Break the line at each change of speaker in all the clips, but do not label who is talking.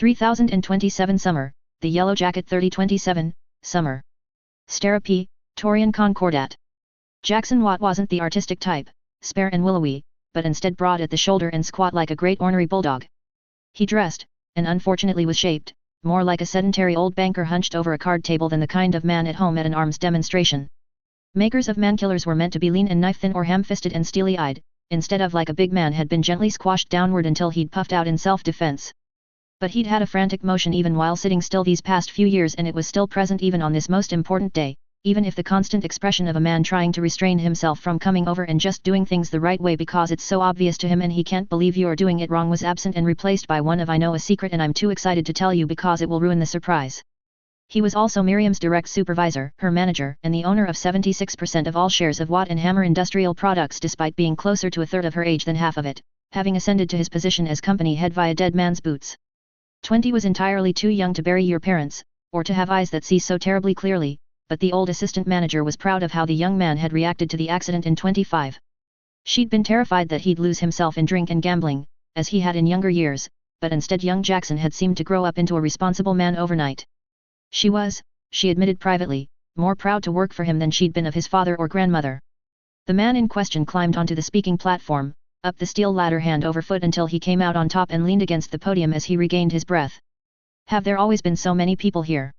3027 Summer, The Yellow Jacket 3027, Summer. Stara P, Torian Concordat. Jackson Watt wasn't the artistic type, spare and willowy, but instead broad at the shoulder and squat like a great ornery bulldog. He dressed, and unfortunately was shaped, more like a sedentary old banker hunched over a card table than the kind of man at home at an arms demonstration. Makers of mankillers were meant to be lean and knife-thin or ham-fisted and steely-eyed, instead of like a big man had been gently squashed downward until he'd puffed out in self-defense. But he'd had a frantic motion even while sitting still these past few years, and it was still present even on this most important day, even if the constant expression of a man trying to restrain himself from coming over and just doing things the right way because it's so obvious to him and he can't believe you're doing it wrong was absent and replaced by one of I know a secret and I'm too excited to tell you because it will ruin the surprise. He was also Miriam's direct supervisor, her manager, and the owner of 76% of all shares of Watt and Hammer Industrial Products despite being closer to a third of her age than half of it, having ascended to his position as company head via dead man's boots. 20 was entirely too young to bury your parents, or to have eyes that see so terribly clearly, but the old assistant manager was proud of how the young man had reacted to the accident in 25. She'd been terrified that he'd lose himself in drink and gambling, as he had in younger years, but instead young Jackson had seemed to grow up into a responsible man overnight. She was, she admitted privately, more proud to work for him than she'd been of his father or grandmother. The man in question climbed onto the speaking platform, up the steel ladder hand over foot until he came out on top and leaned against the podium as he regained his breath. "Have there always been so many people here?"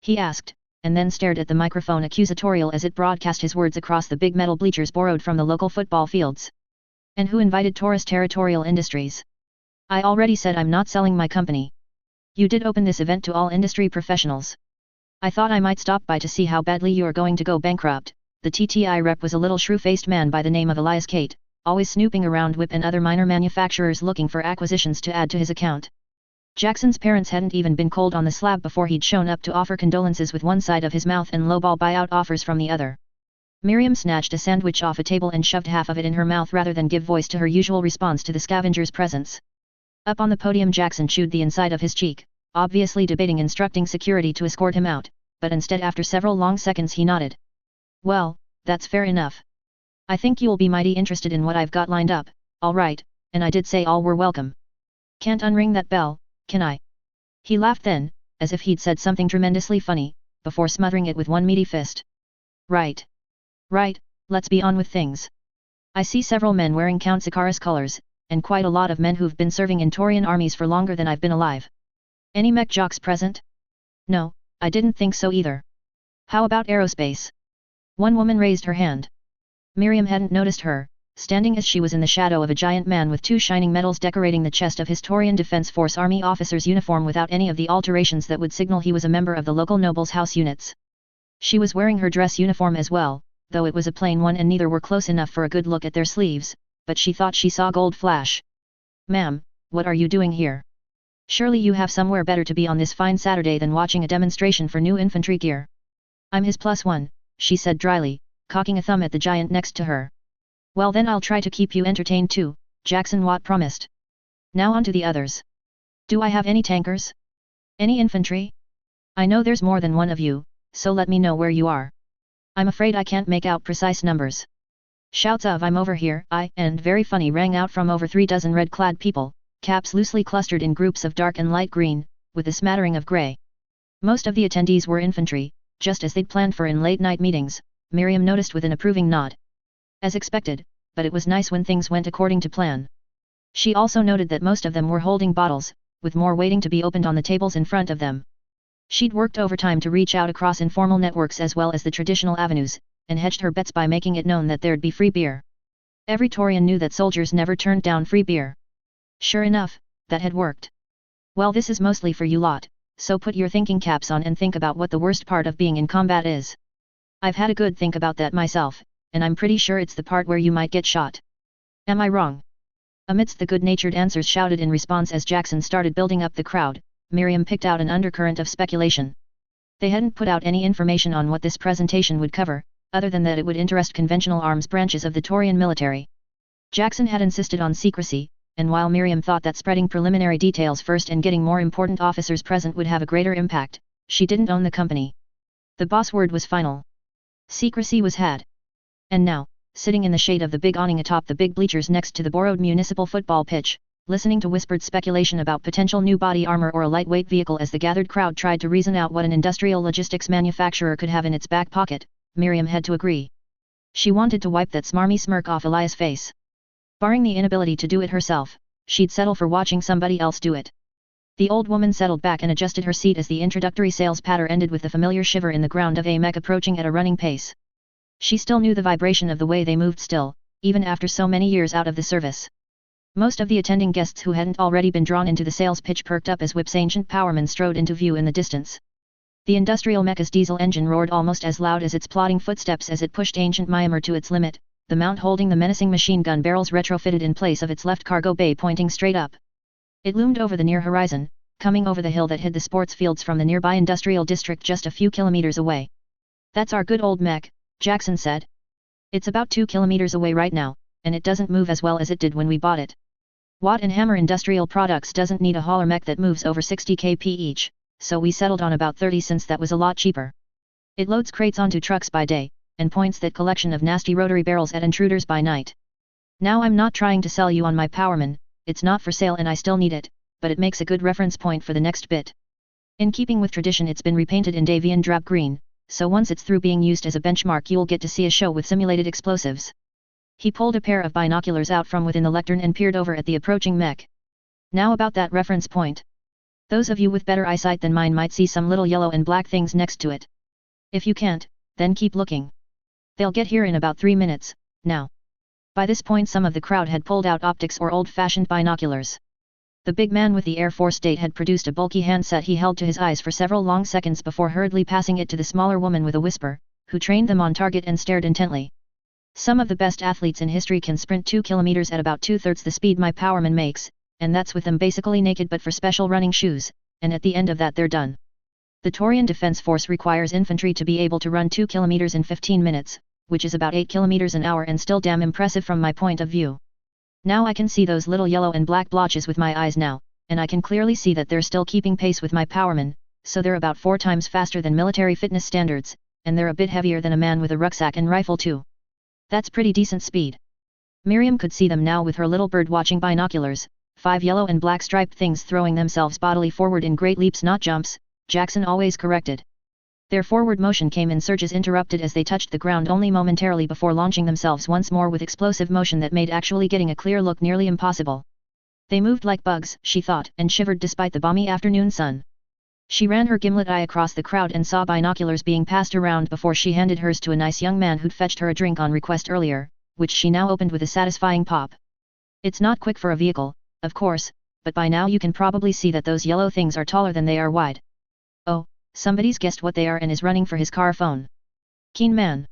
he asked, and then stared at the microphone accusatorial as it broadcast his words across the big metal bleachers borrowed from the local football fields. "And who invited Taurus Territorial Industries? I already said I'm not selling my company. You did open this event to all industry professionals. I thought I might stop by to see how badly you're going to go bankrupt." The TTI rep was a little shrew-faced man by the name of Elias Kate, always snooping around Whip and other minor manufacturers looking for acquisitions to add to his account. Jackson's parents hadn't even been cold on the slab before he'd shown up to offer condolences with one side of his mouth and lowball buyout offers from the other. Miriam snatched a sandwich off a table and shoved half of it in her mouth rather than give voice to her usual response to the scavenger's presence. Up on the podium Jackson chewed the inside of his cheek, obviously debating instructing security to escort him out, but instead after several long seconds he nodded. "Well, that's fair enough. I think you'll be mighty interested in what I've got lined up, all right, and I did say all were welcome. Can't unring that bell, can I?" He laughed then, as if he'd said something tremendously funny, before smothering it with one meaty fist. "Right. Right, let's be on with things. I see several men wearing Count Zakara's colors, and quite a lot of men who've been serving in Taurian armies for longer than I've been alive. Any mech jocks present?" "No, I didn't think so either." "How about aerospace?" One woman raised her hand. Miriam hadn't noticed her, standing as she was in the shadow of a giant man with two shining medals decorating the chest of his Taurian Defense Force Army officer's uniform without any of the alterations that would signal he was a member of the local nobles' house units. She was wearing her dress uniform as well, though it was a plain one and neither were close enough for a good look at their sleeves, but she thought she saw gold flash. "Ma'am, what are you doing here? Surely you have somewhere better to be on this fine Saturday than watching a demonstration for new infantry gear." "I'm his +1, she said dryly, cocking a thumb at the giant next to her. "Well then I'll try to keep you entertained too," Jackson Watt promised. "Now on to the others. Do I have any tankers? Any infantry? I know there's more than one of you, so let me know where you are. I'm afraid I can't make out precise numbers." Shouts of "I'm over here, and very funny" rang out from over 3 dozen red-clad people, caps loosely clustered in groups of dark and light green, with a smattering of grey. Most of the attendees were infantry, just as they'd planned for in late-night meetings, Miriam noticed with an approving nod. As expected, but it was nice when things went according to plan. She also noted that most of them were holding bottles, with more waiting to be opened on the tables in front of them. She'd worked overtime to reach out across informal networks as well as the traditional avenues, and hedged her bets by making it known that there'd be free beer. Every Taurian knew that soldiers never turned down free beer. Sure enough, that had worked. "Well, this is mostly for you lot, so put your thinking caps on and think about what the worst part of being in combat is. I've had a good think about that myself, and I'm pretty sure it's the part where you might get shot. Am I wrong?" Amidst the good-natured answers shouted in response as Jackson started building up the crowd, Miriam picked out an undercurrent of speculation. They hadn't put out any information on what this presentation would cover, other than that it would interest conventional arms branches of the Taurian military. Jackson had insisted on secrecy, and while Miriam thought that spreading preliminary details first and getting more important officers present would have a greater impact, she didn't own the company. The boss word was final. Secrecy was had. And now, sitting in the shade of the big awning atop the big bleachers next to the borrowed municipal football pitch, listening to whispered speculation about potential new body armor or a lightweight vehicle as the gathered crowd tried to reason out what an industrial logistics manufacturer could have in its back pocket. Miriam had to agree. She wanted to wipe that smarmy smirk off Elias' face. Barring the inability to do it herself, she'd settle for watching somebody else do it. The old woman settled back and adjusted her seat as the introductory sales patter ended with the familiar shiver in the ground of a mech approaching at a running pace. She still knew the vibration of the way they moved still, even after so many years out of the service. Most of the attending guests who hadn't already been drawn into the sales pitch perked up as Whip's ancient powerman strode into view in the distance. The industrial mecha's diesel engine roared almost as loud as its plodding footsteps as it pushed ancient Myanmar to its limit, the mount holding the menacing machine gun barrels retrofitted in place of its left cargo bay pointing straight up. It loomed over the near horizon, coming over the hill that hid the sports fields from the nearby industrial district just a few kilometers away. "That's our good old mech," Jackson said. "It's about 2 kilometers away right now, and it doesn't move as well as it did when we bought it. Watt and Hammer Industrial Products doesn't need a hauler mech that moves over 60 kp each, so we settled on about 30 since that was a lot cheaper. It loads crates onto trucks by day, and points that collection of nasty rotary barrels at intruders by night. Now I'm not trying to sell you on my powerman, it's not for sale and I still need it, but it makes a good reference point for the next bit. In keeping with tradition it's been repainted in Davian drab green, so once it's through being used as a benchmark you'll get to see a show with simulated explosives." He pulled a pair of binoculars out from within the lectern and peered over at the approaching mech. "Now about that reference point. Those of you with better eyesight than mine might see some little yellow and black things next to it. If you can't, then keep looking. They'll get here in about 3 minutes, now." By this point some of the crowd had pulled out optics or old-fashioned binoculars. The big man with the Air Force date had produced a bulky handset he held to his eyes for several long seconds before hurriedly passing it to the smaller woman with a whisper, who trained them on target and stared intently. "Some of the best athletes in history can sprint 2 kilometers at about 2/3 the speed my powerman makes, and that's with them basically naked but for special running shoes, and at the end of that they're done. The Taurian Defense Force requires infantry to be able to run 2 kilometers in 15 minutes, which is about 8 kilometers an hour and still damn impressive from my point of view. Now I can see those little yellow and black blotches with my eyes now, and I can clearly see that they're still keeping pace with my powerman, so they're about 4 times faster than military fitness standards, and they're a bit heavier than a man with a rucksack and rifle too. That's pretty decent speed." Miriam could see them now with her little bird-watching binoculars, 5 yellow and black striped things throwing themselves bodily forward in great leaps not jumps, Jackson always corrected. Their forward motion came in surges interrupted as they touched the ground only momentarily before launching themselves once more with explosive motion that made actually getting a clear look nearly impossible. They moved like bugs, she thought, and shivered despite the balmy afternoon sun. She ran her gimlet eye across the crowd and saw binoculars being passed around before she handed hers to a nice young man who'd fetched her a drink on request earlier, which she now opened with a satisfying pop. "It's not quick for a vehicle, of course, but by now you can probably see that those yellow things are taller than they are wide. Oh, somebody's guessed what they are and is running for his car phone. Keen man."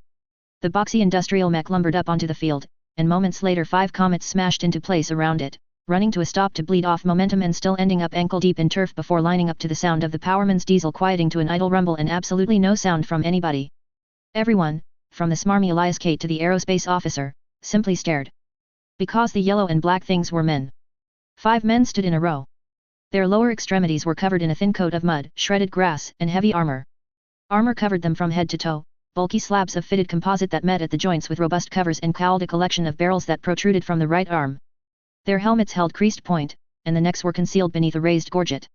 The boxy industrial mech lumbered up onto the field, and moments later 5 comets smashed into place around it, running to a stop to bleed off momentum and still ending up ankle-deep in turf before lining up to the sound of the powerman's diesel quieting to an idle rumble and absolutely no sound from anybody. Everyone, from the smarmy Elias Kate to the aerospace officer, simply stared. Because the yellow and black things were men. 5 men stood in a row. Their lower extremities were covered in a thin coat of mud, shredded grass, and heavy armor. Armor covered them from head to toe, bulky slabs of fitted composite that met at the joints with robust covers and cowled a collection of barrels that protruded from the right arm. Their helmets held creased point, and the necks were concealed beneath a raised gorget.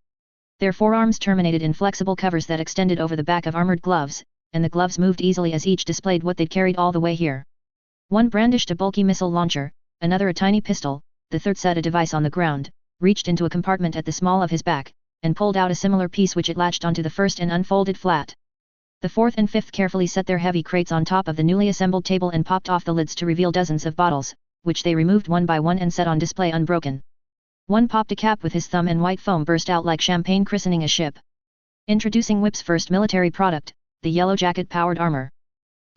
Their forearms terminated in flexible covers that extended over the back of armored gloves, and the gloves moved easily as each displayed what they'd carried all the way here. One brandished a bulky missile launcher, another a tiny pistol, the third set a device on the ground, reached into a compartment at the small of his back, and pulled out a similar piece which it latched onto the first and unfolded flat. The fourth and fifth carefully set their heavy crates on top of the newly assembled table and popped off the lids to reveal dozens of bottles, which they removed one by one and set on display unbroken. One popped a cap with his thumb and white foam burst out like champagne christening a ship. Introducing Whip's first military product, the Yellow Jacket powered armor.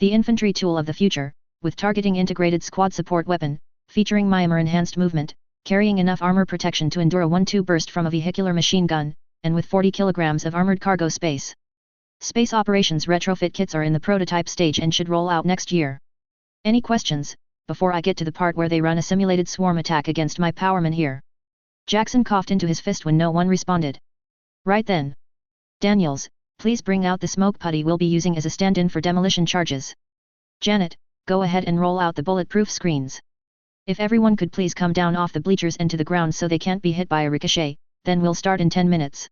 The infantry tool of the future, with targeting integrated squad support weapon, featuring Myanmar enhanced movement, carrying enough armor protection to endure a 1-2 burst from a vehicular machine gun, and with 40 kilograms of armored cargo space. Space operations retrofit kits are in the prototype stage and should roll out next year. Any questions, before I get to the part where they run a simulated swarm attack against my powerman here? Jackson coughed into his fist when no one responded. Right then. Daniels, please bring out the smoke putty we'll be using as a stand-in for demolition charges. Janet, go ahead and roll out the bulletproof screens. If everyone could please come down off the bleachers and to the ground so they can't be hit by a ricochet, then we'll start in 10 minutes.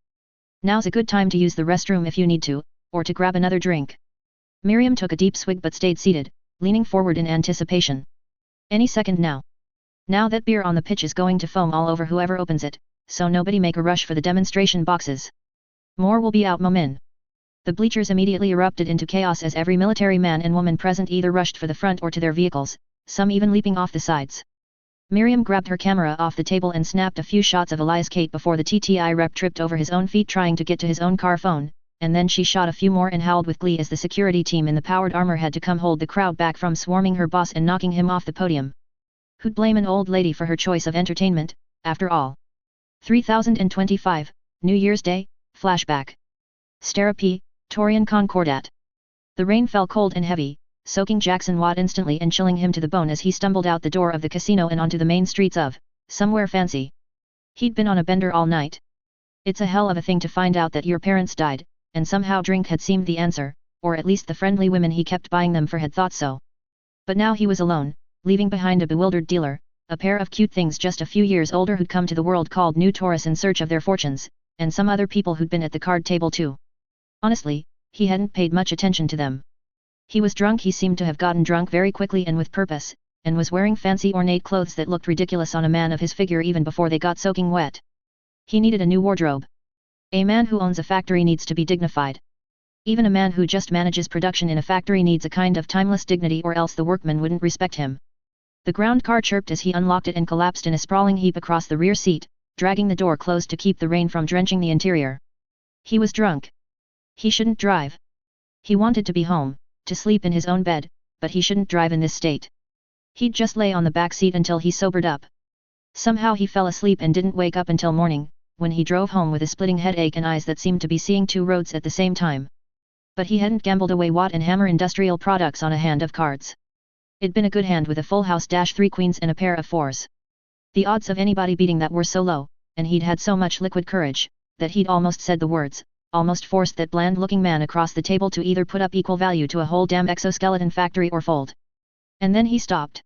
Now's a good time to use the restroom if you need to, or to grab another drink. Miriam took a deep swig but stayed seated, leaning forward in anticipation. Any second now. Now that beer on the pitch is going to foam all over whoever opens it, so nobody make a rush for the demonstration boxes. More will be out momin. The bleachers immediately erupted into chaos as every military man and woman present either rushed for the front or to their vehicles, some even leaping off the sides. Miriam grabbed her camera off the table and snapped a few shots of Elias Kate before the TTI rep tripped over his own feet trying to get to his own car phone, and then she shot a few more and howled with glee as the security team in the powered armor had to come hold the crowd back from swarming her boss and knocking him off the podium. Who'd blame an old lady for her choice of entertainment, after all? 3025, New Year's Day, flashback. Stara P, Torian Concordat. The rain fell cold and heavy, soaking Jackson Watt instantly and chilling him to the bone as he stumbled out the door of the casino and onto the main streets of, somewhere fancy. He'd been on a bender all night. It's a hell of a thing to find out that your parents died, and somehow drink had seemed the answer, or at least the friendly women he kept buying them for had thought so. But now he was alone, leaving behind a bewildered dealer, a pair of cute things just a few years older who'd come to the world called New Taurus in search of their fortunes, and some other people who'd been at the card table too. Honestly, he hadn't paid much attention to them. He was drunk. He seemed to have gotten drunk very quickly and with purpose, and was wearing fancy ornate clothes that looked ridiculous on a man of his figure even before they got soaking wet. He needed a new wardrobe. A man who owns a factory needs to be dignified. Even a man who just manages production in a factory needs a kind of timeless dignity or else the workmen wouldn't respect him. The ground car chirped as he unlocked it and collapsed in a sprawling heap across the rear seat, dragging the door closed to keep the rain from drenching the interior. He was drunk. He shouldn't drive. He wanted to be home, to sleep in his own bed, but he shouldn't drive in this state. He'd just lay on the back seat until he sobered up. Somehow he fell asleep and didn't wake up until morning, when he drove home with a splitting headache and eyes that seemed to be seeing two roads at the same time. But he hadn't gambled away Watt and Hammer Industrial Products on a hand of cards. It'd been a good hand with a full house -3 queens and a pair of fours. The odds of anybody beating that were so low, and he'd had so much liquid courage, that he'd almost said the words, almost forced that bland-looking man across the table to either put up equal value to a whole damn exoskeleton factory or fold. And then he stopped.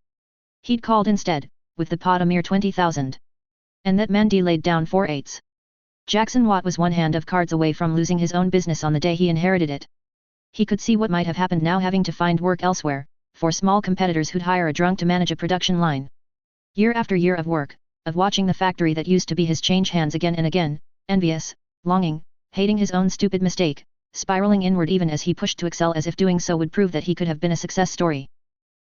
He'd called instead, with the pot a mere 20,000. And that man laid down 4 eights. Jackson Watt was one hand of cards away from losing his own business on the day he inherited it. He could see what might have happened now having to find work elsewhere, for small competitors who'd hire a drunk to manage a production line. Year after year of work, of watching the factory that used to be his change hands again and again, envious, longing, hating his own stupid mistake, spiraling inward even as he pushed to excel as if doing so would prove that he could have been a success story.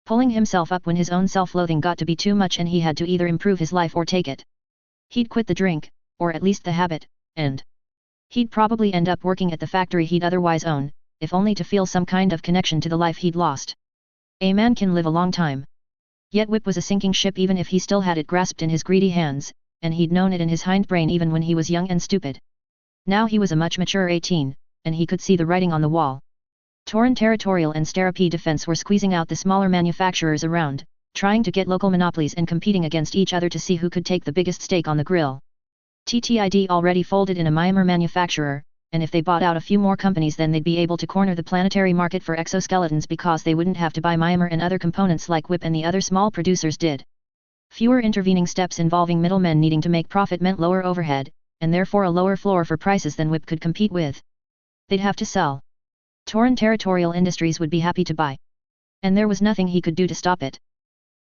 Pulling himself up when his own self-loathing got to be too much and he had to either improve his life or take it. He'd quit the drink, or at least the habit, and he'd probably end up working at the factory he'd otherwise own, if only to feel some kind of connection to the life he'd lost. A man can live a long time. Yet Whip was a sinking ship even if he still had it grasped in his greedy hands, and he'd known it in his hindbrain even when he was young and stupid. Now he was a much mature 18, and he could see the writing on the wall. Tauren Territorial and Stara P Defense were squeezing out the smaller manufacturers around, trying to get local monopolies and competing against each other to see who could take the biggest stake on the grill. TTID already folded in a Myanmar manufacturer, and if they bought out a few more companies then they'd be able to corner the planetary market for exoskeletons because they wouldn't have to buy Myanmar and other components like Whip and the other small producers did. Fewer intervening steps involving middlemen needing to make profit meant lower overhead, and therefore a lower floor for prices than Whip could compete with. They'd have to sell. Tauren Territorial Industries would be happy to buy. And there was nothing he could do to stop it.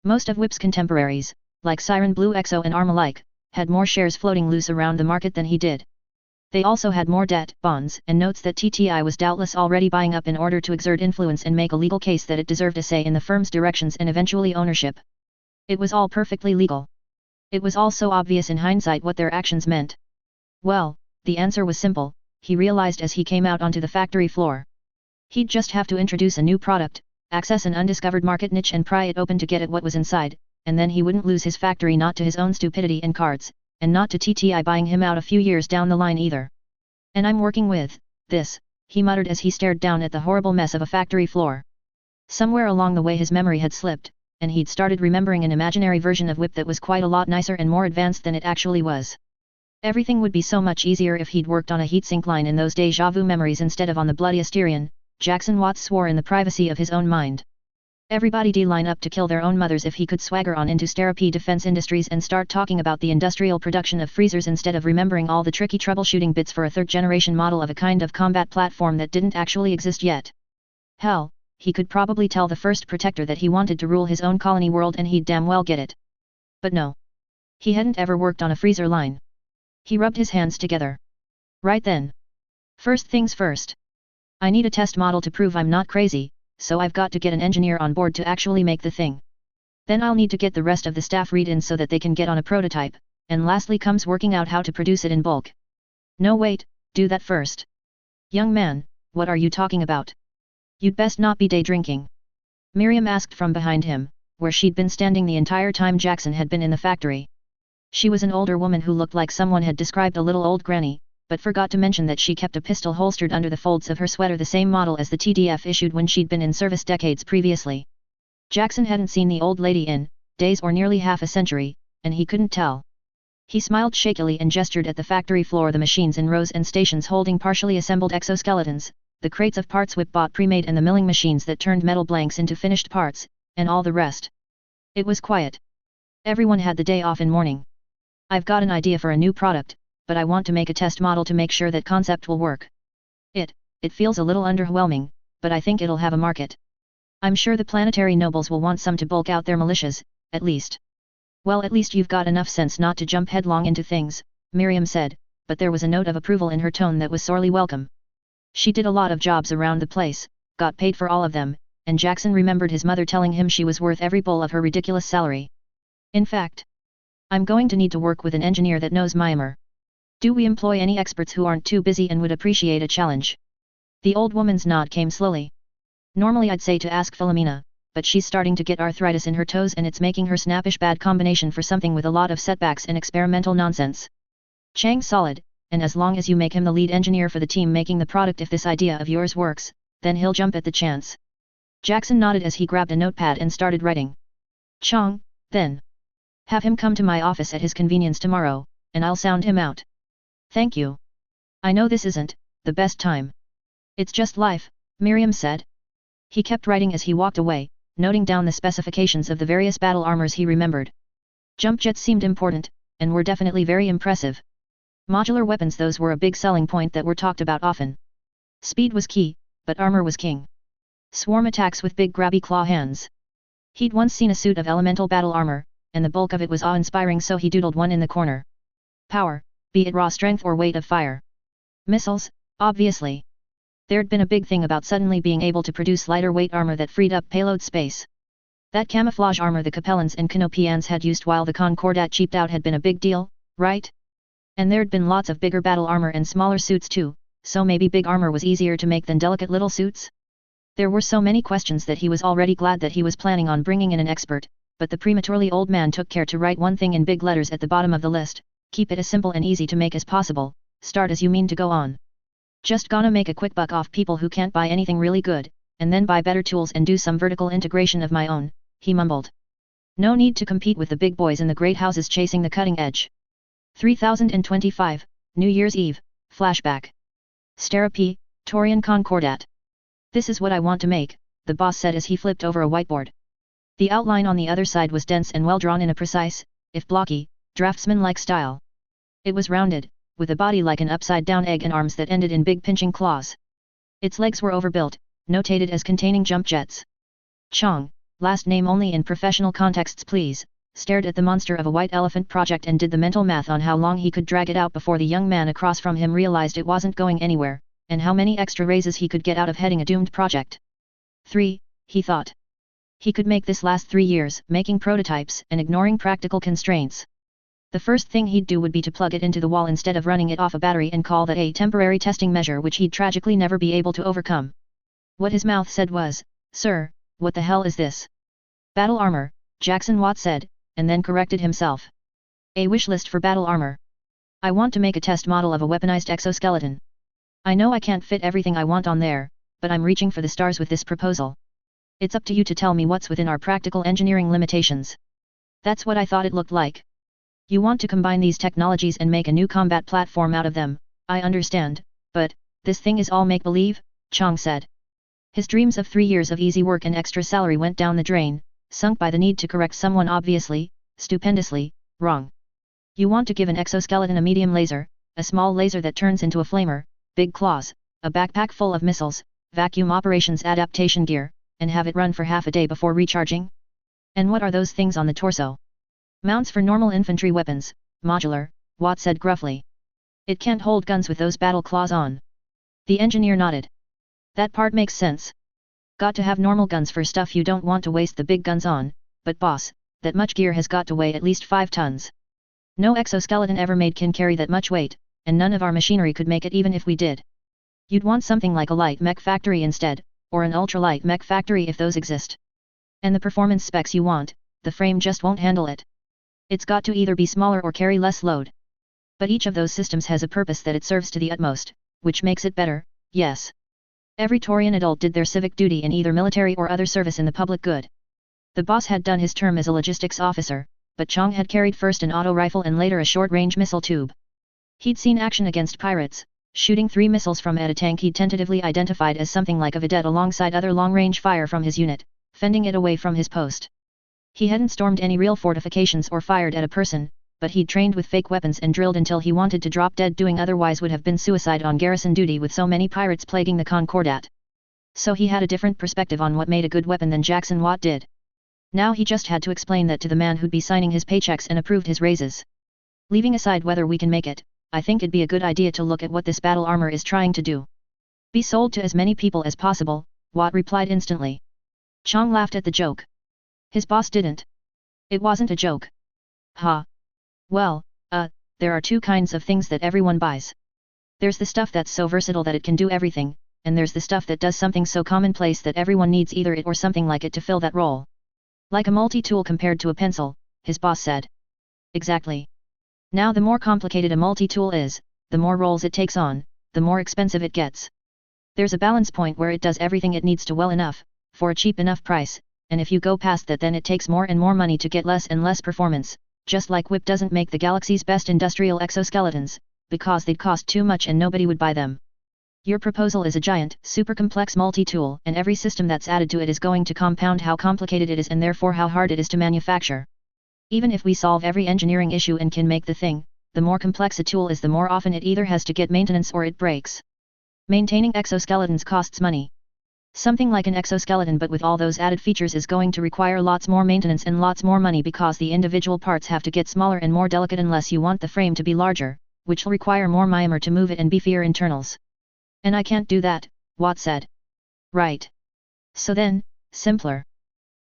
Most of Whip's contemporaries, like Siren Blue Exo and Arm alike, had more shares floating loose around the market than he did. They also had more debt, bonds and notes that TTI was doubtless already buying up in order to exert influence and make a legal case that it deserved a say in the firm's directions and eventually ownership. It was all perfectly legal. It was all so obvious in hindsight what their actions meant. Well, the answer was simple, he realized as he came out onto the factory floor. He'd just have to introduce a new product, access an undiscovered market niche and pry it open to get at what was inside, and then he wouldn't lose his factory not to his own stupidity and cards, and not to TTI buying him out a few years down the line either. And I'm working with this, he muttered as he stared down at the horrible mess of a factory floor. Somewhere along the way his memory had slipped, and he'd started remembering an imaginary version of Whip that was quite a lot nicer and more advanced than it actually was. Everything would be so much easier if he'd worked on a heatsink line in those deja vu memories instead of on the bloody Asterion, Jackson Watts swore in the privacy of his own mind. Everybody'd line up to kill their own mothers if he could swagger on into Sterapy Defense Industries and start talking about the industrial production of freezers instead of remembering all the tricky troubleshooting bits for a third-generation model of a kind of combat platform that didn't actually exist yet. Hell, he could probably tell the first protector that he wanted to rule his own colony world and he'd damn well get it. But no. He hadn't ever worked on a freezer line. He rubbed his hands together. Right then. First things first. I need a test model to prove I'm not crazy, so I've got to get an engineer on board to actually make the thing. Then I'll need to get the rest of the staff read-in so that they can get on a prototype, and lastly comes working out how to produce it in bulk. No wait, do that first. Young man, what are you talking about? You'd best not be day drinking. Miriam asked from behind him, where she'd been standing the entire time Jackson had been in the factory. She was an older woman who looked like someone had described a little old granny, but forgot to mention that she kept a pistol holstered under the folds of her sweater, the same model as the TDF issued when she'd been in service decades previously. Jackson hadn't seen the old lady in days or nearly half a century, and he couldn't tell. He smiled shakily and gestured at the factory floor, the machines in rows and stations holding partially assembled exoskeletons, the crates of parts whip bought pre-made and the milling machines that turned metal blanks into finished parts, and all the rest. It was quiet. Everyone had the day off in mourning. I've got an idea for a new product, but I want to make a test model to make sure that concept will work. It feels a little underwhelming, but I think it'll have a market. I'm sure the planetary nobles will want some to bulk out their militias, at least. Well, at least you've got enough sense not to jump headlong into things, Miriam said, but there was a note of approval in her tone that was sorely welcome. She did a lot of jobs around the place, got paid for all of them, and Jackson remembered his mother telling him she was worth every bull of her ridiculous salary. In fact, I'm going to need to work with an engineer that knows Myanmar. Do we employ any experts who aren't too busy and would appreciate a challenge? The old woman's nod came slowly. Normally I'd say to ask Philomena, but she's starting to get arthritis in her toes and it's making her snappish bad combination for something with a lot of setbacks and experimental nonsense. Chang's solid, and as long as you make him the lead engineer for the team making the product, if this idea of yours works, then he'll jump at the chance. Jackson nodded as he grabbed a notepad and started writing. Chang, then. Have him come to my office at his convenience tomorrow, and I'll sound him out. Thank you. I know this isn't the best time. It's just life, Miriam said. He kept writing as he walked away, noting down the specifications of the various battle armors he remembered. Jump jets seemed important, and were definitely very impressive. Modular weapons, those were a big selling point that were talked about often. Speed was key, but armor was king. Swarm attacks with big grabby claw hands. He'd once seen a suit of elemental battle armor, and the bulk of it was awe-inspiring, so he doodled one in the corner. Power, be it raw strength or weight of fire. Missiles, obviously. There'd been a big thing about suddenly being able to produce lighter weight armor that freed up payload space. That camouflage armor the Capellans and Canopians had used while the Concordat cheaped out had been a big deal, right? And there'd been lots of bigger battle armor and smaller suits too, so maybe big armor was easier to make than delicate little suits? There were so many questions that he was already glad that he was planning on bringing in an expert, but the prematurely old man took care to write one thing in big letters at the bottom of the list: keep it as simple and easy to make as possible, start as you mean to go on. Just gonna make a quick buck off people who can't buy anything really good, and then buy better tools and do some vertical integration of my own, he mumbled. No need to compete with the big boys in the great houses chasing the cutting edge. 3025, New Year's Eve, flashback. Sterapy, Torian Concordat. This is what I want to make, the boss said as he flipped over a whiteboard. The outline on the other side was dense and well drawn in a precise, if blocky, draftsman-like style. It was rounded, with a body like an upside-down egg and arms that ended in big pinching claws. Its legs were overbuilt, notated as containing jump jets. Chang, last name only in professional contexts please, stared at the monster of a white elephant project and did the mental math on how long he could drag it out before the young man across from him realized it wasn't going anywhere, and how many extra raises he could get out of heading a doomed project. 3, he thought. He could make this last 3 years, making prototypes and ignoring practical constraints. The first thing he'd do would be to plug it into the wall instead of running it off a battery and call that a temporary testing measure which he'd tragically never be able to overcome. What his mouth said was, "Sir, what the hell is this?" Battle armor, Jackson Watt said, and then corrected himself. A wish list for battle armor. I want to make a test model of a weaponized exoskeleton. I know I can't fit everything I want on there, but I'm reaching for the stars with this proposal. It's up to you to tell me what's within our practical engineering limitations. That's what I thought it looked like. You want to combine these technologies and make a new combat platform out of them, I understand, but this thing is all make-believe, Chang said. His dreams of 3 years of easy work and extra salary went down the drain, sunk by the need to correct someone obviously, stupendously, wrong. You want to give an exoskeleton a medium laser, a small laser that turns into a flamer, big claws, a backpack full of missiles, vacuum operations adaptation gear, and have it run for half a day before recharging? And what are those things on the torso? Mounts for normal infantry weapons, modular, Watt said gruffly. It can't hold guns with those battle claws on. The engineer nodded. That part makes sense. Got to have normal guns for stuff you don't want to waste the big guns on, but boss, that much gear has got to weigh at least 5 tons. No exoskeleton ever made can carry that much weight, and none of our machinery could make it even if we did. You'd want something like a light mech factory instead, or an ultralight mech factory if those exist. And the performance specs you want, the frame just won't handle it. It's got to either be smaller or carry less load. But each of those systems has a purpose that it serves to the utmost, which makes it better, yes. Every Torian adult did their civic duty in either military or other service in the public good. The boss had done his term as a logistics officer, but Chong had carried first an auto rifle and later a short-range missile tube. He'd seen action against pirates, shooting 3 missiles from at a tank he'd tentatively identified as something like a vedette alongside other long-range fire from his unit, fending it away from his post. He hadn't stormed any real fortifications or fired at a person, but he'd trained with fake weapons and drilled until he wanted to drop dead doing otherwise would have been suicide on garrison duty with so many pirates plaguing the Concordat. So he had a different perspective on what made a good weapon than Jackson Watt did. Now he just had to explain that to the man who'd be signing his paychecks and approved his raises. Leaving aside whether we can make it, I think it'd be a good idea to look at what this battle armor is trying to do. Be sold to as many people as possible, Watt replied instantly. Chong laughed at the joke. His boss didn't. It wasn't a joke. Ha. Well, there are 2 kinds of things that everyone buys. There's the stuff that's so versatile that it can do everything, and there's the stuff that does something so commonplace that everyone needs either it or something like it to fill that role. Like a multi-tool compared to a pencil, his boss said. Exactly. Now the more complicated a multi-tool is, the more roles it takes on, the more expensive it gets. There's a balance point where it does everything it needs to well enough, for a cheap enough price, and if you go past that then it takes more and more money to get less and less performance, just like Whip doesn't make the galaxy's best industrial exoskeletons, because they'd cost too much and nobody would buy them. Your proposal is a giant, super complex multi-tool and every system that's added to it is going to compound how complicated it is and therefore how hard it is to manufacture. Even if we solve every engineering issue and can make the thing, the more complex a tool is the more often it either has to get maintenance or it breaks. Maintaining exoskeletons costs money. Something like an exoskeleton but with all those added features is going to require lots more maintenance and lots more money because the individual parts have to get smaller and more delicate unless you want the frame to be larger, which will require more mimer to move it and beefier internals. And I can't do that, Watt said. Right. So then, simpler.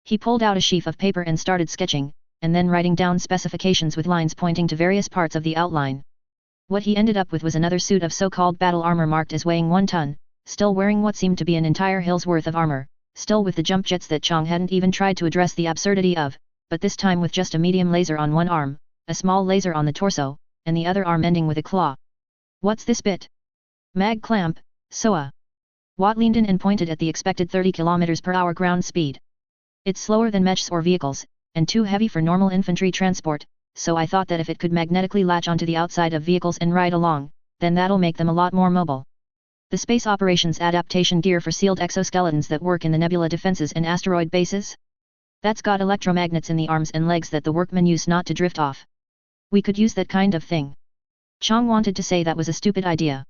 He pulled out a sheaf of paper and started sketching, and then writing down specifications with lines pointing to various parts of the outline. What he ended up with was another suit of so-called battle armor marked as weighing 1 ton, still wearing what seemed to be an entire hill's worth of armor, still with the jump jets that Chong hadn't even tried to address the absurdity of, but this time with just a medium laser on one arm, a small laser on the torso, and the other arm ending with a claw. What's this bit? Mag clamp, SOA. Watt leaned in and pointed at the expected 30 km per hour ground speed. It's slower than mechs or vehicles, and too heavy for normal infantry transport, so I thought that if it could magnetically latch onto the outside of vehicles and ride along, then that'll make them a lot more mobile. The space operations adaptation gear for sealed exoskeletons that work in the nebula defenses and asteroid bases? That's got electromagnets in the arms and legs that the workmen use not to drift off. We could use that kind of thing. Chong wanted to say that was a stupid idea.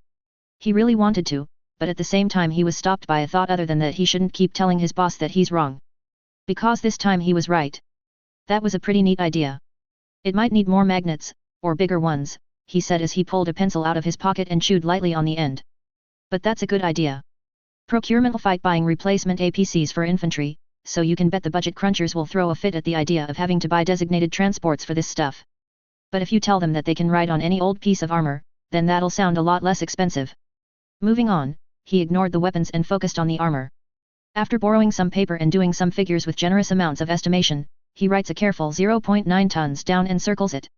He really wanted to, but at the same time he was stopped by a thought other than that he shouldn't keep telling his boss that he's wrong. Because this time he was right. That was a pretty neat idea. It might need more magnets, or bigger ones, he said as he pulled a pencil out of his pocket and chewed lightly on the end. But that's a good idea. Procurement will fight buying replacement APCs for infantry, so you can bet the budget crunchers will throw a fit at the idea of having to buy designated transports for this stuff. But if you tell them that they can ride on any old piece of armor, then that'll sound a lot less expensive. Moving on, he ignored the weapons and focused on the armor. After borrowing some paper and doing some figures with generous amounts of estimation, he writes a careful 0.9 tons down and circles it.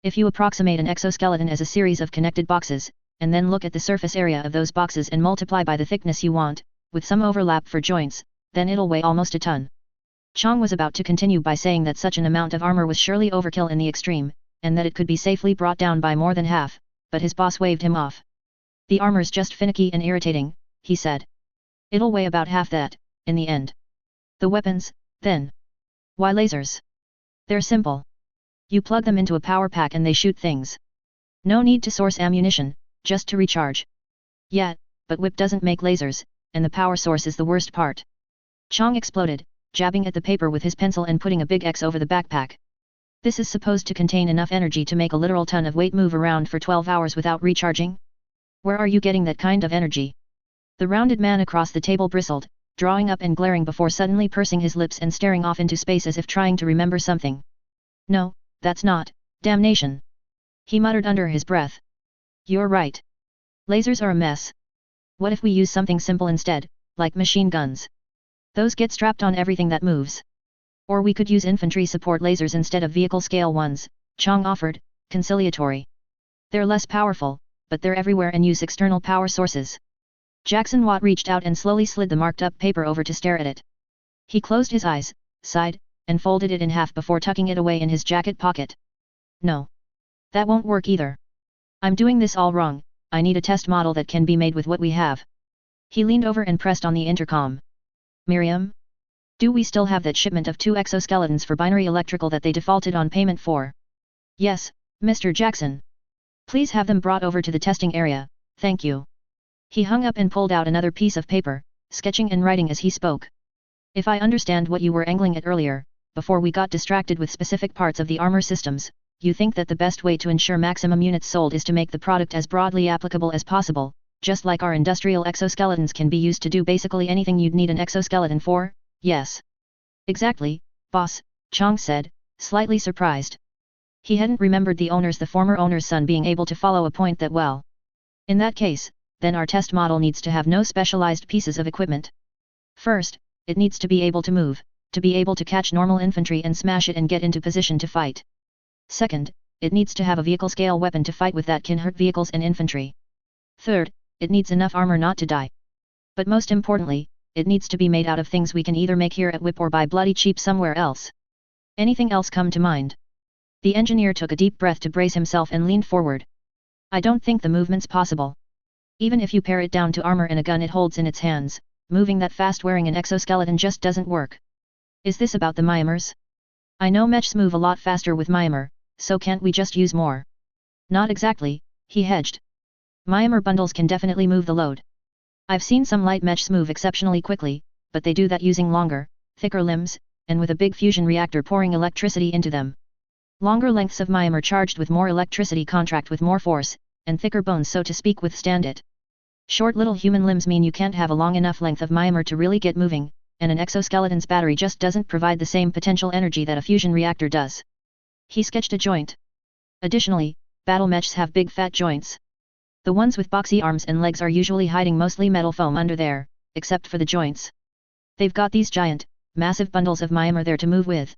If you approximate an exoskeleton as a series of connected boxes, and then look at the surface area of those boxes and multiply by the thickness you want, with some overlap for joints, then it'll weigh almost a ton. Chong was about to continue by saying that such an amount of armor was surely overkill in the extreme, and that it could be safely brought down by more than half, but his boss waved him off. The armor's just finicky and irritating, he said. It'll weigh about half that, in the end. The weapons, then. Why lasers? They're simple. You plug them into a power pack and they shoot things. No need to source ammunition, just to recharge. Yeah, but whip doesn't make lasers, and the power source is the worst part. Chong exploded, jabbing at the paper with his pencil and putting a big X over the backpack. This is supposed to contain enough energy to make a literal ton of weight move around for 12 hours without recharging? Where are you getting that kind of energy? The rounded man across the table bristled, drawing up and glaring before suddenly pursing his lips and staring off into space as if trying to remember something. No, that's not, damnation. He muttered under his breath. You're right. Lasers are a mess. What if we use something simple instead, like machine guns? Those get strapped on everything that moves. Or we could use infantry support lasers instead of vehicle-scale ones, Chong offered, conciliatory. They're less powerful, but they're everywhere and use external power sources. Jackson Watt reached out and slowly slid the marked-up paper over to stare at it. He closed his eyes, sighed, and folded it in half before tucking it away in his jacket pocket. No. That won't work either. I'm doing this all wrong, I need a test model that can be made with what we have. He leaned over and pressed on the intercom. Miriam? Do we still have that shipment of 2 exoskeletons for binary electrical that they defaulted on payment for? Yes, Mr. Jackson. Please have them brought over to the testing area, thank you. He hung up and pulled out another piece of paper, sketching and writing as he spoke. If I understand what you were angling at earlier, before we got distracted with specific parts of the armor systems, you think that the best way to ensure maximum units sold is to make the product as broadly applicable as possible, just like our industrial exoskeletons can be used to do basically anything you'd need an exoskeleton for? Yes. Exactly, boss, Chong said, slightly surprised. He hadn't remembered the former owner's son being able to follow a point that well. In that case, then our test model needs to have no specialized pieces of equipment. First, it needs to be able to move, to be able to catch normal infantry and smash it and get into position to fight. Second, it needs to have a vehicle-scale weapon to fight with that can hurt vehicles and infantry. Third, it needs enough armor not to die. But most importantly, it needs to be made out of things we can either make here at WIP or buy bloody cheap somewhere else. Anything else come to mind? The engineer took a deep breath to brace himself and leaned forward. I don't think the movement's possible. Even if you pare it down to armor and a gun it holds in its hands, moving that fast wearing an exoskeleton just doesn't work. Is this about the Myanmars? I know mechs move a lot faster with Myanmar, so can't we just use more? Not exactly, he hedged. Myanmar bundles can definitely move the load. I've seen some light mechs move exceptionally quickly, but they do that using longer, thicker limbs, and with a big fusion reactor pouring electricity into them. Longer lengths of Myanmar charged with more electricity contract with more force, and thicker bones so to speak withstand it. Short little human limbs mean you can't have a long enough length of Myanmar to really get moving, and an exoskeleton's battery just doesn't provide the same potential energy that a fusion reactor does. He sketched a joint. Additionally, battle mechs have big fat joints. The ones with boxy arms and legs are usually hiding mostly metal foam under there, except for the joints. They've got these giant, massive bundles of Myanmar there to move with.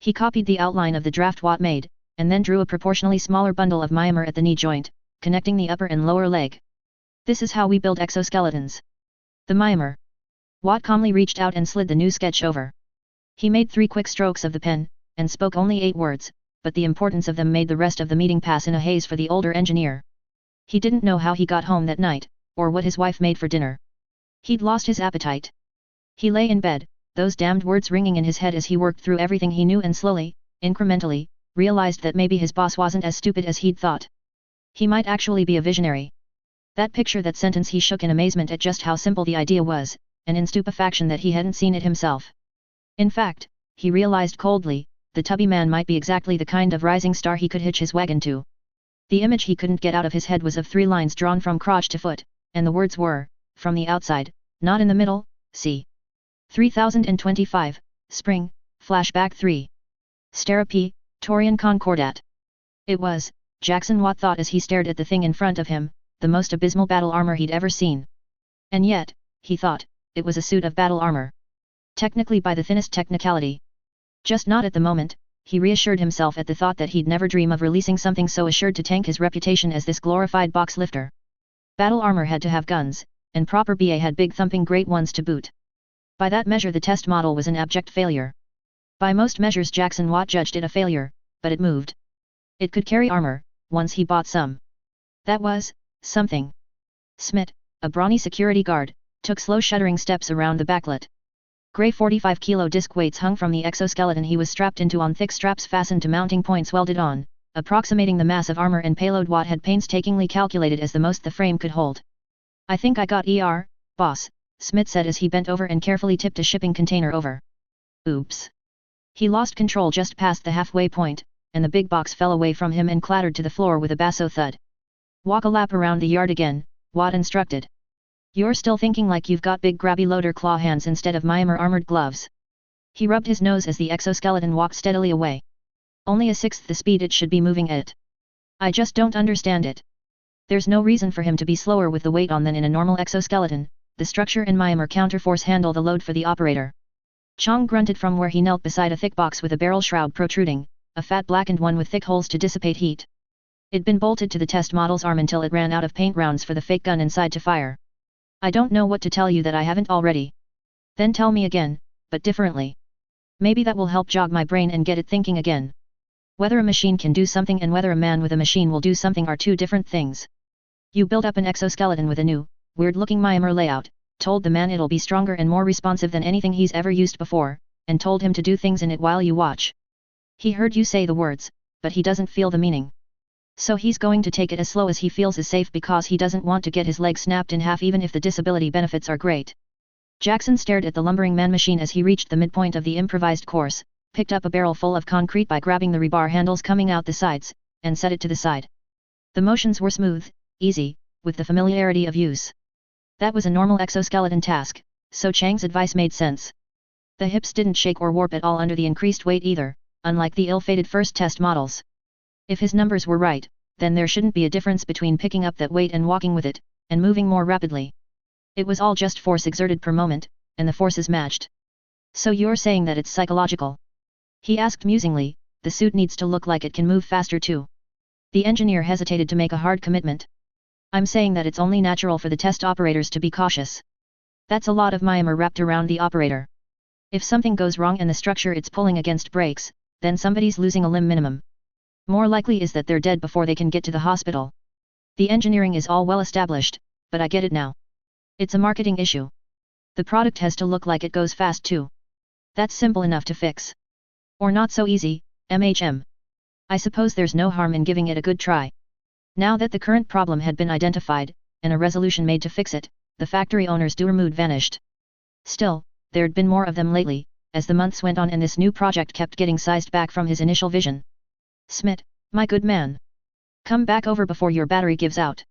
He copied the outline of the draft Watt made, and then drew a proportionally smaller bundle of Myanmar at the knee joint, connecting the upper and lower leg. This is how we build exoskeletons. The Myanmar. Watt calmly reached out and slid the new sketch over. He made 3 quick strokes of the pen, and spoke only 8 words, but the importance of them made the rest of the meeting pass in a haze for the older engineer. He didn't know how he got home that night, or what his wife made for dinner. He'd lost his appetite. He lay in bed, those damned words ringing in his head as he worked through everything he knew and slowly, incrementally, realized that maybe his boss wasn't as stupid as he'd thought. He might actually be a visionary. That picture, that sentence, he shook in amazement at just how simple the idea was, and in stupefaction that he hadn't seen it himself. In fact, he realized coldly, the tubby man might be exactly the kind of rising star he could hitch his wagon to. The image he couldn't get out of his head was of 3 lines drawn from crotch to foot, and the words were, from the outside, not in the middle, c. 3025, Spring, Flashback 3. Stera Torian Concordat. It was, Jackson Watt thought as he stared at the thing in front of him, the most abysmal battle armor he'd ever seen. And yet, he thought, it was a suit of battle armor. Technically by the thinnest technicality. Just not at the moment, he reassured himself at the thought that he'd never dream of releasing something so assured to tank his reputation as this glorified box lifter. Battle armor had to have guns, and proper BA had big thumping great ones to boot. By that measure the test model was an abject failure. By most measures Jackson Watt judged it a failure, but it moved. It could carry armor, once he bought some. That was, something. Smit, a brawny security guard, took slow shuddering steps around the backlit. Grey 45-kilo disc weights hung from the exoskeleton he was strapped into on thick straps fastened to mounting points welded on, approximating the mass of armor and payload Watt had painstakingly calculated as the most the frame could hold. "I think I got boss," Smith said as he bent over and carefully tipped a shipping container over. Oops. He lost control just past the halfway point, and the big box fell away from him and clattered to the floor with a basso thud. "Walk a lap around the yard again," Watt instructed. "You're still thinking like you've got big grabby loader claw hands instead of Myanmar armored gloves." He rubbed his nose as the exoskeleton walked steadily away. "Only a sixth the speed it should be moving at. I just don't understand it. There's no reason for him to be slower with the weight on than in a normal exoskeleton. The structure and Myanmar counterforce handle the load for the operator." Chong grunted from where he knelt beside a thick box with a barrel shroud protruding, a fat blackened one with thick holes to dissipate heat. It'd been bolted to the test model's arm until it ran out of paint rounds for the fake gun inside to fire. "I don't know what to tell you that I haven't already." "Then tell me again, but differently. Maybe that will help jog my brain and get it thinking again. Whether a machine can do something and whether a man with a machine will do something are two different things. You build up an exoskeleton with a new, weird-looking Myanmar layout, told the man it'll be stronger and more responsive than anything he's ever used before, and told him to do things in it while you watch. He heard you say the words, but he doesn't feel the meaning. So he's going to take it as slow as he feels is safe because he doesn't want to get his leg snapped in half even if the disability benefits are great." Jackson stared at the lumbering man machine as he reached the midpoint of the improvised course, picked up a barrel full of concrete by grabbing the rebar handles coming out the sides, and set it to the side. The motions were smooth, easy, with the familiarity of use. That was a normal exoskeleton task, so Chang's advice made sense. The hips didn't shake or warp at all under the increased weight either, unlike the ill-fated first test models. If his numbers were right, then there shouldn't be a difference between picking up that weight and walking with it, and moving more rapidly. It was all just force exerted per moment, and the forces matched. "So you're saying that it's psychological?" he asked musingly. "The suit needs to look like it can move faster too." The engineer hesitated to make a hard commitment. "I'm saying that it's only natural for the test operators to be cautious. That's a lot of Myanmar wrapped around the operator. If something goes wrong and the structure it's pulling against breaks, then somebody's losing a limb minimum. More likely is that they're dead before they can get to the hospital. The engineering is all well established, but I get it now. It's a marketing issue. The product has to look like it goes fast too. That's simple enough to fix. Or not so easy, I suppose there's no harm in giving it a good try." Now that the current problem had been identified, and a resolution made to fix it, the factory owner's dour mood vanished. Still, there'd been more of them lately, as the months went on and this new project kept getting sized back from his initial vision. "Smith, my good man. Come back over before your battery gives out.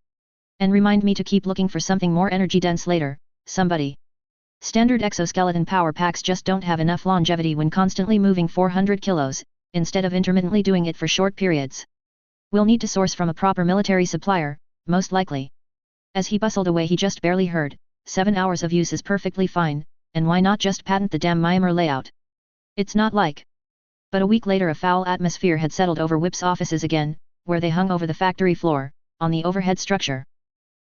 And remind me to keep looking for something more energy-dense later, somebody. Standard exoskeleton power packs just don't have enough longevity when constantly moving 400 kilos, instead of intermittently doing it for short periods. We'll need to source from a proper military supplier, most likely." As he bustled away he just barely heard, 7 hours of use is perfectly fine, and why not just patent the damn Myanmar layout? It's not like. But a week later a foul atmosphere had settled over Whip's offices again, where they hung over the factory floor, on the overhead structure.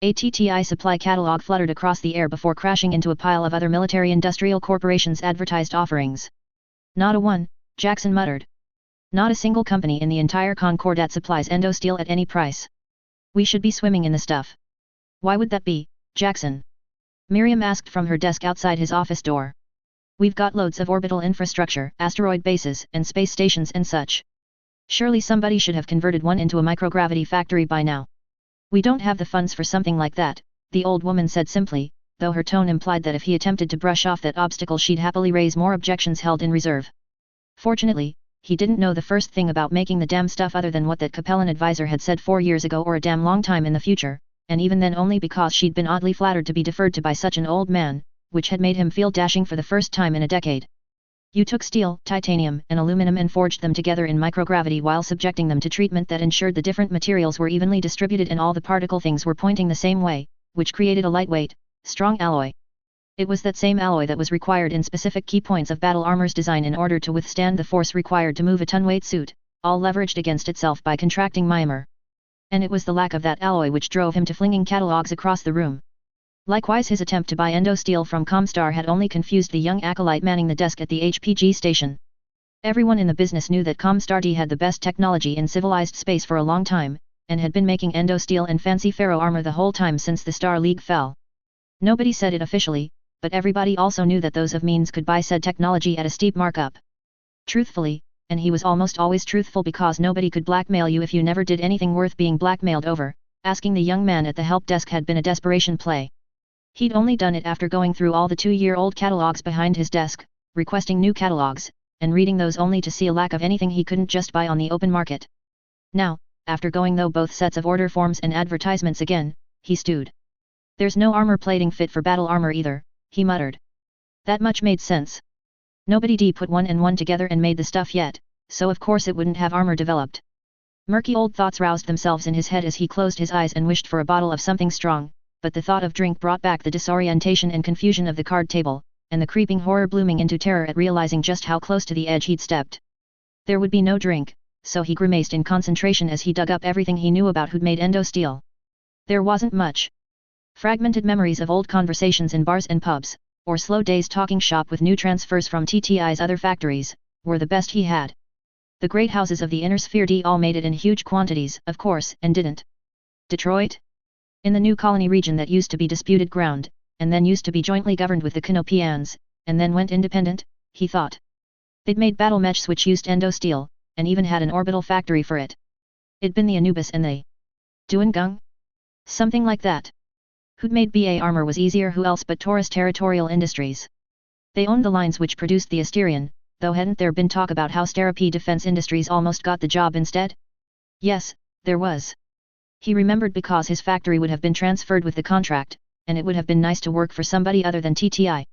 A TTI supply catalog fluttered across the air before crashing into a pile of other military-industrial corporations' advertised offerings. "Not a one," Jackson muttered. "Not a single company in the entire Concordat supplies endosteel at any price. We should be swimming in the stuff." "Why would that be, Jackson?" Miriam asked from her desk outside his office door. "We've got loads of orbital infrastructure, asteroid bases and space stations and such. Surely somebody should have converted one into a microgravity factory by now." "We don't have the funds for something like that," the old woman said simply, though her tone implied that if he attempted to brush off that obstacle she'd happily raise more objections held in reserve. Fortunately, he didn't know the first thing about making the damn stuff other than what that Capellan advisor had said 4 years ago or a damn long time in the future, and even then only because she'd been oddly flattered to be deferred to by such an old man, which had made him feel dashing for the first time in a decade. "You took steel, titanium, and aluminum and forged them together in microgravity while subjecting them to treatment that ensured the different materials were evenly distributed and all the particle things were pointing the same way, which created a lightweight, strong alloy. It was that same alloy that was required in specific key points of battle armor's design in order to withstand the force required to move a ton-weight suit, all leveraged against itself by contracting Myanmar. And it was the lack of that alloy which drove him to flinging catalogs across the room. Likewise his attempt to buy endosteel from Comstar had only confused the young acolyte manning the desk at the HPG station. Everyone in the business knew that Comstar D had the best technology in civilized space for a long time, and had been making endosteel and fancy ferro armor the whole time since the Star League fell. Nobody said it officially, but everybody also knew that those of means could buy said technology at a steep markup. Truthfully, and he was almost always truthful because nobody could blackmail you if you never did anything worth being blackmailed over, asking the young man at the help desk had been a desperation play. He'd only done it after going through all the 2-year-old catalogs behind his desk, requesting new catalogs, and reading those only to see a lack of anything he couldn't just buy on the open market. Now, after going through both sets of order forms and advertisements again, he stewed. There's no armor plating fit for battle armor either, he muttered. That much made sense. Nobody put one and one together and made the stuff yet, so of course it wouldn't have armor developed. Murky old thoughts roused themselves in his head as he closed his eyes and wished for a bottle of something strong, but the thought of drink brought back the disorientation and confusion of the card table, and the creeping horror blooming into terror at realizing just how close to the edge he'd stepped. There would be no drink, so he grimaced in concentration as he dug up everything he knew about who'd made Endo Steel. There wasn't much. Fragmented memories of old conversations in bars and pubs, or slow days talking shop with new transfers from TTI's other factories, were the best he had. The great houses of the inner sphere all made it in huge quantities, of course, and didn't. Detroit? In the new colony region that used to be disputed ground, and then used to be jointly governed with the Canopians, and then went independent, he thought. They'd made battle mechs which used Endo Steel, and even had an orbital factory for it. It'd been the Anubis and the Duangung? Something like that. Who'd made BA armor was easier who else but Taurus Territorial Industries. They owned the lines which produced the Asterion, though hadn't there been talk about how Stera-P Defense Industries almost got the job instead? Yes, there was. He remembered because his factory would have been transferred with the contract, and it would have been nice to work for somebody other than TTI.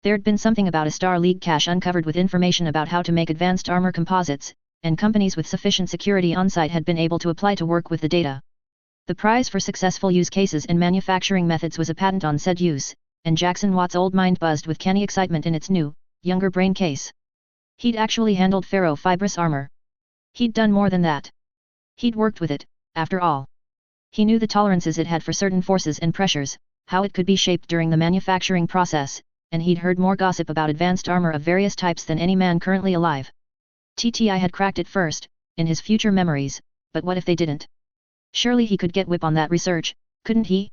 There'd been something about a Star League cache uncovered with information about how to make advanced armor composites, and companies with sufficient security on-site had been able to apply to work with the data. The prize for successful use cases and manufacturing methods was a patent on said use, and Jackson Watt's old mind buzzed with canny excitement in its new, younger brain case. He'd actually handled ferro-fibrous armor. He'd done more than that. He'd worked with it, after all. He knew the tolerances it had for certain forces and pressures, how it could be shaped during the manufacturing process, and he'd heard more gossip about advanced armor of various types than any man currently alive. TTI had cracked it first, in his future memories, but what if they didn't? Surely he could get whip on that research, couldn't he?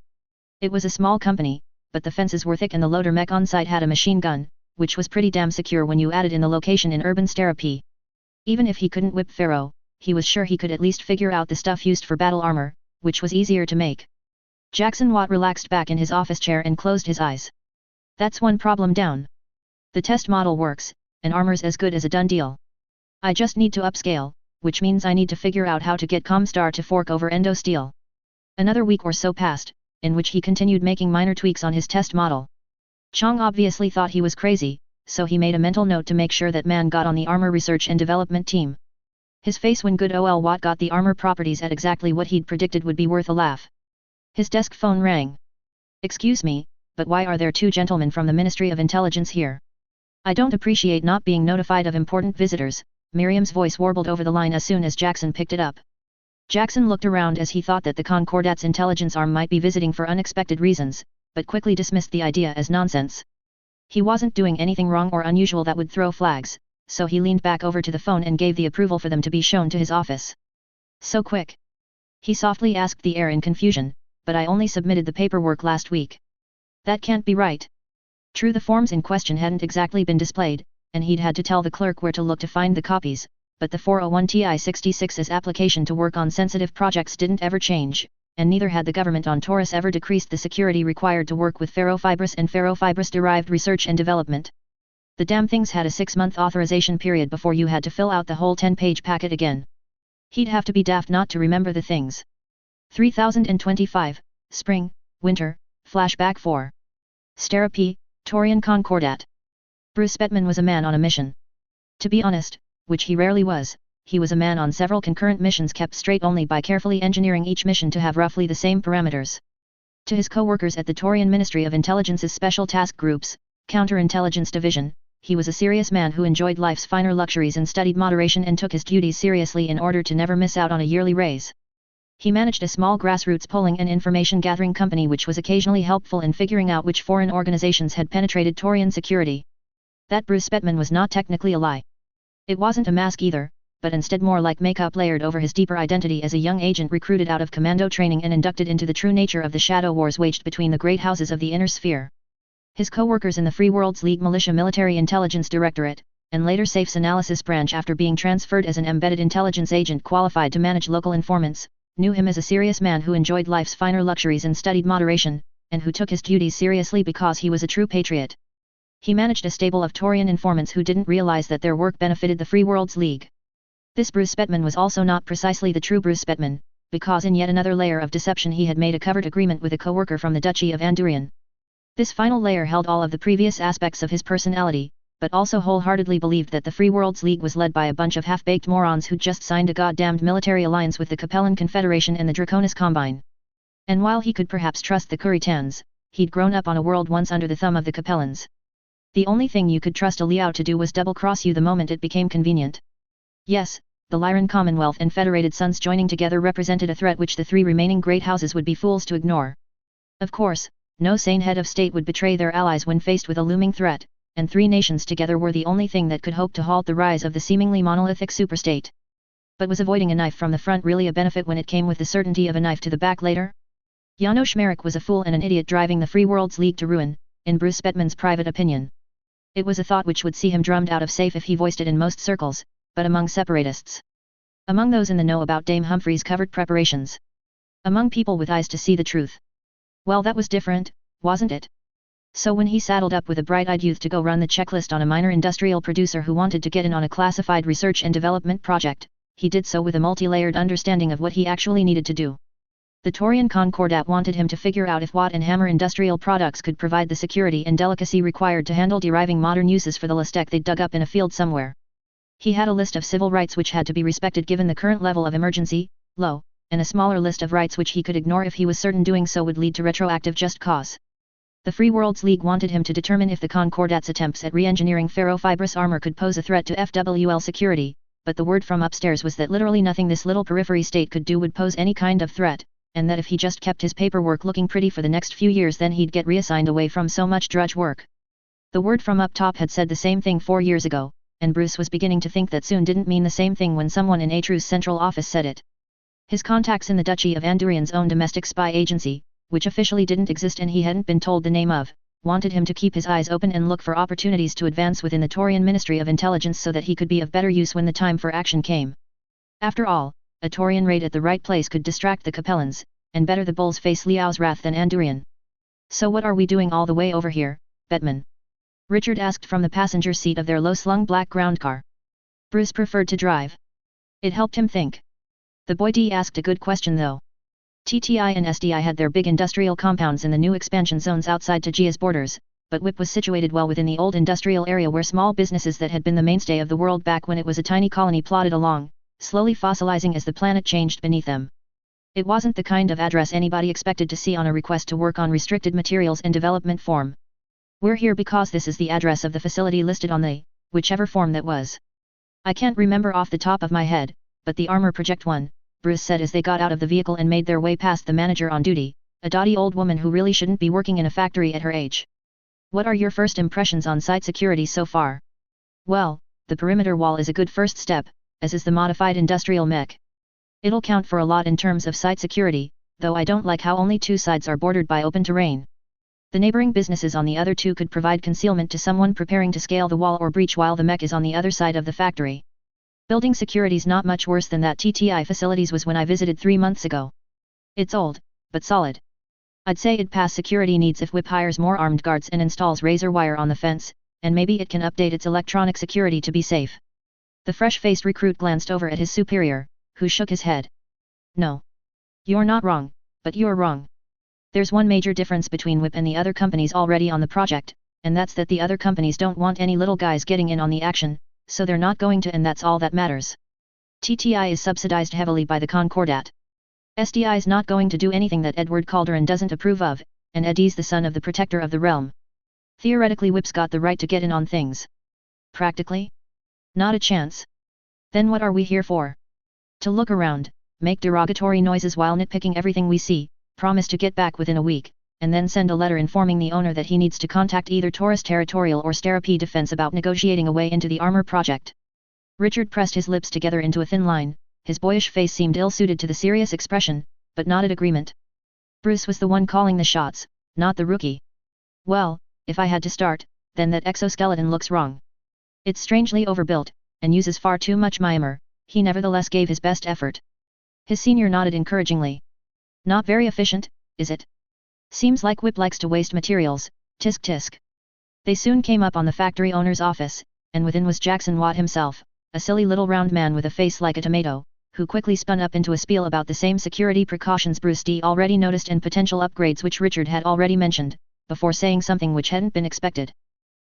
It was a small company, but the fences were thick and the loader mech on site had a machine gun, which was pretty damn secure when you added in the location in urban Stera-P. Even if he couldn't whip ferro, he was sure he could at least figure out the stuff used for battle armor, which was easier to make. Jackson Watt relaxed back in his office chair and closed his eyes. That's one problem down. The test model works, and armor's as good as a done deal. I just need to upscale, which means I need to figure out how to get Comstar to fork over Endo Steel. Another week or so passed, in which he continued making minor tweaks on his test model. Chong obviously thought he was crazy, so he made a mental note to make sure that man got on the armor research and development team. His face when good ol' Watt got the armor properties at exactly what he'd predicted would be worth a laugh. His desk phone rang. Excuse me, but why are there two gentlemen from the Ministry of Intelligence here? I don't appreciate not being notified of important visitors. Miriam's voice warbled over the line as soon as Jackson picked it up. Jackson looked around as he thought that the Concordat's intelligence arm might be visiting for unexpected reasons, but quickly dismissed the idea as nonsense. He wasn't doing anything wrong or unusual that would throw flags, so he leaned back over to the phone and gave the approval for them to be shown to his office. So quick? He softly asked the air in confusion, but I only submitted the paperwork last week. That can't be right. True, the forms in question hadn't exactly been displayed, and he'd had to tell the clerk where to look to find the copies, but the 401 TI-66's application to work on sensitive projects didn't ever change, and neither had the government on Taurus ever decreased the security required to work with ferrofibrous and ferrofibrous-derived research and development. The damn things had a 6-month authorization period before you had to fill out the whole 10-page packet again. He'd have to be daft not to remember the things. 3025, Spring, Winter, Flashback 4. Stera-P, Taurian Concordat. Bruce Bettman was a man on a mission. To be honest, which he rarely was, he was a man on several concurrent missions kept straight only by carefully engineering each mission to have roughly the same parameters. To his co-workers at the Taurian Ministry of Intelligence's Special Task Groups, Counterintelligence Division, he was a serious man who enjoyed life's finer luxuries and studied moderation and took his duties seriously in order to never miss out on a yearly raise. He managed a small grassroots polling and information gathering company which was occasionally helpful in figuring out which foreign organizations had penetrated Taurian security. That Bruce Bettman was not technically a lie. It wasn't a mask either, but instead more like makeup layered over his deeper identity as a young agent recruited out of commando training and inducted into the true nature of the shadow wars waged between the great houses of the inner sphere. His co-workers in the Free Worlds League Militia Military Intelligence Directorate, and later Safe's Analysis Branch after being transferred as an embedded intelligence agent qualified to manage local informants, knew him as a serious man who enjoyed life's finer luxuries and studied moderation, and who took his duties seriously because he was a true patriot. He managed a stable of Taurian informants who didn't realize that their work benefited the Free Worlds League. This Bruce Bettman was also not precisely the true Bruce Bettman, because in yet another layer of deception he had made a covert agreement with a co-worker from the Duchy of Andurian. This final layer held all of the previous aspects of his personality, but also wholeheartedly believed that the Free Worlds League was led by a bunch of half-baked morons who'd just signed a goddamned military alliance with the Capellan Confederation and the Draconis Combine. And while he could perhaps trust the Kuritans, he'd grown up on a world once under the thumb of the Capellans. The only thing you could trust a Liao to do was double-cross you the moment it became convenient. Yes, the Lyran Commonwealth and Federated Sons joining together represented a threat which the three remaining great houses would be fools to ignore. Of course, no sane head of state would betray their allies when faced with a looming threat, and three nations together were the only thing that could hope to halt the rise of the seemingly monolithic superstate. But was avoiding a knife from the front really a benefit when it came with the certainty of a knife to the back later? Janos Schmerich was a fool and an idiot driving the Free Worlds League to ruin, in Bruce Bettman's private opinion. It was a thought which would see him drummed out of safe if he voiced it in most circles, but among separatists. Among those in the know about Dame Humphrey's covert preparations. Among people with eyes to see the truth. Well, that was different, wasn't it? So when he saddled up with a bright-eyed youth to go run the checklist on a minor industrial producer who wanted to get in on a classified research and development project, he did so with a multi-layered understanding of what he actually needed to do. The Taurian Concordat wanted him to figure out if Watt and Hammer industrial products could provide the security and delicacy required to handle deriving modern uses for the Lestek they'd dug up in a field somewhere. He had a list of civil rights which had to be respected given the current level of emergency, low, and a smaller list of rights which he could ignore if he was certain doing so would lead to retroactive just cause. The Free Worlds League wanted him to determine if the Concordat's attempts at re-engineering ferrofibrous armor could pose a threat to FWL security, but the word from upstairs was that literally nothing this little periphery state could do would pose any kind of threat, and that if he just kept his paperwork looking pretty for the next few years then he'd get reassigned away from so much drudge work. The word from up top had said the same thing 4 years ago, and Bruce was beginning to think that soon didn't mean the same thing when someone in Atru's central office said it. His contacts in the Duchy of Andurian's own domestic spy agency, which officially didn't exist and he hadn't been told the name of, wanted him to keep his eyes open and look for opportunities to advance within the Taurian Ministry of Intelligence so that he could be of better use when the time for action came. After all, a Taurian raid at the right place could distract the Capellans, and better the bulls face Liao's wrath than Andurian. So what are we doing all the way over here, Bettman? Richard asked from the passenger seat of their low-slung black ground car. Bruce preferred to drive. It helped him think. The boy D asked a good question though. TTI and SDI had their big industrial compounds in the new expansion zones outside Tajia's borders, but WIP was situated well within the old industrial area where small businesses that had been the mainstay of the world back when it was a tiny colony plodded along, slowly fossilizing as the planet changed beneath them. It wasn't the kind of address anybody expected to see on a request to work on restricted materials and development form. We're here because this is the address of the facility listed on the, whichever form that was. I can't remember off the top of my head, but the Armor Project 1, Bruce said as they got out of the vehicle and made their way past the manager on duty, a dotty old woman who really shouldn't be working in a factory at her age. What are your first impressions on site security so far? Well, the perimeter wall is a good first step, as is the modified industrial mech. It'll count for a lot in terms of site security, though I don't like how only two sides are bordered by open terrain. The neighboring businesses on the other two could provide concealment to someone preparing to scale the wall or breach while the mech is on the other side of the factory. Building security's not much worse than that TTI facilities was when I visited 3 months ago. It's old, but solid. I'd say it'd pass security needs if WIP hires more armed guards and installs razor wire on the fence, and maybe it can update its electronic security to be safe. The fresh-faced recruit glanced over at his superior, who shook his head. No. You're not wrong, but you're wrong. There's one major difference between WIP and the other companies already on the project, and that's that the other companies don't want any little guys getting in on the action, so they're not going to, and that's all that matters. TTI is subsidized heavily by the Concordat. SDI's not going to do anything that Edward Calderon doesn't approve of, and Eddie's the son of the protector of the realm. Theoretically WIP's got the right to get in on things. Practically? Not a chance. Then what are we here for? To look around, make derogatory noises while nitpicking everything we see, promise to get back within a week, and then send a letter informing the owner that he needs to contact either Taurus Territorial or Stera P Defense about negotiating a way into the armor project. Richard pressed his lips together into a thin line, his boyish face seemed ill-suited to the serious expression, but nodded agreement. Bruce was the one calling the shots, not the rookie. Well, if I had to start, then that exoskeleton looks wrong. It's strangely overbuilt, and uses far too much myomer. He nevertheless gave his best effort. His senior nodded encouragingly. Not very efficient, is it? Seems like Whip likes to waste materials, tisk tisk. They soon came up on the factory owner's office, and within was Jackson Watt himself, a silly little round man with a face like a tomato, who quickly spun up into a spiel about the same security precautions Bruce D already noticed and potential upgrades which Richard had already mentioned, before saying something which hadn't been expected.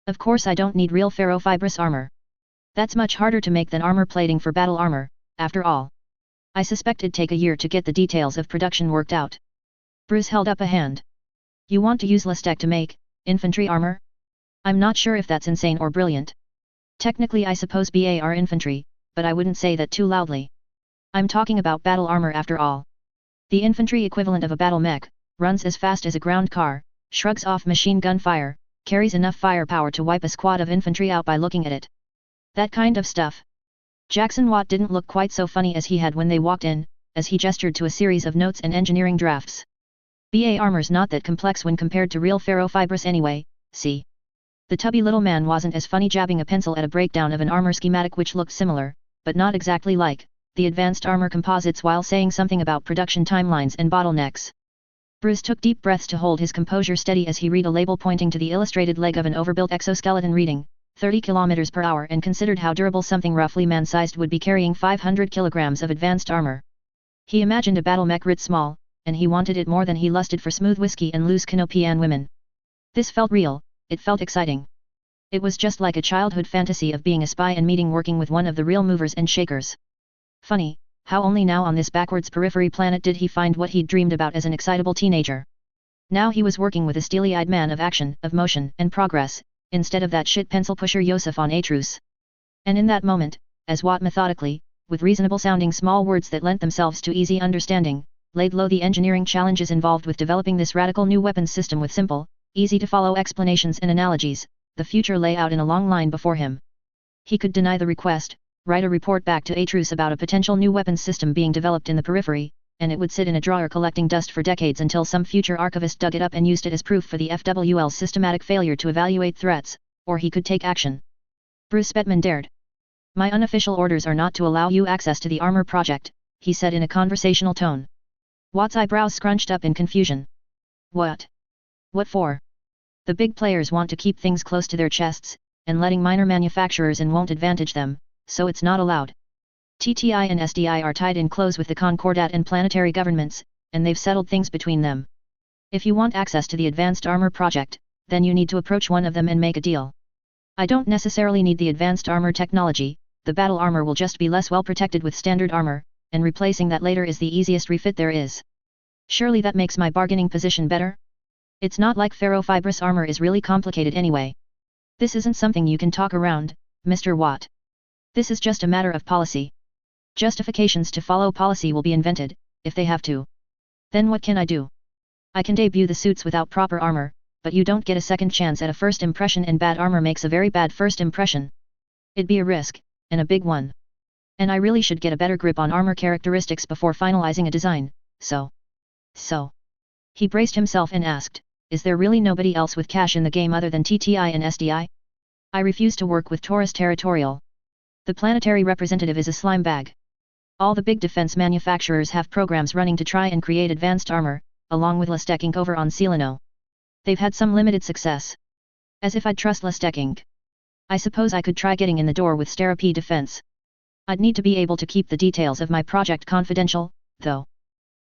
Of course I don't need real ferrofibrous armor. That's much harder to make than armor plating for battle armor, after all. I suspect it'd take a year to get the details of production worked out. Bruce held up a hand. You want to use Lestech to make infantry armor? I'm not sure if that's insane or brilliant. Technically I suppose BA are infantry, but I wouldn't say that too loudly. I'm talking about battle armor after all. The infantry equivalent of a battle mech, runs as fast as a ground car, shrugs off machine gun fire, carries enough firepower to wipe a squad of infantry out by looking at it. That kind of stuff. Jackson Watt didn't look quite so funny as he had when they walked in, as he gestured to a series of notes and engineering drafts. BA armor's not that complex when compared to real ferrofibrous anyway, see. The tubby little man wasn't as funny jabbing a pencil at a breakdown of an armor schematic which looked similar, but not exactly like, the advanced armor composites while saying something about production timelines and bottlenecks. Bruce took deep breaths to hold his composure steady as he read a label pointing to the illustrated leg of an overbuilt exoskeleton reading 30 km per hour and considered how durable something roughly man-sized would be carrying 500 kilograms of advanced armor. He imagined a battle mech writ small, and he wanted it more than he lusted for smooth whiskey and loose Canopian women. This felt real, it felt exciting. It was just like a childhood fantasy of being a spy and meeting working with one of the real movers and shakers. Funny, how only now on this backwards periphery planet did he find what he'd dreamed about as an excitable teenager. Now he was working with a steely-eyed man of action, of motion, and progress, instead of that shit pencil pusher Yosef on Atrus. And in that moment, as Watt methodically, with reasonable-sounding small words that lent themselves to easy understanding, laid low the engineering challenges involved with developing this radical new weapons system with simple, easy-to-follow explanations and analogies, the future lay out in a long line before him. He could deny the request, write a report back to Atrus about a potential new weapons system being developed in the periphery, and it would sit in a drawer collecting dust for decades until some future archivist dug it up and used it as proof for the FWL's systematic failure to evaluate threats, or he could take action. Bruce Bettman dared. My unofficial orders are not to allow you access to the armor project, he said in a conversational tone. Watt's eyebrows scrunched up in confusion. What? What for? The big players want to keep things close to their chests, and letting minor manufacturers in won't advantage them, so it's not allowed. TTI and SDI are tied in close with the Concordat and planetary governments, and they've settled things between them. If you want access to the advanced armor project, then you need to approach one of them and make a deal. I don't necessarily need the advanced armor technology, the battle armor will just be less well protected with standard armor, and replacing that later is the easiest refit there is. Surely that makes my bargaining position better? It's not like ferrofibrous armor is really complicated anyway. This isn't something you can talk around, Mr. Watt. This is just a matter of policy. Justifications to follow policy will be invented, if they have to. Then what can I do? I can debut the suits without proper armor, but you don't get a second chance at a first impression, and bad armor makes a very bad first impression. It'd be a risk, and a big one. And I really should get a better grip on armor characteristics before finalizing a design, so. He braced himself and asked, is there really nobody else with cash in the game other than TTI and SDI? I refuse to work with Taurus Territorial. The planetary representative is a slime bag. All the big defense manufacturers have programs running to try and create advanced armor, along with Lestech Inc. over on Celano. They've had some limited success. As if I'd trust Lestech Inc. I suppose I could try getting in the door with Stera-P Defense. I'd need to be able to keep the details of my project confidential, though.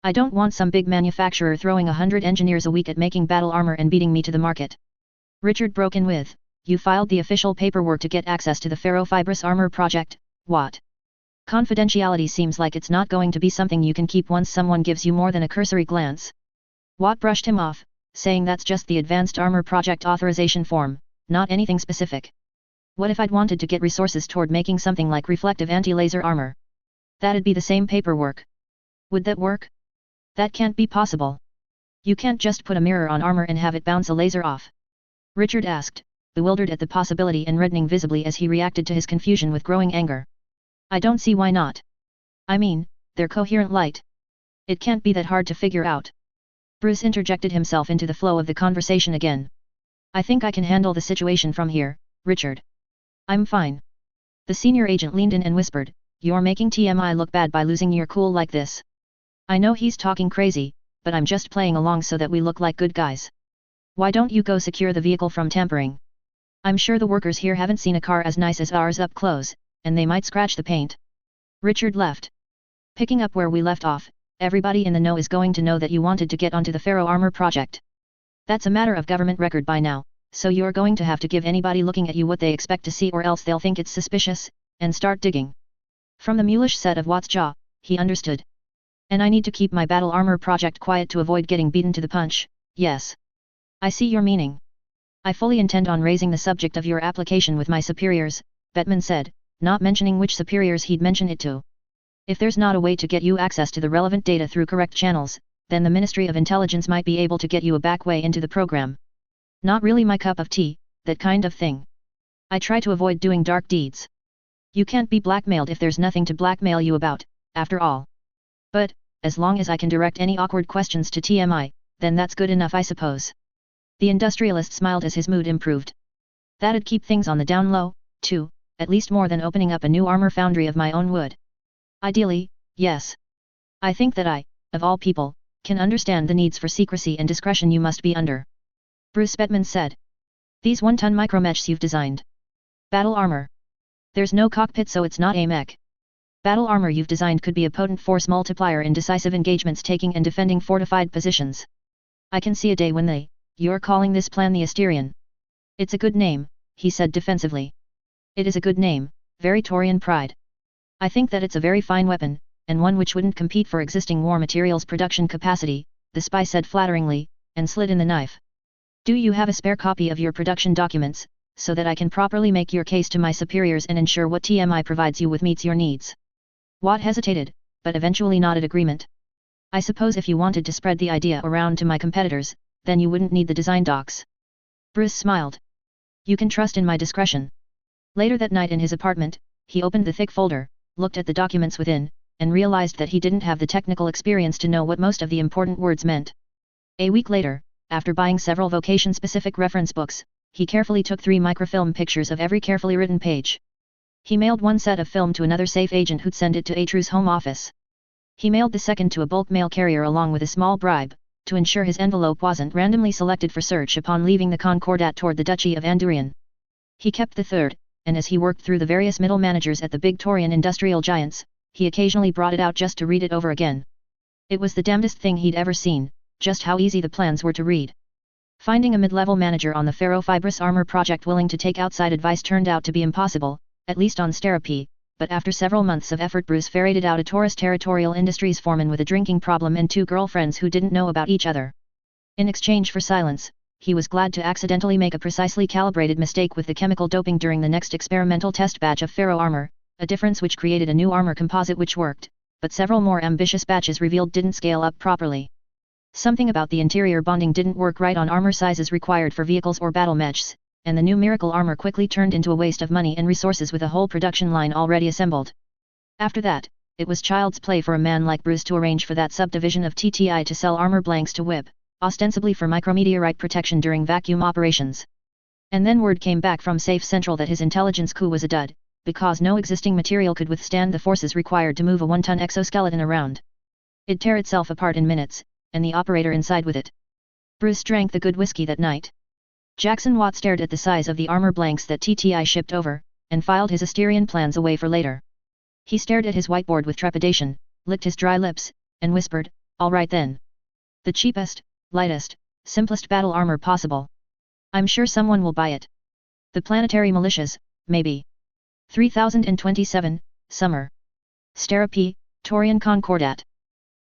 I don't want some big manufacturer throwing 100 engineers a week at making battle armor and beating me to the market. Richard broke in with, you filed the official paperwork to get access to the ferrofibrous armor project, Watt. Confidentiality seems like it's not going to be something you can keep once someone gives you more than a cursory glance. Watt brushed him off, saying that's just the advanced armor project authorization form, not anything specific. What if I'd wanted to get resources toward making something like reflective anti-laser armor? That'd be the same paperwork. Would that work? That can't be possible. You can't just put a mirror on armor and have it bounce a laser off. Richard asked, bewildered at the possibility and reddening visibly as he reacted to his confusion with growing anger. I don't see why not. I mean, they're coherent light. It can't be that hard to figure out. Bruce interjected himself into the flow of the conversation again. I think I can handle the situation from here, Richard. I'm fine. The senior agent leaned in and whispered, you're making TMI look bad by losing your cool like this. I know he's talking crazy, but I'm just playing along so that we look like good guys. Why don't you go secure the vehicle from tampering? I'm sure the workers here haven't seen a car as nice as ours up close, and they might scratch the paint. Richard left. Picking up where we left off, everybody in the know is going to know that you wanted to get onto the Ferro Armor project. That's a matter of government record by now, so you're going to have to give anybody looking at you what they expect to see or else they'll think it's suspicious, and start digging. From the mulish set of Watt's jaw, he understood. And I need to keep my battle armor project quiet to avoid getting beaten to the punch, yes. I see your meaning. I fully intend on raising the subject of your application with my superiors, Bettman said, not mentioning which superiors he'd mention it to. If there's not a way to get you access to the relevant data through correct channels, then the Ministry of Intelligence might be able to get you a back way into the program. Not really my cup of tea, that kind of thing. I try to avoid doing dark deeds. You can't be blackmailed if there's nothing to blackmail you about, after all. But, as long as I can direct any awkward questions to TMI, then that's good enough I suppose. The industrialist smiled as his mood improved. That'd keep things on the down low, too, at least more than opening up a new armor foundry of my own would. Ideally, yes. I think that I, of all people, can understand the needs for secrecy and discretion you must be under. Bruce Bettman said. These 1-ton micromechs you've designed. Battle armor. There's no cockpit so it's not a mech. Battle armor you've designed could be a potent force multiplier in decisive engagements taking and defending fortified positions. I can see a day when you're calling this plan the Asterion. It's a good name, he said defensively. It is a good name, very Taurian pride. I think that it's a very fine weapon, and one which wouldn't compete for existing war materials production capacity, the spy said flatteringly, and slid in the knife. Do you have a spare copy of your production documents, so that I can properly make your case to my superiors and ensure what TMI provides you with meets your needs? Watt hesitated, but eventually nodded agreement. I suppose if you wanted to spread the idea around to my competitors, then you wouldn't need the design docs. Bruce smiled. You can trust in my discretion. Later that night in his apartment, he opened the thick folder, looked at the documents within, and realized that he didn't have the technical experience to know what most of the important words meant. A week later, after buying several vocation-specific reference books, he carefully took 3 microfilm pictures of every carefully written page. He mailed one set of film to another safe agent who'd send it to Atru's home office. He mailed the second to a bulk mail carrier along with a small bribe, to ensure his envelope wasn't randomly selected for search upon leaving the Concordat toward the Duchy of Andurian. He kept the third, and as he worked through the various middle managers at the big Taurian industrial giants, he occasionally brought it out just to read it over again. It was the damnedest thing he'd ever seen, just how easy the plans were to read. Finding a mid-level manager on the ferrofibrous armor project willing to take outside advice turned out to be impossible, at least on Stera, but after several months of effort Bruce ferreted out a Taurus Territorial Industries foreman with a drinking problem and 2 girlfriends who didn't know about each other. In exchange for silence, he was glad to accidentally make a precisely calibrated mistake with the chemical doping during the next experimental test batch of ferro armor, a difference which created a new armor composite which worked, but several more ambitious batches revealed didn't scale up properly. Something about the interior bonding didn't work right on armor sizes required for vehicles or battle mechs, and the new miracle armor quickly turned into a waste of money and resources with a whole production line already assembled. After that, it was child's play for a man like Bruce to arrange for that subdivision of TTI to sell armor blanks to WIB, ostensibly for micrometeorite protection during vacuum operations. And then word came back from Safe Central that his intelligence coup was a dud, because no existing material could withstand the forces required to move a 1-ton exoskeleton around. It'd tear itself apart in minutes, and the operator inside with it. Bruce drank the good whiskey that night. Jackson Watt stared at the size of the armor blanks that TTI shipped over, and filed his Asterion plans away for later. He stared at his whiteboard with trepidation, licked his dry lips, and whispered, "All right then. The cheapest, lightest, simplest battle armor possible. I'm sure someone will buy it. The planetary militias, maybe." 3027, Summer. Stera P, Taurian Concordat.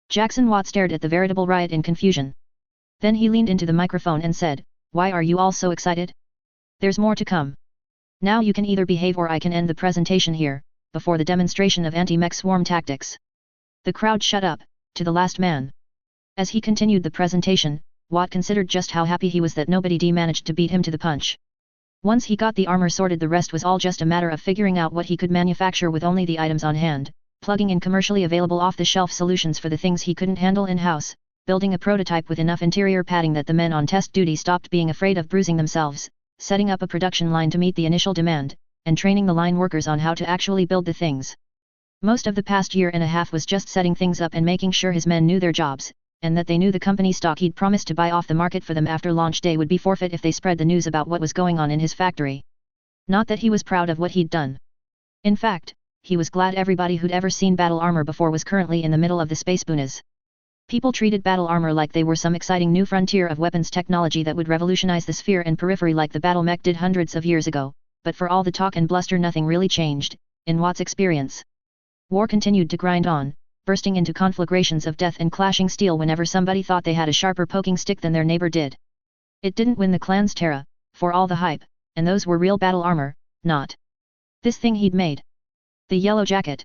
Jackson Watt stared at the veritable riot in confusion. Then he leaned into the microphone and said, "Why are you all so excited? There's more to come. Now you can either behave or I can end the presentation here, before the demonstration of anti-mech swarm tactics." The crowd shut up, to the last man. As he continued the presentation, Watt considered just how happy he was that nobody managed to beat him to the punch. Once he got the armor sorted, the rest was all just a matter of figuring out what he could manufacture with only the items on hand, plugging in commercially available off-the-shelf solutions for the things he couldn't handle in-house, building a prototype with enough interior padding that the men on test duty stopped being afraid of bruising themselves, setting up a production line to meet the initial demand, and training the line workers on how to actually build the things. Most of the past year and a half was just setting things up and making sure his men knew their jobs, and that they knew the company stock he'd promised to buy off the market for them after launch day would be forfeit if they spread the news about what was going on in his factory. Not that he was proud of what he'd done. In fact, he was glad everybody who'd ever seen battle armor before was currently in the middle of the space boonies. People treated battle armor like they were some exciting new frontier of weapons technology that would revolutionize the sphere and periphery like the battle mech did hundreds of years ago, but for all the talk and bluster nothing really changed, in Watt's experience. War continued to grind on, bursting into conflagrations of death and clashing steel whenever somebody thought they had a sharper poking stick than their neighbor did. It didn't win the clan's terra, for all the hype, and those were real battle armor, not this thing he'd made. The Yellow Jacket.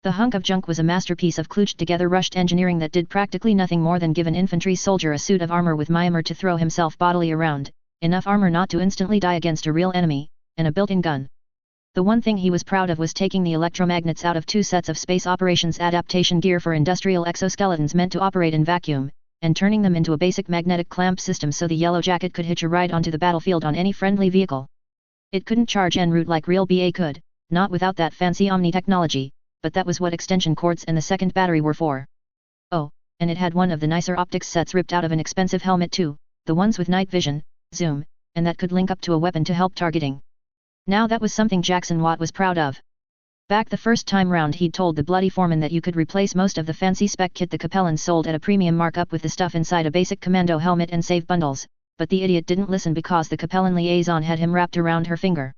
The hunk of junk was a masterpiece of kludged together rushed engineering that did practically nothing more than give an infantry soldier a suit of armor with Myanmar to throw himself bodily around, enough armor not to instantly die against a real enemy, and a built-in gun. The one thing he was proud of was taking the electromagnets out of 2 sets of space operations adaptation gear for industrial exoskeletons meant to operate in vacuum, and turning them into a basic magnetic clamp system so the Yellow Jacket could hitch a ride onto the battlefield on any friendly vehicle. It couldn't charge en route like real BA could, not without that fancy Omni technology, but that was what extension cords and the second battery were for. Oh, and it had one of the nicer optics sets ripped out of an expensive helmet too, the ones with night vision, zoom, and that could link up to a weapon to help targeting. Now that was something Jackson Watt was proud of. Back the first time round he'd told the bloody foreman that you could replace most of the fancy spec kit the Capellans sold at a premium markup with the stuff inside a basic commando helmet and save bundles, but the idiot didn't listen because the Capellan liaison had him wrapped around her finger.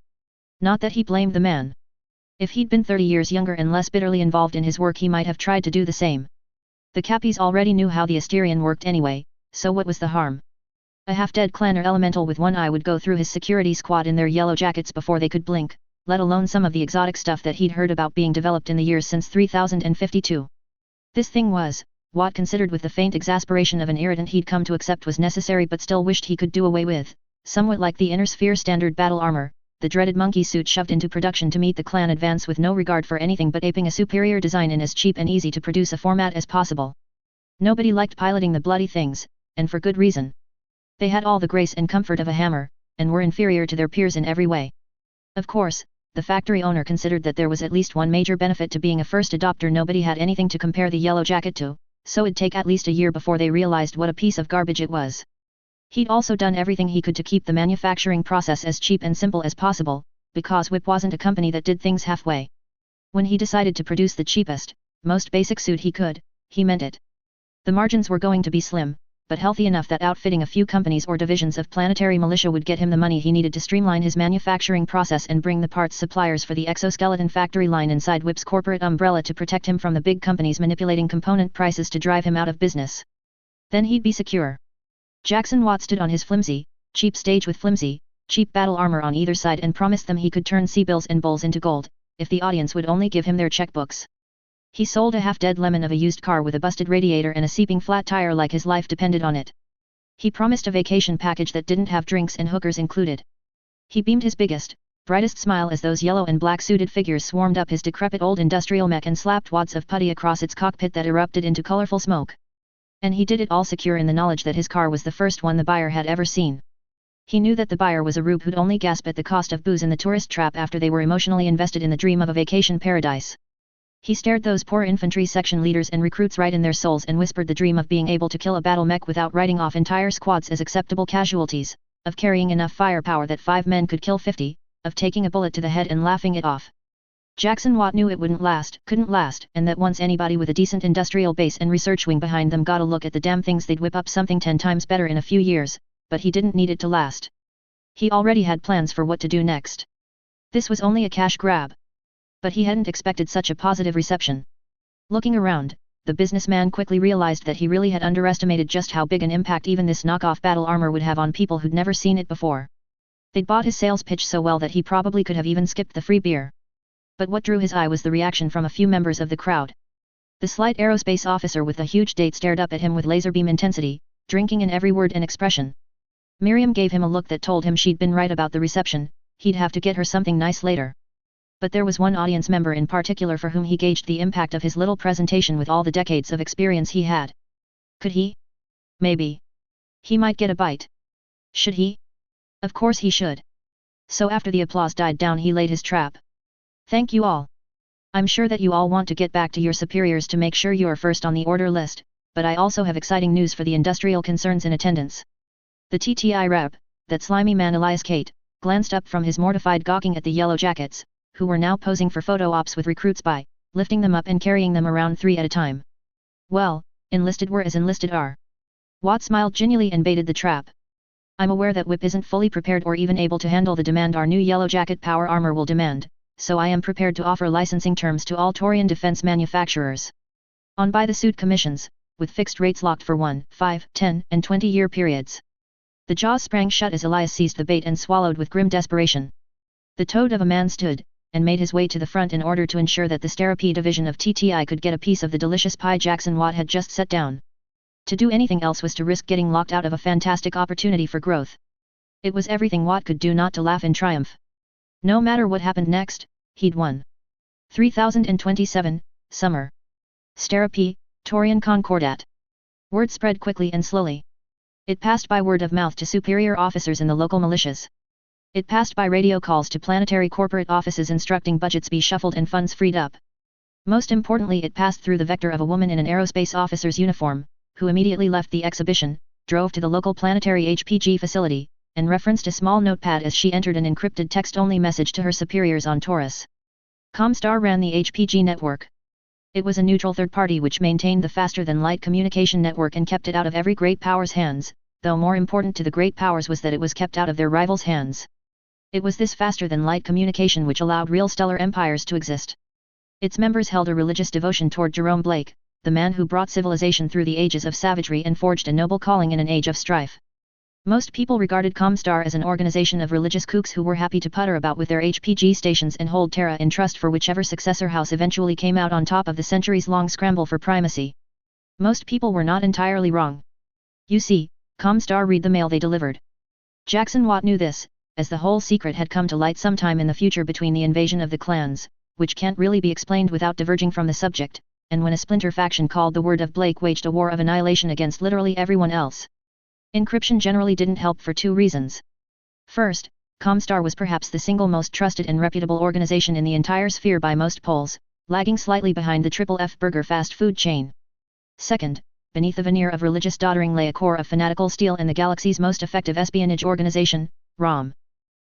Not that he blamed the man. If he'd been 30 years younger and less bitterly involved in his work he might have tried to do the same. The Cappies already knew how the Asterion worked anyway, so what was the harm? A half-dead clan or elemental with one eye would go through his security squad in their yellow jackets before they could blink, let alone some of the exotic stuff that he'd heard about being developed in the years since 3052. This thing was, Watt considered with the faint exasperation of an irritant he'd come to accept was necessary but still wished he could do away with, somewhat like the Inner Sphere standard battle armor, the dreaded monkey suit shoved into production to meet the clan advance with no regard for anything but aping a superior design in as cheap and easy to produce a format as possible. Nobody liked piloting the bloody things, and for good reason. They had all the grace and comfort of a hammer, and were inferior to their peers in every way. Of course, the factory owner considered that there was at least one major benefit to being a first adopter. Nobody had anything to compare the Yellow Jacket to, so it'd take at least a year before they realized what a piece of garbage it was. He'd also done everything he could to keep the manufacturing process as cheap and simple as possible, because WIP wasn't a company that did things halfway. When he decided to produce the cheapest, most basic suit he could, he meant it. The margins were going to be slim, but healthy enough that outfitting a few companies or divisions of planetary militia would get him the money he needed to streamline his manufacturing process and bring the parts suppliers for the exoskeleton factory line inside WIP's corporate umbrella to protect him from the big companies manipulating component prices to drive him out of business. Then he'd be secure. Jackson Watt stood on his flimsy, cheap stage with flimsy, cheap battle armor on either side and promised them he could turn sea-bills and bulls into gold, if the audience would only give him their checkbooks. He sold a half-dead lemon of a used car with a busted radiator and a seeping flat tire like his life depended on it. He promised a vacation package that didn't have drinks and hookers included. He beamed his biggest, brightest smile as those yellow and black suited figures swarmed up his decrepit old industrial mech and slapped wads of putty across its cockpit that erupted into colorful smoke. And he did it all secure in the knowledge that his car was the first one the buyer had ever seen. He knew that the buyer was a rube who'd only gasp at the cost of booze in the tourist trap after they were emotionally invested in the dream of a vacation paradise. He stared those poor infantry section leaders and recruits right in their souls and whispered the dream of being able to kill a battle mech without writing off entire squads as acceptable casualties, of carrying enough firepower that 5 men could kill 50, of taking a bullet to the head and laughing it off. Jackson Watt knew it couldn't last, and that once anybody with a decent industrial base and research wing behind them got a look at the damn things they'd whip up something 10 times better in a few years, but he didn't need it to last. He already had plans for what to do next. This was only a cash grab. But he hadn't expected such a positive reception. Looking around, the businessman quickly realized that he really had underestimated just how big an impact even this knockoff battle armor would have on people who'd never seen it before. They'd bought his sales pitch so well that he probably could have even skipped the free beer. But what drew his eye was the reaction from a few members of the crowd. The slight aerospace officer with the huge date stared up at him with laser beam intensity, drinking in every word and expression. Miriam gave him a look that told him she'd been right about the reception, he'd have to get her something nice later. But there was one audience member in particular for whom he gauged the impact of his little presentation with all the decades of experience he had. Could he? Maybe. He might get a bite. Should he? Of course he should. So after the applause died down he laid his trap. Thank you all. I'm sure that you all want to get back to your superiors to make sure you are first on the order list, but I also have exciting news for the industrial concerns in attendance. The TTI rep, that slimy man Elias Kate, glanced up from his mortified gawking at the yellow jackets, who were now posing for photo ops with recruits by lifting them up and carrying them around 3 at a time. Well, enlisted were as enlisted are. Watt smiled genially and baited the trap. I'm aware that Whip isn't fully prepared or even able to handle the demand our new yellow jacket power armor will demand, so I am prepared to offer licensing terms to all Taurian defense manufacturers. On buy the suit commissions, with fixed rates locked for 1, 5, 10, and 20-year periods. The jaws sprang shut as Elias seized the bait and swallowed with grim desperation. The toad of a man stood, and made his way to the front in order to ensure that the Sterapy division of TTI could get a piece of the delicious pie Jackson Watt had just set down. To do anything else was to risk getting locked out of a fantastic opportunity for growth. It was everything Watt could do not to laugh in triumph. No matter what happened next, he'd won. 3027, Summer. Sterapy, Taurian Concordat. Word spread quickly and slowly. It passed by word of mouth to superior officers in the local militias. It passed by radio calls to planetary corporate offices instructing budgets be shuffled and funds freed up. Most importantly, it passed through the vector of a woman in an aerospace officer's uniform, who immediately left the exhibition, drove to the local planetary HPG facility, and referenced a small notepad as she entered an encrypted text-only message to her superiors on Taurus. Comstar ran the HPG network. It was a neutral third party which maintained the faster-than-light communication network and kept it out of every great power's hands, though more important to the great powers was that it was kept out of their rivals' hands. It was this faster-than-light communication which allowed real stellar empires to exist. Its members held a religious devotion toward Jerome Blake, the man who brought civilization through the ages of savagery and forged a noble calling in an age of strife. Most people regarded Comstar as an organization of religious kooks who were happy to putter about with their HPG stations and hold Terra in trust for whichever successor house eventually came out on top of the centuries-long scramble for primacy. Most people were not entirely wrong. You see, Comstar read the mail they delivered. Jackson Watt knew this, as the whole secret had come to light sometime in the future between the invasion of the clans, which can't really be explained without diverging from the subject, and when a splinter faction called the word of Blake waged a war of annihilation against literally everyone else. Encryption generally didn't help for 2 reasons. First, Comstar was perhaps the single most trusted and reputable organization in the entire sphere by most polls, lagging slightly behind the Triple F Burger fast food chain. Second, beneath the veneer of religious doddering lay a core of fanatical steel and the galaxy's most effective espionage organization, ROM.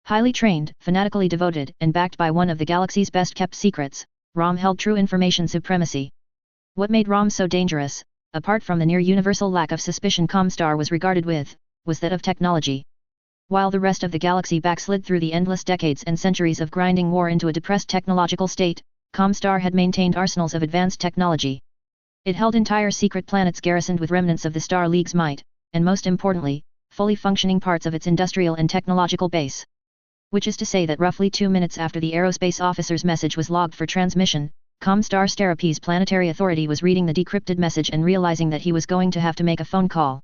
Highly trained, fanatically devoted, and backed by one of the galaxy's best-kept secrets, ROM held true information supremacy. What made ROM so dangerous, apart from the near-universal lack of suspicion Comstar was regarded with, was that of technology. While the rest of the galaxy backslid through the endless decades and centuries of grinding war into a depressed technological state, Comstar had maintained arsenals of advanced technology. It held entire secret planets garrisoned with remnants of the Star League's might, and most importantly, fully functioning parts of its industrial and technological base. Which is to say that roughly 2 minutes after the aerospace officer's message was logged for transmission, Comstar Sterapy's planetary authority was reading the decrypted message and realizing that he was going to have to make a phone call.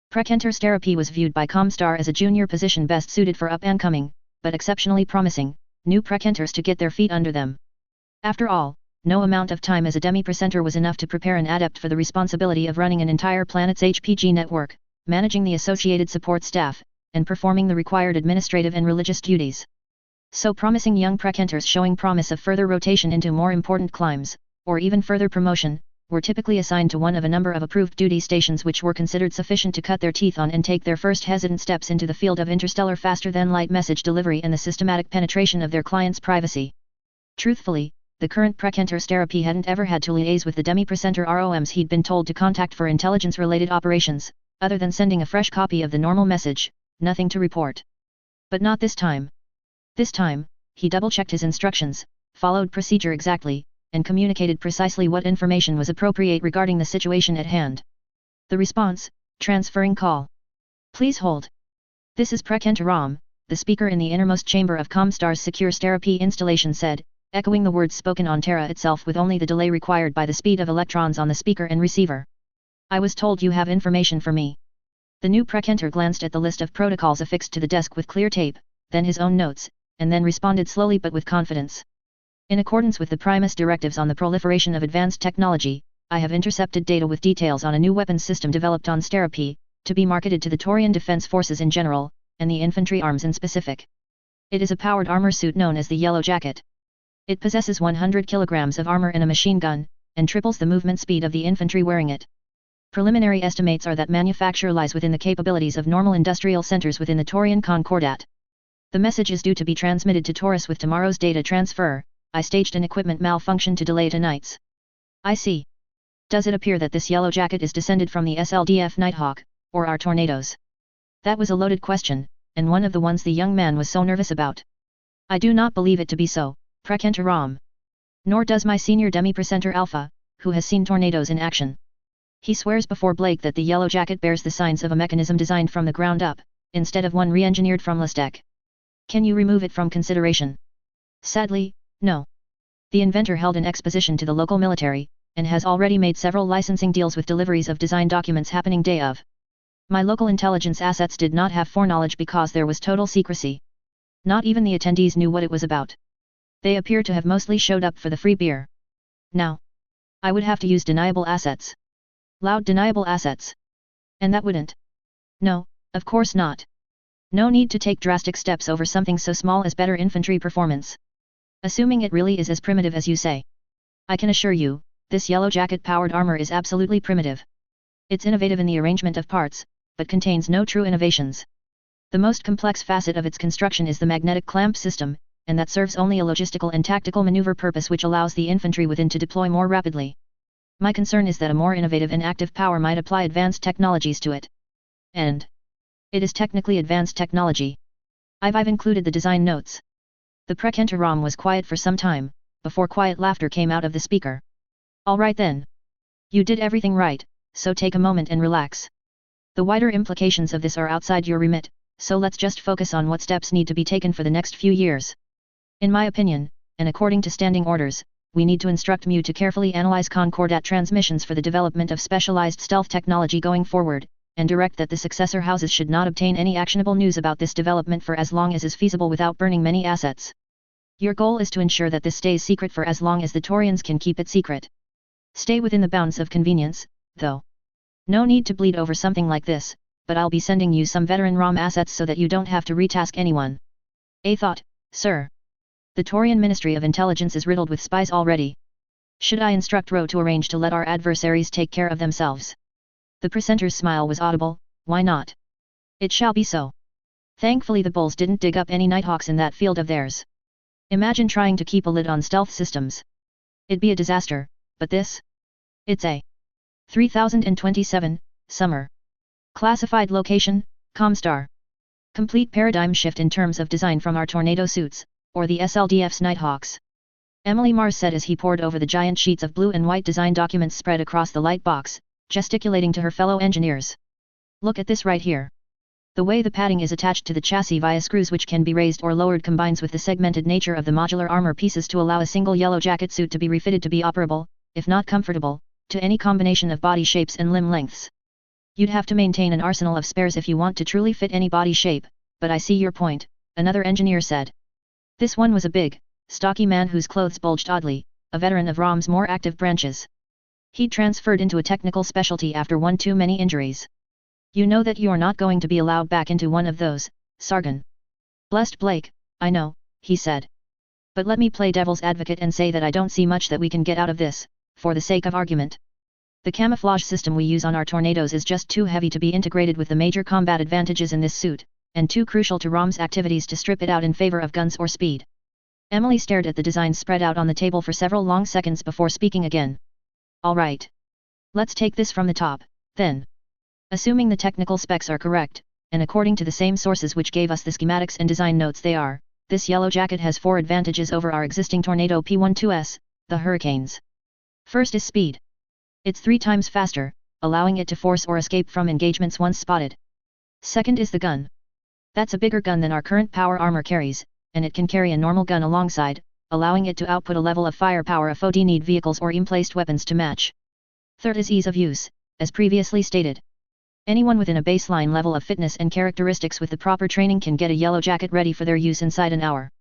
Precentor Sterapy was viewed by Comstar as a junior position best suited for up-and-coming, but exceptionally promising, new precentors to get their feet under them. After all, no amount of time as a demi-precenter was enough to prepare an adept for the responsibility of running an entire planet's HPG network, managing the associated support staff, and performing the required administrative and religious duties. So promising young precentors showing promise of further rotation into more important climes, or even further promotion, were typically assigned to one of a number of approved duty stations which were considered sufficient to cut their teeth on and take their first hesitant steps into the field of interstellar faster-than-light message delivery and the systematic penetration of their clients' privacy. Truthfully, the current precentor Sterapy hadn't ever had to liaise with the demi-precenter ROMs he'd been told to contact for intelligence-related operations, other than sending a fresh copy of the normal message, nothing to report. But not this time. This time, he double-checked his instructions, followed procedure exactly, and communicated precisely what information was appropriate regarding the situation at hand. The response: transferring call. Please hold. This is Precentor Rom, the speaker in the innermost chamber of Comstar's secure Sterapy installation said, echoing the words spoken on Terra itself with only the delay required by the speed of electrons on the speaker and receiver. I was told you have information for me. The new Prekenter glanced at the list of protocols affixed to the desk with clear tape, then his own notes, and then responded slowly but with confidence. In accordance with the Primus directives on the proliferation of advanced technology, I have intercepted data with details on a new weapons system developed on Stera-P, to be marketed to the Taurian Defense Forces in general, and the infantry arms in specific. It is a powered armor suit known as the Yellow Jacket. It possesses 100 kilograms of armor and a machine gun, and triples the movement speed of the infantry wearing it. Preliminary estimates are that manufacture lies within the capabilities of normal industrial centers within the Taurian Concordat. The message is due to be transmitted to Taurus with tomorrow's data transfer. I staged an equipment malfunction to delay tonight's. I see. Does it appear that this Yellow Jacket is descended from the SLDF Nighthawk, or our tornadoes? That was a loaded question, and one of the ones the young man was so nervous about. I do not believe it to be so, Prekenter Ram. Nor does my senior demi-presenter Alpha, who has seen tornadoes in action. He swears before Blake that the Yellow Jacket bears the signs of a mechanism designed from the ground up, instead of one re-engineered from Listec. Can you remove it from consideration? Sadly, no. The inventor held an exposition to the local military, and has already made several licensing deals with deliveries of design documents happening day of. My local intelligence assets did not have foreknowledge because there was total secrecy. Not even the attendees knew what it was about. They appear to have mostly showed up for the free beer. Now, I would have to use deniable assets. Loud deniable assets. And that wouldn't. No, of course not. No need to take drastic steps over something so small as better infantry performance. Assuming it really is as primitive as you say. I can assure you, this Yellow Jacket powered armor is absolutely primitive. It's innovative in the arrangement of parts, but contains no true innovations. The most complex facet of its construction is the magnetic clamp system, and that serves only a logistical and tactical maneuver purpose which allows the infantry within to deploy more rapidly. My concern is that a more innovative and active power might apply advanced technologies to it. And it is technically advanced technology. I've included the design notes. The Prekenter Ram was quiet for some time, before quiet laughter came out of the speaker. Alright then. You did everything right, so take a moment and relax. The wider implications of this are outside your remit, so let's just focus on what steps need to be taken for the next few years. In my opinion, and according to standing orders, we need to instruct MU to carefully analyze Concordat transmissions for the development of specialized stealth technology going forward, and direct that the successor houses should not obtain any actionable news about this development for as long as is feasible without burning many assets. Your goal is to ensure that this stays secret for as long as the Taurians can keep it secret. Stay within the bounds of convenience, though. No need to bleed over something like this, but I'll be sending you some veteran ROM assets so that you don't have to retask anyone. A thought, sir. The Taurian Ministry of Intelligence is riddled with spies already. Should I instruct Ro to arrange to let our adversaries take care of themselves? The presenter's smile was audible. Why not? It shall be so. Thankfully the Bulls didn't dig up any Nighthawks in that field of theirs. Imagine trying to keep a lid on stealth systems. It'd be a disaster, but this? It's a 3027, Summer. Classified location, Comstar. Complete paradigm shift in terms of design from our tornado suits, or the SLDF's Nighthawks. Emily Mars said as he pored over the giant sheets of blue and white design documents spread across the light box, gesticulating to her fellow engineers. Look at this right here. The way the padding is attached to the chassis via screws which can be raised or lowered combines with the segmented nature of the modular armor pieces to allow a single Yellow Jacket suit to be refitted to be operable, if not comfortable, to any combination of body shapes and limb lengths. You'd have to maintain an arsenal of spares if you want to truly fit any body shape, but I see your point, another engineer said. This one was a big, stocky man whose clothes bulged oddly, a veteran of ROM's more active branches. He'd transferred into a technical specialty after one too many injuries. You know that you're not going to be allowed back into one of those, Sargon. Blessed Blake, I know, he said. But let me play devil's advocate and say that I don't see much that we can get out of this, for the sake of argument. The camouflage system we use on our tornadoes is just too heavy to be integrated with the major combat advantages in this suit, and too crucial to ROM's activities to strip it out in favor of guns or speed. Emily stared at the designs spread out on the table for several long seconds before speaking again. All right. Let's take this from the top, then. Assuming the technical specs are correct, and according to the same sources which gave us the schematics and design notes they are, this Yellow Jacket has 4 advantages over our existing Tornado P12S, the Hurricanes. First is speed. It's 3 times faster, allowing it to force or escape from engagements once spotted. Second is the gun. That's a bigger gun than our current power armor carries, and it can carry a normal gun alongside, allowing it to output a level of firepower a foe need vehicles or emplaced weapons to match. Third is ease of use, as previously stated. Anyone within a baseline level of fitness and characteristics with the proper training can get a yellow jacket ready for their use inside an hour.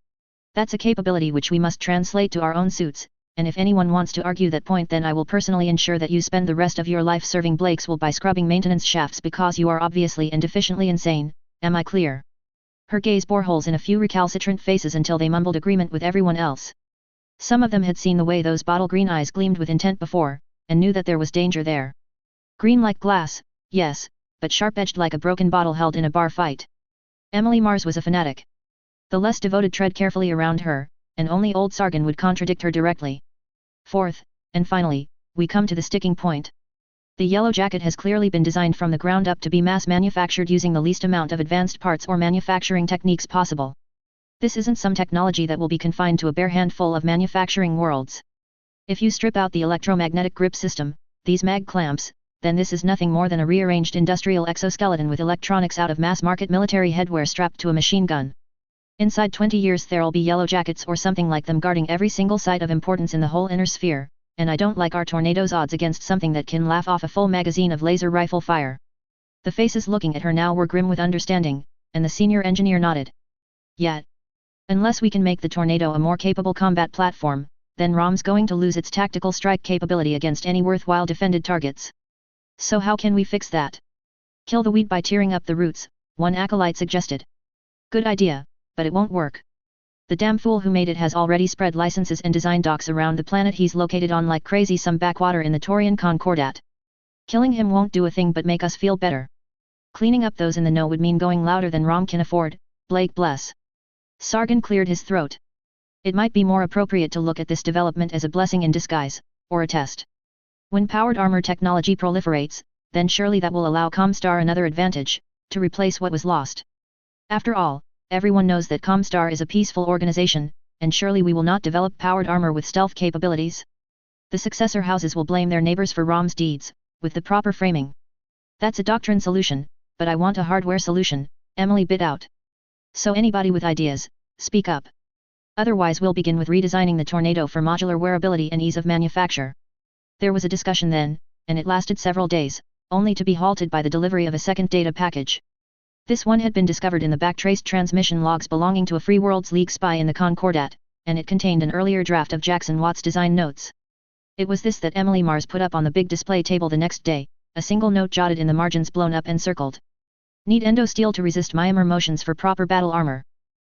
That's a capability which we must translate to our own suits, and if anyone wants to argue that point, then I will personally ensure that you spend the rest of your life serving Blakesville by scrubbing maintenance shafts because you are obviously and deficiently insane. Am I clear? Her gaze bore holes in a few recalcitrant faces until they mumbled agreement with everyone else. Some of them had seen the way those bottle green eyes gleamed with intent before, and knew that there was danger there. Green like glass, yes, but sharp-edged like a broken bottle held in a bar fight. Emily Mars was a fanatic. The less devoted tread carefully around her, and only old Sargon would contradict her directly. Fourth, and finally, we come to the sticking point. The yellow jacket has clearly been designed from the ground up to be mass-manufactured using the least amount of advanced parts or manufacturing techniques possible. This isn't some technology that will be confined to a bare handful of manufacturing worlds. If you strip out the electromagnetic grip system, these mag clamps, then this is nothing more than a rearranged industrial exoskeleton with electronics out of mass-market military headwear strapped to a machine gun. Inside 20 years there'll be yellow jackets or something like them guarding every single site of importance in the whole inner sphere, and I don't like our tornado's odds against something that can laugh off a full magazine of laser rifle fire. The faces looking at her now were grim with understanding, and the senior engineer nodded. Yet, unless we can make the tornado a more capable combat platform, then ROM's going to lose its tactical strike capability against any worthwhile defended targets. So how can we fix that? Kill the weed by tearing up the roots, one acolyte suggested. Good idea, but it won't work. The damn fool who made it has already spread licenses and design docs around the planet he's located on like crazy, some backwater in the Taurian Concordat. Killing him won't do a thing but make us feel better. Cleaning up those in the know would mean going louder than ROM can afford, Blake bless. Sargon cleared his throat. It might be more appropriate to look at this development as a blessing in disguise, or a test. When powered armor technology proliferates, then surely that will allow Comstar another advantage, to replace what was lost. After all, everyone knows that Comstar is a peaceful organization, and surely we will not develop powered armor with stealth capabilities. The successor houses will blame their neighbors for ROM's deeds, with the proper framing. That's a doctrine solution, but I want a hardware solution, Emily bit out. So anybody with ideas, speak up. Otherwise we'll begin with redesigning the tornado for modular wearability and ease of manufacture. There was a discussion then, and it lasted several days, only to be halted by the delivery of a second data package. This one had been discovered in the backtraced transmission logs belonging to a Free Worlds League spy in the Concordat, and it contained an earlier draft of Jackson Watt's design notes. It was this that Emily Mars put up on the big display table the next day, a single note jotted in the margins blown up and circled. Need endosteel to resist Myanmar motions for proper battle armor.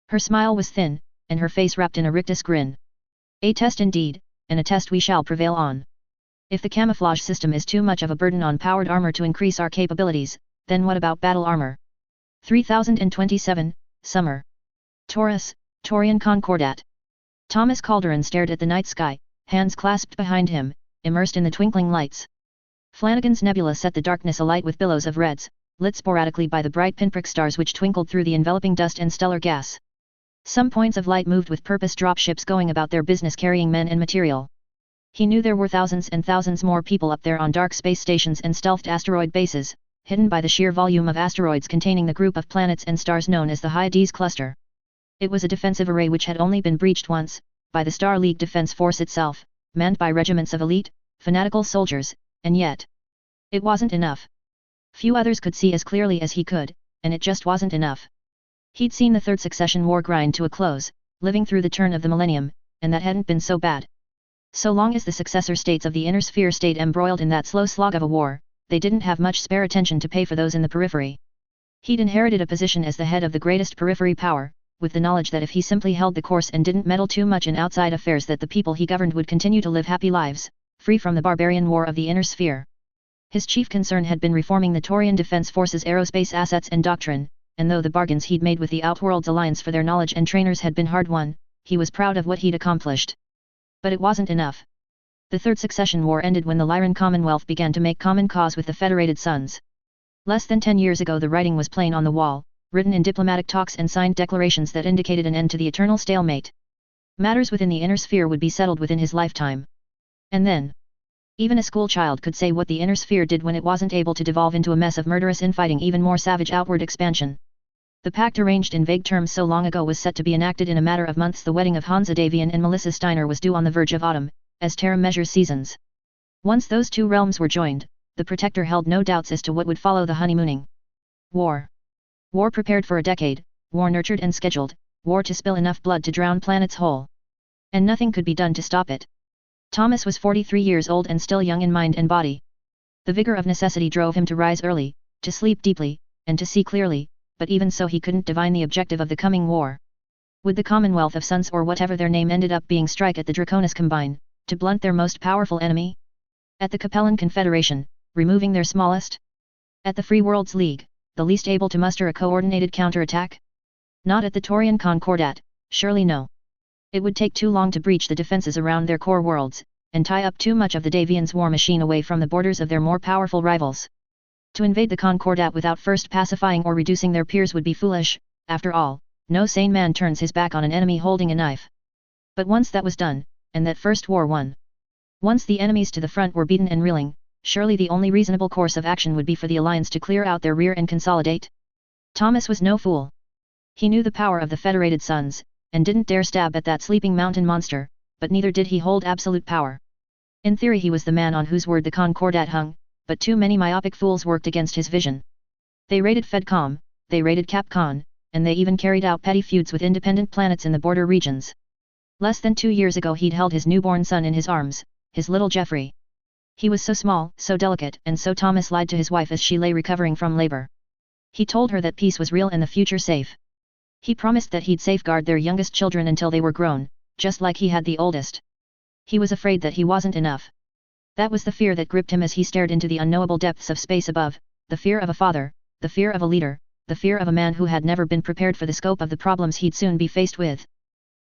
Her smile was thin, and her face wrapped in a rictus grin. A test indeed, and a test we shall prevail on. If the camouflage system is too much of a burden on powered armor to increase our capabilities, then what about battle armor? 3027, Summer. Taurus, Taurian Concordat. Thomas Calderon stared at the night sky, hands clasped behind him, immersed in the twinkling lights. Flanagan's nebula set the darkness alight with billows of reds, lit sporadically by the bright pinprick stars which twinkled through the enveloping dust and stellar gas. Some points of light moved with purpose, dropships going about their business carrying men and material. He knew there were thousands and thousands more people up there on dark space stations and stealthed asteroid bases, hidden by the sheer volume of asteroids containing the group of planets and stars known as the Hyades Cluster. It was a defensive array which had only been breached once, by the Star League Defense Force itself, manned by regiments of elite, fanatical soldiers, and yet, it wasn't enough. Few others could see as clearly as he could, and it just wasn't enough. He'd seen the Third Succession War grind to a close, living through the turn of the millennium, and that hadn't been so bad. So long as the successor states of the inner sphere stayed embroiled in that slow slog of a war, they didn't have much spare attention to pay for those in the periphery. He'd inherited a position as the head of the greatest periphery power, with the knowledge that if he simply held the course and didn't meddle too much in outside affairs, that the people he governed would continue to live happy lives, free from the barbarian war of the inner sphere. His chief concern had been reforming the Taurian Defense Force's aerospace assets and doctrine, and though the bargains he'd made with the Outworlds Alliance for their knowledge and trainers had been hard won, he was proud of what he'd accomplished. But it wasn't enough. The Third Succession War ended when the Lyran Commonwealth began to make common cause with the Federated Sons. Less than 10 years ago the writing was plain on the wall, written in diplomatic talks and signed declarations that indicated an end to the eternal stalemate. Matters within the inner sphere would be settled within his lifetime. And then, even a school child could say what the inner sphere did when it wasn't able to devolve into a mess of murderous infighting, even more savage outward expansion. The pact arranged in vague terms so long ago was set to be enacted in a matter of months. The wedding of Hansa Davian and Melissa Steiner was due on the verge of autumn, as Terra measures seasons. Once those two realms were joined, the Protector held no doubts as to what would follow the honeymooning. War. War prepared for a decade, war nurtured and scheduled, war to spill enough blood to drown planets whole. And nothing could be done to stop it. Thomas was 43 years old and still young in mind and body. The vigor of necessity drove him to rise early, to sleep deeply, and to see clearly, but even so he couldn't divine the objective of the coming war. Would the Commonwealth of Suns or whatever their name ended up being strike at the Draconis combine, to blunt their most powerful enemy? At the Capellan Confederation, removing their smallest? At the Free Worlds League, the least able to muster a coordinated counterattack? Not at the Taurian Concordat, surely no. It would take too long to breach the defenses around their core worlds, and tie up too much of the Davians' war machine away from the borders of their more powerful rivals. To invade the Concordat without first pacifying or reducing their peers would be foolish. After all, no sane man turns his back on an enemy holding a knife. But once that was done, and that first war won. Once the enemies to the front were beaten and reeling, surely the only reasonable course of action would be for the Alliance to clear out their rear and consolidate. Thomas was no fool. He knew the power of the Federated Suns, and didn't dare stab at that sleeping mountain monster, but neither did he hold absolute power. In theory he was the man on whose word the Concordat hung, but too many myopic fools worked against his vision. They raided Fedcom, they raided Capcom, and they even carried out petty feuds with independent planets in the border regions. Less than 2 years ago he'd held his newborn son in his arms, his little Geoffrey. He was so small, so delicate, and so Thomas lied to his wife as she lay recovering from labor. He told her that peace was real and the future safe. He promised that he'd safeguard their youngest children until they were grown, just like he had the oldest. He was afraid that he wasn't enough. That was the fear that gripped him as he stared into the unknowable depths of space above, the fear of a father, the fear of a leader, the fear of a man who had never been prepared for the scope of the problems he'd soon be faced with.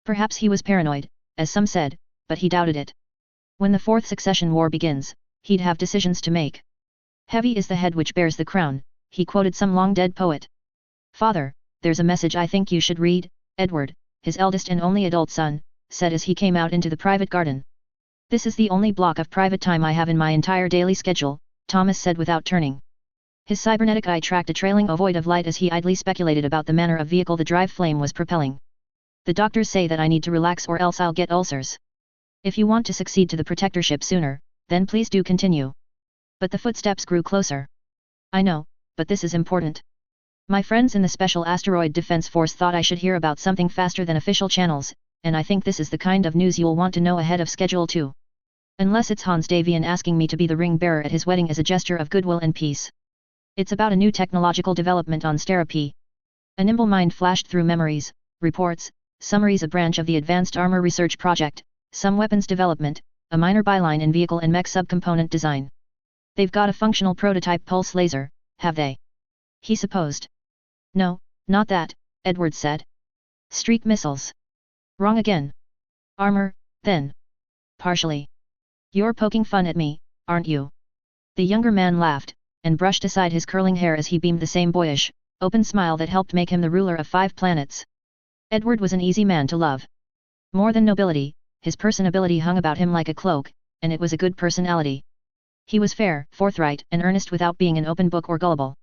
Perhaps he was paranoid, as some said, but he doubted it. When the Fourth Succession War begins, he'd have decisions to make. Heavy is the head which bears the crown, he quoted some long-dead poet. Father, there's a message I think you should read, Edward, his eldest and only adult son, said as he came out into the private garden. This is the only block of private time I have in my entire daily schedule, Thomas said without turning. His cybernetic eye tracked a trailing ovoid of light as he idly speculated about the manner of vehicle the drive flame was propelling. The doctors say that I need to relax or else I'll get ulcers. If you want to succeed to the protectorship sooner, then please do continue. But the footsteps grew closer. I know, but this is important. My friends in the Special Asteroid Defense Force thought I should hear about something faster than official channels, and I think this is the kind of news you'll want to know ahead of schedule too. Unless it's Hans Davian asking me to be the ring bearer at his wedding as a gesture of goodwill and peace. It's about a new technological development on Stera-P. A nimble mind flashed through memories, reports, summaries. A branch of the Advanced Armor Research Project, some weapons development, a minor byline in vehicle and mech subcomponent design. They've got a functional prototype pulse laser, have they? He supposed. No, not that, Edward said. Streak missiles. Wrong again. Armor, then. Partially. You're poking fun at me, aren't you? The younger man laughed, and brushed aside his curling hair as he beamed the same boyish, open smile that helped make him the ruler of 5 planets. Edward was an easy man to love. More than nobility, his personability hung about him like a cloak, and it was a good personality. He was fair, forthright, and earnest without being an open book or gullible.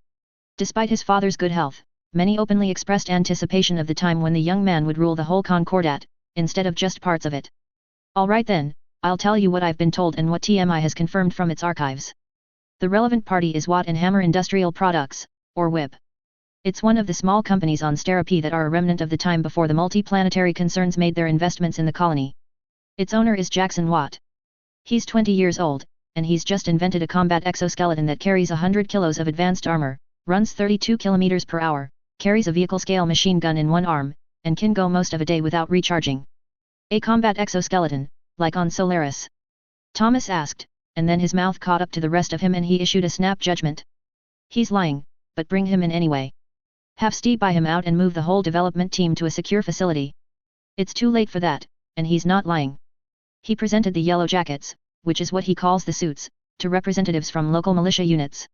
Despite his father's good health, many openly expressed anticipation of the time when the young man would rule the whole Concordat, instead of just parts of it. All right then, I'll tell you what I've been told and what TMI has confirmed from its archives. The relevant party is Watt and Hammer Industrial Products, or WIP. It's one of the small companies on Stera-P that are a remnant of the time before the multi-planetary concerns made their investments in the colony. Its owner is Jackson Watt. He's 20 years old, and he's just invented a combat exoskeleton that carries 100 kilos of advanced armor, runs 32 kilometers per hour, carries a vehicle-scale machine gun in one arm, and can go most of a day without recharging. A combat exoskeleton, like on Solaris? Thomas asked, and then his mouth caught up to the rest of him and he issued a snap judgment. He's lying, but bring him in anyway. Have Steve buy him out and move the whole development team to a secure facility. It's too late for that, and he's not lying. He presented the yellow jackets, which is what he calls the suits, to representatives from local militia units.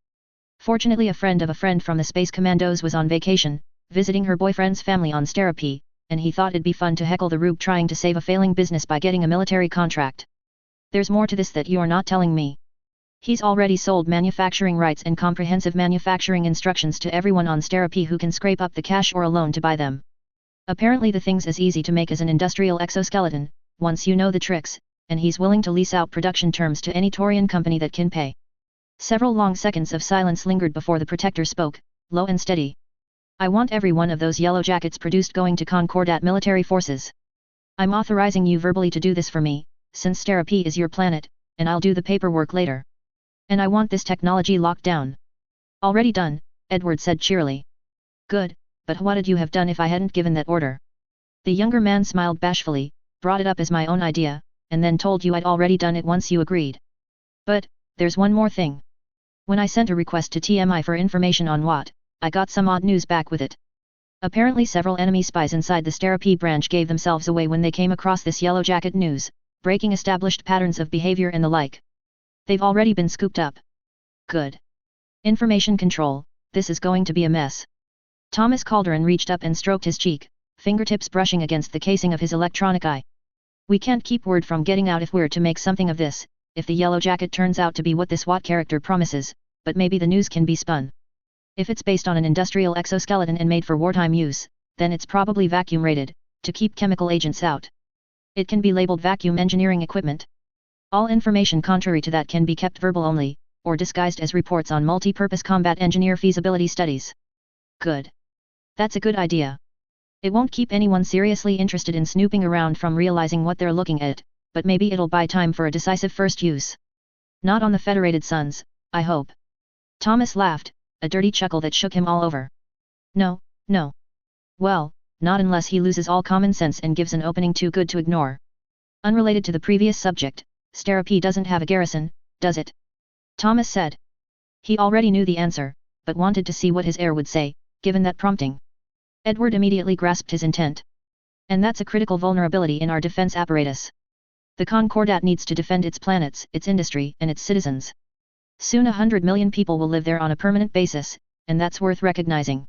Fortunately a friend of a friend from the Space Commandos was on vacation, visiting her boyfriend's family on Stera-P, and he thought it'd be fun to heckle the rube trying to save a failing business by getting a military contract. There's more to this that you're not telling me. He's already sold manufacturing rights and comprehensive manufacturing instructions to everyone on Stera-P who can scrape up the cash or a loan to buy them. Apparently the thing's as easy to make as an industrial exoskeleton, once you know the tricks, and he's willing to lease out production terms to any Taurian company that can pay. Several long seconds of silence lingered before the Protector spoke, low and steady. I want every one of those yellow jackets produced going to Concordat military forces. I'm authorizing you verbally to do this for me, since Stera is your planet, and I'll do the paperwork later. And I want this technology locked down. Already done, Edward said cheerily. Good, but what'd you have done if I hadn't given that order? The younger man smiled bashfully, brought it up as my own idea, and then told you I'd already done it once you agreed. But, there's one more thing. When I sent a request to TMI for information on what, I got some odd news back with it. Apparently several enemy spies inside the Stera branch gave themselves away when they came across this yellow jacket news, breaking established patterns of behavior and the like. They've already been scooped up. Good. Information control, this is going to be a mess. Thomas Calderon reached up and stroked his cheek, fingertips brushing against the casing of his electronic eye. We can't keep word from getting out if we're to make something of this, if the yellow jacket turns out to be what this Watt character promises, but maybe the news can be spun. If it's based on an industrial exoskeleton and made for wartime use, then it's probably vacuum rated, to keep chemical agents out. It can be labeled vacuum engineering equipment. All information contrary to that can be kept verbal only, or disguised as reports on multi-purpose combat engineer feasibility studies. Good. That's a good idea. It won't keep anyone seriously interested in snooping around from realizing what they're looking at, but maybe it'll buy time for a decisive first use. Not on the Federated Suns, I hope. Thomas laughed, a dirty chuckle that shook him all over. No, no. Well, not unless he loses all common sense and gives an opening too good to ignore. Unrelated to the previous subject, Stera doesn't have a garrison, does it? Thomas said. He already knew the answer, but wanted to see what his heir would say, given that prompting. Edward immediately grasped his intent. And that's a critical vulnerability in our defense apparatus. The Concordat needs to defend its planets, its industry, and its citizens. Soon 100 million people will live there on a permanent basis, and that's worth recognizing.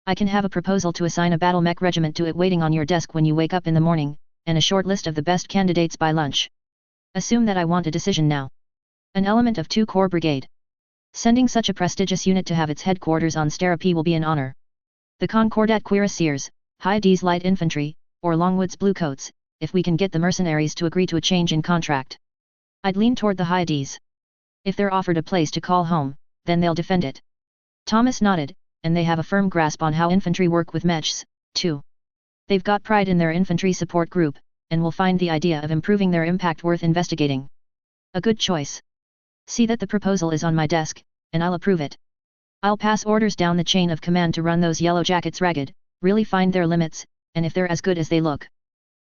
I can have a proposal to assign a battle mech regiment to it waiting on your desk when you wake up in the morning, and a short list of the best candidates by lunch. Assume that I want a decision now. An element of 2 Corps Brigade. Sending such a prestigious unit to have its headquarters on Stera will be an honor. The Concordat Cuirassiers, High D's Light Infantry, or Longwood's Bluecoats, if we can get the mercenaries to agree to a change in contract. I'd lean toward the High D's. If they're offered a place to call home, then they'll defend it. Thomas nodded, and they have a firm grasp on how infantry work with mechs, too. They've got pride in their infantry support group, and will find the idea of improving their impact worth investigating. A good choice. See that the proposal is on my desk, and I'll approve it. I'll pass orders down the chain of command to run those yellow jackets ragged, really find their limits, and if they're as good as they look.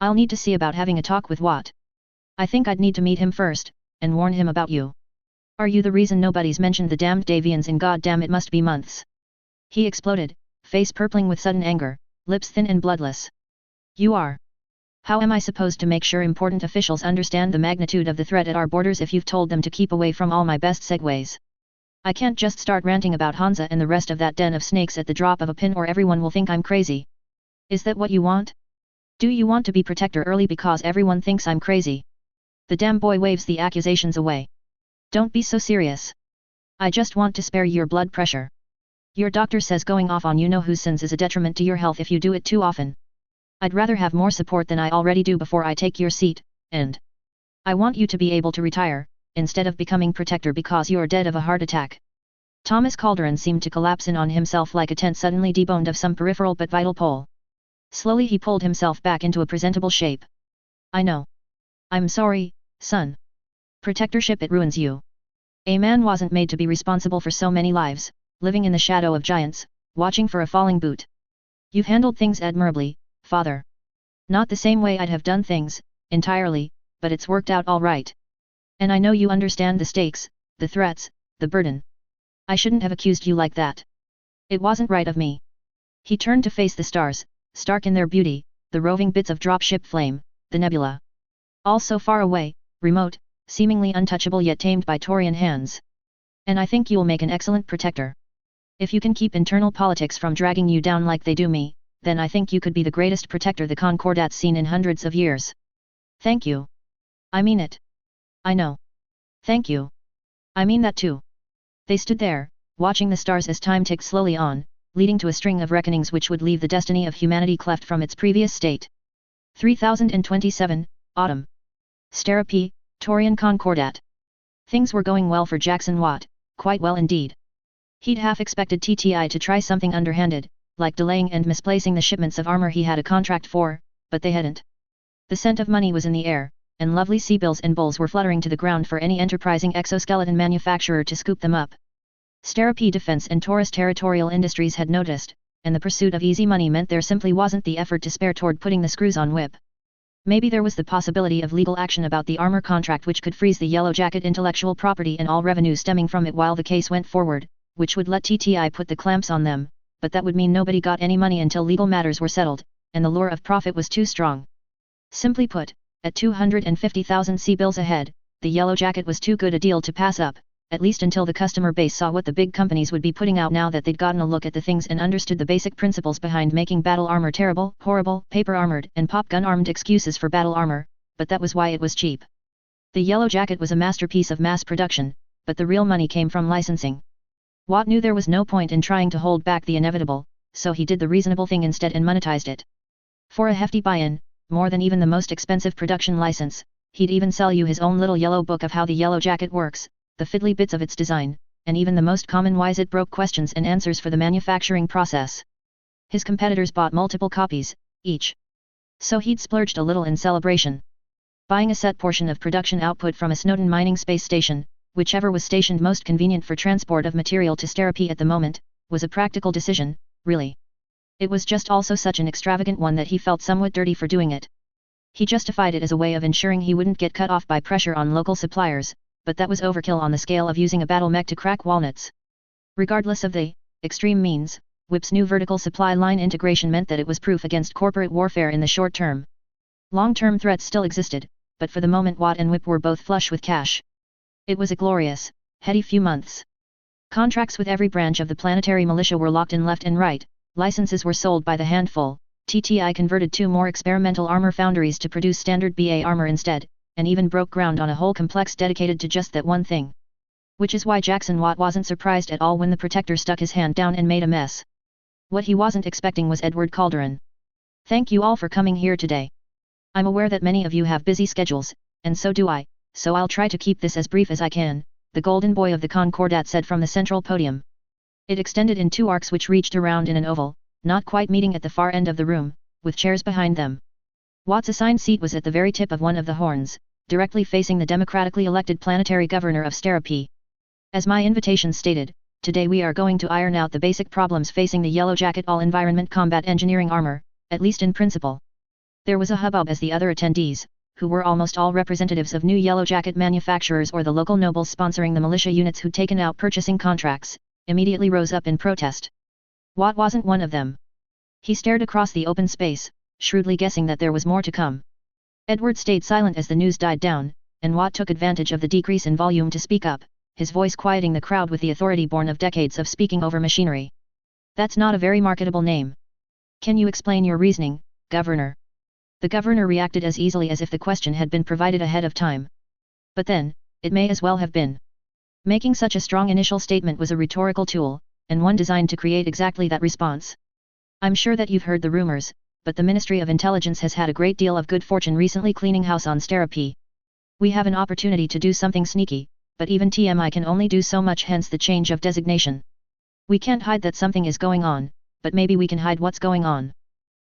I'll need to see about having a talk with Watt. I think I'd need to meet him first, and warn him about you. Are you the reason nobody's mentioned the damned Davians in goddamn it must be months? He exploded, face purpling with sudden anger, lips thin and bloodless. You are. How am I supposed to make sure important officials understand the magnitude of the threat at our borders if you've told them to keep away from all my best segues? I can't just start ranting about Hansa and the rest of that den of snakes at the drop of a pin or everyone will think I'm crazy. Is that what you want? Do you want to be protector early because everyone thinks I'm crazy? The damn boy waves the accusations away. Don't be so serious. I just want to spare your blood pressure. Your doctor says going off on you-know-whose sins is a detriment to your health if you do it too often. I'd rather have more support than I already do before I take your seat, and I want you to be able to retire, instead of becoming protector because you're dead of a heart attack. Thomas Calderon seemed to collapse in on himself like a tent suddenly deboned of some peripheral but vital pole. Slowly he pulled himself back into a presentable shape. I know. I'm sorry, son. Protectorship, it ruins you. A man wasn't made to be responsible for so many lives, living in the shadow of giants, watching for a falling boot. You've handled things admirably, father. Not the same way I'd have done things, entirely, but it's worked out all right. And I know you understand the stakes, the threats, the burden. I shouldn't have accused you like that. It wasn't right of me. He turned to face the stars, stark in their beauty, the roving bits of dropship flame, the nebula. All so far away, remote, seemingly untouchable yet tamed by Taurian hands. And I think you'll make an excellent protector. If you can keep internal politics from dragging you down like they do me, then I think you could be the greatest protector the Concordat's seen in hundreds of years. Thank you. I mean it. I know. Thank you. I mean that too. They stood there, watching the stars as time ticked slowly on, leading to a string of reckonings which would leave the destiny of humanity cleft from its previous state. 3027, Autumn. Stera Taurian Concordat. Things were going well for Jackson Watt, quite well indeed. He'd half expected TTI to try something underhanded, like delaying and misplacing the shipments of armor he had a contract for, but they hadn't. The scent of money was in the air, and lovely sea bills and bulls were fluttering to the ground for any enterprising exoskeleton manufacturer to scoop them up. Stera-P Defense and Taurus Territorial Industries had noticed, and the pursuit of easy money meant there simply wasn't the effort to spare toward putting the screws on whip. Maybe there was the possibility of legal action about the armor contract which could freeze the Yellow Jacket intellectual property and all revenue stemming from it while the case went forward, which would let TTI put the clamps on them, but that would mean nobody got any money until legal matters were settled, and the lure of profit was too strong. Simply put, at 250,000 C-bills ahead, the Yellow Jacket was too good a deal to pass up, at least until the customer base saw what the big companies would be putting out now that they'd gotten a look at the things and understood the basic principles behind making battle armor terrible, horrible, paper-armored and pop-gun-armed excuses for battle armor, but that was why it was cheap. The Yellow Jacket was a masterpiece of mass production, but the real money came from licensing. Watt knew there was no point in trying to hold back the inevitable, so he did the reasonable thing instead and monetized it. For a hefty buy-in, more than even the most expensive production license, he'd even sell you his own little yellow book of how the Yellow Jacket works, the fiddly bits of its design, and even the most common whys-it-broke questions and answers for the manufacturing process. His competitors bought multiple copies, each. So he'd splurged a little in celebration. Buying a set portion of production output from a Snowdon mining space station, whichever was stationed most convenient for transport of material to Stera-P at the moment, was a practical decision, really. It was just also such an extravagant one that he felt somewhat dirty for doing it. He justified it as a way of ensuring he wouldn't get cut off by pressure on local suppliers, but that was overkill on the scale of using a battle mech to crack walnuts. Regardless of the extreme means, WIP's new vertical supply line integration meant that it was proof against corporate warfare in the short term. Long-term threats still existed, but for the moment Watt and WIP were both flush with cash. It was a glorious, heady few months. Contracts with every branch of the planetary militia were locked in left and right, licenses were sold by the handful, TTI converted 2 more experimental armor foundries to produce standard BA armor instead, and even broke ground on a whole complex dedicated to just that one thing. Which is why Jackson Watt wasn't surprised at all when the Protector stuck his hand down and made a mess. What he wasn't expecting was Edward Calderon. Thank you all for coming here today. I'm aware that many of you have busy schedules, and so do I, so I'll try to keep this as brief as I can, the golden boy of the Concordat said from the central podium. It extended in 2 arcs which reached around in an oval, not quite meeting at the far end of the room, with chairs behind them. Watt's assigned seat was at the very tip of one of the horns, directly facing the democratically elected planetary governor of Stera-P. As my invitation stated, today we are going to iron out the basic problems facing the Yellow Jacket all-environment combat engineering armor, at least in principle. There was a hubbub as the other attendees, who were almost all representatives of new Yellow Jacket manufacturers or the local nobles sponsoring the militia units who'd taken out purchasing contracts, immediately rose up in protest. Watt wasn't one of them. He stared across the open space, shrewdly guessing that there was more to come. Edward stayed silent as the news died down, and Watt took advantage of the decrease in volume to speak up, his voice quieting the crowd with the authority born of decades of speaking over machinery. That's not a very marketable name. Can you explain your reasoning, Governor? The governor reacted as easily as if the question had been provided ahead of time. But then, it may as well have been. Making such a strong initial statement was a rhetorical tool, and one designed to create exactly that response. I'm sure that you've heard the rumors, but the Ministry of Intelligence has had a great deal of good fortune recently cleaning house on Stera-P. We have an opportunity to do something sneaky, but even TMI can only do so much, hence the change of designation. We can't hide that something is going on, but maybe we can hide what's going on.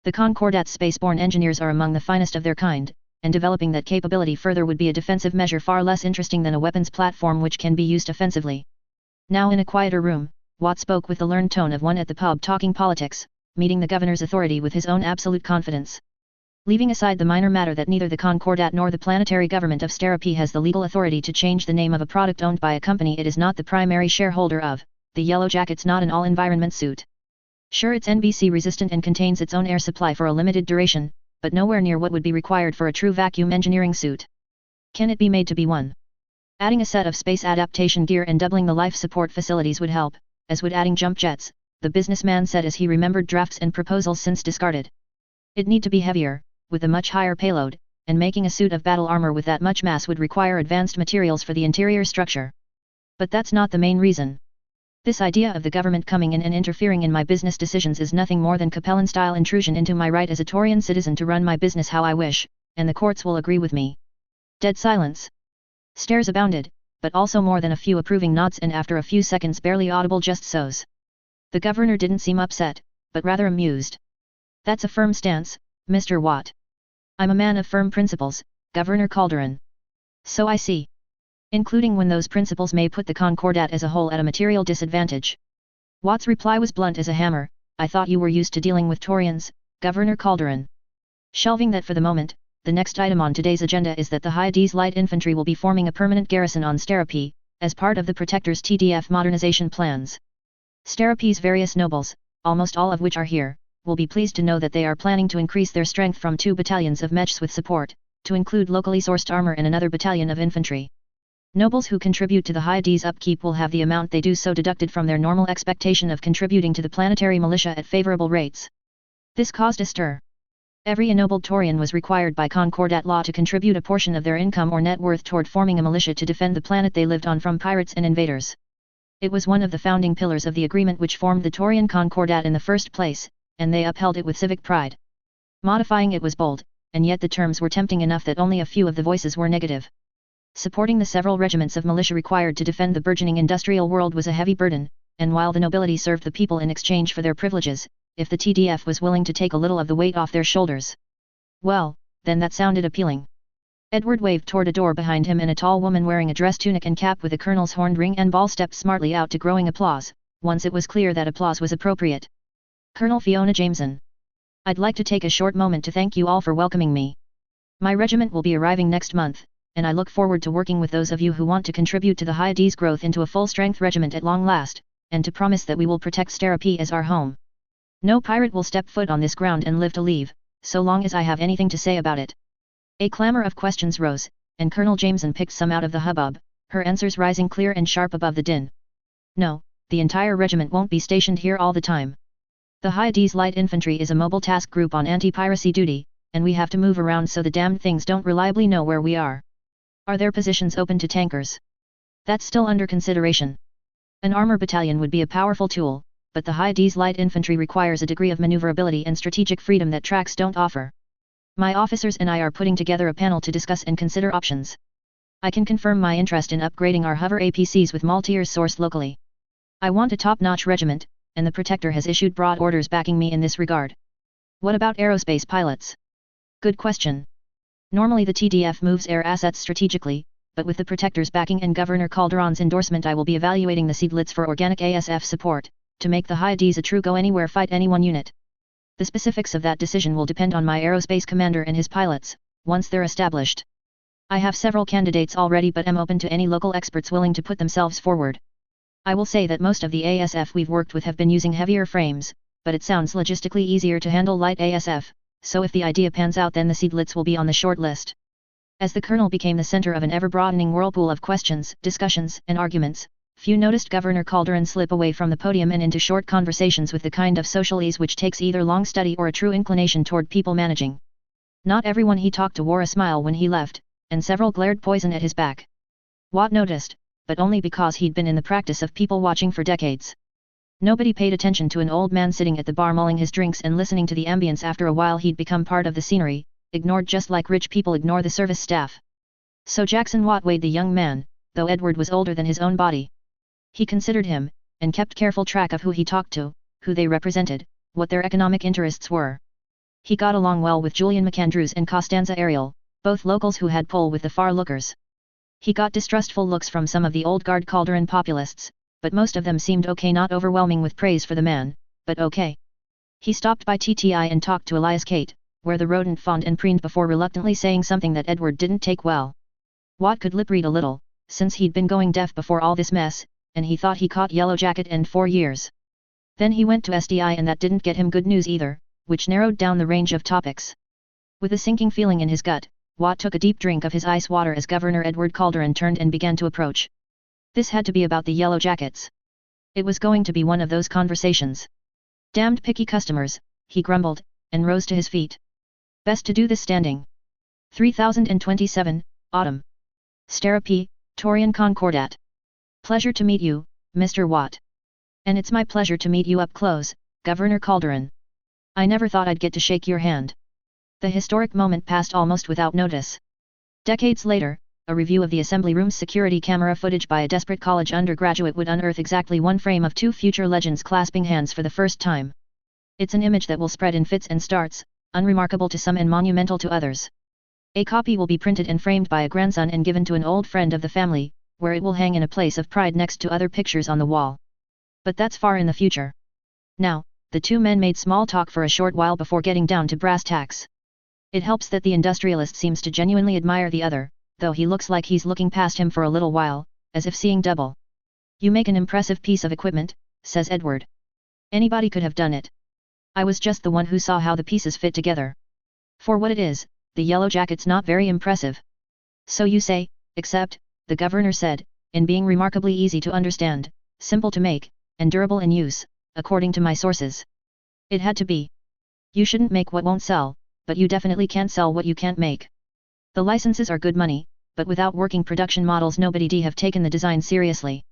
The Concordat's spaceborne engineers are among the finest of their kind, and developing that capability further would be a defensive measure far less interesting than a weapons platform which can be used offensively. Now in a quieter room, Watt spoke with the learned tone of one at the pub talking politics, meeting the governor's authority with his own absolute confidence. Leaving aside the minor matter that neither the Concordat nor the planetary government of Stera-P has the legal authority to change the name of a product owned by a company it is not the primary shareholder of, the Yellow Jacket's not an all-environment suit. Sure, it's NBC resistant and contains its own air supply for a limited duration, but nowhere near what would be required for a true vacuum engineering suit. Can it be made to be one? Adding a set of space adaptation gear and doubling the life support facilities would help, as would adding jump jets, the businessman said as he remembered drafts and proposals since discarded. It'd need to be heavier, with a much higher payload, and making a suit of battle armor with that much mass would require advanced materials for the interior structure. But that's not the main reason. This idea of the government coming in and interfering in my business decisions is nothing more than Capellan-style intrusion into my right as a Taurian citizen to run my business how I wish, and the courts will agree with me. Dead silence. Stares abounded, but also more than a few approving nods and after a few seconds barely audible just-sos. The governor didn't seem upset, but rather amused. That's a firm stance, Mr. Watt. I'm a man of firm principles, Governor Calderon. So I see. Including when those principles may put the Concordat as a whole at a material disadvantage. Watt's reply was blunt as a hammer. I thought you were used to dealing with Taurians, Governor Calderon. Shelving that for the moment, the next item on today's agenda is that the Hyades Light Infantry will be forming a permanent garrison on Sterapi, as part of the Protector's TDF modernization plans. Sterapi's various nobles, almost all of which are here, will be pleased to know that they are planning to increase their strength from 2 battalions of mechs with support, to include locally sourced armor and another battalion of infantry. Nobles who contribute to the Hyades upkeep will have the amount they do so deducted from their normal expectation of contributing to the planetary militia at favorable rates. This caused a stir. Every ennobled Taurian was required by Concordat law to contribute a portion of their income or net worth toward forming a militia to defend the planet they lived on from pirates and invaders. It was one of the founding pillars of the agreement which formed the Taurian Concordat in the first place, and they upheld it with civic pride. Modifying it was bold, and yet the terms were tempting enough that only a few of the voices were negative. Supporting the several regiments of militia required to defend the burgeoning industrial world was a heavy burden, and while the nobility served the people in exchange for their privileges, if the TDF was willing to take a little of the weight off their shoulders, well, then that sounded appealing. Edward waved toward a door behind him and a tall woman wearing a dress tunic and cap with a colonel's horned ring and ball stepped smartly out to growing applause, once it was clear that applause was appropriate. Colonel Fiona Jameson. I'd like to take a short moment to thank you all for welcoming me. My regiment will be arriving next month, and I look forward to working with those of you who want to contribute to the Hyades growth into a full-strength regiment at long last, and to promise that we will protect Sterapi as our home. No pirate will step foot on this ground and live to leave, so long as I have anything to say about it. A clamor of questions rose, and Colonel Jameson picked some out of the hubbub, her answers rising clear and sharp above the din. No, the entire regiment won't be stationed here all the time. The Hyades Light Infantry is a mobile task group on anti-piracy duty, and we have to move around so the damned things don't reliably know where we are. Are there positions open to tankers? That's still under consideration. An armor battalion would be a powerful tool, but the Hyades Light Infantry requires a degree of maneuverability and strategic freedom that tracks don't offer. My officers and I are putting together a panel to discuss and consider options. I can confirm my interest in upgrading our hover APCs with Maltiers sourced locally. I want a top-notch regiment, and the Protector has issued broad orders backing me in this regard. What about aerospace pilots? Good question. Normally the TDF moves air assets strategically, but with the Protector's backing and Governor Calderon's endorsement I will be evaluating the seedlets for organic ASF support, to make the Hyades a true go-anywhere fight-anyone unit. The specifics of that decision will depend on my aerospace commander and his pilots, once they're established. I have several candidates already but am open to any local experts willing to put themselves forward. I will say that most of the ASF we've worked with have been using heavier frames, but it sounds logistically easier to handle light ASF, so if the idea pans out then the seedlets will be on the short list. As the Colonel became the center of an ever-broadening whirlpool of questions, discussions, and arguments, few noticed Governor Calderon slip away from the podium and into short conversations with the kind of social ease which takes either long study or a true inclination toward people managing. Not everyone he talked to wore a smile when he left, and several glared poison at his back. Watt noticed, but only because he'd been in the practice of people watching for decades. Nobody paid attention to an old man sitting at the bar mulling his drinks and listening to the ambience. After a while he'd become part of the scenery, ignored just like rich people ignore the service staff. So Jackson Watt weighed the young man, though Edward was older than his own body. He considered him, and kept careful track of who he talked to, who they represented, what their economic interests were. He got along well with Julian McAndrews and Costanza Ariel, both locals who had pull with the far-lookers. He got distrustful looks from some of the old guard Calderon populists, but most of them seemed okay, not overwhelming with praise for the man, but okay. He stopped by TTI and talked to Elias Kate, where the rodent fawned and preened before reluctantly saying something that Edward didn't take well. Watt could lip-read a little, since he'd been going deaf before all this mess, and he thought he caught Yellow Jacket and 4 years. Then he went to SDI and that didn't get him good news either, which narrowed down the range of topics. With a sinking feeling in his gut, Watt took a deep drink of his ice water as Governor Edward Calderon turned and began to approach. This had to be about the Yellow Jackets. It was going to be one of those conversations. Damned picky customers, he grumbled, and rose to his feet. Best to do this standing. 3027, Autumn. Sterapi, Taurian Concordat. Pleasure to meet you, Mr. Watt. And it's my pleasure to meet you up close, Governor Calderon. I never thought I'd get to shake your hand. The historic moment passed almost without notice. Decades later, a review of the assembly room's security camera footage by a desperate college undergraduate would unearth exactly one frame of two future legends clasping hands for the first time. It's an image that will spread in fits and starts, unremarkable to some and monumental to others. A copy will be printed and framed by a grandson and given to an old friend of the family, where it will hang in a place of pride next to other pictures on the wall. But that's far in the future. Now, the two men made small talk for a short while before getting down to brass tacks. It helps that the industrialist seems to genuinely admire the other, though he looks like he's looking past him for a little while, as if seeing double. "You make an impressive piece of equipment," says Edward. "Anybody could have done it. I was just the one who saw how the pieces fit together. For what it is, the yellow jacket's not very impressive." "So you say, except," the governor said, "in being remarkably easy to understand, simple to make, and durable in use, according to my sources. It had to be. You shouldn't make what won't sell, but you definitely can't sell what you can't make. The licenses are good money, but without working production models nobody'd have taken the design seriously."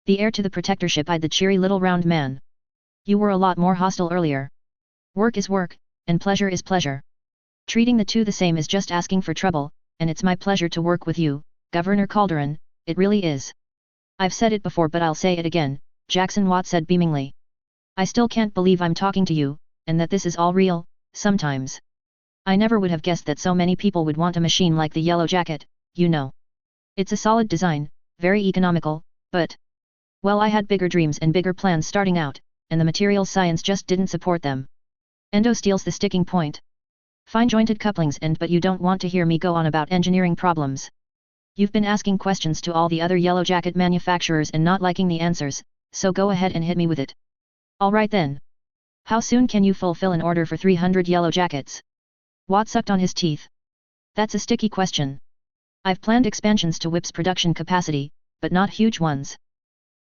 The heir to the protectorship eyed the cheery little round man. "You were a lot more hostile earlier. Work is work, and pleasure is pleasure. Treating the two the same is just asking for trouble, and it's my pleasure to work with you, Governor Calderon, it really is." "I've said it before but I'll say it again," Jackson Watt said beamingly. "I still can't believe I'm talking to you, and that this is all real, sometimes. I never would have guessed that so many people would want a machine like the Yellow Jacket, you know. It's a solid design, very economical, but... well, I had bigger dreams and bigger plans starting out, and the materials science just didn't support them. Endo steel's the sticking point. Fine jointed couplings but you don't want to hear me go on about engineering problems. You've been asking questions to all the other Yellow Jacket manufacturers and not liking the answers, so go ahead and hit me with it." "Alright then. How soon can you fulfill an order for 300 Yellow Jackets?" Watt sucked on his teeth. "That's a sticky question. I've planned expansions to WIP's production capacity, but not huge ones.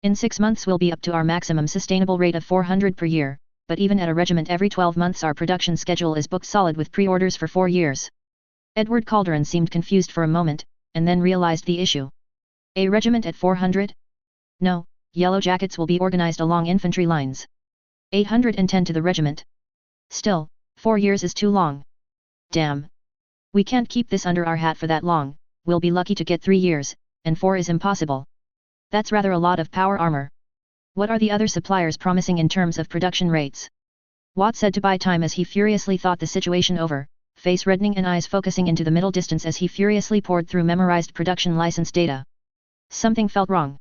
In 6 months we'll be up to our maximum sustainable rate of 400 per year, but even at a regiment every 12 months our production schedule is booked solid with pre-orders for 4 years. Edward Calderon seemed confused for a moment, and then realized the issue. "A regiment at 400? No, Yellow Jackets will be organized along infantry lines. 810 to the regiment. Still, 4 years is too long. Damn. We can't keep this under our hat for that long, we'll be lucky to get 3 years, and 4 is impossible. That's rather a lot of power armor. What are the other suppliers promising in terms of production rates?" Watt said to buy time as he furiously thought the situation over, face reddening and eyes focusing into the middle distance as he furiously pored through memorized production license data. Something felt wrong.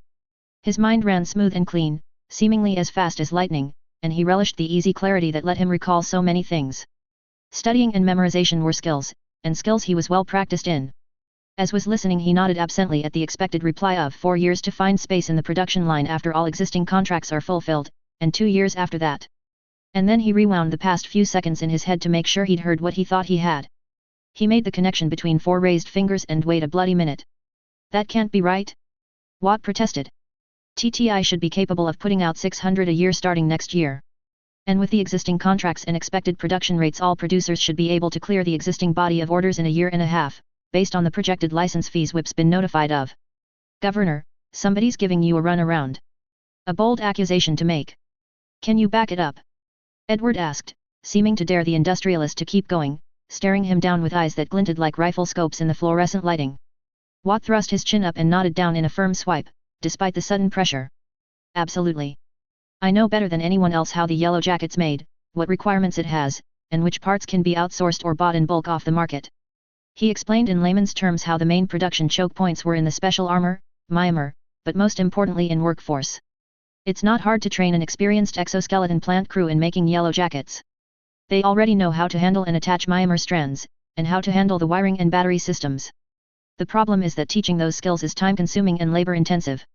His mind ran smooth and clean, seemingly as fast as lightning, and he relished the easy clarity that let him recall so many things. Studying and memorization were skills, and skills he was well practiced in. As was listening he nodded absently at the expected reply of 4 years to find space in the production line after all existing contracts are fulfilled, and 2 years after that. And then he rewound the past few seconds in his head to make sure he'd heard what he thought he had. He made the connection between 4 raised fingers and wait a bloody minute. "That can't be right?" Watt protested. "TTI should be capable of putting out 600 a year starting next year. And with the existing contracts and expected production rates all producers should be able to clear the existing body of orders in a year and a half, based on the projected license fees WIP's been notified of." "Governor, somebody's giving you a run around. A bold accusation to make. Can you back it up?" Edward asked, seeming to dare the industrialist to keep going, staring him down with eyes that glinted like rifle scopes in the fluorescent lighting. Watt thrust his chin up and nodded down in a firm swipe, despite the sudden pressure. "Absolutely. I know better than anyone else how the Yellow Jacket's made, what requirements it has, and which parts can be outsourced or bought in bulk off the market." He explained in layman's terms how the main production choke points were in the special armor, Myanmar, but most importantly in workforce. It's not hard to train an experienced exoskeleton plant crew in making Yellow Jackets. They already know how to handle and attach Myanmar strands, and how to handle the wiring and battery systems. The problem is that teaching those skills is time-consuming and labor-intensive.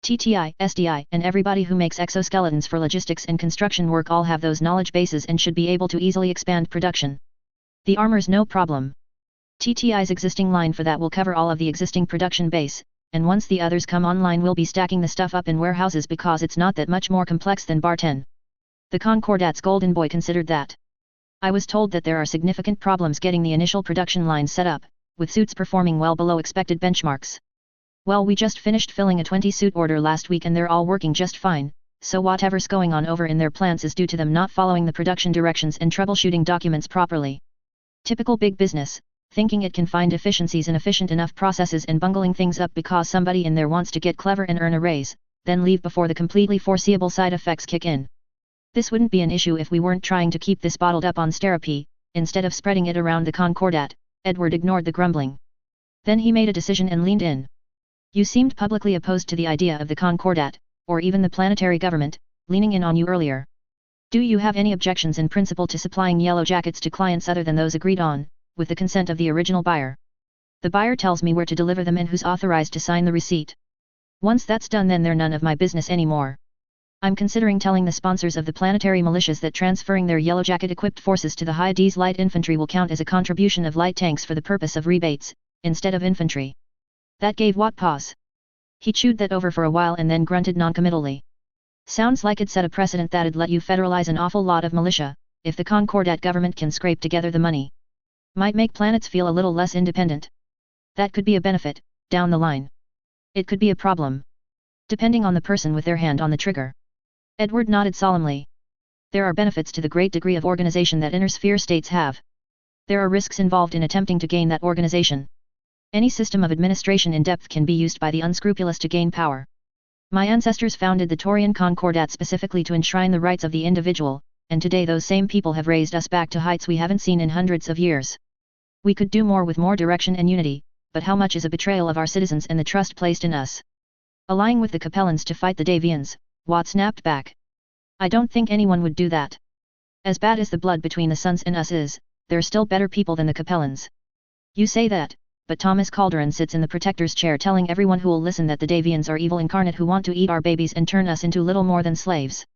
TTI, SDI, and everybody who makes exoskeletons for logistics and construction work all have those knowledge bases and should be able to easily expand production. The armor's no problem. TTI's existing line for that will cover all of the existing production base, and once the others come online we'll be stacking the stuff up in warehouses because it's not that much more complex than Bar 10. The Concordat's golden boy considered that. "I was told that there are significant problems getting the initial production line set up, with suits performing well below expected benchmarks. Well, we just finished filling a 20-suit order last week and they're all working just fine, so whatever's going on over in their plants is due to them not following the production directions and troubleshooting documents properly. Typical big business, thinking it can find efficiencies in efficient enough processes and bungling things up because somebody in there wants to get clever and earn a raise, then leave before the completely foreseeable side effects kick in. This wouldn't be an issue if we weren't trying to keep this bottled up on Sterapy, instead of spreading it around the Concordat. Edward ignored the grumbling. Then he made a decision and leaned in. You seemed publicly opposed to the idea of the Concordat, or even the planetary government, leaning in on you earlier. Do you have any objections in principle to supplying yellow jackets to clients other than those agreed on, with the consent of the original buyer? The buyer tells me where to deliver them and who's authorized to sign the receipt. Once that's done, then they're none of my business anymore. I'm considering telling the sponsors of the planetary militias that transferring their yellow jacket equipped forces to the High D's light infantry will count as a contribution of light tanks for the purpose of rebates, instead of infantry. That gave Watt pause. He chewed that over for a while and then grunted noncommittally. Sounds like it'd set a precedent that'd let you federalize an awful lot of militia, if the Concordat government can scrape together the money. Might make planets feel a little less independent. That could be a benefit, down the line. It could be a problem. Depending on the person with their hand on the trigger. Edward nodded solemnly. There are benefits to the great degree of organization that inner sphere states have. There are risks involved in attempting to gain that organization. Any system of administration in depth can be used by the unscrupulous to gain power. My ancestors founded the Taurian Concordat specifically to enshrine the rights of the individual, and today those same people have raised us back to heights we haven't seen in hundreds of years. We could do more with more direction and unity, but how much is a betrayal of our citizens and the trust placed in us? Allying with the Capellans to fight the Davians, Watt snapped back. I don't think anyone would do that. As bad as the blood between the Suns and us is, they're still better people than the Capellans. You say that, but Thomas Calderon sits in the Protector's chair telling everyone who will listen that the Davians are evil incarnate who want to eat our babies and turn us into little more than slaves.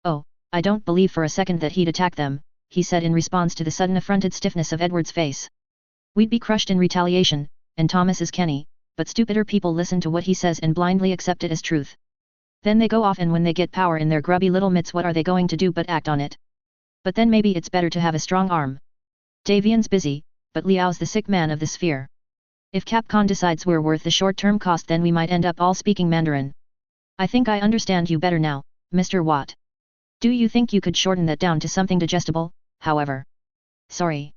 Oh, I don't believe for a second that he'd attack them, he said in response to the sudden affronted stiffness of Edward's face. We'd be crushed in retaliation, and Thomas is Kenny, but stupider people listen to what he says and blindly accept it as truth. Then they go off, and when they get power in their grubby little mitts, what are they going to do but act on it? But then maybe it's better to have a strong arm. Davian's busy, but Liao's the sick man of the sphere. If Capcom decides we're worth the short-term cost, then we might end up all speaking Mandarin. I think I understand you better now, Mr. Watt. Do you think you could shorten that down to something digestible, however? Sorry.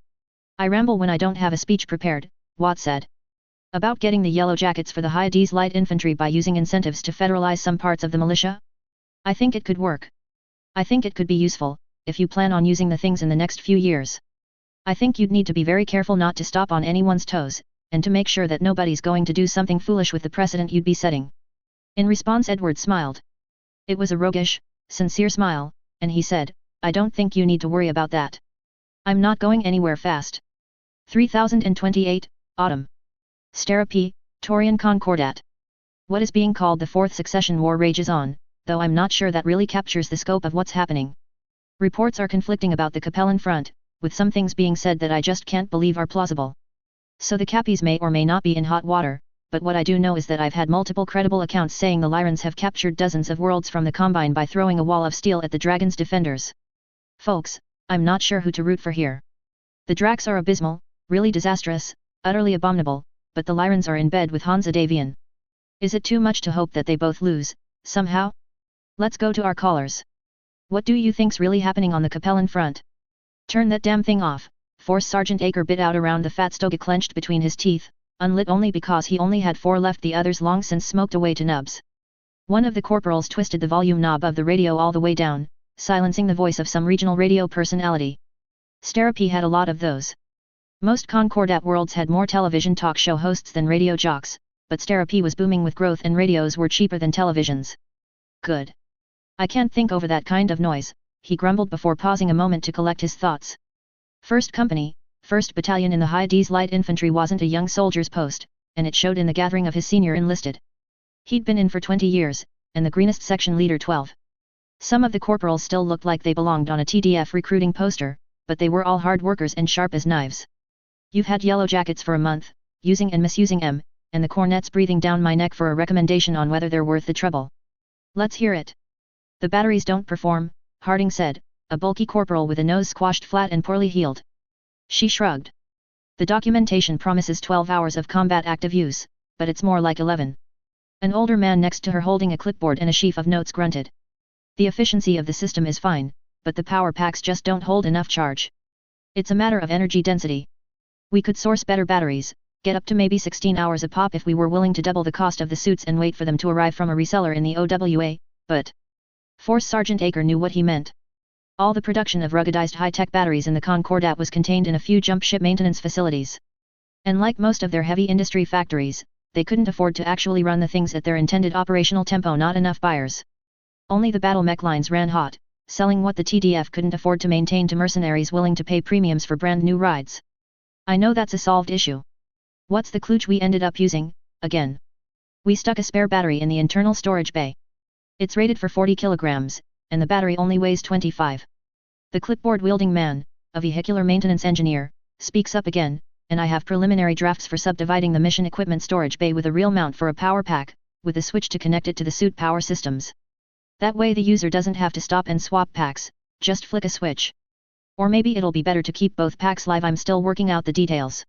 I ramble when I don't have a speech prepared, Watt said. About getting the yellow jackets for the High D's light infantry by using incentives to federalize some parts of the militia? I think it could work. I think it could be useful, if you plan on using the things in the next few years. I think you'd need to be very careful not to stop on anyone's toes, and to make sure that nobody's going to do something foolish with the precedent you'd be setting. In response, Edward smiled. It was a roguish, sincere smile, and he said, I don't think you need to worry about that. I'm not going anywhere fast. 3028, Autumn. Sterapy, Taurian Concordat. What is being called the Fourth Succession War rages on, though I'm not sure that really captures the scope of what's happening. Reports are conflicting about the Capellan front, with some things being said that I just can't believe are plausible. So the Cappies may or may not be in hot water, but what I do know is that I've had multiple credible accounts saying the Lyrans have captured dozens of worlds from the Combine by throwing a wall of steel at the Dragon's defenders. Folks, I'm not sure who to root for here. The Dracs are abysmal, really disastrous, utterly abominable, but the Lyrans are in bed with Hansa Davian. Is it too much to hope that they both lose, somehow? Let's go to our callers. What do you think's really happening on the Capellan front? Turn that damn thing off, Force Sergeant Aker bit out around the fat stogie clenched between his teeth, unlit only because he only had 4 left, the others long since smoked away to nubs. One of the corporals twisted the volume knob of the radio all the way down, silencing the voice of some regional radio personality. Sterapy had a lot of those. Most Concordat worlds had more television talk show hosts than radio jocks, but Sterapy was booming with growth and radios were cheaper than televisions. Good. I can't think over that kind of noise, he grumbled before pausing a moment to collect his thoughts. First Company, 1st Battalion in the High D's Light Infantry wasn't a young soldier's post, and it showed in the gathering of his senior enlisted. He'd been in for 20 years, and the greenest section leader 12. Some of the corporals still looked like they belonged on a TDF recruiting poster, but they were all hard workers and sharp as knives. You've had yellow jackets for a month, using and misusing them, and the cornet's breathing down my neck for a recommendation on whether they're worth the trouble. Let's hear it. The batteries don't perform, Harding said, a bulky corporal with a nose squashed flat and poorly healed. She shrugged. The documentation promises 12 hours of combat active use, but it's more like 11. An older man next to her holding a clipboard and a sheaf of notes grunted. The efficiency of the system is fine, but the power packs just don't hold enough charge. It's a matter of energy density. We could source better batteries, get up to maybe 16 hours a pop if we were willing to double the cost of the suits and wait for them to arrive from a reseller in the OWA, but... Force Sergeant Aker knew what he meant. All the production of ruggedized high-tech batteries in the Concordat was contained in a few jump ship maintenance facilities. And like most of their heavy industry factories, they couldn't afford to actually run the things at their intended operational tempo. Not enough buyers. Only the battle mech lines ran hot, selling what the TDF couldn't afford to maintain to mercenaries willing to pay premiums for brand new rides. I know that's a solved issue. What's the klutch we ended up using, again? We stuck a spare battery in the internal storage bay. It's rated for 40 kilograms, and the battery only weighs 25. The clipboard-wielding man, a vehicular maintenance engineer, speaks up again, and I have preliminary drafts for subdividing the mission equipment storage bay with a real mount for a power pack, with a switch to connect it to the suit power systems. That way the user doesn't have to stop and swap packs, just flick a switch. Or maybe it'll be better to keep both packs live. I'm still working out the details.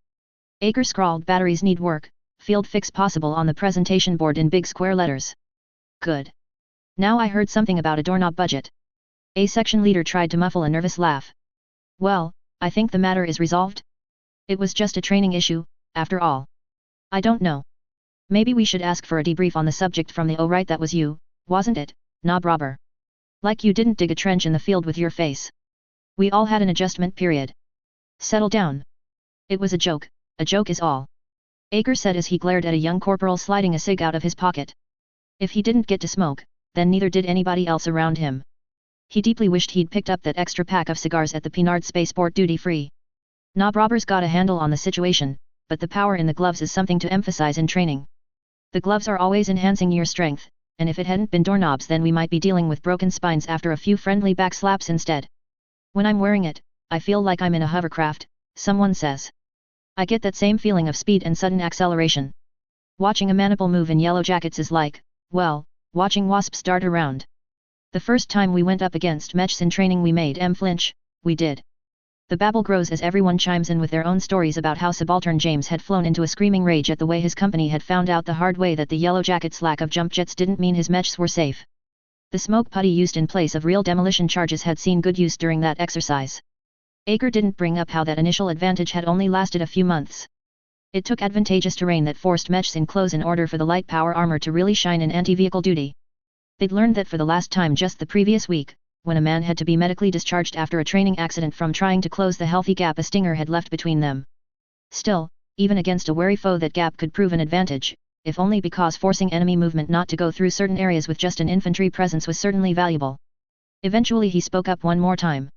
Aker scrawled batteries need work, field fix possible on the presentation board in big square letters. Good. Now I heard something about a doorknob budget. A section leader tried to muffle a nervous laugh. Well, I think the matter is resolved. It was just a training issue, after all. I don't know. Maybe we should ask for a debrief on the subject from the... Oh right, that was you, wasn't it, knob robber? Like you didn't dig a trench in the field with your face. We all had an adjustment period. Settle down. It was a joke is all. Aker said as he glared at a young corporal sliding a cig out of his pocket. If he didn't get to smoke, then neither did anybody else around him. He deeply wished he'd picked up that extra pack of cigars at the Pinard Spaceport duty-free. Knob robbers got a handle on the situation, but the power in the gloves is something to emphasize in training. The gloves are always enhancing your strength, and if it hadn't been doorknobs then we might be dealing with broken spines after a few friendly back slaps instead. When I'm wearing it, I feel like I'm in a hovercraft, someone says. I get that same feeling of speed and sudden acceleration. Watching a maniple move in Yellow Jackets is like, well, watching wasps dart around. The first time we went up against mechs in training we made em flinch, we did. The babble grows as everyone chimes in with their own stories about how subaltern James had flown into a screaming rage at the way his company had found out the hard way that the Yellow Jackets' lack of jump jets didn't mean his mechs were safe. The smoke putty used in place of real demolition charges had seen good use during that exercise. Aker didn't bring up how that initial advantage had only lasted a few months. It took advantageous terrain that forced mechs in close in order for the light power armor to really shine in anti-vehicle duty. They'd learned that for the last time just the previous week, when a man had to be medically discharged after a training accident from trying to close the healthy gap a stinger had left between them. Still, even against a wary foe that gap could prove an advantage, if only because forcing enemy movement not to go through certain areas with just an infantry presence was certainly valuable. Eventually he spoke up one more time.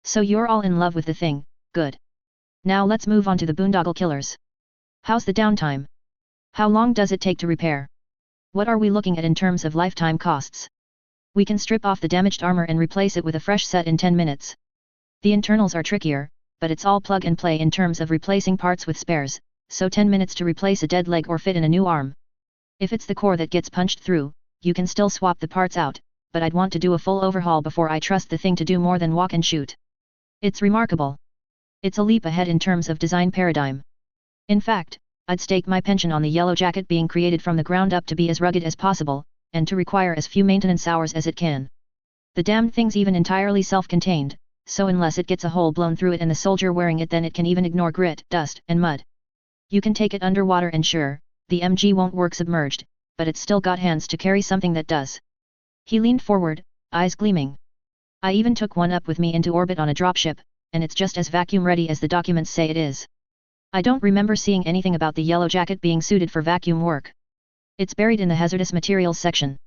So you're all in love with the thing, good. Now let's move on to the boondoggle killers. How's the downtime? How long does it take to repair? What are we looking at in terms of lifetime costs? We can strip off the damaged armor and replace it with a fresh set in 10 minutes. The internals are trickier, but it's all plug and play in terms of replacing parts with spares, so 10 minutes to replace a dead leg or fit in a new arm. If it's the core that gets punched through, you can still swap the parts out, but I'd want to do a full overhaul before I trust the thing to do more than walk and shoot. It's remarkable. It's a leap ahead in terms of design paradigm. In fact, I'd stake my pension on the Yellow Jacket being created from the ground up to be as rugged as possible, and to require as few maintenance hours as it can. The damned thing's even entirely self-contained, so unless it gets a hole blown through it and the soldier wearing it then it can even ignore grit, dust, and mud. You can take it underwater and sure, the MG won't work submerged, but it's still got hands to carry something that does. He leaned forward, eyes gleaming. I even took one up with me into orbit on a dropship, and it's just as vacuum-ready as the documents say it is. I don't remember seeing anything about the Yellow Jacket being suited for vacuum work. It's buried in the hazardous materials section.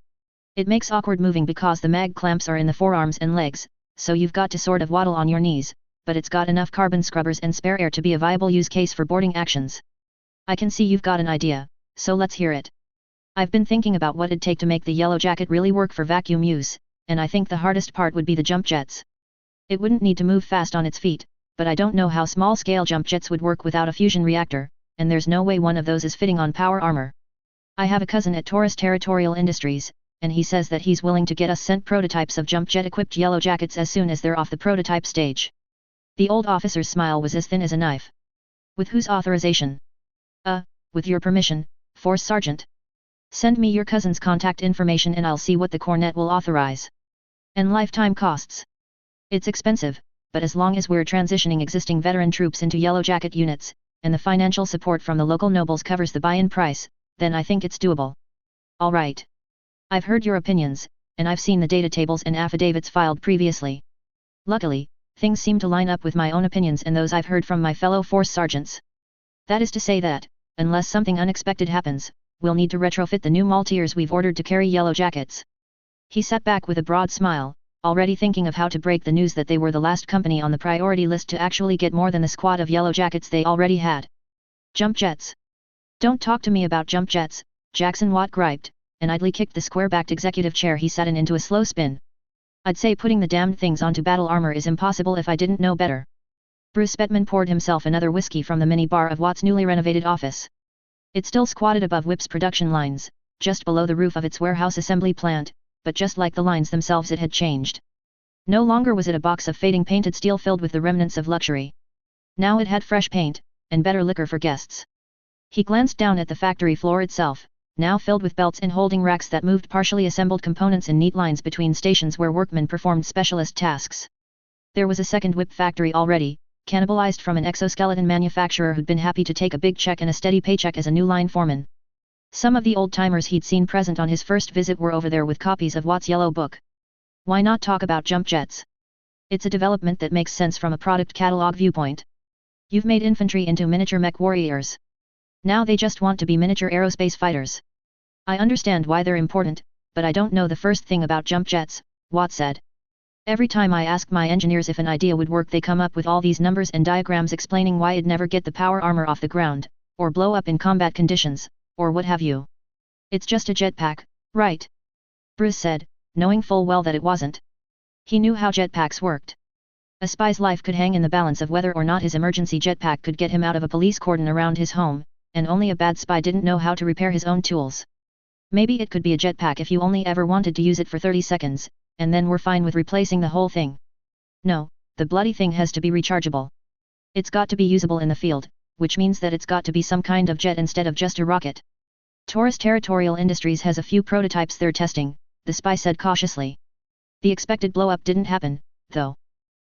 It makes awkward moving because the mag clamps are in the forearms and legs, so you've got to sort of waddle on your knees, but it's got enough carbon scrubbers and spare air to be a viable use case for boarding actions. I can see you've got an idea, so let's hear it. I've been thinking about what it'd take to make the Yellow Jacket really work for vacuum use, and I think the hardest part would be the jump jets. It wouldn't need to move fast on its feet, but I don't know how small-scale jump jets would work without a fusion reactor, and there's no way one of those is fitting on power armor. I have a cousin at Taurus Territorial Industries, and he says that he's willing to get us sent prototypes of jump jet-equipped Yellow Jackets as soon as they're off the prototype stage. The old officer's smile was as thin as a knife. With whose authorization? With your permission, Force Sergeant. Send me your cousin's contact information and I'll see what the Cornet will authorize. And lifetime costs. It's expensive, but as long as we're transitioning existing veteran troops into Yellow Jacket units, and the financial support from the local nobles covers the buy-in price, then I think it's doable. Alright. I've heard your opinions, and I've seen the data tables and affidavits filed previously. Luckily, things seem to line up with my own opinions and those I've heard from my fellow force sergeants. That is to say that, unless something unexpected happens, we'll need to retrofit the new Maltiers we've ordered to carry yellow jackets. He sat back with a broad smile, already thinking of how to break the news that they were the last company on the priority list to actually get more than the squad of yellow jackets they already had. Jump jets. Don't talk to me about jump jets, Jackson Watt griped, and idly kicked the square-backed executive chair he sat in into a slow spin. I'd say putting the damned things onto battle armor is impossible if I didn't know better. Bruce Spetman poured himself another whiskey from the mini-bar of Watt's newly renovated office. It still squatted above Whip's production lines, just below the roof of its warehouse assembly plant, but just like the lines themselves it had changed. No longer was it a box of fading painted steel filled with the remnants of luxury. Now it had fresh paint, and better liquor for guests. He glanced down at the factory floor itself, now filled with belts and holding racks that moved partially assembled components in neat lines between stations where workmen performed specialist tasks. There was a second Whip factory already, cannibalized from an exoskeleton manufacturer who'd been happy to take a big check and a steady paycheck as a new line foreman. Some of the old-timers he'd seen present on his first visit were over there with copies of Watt's Yellow Book. Why not talk about jump jets? It's a development that makes sense from a product catalog viewpoint. You've made infantry into miniature mech warriors. Now they just want to be miniature aerospace fighters. I understand why they're important, but I don't know the first thing about jump jets, Watt said. Every time I ask my engineers if an idea would work they come up with all these numbers and diagrams explaining why it'd never get the power armor off the ground, or blow up in combat conditions, or what have you. It's just a jetpack, right? Bruce said, knowing full well that it wasn't. He knew how jetpacks worked. A spy's life could hang in the balance of whether or not his emergency jetpack could get him out of a police cordon around his home, and only a bad spy didn't know how to repair his own tools. Maybe it could be a jetpack if you only ever wanted to use it for 30 seconds, and then were fine with replacing the whole thing. No, the bloody thing has to be rechargeable. It's got to be usable in the field, which means that it's got to be some kind of jet instead of just a rocket. Taurus Territorial Industries has a few prototypes they're testing, the spy said cautiously. The expected blow-up didn't happen, though.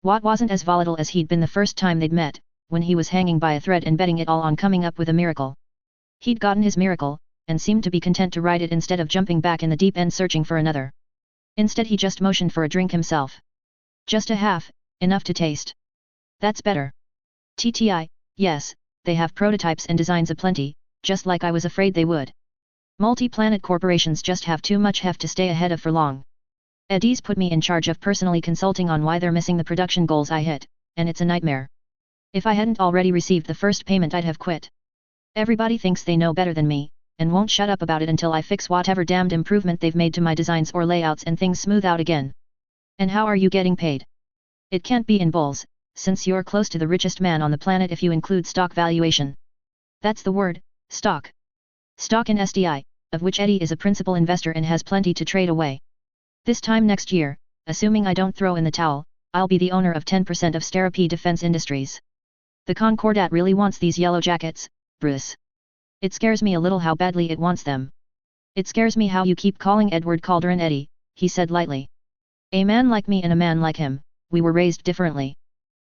Watt wasn't as volatile as he'd been the first time they'd met, when he was hanging by a thread and betting it all on coming up with a miracle. He'd gotten his miracle, and seemed to be content to ride it instead of jumping back in the deep end searching for another. Instead he just motioned for a drink himself. Just a half, enough to taste. That's better. TTI, yes, they have prototypes and designs aplenty, just like I was afraid they would. Multi-planet corporations just have too much heft to stay ahead of for long. Eddie's put me in charge of personally consulting on why they're missing the production goals I hit, and it's a nightmare. If I hadn't already received the first payment I'd have quit. Everybody thinks they know better than me, and won't shut up about it until I fix whatever damned improvement they've made to my designs or layouts and things smooth out again. And how are you getting paid? It can't be in bulls, since you're close to the richest man on the planet if you include stock valuation. That's the word, stock. Stock in SDI, of which Eddie is a principal investor and has plenty to trade away. This time next year, assuming I don't throw in the towel, I'll be the owner of 10% of Stera Defense Industries. The Concordat really wants these yellow jackets, Bruce. It scares me a little how badly it wants them. It scares me how you keep calling Edward Calderon Eddie, he said lightly. A man like me and a man like him, we were raised differently.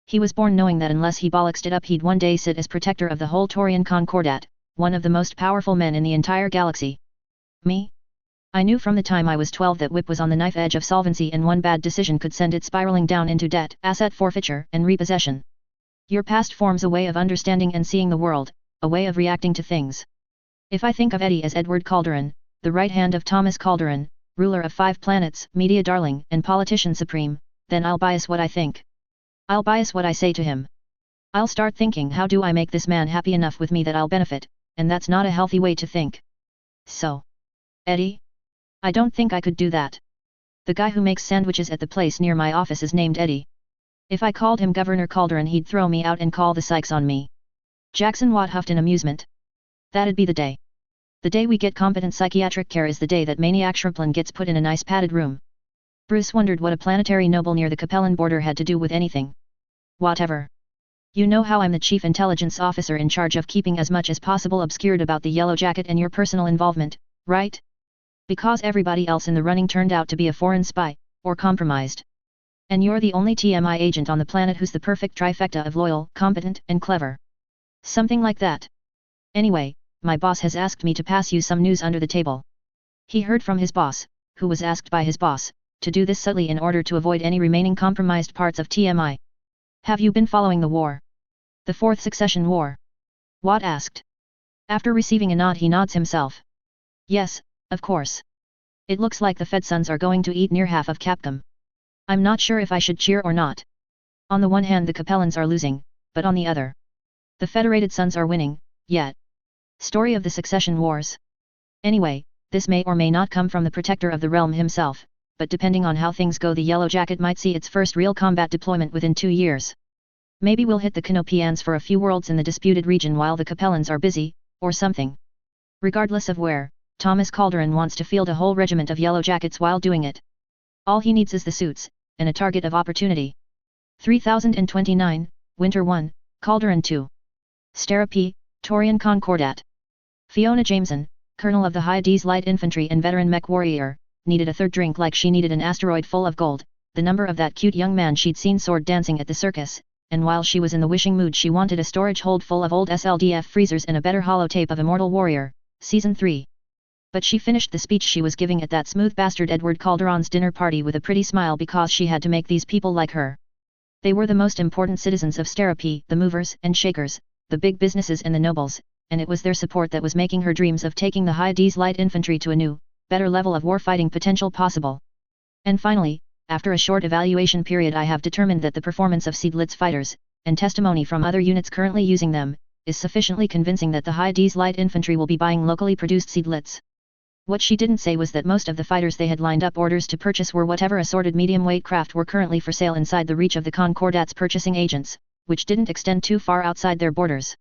He was born knowing that unless he bollocksed it up he'd one day sit as protector of the whole Taurian Concordat, one of the most powerful men in the entire galaxy. Me? I knew from the time I was 12 that Whip was on the knife edge of solvency and one bad decision could send it spiraling down into debt, asset forfeiture, and repossession. Your past forms a way of understanding and seeing the world, a way of reacting to things. If I think of Eddie as Edward Calderon, the right hand of Thomas Calderon, ruler of 5 planets, media darling, and politician supreme, then I'll bias what I think. I'll bias what I say to him. I'll start thinking how do I make this man happy enough with me that I'll benefit, and that's not a healthy way to think. So. Eddie? I don't think I could do that. The guy who makes sandwiches at the place near my office is named Eddie. If I called him Governor Calderon he'd throw me out and call the psychs on me. Jackson Watt huffed in amusement. That'd be the day. The day we get competent psychiatric care is the day that Maniac Shripplin gets put in a nice padded room. Bruce wondered what a planetary noble near the Capellan border had to do with anything. Whatever. You know how I'm the chief intelligence officer in charge of keeping as much as possible obscured about the Yellow Jacket and your personal involvement, right? Because everybody else in the running turned out to be a foreign spy, or compromised. And you're the only TMI agent on the planet who's the perfect trifecta of loyal, competent, and clever. Something like that. Anyway, my boss has asked me to pass you some news under the table. He heard from his boss, who was asked by his boss, to do this subtly in order to avoid any remaining compromised parts of TMI. Have you been following the war? The Fourth Succession War? Watt asked. After receiving a nod he nods himself. Yes, of course. It looks like the Fed Sons are going to eat near half of Capcom. I'm not sure if I should cheer or not. On the one hand the Capellans are losing, but on the other, the Federated Sons are winning, yet. Story of the Succession Wars. Anyway, this may or may not come from the Protector of the Realm himself, but depending on how things go the Yellow Jacket might see its first real combat deployment within 2 years. Maybe we'll hit the Canopians for a few worlds in the disputed region while the Capellans are busy, or something. Regardless of where, Thomas Calderon wants to field a whole regiment of Yellow Jackets while doing it. All he needs is the suits, and a target of opportunity. 3029, Winter 1, Calderon 2. Stara P., Torian Concordat. Fiona Jameson, Colonel of the High D's Light Infantry and veteran mech warrior, needed a third drink like she needed an asteroid full of gold, the number of that cute young man she'd seen sword dancing at the circus, and while she was in the wishing mood she wanted a storage hold full of old SLDF freezers and a better holotape of Immortal Warrior, Season 3. But she finished the speech she was giving at that smooth bastard Edward Calderon's dinner party with a pretty smile because she had to make these people like her. They were the most important citizens of Stara P, the movers and shakers, the big businesses and the nobles, and it was their support that was making her dreams of taking the High D's Light Infantry to a new, better level of warfighting potential possible. And finally, after a short evaluation period I have determined that the performance of Seedlitz fighters, and testimony from other units currently using them, is sufficiently convincing that the High D's Light Infantry will be buying locally produced Seedlitz. What she didn't say was that most of the fighters they had lined up orders to purchase were whatever assorted medium-weight craft were currently for sale inside the reach of the Concordat's purchasing agents, which didn't extend too far outside their borders.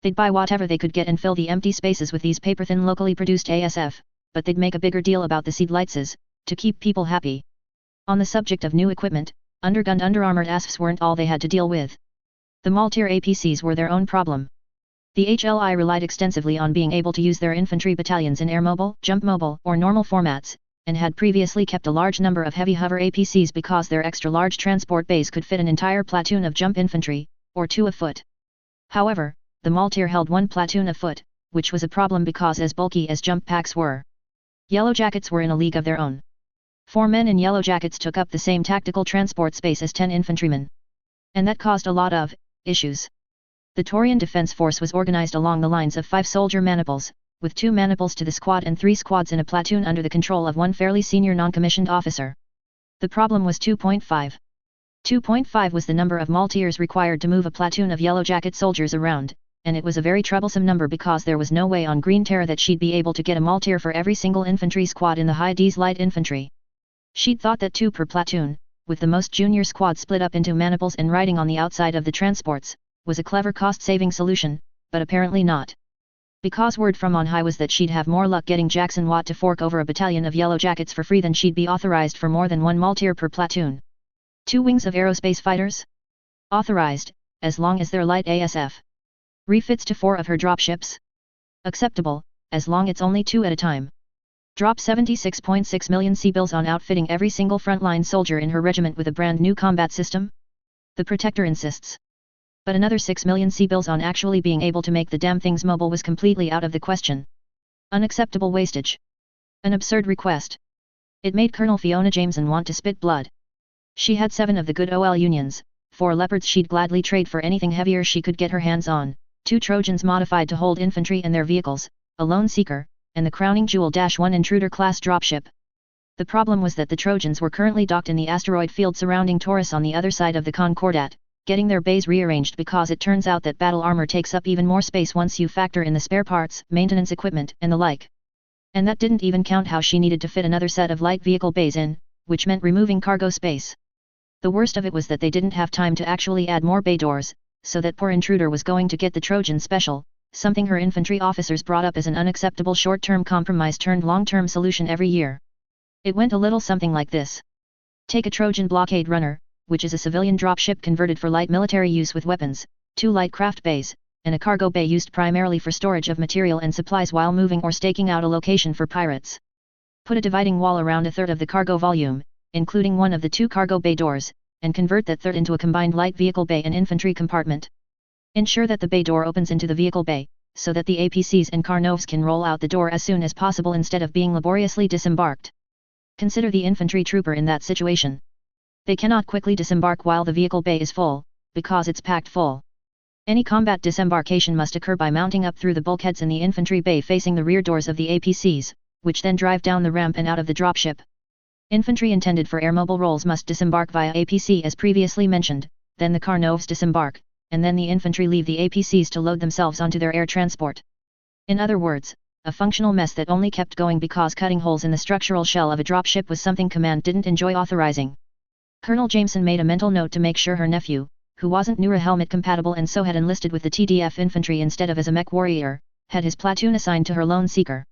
They'd buy whatever they could get and fill the empty spaces with these paper-thin locally produced ASF, but they'd make a bigger deal about the Seedlitzes, to keep people happy. On the subject of new equipment, undergunned underarmored ASFs weren't all they had to deal with. The Maltier APCs were their own problem. The HLI relied extensively on being able to use their infantry battalions in air mobile, jump mobile, or normal formats, and had previously kept a large number of heavy hover APCs because their extra-large transport bays could fit an entire platoon of jump infantry, or 2 afoot. However, the Maltier held 1 platoon afoot, which was a problem because as bulky as jump packs were, Yellow Jackets were in a league of their own. 4 men in Yellow Jackets took up the same tactical transport space as 10 infantrymen. And that caused a lot of issues. The Torian Defense Force was organized along the lines of 5 soldier maniples, with 2 maniples to the squad and 3 squads in a platoon under the control of 1 fairly senior non-commissioned officer. The problem was 2.5. 2.5 was the number of Maltiers required to move a platoon of Yellow Jacket soldiers around, and it was a very troublesome number because there was no way on Green Terra that she'd be able to get a Maltier for every single infantry squad in the High D's Light Infantry. She'd thought that 2 per platoon, with the most junior squad split up into maniples and riding on the outside of the transports, was a clever cost-saving solution, but apparently not. Because word from on high was that she'd have more luck getting Jackson Watt to fork over a battalion of Yellow Jackets for free than she'd be authorized for more than 1 Maltier per platoon. 2 wings of aerospace fighters? Authorized, as long as they're light ASF. Refits to 4 of her dropships? Acceptable, as long it's only 2 at a time. Drop 76.6 million C-bills on outfitting every single frontline soldier in her regiment with a brand new combat system? The Protector insists. But another 6 million C-bills on actually being able to make the damn things mobile was completely out of the question. Unacceptable wastage. An absurd request. It made Colonel Fiona Jameson want to spit blood. She had 7 of the good OL unions, 4 Leopards she'd gladly trade for anything heavier she could get her hands on, 2 Trojans modified to hold infantry and their vehicles, a Lone Seeker, and the crowning jewel -1 Intruder-class dropship. The problem was that the Trojans were currently docked in the asteroid field surrounding Taurus on the other side of the Concordat, getting their bays rearranged because it turns out that battle armor takes up even more space once you factor in the spare parts, maintenance equipment, and the like. And that didn't even count how she needed to fit another set of light vehicle bays in, which meant removing cargo space. The worst of it was that they didn't have time to actually add more bay doors, so that poor Intruder was going to get the Trojan special, something her infantry officers brought up as an unacceptable short-term compromise turned long-term solution every year. It went a little something like this. Take a Trojan blockade runner, which is a civilian dropship converted for light military use with weapons, 2 light craft bays, and a cargo bay used primarily for storage of material and supplies while moving or staking out a location for pirates. Put a dividing wall around a third of the cargo volume, including one of the 2 cargo bay doors, and convert that third into a combined light vehicle bay and infantry compartment. Ensure that the bay door opens into the vehicle bay, so that the APCs and Carnovs can roll out the door as soon as possible instead of being laboriously disembarked. Consider the infantry trooper in that situation. They cannot quickly disembark while the vehicle bay is full, because it's packed full. Any combat disembarkation must occur by mounting up through the bulkheads in the infantry bay facing the rear doors of the APCs, which then drive down the ramp and out of the dropship. Infantry intended for air-mobile roles must disembark via APC as previously mentioned, then the Carnovs disembark, and then the infantry leave the APCs to load themselves onto their air transport. In other words, a functional mess that only kept going because cutting holes in the structural shell of a dropship was something command didn't enjoy authorizing. Colonel Jameson made a mental note to make sure her nephew, who wasn't Nura helmet compatible and so had enlisted with the TDF infantry instead of as a mech warrior, had his platoon assigned to her lone seeker.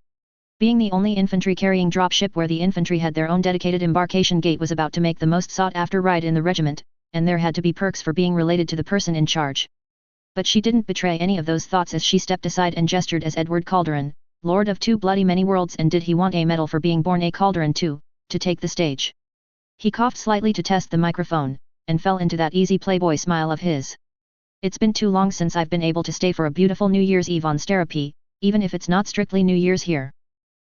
Being the only infantry carrying dropship where the infantry had their own dedicated embarkation gate was about to make the most sought-after ride in the regiment, and there had to be perks for being related to the person in charge. But she didn't betray any of those thoughts as she stepped aside and gestured as Edward Calderon, Lord of Two Bloody Many Worlds, and did he want a medal for being born a Calderon too, to take the stage. He coughed slightly to test the microphone, and fell into that easy playboy smile of his. It's been too long since I've been able to stay for a beautiful New Year's Eve on Sterapi, even if it's not strictly New Year's here.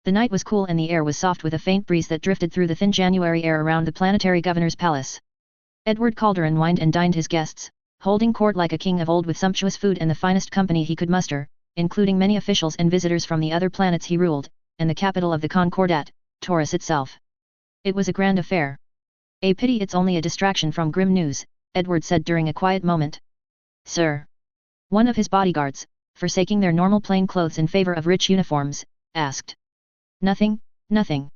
The night was cool and the air was soft with a faint breeze that drifted through the thin January air around the planetary governor's palace. Edward Calderon wined and dined his guests, holding court like a king of old with sumptuous food and the finest company he could muster, including many officials and visitors from the other planets he ruled, and the capital of the Concordat, Taurus itself. It was a grand affair. A pity it's only a distraction from grim news, Edward said during a quiet moment. Sir. One of his bodyguards, forsaking their normal plain clothes in favor of rich uniforms, asked. Nothing, nothing.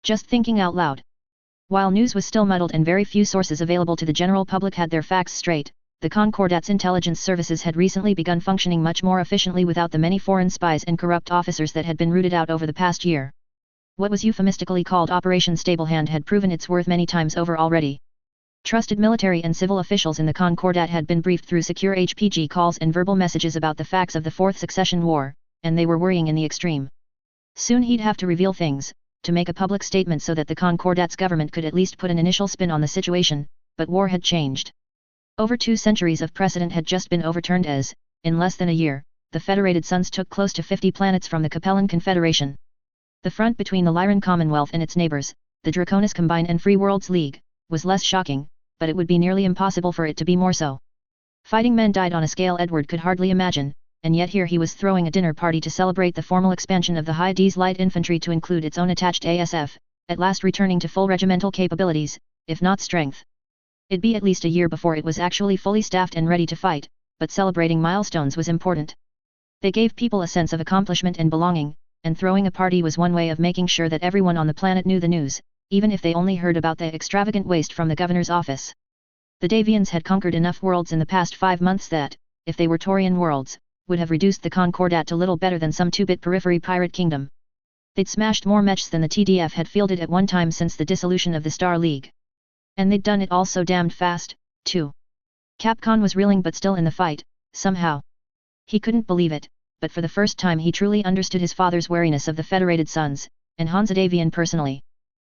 Just thinking out loud. While news was still muddled and very few sources available to the general public had their facts straight, the Concordat's intelligence services had recently begun functioning much more efficiently without the many foreign spies and corrupt officers that had been rooted out over the past year. What was euphemistically called Operation Stablehand had proven its worth many times over already. Trusted military and civil officials in the Concordat had been briefed through secure HPG calls and verbal messages about the facts of the Fourth Succession War, and they were worrying in the extreme. Soon he'd have to reveal things, to make a public statement so that the Concordat's government could at least put an initial spin on the situation, but war had changed. Over 2 centuries of precedent had just been overturned as, in less than a year, the Federated Suns took close to 50 planets from the Capellan Confederation. The front between the Lyran Commonwealth and its neighbors, the Draconis Combine and Free Worlds League, was less shocking, but it would be nearly impossible for it to be more so. Fighting men died on a scale Edward could hardly imagine, and yet here he was throwing a dinner party to celebrate the formal expansion of the High D's light infantry to include its own attached ASF, at last returning to full regimental capabilities, if not strength. It'd be at least a year before it was actually fully staffed and ready to fight, but celebrating milestones was important. They gave people a sense of accomplishment and belonging, and throwing a party was one way of making sure that everyone on the planet knew the news, even if they only heard about the extravagant waste from the governor's office. The Davians had conquered enough worlds in the past 5 months that, if they were Taurian worlds, would have reduced the Concordat to little better than some 2-bit periphery pirate kingdom. They'd smashed more mechs than the TDF had fielded at one time since the dissolution of the Star League. And they'd done it all so damned fast, too. Capcom was reeling but still in the fight, somehow. He couldn't believe it, but for the first time he truly understood his father's wariness of the Federated Suns, and Hans Davian personally.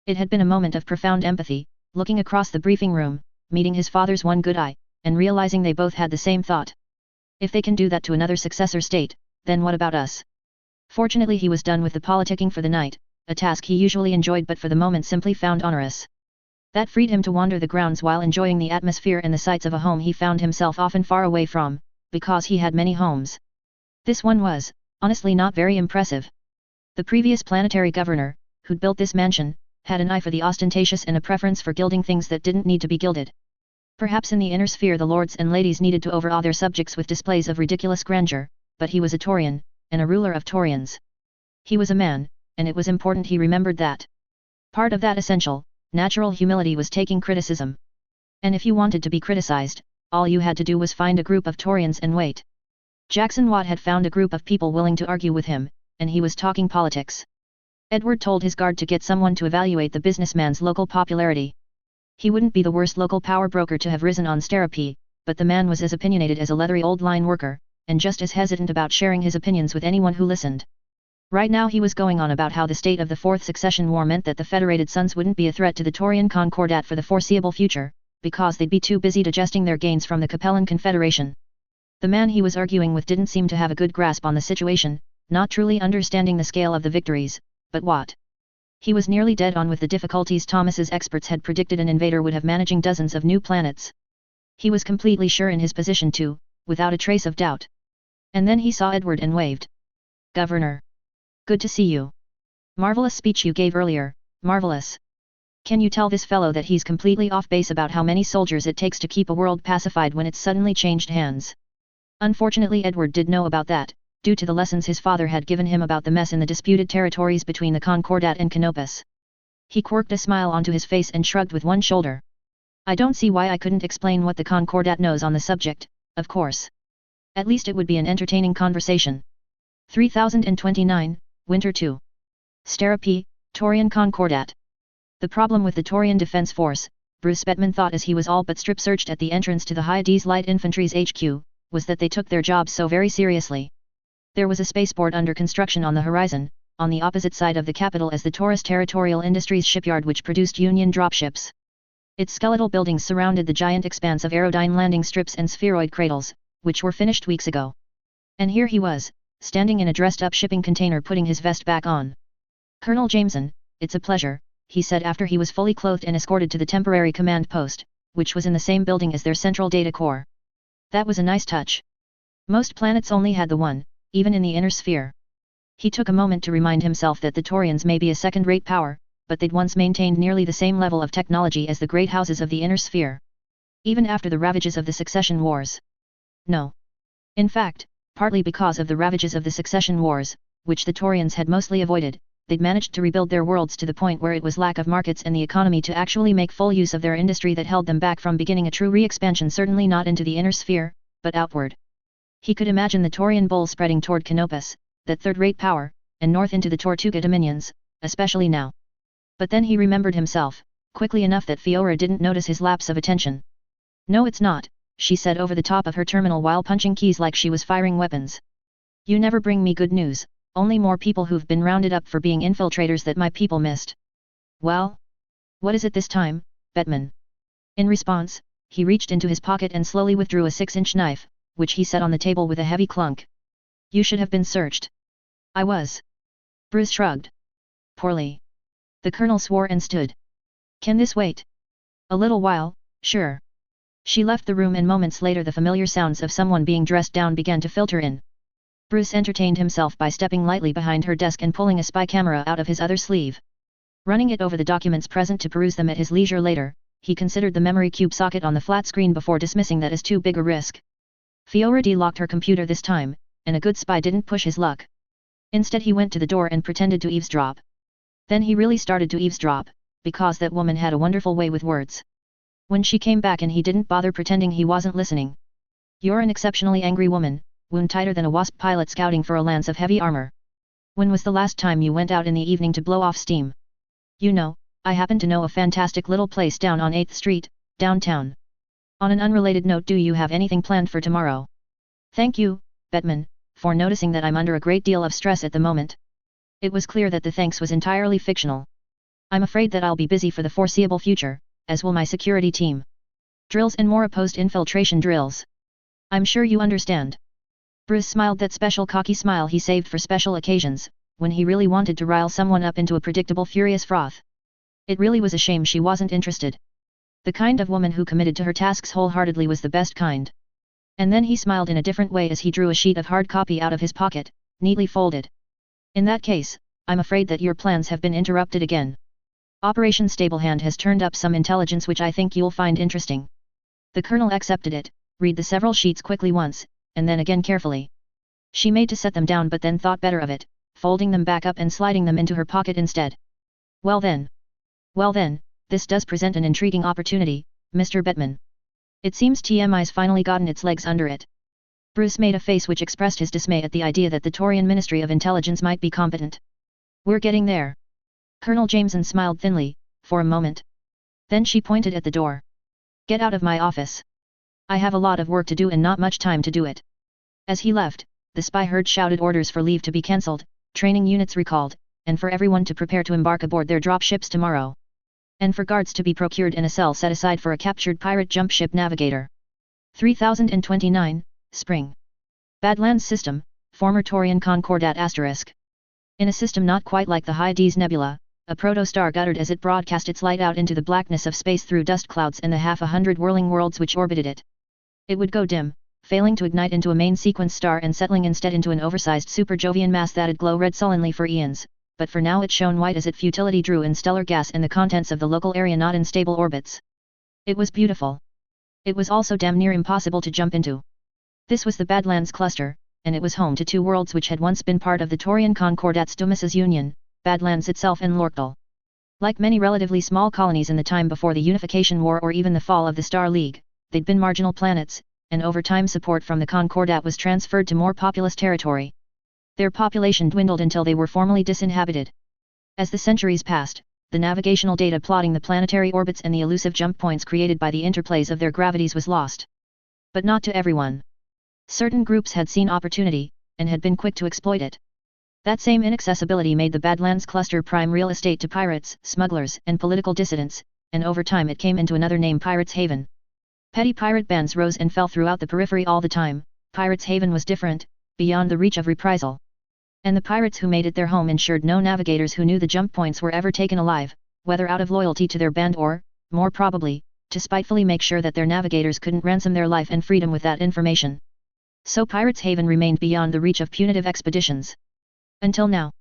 It had been a moment of profound empathy, looking across the briefing room, meeting his father's one good eye, and realizing they both had the same thought. If they can do that to another successor state, then what about us? Fortunately he was done with the politicking for the night, a task he usually enjoyed but for the moment simply found onerous. That freed him to wander the grounds while enjoying the atmosphere and the sights of a home he found himself often far away from, because he had many homes. This one was, honestly, not very impressive. The previous planetary governor, who'd built this mansion, had an eye for the ostentatious and a preference for gilding things that didn't need to be gilded. Perhaps in the inner sphere the lords and ladies needed to overawe their subjects with displays of ridiculous grandeur, but he was a Taurian, and a ruler of Taurians. He was a man, and it was important he remembered that. Part of that essential, natural humility was taking criticism. And if you wanted to be criticized, all you had to do was find a group of Taurians and wait. Jackson Watt had found a group of people willing to argue with him, and he was talking politics. Edward told his guard to get someone to evaluate the businessman's local popularity. He wouldn't be the worst local power broker to have risen on Sterapi, but the man was as opinionated as a leathery old line worker, and just as hesitant about sharing his opinions with anyone who listened. Right now he was going on about how the state of the Fourth Succession War meant that the Federated Suns wouldn't be a threat to the Taurian Concordat for the foreseeable future, because they'd be too busy digesting their gains from the Capellan Confederation. The man he was arguing with didn't seem to have a good grasp on the situation, not truly understanding the scale of the victories, but what? He was nearly dead on with the difficulties Thomas's experts had predicted an invader would have managing dozens of new planets. He was completely sure in his position too, without a trace of doubt. And then he saw Edward and waved. Governor. Good to see you. Marvelous speech you gave earlier, marvelous. Can you tell this fellow that he's completely off base about how many soldiers it takes to keep a world pacified when it's suddenly changed hands? Unfortunately Edward did know about that, due to the lessons his father had given him about the mess in the disputed territories between the Concordat and Canopus. He quirked a smile onto his face and shrugged with one shoulder. I don't see why I couldn't explain what the Concordat knows on the subject, of course. At least it would be an entertaining conversation. 3029, Winter 2. Stera P, Taurian Concordat. The problem with the Taurian Defense Force, Bruce Bettman thought as he was all but strip-searched at the entrance to the Hyades Light Infantry's HQ, was that they took their job so very seriously. There was a spaceport under construction on the horizon, on the opposite side of the capital as the Taurus Territorial Industries shipyard which produced Union dropships. Its skeletal buildings surrounded the giant expanse of aerodyne landing strips and spheroid cradles, which were finished weeks ago. And here he was, standing in a dressed-up shipping container putting his vest back on. Colonel Jameson, it's a pleasure, he said after he was fully clothed and escorted to the temporary command post, which was in the same building as their central data core. That was a nice touch. Most planets only had the one, even in the inner sphere. He took a moment to remind himself that the Taurians may be a second-rate power, but they'd once maintained nearly the same level of technology as the great houses of the inner sphere. Even after the ravages of the succession wars. No. In fact, partly because of the ravages of the succession wars, which the Taurians had mostly avoided, they'd managed to rebuild their worlds to the point where it was lack of markets and the economy to actually make full use of their industry that held them back from beginning a true re-expansion, certainly not into the inner sphere, but outward. He could imagine the Taurian bull spreading toward Canopus, that third-rate power, and north into the Tortuga dominions, especially now. But then he remembered himself, quickly enough that Fiora didn't notice his lapse of attention. No it's not, she said over the top of her terminal while punching keys like she was firing weapons. You never bring me good news, only more people who've been rounded up for being infiltrators that my people missed. Well? What is it this time, Bettman? In response, he reached into his pocket and slowly withdrew a 6-inch knife, which he set on the table with a heavy clunk. You should have been searched. I was. Bruce shrugged. Poorly. The colonel swore and stood. Can this wait? A little while, sure. She left the room and moments later the familiar sounds of someone being dressed down began to filter in. Bruce entertained himself by stepping lightly behind her desk and pulling a spy camera out of his other sleeve. Running it over the documents present to peruse them at his leisure later, he considered the memory cube socket on the flat screen before dismissing that as too big a risk. Fiora de-locked her computer this time, and a good spy didn't push his luck. Instead he went to the door and pretended to eavesdrop. Then he really started to eavesdrop, because that woman had a wonderful way with words. When she came back and he didn't bother pretending he wasn't listening. You're an exceptionally angry woman, wound tighter than a wasp pilot scouting for a lance of heavy armor. When was the last time you went out in the evening to blow off steam? You know, I happen to know a fantastic little place down on 8th Street, downtown. On an unrelated note, do you have anything planned for tomorrow? Thank you, Bettman, for noticing that I'm under a great deal of stress at the moment. It was clear that the thanks was entirely fictional. I'm afraid that I'll be busy for the foreseeable future, as will my security team. Drills and more opposed infiltration drills. I'm sure you understand. Bruce smiled that special cocky smile he saved for special occasions, when he really wanted to rile someone up into a predictable furious froth. It really was a shame she wasn't interested. The kind of woman who committed to her tasks wholeheartedly was the best kind. And then he smiled in a different way as he drew a sheet of hard copy out of his pocket, neatly folded. In that case, I'm afraid that your plans have been interrupted again. Operation Stablehand has turned up some intelligence which I think you'll find interesting. The colonel accepted it, read the several sheets quickly once, and then again carefully. She made to set them down but then thought better of it, folding them back up and sliding them into her pocket instead. Well then, this does present an intriguing opportunity, Mr. Bettman. It seems TMI's finally gotten its legs under it. Bruce made a face which expressed his dismay at the idea that the Taurian Ministry of Intelligence might be competent. We're getting there. Colonel Jameson smiled thinly, for a moment. Then she pointed at the door. Get out of my office. I have a lot of work to do and not much time to do it. As he left, the spy heard shouted orders for leave to be cancelled, training units recalled, and for everyone to prepare to embark aboard their dropships tomorrow. And for guards to be procured and a cell set aside for a captured pirate jump ship navigator. 3029, Spring. Badlands System, former Taurian Concordat ***. In a system not quite like the Hyades Nebula, a protostar guttered as it broadcast its light out into the blackness of space through dust clouds and the 100 whirling worlds which orbited it. It would go dim, failing to ignite into a main sequence star and settling instead into an oversized super-Jovian mass that'd glow red sullenly for eons, but for now it shone white as its futility drew in stellar gas and the contents of the local area not in stable orbits. It was beautiful. It was also damn near impossible to jump into. This was the Badlands Cluster, and it was home to two worlds which had once been part of the Taurian Concordat's Dumas's Union, Badlands itself and Lorkdal. Like many relatively small colonies in the time before the Unification War or even the fall of the Star League, they'd been marginal planets, and over time support from the Concordat was transferred to more populous territory. Their population dwindled until they were formally disinhabited. As the centuries passed, the navigational data plotting the planetary orbits and the elusive jump points created by the interplays of their gravities was lost. But not to everyone. Certain groups had seen opportunity, and had been quick to exploit it. That same inaccessibility made the Badlands Cluster prime real estate to pirates, smugglers, and political dissidents, and over time it came into another name: Pirates Haven. Petty pirate bands rose and fell throughout the periphery all the time. Pirates Haven was different, beyond the reach of reprisal. And the pirates who made it their home ensured no navigators who knew the jump points were ever taken alive, whether out of loyalty to their band or, more probably, to spitefully make sure that their navigators couldn't ransom their life and freedom with that information. So Pirates Haven remained beyond the reach of punitive expeditions. Until now.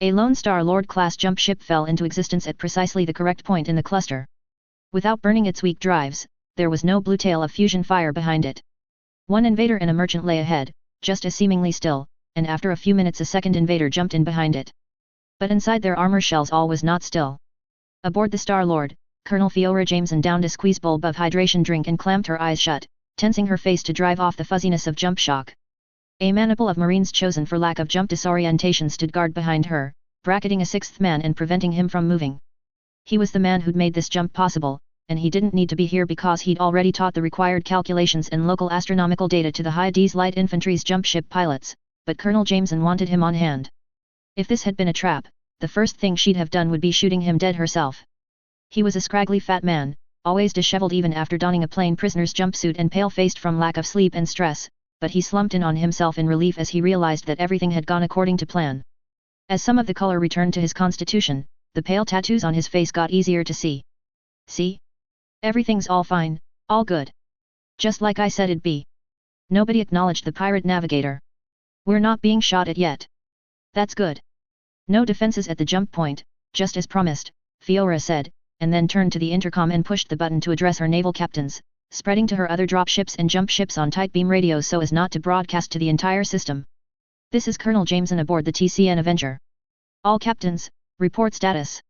A Lone Star Lord-class jump ship fell into existence at precisely the correct point in the cluster. Without burning its weak drives, there was no blue tail of fusion fire behind it. One invader and a merchant lay ahead, just as seemingly still, and after a few minutes a second invader jumped in behind it. But inside their armor shells all was not still. Aboard the Star-Lord, Colonel Fiora Jameson downed a squeeze bulb of hydration drink and clamped her eyes shut, tensing her face to drive off the fuzziness of jump shock. A maniple of Marines chosen for lack of jump disorientation stood guard behind her, bracketing a sixth man and preventing him from moving. He was the man who'd made this jump possible, and he didn't need to be here because he'd already taught the required calculations and local astronomical data to the Hyades Light Infantry's jump ship pilots, but Colonel Jameson wanted him on hand. If this had been a trap, the first thing she'd have done would be shooting him dead herself. He was a scraggly fat man, always disheveled even after donning a plain prisoner's jumpsuit and pale-faced from lack of sleep and stress, but he slumped in on himself in relief as he realized that everything had gone according to plan. As some of the color returned to his constitution, the pale tattoos on his face got easier to see. See? Everything's all fine, all good. Just like I said it'd be. Nobody acknowledged the pirate navigator. We're not being shot at yet. That's good. No defenses at the jump point, just as promised, Fiora said, and then turned to the intercom and pushed the button to address her naval captains, spreading to her other dropships and jump ships on tight beam radios so as not to broadcast to the entire system. This is Colonel Jameson aboard the TCN Avenger. All captains, report status.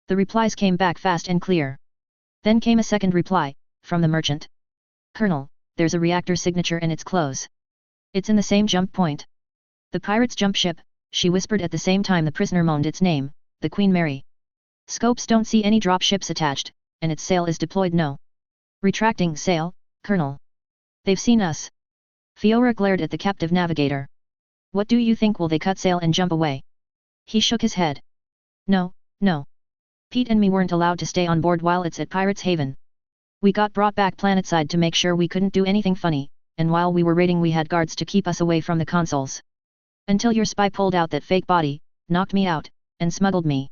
The replies came back fast and clear. Then came a second reply, from the merchant. Colonel, there's a reactor signature and it's close. It's in the same jump point. The pirate's jump ship, she whispered at the same time the prisoner moaned its name, the Queen Mary. Scopes don't see any dropships attached, and its sail is deployed no. Retracting sail, Colonel. They've seen us. Fiora glared at the captive navigator. What do you think, will they cut sail and jump away? He shook his head. No, no. Pete and me weren't allowed to stay on board while it's at Pirates Haven. We got brought back planetside to make sure we couldn't do anything funny, and while we were raiding we had guards to keep us away from the consoles. Until your spy pulled out that fake body, knocked me out, and smuggled me.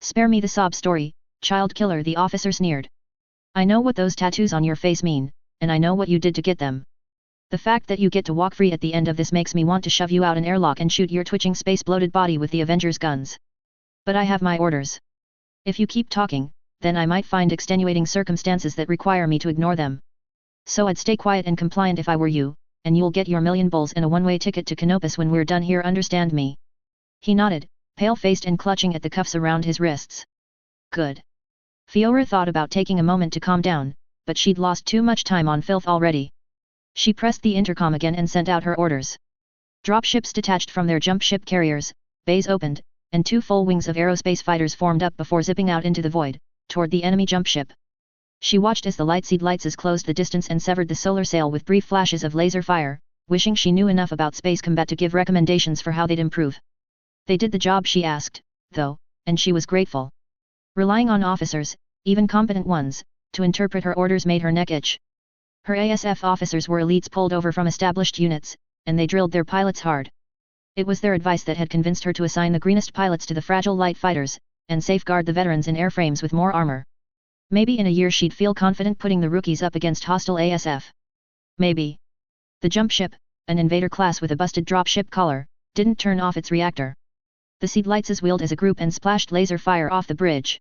Spare me the sob story, child killer, the officer sneered. I know what those tattoos on your face mean, and I know what you did to get them. The fact that you get to walk free at the end of this makes me want to shove you out an airlock and shoot your twitching space-bloated body with the Avengers guns. But I have my orders. If you keep talking, then I might find extenuating circumstances that require me to ignore them. So I'd stay quiet and compliant if I were you, and you'll get your million bulls and a one-way ticket to Canopus when we're done here, understand me? He nodded, pale-faced and clutching at the cuffs around his wrists. Good. Fiora thought about taking a moment to calm down, but she'd lost too much time on filth already. She pressed the intercom again and sent out her orders. Dropships detached from their jump ship carriers, bays opened, and two full wings of aerospace fighters formed up before zipping out into the void, toward the enemy jump ship. She watched as the lightseed lights closed the distance and severed the solar sail with brief flashes of laser fire, wishing she knew enough about space combat to give recommendations for how they'd improve. They did the job she asked, though, and she was grateful. Relying on officers, even competent ones, to interpret her orders made her neck itch. Her ASF officers were elites pulled over from established units, and they drilled their pilots hard. It was their advice that had convinced her to assign the greenest pilots to the fragile light fighters, and safeguard the veterans in airframes with more armor. Maybe in a year she'd feel confident putting the rookies up against hostile ASF. Maybe. The jump ship, an invader class with a busted dropship collar, didn't turn off its reactor. The seed lights wheeled as a group and splashed laser fire off the bridge.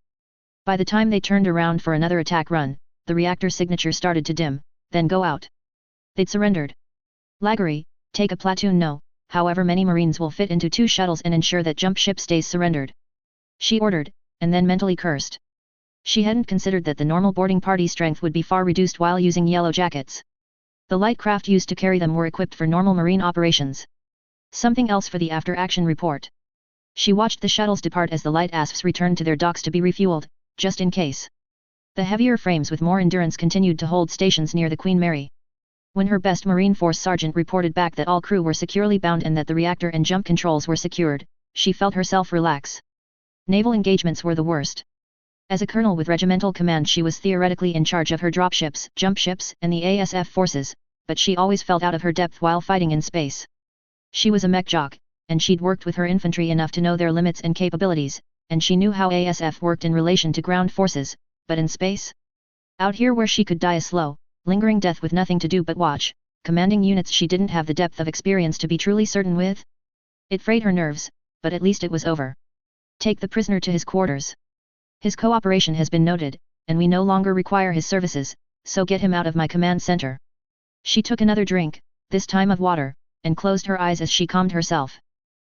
By the time they turned around for another attack run, the reactor signature started to dim, then go out. They'd surrendered. Laggery, take a platoon no, however many Marines will fit into 2 shuttles and ensure that jump ship stays surrendered. She ordered, and then mentally cursed. She hadn't considered that the normal boarding party strength would be far reduced while using yellow jackets. The light craft used to carry them were equipped for normal Marine operations. Something else for the after-action report. She watched the shuttles depart as the light ASFs returned to their docks to be refueled, just in case. The heavier frames with more endurance continued to hold stations near the Queen Mary. When her best Marine Force sergeant reported back that all crew were securely bound and that the reactor and jump controls were secured, she felt herself relax. Naval engagements were the worst. As a colonel with regimental command she was theoretically in charge of her dropships, jump ships, and the ASF forces, but she always felt out of her depth while fighting in space. She was a mech jock, and she'd worked with her infantry enough to know their limits and capabilities, and she knew how ASF worked in relation to ground forces, but in space? Out here where she could die a slow, lingering death with nothing to do but watch, commanding units she didn't have the depth of experience to be truly certain with? It frayed her nerves, but at least it was over. Take the prisoner to his quarters. His cooperation has been noted, and we no longer require his services, so get him out of my command center. She took another drink, this time of water, and closed her eyes as she calmed herself.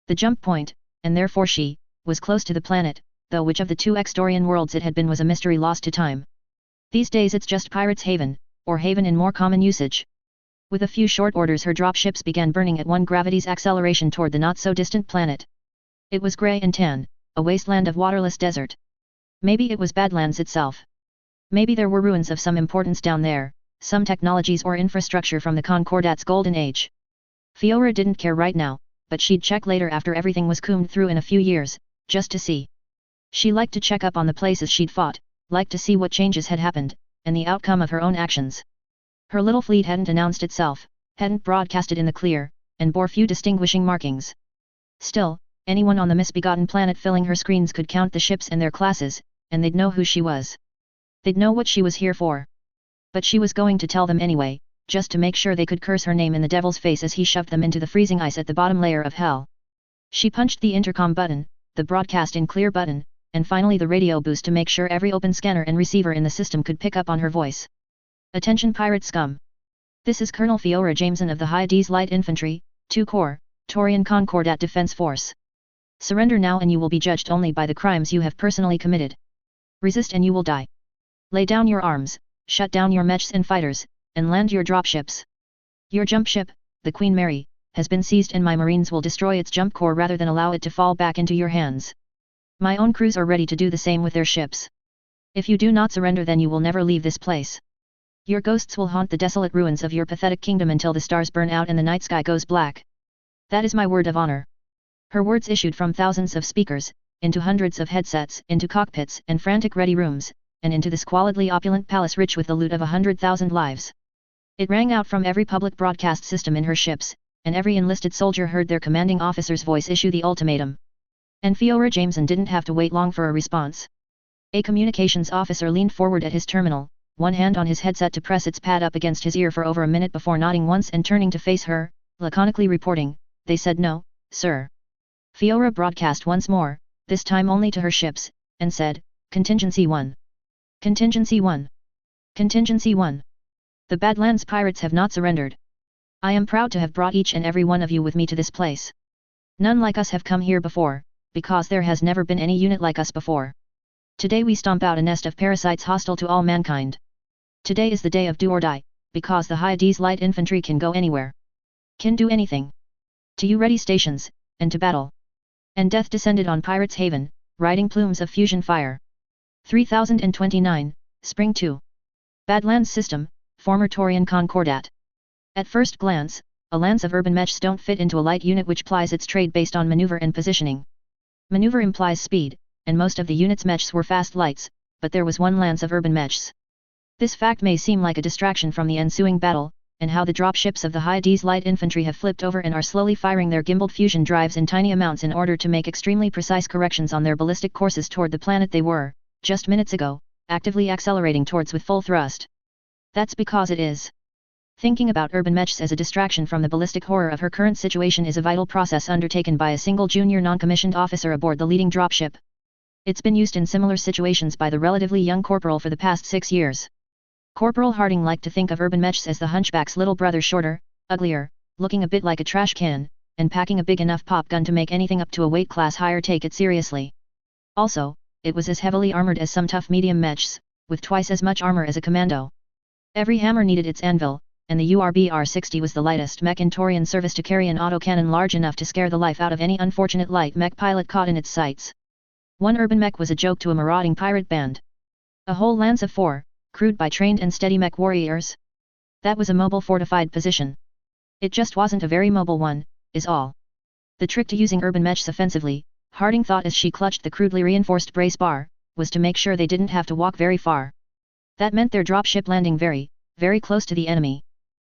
The jump point, and therefore she, was close to the planet, though which of the 2 Exdorian worlds it had been was a mystery lost to time. These days it's just Pirate's Haven, or Haven in more common usage. With a few short orders her dropships began burning at 1 gravity's acceleration toward the not-so-distant planet. It was grey and tan, a wasteland of waterless desert. Maybe it was Badlands itself. Maybe there were ruins of some importance down there, some technologies or infrastructure from the Concordat's golden age. Fiora didn't care right now, but she'd check later after everything was combed through in a few years, just to see. She liked to check up on the places she'd fought, liked to see what changes had happened, and the outcome of her own actions. Her little fleet hadn't announced itself, hadn't broadcasted in the clear, and bore few distinguishing markings. Still, anyone on the misbegotten planet filling her screens could count the ships and their classes, and they'd know who she was. They'd know what she was here for. But she was going to tell them anyway, just to make sure they could curse her name in the devil's face as he shoved them into the freezing ice at the bottom layer of hell. She punched the intercom button, the broadcast in clear button, and finally the radio boost to make sure every open scanner and receiver in the system could pick up on her voice. Attention pirate scum. This is Colonel Fiora Jameson of the High D's Light Infantry, 2 Corps, Taurian Concordat Defense Force. Surrender now and you will be judged only by the crimes you have personally committed. Resist and you will die. Lay down your arms, shut down your mechs and fighters, and land your dropships. Your jump ship, the Queen Mary, has been seized and my Marines will destroy its jump core rather than allow it to fall back into your hands. My own crews are ready to do the same with their ships. If you do not surrender then you will never leave this place. Your ghosts will haunt the desolate ruins of your pathetic kingdom until the stars burn out and the night sky goes black. That is my word of honor. Her words issued from thousands of speakers, into hundreds of headsets, into cockpits and frantic ready rooms, and into the squalidly opulent palace rich with the loot of 100,000 lives. It rang out from every public broadcast system in her ships, and every enlisted soldier heard their commanding officer's voice issue the ultimatum. And Fiora Jameson didn't have to wait long for a response. A communications officer leaned forward at his terminal, one hand on his headset to press its pad up against his ear for over a minute before nodding once and turning to face her, laconically reporting, "They said no, sir." Fiora broadcast once more, this time only to her ships, and said, "Contingency 1. Contingency 1. Contingency 1. The Badlands pirates have not surrendered. I am proud to have brought each and every one of you with me to this place. None like us have come here before, because there has never been any unit like us before. Today we stomp out a nest of parasites hostile to all mankind. Today is the day of do or die, because the High D's Light Infantry can go anywhere. Can do anything. To you ready stations, and to battle." And death descended on Pirates Haven, riding plumes of fusion fire. 3029, Spring 2. Badlands System, former Taurian Concordat. At first glance, a lance of urban mechs don't fit into a light unit which plies its trade based on maneuver and positioning. Maneuver implies speed, and most of the unit's mechs were fast lights, but there was one lance of urban mechs. This fact may seem like a distraction from the ensuing battle, and how the dropships of the Hyades light infantry have flipped over and are slowly firing their gimbaled fusion drives in tiny amounts in order to make extremely precise corrections on their ballistic courses toward the planet they were, just minutes ago, actively accelerating towards with full thrust. That's because it is. Thinking about urban mechs as a distraction from the ballistic horror of her current situation is a vital process undertaken by a single junior non-commissioned officer aboard the leading dropship. It's been used in similar situations by the relatively young corporal for the past 6 years. Corporal Harding liked to think of urban mechs as the hunchback's little brother, shorter, uglier, looking a bit like a trash can, and packing a big enough pop gun to make anything up to a weight class higher take it seriously. Also, it was as heavily armored as some tough medium mechs, with twice as much armor as a commando. Every hammer needed its anvil, and the URBR-60 was the lightest mech in Taurian service to carry an autocannon large enough to scare the life out of any unfortunate light mech pilot caught in its sights. One urban mech was a joke to a marauding pirate band. A whole lance of 4, crewed by trained and steady mech warriors? That was a mobile fortified position. It just wasn't a very mobile one, is all. The trick to using urban mechs offensively, Harding thought as she clutched the crudely reinforced brace bar, was to make sure they didn't have to walk very far. That meant their dropship landing very, very close to the enemy.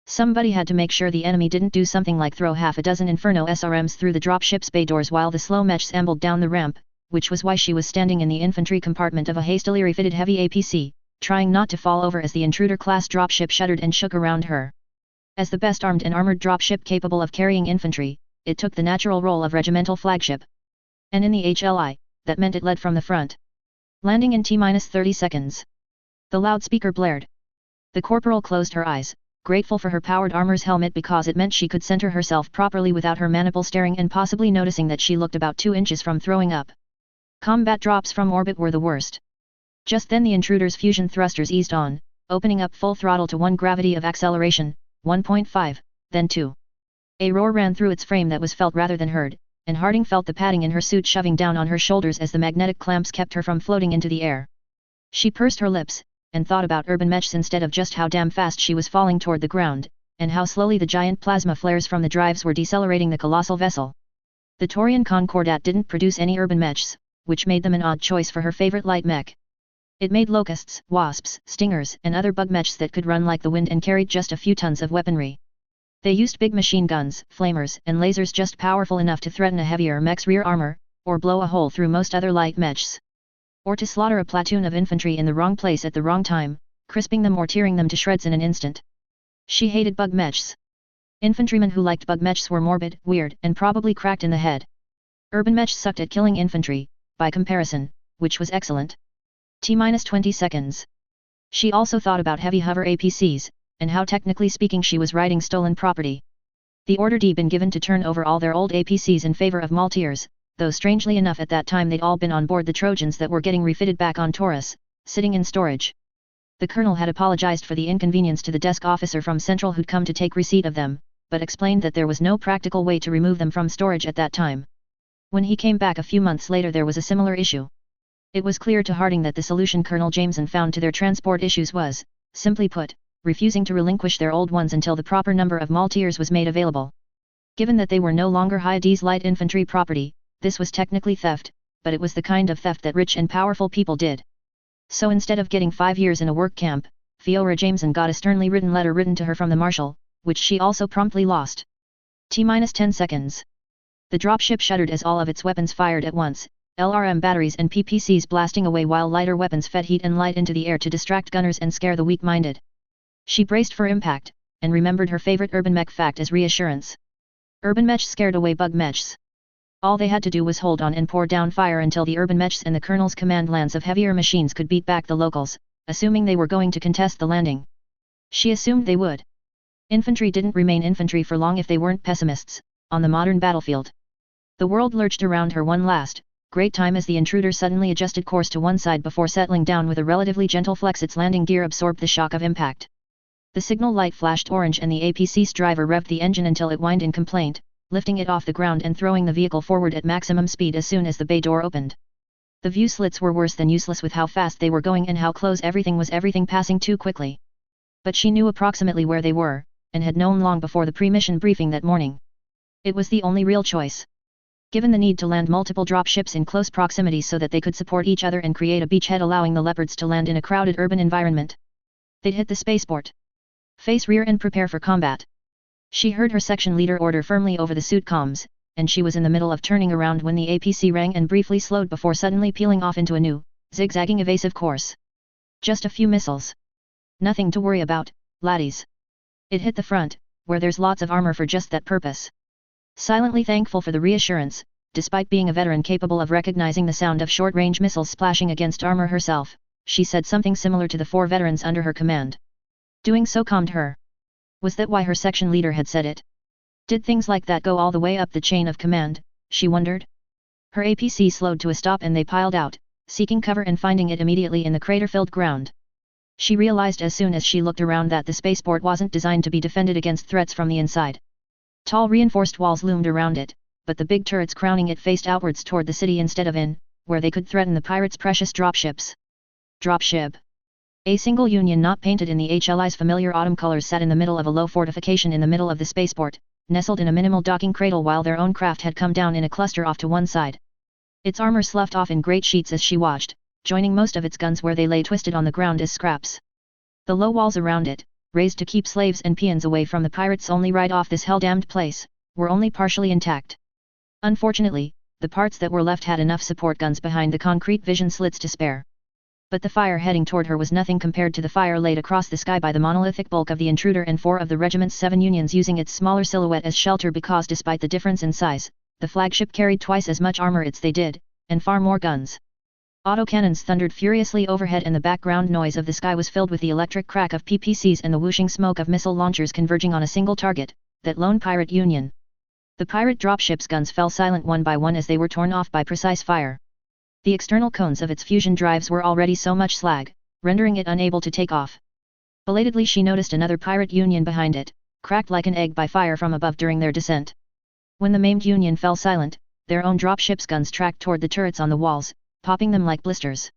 Somebody had to make sure the enemy didn't do something like throw half a dozen Inferno SRMs through the dropship's bay doors while the slow mechs ambled down the ramp, which was why she was standing in the infantry compartment of a hastily refitted heavy APC, trying not to fall over as the intruder-class dropship shuddered and shook around her. As the best armed and armored dropship capable of carrying infantry, it took the natural role of regimental flagship. And in the HLI, that meant it led from the front. Landing in T-30 seconds. The loudspeaker blared. The corporal closed her eyes, grateful for her powered armor's helmet because it meant she could center herself properly without her maniple staring and possibly noticing that she looked about 2 inches from throwing up. Combat drops from orbit were the worst. Just then the intruder's fusion thrusters eased on, opening up full throttle to 1 gravity of acceleration, 1.5, then 2. A roar ran through its frame that was felt rather than heard, and Harding felt the padding in her suit shoving down on her shoulders as the magnetic clamps kept her from floating into the air. She pursed her lips, and thought about urban mechs instead of just how damn fast she was falling toward the ground, and how slowly the giant plasma flares from the drives were decelerating the colossal vessel. The Taurian Concordat didn't produce any urban mechs, which made them an odd choice for her favorite light mech. It made locusts, wasps, stingers, and other bug mechs that could run like the wind and carried just a few tons of weaponry. They used big machine guns, flamers, and lasers just powerful enough to threaten a heavier mech's rear armor, or blow a hole through most other light mechs. Or to slaughter a platoon of infantry in the wrong place at the wrong time, crisping them or tearing them to shreds in an instant. She hated bug mechs. Infantrymen who liked bug mechs were morbid, weird, and probably cracked in the head. Urban mechs sucked at killing infantry, by comparison, which was excellent. T-20 seconds. She also thought about heavy hover APCs, and how technically speaking she was riding stolen property. The order'd been given to turn over all their old APCs in favor of Maltiers, though strangely enough at that time they'd all been on board the Trojans that were getting refitted back on Taurus, sitting in storage. The colonel had apologized for the inconvenience to the desk officer from Central who'd come to take receipt of them, but explained that there was no practical way to remove them from storage at that time. When he came back a few months later there was a similar issue. It was clear to Harding that the solution Colonel Jameson found to their transport issues was, simply put, refusing to relinquish their old ones until the proper number of Maltiers was made available. Given that they were no longer Hyades light infantry property, this was technically theft, but it was the kind of theft that rich and powerful people did. So instead of getting 5 years in a work camp, Fiora Jameson got a sternly written letter written to her from the Marshal, which she also promptly lost. T-10 seconds. The dropship shuddered as all of its weapons fired at once, LRM batteries and PPCs blasting away while lighter weapons fed heat and light into the air to distract gunners and scare the weak-minded. She braced for impact, and remembered her favorite urban mech fact as reassurance. Urban mechs scared away bug mechs. All they had to do was hold on and pour down fire until the urban mechs and the colonel's command lance of heavier machines could beat back the locals, assuming they were going to contest the landing. She assumed they would. Infantry didn't remain infantry for long if they weren't pessimists, on the modern battlefield. The world lurched around her one last, great time as the intruder suddenly adjusted course to one side before settling down with a relatively gentle flex. Its landing gear absorbed the shock of impact. The signal light flashed orange and the APC's driver revved the engine until it whined in complaint, lifting it off the ground and throwing the vehicle forward at maximum speed as soon as the bay door opened. The view slits were worse than useless with how fast they were going and how close everything was, everything passing too quickly. But she knew approximately where they were, and had known long before the pre-mission briefing that morning. It was the only real choice. Given the need to land multiple dropships in close proximity so that they could support each other and create a beachhead allowing the Leopards to land in a crowded urban environment. They'd hit the spaceport. Face rear and prepare for combat. She heard her section leader order firmly over the suit comms, and she was in the middle of turning around when the APC rang and briefly slowed before suddenly peeling off into a new, zigzagging evasive course. Just a few missiles. Nothing to worry about, laddies. It hit the front, where there's lots of armor for just that purpose. Silently thankful for the reassurance, despite being a veteran capable of recognizing the sound of short-range missiles splashing against armor herself, she said something similar to the 4 veterans under her command. Doing so calmed her. Was that why her section leader had said it? Did things like that go all the way up the chain of command, she wondered? Her APC slowed to a stop and they piled out, seeking cover and finding it immediately in the crater-filled ground. She realized as soon as she looked around that the spaceport wasn't designed to be defended against threats from the inside. Tall reinforced walls loomed around it, but the big turrets crowning it faced outwards toward the city instead of in, where they could threaten the pirates' precious dropships. Dropship. A single Union not painted in the HLI's familiar autumn colors sat in the middle of a low fortification in the middle of the spaceport, nestled in a minimal docking cradle while their own craft had come down in a cluster off to one side. Its armor sloughed off in great sheets as she watched, joining most of its guns where they lay twisted on the ground as scraps. The low walls around it, raised to keep slaves and peons away from the pirates only right off this hell-damned place, were only partially intact. Unfortunately, the parts that were left had enough support guns behind the concrete vision slits to spare. But the fire heading toward her was nothing compared to the fire laid across the sky by the monolithic bulk of the intruder and 4 of the regiment's 7 Unions using its smaller silhouette as shelter because despite the difference in size, the flagship carried twice as much armor as they did, and far more guns. Autocannons thundered furiously overhead and the background noise of the sky was filled with the electric crack of PPCs and the whooshing smoke of missile launchers converging on a single target, that lone pirate Union. The pirate dropship's guns fell silent one by one as they were torn off by precise fire. The external cones of its fusion drives were already so much slag, rendering it unable to take off. Belatedly she noticed another pirate Union behind it, cracked like an egg by fire from above during their descent. When the maimed Union fell silent, their own dropship's guns tracked toward the turrets on the walls, popping them like blisters.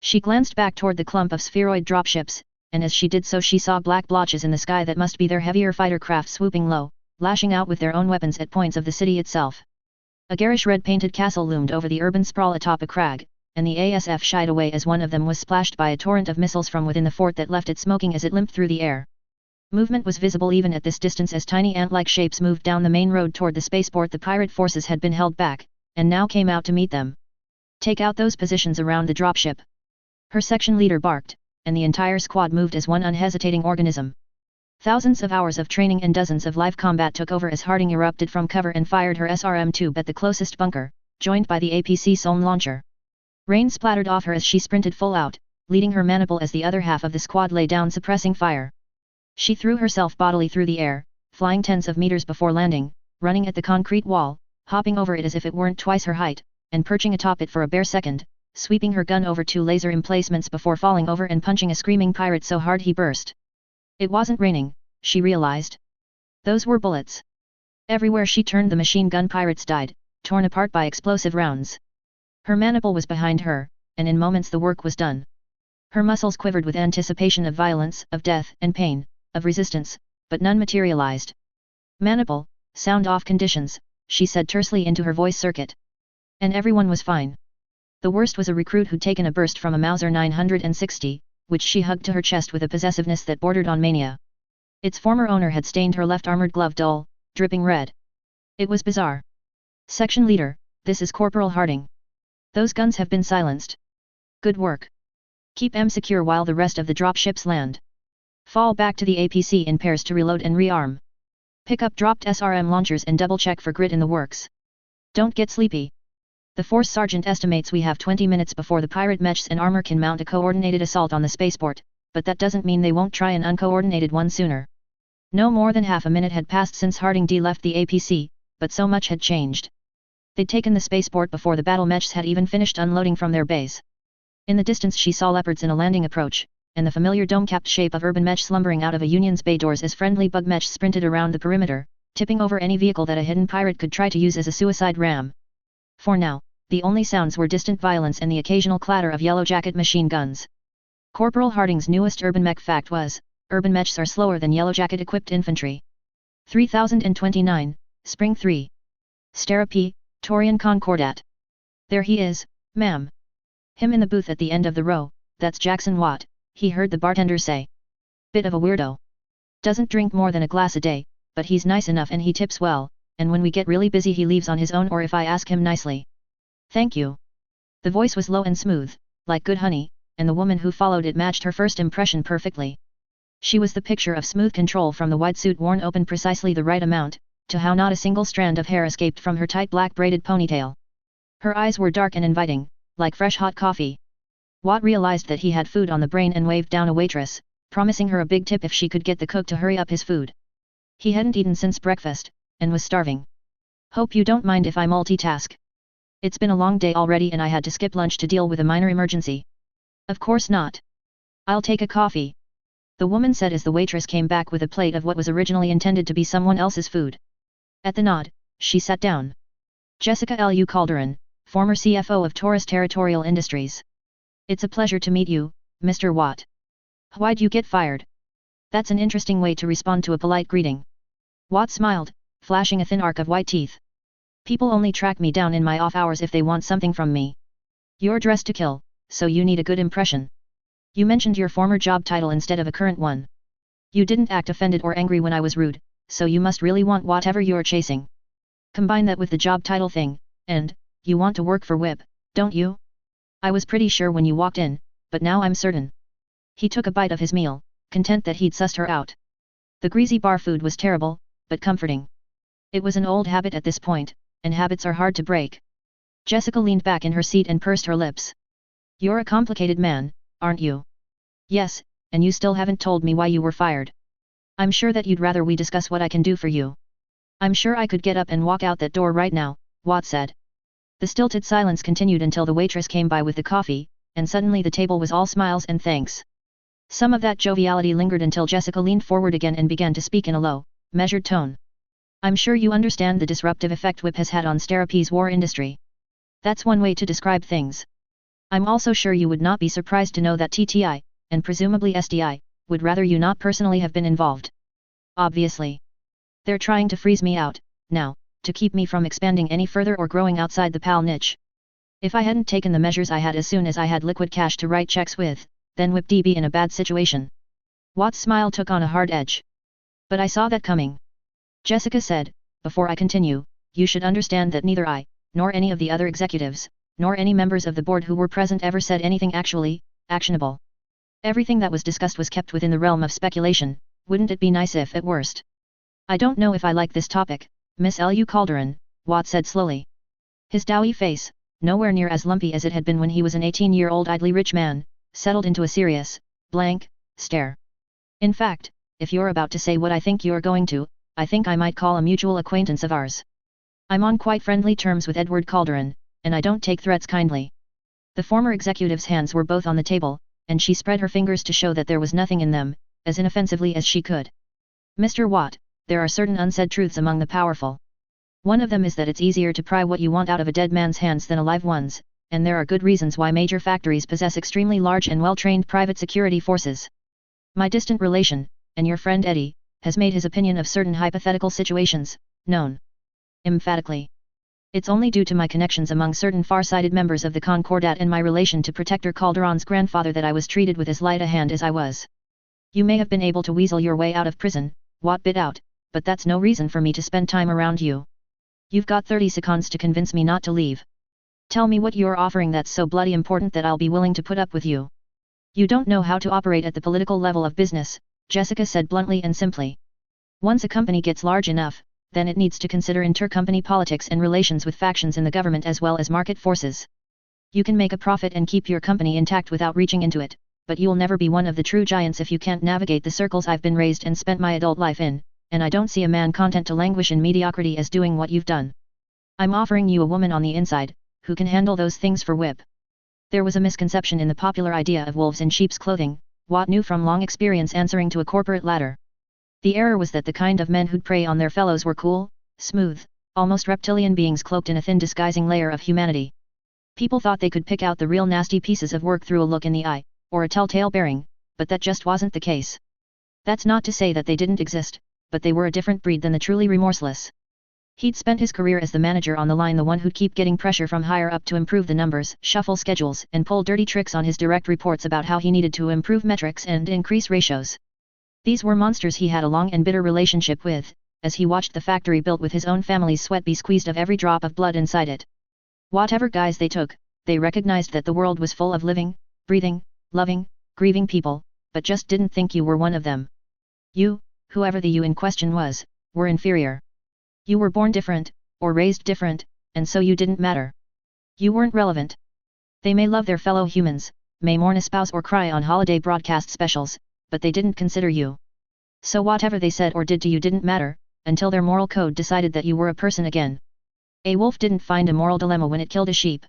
She glanced back toward the clump of spheroid dropships, and as she did so she saw black blotches in the sky that must be their heavier fighter craft swooping low, lashing out with their own weapons at points of the city itself. A garish red-painted castle loomed over the urban sprawl atop a crag, and the ASF shied away as one of them was splashed by a torrent of missiles from within the fort that left it smoking as it limped through the air. Movement was visible even at this distance as tiny ant-like shapes moved down the main road toward the spaceport. The pirate forces had been held back, and now came out to meet them. Take out those positions around the dropship. Her section leader barked, and the entire squad moved as one unhesitating organism. Thousands of hours of training and dozens of live combat took over as Harding erupted from cover and fired her SRM tube at the closest bunker, joined by the APC Somme launcher. Rain splattered off her as she sprinted full out, leading her maniple as the other half of the squad lay down suppressing fire. She threw herself bodily through the air, flying tens of meters before landing, running at the concrete wall, hopping over it as if it weren't twice her height, and perching atop it for a bare second, sweeping her gun over 2 laser emplacements before falling over and punching a screaming pirate so hard he burst. It wasn't raining, she realized. Those were bullets. Everywhere she turned the machine gun pirates died, torn apart by explosive rounds. Her maniple was behind her, and in moments the work was done. Her muscles quivered with anticipation of violence, of death and pain, of resistance, but none materialized. Maniple, sound off conditions, she said tersely into her voice circuit. And everyone was fine. The worst was a recruit who'd taken a burst from a Mauser 960, which she hugged to her chest with a possessiveness that bordered on mania. Its former owner had stained her left armored glove dull, dripping red. It was bizarre. Section leader, this is Corporal Harding. Those guns have been silenced. Good work. Keep them secure while the rest of the dropships land. Fall back to the APC in pairs to reload and rearm. Pick up dropped SRM launchers and double-check for grit in the works. Don't get sleepy. The force sergeant estimates we have 20 minutes before the pirate mechs and armor can mount a coordinated assault on the spaceport, but that doesn't mean they won't try an uncoordinated one sooner. No more than half a minute had passed since Harding D left the APC, but so much had changed. They'd taken the spaceport before the battle mechs had even finished unloading from their base. In the distance she saw leopards in a landing approach, and the familiar dome-capped shape of urban mech slumbering out of a Union's bay doors as friendly bug mechs sprinted around the perimeter, tipping over any vehicle that a hidden pirate could try to use as a suicide ram. For now, the only sounds were distant violence and the occasional clatter of Yellow Jacket machine guns. Corporal Harding's newest urban mech fact was, urban mechs are slower than Yellow Jacket equipped infantry. 3029, Spring 3. Stera P, Torian Concordat. There he is, ma'am. Him in the booth at the end of the row, that's Jackson Watt, he heard the bartender say. Bit of a weirdo. Doesn't drink more than a glass a day, but he's nice enough and he tips well, and when we get really busy he leaves on his own or if I ask him nicely. Thank you. The voice was low and smooth, like good honey, and the woman who followed it matched her first impression perfectly. She was the picture of smooth control, from the white suit worn open precisely the right amount, to how not a single strand of hair escaped from her tight black braided ponytail. Her eyes were dark and inviting, like fresh hot coffee. Watt realized that he had food on the brain and waved down a waitress, promising her a big tip if she could get the cook to hurry up his food. He hadn't eaten since breakfast, and was starving. Hope you don't mind if I multitask. It's been a long day already and I had to skip lunch to deal with a minor emergency. Of course not. I'll take a coffee. The woman said as the waitress came back with a plate of what was originally intended to be someone else's food. At the nod, she sat down. Jessica Lu Calderon, former CFO of Taurus Territorial Industries. It's a pleasure to meet you, Mr. Watt. Why'd you get fired? That's an interesting way to respond to a polite greeting. Watt smiled, flashing a thin arc of white teeth. People only track me down in my off hours if they want something from me. You're dressed to kill, so you need a good impression. You mentioned your former job title instead of a current one. You didn't act offended or angry when I was rude, so you must really want whatever you're chasing. Combine that with the job title thing, and, you want to work for WIB, don't you? I was pretty sure when you walked in, but now I'm certain. He took a bite of his meal, content that he'd sussed her out. The greasy bar food was terrible, but comforting. It was an old habit at this point, and habits are hard to break. Jessica leaned back in her seat and pursed her lips. You're a complicated man, aren't you? Yes, and you still haven't told me why you were fired. I'm sure that you'd rather we discuss what I can do for you. I'm sure I could get up and walk out that door right now, Watt said. The stilted silence continued until the waitress came by with the coffee, and suddenly the table was all smiles and thanks. Some of that joviality lingered until Jessica leaned forward again and began to speak in a low, measured tone. I'm sure you understand the disruptive effect WIP has had on Sterapi's war industry. That's one way to describe things. I'm also sure you would not be surprised to know that TTI, and presumably SDI, would rather you not personally have been involved. Obviously. They're trying to freeze me out, now, to keep me from expanding any further or growing outside the PAL niche. If I hadn't taken the measures I had as soon as I had liquid cash to write checks with, then WIP'd be in a bad situation. Watt's smile took on a hard edge. But I saw that coming. Jessica said, before I continue, you should understand that neither I, nor any of the other executives, nor any members of the board who were present ever said anything actually actionable. Everything that was discussed was kept within the realm of speculation. Wouldn't it be nice if, at worst? I don't know if I like this topic, Miss Lu Calderon, Watt said slowly. His doughy face, nowhere near as lumpy as it had been when he was an 18-year-old idly rich man, settled into a serious, blank, stare. In fact, if you're about to say what I think you're going to, I think I might call a mutual acquaintance of ours. I'm on quite friendly terms with Edward Calderon, and I don't take threats kindly. The former executive's hands were both on the table, and she spread her fingers to show that there was nothing in them, as inoffensively as she could. Mr. Watt, there are certain unsaid truths among the powerful. One of them is that it's easier to pry what you want out of a dead man's hands than a live one's, and there are good reasons why major factories possess extremely large and well-trained private security forces. My distant relation, and your friend Eddie, has made his opinion of certain hypothetical situations, known. Emphatically. It's only due to my connections among certain far-sighted members of the Concordat and my relation to Protector Calderon's grandfather that I was treated with as light a hand as I was. You may have been able to weasel your way out of prison, Watt bit out, but that's no reason for me to spend time around you. You've got 30 seconds to convince me not to leave. Tell me what you're offering that's so bloody important that I'll be willing to put up with you. You don't know how to operate at the political level of business, Jessica said bluntly and simply. Once a company gets large enough, then it needs to consider intercompany politics and relations with factions in the government as well as market forces. You can make a profit and keep your company intact without reaching into it, but you'll never be one of the true giants if you can't navigate the circles I've been raised and spent my adult life in, and I don't see a man content to languish in mediocrity as doing what you've done. I'm offering you a woman on the inside, who can handle those things for WIP. There was a misconception in the popular idea of wolves in sheep's clothing, Watt knew from long experience answering to a corporate ladder. The error was that the kind of men who'd prey on their fellows were cool, smooth, almost reptilian beings cloaked in a thin disguising layer of humanity. People thought they could pick out the real nasty pieces of work through a look in the eye, or a telltale bearing, but that just wasn't the case. That's not to say that they didn't exist, but they were a different breed than the truly remorseless. He'd spent his career as the manager on the line, the one who'd keep getting pressure from higher up to improve the numbers, shuffle schedules, and pull dirty tricks on his direct reports about how he needed to improve metrics and increase ratios. These were monsters he had a long and bitter relationship with, as he watched the factory built with his own family's sweat be squeezed of every drop of blood inside it. Whatever guise they took, they recognized that the world was full of living, breathing, loving, grieving people, but just didn't think you were one of them. You, whoever the you in question was, were inferior. You were born different, or raised different, and so you didn't matter. You weren't relevant. They may love their fellow humans, may mourn a spouse or cry on holiday broadcast specials, but they didn't consider you. So whatever they said or did to you didn't matter, until their moral code decided that you were a person again. A wolf didn't find a moral dilemma when it killed a sheep.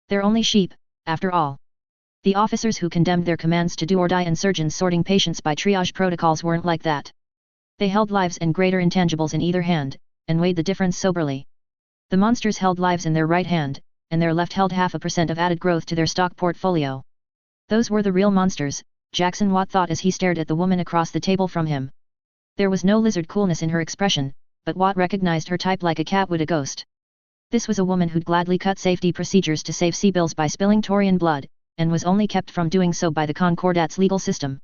They're only sheep, after all. The officers who condemned their commands to do or die and surgeons sorting patients by triage protocols weren't like that. They held lives and greater intangibles in either hand, and weighed the difference soberly. The monsters held lives in their right hand, and their left held 0.5% of added growth to their stock portfolio. Those were the real monsters, Jackson Watt thought as he stared at the woman across the table from him. There was no lizard coolness in her expression, but Watt recognized her type like a cat would a ghost. This was a woman who'd gladly cut safety procedures to save civils by spilling Taurian blood, and was only kept from doing so by the Concordat's legal system.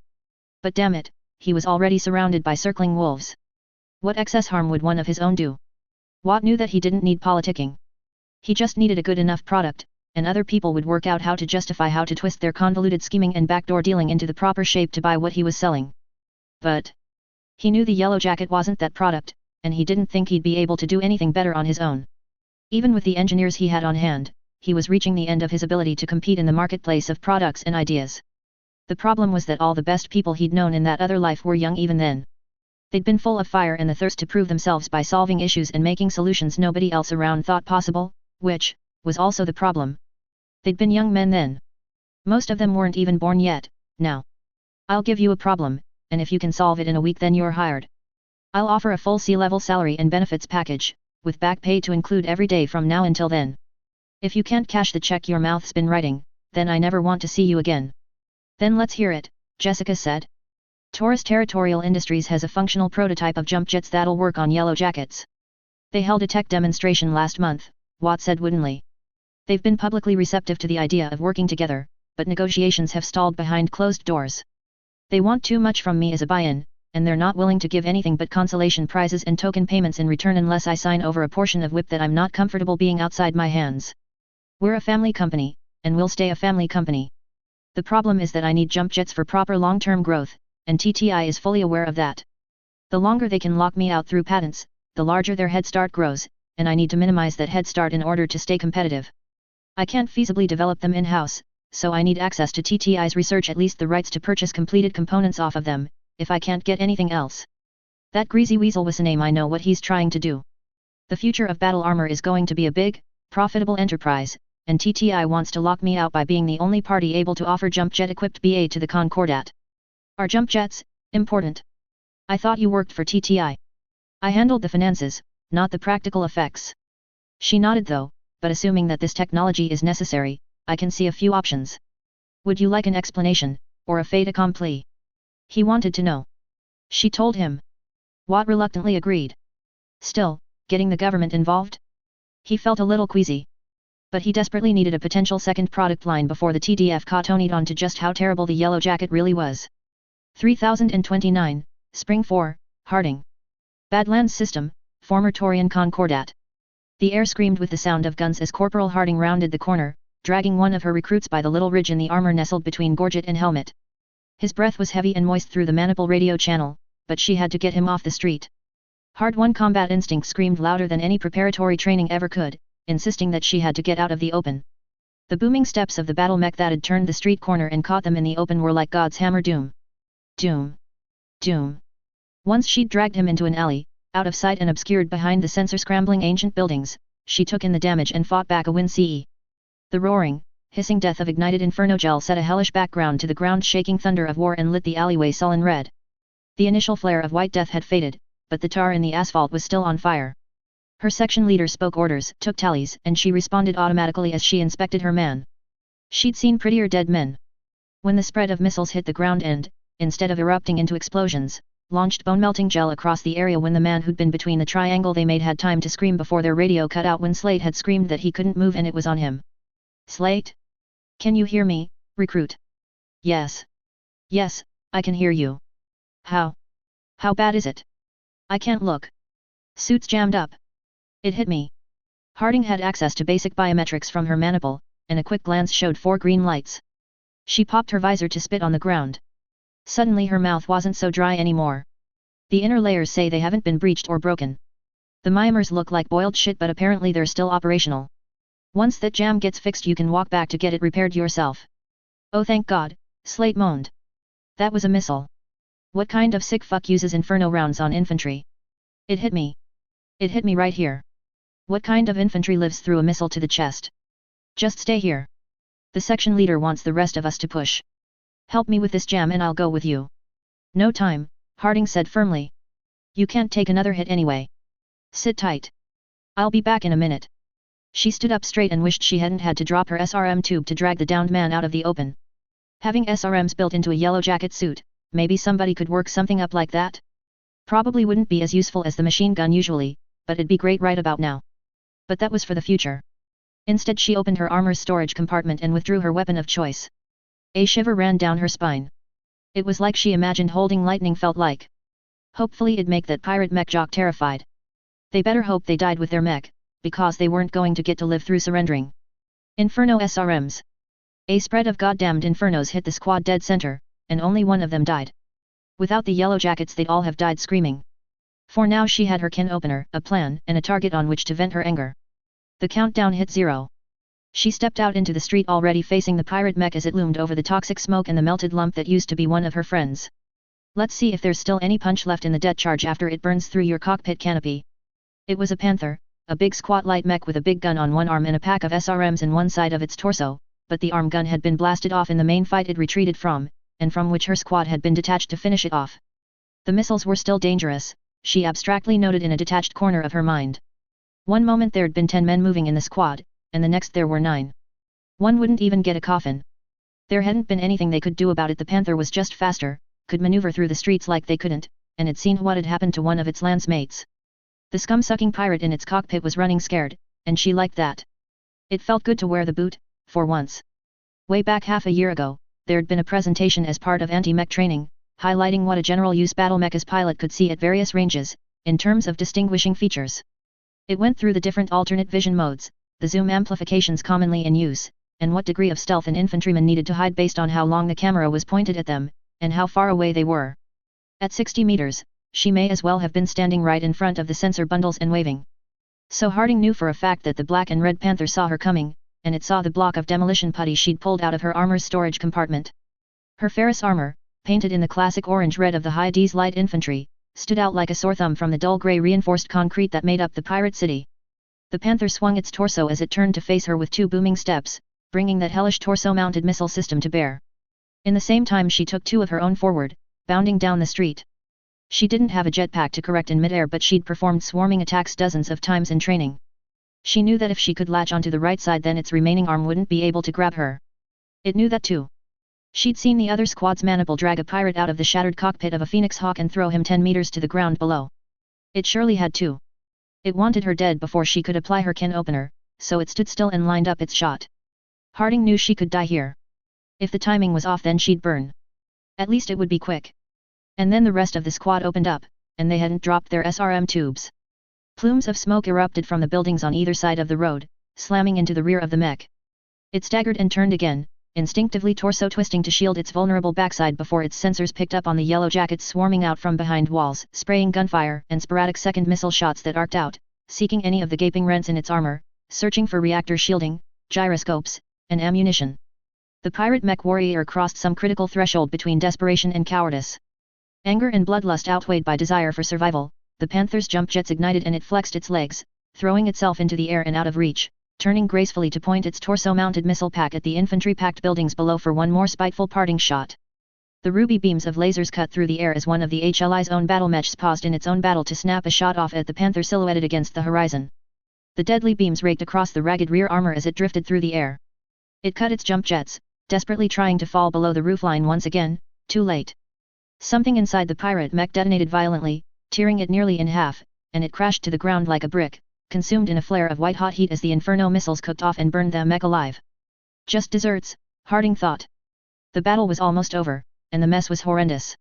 But damn it, he was already surrounded by circling wolves. What excess harm would one of his own do? Watt knew that he didn't need politicking. He just needed a good enough product, and other people would work out how to justify how to twist their convoluted scheming and backdoor dealing into the proper shape to buy what he was selling. But he knew the Yellow Jacket wasn't that product, and he didn't think he'd be able to do anything better on his own. Even with the engineers he had on hand, he was reaching the end of his ability to compete in the marketplace of products and ideas. The problem was that all the best people he'd known in that other life were young even then. They'd been full of fire and the thirst to prove themselves by solving issues and making solutions nobody else around thought possible, which was also the problem. They'd been young men then. Most of them weren't even born yet. Now, I'll give you a problem, and if you can solve it in a week then you're hired. I'll offer a full C-level salary and benefits package, with back pay to include every day from now until then. If you can't cash the check your mouth's been writing, then I never want to see you again. Then let's hear it, Jessica said. Taurus Territorial Industries has a functional prototype of jump jets that'll work on Yellow Jackets. They held a tech demonstration last month, Watt said woodenly. They've been publicly receptive to the idea of working together, but negotiations have stalled behind closed doors. They want too much from me as a buy-in, and they're not willing to give anything but consolation prizes and token payments in return unless I sign over a portion of WIP that I'm not comfortable being outside my hands. We're a family company, and we'll stay a family company. The problem is that I need jump jets for proper long-term growth, and TTI is fully aware of that. The longer they can lock me out through patents, the larger their head start grows, and I need to minimize that head start in order to stay competitive. I can't feasibly develop them in-house, so I need access to TTI's research, at least the rights to purchase completed components off of them, if I can't get anything else. That greasy weasel Wissaname, I know what he's trying to do. The future of battle armor is going to be a big, profitable enterprise, and TTI wants to lock me out by being the only party able to offer jump jet equipped BA to the Concordat. Are jump jets important? I thought you worked for TTI. I handled the finances, not the practical effects. She nodded though, but assuming that this technology is necessary, I can see a few options. Would you like an explanation, or a fait accompli? He wanted to know. She told him. Watt reluctantly agreed. Still, getting the government involved? He felt a little queasy. But he desperately needed a potential second product line before the TDF caught on to just how terrible the Yellow Jacket really was. 3029, Spring 4, Harding. Badlands System, former Taurian Concordat. The air screamed with the sound of guns as Corporal Harding rounded the corner, dragging one of her recruits by the little ridge in the armor nestled between gorget and helmet. His breath was heavy and moist through the maniple radio channel, but she had to get him off the street. Hard-won combat instinct screamed louder than any preparatory training ever could, insisting that she had to get out of the open. The booming steps of the battle mech that had turned the street corner and caught them in the open were like God's hammer. Doom. Doom. Doom. Once she'd dragged him into an alley, out of sight and obscured behind the sensor-scrambling ancient buildings, she took in the damage and fought back a win-ce. The roaring, hissing death of ignited inferno gel set a hellish background to the ground-shaking thunder of war and lit the alleyway sullen red. The initial flare of white death had faded, but the tar in the asphalt was still on fire. Her section leader spoke orders, took tallies, and she responded automatically as she inspected her man. She'd seen prettier dead men. When the spread of missiles hit the ground and, instead of erupting into explosions, launched bone-melting gel across the area, when the man who'd been between the triangle they made had time to scream before their radio cut out when Slate had screamed that he couldn't move and it was on him. Slate? Can you hear me, recruit? Yes. Yes, I can hear you. How? How bad is it? I can't look. Suit's jammed up. It hit me. Harding had access to basic biometrics from her maniple, and a quick glance showed 4 green lights. She popped her visor to spit on the ground. Suddenly her mouth wasn't so dry anymore. The inner layers say they haven't been breached or broken. The mimers look like boiled shit, but apparently they're still operational. Once that jam gets fixed you can walk back to get it repaired yourself. Oh thank God, Slate moaned. That was a missile. What kind of sick fuck uses inferno rounds on infantry? It hit me. It hit me right here. What kind of infantry lives through a missile to the chest? Just stay here. The section leader wants the rest of us to push. Help me with this jam and I'll go with you. No time, Harding said firmly. You can't take another hit anyway. Sit tight. I'll be back in a minute. She stood up straight and wished she hadn't had to drop her SRM tube to drag the downed man out of the open. Having SRMs built into a yellow jacket suit, maybe somebody could work something up like that? Probably wouldn't be as useful as the machine gun usually, but it'd be great right about now. But that was for the future. Instead she opened her armor's storage compartment and withdrew her weapon of choice. A shiver ran down her spine. It was like she imagined holding lightning felt like. Hopefully it'd make that pirate mech jock terrified. They better hope they died with their mech, because they weren't going to get to live through surrendering. Inferno SRMs. A spread of goddamned infernos hit the squad dead center, and only one of them died. Without the yellow jackets they'd all have died screaming. For now she had her can opener, a plan, and a target on which to vent her anger. The countdown hit 0. She stepped out into the street already facing the pirate mech as it loomed over the toxic smoke and the melted lump that used to be one of her friends. Let's see if there's still any punch left in the death charge after it burns through your cockpit canopy. It was a Panther, a big squat light mech with a big gun on one arm and a pack of SRMs in one side of its torso, but the arm gun had been blasted off in the main fight it retreated from, and from which her squad had been detached to finish it off. The missiles were still dangerous, she abstractly noted in a detached corner of her mind. One moment there'd been 10 men moving in the squad, and the next there were 9. One wouldn't even get a coffin. There hadn't been anything they could do about it. The Panther was just faster, could maneuver through the streets like they couldn't, and had seen what had happened to one of its landsmates. The scum-sucking pirate in its cockpit was running scared, and she liked that. It felt good to wear the boot, for once. Way back half a year ago, there'd been a presentation as part of anti-mech training, highlighting what a general-use battle mech as pilot could see at various ranges, in terms of distinguishing features. It went through the different alternate vision modes, the zoom amplifications commonly in use, and what degree of stealth an infantryman needed to hide based on how long the camera was pointed at them, and how far away they were. At 60 meters, she may as well have been standing right in front of the sensor bundles and waving. So Harding knew for a fact that the black and red Panther saw her coming, and it saw the block of demolition putty she'd pulled out of her armor's storage compartment. Her ferrous armor, painted in the classic orange-red of the High D's light infantry, stood out like a sore thumb from the dull grey reinforced concrete that made up the pirate city. The Panther swung its torso as it turned to face her with 2 booming steps, bringing that hellish torso-mounted missile system to bear. In the same time she took 2 of her own forward, bounding down the street. She didn't have a jetpack to correct in midair, but she'd performed swarming attacks dozens of times in training. She knew that if she could latch onto the right side then its remaining arm wouldn't be able to grab her. It knew that too. She'd seen the other squad's maniple drag a pirate out of the shattered cockpit of a Phoenix Hawk and throw him 10 meters to the ground below. It surely had too. It wanted her dead before she could apply her can opener, so it stood still and lined up its shot. Harding knew she could die here. If the timing was off then she'd burn. At least it would be quick. And then the rest of the squad opened up, and they hadn't dropped their SRM tubes. Plumes of smoke erupted from the buildings on either side of the road, slamming into the rear of the mech. It staggered and turned again, instinctively torso twisting to shield its vulnerable backside before its sensors picked up on the yellow jackets swarming out from behind walls, spraying gunfire and sporadic second missile shots that arced out, seeking any of the gaping rents in its armor, searching for reactor shielding, gyroscopes, and ammunition. The pirate mech warrior crossed some critical threshold between desperation and cowardice. Anger and bloodlust outweighed by desire for survival, the Panther's jump jets ignited and it flexed its legs, throwing itself into the air and out of reach, turning gracefully to point its torso-mounted missile pack at the infantry-packed buildings below for one more spiteful parting shot. The ruby beams of lasers cut through the air as one of the HLI's own battle mechs paused in its own battle to snap a shot off at the Panther silhouetted against the horizon. The deadly beams raked across the ragged rear armor as it drifted through the air. It cut its jump jets, desperately trying to fall below the roofline once again, too late. Something inside the pirate mech detonated violently, tearing it nearly in half, and it crashed to the ground like a brick, consumed in a flare of white-hot heat as the Inferno missiles cooked off and burned the mech alive. Just desserts, Harding thought. The battle was almost over, and the mess was horrendous.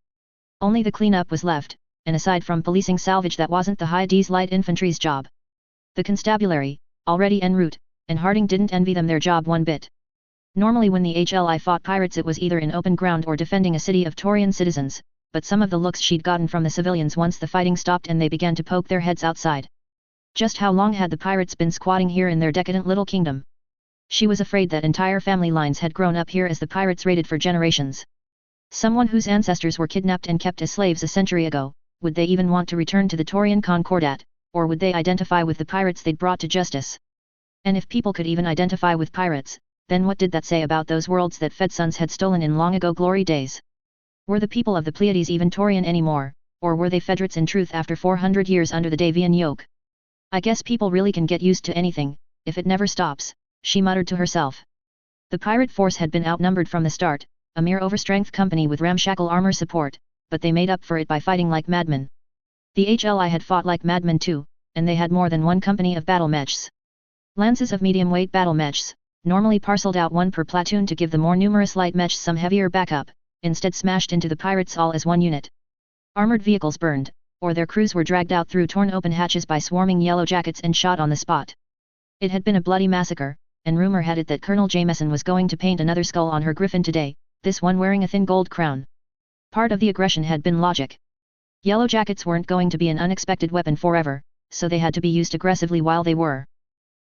Only the cleanup was left, and aside from policing salvage, that wasn't the High D's light infantry's job. The constabulary, already en route, and Harding didn't envy them their job one bit. Normally when the HLI fought pirates it was either in open ground or defending a city of Torian citizens, but some of the looks she'd gotten from the civilians once the fighting stopped and they began to poke their heads outside. Just how long had the pirates been squatting here in their decadent little kingdom? She was afraid that entire family lines had grown up here as the pirates raided for generations. Someone whose ancestors were kidnapped and kept as slaves a century ago, would they even want to return to the Torian Concordat, or would they identify with the pirates they'd brought to justice? And if people could even identify with pirates, then what did that say about those worlds that Fedsons had stolen in long ago glory days? Were the people of the Pleiades even Torian anymore, or were they Federates in truth after 400 years under the Davian yoke? I guess people really can get used to anything, if it never stops, she muttered to herself. The pirate force had been outnumbered from the start, a mere overstrength company with ramshackle armor support, but they made up for it by fighting like madmen. The HLI had fought like madmen too, and they had more than one company of battle mechs. Lances of medium-weight battle mechs, normally parceled out one per platoon to give the more numerous light mechs some heavier backup, instead smashed into the pirates all as one unit. Armored vehicles burned, or their crews were dragged out through torn open hatches by swarming yellow jackets and shot on the spot. It had been a bloody massacre, and rumor had it that Colonel Jameson was going to paint another skull on her griffin today, this one wearing a thin gold crown. Part of the aggression had been logic. Yellow jackets weren't going to be an unexpected weapon forever, so they had to be used aggressively while they were.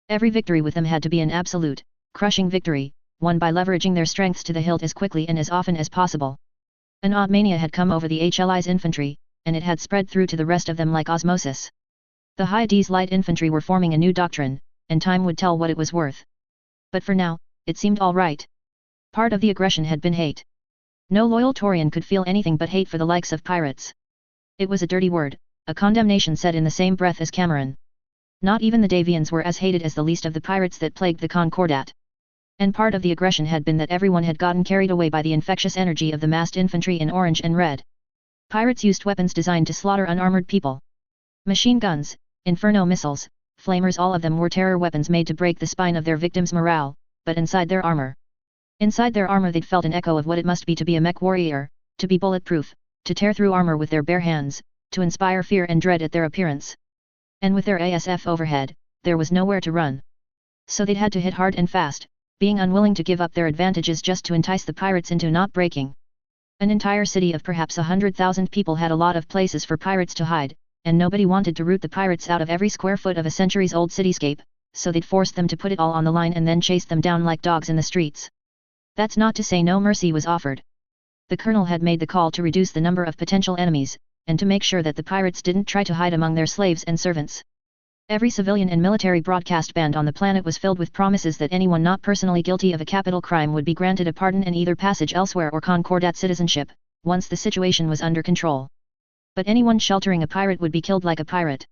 Every victory with them had to be an absolute, crushing victory, won by leveraging their strengths to the hilt as quickly and as often as possible. An odd mania had come over the HLI's infantry, and it had spread through to the rest of them like osmosis. The High D's light infantry were forming a new doctrine, and time would tell what it was worth. But for now, it seemed all right. Part of the aggression had been hate. No loyal Torian could feel anything but hate for the likes of pirates. It was a dirty word, a condemnation said in the same breath as Cameron. Not even the Davians were as hated as the least of the pirates that plagued the Concordat. And part of the aggression had been that everyone had gotten carried away by the infectious energy of the massed infantry in orange and red. Pirates used weapons designed to slaughter unarmored people. Machine guns, inferno missiles, flamers, all of them were terror weapons made to break the spine of their victims' morale, but inside their armor. Inside their armor they'd felt an echo of what it must be to be a mech warrior, to be bulletproof, to tear through armor with their bare hands, to inspire fear and dread at their appearance. And with their ASF overhead, there was nowhere to run. So they'd had to hit hard and fast, being unwilling to give up their advantages just to entice the pirates into not breaking. An entire city of perhaps 100,000 people had a lot of places for pirates to hide, and nobody wanted to root the pirates out of every square foot of a centuries-old cityscape, so they'd forced them to put it all on the line and then chase them down like dogs in the streets. That's not to say no mercy was offered. The colonel had made the call to reduce the number of potential enemies, and to make sure that the pirates didn't try to hide among their slaves and servants. Every civilian and military broadcast band on the planet was filled with promises that anyone not personally guilty of a capital crime would be granted a pardon and either passage elsewhere or Concordat citizenship, once the situation was under control. But anyone sheltering a pirate would be killed like a pirate.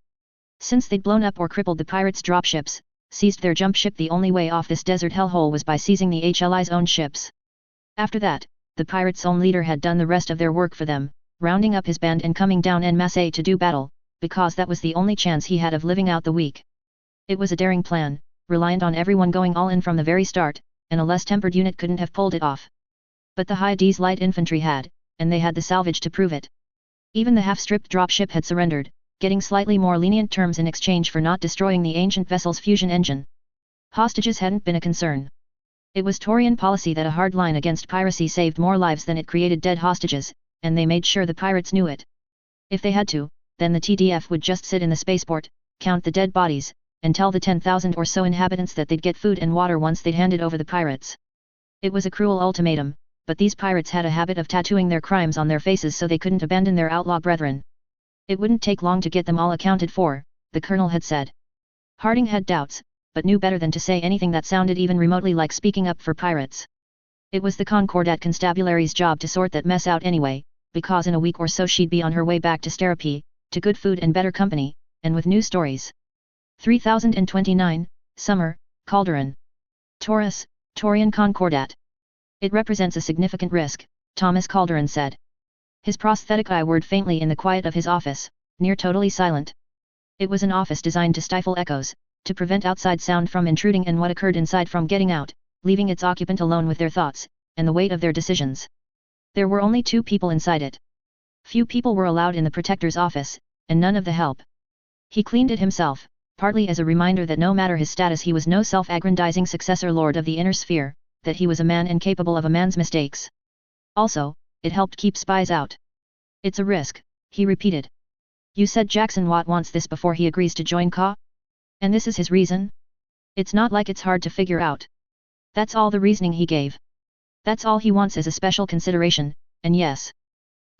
Since they'd blown up or crippled the pirates' dropships, seized their jump ship, the only way off this desert hellhole was by seizing the HLI's own ships. After that, the pirates' own leader had done the rest of their work for them, rounding up his band and coming down en masse to do battle, because that was the only chance he had of living out the week. It was a daring plan, reliant on everyone going all in from the very start, and a less tempered unit couldn't have pulled it off. But the High D's light infantry had, and they had the salvage to prove it. Even the half-stripped dropship had surrendered, getting slightly more lenient terms in exchange for not destroying the ancient vessel's fusion engine. Hostages hadn't been a concern. It was Torian policy that a hard line against piracy saved more lives than it created dead hostages, and they made sure the pirates knew it. If they had to, then the TDF would just sit in the spaceport, count the dead bodies, and tell the 10,000 or so inhabitants that they'd get food and water once they'd handed over the pirates. It was a cruel ultimatum, but these pirates had a habit of tattooing their crimes on their faces so they couldn't abandon their outlaw brethren. It wouldn't take long to get them all accounted for, the colonel had said. Harding had doubts, but knew better than to say anything that sounded even remotely like speaking up for pirates. It was the Concordat constabulary's job to sort that mess out anyway, because in a week or so she'd be on her way back to Sterapi, to good food and better company, and with new stories. 3029, Summer, Calderon. Taurus, Torian Concordat. It represents a significant risk, Thomas Calderon said. His prosthetic eye whirred faintly in the quiet of his office, near totally silent. It was an office designed to stifle echoes, to prevent outside sound from intruding and what occurred inside from getting out, leaving its occupant alone with their thoughts, and the weight of their decisions. There were only 2 people inside it. Few people were allowed in the Protector's office, and none of the help. He cleaned it himself, partly as a reminder that no matter his status he was no self-aggrandizing successor lord of the inner sphere, that he was a man and capable of a man's mistakes. Also, it helped keep spies out. It's a risk, he repeated. You said Jackson Watt wants this before he agrees to join Ka? And this is his reason? It's not like it's hard to figure out. That's all the reasoning he gave. That's all he wants as a special consideration, and yes.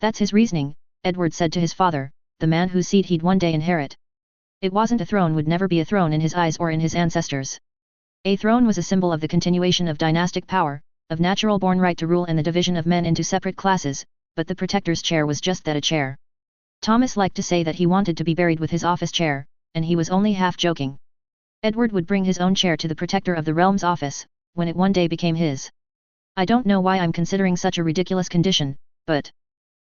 That's his reasoning, Edward said to his father, the man whose seat he'd one day inherit. It wasn't a throne, would never be a throne in his eyes or in his ancestors. A throne was a symbol of the continuation of dynastic power, of natural-born right to rule and the division of men into separate classes, but the Protector's chair was just that, a chair. Thomas liked to say that he wanted to be buried with his office chair, and he was only half joking. Edward would bring his own chair to the Protector of the Realm's office, when it one day became his. I don't know why I'm considering such a ridiculous condition, but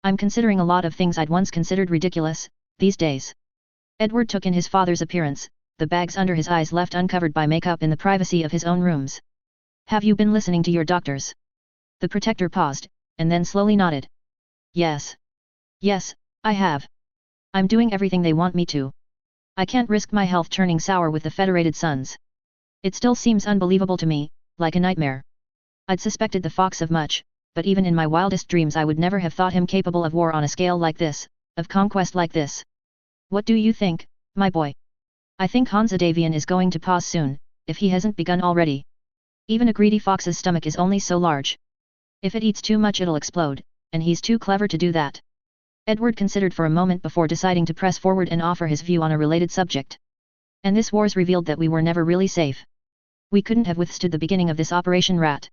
I'm considering a lot of things I'd once considered ridiculous, these days. Edward took in his father's appearance, the bags under his eyes left uncovered by makeup in the privacy of his own rooms. Have you been listening to your doctors? The Protector paused, and then slowly nodded. Yes. Yes, I have. I'm doing everything they want me to. I can't risk my health turning sour with the Federated Sons. It still seems unbelievable to me, like a nightmare. I'd suspected the Fox of much, but even in my wildest dreams I would never have thought him capable of war on a scale like this, of conquest like this. What do you think, my boy? I think Hansa Davian is going to pause soon, if he hasn't begun already. Even a greedy fox's stomach is only so large. If it eats too much it'll explode, and he's too clever to do that. Edward considered for a moment before deciding to press forward and offer his view on a related subject. And this war's revealed that we were never really safe. We couldn't have withstood the beginning of this Operation Rat.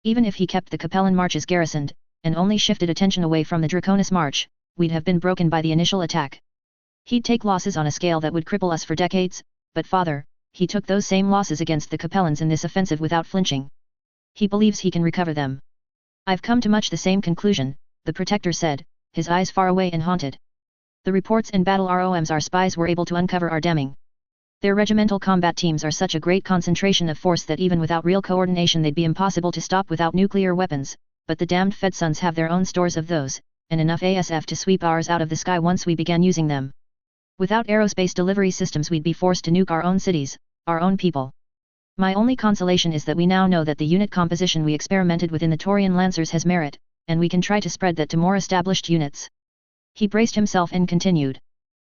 Even if he kept the Capellan marches garrisoned, and only shifted attention away from the Draconis march, we'd have been broken by the initial attack. He'd take losses on a scale that would cripple us for decades, but father, he took those same losses against the Capellans in this offensive without flinching. He believes he can recover them. I've come to much the same conclusion, the Protector said, his eyes far away and haunted. The reports and battle ROMs our spies were able to uncover are damning. Their regimental combat teams are such a great concentration of force that even without real coordination they'd be impossible to stop without nuclear weapons, but the damned Fed Sons have their own stores of those, and enough ASF to sweep ours out of the sky once we began using them. Without aerospace delivery systems we'd be forced to nuke our own cities, our own people. My only consolation is that we now know that the unit composition we experimented with in the Taurian Lancers has merit, and we can try to spread that to more established units. He braced himself and continued.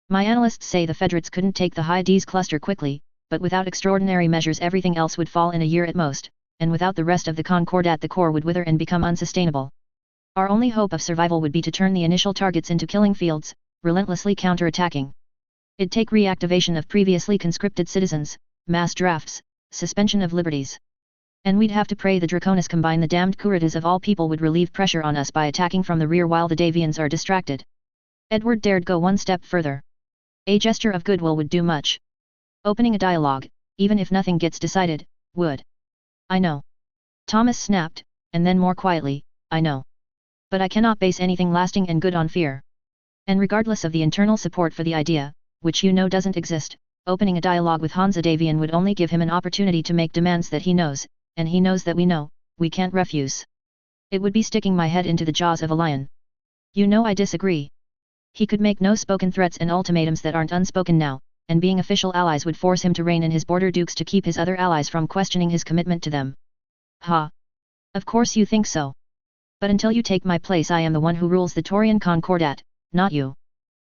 My analysts say the Federates couldn't take the High D's cluster quickly, but without extraordinary measures everything else would fall in a year at most, and without the rest of the Concordat the core would wither and become unsustainable. Our only hope of survival would be to turn the initial targets into killing fields, relentlessly counter-attacking. It'd take reactivation of previously conscripted citizens, mass drafts, suspension of liberties. And we'd have to pray the Draconis combine the damned Kuritas of all people would relieve pressure on us by attacking from the rear while the Davians are distracted. Edward dared go one step further. A gesture of goodwill would do much. Opening a dialogue, even if nothing gets decided, would. I know. Thomas snapped, and then more quietly, I know. But I cannot base anything lasting and good on fear. And regardless of the internal support for the idea, which you know doesn't exist, opening a dialogue with Hansa Davian would only give him an opportunity to make demands that he knows, and he knows that we can't refuse. It would be sticking my head into the jaws of a lion. You know I disagree. He could make no spoken threats and ultimatums that aren't unspoken now, and being official allies would force him to rein in his border dukes to keep his other allies from questioning his commitment to them. Ha! Of course you think so. But until you take my place I am the one who rules the Taurian Concordat, not you.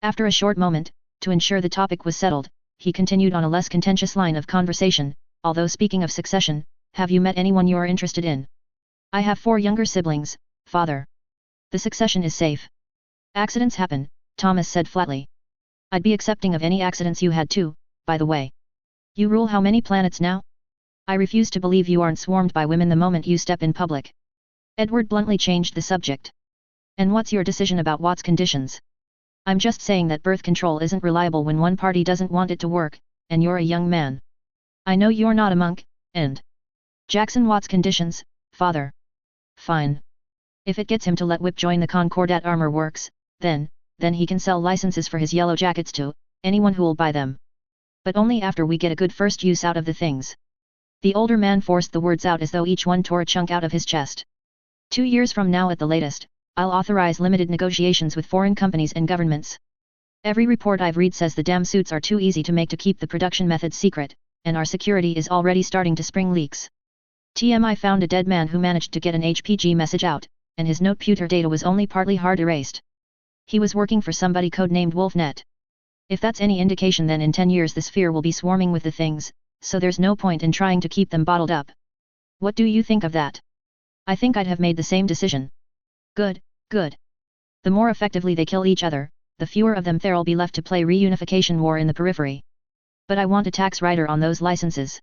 After a short moment, to ensure the topic was settled, he continued on a less contentious line of conversation, although speaking of succession, have you met anyone you're interested in? I have 4 younger siblings, father. The succession is safe. Accidents happen, Thomas said flatly. I'd be accepting of any accidents you had too, by the way. You rule how many planets now? I refuse to believe you aren't swarmed by women the moment you step in public. Edward bluntly changed the subject. And what's your decision about Watt's conditions? I'm just saying that birth control isn't reliable when one party doesn't want it to work, and you're a young man. I know you're not a monk, and Jackson Watt's conditions, father. Fine. If it gets him to let Whip join the Concordat Armor Works, then he can sell licenses for his yellow jackets to anyone who'll buy them. But only after we get a good first use out of the things. The older man forced the words out as though each one tore a chunk out of his chest. 2 years from now at the latest, I'll authorize limited negotiations with foreign companies and governments. Every report I've read says the damn suits are too easy to make to keep the production methods secret, and our security is already starting to spring leaks. TMI found a dead man who managed to get an HPG message out, and his noteputer data was only partly hard erased. He was working for somebody codenamed Wolfnet. If that's any indication, then in 10 years the sphere will be swarming with the things, so there's no point in trying to keep them bottled up. What do you think of that? I think I'd have made the same decision. Good, good. The more effectively they kill each other, the fewer of them there'll be left to play reunification war in the periphery. But I want a tax rider on those licenses.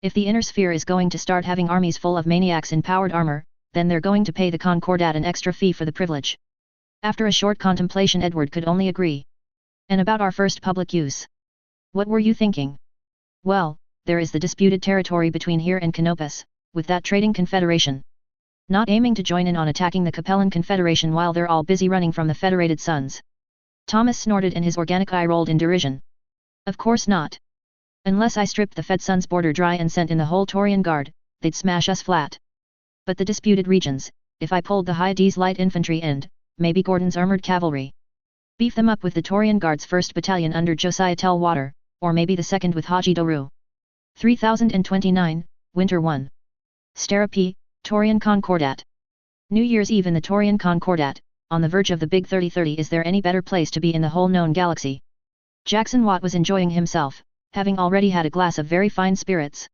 If the inner sphere is going to start having armies full of maniacs in powered armor, then they're going to pay the Concordat an extra fee for the privilege. After a short contemplation, Edward could only agree. And about our first public use? What were you thinking? Well, there is the disputed territory between here and Canopus, with that trading confederation. Not aiming to join in on attacking the Capellan Confederation while they're all busy running from the Federated Suns. Thomas snorted and his organic eye rolled in derision. Of course not. Unless I stripped the Fed Suns border dry and sent in the whole Taurian Guard, they'd smash us flat. But the disputed regions, if I pulled the Hyades light infantry and, maybe Gordon's armored cavalry. Beef them up with the Taurian Guard's 1st Battalion under Josiah Tellwater, or maybe the 2nd with Haji Doru. 3029, Winter 1. Stera P, Taurian Concordat. New Year's Eve in the Taurian Concordat, on the verge of the Big 3030. Is there any better place to be in the whole known galaxy? Jackson Watt was enjoying himself, having already had a glass of very fine spirits.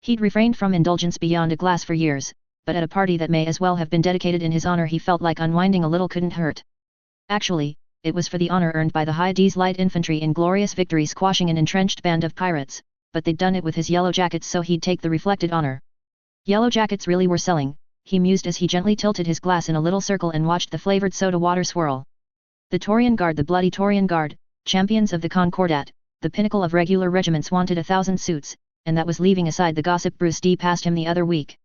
He'd refrained from indulgence beyond a glass for years, but at a party that may as well have been dedicated in his honor he felt like unwinding a little couldn't hurt. Actually, it was for the honor earned by the Hyades light infantry in glorious victory squashing an entrenched band of pirates, but they'd done it with his yellow jackets, so he'd take the reflected honor. Yellow jackets really were selling, he mused as he gently tilted his glass in a little circle and watched the flavored soda water swirl. The Taurian Guard, the bloody Taurian Guard, champions of the Concordat, the pinnacle of regular regiments, wanted 1,000 suits, and that was leaving aside the gossip Bruce D passed him the other week.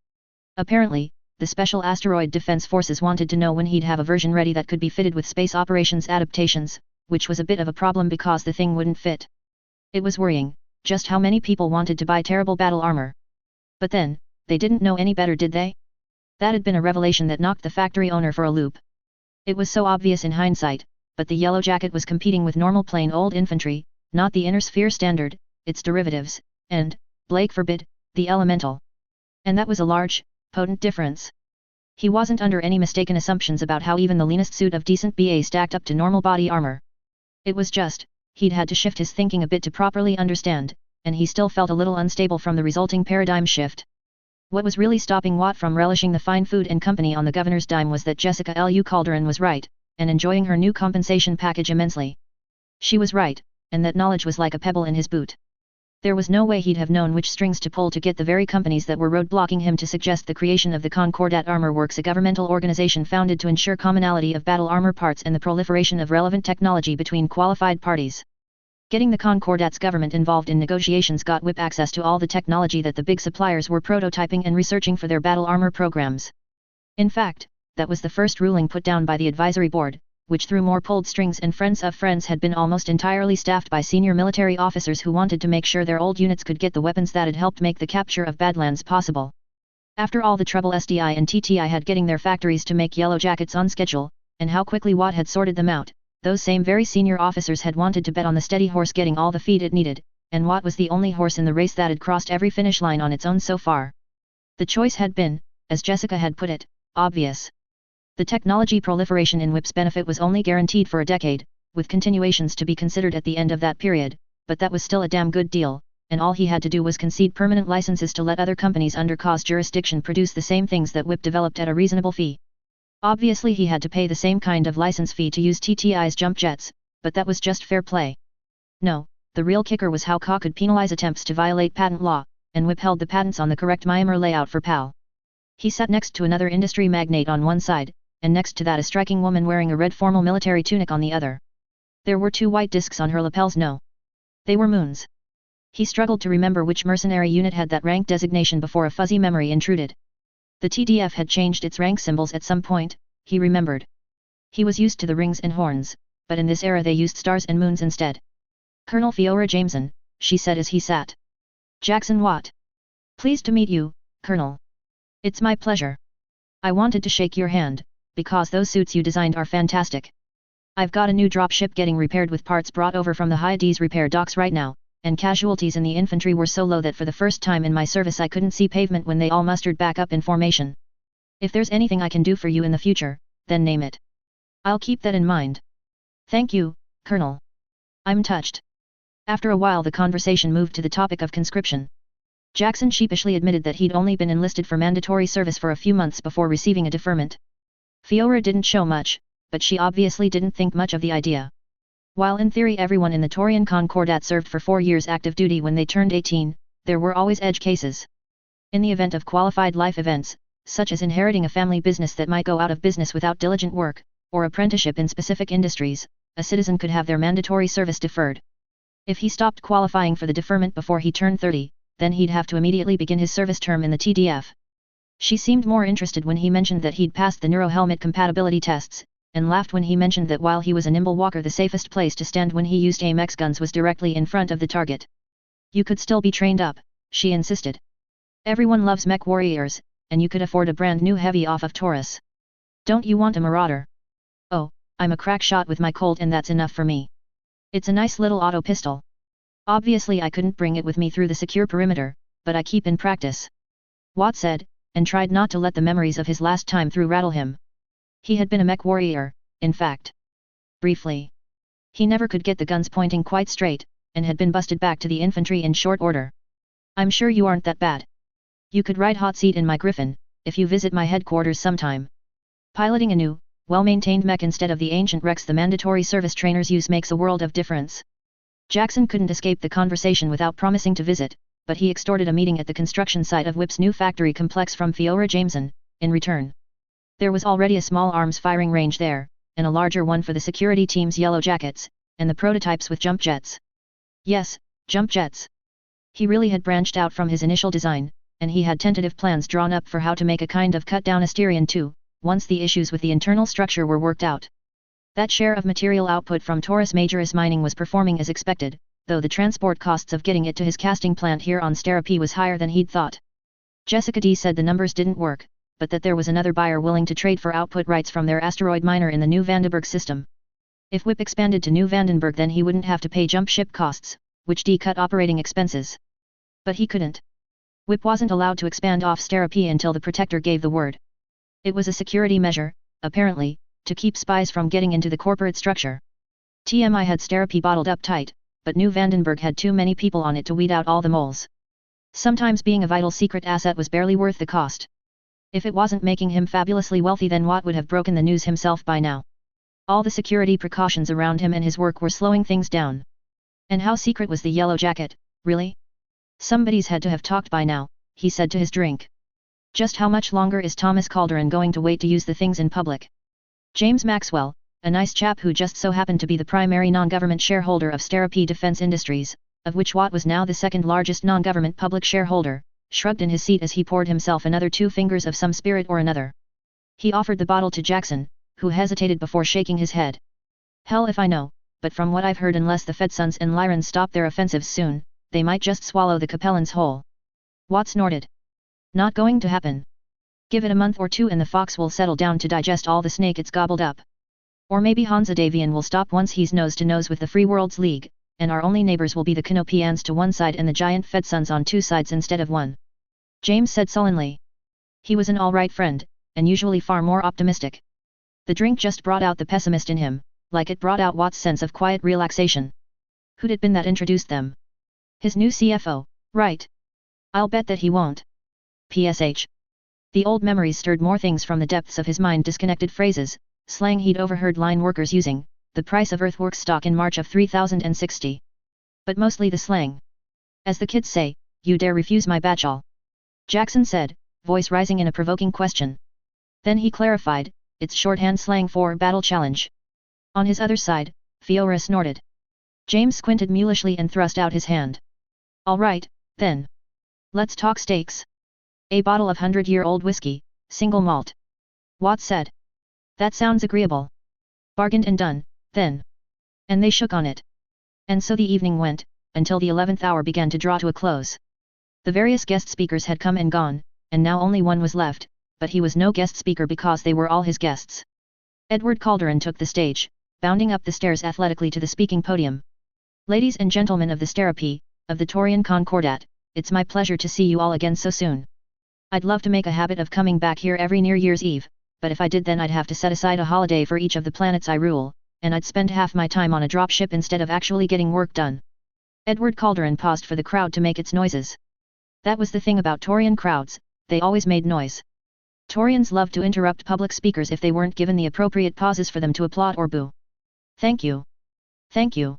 Apparently, the Special Asteroid Defense Forces wanted to know when he'd have a version ready that could be fitted with space operations adaptations, which was a bit of a problem because the thing wouldn't fit. It was worrying, just how many people wanted to buy terrible battle armor. But then, they didn't know any better, did they? That had been a revelation that knocked the factory owner for a loop. It was so obvious in hindsight, but the yellow jacket was competing with normal plain old infantry, not the inner sphere standard, its derivatives, and, Blake forbid, the elemental. And that was a large, potent difference. He wasn't under any mistaken assumptions about how even the leanest suit of decent BA stacked up to normal body armor. It was just, he'd had to shift his thinking a bit to properly understand, and he still felt a little unstable from the resulting paradigm shift. What was really stopping Watt from relishing the fine food and company on the governor's dime was that Jessica Lu Calderon was right, and enjoying her new compensation package immensely. She was right, and that knowledge was like a pebble in his boot. There was no way he'd have known which strings to pull to get the very companies that were roadblocking him to suggest the creation of the Concordat Armor Works, a governmental organization founded to ensure commonality of battle armor parts and the proliferation of relevant technology between qualified parties. Getting the Concordat's government involved in negotiations got WIP access to all the technology that the big suppliers were prototyping and researching for their battle armor programs. In fact, that was the first ruling put down by the advisory board, which through more pulled strings and friends of friends had been almost entirely staffed by senior military officers who wanted to make sure their old units could get the weapons that had helped make the capture of Badlands possible. After all the trouble SDI and TTI had getting their factories to make yellow jackets on schedule, and how quickly Watt had sorted them out, those same very senior officers had wanted to bet on the steady horse getting all the feed it needed, and Watt was the only horse in the race that had crossed every finish line on its own so far. The choice had been, as Jessica had put it, obvious. The technology proliferation in WIP's benefit was only guaranteed for a decade, with continuations to be considered at the end of that period, but that was still a damn good deal, and all he had to do was concede permanent licenses to let other companies under COS jurisdiction produce the same things that WIP developed at a reasonable fee. Obviously he had to pay the same kind of license fee to use TTI's jump jets, but that was just fair play. No, the real kicker was how CA could penalize attempts to violate patent law, and WIP held the patents on the correct Myanmar layout for PAL. He sat next to another industry magnate on one side, and next to that a striking woman wearing a red formal military tunic on the other. There were 2 white discs on her lapels. No. They were moons. He struggled to remember which mercenary unit had that rank designation before a fuzzy memory intruded. The TDF had changed its rank symbols at some point, he remembered. He was used to the rings and horns, but in this era they used stars and moons instead. Colonel Fiora Jameson, she said as he sat. Jackson Watt. Pleased to meet you, Colonel. It's my pleasure. I wanted to shake your hand, because those suits you designed are fantastic. I've got a new dropship getting repaired with parts brought over from the Hyades repair docks right now, and casualties in the infantry were so low that for the first time in my service I couldn't see pavement when they all mustered back up in formation. If there's anything I can do for you in the future, then name it. I'll keep that in mind. Thank you, Colonel. I'm touched. After a while the conversation moved to the topic of conscription. Jackson sheepishly admitted that he'd only been enlisted for mandatory service for a few months before receiving a deferment. Fiora didn't show much, but she obviously didn't think much of the idea. While in theory everyone in the Taurian Concordat served for 4 years active duty when they turned 18, there were always edge cases. In the event of qualified life events, such as inheriting a family business that might go out of business without diligent work, or apprenticeship in specific industries, a citizen could have their mandatory service deferred. If he stopped qualifying for the deferment before he turned 30, then he'd have to immediately begin his service term in the TDF. She seemed more interested when he mentioned that he'd passed the neurohelmet compatibility tests, and laughed when he mentioned that while he was a nimble walker the safest place to stand when he used AIM-X guns was directly in front of the target. You could still be trained up, she insisted. Everyone loves mech warriors, and you could afford a brand new heavy off of Taurus. Don't you want a Marauder? Oh, I'm a crack shot with my Colt and that's enough for me. It's a nice little auto pistol. Obviously I couldn't bring it with me through the secure perimeter, but I keep in practice. Watt said, and tried not to let the memories of his last time through rattle him. He had been a mech warrior, in fact. Briefly. He never could get the guns pointing quite straight, and had been busted back to the infantry in short order. I'm sure you aren't that bad. You could ride hot seat in my Griffin, if you visit my headquarters sometime. Piloting a new, well-maintained mech instead of the ancient wrecks the mandatory service trainers use makes a world of difference. Jackson couldn't escape the conversation without promising to visit, but he extorted a meeting at the construction site of Whip's new factory complex from Fiora Jameson, in return. There was already a small arms firing range there, and a larger one for the security team's yellow jackets, and the prototypes with jump jets. Yes, jump jets. He really had branched out from his initial design, and he had tentative plans drawn up for how to make a kind of cut-down Asterion too, once the issues with the internal structure were worked out. That share of material output from Taurus Majoris mining was performing as expected, though the transport costs of getting it to his casting plant here on Stera was higher than he'd thought. Jessica D said the numbers didn't work, but that there was another buyer willing to trade for output rights from their asteroid miner in the New Vandenberg system. If Whip expanded to New Vandenberg then he wouldn't have to pay jump ship costs, which cut operating expenses. But he couldn't. Whip wasn't allowed to expand off Stera until the Protector gave the word. It was a security measure, apparently, to keep spies from getting into the corporate structure. TMI had Stera bottled up tight, but New Vandenberg had too many people on it to weed out all the moles. Sometimes being a vital secret asset was barely worth the cost. If it wasn't making him fabulously wealthy then Watt would have broken the news himself by now. All the security precautions around him and his work were slowing things down. And how secret was the yellow jacket, really? Somebody's had to have talked by now, he said to his drink. Just how much longer is Thomas Calderon going to wait to use the things in public? James Maxwell, a nice chap who just so happened to be the primary non-government shareholder of Stera Defense Industries, of which Watt was now the second largest non-government public shareholder, shrugged in his seat as he poured himself another 2 fingers of some spirit or another. He offered the bottle to Jackson, who hesitated before shaking his head. Hell if I know, but from what I've heard unless the Fedsons and Lyrans stop their offensives soon, they might just swallow the Capellans whole. Watt snorted. Not going to happen. Give it a month or 2 and the fox will settle down to digest all the snake it's gobbled up. Or maybe Hansa Davian will stop once he's nose to nose with the Free Worlds League, and our only neighbors will be the Canopians to one side and the giant Fedsons on 2 sides instead of 1. James said sullenly. He was an all-right friend, and usually far more optimistic. The drink just brought out the pessimist in him, like it brought out Watt's sense of quiet relaxation. Who'd it been that introduced them? His new CFO, right? I'll bet that he won't. PSH. The old memories stirred more things from the depths of his mind, disconnected phrases, slang he'd overheard line workers using, the price of Earthworks stock in March of 3060. But mostly the slang. As the kids say, you dare refuse my batchall? Jackson said, voice rising in a provoking question. Then he clarified, it's shorthand slang for battle challenge. On his other side, Fiora snorted. James squinted mulishly and thrust out his hand. All right, then. Let's talk steaks. A bottle of 100-year-old whiskey, single malt. Watt said. That sounds agreeable. Bargained and done, then. And they shook on it. And so the evening went, until the 11th hour began to draw to a close. The various guest speakers had come and gone, and now only one was left, but he was no guest speaker because they were all his guests. Edward Calderon took the stage, bounding up the stairs athletically to the speaking podium. Ladies and gentlemen of the Sterapi, of the Taurian Concordat, it's my pleasure to see you all again so soon. I'd love to make a habit of coming back here every New Year's Eve, but if I did then I'd have to set aside a holiday for each of the planets I rule, and I'd spend half my time on a dropship instead of actually getting work done. Edward Calderon paused for the crowd to make its noises. That was the thing about Taurian crowds, they always made noise. Taurians loved to interrupt public speakers if they weren't given the appropriate pauses for them to applaud or boo. Thank you. Thank you.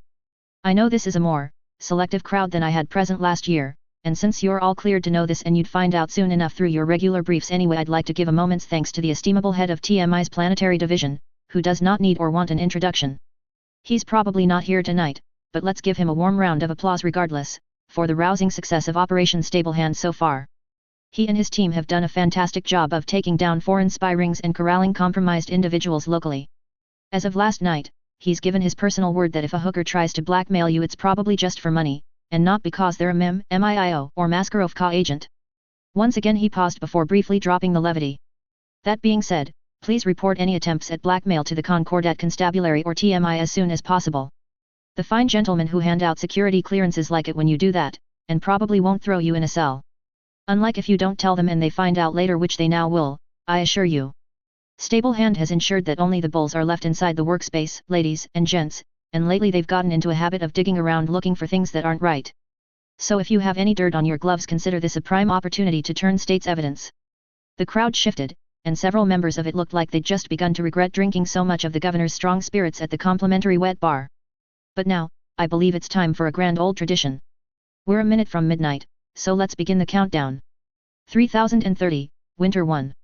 I know this is a more selective crowd than I had present last year, and since you're all cleared to know this and you'd find out soon enough through your regular briefs anyway, I'd like to give a moment's thanks to the estimable head of TMI's planetary division, who does not need or want an introduction. He's probably not here tonight, but let's give him a warm round of applause regardless, for the rousing success of Operation Stable Hand so far. He and his team have done a fantastic job of taking down foreign spy rings and corralling compromised individuals locally. As of last night, he's given his personal word that if a hooker tries to blackmail you it's probably just for money, and not because they're a MIO or Maskarov agent. Once again he paused before briefly dropping the levity. That being said, please report any attempts at blackmail to the Concordat Constabulary or TMI as soon as possible. The fine gentlemen who hand out security clearances like it when you do that, and probably won't throw you in a cell. Unlike if you don't tell them and they find out later, which they now will, I assure you. Stable Hand has ensured that only the bulls are left inside the workspace, ladies and gents, and lately they've gotten into a habit of digging around looking for things that aren't right. So if you have any dirt on your gloves, consider this a prime opportunity to turn state's evidence. The crowd shifted, and several members of it looked like they'd just begun to regret drinking so much of the governor's strong spirits at the complimentary wet bar. But now, I believe it's time for a grand old tradition. We're a minute from midnight, so let's begin the countdown. 3030, Winter 1.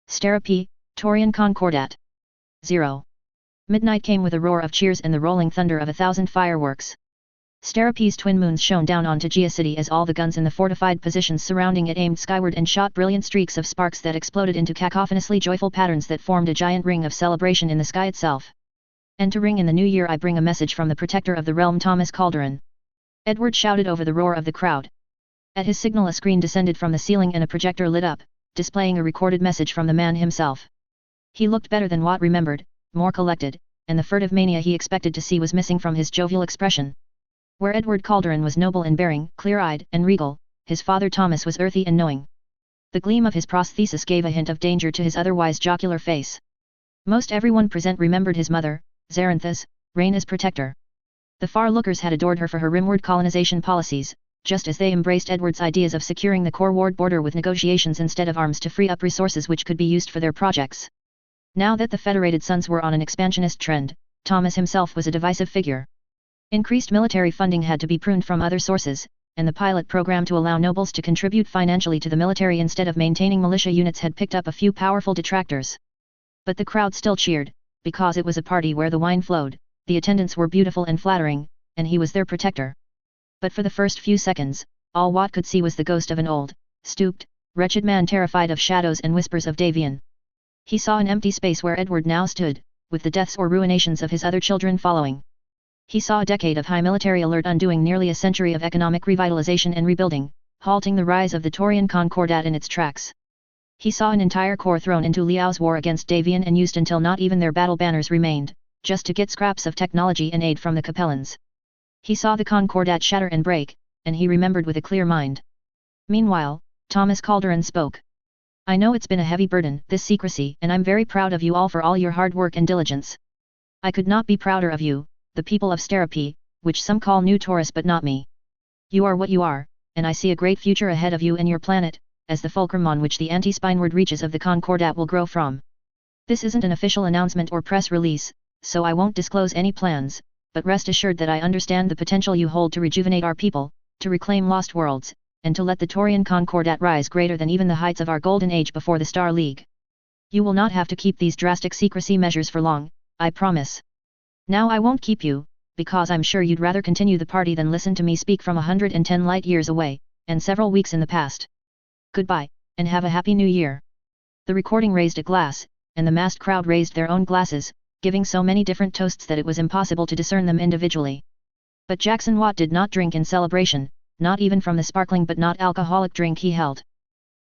Sterapi, Taurian Concordat. 0. Midnight came with a roar of cheers and the rolling thunder of 1,000 fireworks. Sterapi's twin moons shone down onto Gia City as all the guns in the fortified positions surrounding it aimed skyward and shot brilliant streaks of sparks that exploded into cacophonously joyful patterns that formed a giant ring of celebration in the sky itself. Entering in the new year I bring a message from the protector of the realm, Thomas Calderon. Edward shouted over the roar of the crowd. At his signal a screen descended from the ceiling and a projector lit up, displaying a recorded message from the man himself. He looked better than Watt remembered, more collected, and the furtive mania he expected to see was missing from his jovial expression. Where Edward Calderon was noble in bearing, clear-eyed and regal, his father Thomas was earthy and knowing. The gleam of his prosthesis gave a hint of danger to his otherwise jocular face. Most everyone present remembered his mother, Zarantha's, reign as protector. The far-lookers had adored her for her rimward colonization policies, just as they embraced Edward's ideas of securing the core ward border with negotiations instead of arms to free up resources which could be used for their projects. Now that the Federated Sons were on an expansionist trend, Thomas himself was a divisive figure. Increased military funding had to be pruned from other sources, and the pilot program to allow nobles to contribute financially to the military instead of maintaining militia units had picked up a few powerful detractors. But the crowd still cheered, because it was a party where the wine flowed, the attendants were beautiful and flattering, and he was their protector. But for the first few seconds, all Watt could see was the ghost of an old, stooped, wretched man terrified of shadows and whispers of Davian. He saw an empty space where Edward now stood, with the deaths or ruinations of his other children following. He saw a decade of high military alert undoing nearly a century of economic revitalization and rebuilding, halting the rise of the Taurian Concordat in its tracks. He saw an entire corps thrown into Liao's war against Davian and used until not even their battle banners remained, just to get scraps of technology and aid from the Capellans. He saw the Concordat shatter and break, and he remembered with a clear mind. Meanwhile, Thomas Calderon spoke. I know it's been a heavy burden, this secrecy, and I'm very proud of you all for all your hard work and diligence. I could not be prouder of you, the people of Sterapi, which some call New Taurus but not me. You are what you are, and I see a great future ahead of you and your planet, as the fulcrum on which the anti-spineward reaches of the Concordat will grow from. This isn't an official announcement or press release, so I won't disclose any plans, but rest assured that I understand the potential you hold to rejuvenate our people, to reclaim lost worlds, and to let the Taurian Concordat rise greater than even the heights of our golden age before the Star League. You will not have to keep these drastic secrecy measures for long, I promise. Now I won't keep you, because I'm sure you'd rather continue the party than listen to me speak from 110 light years away, and several weeks in the past. Goodbye, and have a happy new year. The recording raised a glass, and the massed crowd raised their own glasses, giving so many different toasts that it was impossible to discern them individually. But Jackson Watt did not drink in celebration, not even from the sparkling but not alcoholic drink he held.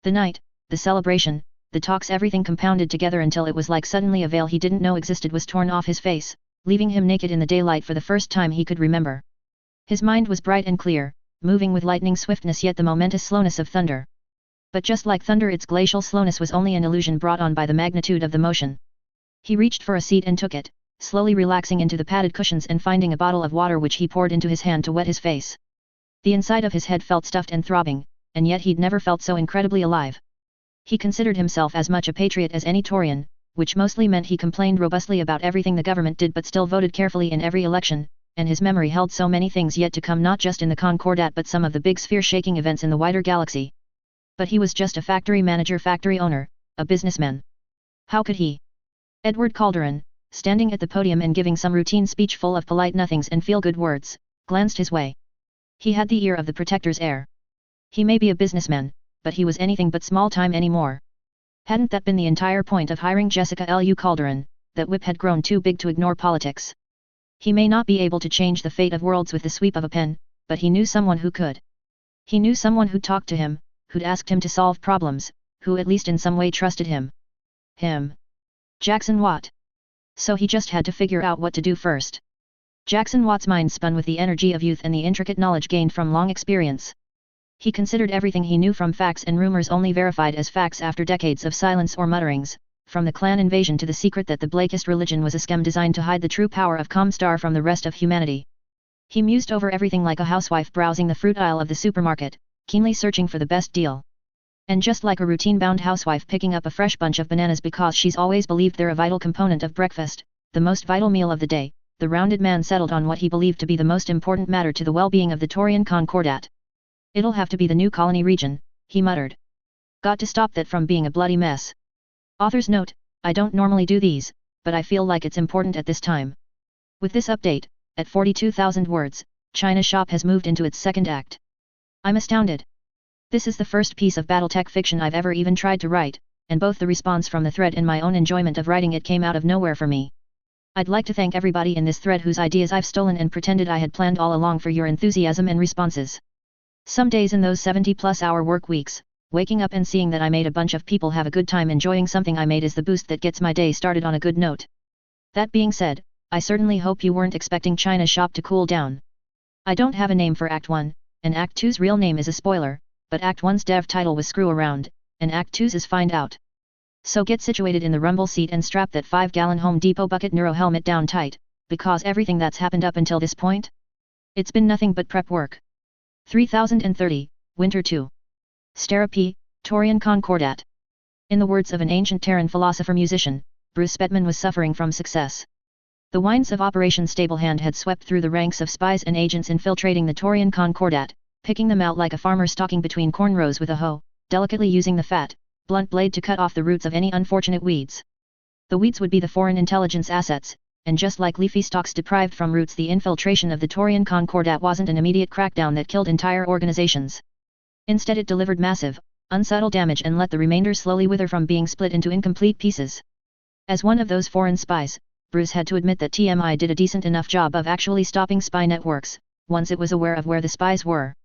The night, the celebration, the talks, everything compounded together until it was like suddenly a veil he didn't know existed was torn off his face, leaving him naked in the daylight for the first time he could remember. His mind was bright and clear, moving with lightning swiftness yet the momentous slowness of thunder. But just like thunder, its glacial slowness was only an illusion brought on by the magnitude of the motion. He reached for a seat and took it, slowly relaxing into the padded cushions and finding a bottle of water which he poured into his hand to wet his face. The inside of his head felt stuffed and throbbing, and yet he'd never felt so incredibly alive. He considered himself as much a patriot as any Taurian, which mostly meant he complained robustly about everything the government did but still voted carefully in every election, and his memory held so many things yet to come, not just in the Concordat but some of the big sphere-shaking events in the wider galaxy. But he was just a factory manager, factory owner, a businessman. How could he? Edward Calderon, standing at the podium and giving some routine speech full of polite nothings and feel-good words, glanced his way. He had the ear of the protector's heir. He may be a businessman, but he was anything but small-time anymore. Hadn't that been the entire point of hiring Jessica Lu Calderon, that whip had grown too big to ignore politics? He may not be able to change the fate of worlds with the sweep of a pen, but he knew someone who could. He knew someone who'd talked to him, who'd asked him to solve problems, who at least in some way trusted him. Him. Jackson Watt. So he just had to figure out what to do first. Jackson Watt's mind spun with the energy of youth and the intricate knowledge gained from long experience. He considered everything he knew, from facts and rumors only verified as facts after decades of silence or mutterings, from the clan invasion to the secret that the Blakist religion was a scam designed to hide the true power of Comstar from the rest of humanity. He mused over everything like a housewife browsing the fruit aisle of the supermarket, keenly searching for the best deal. And just like a routine-bound housewife picking up a fresh bunch of bananas because she's always believed they're a vital component of breakfast, the most vital meal of the day, the rounded man settled on what he believed to be the most important matter to the well-being of the Taurian Concordat. It'll have to be the new colony region, he muttered. Got to stop that from being a bloody mess. Author's note: I don't normally do these, but I feel like it's important at this time. With this update, at 42,000 words, China Shop has moved into its second act. I'm astounded. This is the first piece of Battletech fiction I've ever even tried to write, and both the response from the thread and my own enjoyment of writing it came out of nowhere for me. I'd like to thank everybody in this thread whose ideas I've stolen and pretended I had planned all along for your enthusiasm and responses. Some days in those 70+ hour work weeks, waking up and seeing that I made a bunch of people have a good time enjoying something I made is the boost that gets my day started on a good note. That being said, I certainly hope you weren't expecting China Shop to cool down. I don't have a name for Act 1, and Act 2's real name is a spoiler, but Act 1's dev title was Screw Around, and Act 2's is Find Out. So get situated in the rumble seat and strap that 5-gallon Home Depot bucket neuro helmet down tight, because everything that's happened up until this point? It's been nothing but prep work. 3030, Winter 2. Stera P, Taurian Concordat. In the words of an ancient Terran philosopher-musician, Bruce Bettman was suffering from success. The winds of Operation Stablehand had swept through the ranks of spies and agents infiltrating the Taurian Concordat, picking them out like a farmer stalking between corn rows with a hoe, delicately using the fat, blunt blade to cut off the roots of any unfortunate weeds. The weeds would be the foreign intelligence assets, and just like leafy stalks deprived from roots, the infiltration of the Taurian Concordat wasn't an immediate crackdown that killed entire organizations. Instead, it delivered massive, unsubtle damage and let the remainder slowly wither from being split into incomplete pieces. As one of those foreign spies, Bruce had to admit that TMI did a decent enough job of actually stopping spy networks, once it was aware of where the spies were.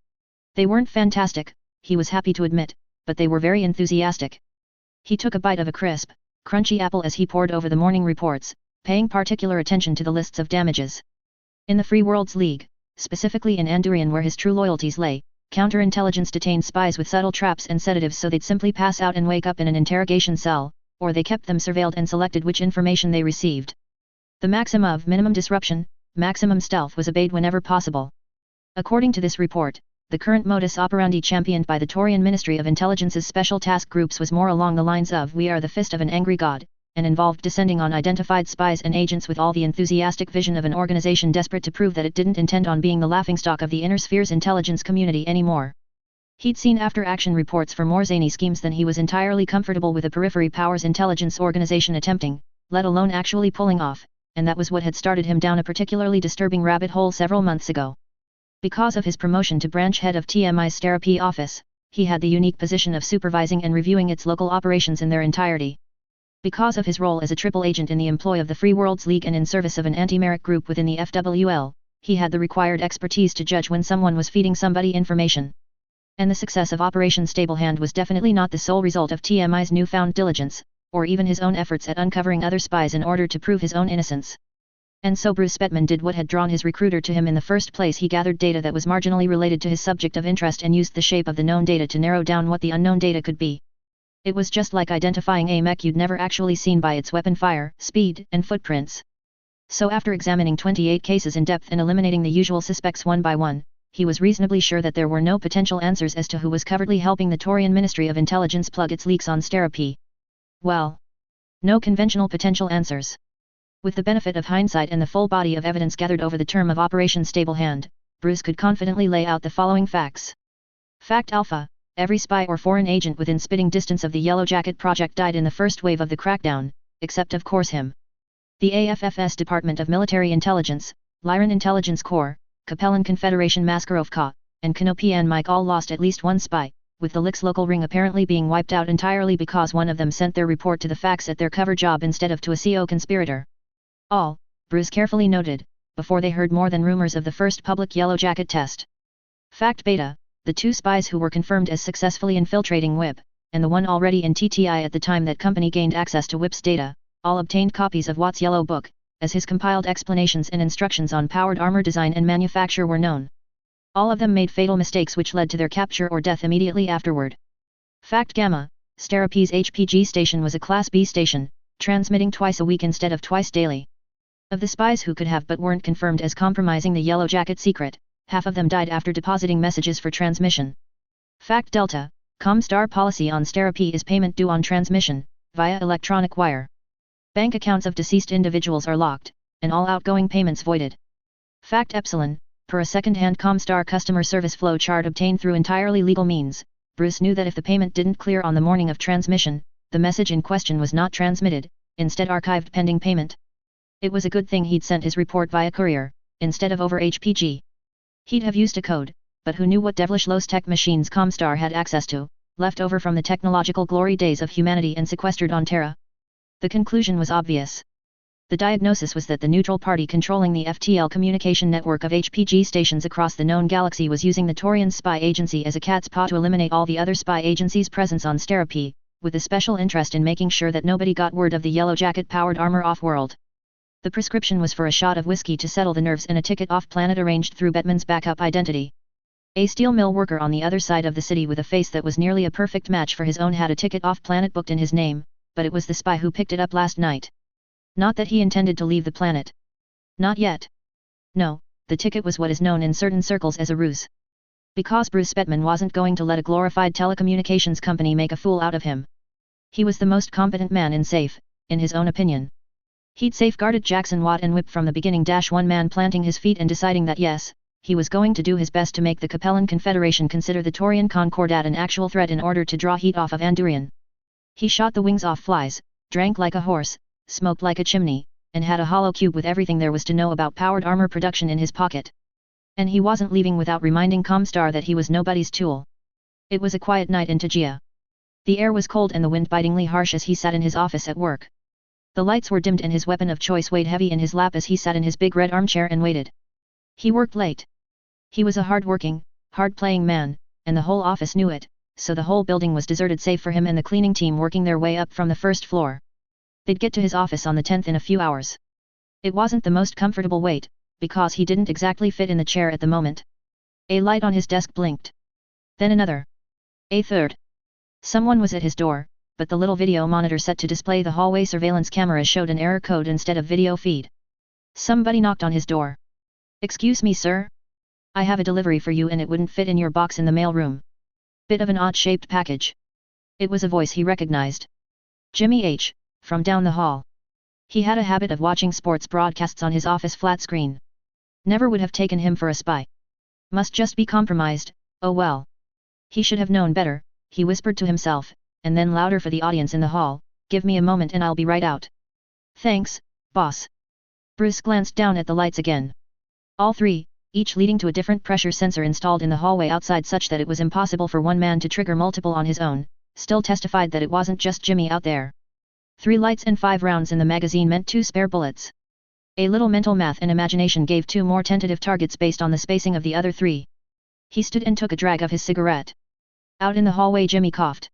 They weren't fantastic, he was happy to admit, but they were very enthusiastic. He took a bite of a crisp, crunchy apple as he pored over the morning reports, paying particular attention to the lists of damages. In the Free Worlds League, specifically in Andurian where his true loyalties lay, counterintelligence detained spies with subtle traps and sedatives so they'd simply pass out and wake up in an interrogation cell, or they kept them surveilled and selected which information they received. The maxim of minimum disruption, maximum stealth was obeyed whenever possible. According to this report, the current modus operandi championed by the Taurian Ministry of Intelligence's special task groups was more along the lines of "we are the fist of an angry god," and involved descending on identified spies and agents with all the enthusiastic vision of an organization desperate to prove that it didn't intend on being the laughingstock of the inner sphere's intelligence community anymore. He'd seen after-action reports for more zany schemes than he was entirely comfortable with a periphery powers intelligence organization attempting, let alone actually pulling off, and that was what had started him down a particularly disturbing rabbit hole several months ago. Because of his promotion to branch head of TMI's Therapy office, he had the unique position of supervising and reviewing its local operations in their entirety. Because of his role as a triple agent in the employ of the Free Worlds League and in service of an anti-Merrick group within the FWL, he had the required expertise to judge when someone was feeding somebody information. And the success of Operation Stablehand was definitely not the sole result of TMI's newfound diligence, or even his own efforts at uncovering other spies in order to prove his own innocence. And so Bruce Bettman did what had drawn his recruiter to him in the first place. He gathered data that was marginally related to his subject of interest and used the shape of the known data to narrow down what the unknown data could be. It was just like identifying a mech you'd never actually seen by its weapon fire, speed, and footprints. So after examining 28 cases in depth and eliminating the usual suspects one by one, he was reasonably sure that there were no potential answers as to who was covertly helping the Taurian Ministry of Intelligence plug its leaks on Stera-P. Well, no conventional potential answers. With the benefit of hindsight and the full body of evidence gathered over the term of Operation Stablehand, Bruce could confidently lay out the following facts. Fact Alpha: every spy or foreign agent within spitting distance of the Yellow Jacket project died in the first wave of the crackdown, except of course him. The AFFS Department of Military Intelligence, Lyran Intelligence Corps, Capellan Confederation Mascarovka, and Kanopian Mike all lost at least one spy, with the Lix local ring apparently being wiped out entirely because one of them sent their report to the fax at their cover job instead of to a CO conspirator. All, Bruce carefully noted, before they heard more than rumors of the first public Yellow Jacket test. Fact Beta: the two spies who were confirmed as successfully infiltrating WIP, and the one already in TTI at the time that company gained access to WIP's data, all obtained copies of Watt's Yellow Book, as his compiled explanations and instructions on powered armor design and manufacture were known. All of them made fatal mistakes which led to their capture or death immediately afterward. Fact Gamma: Stera-P's HPG station was a Class B station, transmitting twice a week instead of twice daily. Of the spies who could have but weren't confirmed as compromising the Yellow Jacket secret, half of them died after depositing messages for transmission. Fact Delta: Comstar policy on Stera-P is payment due on transmission, via electronic wire. Bank accounts of deceased individuals are locked, and all outgoing payments voided. Fact Epsilon: per a second-hand Comstar customer service flow chart obtained through entirely legal means, Bruce knew that if the payment didn't clear on the morning of transmission, the message in question was not transmitted, instead archived pending payment. It was a good thing he'd sent his report via courier, instead of over HPG. He'd have used a code, but who knew what devilish low-tech machines Comstar had access to, left over from the technological glory days of humanity and sequestered on Terra? The conclusion was obvious. The diagnosis was that the neutral party controlling the FTL communication network of HPG stations across the known galaxy was using the Taurian spy agency as a cat's paw to eliminate all the other spy agencies' presence on Stera-P, with a special interest in making sure that nobody got word of the Yellow Jacket powered armor off-world. The prescription was for a shot of whiskey to settle the nerves and a ticket off-planet arranged through Bettman's backup identity. A steel mill worker on the other side of the city with a face that was nearly a perfect match for his own had a ticket off-planet booked in his name, but it was the spy who picked it up last night. Not that he intended to leave the planet. Not yet. No, the ticket was what is known in certain circles as a ruse. Because Bruce Bettman wasn't going to let a glorified telecommunications company make a fool out of him. He was the most competent man in SAFE, in his own opinion. He'd safeguarded Jackson Watt and WIP from the beginning. One man planting his feet and deciding that yes, he was going to do his best to make the Capellan Confederation consider the Taurian Concordat an actual threat in order to draw heat off of Andurian. He shot the wings off flies, drank like a horse, smoked like a chimney, and had a hollow cube with everything there was to know about powered armor production in his pocket. And he wasn't leaving without reminding Comstar that he was nobody's tool. It was a quiet night in Tajia. The air was cold and the wind bitingly harsh as he sat in his office at work. The lights were dimmed and his weapon of choice weighed heavy in his lap as he sat in his big red armchair and waited. He worked late. He was a hard-working, hard-playing man, and the whole office knew it, so the whole building was deserted save for him and the cleaning team working their way up from the first floor. They'd get to his office on the 10th in a few hours. It wasn't the most comfortable wait, because he didn't exactly fit in the chair at the moment. A light on his desk blinked. Then another. A third. Someone was at his door, but the little video monitor set to display the hallway surveillance cameras showed an error code instead of video feed. Somebody knocked on his door. "Excuse me, sir? I have a delivery for you and it wouldn't fit in your box in the mail room." Bit of an odd-shaped package. It was a voice he recognized. Jimmy H., from down the hall. He had a habit of watching sports broadcasts on his office flat screen. Never would have taken him for a spy. Must just be compromised, oh well. He should have known better, he whispered to himself, and then louder for the audience in the hall, "Give me a moment and I'll be right out." "Thanks, boss." Bruce glanced down at the lights again. All three, each leading to a different pressure sensor installed in the hallway outside such that it was impossible for one man to trigger multiple on his own, still testified that it wasn't just Jimmy out there. 3 lights and 5 rounds in the magazine meant 2 spare bullets. A little mental math and imagination gave 2 more tentative targets based on the spacing of the other 3. He stood and took a drag of his cigarette. Out in the hallway Jimmy coughed.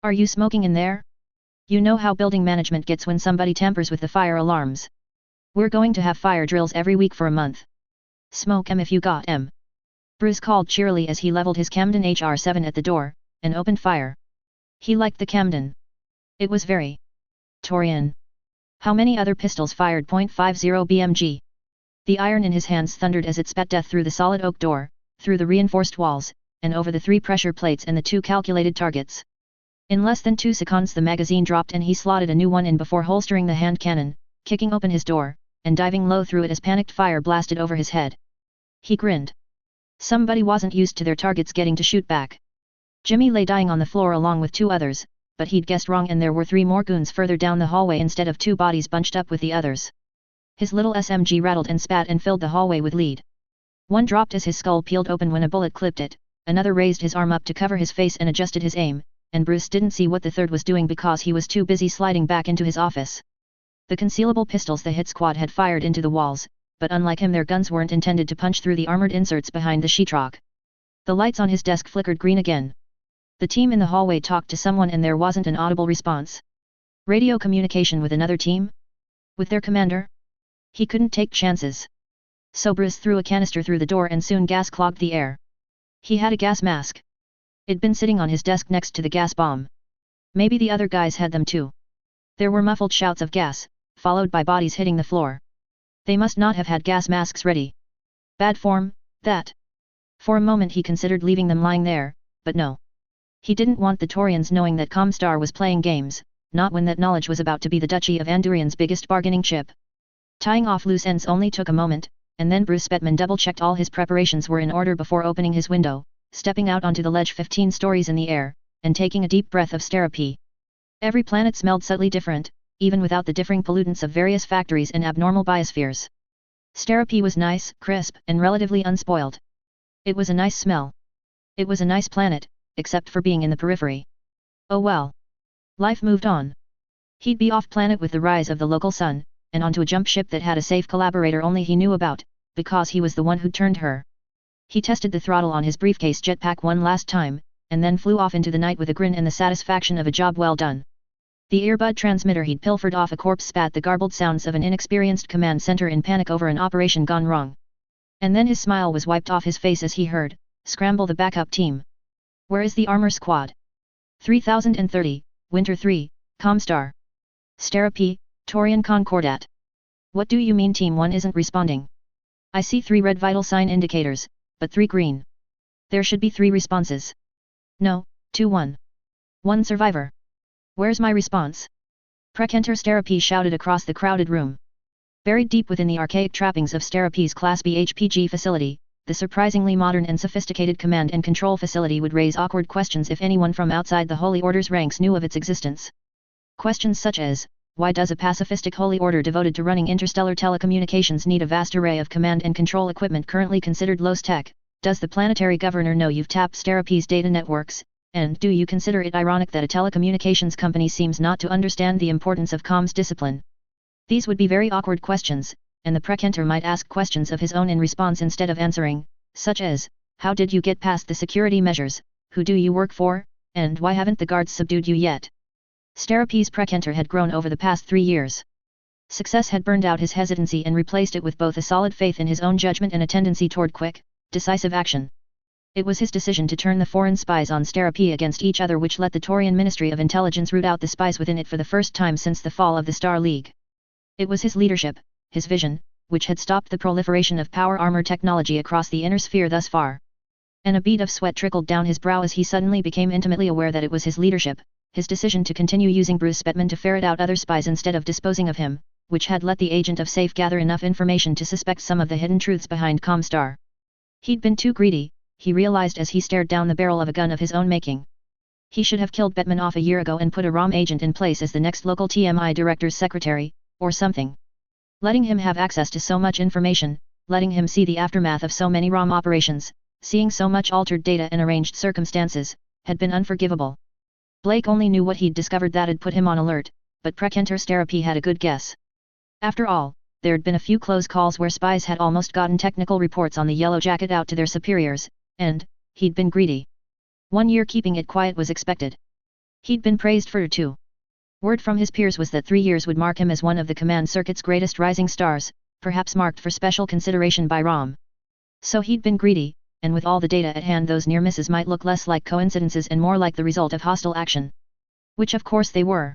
Are you smoking in there? You know how building management gets when somebody tampers with the fire alarms. We're going to have fire drills every week for a month. Smoke 'em if you got 'em. Bruce called cheerily as he leveled his Camden HR-7 at the door, and opened fire. He liked the Camden. It was very Torian. How many other pistols fired .50 BMG? The iron in his hands thundered as it spat death through the solid oak door, through the reinforced walls, and over the 3 pressure plates and the 2 calculated targets. In less than 2 seconds the magazine dropped and he slotted a new one in before holstering the hand cannon, kicking open his door, and diving low through it as panicked fire blasted over his head. He grinned. Somebody wasn't used to their targets getting to shoot back. Jimmy lay dying on the floor along with 2 others, but he'd guessed wrong and there were 3 more goons further down the hallway instead of 2 bodies bunched up with the others. His little SMG rattled and spat and filled the hallway with lead. One dropped as his skull peeled open when a bullet clipped it, another raised his arm up to cover his face and adjusted his aim, and Bruce didn't see what the third was doing because he was too busy sliding back into his office. The concealable pistols the hit squad had fired into the walls, but unlike him their guns weren't intended to punch through the armored inserts behind the sheetrock. The lights on his desk flickered green again. The team in the hallway talked to someone and there wasn't an audible response. Radio communication with another team? With their commander? He couldn't take chances. So Bruce threw a canister through the door and soon gas clogged the air. He had a gas mask. It'd been sitting on his desk next to the gas bomb. Maybe the other guys had them too. There were muffled shouts of gas, followed by bodies hitting the floor. They must not have had gas masks ready. Bad form, that. For a moment he considered leaving them lying there, but no. He didn't want the Torians knowing that Comstar was playing games, not when that knowledge was about to be the Duchy of Andurian's biggest bargaining chip. Tying off loose ends only took a moment, and then Bruce Bettman double-checked all his preparations were in order before opening his window, stepping out onto the ledge 15 stories in the air, and taking a deep breath of therapy. Every planet smelled subtly different, even without the differing pollutants of various factories and abnormal biospheres. Therapy was nice, crisp, and relatively unspoiled. It was a nice smell. It was a nice planet, except for being in the periphery. Oh well. Life moved on. He'd be off-planet with the rise of the local sun, and onto a jump ship that had a safe collaborator only he knew about, because he was the one who turned her. He tested the throttle on his briefcase jetpack one last time, and then flew off into the night with a grin and the satisfaction of a job well done. The earbud transmitter he'd pilfered off a corpse spat the garbled sounds of an inexperienced command center in panic over an operation gone wrong. And then his smile was wiped off his face as he heard, "Scramble the backup team. Where is the armor squad? 3030, Winter 3, Comstar. Therapy, Torian Concordat. What do you mean Team 1 isn't responding? I see 3 red vital sign indicators, but 3 green. There should be 3 responses. No, 2-1. 1 survivor. Where's my response?" Prekenter Therapy shouted across the crowded room. Buried deep within the archaic trappings of Therapy's Class B HPG facility, the surprisingly modern and sophisticated command and control facility would raise awkward questions if anyone from outside the Holy Order's ranks knew of its existence. Questions such as, why does a pacifistic Holy Order devoted to running interstellar telecommunications need a vast array of command and control equipment currently considered low-tech? Does the planetary governor know you've tapped Therapy's data networks? And do you consider it ironic that a telecommunications company seems not to understand the importance of comms discipline? These would be very awkward questions, and the Prekenter might ask questions of his own in response instead of answering, such as, how did you get past the security measures, who do you work for, and why haven't the guards subdued you yet? Therapy's Prekenter had grown over the past 3 years. Success had burned out his hesitancy and replaced it with both a solid faith in his own judgment and a tendency toward quick, decisive action. It was his decision to turn the foreign spies on Therapy against each other which let the Torian Ministry of Intelligence root out the spies within it for the first time since the fall of the Star League. It was his leadership, his vision, which had stopped the proliferation of power armor technology across the inner sphere thus far. And a bead of sweat trickled down his brow as he suddenly became intimately aware that it was his leadership, his decision to continue using Bruce Bettman to ferret out other spies instead of disposing of him, which had let the agent of SAFE gather enough information to suspect some of the hidden truths behind Comstar. He'd been too greedy, he realized as he stared down the barrel of a gun of his own making. He should have killed Bettman off a year ago and put a ROM agent in place as the next local TMI director's secretary, or something. Letting him have access to so much information, letting him see the aftermath of so many ROM operations, seeing so much altered data and arranged circumstances, had been unforgivable. Blake only knew what he'd discovered that'd put him on alert, but Prekenter's Therapy had a good guess. After all, there'd been a few close calls where spies had almost gotten technical reports on the Yellow Jacket out to their superiors, and he'd been greedy. 1 year keeping it quiet was expected. He'd been praised for it too. Word from his peers was that 3 years would mark him as one of the command circuit's greatest rising stars, perhaps marked for special consideration by Rom. So he'd been greedy, and with all the data at hand those near misses might look less like coincidences and more like the result of hostile action. Which of course they were.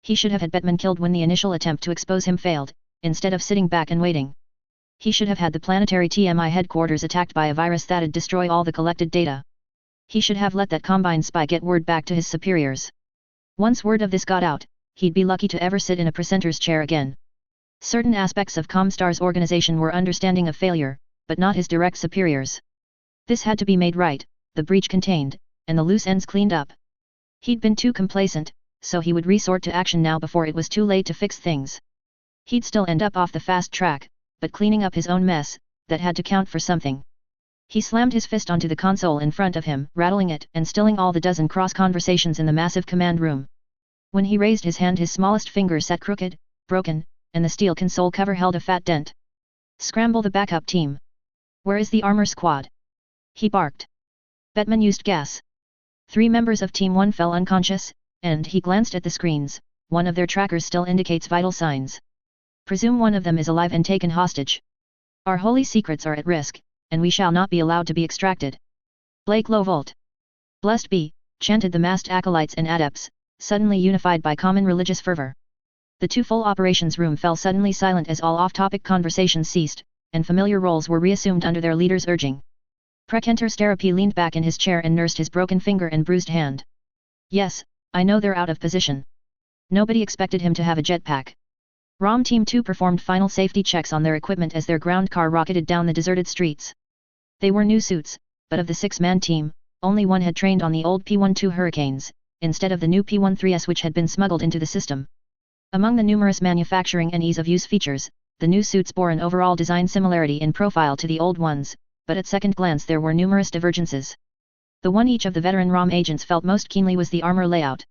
He should have had Bettman killed when the initial attempt to expose him failed, instead of sitting back and waiting. He should have had the planetary TMI headquarters attacked by a virus that'd destroy all the collected data. He should have let that Combine spy get word back to his superiors. Once word of this got out, he'd be lucky to ever sit in a presenter's chair again. Certain aspects of Comstar's organization were understanding of failure, but not his direct superiors. This had to be made right, the breach contained, and the loose ends cleaned up. He'd been too complacent, so he would resort to action now before it was too late to fix things. He'd still end up off the fast track, but cleaning up his own mess, that had to count for something. He slammed his fist onto the console in front of him, rattling it and stilling all the dozen cross-conversations in the massive command room. When he raised his hand his smallest finger sat crooked, broken, and the steel console cover held a fat dent. "Scramble the backup team. Where is the armor squad?" he barked. Bettman used gas. 3 members of Team 1 fell unconscious, and he glanced at the screens, one of their trackers still indicates vital signs. "Presume one of them is alive and taken hostage. Our holy secrets are at risk, and we shall not be allowed to be extracted. Blake Lowvolt." "Blessed be," chanted the masked acolytes and adepts, suddenly unified by common religious fervor. The two-full operations room fell suddenly silent as all off-topic conversations ceased, and familiar roles were reassumed under their leader's urging. Precentor Starapi leaned back in his chair and nursed his broken finger and bruised hand. "Yes, I know they're out of position. Nobody expected him to have a jetpack." ROM Team 2 performed final safety checks on their equipment as their ground car rocketed down the deserted streets. They were new suits, but of the 6-man team, only one had trained on the old P-12 Hurricanes, instead of the new P-13S which had been smuggled into the system. Among the numerous manufacturing and ease-of-use features, the new suits bore an overall design similarity in profile to the old ones, but at second glance there were numerous divergences. The one each of the veteran ROM agents felt most keenly was the armor layout.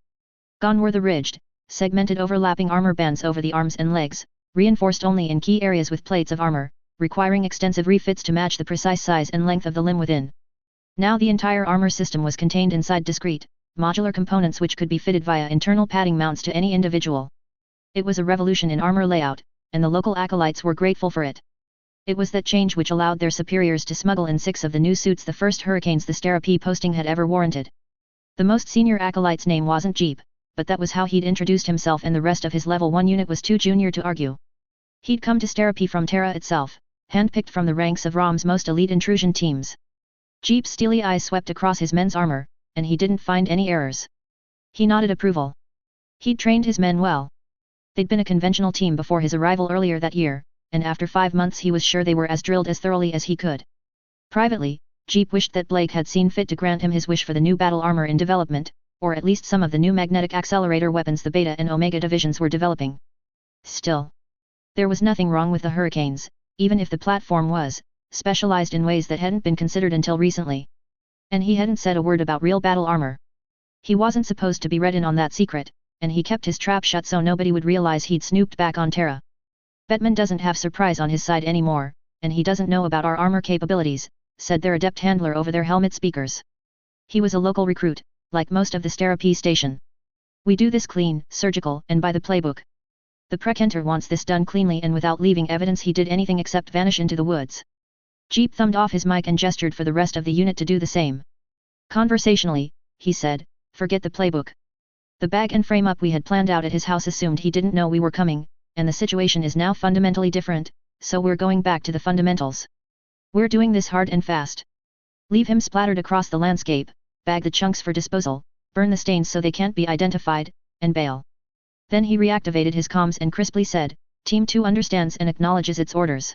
Gone were the ridged, segmented overlapping armor bands over the arms and legs, reinforced only in key areas with plates of armor, requiring extensive refits to match the precise size and length of the limb within. Now the entire armor system was contained inside discrete, modular components which could be fitted via internal padding mounts to any individual. It was a revolution in armor layout, and the local acolytes were grateful for it. It was that change which allowed their superiors to smuggle in 6 of the new suits, the first Hurricanes the Starapi posting had ever warranted. The most senior acolyte's name wasn't Jeep, but that was how he'd introduced himself, and the rest of his level 1 unit was too junior to argue. He'd come to Starapi from Terra itself, handpicked from the ranks of ROM's most elite intrusion teams. Jeep's steely eyes swept across his men's armor, and he didn't find any errors. He nodded approval. He'd trained his men well. They'd been a conventional team before his arrival earlier that year, and after 5 months he was sure they were as drilled as thoroughly as he could. Privately, Jeep wished that Blake had seen fit to grant him his wish for the new battle armor in development, or at least some of the new magnetic accelerator weapons the Beta and Omega divisions were developing. Still, there was nothing wrong with the Hurricanes, even if the platform was specialized in ways that hadn't been considered until recently. And he hadn't said a word about real battle armor. He wasn't supposed to be read in on that secret, and he kept his trap shut so nobody would realize he'd snooped back on Terra. Bettman doesn't have surprise on his side anymore, and he doesn't know about our armor capabilities, said their adept handler over their helmet speakers. He was a local recruit, like most of the Starapi station. We do this clean, surgical, and by the playbook. The Precentor wants this done cleanly and without leaving evidence he did anything except vanish into the woods. Jeep thumbed off his mic and gestured for the rest of the unit to do the same. Conversationally, he said, forget the playbook. The bag and frame up we had planned out at his house assumed he didn't know we were coming, and the situation is now fundamentally different, so we're going back to the fundamentals. We're doing this hard and fast. Leave him splattered across the landscape, bag the chunks for disposal, burn the stains so they can't be identified, and bail. Then he reactivated his comms and crisply said, Team 2 understands and acknowledges its orders.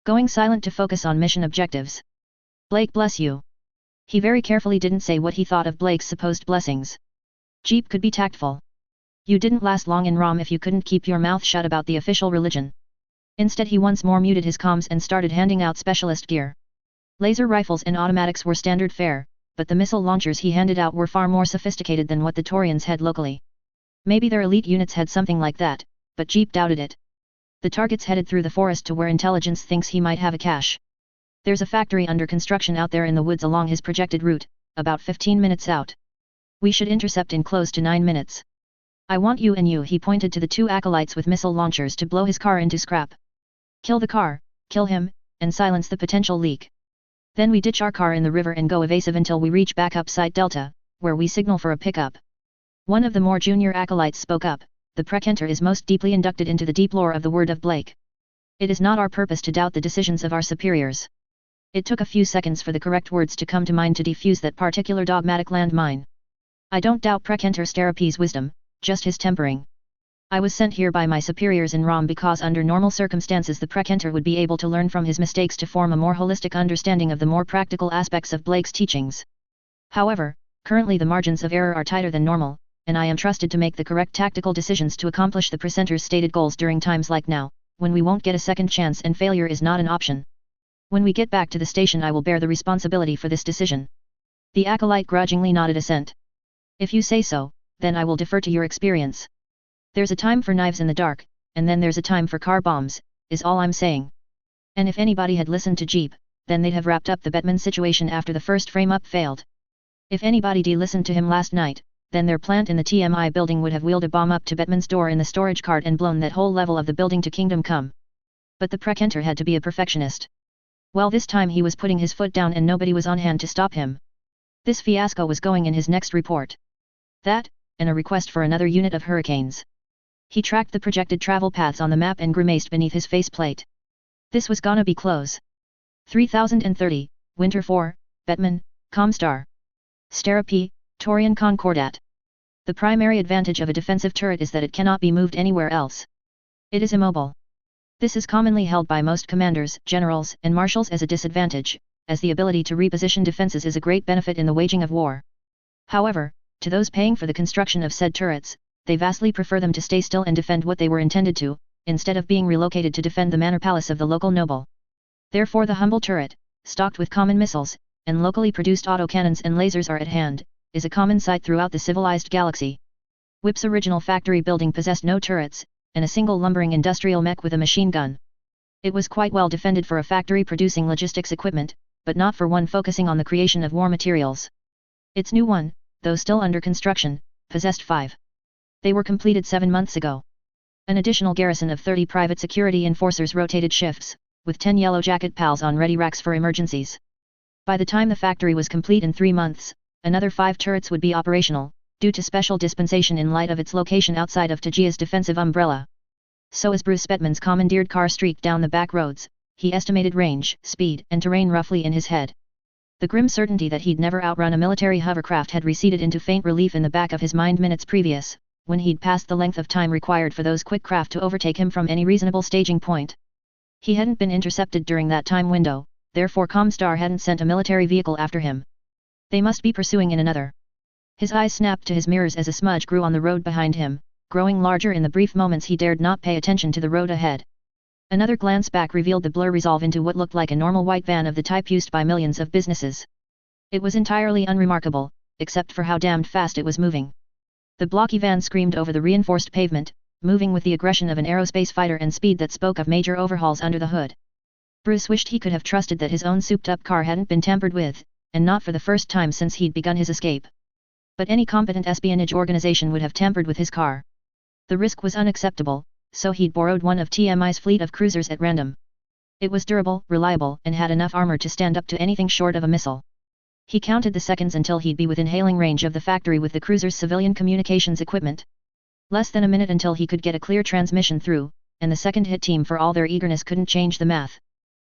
Going silent to focus on mission objectives. Blake bless you. He very carefully didn't say what he thought of Blake's supposed blessings. Jeep could be tactful. You didn't last long in ROM if you couldn't keep your mouth shut about the official religion. Instead he once more muted his comms and started handing out specialist gear. Laser rifles and automatics were standard fare, but the missile launchers he handed out were far more sophisticated than what the Taurians had locally. Maybe their elite units had something like that, but Jeep doubted it. The target's headed through the forest to where intelligence thinks he might have a cache. There's a factory under construction out there in the woods along his projected route, about 15 minutes out. We should intercept in close to 9 minutes. I want you and you, he pointed to the two acolytes with missile launchers, to blow his car into scrap. Kill the car, kill him, and silence the potential leak. Then we ditch our car in the river and go evasive until we reach backup site Delta, where we signal for a pickup. One of the more junior acolytes spoke up. The Precentor is most deeply inducted into the deep lore of the word of Blake. It is not our purpose to doubt the decisions of our superiors. It took a few seconds for the correct words to come to mind to defuse that particular dogmatic landmine. I don't doubt Precentor Starapi's wisdom, just his tempering. I was sent here by my superiors in Rom because under normal circumstances the Precentor would be able to learn from his mistakes to form a more holistic understanding of the more practical aspects of Blake's teachings. However, currently the margins of error are tighter than normal, and I am trusted to make the correct tactical decisions to accomplish the Precentor's stated goals during times like now, when we won't get a second chance and failure is not an option. When we get back to the station I will bear the responsibility for this decision. The acolyte grudgingly nodded assent. If you say so, then I will defer to your experience. There's a time for knives in the dark, and then there's a time for car bombs, is all I'm saying. And if anybody had listened to Jeep, then they'd have wrapped up the Bettman situation after the first frame-up failed. If anybody listened to him last night, then their plant in the TMI building would have wheeled a bomb up to Bettman's door in the storage cart and blown that whole level of the building to kingdom come. But the Precentor had to be a perfectionist. Well, this time he was putting his foot down and nobody was on hand to stop him. This fiasco was going in his next report. That, and a request for another unit of hurricanes. He tracked the projected travel paths on the map and grimaced beneath his faceplate. This was gonna be close. 3030, Winter 4, Bettman, Comstar. Starapi, Torian Concordat. The primary advantage of a defensive turret is that it cannot be moved anywhere else. It is immobile. This is commonly held by most commanders, generals, and marshals as a disadvantage, as the ability to reposition defenses is a great benefit in the waging of war. However, to those paying for the construction of said turrets, they vastly prefer them to stay still and defend what they were intended to, instead of being relocated to defend the manor palace of the local noble. Therefore the humble turret, stocked with common missiles, and locally produced autocannons and lasers are at hand, is a common sight throughout the civilized galaxy. WIP's original factory building possessed no turrets, and a single lumbering industrial mech with a machine gun. It was quite well defended for a factory producing logistics equipment, but not for one focusing on the creation of war materials. Its new one, though still under construction, possessed 5. They were completed 7 months ago. An additional garrison of 30 private security enforcers rotated shifts, with 10 yellow jacket pals on ready racks for emergencies. By the time the factory was complete in 3 months, another 5 turrets would be operational, due to special dispensation in light of its location outside of Tajia's defensive umbrella. So as Bruce Bettman's commandeered car streaked down the back roads, he estimated range, speed, and terrain roughly in his head. The grim certainty that he'd never outrun a military hovercraft had receded into faint relief in the back of his mind minutes previous, when he'd passed the length of time required for those quick craft to overtake him from any reasonable staging point. He hadn't been intercepted during that time window, therefore Comstar hadn't sent a military vehicle after him. They must be pursuing in another. His eyes snapped to his mirrors as a smudge grew on the road behind him, growing larger in the brief moments he dared not pay attention to the road ahead. Another glance back revealed the blur resolve into what looked like a normal white van of the type used by millions of businesses. It was entirely unremarkable, except for how damned fast it was moving. The blocky van screamed over the reinforced pavement, moving with the aggression of an aerospace fighter and speed that spoke of major overhauls under the hood. Bruce wished he could have trusted that his own souped-up car hadn't been tampered with, and not for the first time since he'd begun his escape. But any competent espionage organization would have tampered with his car. The risk was unacceptable, so he'd borrowed one of TMI's fleet of cruisers at random. It was durable, reliable, and had enough armor to stand up to anything short of a missile. He counted the seconds until he'd be within hailing range of the factory with the cruiser's civilian communications equipment. Less than a minute until he could get a clear transmission through, and the second hit team for all their eagerness couldn't change the math.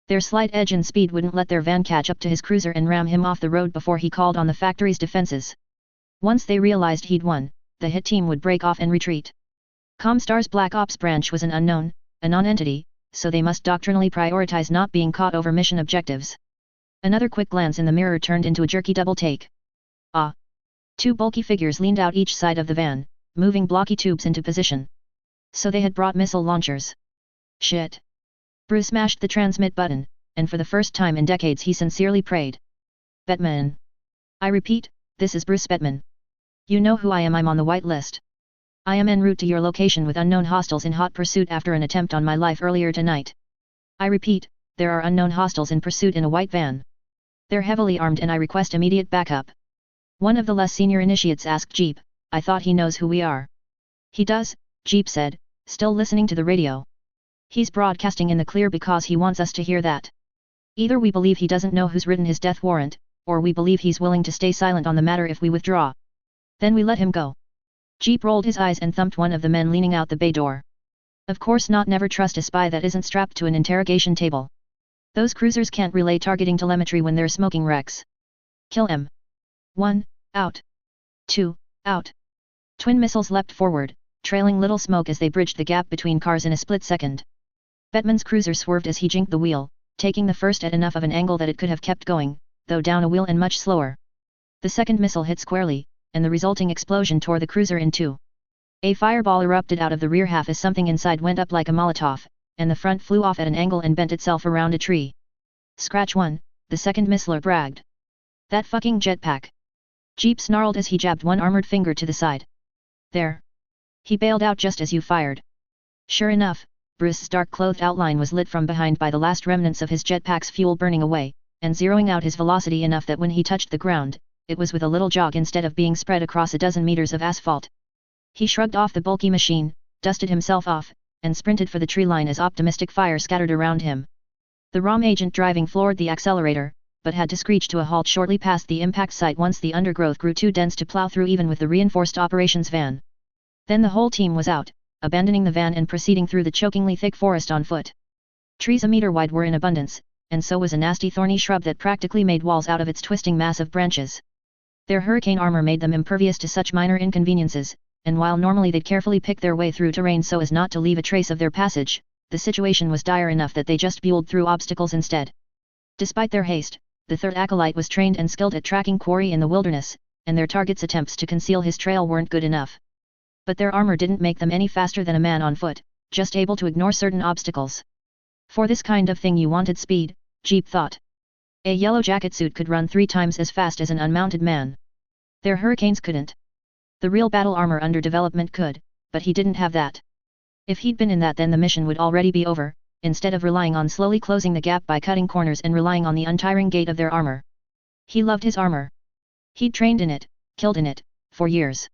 Their slight edge and speed wouldn't let their van catch up to his cruiser and ram him off the road before he called on the factory's defenses. Once they realized he'd won, the hit team would break off and retreat. Comstar's Black Ops branch was an unknown, a non-entity, so they must doctrinally prioritize not being caught over mission objectives. Another quick glance in the mirror turned into a jerky double take. Ah! 2 bulky figures leaned out each side of the van, moving blocky tubes into position. So they had brought missile launchers. Shit! Bruce mashed the transmit button, and for the first time in decades he sincerely prayed. Bettman. I repeat, this is Bruce Bettman. You know who I am. I'm on the white list. I am en route to your location with unknown hostiles in hot pursuit after an attempt on my life earlier tonight. I repeat, there are unknown hostiles in pursuit in a white van. They're heavily armed and I request immediate backup, One of the less senior initiates asked Jeep, I thought he knows who we are. He does, Jeep said, still listening to the radio. He's broadcasting in the clear because he wants us to hear that. Either we believe he doesn't know who's written his death warrant, or we believe he's willing to stay silent on the matter if we withdraw. Then we let him go. Jeep rolled his eyes and thumped one of the men leaning out the bay door. Of course not, never trust a spy that isn't strapped to an interrogation table. Those cruisers can't relay targeting telemetry when they're smoking wrecks. Kill him. 1, out. 2, out. Twin missiles leapt forward, trailing little smoke as they bridged the gap between cars in a split second. Bettman's cruiser swerved as he jinked the wheel, taking the first at enough of an angle that it could have kept going, though down a wheel and much slower. The second missile hit squarely, and the resulting explosion tore the cruiser in two. A fireball erupted out of the rear half as something inside went up like a Molotov, and the front flew off at an angle and bent itself around a tree. Scratch one, the second missiler bragged. That fucking jetpack. Jeep snarled as he jabbed one armored finger to the side. There. He bailed out just as you fired. Sure enough, Bruce's dark-clothed outline was lit from behind by the last remnants of his jetpack's fuel burning away, and zeroing out his velocity enough that when he touched the ground, it was with a little jog instead of being spread across a dozen meters of asphalt. He shrugged off the bulky machine, dusted himself off, and sprinted for the tree line as optimistic fire scattered around him. The ROM agent driving floored the accelerator, but had to screech to a halt shortly past the impact site once the undergrowth grew too dense to plow through even with the reinforced operations van. Then the whole team was out, abandoning the van and proceeding through the chokingly thick forest on foot. Trees a meter wide were in abundance, and so was a nasty thorny shrub that practically made walls out of its twisting mass of branches. Their hurricane armor made them impervious to such minor inconveniences, and while normally they'd carefully pick their way through terrain so as not to leave a trace of their passage, the situation was dire enough that they just buelled through obstacles instead. Despite their haste, the third acolyte was trained and skilled at tracking quarry in the wilderness, and their target's attempts to conceal his trail weren't good enough. But their armor didn't make them any faster than a man on foot, just able to ignore certain obstacles. For this kind of thing you wanted speed, Jeep thought. A yellow jacket suit could run 3 times as fast as an unmounted man. Their hurricanes couldn't. The real battle armor under development could, but he didn't have that. If he'd been in that, then the mission would already be over, instead of relying on slowly closing the gap by cutting corners and relying on the untiring gait of their armor. He loved his armor. He'd trained in it, killed in it, for years.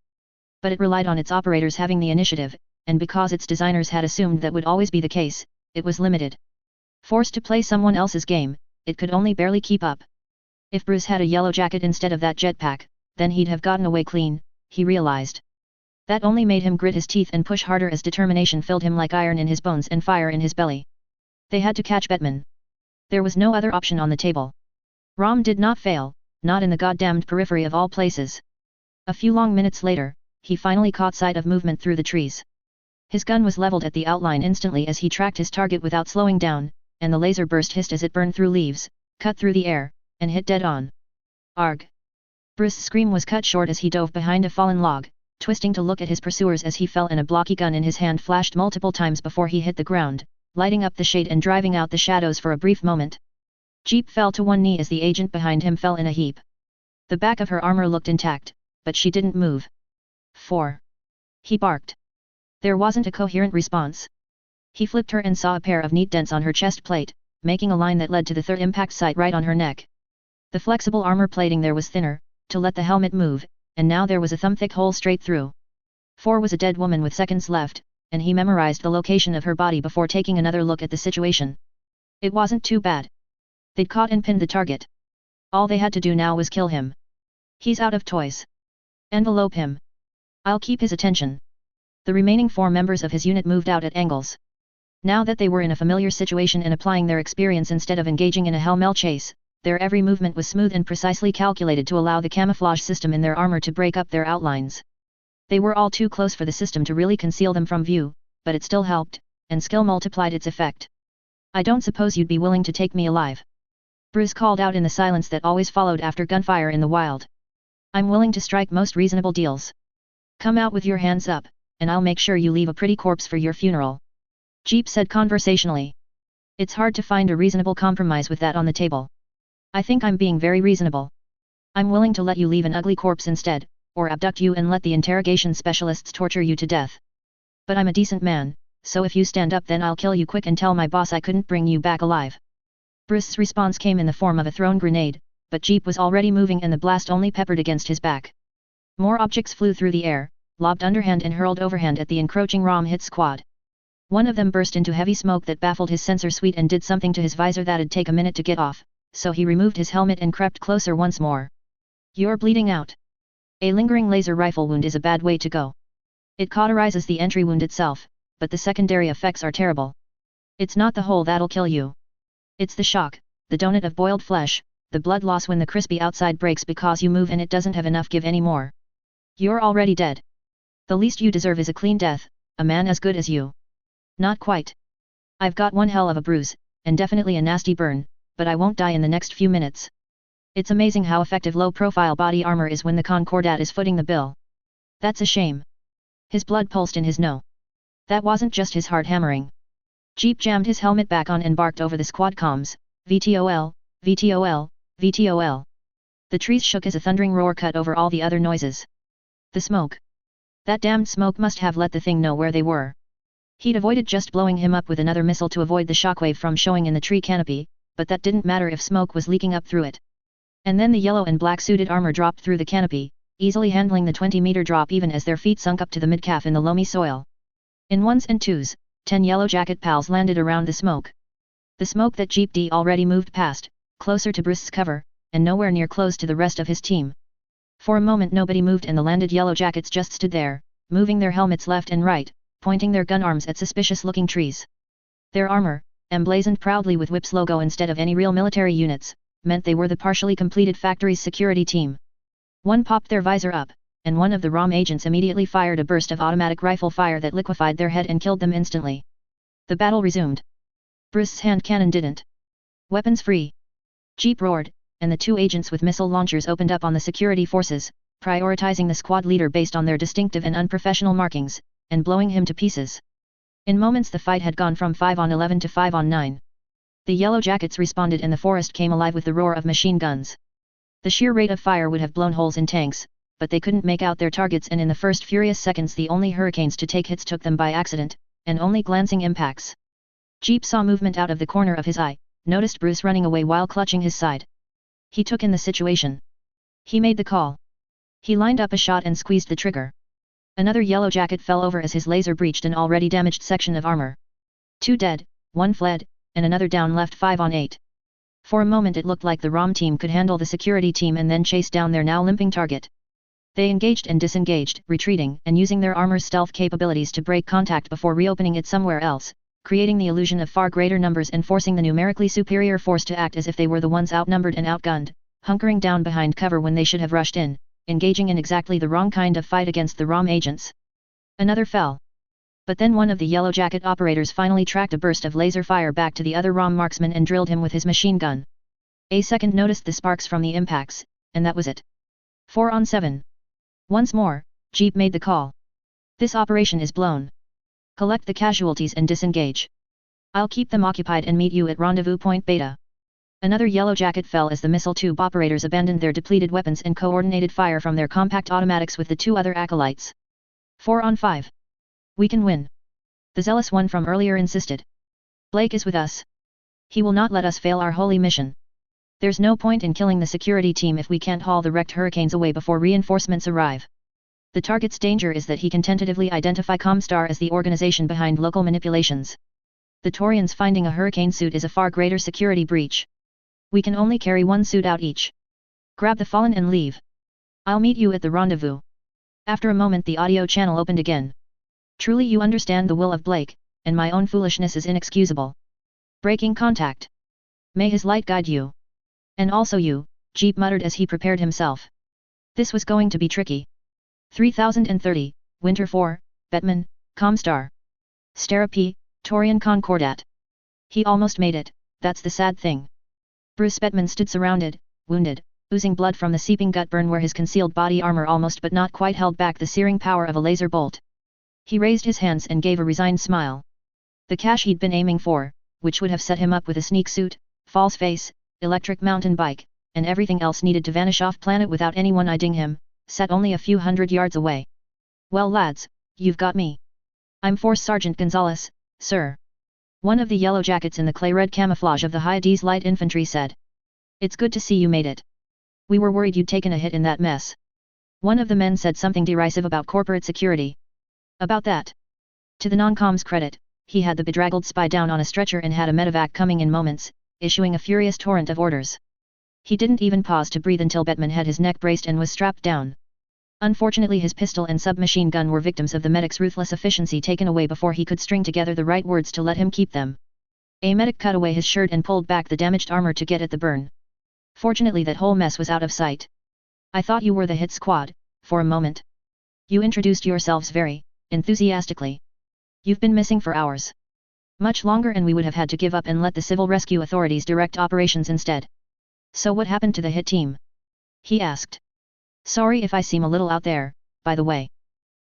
But it relied on its operators having the initiative, and because its designers had assumed that would always be the case, it was limited. Forced to play someone else's game, it could only barely keep up. If Bruce had a yellow jacket instead of that jetpack, then he'd have gotten away clean, he realized. That only made him grit his teeth and push harder as determination filled him like iron in his bones and fire in his belly. They had to catch Bettman. There was no other option on the table. ROM did not fail, not in the goddamned periphery of all places. A few long minutes later, he finally caught sight of movement through the trees. His gun was leveled at the outline instantly as he tracked his target without slowing down, and the laser burst hissed as it burned through leaves, cut through the air, and hit dead on. Arg! Bruce's scream was cut short as he dove behind a fallen log, twisting to look at his pursuers as he fell and a blocky gun in his hand flashed multiple times before he hit the ground, lighting up the shade and driving out the shadows for a brief moment. Jeep fell to one knee as the agent behind him fell in a heap. The back of her armor looked intact, but she didn't move. 4. He barked. There wasn't a coherent response. He flipped her and saw a pair of neat dents on her chest plate, making a line that led to the third impact site right on her neck. The flexible armor plating there was thinner, to let the helmet move, and now there was a thumb-thick hole straight through. 4 was a dead woman with seconds left, and he memorized the location of her body before taking another look at the situation. It wasn't too bad. They'd caught and pinned the target. All they had to do now was kill him. He's out of toys. Envelope him. I'll keep his attention. The remaining 4 members of his unit moved out at angles. Now that they were in a familiar situation and applying their experience instead of engaging in a hell-mel chase, their every movement was smooth and precisely calculated to allow the camouflage system in their armor to break up their outlines. They were all too close for the system to really conceal them from view, but it still helped, and skill multiplied its effect. I don't suppose you'd be willing to take me alive? Bruce called out in the silence that always followed after gunfire in the wild. I'm willing to strike most reasonable deals. Come out with your hands up, and I'll make sure you leave a pretty corpse for your funeral. Jeep said conversationally. It's hard to find a reasonable compromise with that on the table. I think I'm being very reasonable. I'm willing to let you leave an ugly corpse instead, or abduct you and let the interrogation specialists torture you to death. But I'm a decent man, so if you stand up then I'll kill you quick and tell my boss I couldn't bring you back alive. Bruce's response came in the form of a thrown grenade, but Jeep was already moving and the blast only peppered against his back. More objects flew through the air, lobbed underhand and hurled overhand at the encroaching ROM hit squad. One of them burst into heavy smoke that baffled his sensor suite and did something to his visor that'd take a minute to get off, so he removed his helmet and crept closer once more. "You're bleeding out." A lingering laser rifle wound is a bad way to go. It cauterizes the entry wound itself, but the secondary effects are terrible. It's not the hole that'll kill you. It's the shock, the donut of boiled flesh, the blood loss when the crispy outside breaks because you move and it doesn't have enough give anymore. You're already dead. The least you deserve is a clean death, a man as good as you. Not quite. I've got one hell of a bruise, and definitely a nasty burn, but I won't die in the next few minutes. It's amazing how effective low-profile body armor is when the Concordat is footing the bill. That's a shame. His blood pulsed in his nose. That wasn't just his heart hammering. Jeep jammed his helmet back on and barked over the squad comms, "VTOL, VTOL, VTOL." The trees shook as a thundering roar cut over all the other noises. The smoke. That damned smoke must have let the thing know where they were. He'd avoided just blowing him up with another missile to avoid the shockwave from showing in the tree canopy, but that didn't matter if smoke was leaking up through it. And then the yellow and black suited armor dropped through the canopy, easily handling the 20-meter drop even as their feet sunk up to the mid-calf in the loamy soil. In ones and twos, 10 yellow jacket pals landed around the smoke. The smoke that Jeep D already moved past, closer to Bruce's cover, and nowhere near close to the rest of his team. For a moment nobody moved and the landed yellow jackets just stood there, moving their helmets left and right, pointing their gun arms at suspicious-looking trees. Their armor, emblazoned proudly with Whip's logo instead of any real military units, meant they were the partially completed factory's security team. One popped their visor up, and one of the ROM agents immediately fired a burst of automatic rifle fire that liquefied their head and killed them instantly. The battle resumed. Bruce's hand cannon didn't. "Weapons free!" Jeep roared, and the two agents with missile launchers opened up on the security forces, prioritizing the squad leader based on their distinctive and unprofessional markings, and blowing him to pieces. In moments the fight had gone from 5-on-11 to 5-on-9. The yellow jackets responded and the forest came alive with the roar of machine guns. The sheer rate of fire would have blown holes in tanks, but they couldn't make out their targets and in the first furious seconds the only hurricanes to take hits took them by accident, and only glancing impacts. Jeep saw movement out of the corner of his eye, noticed Bruce running away while clutching his side. He took in the situation. He made the call. He lined up a shot and squeezed the trigger. Another yellow jacket fell over as his laser breached an already damaged section of armor. 2 dead, 1 fled, and another down left 5-on-8. For a moment it looked like the ROM team could handle the security team and then chase down their now limping target. They engaged and disengaged, retreating and using their armor's stealth capabilities to break contact before reopening it somewhere else, creating the illusion of far greater numbers and forcing the numerically superior force to act as if they were the ones outnumbered and outgunned, hunkering down behind cover when they should have rushed in, engaging in exactly the wrong kind of fight against the ROM agents. Another fell. But then one of the yellow jacket operators finally tracked a burst of laser fire back to the other ROM marksman and drilled him with his machine gun. A second noticed the sparks from the impacts, and that was it. 4-on-7. Once more, Jeep made the call. "This operation is blown. Collect the casualties and disengage. I'll keep them occupied and meet you at Rendezvous Point Beta." Another yellow jacket fell as the missile tube operators abandoned their depleted weapons and coordinated fire from their compact automatics with the 2 other acolytes. 4-on-5. "We can win," the zealous one from earlier insisted. "Blake is with us. He will not let us fail our holy mission. There's no point in killing the security team if we can't haul the wrecked hurricanes away before reinforcements arrive. The target's danger is that he can tentatively identify Comstar as the organization behind local manipulations. The Taurians finding a hurricane suit is a far greater security breach. We can only carry 1 suit out each. Grab the fallen and leave. I'll meet you at the rendezvous." After a moment the audio channel opened again. "Truly you understand the will of Blake, and my own foolishness is inexcusable. Breaking contact. May his light guide you. And also you," Jeep muttered as he prepared himself. This was going to be tricky. 3030, Winter 4, Bettman, Comstar. Stera P, Taurian Concordat. He almost made it, that's the sad thing. Bruce Bettman stood surrounded, wounded, oozing blood from the seeping gut burn where his concealed body armor almost but not quite held back the searing power of a laser bolt. He raised his hands and gave a resigned smile. The cash he'd been aiming for, which would have set him up with a sneak suit, false face, electric mountain bike, and everything else needed to vanish off planet without anyone eyeing him, sat only a few hundred yards away. "Well lads, you've got me. I'm Force Sergeant Gonzalez, sir." One of the yellow jackets in the clay-red camouflage of the Hyades light infantry said. "It's good to see you made it." We were worried you'd taken a hit in that mess. One of the men said something derisive about corporate security. About that. To the non-com's credit, he had the bedraggled spy down on a stretcher and had a medevac coming in moments, issuing a furious torrent of orders. He didn't even pause to breathe until Bettman had his neck braced and was strapped down. Unfortunately his pistol and submachine gun were victims of the medic's ruthless efficiency, taken away before he could string together the right words to let him keep them. A medic cut away his shirt and pulled back the damaged armor to get at the burn. Fortunately that whole mess was out of sight. I thought you were the hit squad, for a moment. You introduced yourselves very enthusiastically. You've been missing for hours. Much longer, and we would have had to give up and let the civil rescue authorities direct operations instead. So what happened to the hit team? He asked. Sorry if I seem a little out there, by the way.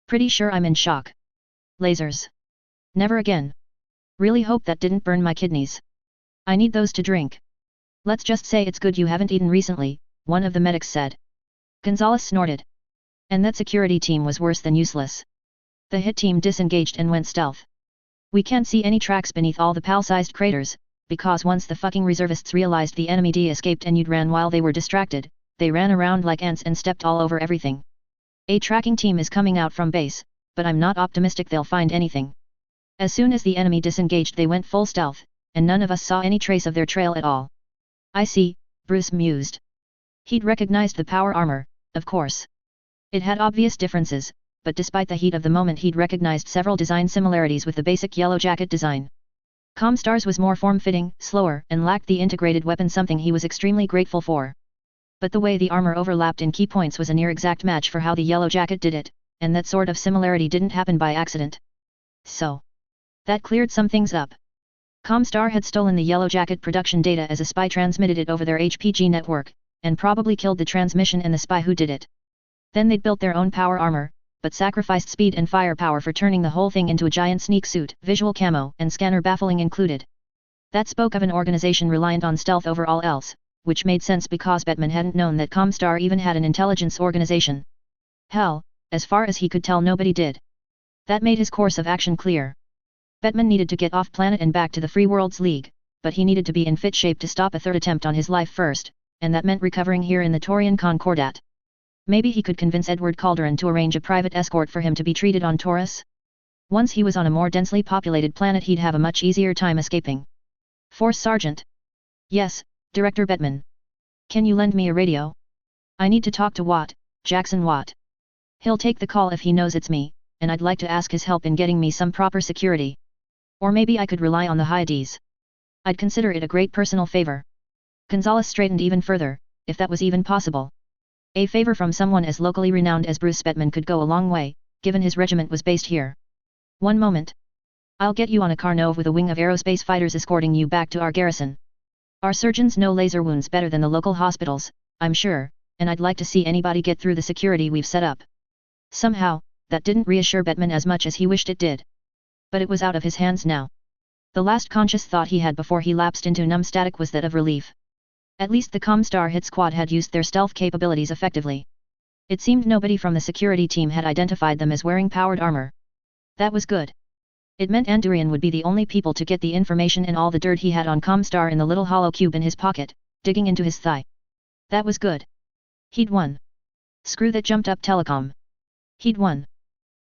Pretty sure I'm in shock. Lasers. Never again. Really hope that didn't burn my kidneys. I need those to drink. Let's just say it's good you haven't eaten recently, one of the medics said. Gonzalez snorted. And that security team was worse than useless. The hit team disengaged and went stealth. We can't see any tracks beneath all the pal-sized craters, because once the fucking reservists realized the enemy escaped and you'd ran while they were distracted, they ran around like ants and stepped all over everything. A tracking team is coming out from base, but I'm not optimistic they'll find anything. As soon as the enemy disengaged they went full stealth, and none of us saw any trace of their trail at all. I see, Bruce mused. He'd recognized the power armor, of course. It had obvious differences, but despite the heat of the moment he'd recognized several design similarities with the basic Yellow Jacket design. Comstar's was more form-fitting, slower, and lacked the integrated weapon, something he was extremely grateful for. But the way the armor overlapped in key points was a near-exact match for how the Yellow Jacket did it, and that sort of similarity didn't happen by accident. So. That cleared some things up. Comstar had stolen the Yellow Jacket production data as a spy transmitted it over their HPG network, and probably killed the transmission and the spy who did it. Then they'd built their own power armor, but sacrificed speed and firepower for turning the whole thing into a giant sneak suit, visual camo and scanner baffling included. That spoke of an organization reliant on stealth over all else, which made sense because Bettman hadn't known that Comstar even had an intelligence organization. Hell, as far as he could tell nobody did. That made his course of action clear. Bettman needed to get off planet and back to the Free Worlds League, but he needed to be in fit shape to stop a third attempt on his life first, and that meant recovering here in the Taurian Concordat. Maybe he could convince Edward Calderon to arrange a private escort for him to be treated on Taurus? Once he was on a more densely populated planet he'd have a much easier time escaping. Force Sergeant. Yes, Director Bettman. Can you lend me a radio? I need to talk to Watt, Jackson Watt. He'll take the call if he knows it's me, and I'd like to ask his help in getting me some proper security. Or maybe I could rely on the Hyades. I'd consider it a great personal favor. Gonzalez straightened even further, if that was even possible. A favor from someone as locally renowned as Bruce Bettman could go a long way, given his regiment was based here. One moment. I'll get you on a Carnot with a wing of aerospace fighters escorting you back to our garrison. Our surgeons know laser wounds better than the local hospitals, I'm sure, and I'd like to see anybody get through the security we've set up. Somehow, that didn't reassure Bettman as much as he wished it did. But it was out of his hands now. The last conscious thought he had before he lapsed into numb static was that of relief. At least the Comstar hit squad had used their stealth capabilities effectively. It seemed nobody from the security team had identified them as wearing powered armor. That was good. It meant Andurian would be the only people to get the information and all the dirt he had on Comstar in the little hollow cube in his pocket, digging into his thigh. That was good. He'd won. Screw that jumped up telecom. He'd won.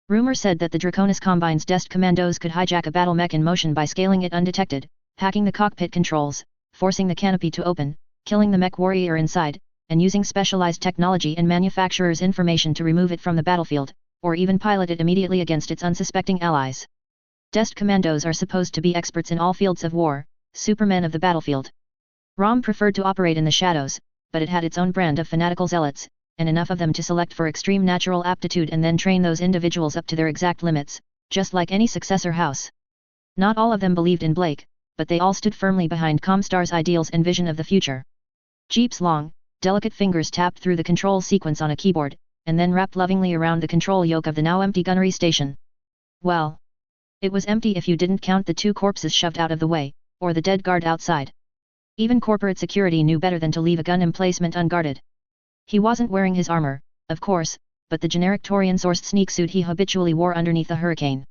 Rumor said that the Draconis Combine's Dest commandos could hijack a battle mech in motion by scaling it undetected, hacking the cockpit controls, forcing the canopy to open, killing the mech warrior inside, and using specialized technology and manufacturer's information to remove it from the battlefield, or even pilot it immediately against its unsuspecting allies. Dest commandos are supposed to be experts in all fields of war, supermen of the battlefield. ROM preferred to operate in the shadows, but it had its own brand of fanatical zealots, and enough of them to select for extreme natural aptitude and then train those individuals up to their exact limits, just like any successor house. Not all of them believed in Blake, but they all stood firmly behind Comstar's ideals and vision of the future. Jeep's long, delicate fingers tapped through the control sequence on a keyboard, and then wrapped lovingly around the control yoke of the now empty gunnery station. Well, it was empty if you didn't count the 2 corpses shoved out of the way, or the dead guard outside. Even corporate security knew better than to leave a gun emplacement unguarded. He wasn't wearing his armor, of course, but the generic Taurian-sourced sneak suit he habitually wore underneath the Hurricane.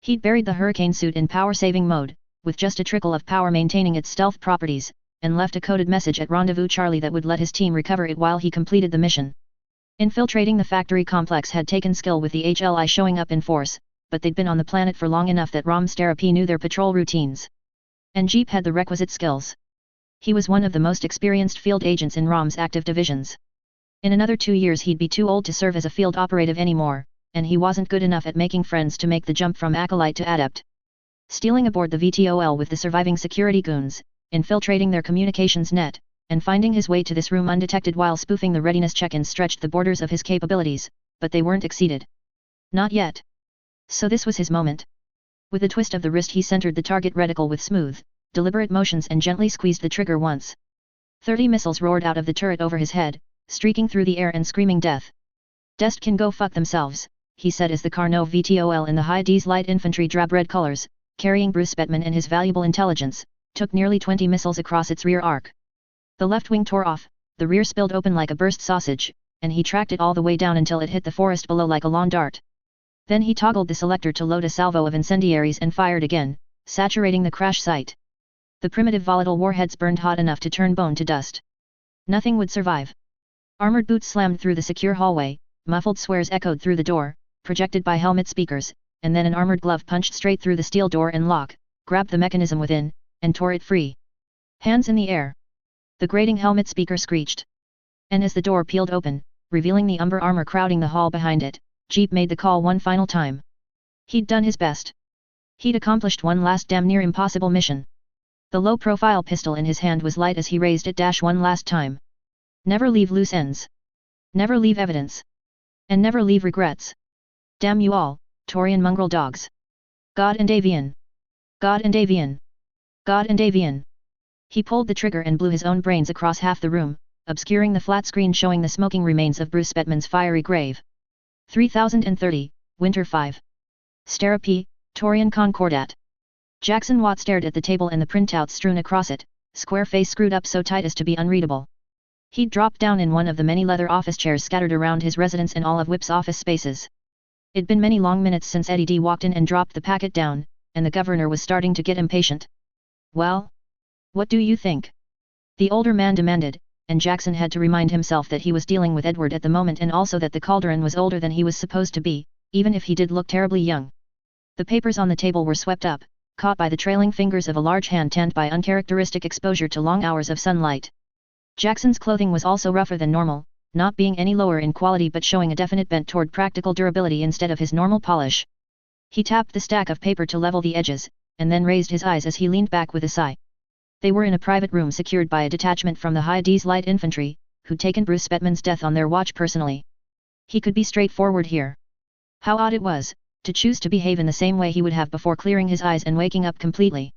He'd buried the Hurricane suit in power-saving mode, with just a trickle of power maintaining its stealth properties, and left a coded message at Rendezvous Charlie that would let his team recover it while he completed the mission. Infiltrating the factory complex had taken skill with the HLI showing up in force, but they'd been on the planet for long enough that Rom's therapy knew their patrol routines. And Jeep had the requisite skills. He was one of the most experienced field agents in Rom's active divisions. In another 2 years he'd be too old to serve as a field operative anymore, and he wasn't good enough at making friends to make the jump from acolyte to adept. Stealing aboard the VTOL with the surviving security goons, infiltrating their communications net, and finding his way to this room undetected while spoofing the readiness check-ins stretched the borders of his capabilities, but they weren't exceeded. Not yet. So this was his moment. With a twist of the wrist he centered the target reticle with smooth, deliberate motions and gently squeezed the trigger once. 30 missiles roared out of the turret over his head, streaking through the air and screaming death. "Dest can go fuck themselves," he said as the Carnot VTOL in the High D's light infantry drab red colors, carrying Bruce Bettman and his valuable intelligence, took nearly 20 missiles across its rear arc. The left wing tore off, the rear spilled open like a burst sausage, and he tracked it all the way down until it hit the forest below like a lawn dart. Then he toggled the selector to load a salvo of incendiaries and fired again, saturating the crash site. The primitive volatile warheads burned hot enough to turn bone to dust. Nothing would survive. Armored boots slammed through the secure hallway, muffled swears echoed through the door, projected by helmet speakers, and then an armored glove punched straight through the steel door and lock, grabbed the mechanism within, and tore it free. Hands in the air. The grating helmet speaker screeched. And as the door peeled open, revealing the Umber armor crowding the hall behind it, Jeep made the call one final time. He'd done his best. He'd accomplished one last damn near impossible mission. The low-profile pistol in his hand was light as he raised it one last time. Never leave loose ends. Never leave evidence. And never leave regrets. Damn you all, Taurian mongrel dogs. God and Avian. God and Avian. God and Avian. He pulled the trigger and blew his own brains across half the room, obscuring the flat screen showing the smoking remains of Bruce Bettman's fiery grave. 3030, Winter 5. Stera P, Taurian Concordat. Jackson Watt stared at the table and the printouts strewn across it, square face screwed up so tight as to be unreadable. He'd dropped down in one of the many leather office chairs scattered around his residence and all of Whip's office spaces. It'd been many long minutes since Eddie D walked in and dropped the packet down, and the governor was starting to get impatient. "Well? What do you think?" the older man demanded, and Jackson had to remind himself that he was dealing with Edward at the moment and also that the Calderon was older than he was supposed to be, even if he did look terribly young. The papers on the table were swept up, caught by the trailing fingers of a large hand tanned by uncharacteristic exposure to long hours of sunlight. Jackson's clothing was also rougher than normal, not being any lower in quality but showing a definite bent toward practical durability instead of his normal polish. He tapped the stack of paper to level the edges, and then raised his eyes as he leaned back with a sigh. They were in a private room secured by a detachment from the High D's light infantry, who'd taken Bruce Bettman's death on their watch personally. He could be straightforward here. How odd it was, to choose to behave in the same way he would have before clearing his eyes and waking up completely.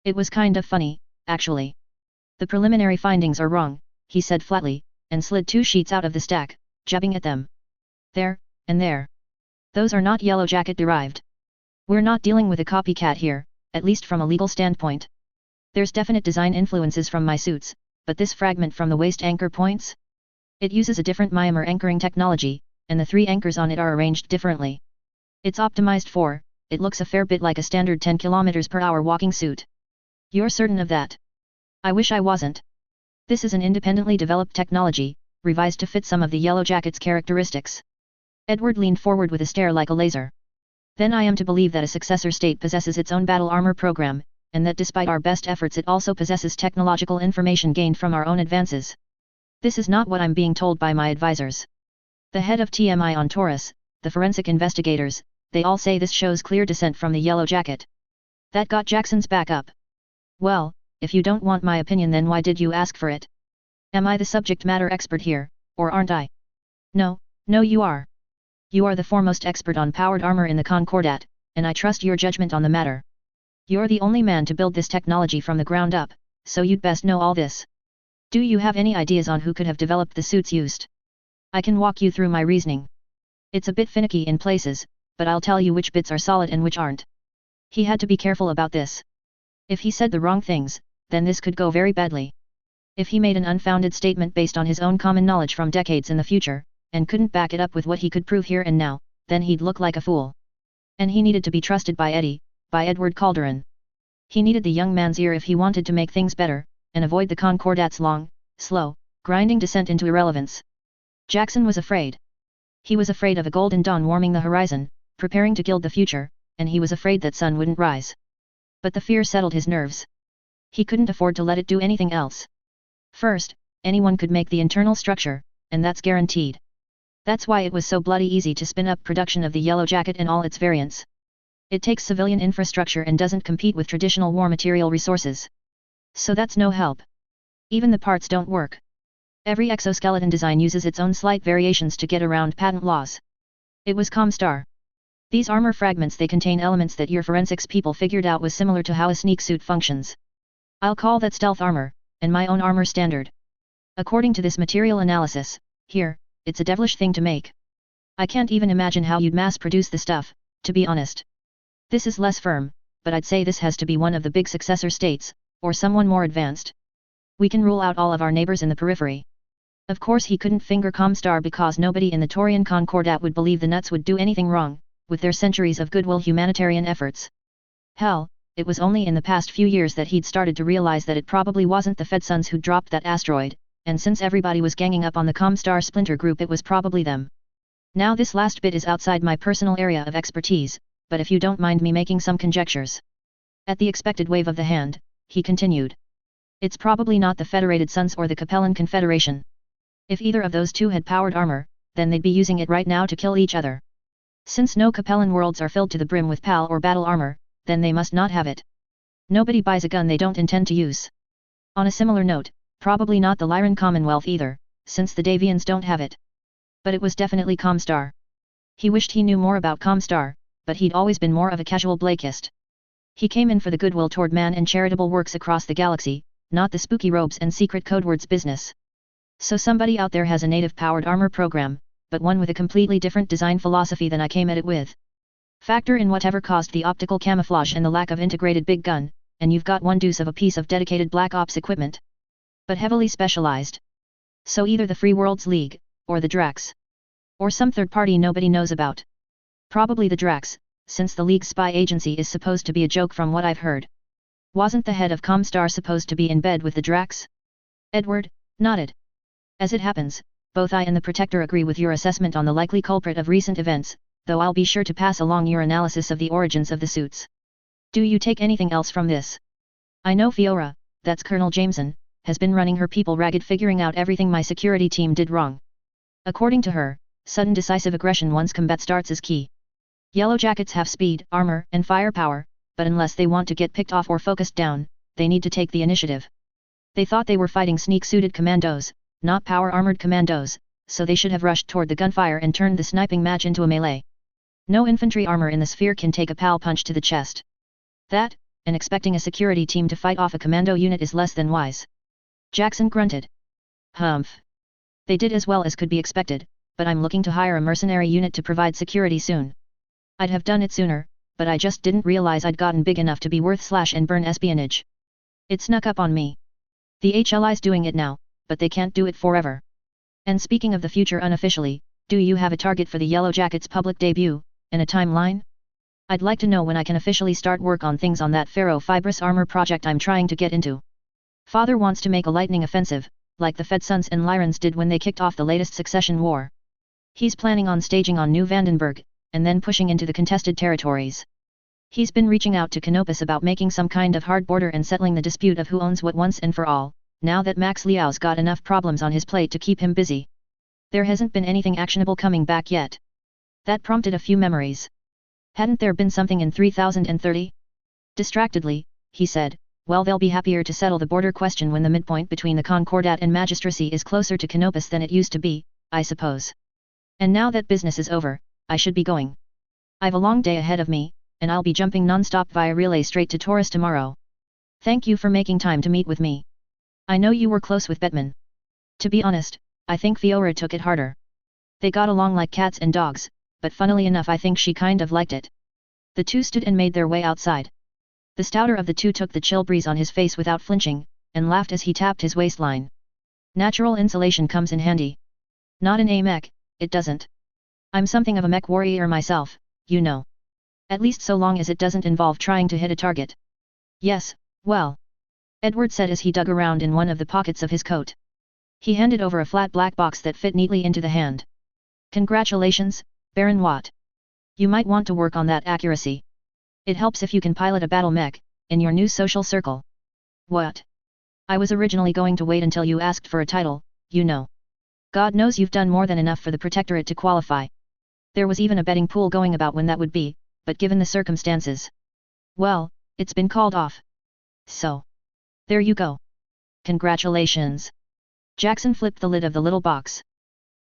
It was kind of funny, actually. "The preliminary findings are wrong," he said flatly, and slid 2 sheets out of the stack, jabbing at them. "There, and there. Those are not Yellow Jacket derived. We're not dealing with a copycat here, at least from a legal standpoint. There's definite design influences from my suits, but this fragment from the waist anchor points? It uses a different Myanmar anchoring technology, and the 3 anchors on it are arranged differently. It's optimized for, it looks a fair bit like a standard 10 km/h walking suit. You're certain of that?" "I wish I wasn't. This is an independently developed technology, revised to fit some of the Yellow Jacket's characteristics." Edward leaned forward with a stare like a laser. "Then I am to believe that a successor state possesses its own battle armor program, and that despite our best efforts it also possesses technological information gained from our own advances. This is not what I'm being told by my advisors. The head of TMI on Taurus, the forensic investigators, they all say this shows clear descent from the Yellow Jacket." That got Jackson's back up. "Well, if you don't want my opinion then why did you ask for it? Am I the subject matter expert here, or aren't I?" No you are. You are the foremost expert on powered armor in the Concordat, and I trust your judgment on the matter. You're the only man to build this technology from the ground up, so you'd best know all this. Do you have any ideas on who could have developed the suits used? I can walk you through my reasoning. It's a bit finicky in places, but I'll tell you which bits are solid and which aren't." He had to be careful about this. If he said the wrong things, then this could go very badly. If he made an unfounded statement based on his own common knowledge from decades in the future, and couldn't back it up with what he could prove here and now, then he'd look like a fool. And he needed to be trusted by Eddie, by Edward Calderon. He needed the young man's ear if he wanted to make things better, and avoid the Concordat's long, slow, grinding descent into irrelevance. Jackson was afraid. He was afraid of a golden dawn warming the horizon, preparing to gild the future, and he was afraid that sun wouldn't rise. But the fear settled his nerves. He couldn't afford to let it do anything else. First, anyone could make the internal structure, and that's guaranteed. That's why it was so bloody easy to spin up production of the Yellow Jacket and all its variants. It takes civilian infrastructure and doesn't compete with traditional war material resources. So that's no help. Even the parts don't work. Every exoskeleton design uses its own slight variations to get around patent laws. It was Comstar. These armor fragments, they contain elements that your forensics people figured out was similar to how a sneak suit functions. I'll call that stealth armor, and my own armor standard. According to this material analysis, here, it's a devilish thing to make. I can't even imagine how you'd mass produce the stuff, to be honest. This is less firm, but I'd say this has to be one of the big successor states, or someone more advanced. We can rule out all of our neighbors in the periphery. Of course he couldn't finger Comstar because nobody in the Taurian Concordat would believe the nuts would do anything wrong, with their centuries of goodwill humanitarian efforts. Hell, it was only in the past few years that he'd started to realize that it probably wasn't the Fed Sons who dropped that asteroid, and since everybody was ganging up on the Comstar splinter group, it was probably them. Now this last bit is outside my personal area of expertise, but if you don't mind me making some conjectures. At the expected wave of the hand, he continued. It's probably not the Federated Sons or the Capellan Confederation. If either of those two had powered armor, then they'd be using it right now to kill each other. Since no Capellan worlds are filled to the brim with PAL or battle armor, then they must not have it. Nobody buys a gun they don't intend to use. On a similar note, probably not the Lyran Commonwealth either, since the Davians don't have it. But it was definitely Comstar. He wished he knew more about Comstar, but he'd always been more of a casual Blakist. He came in for the goodwill toward man and charitable works across the galaxy, not the spooky robes and secret codewords business. So somebody out there has a native-powered armor program, but one with a completely different design philosophy than I came at it with. Factor in whatever caused the optical camouflage and the lack of integrated big gun, and you've got one deuce of a piece of dedicated Black Ops equipment. But heavily specialized. So either the Free Worlds League, or the Drax. Or some third party nobody knows about. Probably the Drax, since the League's spy agency is supposed to be a joke from what I've heard. Wasn't the head of Comstar supposed to be in bed with the Drax? Edward nodded. As it happens, both I and the Protector agree with your assessment on the likely culprit of recent events, though I'll be sure to pass along your analysis of the origins of the suits. Do you take anything else from this? I know Fiora, that's Colonel Jameson, has been running her people ragged figuring out everything my security team did wrong. According to her, sudden decisive aggression once combat starts is key. Yellow Jackets have speed, armor, and firepower, but unless they want to get picked off or focused down, they need to take the initiative. They thought they were fighting sneak-suited commandos, not power-armored commandos, so they should have rushed toward the gunfire and turned the sniping match into a melee. No infantry armor in the sphere can take a PAL punch to the chest. That, and expecting a security team to fight off a commando unit is less than wise. Jackson grunted. Humph. They did as well as could be expected, but I'm looking to hire a mercenary unit to provide security soon. I'd have done it sooner, but I just didn't realize I'd gotten big enough to be worth slash and burn espionage. It snuck up on me. The HLI's doing it now, but they can't do it forever. And speaking of the future unofficially, do you have a target for the Yellow Jackets' public debut, and a timeline? I'd like to know when I can officially start work on things on that ferro-fibrous armor project I'm trying to get into. Father wants to make a lightning offensive, like the Fed Sons and Lyrans did when they kicked off the latest succession war. He's planning on staging on New Vandenberg, and then pushing into the contested territories. He's been reaching out to Canopus about making some kind of hard border and settling the dispute of who owns what once and for all, now that Max Liao's got enough problems on his plate to keep him busy. There hasn't been anything actionable coming back yet. That prompted a few memories. Hadn't there been something in 3030? Distractedly, he said, well, they'll be happier to settle the border question when the midpoint between the Concordat and Magistracy is closer to Canopus than it used to be, I suppose. And now that business is over, I should be going. I've a long day ahead of me, and I'll be jumping non-stop via relay straight to Taurus tomorrow. Thank you for making time to meet with me. I know you were close with Bettman. To be honest, I think Fiora took it harder. They got along like cats and dogs, but funnily enough I think she kind of liked it. The two stood and made their way outside. The stouter of the two took the chill breeze on his face without flinching, and laughed as he tapped his waistline. Natural insulation comes in handy. Not in a mech, it doesn't. I'm something of a mech warrior myself, you know. At least so long as it doesn't involve trying to hit a target. Yes, well. Edward said as he dug around in one of the pockets of his coat. He handed over a flat black box that fit neatly into the hand. Congratulations, Baron Watt. You might want to work on that accuracy. It helps if you can pilot a battle mech, in your new social circle. What? I was originally going to wait until you asked for a title, you know. God knows you've done more than enough for the Protectorate to qualify. There was even a betting pool going about when that would be, but given the circumstances. Well, it's been called off. So. There you go. Congratulations. Jackson flipped the lid of the little box.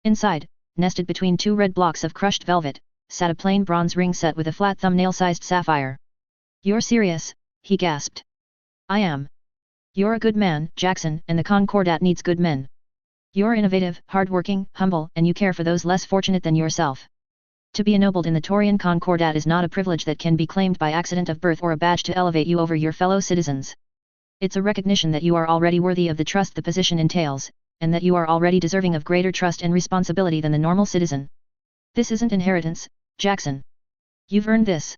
Inside, nested between two red blocks of crushed velvet, sat a plain bronze ring set with a flat thumbnail-sized sapphire. You're serious, he gasped. I am. You're a good man, Jackson, and the Concordat needs good men. You're innovative, hardworking, humble, and you care for those less fortunate than yourself. To be ennobled in the Taurian Concordat is not a privilege that can be claimed by accident of birth or a badge to elevate you over your fellow citizens. It's a recognition that you are already worthy of the trust the position entails, and that you are already deserving of greater trust and responsibility than the normal citizen. This isn't inheritance, Jackson. You've earned this.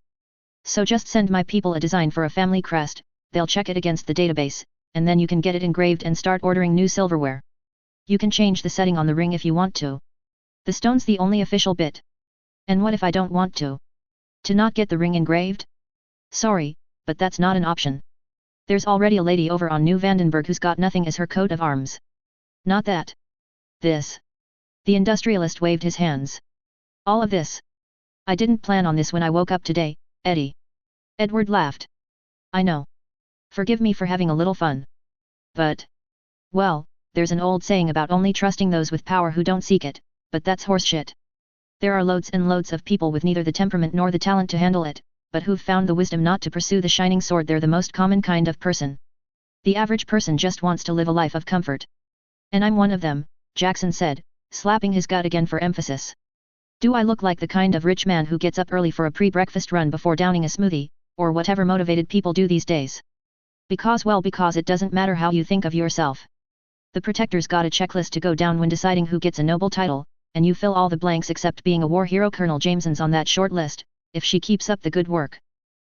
So just send my people a design for a family crest, they'll check it against the database, and then you can get it engraved and start ordering new silverware. You can change the setting on the ring if you want to. The stone's the only official bit. And what if I don't want to? To not get the ring engraved? Sorry, but that's not an option. There's already a lady over on New Vandenberg who's got nothing as her coat of arms. Not that. This. The industrialist waved his hands. All of this. I didn't plan on this when I woke up today, Eddie. Edward laughed. I know. Forgive me for having a little fun. But. Well, there's an old saying about only trusting those with power who don't seek it, but that's horseshit. There are loads and loads of people with neither the temperament nor the talent to handle it, but who've found the wisdom not to pursue the shining sword. They're the most common kind of person. The average person just wants to live a life of comfort. And I'm one of them, Jackson said, slapping his gut again for emphasis. Do I look like the kind of rich man who gets up early for a pre-breakfast run before downing a smoothie, or whatever motivated people do these days? Because it doesn't matter how you think of yourself. The Protector's got a checklist to go down when deciding who gets a noble title, and you fill all the blanks except being a war hero. Colonel Jameson's on that short list, if she keeps up the good work.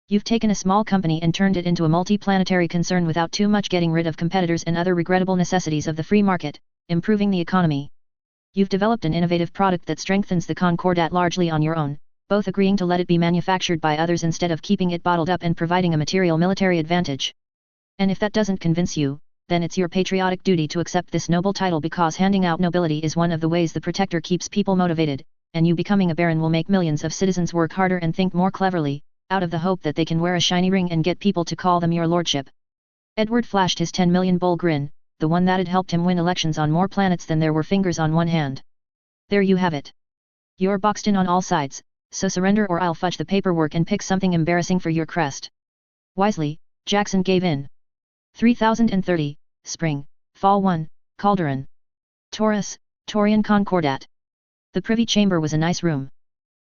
You've taken a small company and turned it into a multi-planetary concern without too much getting rid of competitors and other regrettable necessities of the free market, improving the economy. You've developed an innovative product that strengthens the Concordat largely on your own, both agreeing to let it be manufactured by others instead of keeping it bottled up and providing a material military advantage. And if that doesn't convince you, then it's your patriotic duty to accept this noble title, because handing out nobility is one of the ways the Protector keeps people motivated, and you becoming a baron will make millions of citizens work harder and think more cleverly, out of the hope that they can wear a shiny ring and get people to call them your lordship. Edward flashed his 10 million bull grin, the one that had helped him win elections on more planets than there were fingers on one hand. There you have it. You're boxed in on all sides, so surrender or I'll fudge the paperwork and pick something embarrassing for your crest. Wisely, Jackson gave in. 3030, Spring, Fall 1, Calderon. Taurus, Taurian Concordat. The privy chamber was a nice room.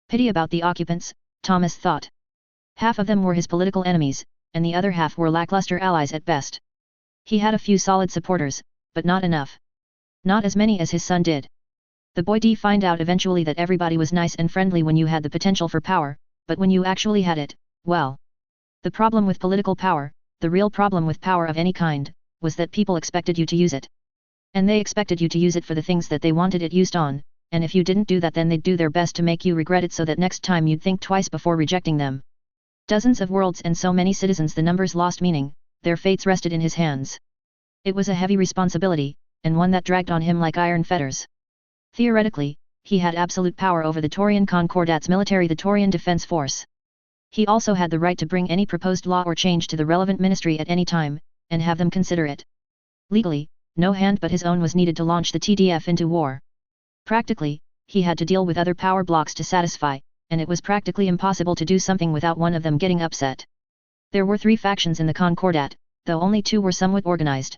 Pity about the occupants, Thomas thought. Half of them were his political enemies, and the other half were lackluster allies at best. He had a few solid supporters, but not enough. Not as many as his son did. The boy D find out eventually that everybody was nice and friendly when you had the potential for power, but when you actually had it, well. The problem with political power, the real problem with power of any kind, was that people expected you to use it. And they expected you to use it for the things that they wanted it used on, and if you didn't do that then they'd do their best to make you regret it so that next time you'd think twice before rejecting them. Dozens of worlds and so many citizens, the numbers lost meaning, their fates rested in his hands. It was a heavy responsibility, and one that dragged on him like iron fetters. Theoretically, he had absolute power over the Taurian Concordat's military, the Taurian Defense Force. He also had the right to bring any proposed law or change to the relevant ministry at any time, and have them consider it. Legally, no hand but his own was needed to launch the TDF into war. Practically, he had to deal with other power blocks to satisfy, and it was practically impossible to do something without one of them getting upset. There were 3 factions in the Concordat, though only 2 were somewhat organized.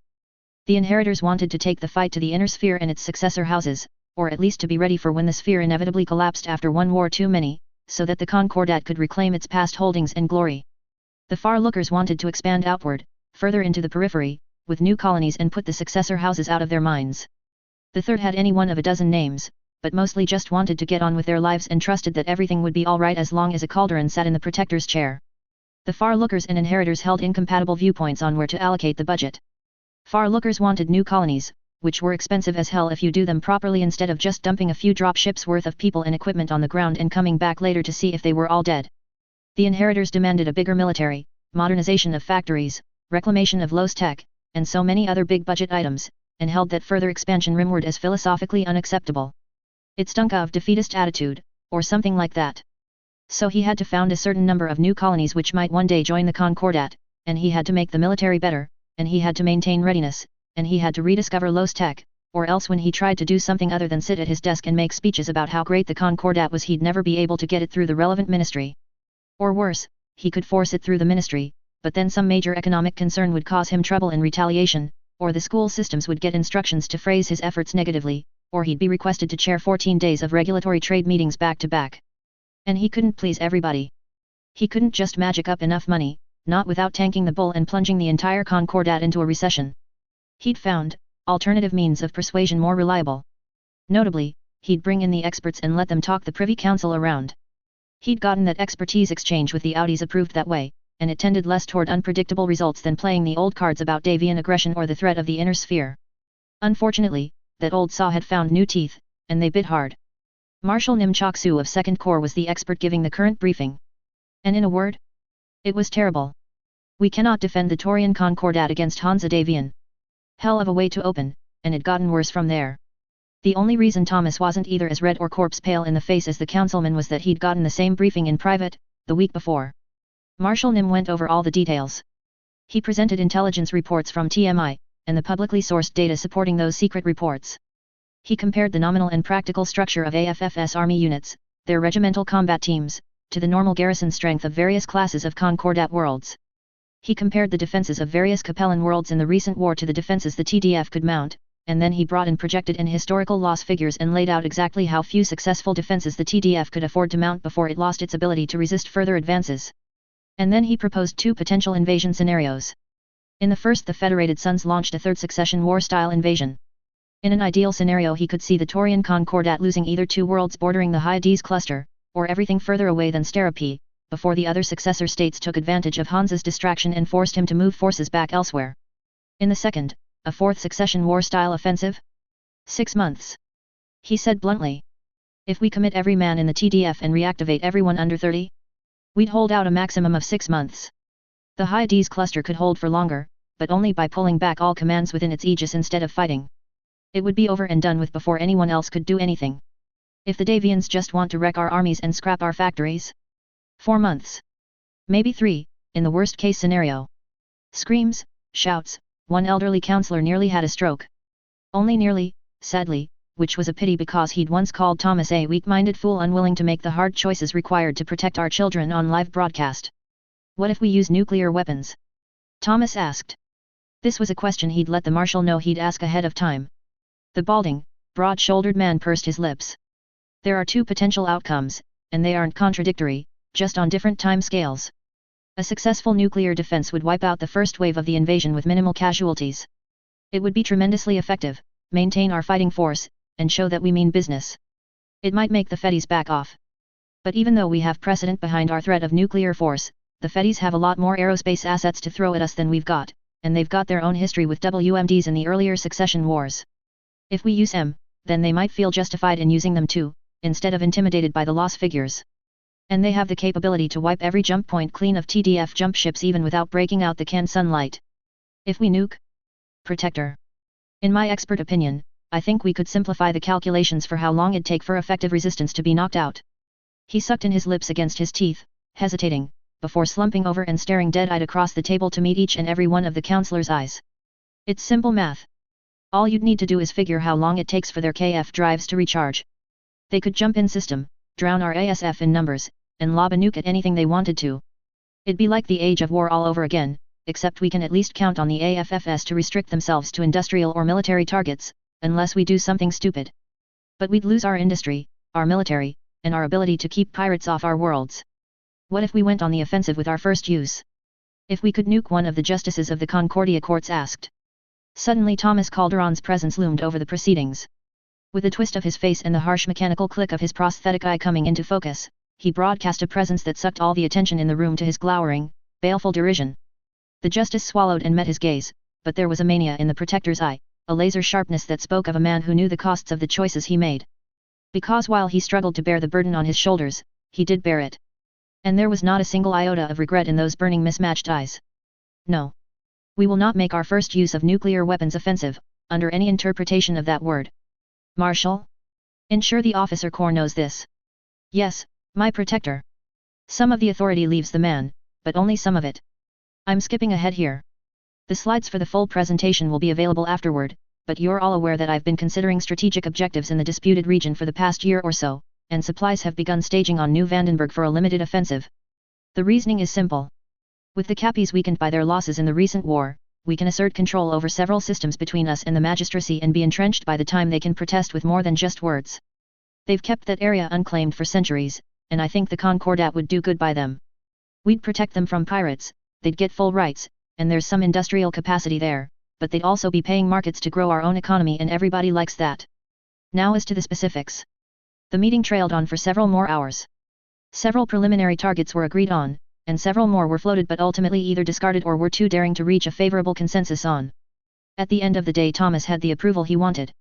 The inheritors wanted to take the fight to the inner sphere and its successor houses, or at least to be ready for when the sphere inevitably collapsed after one war too many, so that the Concordat could reclaim its past holdings and glory. The far-lookers wanted to expand outward, further into the periphery, with new colonies and put the successor houses out of their minds. The third had any one of a dozen names, but mostly just wanted to get on with their lives and trusted that everything would be alright as long as a Calderon sat in the Protector's chair. The far-lookers and inheritors held incompatible viewpoints on where to allocate the budget. Far-lookers wanted new colonies, which were expensive as hell if you do them properly instead of just dumping a few drop ships worth of people and equipment on the ground and coming back later to see if they were all dead. The inheritors demanded a bigger military, modernization of factories, reclamation of Los Tech, and so many other big budget items, and held that further expansion rimward as philosophically unacceptable. It stunk of defeatist attitude, or something like that. So he had to found a certain number of new colonies which might one day join the Concordat, and he had to make the military better, and he had to maintain readiness, and he had to rediscover Los Tech, or else when he tried to do something other than sit at his desk and make speeches about how great the Concordat was he'd never be able to get it through the relevant ministry. Or worse, he could force it through the ministry, but then some major economic concern would cause him trouble in retaliation, or the school systems would get instructions to phrase his efforts negatively, or he'd be requested to chair 14 days of regulatory trade meetings back to back. And he couldn't please everybody. He couldn't just magic up enough money, not without tanking the bull and plunging the entire Concordat into a recession. He'd found alternative means of persuasion more reliable. Notably, he'd bring in the experts and let them talk the Privy Council around. He'd gotten that expertise exchange with the Audis approved that way, and it tended less toward unpredictable results than playing the old cards about Davian aggression or the threat of the inner sphere. Unfortunately, that old saw had found new teeth, and they bit hard. Marshal Nim Chok Su of 2nd Corps was the expert giving the current briefing. And in a word, it was terrible. We cannot defend the Taurian Concordat against Hansa Davian. Hell of a way to open, and it gotten worse from there. The only reason Thomas wasn't either as red or corpse pale in the face as the councilman was that he'd gotten the same briefing in private, the week before. Marshal Nim went over all the details. He presented intelligence reports from TMI, and the publicly sourced data supporting those secret reports. He compared the nominal and practical structure of AFFS army units, their regimental combat teams, to the normal garrison strength of various classes of Concordat worlds. He compared the defenses of various Capellan worlds in the recent war to the defenses the TDF could mount, and then he brought in projected and historical loss figures and laid out exactly how few successful defenses the TDF could afford to mount before it lost its ability to resist further advances. And then he proposed 2 potential invasion scenarios. In the first, the Federated Sons launched a third succession war-style invasion. In an ideal scenario, he could see the Taurian Concordat losing either 2 worlds bordering the Hyades cluster, or everything further away than Sterapi, before the other successor states took advantage of Hansa's distraction and forced him to move forces back elsewhere. In the second, a 4th succession war-style offensive? 6 months. He said bluntly. If we commit every man in the TDF and reactivate everyone under 30? We'd hold out a maximum of 6 months. The Hyades cluster could hold for longer, but only by pulling back all commands within its aegis instead of fighting. It would be over and done with before anyone else could do anything. If the Davians just want to wreck our armies and scrap our factories? 4 months. Maybe 3, in the worst case scenario. Screams, shouts, one elderly counselor nearly had a stroke. Only nearly, sadly, which was a pity because he'd once called Thomas a weak-minded fool unwilling to make the hard choices required to protect our children on live broadcast. What if we use nuclear weapons? Thomas asked. This was a question he'd let the marshal know he'd ask ahead of time. The balding, broad-shouldered man pursed his lips. There are 2 potential outcomes, and they aren't contradictory, just on different time scales. A successful nuclear defense would wipe out the first wave of the invasion with minimal casualties. It would be tremendously effective, maintain our fighting force, and show that we mean business. It might make the Fedis back off. But even though we have precedent behind our threat of nuclear force, the Fedis have a lot more aerospace assets to throw at us than we've got, and they've got their own history with WMDs in the earlier succession wars. If we use them, then they might feel justified in using them too, instead of intimidated by the loss figures. And they have the capability to wipe every jump point clean of TDF jump ships even without breaking out the can sunlight. If we nuke Protector. In my expert opinion, I think we could simplify the calculations for how long it'd take for effective resistance to be knocked out. He sucked in his lips against his teeth, hesitating, before slumping over and staring dead-eyed across the table to meet each and every one of the counselors' eyes. It's simple math. All you'd need to do is figure how long it takes for their KF drives to recharge. They could jump in system, drown our ASF in numbers, and lob a nuke at anything they wanted to. It'd be like the age of war all over again, except we can at least count on the AFFS to restrict themselves to industrial or military targets, unless we do something stupid. But we'd lose our industry, our military, and our ability to keep pirates off our worlds. What if we went on the offensive with our first use? If we could nuke one of the justices of the Concordia courts asked. Suddenly Thomas Calderon's presence loomed over the proceedings. With a twist of his face and the harsh mechanical click of his prosthetic eye coming into focus, he broadcast a presence that sucked all the attention in the room to his glowering, baleful derision. The justice swallowed and met his gaze, but there was a mania in the Protector's eye, a laser sharpness that spoke of a man who knew the costs of the choices he made. Because while he struggled to bear the burden on his shoulders, he did bear it. And there was not a single iota of regret in those burning mismatched eyes. No. We will not make our first use of nuclear weapons offensive, under any interpretation of that word. Marshal? Ensure the officer corps knows this. Yes, my protector. Some of the authority leaves the man, but only some of it. I'm skipping ahead here. The slides for the full presentation will be available afterward, but you're all aware that I've been considering strategic objectives in the disputed region for the past year or so, and supplies have begun staging on New Vandenberg for a limited offensive. The reasoning is simple. With the Cappies weakened by their losses in the recent war, we can assert control over several systems between us and the magistracy and be entrenched by the time they can protest with more than just words. They've kept that area unclaimed for centuries, and I think the Concordat would do good by them. We'd protect them from pirates, they'd get full rights, and there's some industrial capacity there, but they'd also be paying markets to grow our own economy and everybody likes that. Now as to the specifics. The meeting trailed on for several more hours. Several preliminary targets were agreed on, and several more were floated but ultimately either discarded or were too daring to reach a favorable consensus on. At the end of the day Thomas had the approval he wanted.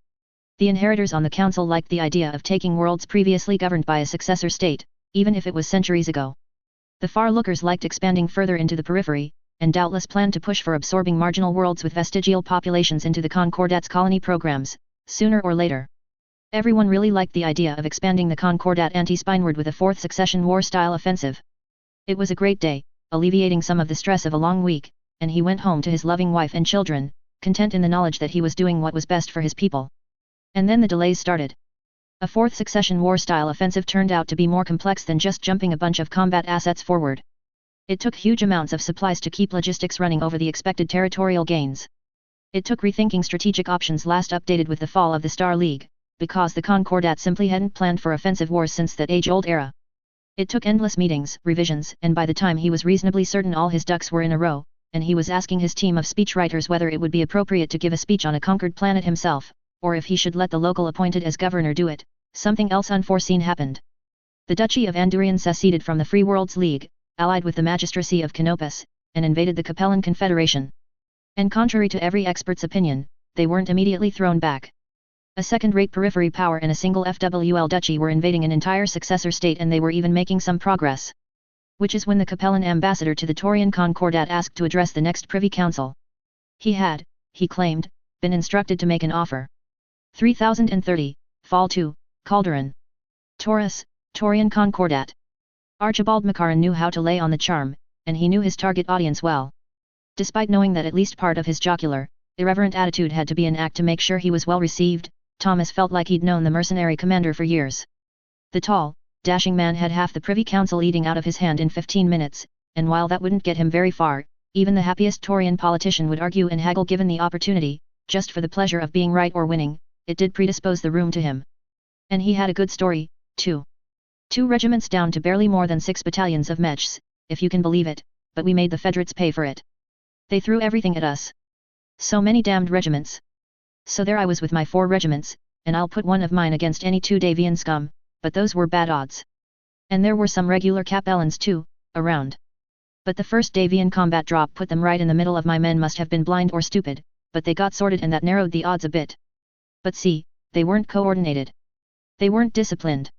The inheritors on the council liked the idea of taking worlds previously governed by a successor state, even if it was centuries ago. The far-lookers liked expanding further into the periphery, and doubtless planned to push for absorbing marginal worlds with vestigial populations into the Concordat's colony programs, sooner or later. Everyone really liked the idea of expanding the Concordat anti-spineward with a fourth succession war-style offensive. It was a great day, alleviating some of the stress of a long week, and he went home to his loving wife and children, content in the knowledge that he was doing what was best for his people. And then the delays started. A fourth succession war-style offensive turned out to be more complex than just jumping a bunch of combat assets forward. It took huge amounts of supplies to keep logistics running over the expected territorial gains. It took rethinking strategic options last updated with the fall of the Star League, because the Concordat simply hadn't planned for offensive wars since that age-old era. It took endless meetings, revisions, and by the time he was reasonably certain all his ducks were in a row, and he was asking his team of speechwriters whether it would be appropriate to give a speech on a conquered planet himself, or if he should let the local appointed as governor do it, something else unforeseen happened. The Duchy of Andurian seceded from the Free Worlds League, allied with the magistracy of Canopus, and invaded the Capellan Confederation. And contrary to every expert's opinion, they weren't immediately thrown back. A second-rate periphery power and a single FWL duchy were invading an entire successor state, and they were even making some progress. Which is when the Capellan ambassador to the Taurian Concordat asked to address the next Privy Council. He had, he claimed, been instructed to make an offer. 3030, Fall 2, Calderon. Taurus, Taurian Concordat. Archibald Macaron knew how to lay on the charm, and he knew his target audience well. Despite knowing that at least part of his jocular, irreverent attitude had to be an act to make sure he was well received, Thomas felt like he'd known the mercenary commander for years. The tall, dashing man had half the Privy Council eating out of his hand in 15 minutes, and while that wouldn't get him very far, even the happiest Taurian politician would argue and haggle given the opportunity, just for the pleasure of being right or winning, it did predispose the room to him. And he had a good story, too. 2 regiments down to barely more than 6 battalions of Mechs, if you can believe it, but we made the Federates pay for it. They threw everything at us. So many damned regiments. So there I was with my 4 regiments, and I'll put one of mine against any 2 Davian scum, but those were bad odds. And there were some regular Capellans too, around. But the first Davian combat drop put them right in the middle of my men must have been blind or stupid, but they got sorted and that narrowed the odds a bit. But see, they weren't coordinated. They weren't disciplined.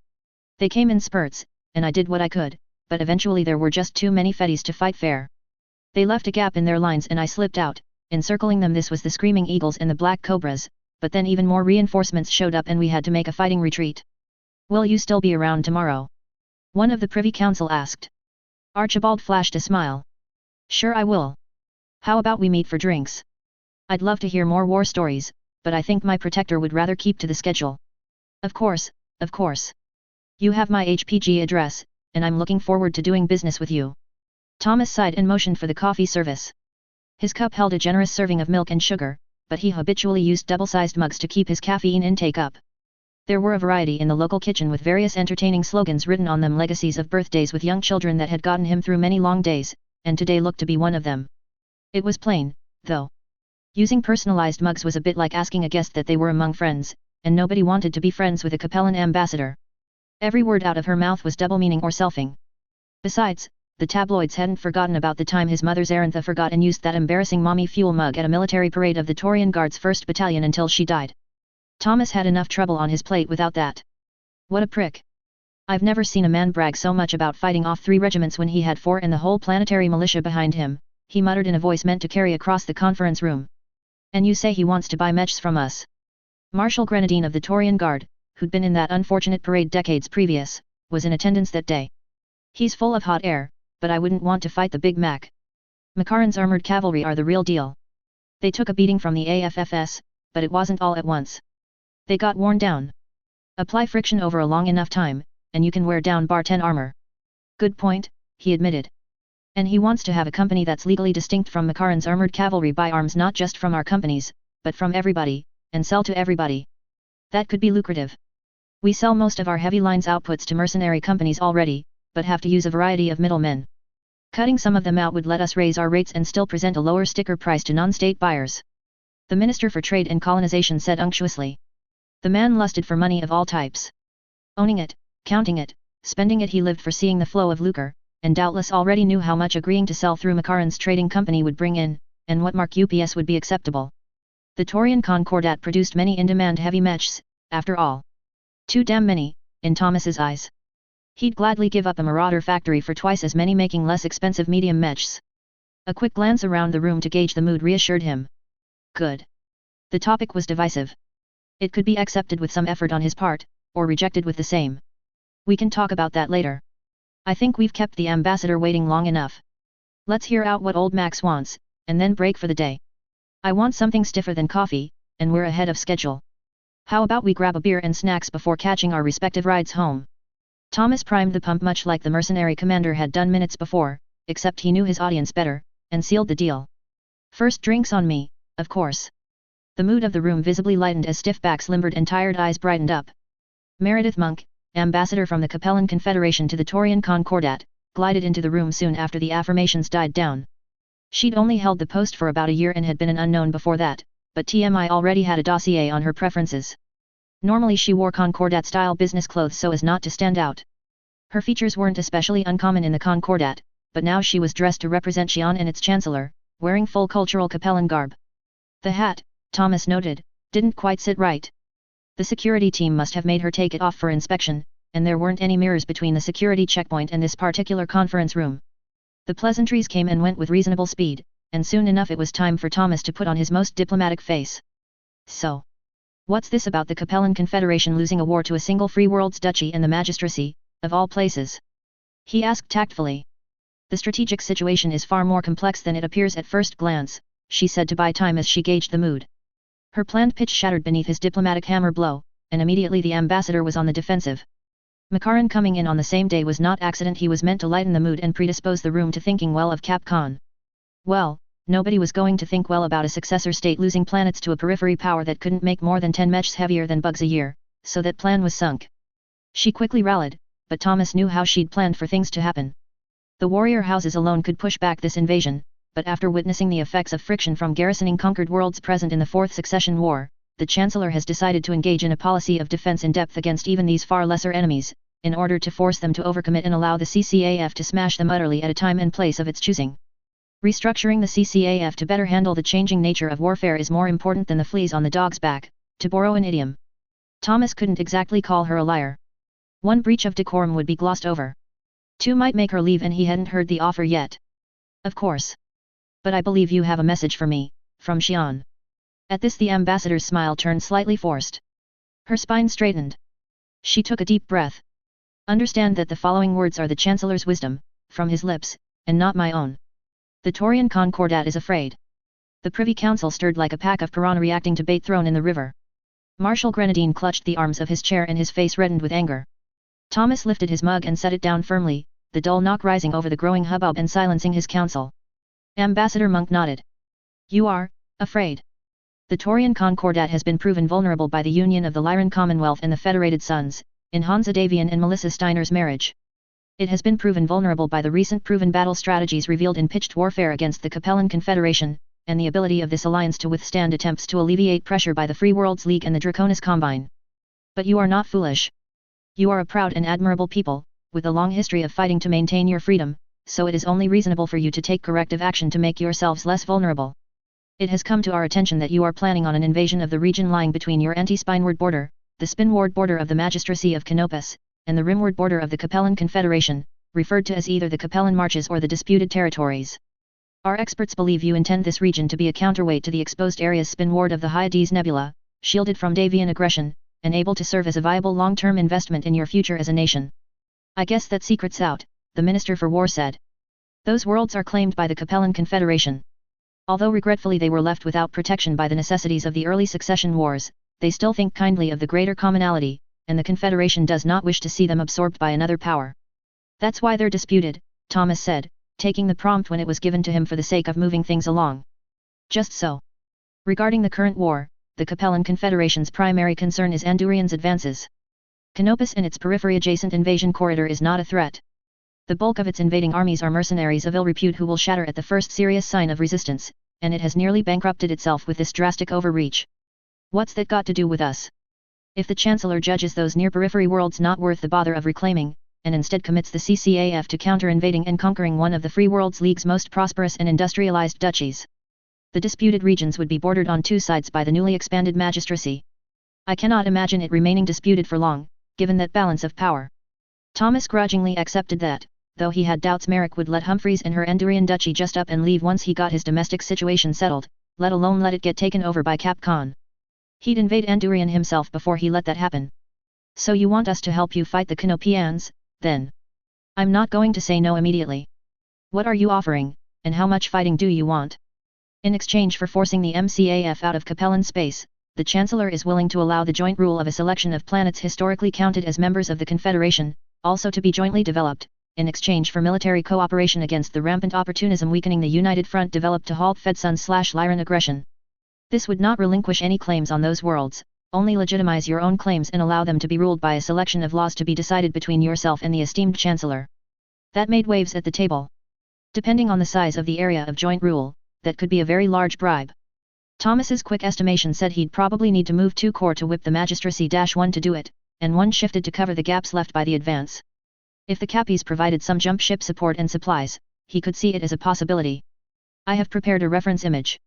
They came in spurts, and I did what I could, but eventually there were just too many Feddies to fight fair. They left a gap in their lines and I slipped out, encircling them. This was the Screaming Eagles and the Black Cobras, but then even more reinforcements showed up and we had to make a fighting retreat. Will you still be around tomorrow? One of the Privy Council asked. Archibald flashed a smile. Sure I will. How about we meet for drinks? I'd love to hear more war stories, but I think my protector would rather keep to the schedule. Of course, of course. You have my HPG address, and I'm looking forward to doing business with you. Thomas sighed and motioned for the coffee service. His cup held a generous serving of milk and sugar, but he habitually used double-sized mugs to keep his caffeine intake up. There were a variety in the local kitchen with various entertaining slogans written on them, legacies of birthdays with young children that had gotten him through many long days, and today looked to be one of them. It was plain, though. Using personalized mugs was a bit like asking a guest that they were among friends, and nobody wanted to be friends with a Capellan ambassador. Every word out of her mouth was double meaning or selfing. Besides, the tabloids hadn't forgotten about the time his mother's Arantha forgot and used that embarrassing mommy fuel mug at a military parade of the Taurian Guard's 1st Battalion until she died. Thomas had enough trouble on his plate without that. What a prick. I've never seen a man brag so much about fighting off 3 regiments when he had 4 and the whole planetary militia behind him, he muttered in a voice meant to carry across the conference room. And you say he wants to buy mechs from us? Marshal Grenadine of the Taurian Guard, who'd been in that unfortunate parade decades previous, was in attendance that day. He's full of hot air, but I wouldn't want to fight the Big Mac. Makaran's armored cavalry are the real deal. They took a beating from the AFFS, but it wasn't all at once. They got worn down. Apply friction over a long enough time, and you can wear down Bar 10 armor. Good point, he admitted. And he wants to have a company that's legally distinct from Makaran's armored cavalry, buy arms not just from our companies, but from everybody, and sell to everybody. That could be lucrative. We sell most of our heavy lines outputs to mercenary companies already, but have to use a variety of middlemen. Cutting some of them out would let us raise our rates and still present a lower sticker price to non-state buyers. The Minister for Trade and Colonization said unctuously. The man lusted for money of all types. Owning it, counting it, spending it, he lived for seeing the flow of lucre, and doubtless already knew how much agreeing to sell through Makaran's trading company would bring in, and what mark UPS would be acceptable. The Taurian Concordat produced many in-demand heavy mechs, after all. Too damn many, in Thomas's eyes. He'd gladly give up a Marauder factory for twice as many, making less expensive medium mechs. A quick glance around the room to gauge the mood reassured him. Good. The topic was divisive. It could be accepted with some effort on his part, or rejected with the same. We can talk about that later. I think we've kept the ambassador waiting long enough. Let's hear out what old Max wants, and then break for the day. I want something stiffer than coffee, and we're ahead of schedule. How about we grab a beer and snacks before catching our respective rides home? Thomas primed the pump much like the mercenary commander had done minutes before, except he knew his audience better, and sealed the deal. First drinks on me, of course. The mood of the room visibly lightened as stiff backs limbered and tired eyes brightened up. Meredith Monk, ambassador from the Capellan Confederation to the Taurian Concordat, glided into the room soon after the affirmations died down. She'd only held the post for about a year and had been an unknown before that, but TMI already had a dossier on her preferences. Normally she wore Concordat-style business clothes so as not to stand out. Her features weren't especially uncommon in the Concordat, but now she was dressed to represent Xi'an and its chancellor, wearing full cultural Capellan garb. The hat, Thomas noted, didn't quite sit right. The security team must have made her take it off for inspection, and there weren't any mirrors between the security checkpoint and this particular conference room. The pleasantries came and went with reasonable speed, and soon enough it was time for Thomas to put on his most diplomatic face. So, what's this about the Capellan Confederation losing a war to a single free world's duchy and the magistracy, of all places? He asked tactfully. The strategic situation is far more complex than it appears at first glance, she said to buy time as she gauged the mood. Her planned pitch shattered beneath his diplomatic hammer blow, and immediately the ambassador was on the defensive. Makaran coming in on the same day was not accident. He was meant to lighten the mood and predispose the room to thinking well of Cap Khan. Well, nobody was going to think well about a successor state losing planets to a periphery power that couldn't make more than 10 mechs heavier than bugs a year, so that plan was sunk. She quickly rallied, but Thomas knew how she'd planned for things to happen. The warrior houses alone could push back this invasion, but after witnessing the effects of friction from garrisoning conquered worlds present in the Fourth Succession War, the Chancellor has decided to engage in a policy of defense in depth against even these far lesser enemies, in order to force them to overcommit and allow the CCAF to smash them utterly at a time and place of its choosing. Restructuring the CCAF to better handle the changing nature of warfare is more important than the fleas on the dog's back, to borrow an idiom. Thomas couldn't exactly call her a liar. One breach of decorum would be glossed over. Two might make her leave, and he hadn't heard the offer yet. Of course. But I believe you have a message for me, from Xi'an. At this the ambassador's smile turned slightly forced. Her spine straightened. She took a deep breath. Understand that the following words are the Chancellor's wisdom, from his lips, and not my own. The Taurian Concordat is afraid. The Privy Council stirred like a pack of piranha reacting to bait thrown in the river. Marshal Grenadine clutched the arms of his chair and his face reddened with anger. Thomas lifted his mug and set it down firmly, the dull knock rising over the growing hubbub and silencing his counsel. Ambassador Monk nodded. You are afraid. The Taurian Concordat has been proven vulnerable by the union of the Lyran Commonwealth and the Federated Sons, in Hansa Davian and Melissa Steiner's marriage. It has been proven vulnerable by the recent proven battle strategies revealed in pitched warfare against the Capellan Confederation, and the ability of this alliance to withstand attempts to alleviate pressure by the Free Worlds League and the Draconis Combine. But you are not foolish. You are a proud and admirable people, with a long history of fighting to maintain your freedom, so it is only reasonable for you to take corrective action to make yourselves less vulnerable. It has come to our attention that you are planning on an invasion of the region lying between your anti-spineward border, the spinward border of the Magistracy of Canopus, and the rimward border of the Capellan Confederation, referred to as either the Capellan Marches or the disputed territories. Our experts believe you intend this region to be a counterweight to the exposed areas spinward of the Hyades Nebula, shielded from Davian aggression, and able to serve as a viable long-term investment in your future as a nation. I guess that secret's out, the Minister for War said. Those worlds are claimed by the Capellan Confederation. Although regretfully they were left without protection by the necessities of the early succession wars, they still think kindly of the greater commonality, and the Confederation does not wish to see them absorbed by another power. That's why they're disputed, Thomas said, taking the prompt when it was given to him for the sake of moving things along. Just so. Regarding the current war, the Capellan Confederation's primary concern is Andurian's advances. Canopus and its periphery-adjacent invasion corridor is not a threat. The bulk of its invading armies are mercenaries of ill repute who will shatter at the first serious sign of resistance, and it has nearly bankrupted itself with this drastic overreach. What's that got to do with us? If the Chancellor judges those near-periphery worlds not worth the bother of reclaiming, and instead commits the CCAF to counter-invading and conquering one of the Free World's League's most prosperous and industrialized duchies, the disputed regions would be bordered on two sides by the newly expanded magistracy. I cannot imagine it remaining disputed for long, given that balance of power. Thomas grudgingly accepted that, though he had doubts Merrick would let Humphreys and her Andurian duchy just up and leave once he got his domestic situation settled, let alone let it get taken over by Cap Khan. He'd invade Andurian himself before he let that happen. So you want us to help you fight the Canopians, then? I'm not going to say no immediately. What are you offering, and how much fighting do you want? In exchange for forcing the MCAF out of Capellan space, the Chancellor is willing to allow the joint rule of a selection of planets historically counted as members of the Confederation, also to be jointly developed, in exchange for military cooperation against the rampant opportunism weakening the United Front developed to halt Fedsun/Lyran aggression. This would not relinquish any claims on those worlds, only legitimize your own claims and allow them to be ruled by a selection of laws to be decided between yourself and the esteemed Chancellor. That made waves at the table. Depending on the size of the area of joint rule, that could be a very large bribe. Thomas's quick estimation said he'd probably need to move 2 corps to whip the Magistracy-1 to do it, and 1 shifted to cover the gaps left by the advance. If the Cappies provided some jump ship support and supplies, he could see it as a possibility. I have prepared a reference image.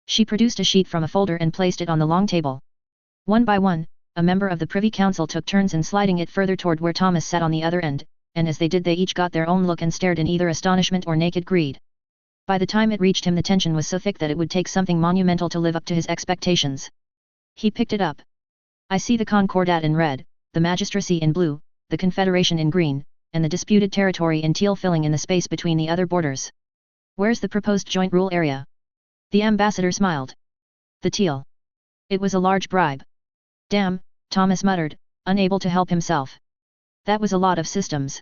She produced a sheet from a folder and placed it on the long table. One by one, a member of the Privy Council took turns in sliding it further toward where Thomas sat on the other end, and as they did they each got their own look and stared in either astonishment or naked greed. By the time it reached him the tension was so thick that it would take something monumental to live up to his expectations. He picked it up. I see the Concordat in red, the Magistracy in blue, the Confederation in green, and the disputed territory in teal filling in the space between the other borders. Where's the proposed joint rule area? The ambassador smiled. The teal. It was a large bribe. Damn, Thomas muttered, unable to help himself. That was a lot of systems.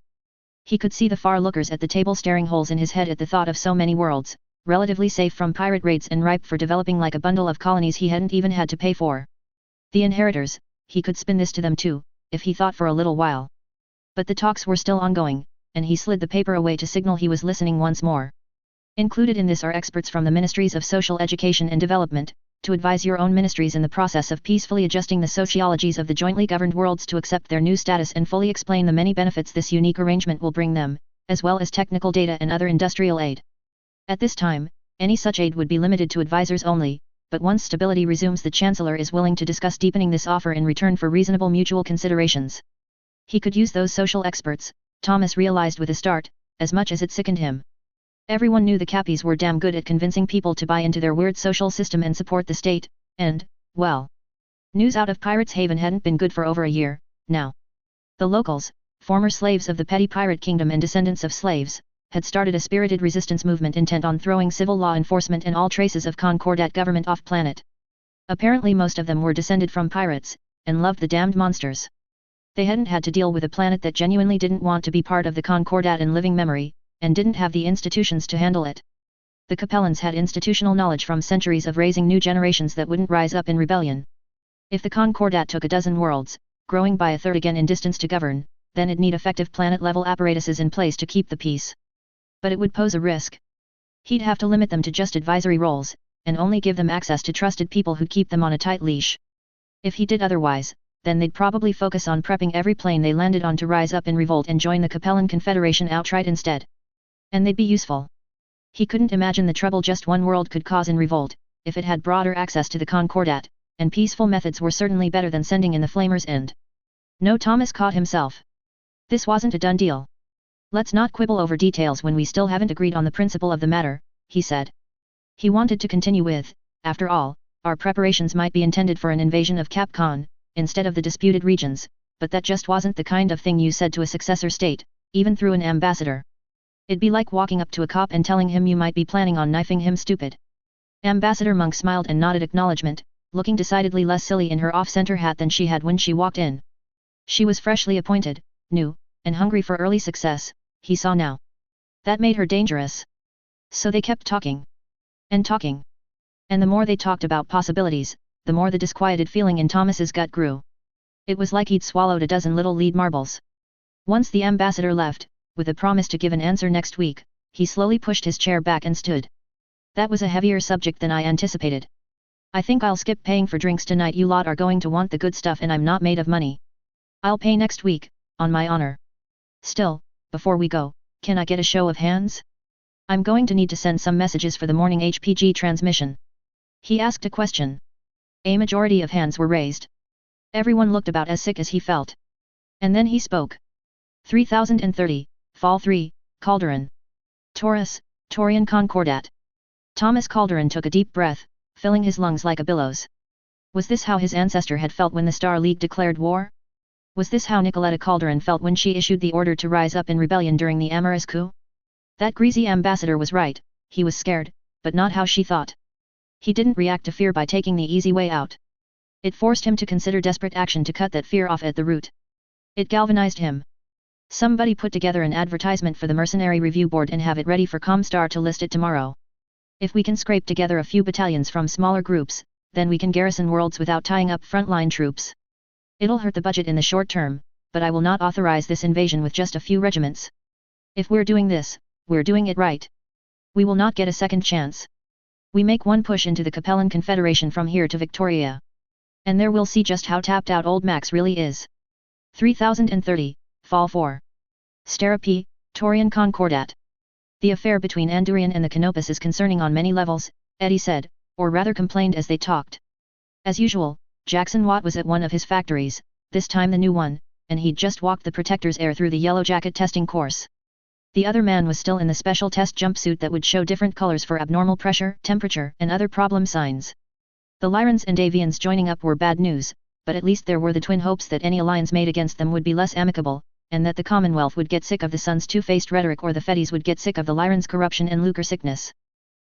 He could see the far lookers at the table staring holes in his head at the thought of so many worlds, relatively safe from pirate raids and ripe for developing like a bundle of colonies he hadn't even had to pay for. The inheritors, he could spin this to them too, if he thought for a little while. But the talks were still ongoing, and he slid the paper away to signal he was listening once more. Included in this are experts from the Ministries of Social Education and Development, to advise your own ministries in the process of peacefully adjusting the sociologies of the jointly governed worlds to accept their new status and fully explain the many benefits this unique arrangement will bring them, as well as technical data and other industrial aid. At this time, any such aid would be limited to advisors only, but once stability resumes the Chancellor is willing to discuss deepening this offer in return for reasonable mutual considerations. He could use those social experts, Thomas realized with a start, as much as it sickened him. Everyone knew the Cappies were damn good at convincing people to buy into their weird social system and support the state, and, well, news out of Pirates Haven hadn't been good for over a year, now. The locals, former slaves of the petty pirate kingdom and descendants of slaves, had started a spirited resistance movement intent on throwing civil law enforcement and all traces of Concordat government off-planet. Apparently most of them were descended from pirates, and loved the damned monsters. They hadn't had to deal with a planet that genuinely didn't want to be part of the Concordat in living memory, and didn't have the institutions to handle it. The Capellans had institutional knowledge from centuries of raising new generations that wouldn't rise up in rebellion. If the Concordat took a dozen worlds, growing by a third again in distance to govern, then it'd need effective planet-level apparatuses in place to keep the peace. But it would pose a risk. He'd have to limit them to just advisory roles, and only give them access to trusted people who'd keep them on a tight leash. If he did otherwise, then they'd probably focus on prepping every plane they landed on to rise up in revolt and join the Capellan Confederation outright instead. And they'd be useful. He couldn't imagine the trouble just one world could cause in revolt, if it had broader access to the Concordat, and peaceful methods were certainly better than sending in the flamers and. No, Thomas caught himself. This wasn't a done deal. Let's not quibble over details when we still haven't agreed on the principle of the matter, he said. He wanted to continue with, after all, our preparations might be intended for an invasion of Capcom, instead of the disputed regions, but that just wasn't the kind of thing you said to a successor state, even through an ambassador. It'd be like walking up to a cop and telling him you might be planning on knifing him stupid. Ambassador Monk smiled and nodded acknowledgement, looking decidedly less silly in her off-center hat than she had when she walked in. She was freshly appointed, new, and hungry for early success, he saw now. That made her dangerous. So they kept talking. And talking. And the more they talked about possibilities, the more the disquieted feeling in Thomas's gut grew. It was like he'd swallowed a dozen little lead marbles. Once the ambassador left, with a promise to give an answer next week, he slowly pushed his chair back and stood. That was a heavier subject than I anticipated. I think I'll skip paying for drinks tonight. You lot are going to want the good stuff and I'm not made of money. I'll pay next week, on my honor. Still, before we go, can I get a show of hands? I'm going to need to send some messages for the morning HPG transmission. He asked a question. A majority of hands were raised. Everyone looked about as sick as he felt. And then he spoke. 3030, Fall 3, Calderon. Taurus, Taurian Concordat. Thomas Calderon took a deep breath, filling his lungs like a billows. Was this how his ancestor had felt when the Star League declared war? Was this how Nicoletta Calderon felt when she issued the order to rise up in rebellion during the Amaris coup? That greasy ambassador was right, he was scared, but not how she thought. He didn't react to fear by taking the easy way out. It forced him to consider desperate action to cut that fear off at the root. It galvanized him. Somebody put together an advertisement for the Mercenary Review Board and have it ready for Comstar to list it tomorrow. If we can scrape together a few battalions from smaller groups, then we can garrison worlds without tying up frontline troops. It'll hurt the budget in the short term, but I will not authorize this invasion with just a few regiments. If we're doing this, we're doing it right. We will not get a second chance. We make one push into the Capellan Confederation from here to Victoria. And there we'll see just how tapped out old Max really is. 3030, Fall 4. Stera P, Taurian Concordat. The affair between Andurian and the Canopus is concerning on many levels, Eddie said, or rather complained as they talked. As usual, Jackson Watt was at one of his factories, this time the new one, and he'd just walked the Protector's heir through the Yellow Jacket testing course. The other man was still in the special test jumpsuit that would show different colors for abnormal pressure, temperature, and other problem signs. The Lyrans and Avians joining up were bad news, but at least there were the twin hopes that any alliance made against them would be less amicable, and that the Commonwealth would get sick of the Sun's two-faced rhetoric or the Fedis would get sick of the Lyrans' corruption and lucre sickness.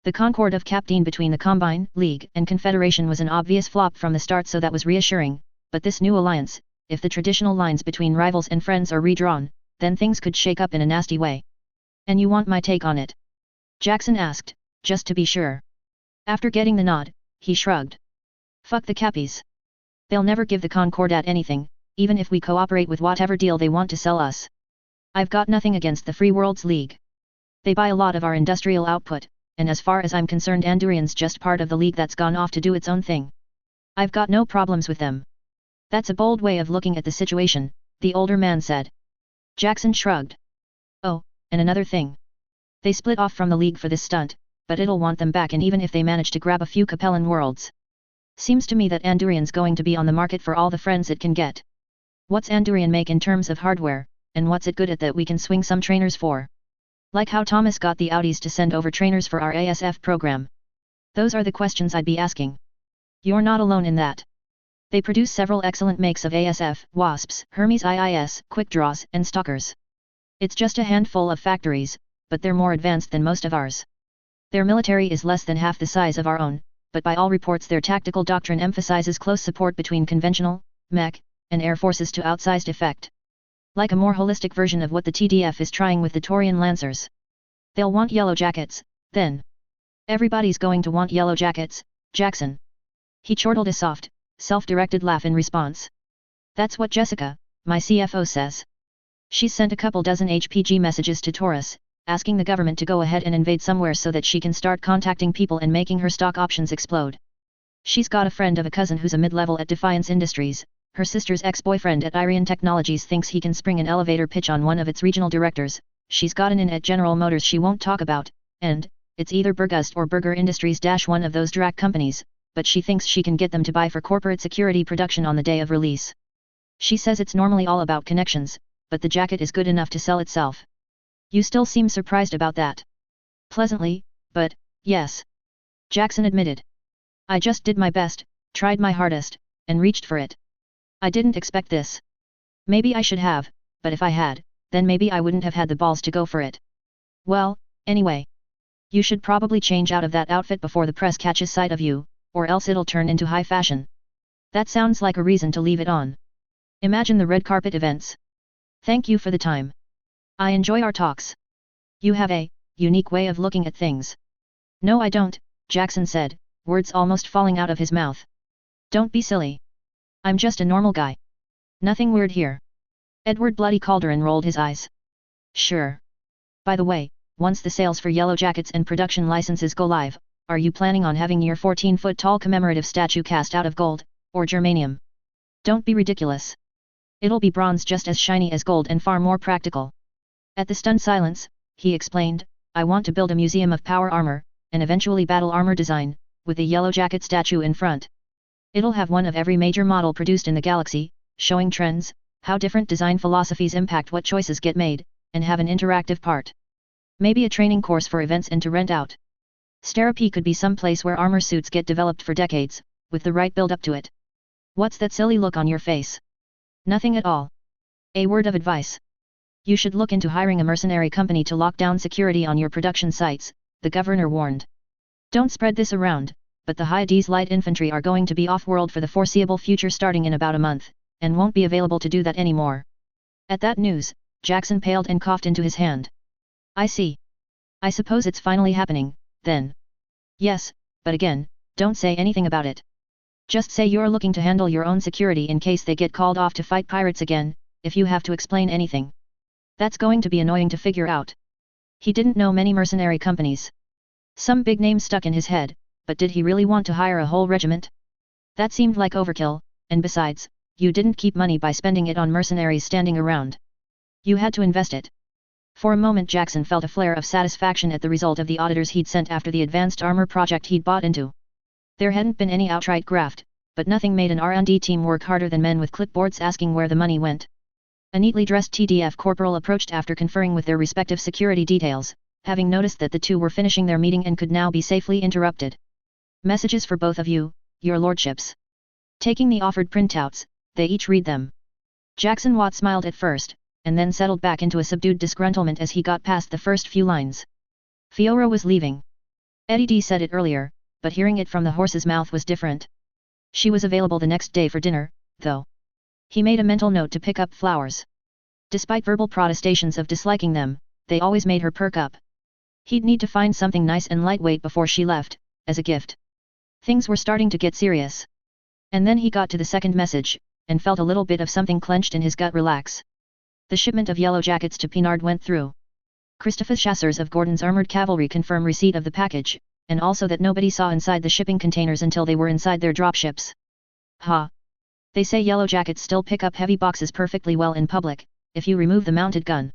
The concord of Captain between the Combine, League, and Confederation was an obvious flop from the start, so that was reassuring, but this new alliance, if the traditional lines between rivals and friends are redrawn, then things could shake up in a nasty way. And you want my take on it? Jackson asked, just to be sure. After getting the nod, he shrugged. Fuck the Cappies. They'll never give the Concordat anything, even if we cooperate with whatever deal they want to sell us. I've got nothing against the Free Worlds League. They buy a lot of our industrial output, and as far as I'm concerned Andurian's just part of the league that's gone off to do its own thing. I've got no problems with them. That's a bold way of looking at the situation, the older man said. Jackson shrugged. Oh, and another thing. They split off from the league for this stunt, but it'll want them back, and even if they manage to grab a few Capellan worlds. Seems to me that Andurian's going to be on the market for all the friends it can get. What's Andurian make in terms of hardware, and what's it good at that we can swing some trainers for? Like how Thomas got the Audis to send over trainers for our ASF program. Those are the questions I'd be asking. You're not alone in that. They produce several excellent makes of ASF, Wasps, Hermes IIS, Quickdraws, and Stalkers. It's just a handful of factories, but they're more advanced than most of ours. Their military is less than half the size of our own, but by all reports their tactical doctrine emphasizes close support between conventional, mech, and air forces to outsized effect. Like a more holistic version of what the TDF is trying with the Taurian Lancers. They'll want yellow jackets, then. Everybody's going to want yellow jackets, Jackson. He chortled a soft, self-directed laugh in response. That's what Jessica, my CFO says. She's sent a couple dozen HPG messages to Taurus, asking the government to go ahead and invade somewhere so that she can start contacting people and making her stock options explode. She's got a friend of a cousin who's a mid-level at Defiance Industries. Her sister's ex-boyfriend at Irian Technologies thinks he can spring an elevator pitch on one of its regional directors. she's gotten in at General Motors she won't talk about, and, it's either Burgust or Burger Industries - one of those Drac companies, but she thinks she can get them to buy for corporate security production on the day of release. She says it's normally all about connections, but the jacket is good enough to sell itself. You still seem surprised about that. Pleasantly, but, yes. Jackson admitted. I just did my best, tried my hardest, and reached for it. I didn't expect this. Maybe I should have, but if I had, then maybe I wouldn't have had the balls to go for it. Well, anyway. You should probably change out of that outfit before the press catches sight of you, or else it'll turn into high fashion. That sounds like a reason to leave it on. Imagine the red carpet events. Thank you for the time. I enjoy our talks. You have a unique way of looking at things. No, I don't, Jackson said, words almost falling out of his mouth. Don't be silly. I'm just a normal guy. Nothing weird here. Edward Bloody Calderon rolled his eyes. Sure. By the way, once the sales for Yellow Jackets and production licenses go live, are you planning on having your 14-foot-tall commemorative statue cast out of gold, or germanium? Don't be ridiculous. It'll be bronze just as shiny as gold and far more practical. At the stunned silence, he explained, I want to build a museum of power armor, and eventually battle armor design, with a Yellow Jacket statue in front. It'll have one of every major model produced in the galaxy, showing trends, how different design philosophies impact what choices get made, and have an interactive part. Maybe a training course for events and to rent out. Therapy could be some place where armor suits get developed for decades, with the right build-up to it. What's that silly look on your face? Nothing at all. A word of advice. You should look into hiring a mercenary company to lock down security on your production sites, the governor warned. Don't spread this around, but the Hyades light infantry are going to be off-world for the foreseeable future starting in about a month, and won't be available to do that anymore. At that news, Jackson paled and coughed into his hand. I see. I suppose it's finally happening, then. Yes, but again, don't say anything about it. Just say you're looking to handle your own security in case they get called off to fight pirates again, if you have to explain anything. That's going to be annoying to figure out. He didn't know many mercenary companies. Some big names stuck in his head, but did he really want to hire a whole regiment? That seemed like overkill, and besides, you didn't keep money by spending it on mercenaries standing around. You had to invest it. For a moment Jackson felt a flare of satisfaction at the result of the auditors he'd sent after the advanced armor project he'd bought into. There hadn't been any outright graft, but nothing made an R&D team work harder than men with clipboards asking where the money went. A neatly dressed TDF corporal approached after conferring with their respective security details, having noticed that the two were finishing their meeting and could now be safely interrupted. Messages for both of you, your lordships. Taking the offered printouts, they each read them. Jackson Watt smiled at first, and then settled back into a subdued disgruntlement as he got past the first few lines. Fiora was leaving. Eddie D said it earlier, but hearing it from the horse's mouth was different. She was available the next day for dinner, though. He made a mental note to pick up flowers. Despite verbal protestations of disliking them, they always made her perk up. He'd need to find something nice and lightweight before she left, as a gift. Things were starting to get serious. And then he got to the second message, and felt a little bit of something clenched in his gut relax. The shipment of Yellow Jackets to Pinard went through. Christopher's chasseurs of Gordon's armored cavalry confirm receipt of the package, and also that nobody saw inside the shipping containers until they were inside their dropships. Ha! They say Yellow Jackets still pick up heavy boxes perfectly well in public, if you remove the mounted gun.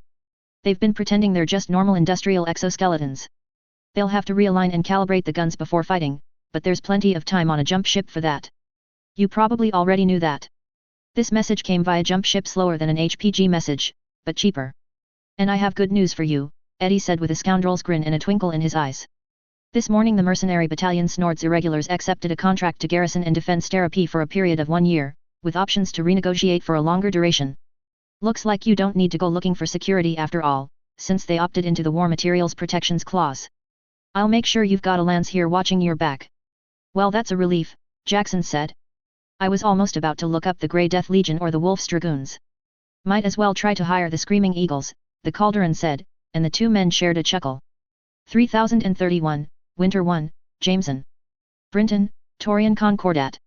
They've been pretending they're just normal industrial exoskeletons. They'll have to realign and calibrate the guns before fighting, but there's plenty of time on a jump ship for that. You probably already knew that. This message came via jump ship slower than an HPG message, but cheaper. And I have good news for you, Eddie said with a scoundrel's grin and a twinkle in his eyes. This morning the mercenary battalion Snords Irregulars accepted a contract to garrison and defend Therapy for a period of 1 year, with options to renegotiate for a longer duration. Looks like you don't need to go looking for security after all, since they opted into the War Materials Protections Clause. I'll make sure you've got a lance here watching your back. Well, that's a relief, Jackson said. I was almost about to look up the Grey Death Legion or the Wolf's Dragoons. Might as well try to hire the Screaming Eagles, the Calderon said, and the two men shared a chuckle. 3031, Winter 1, Jameson. Brinton, Torian Concordat.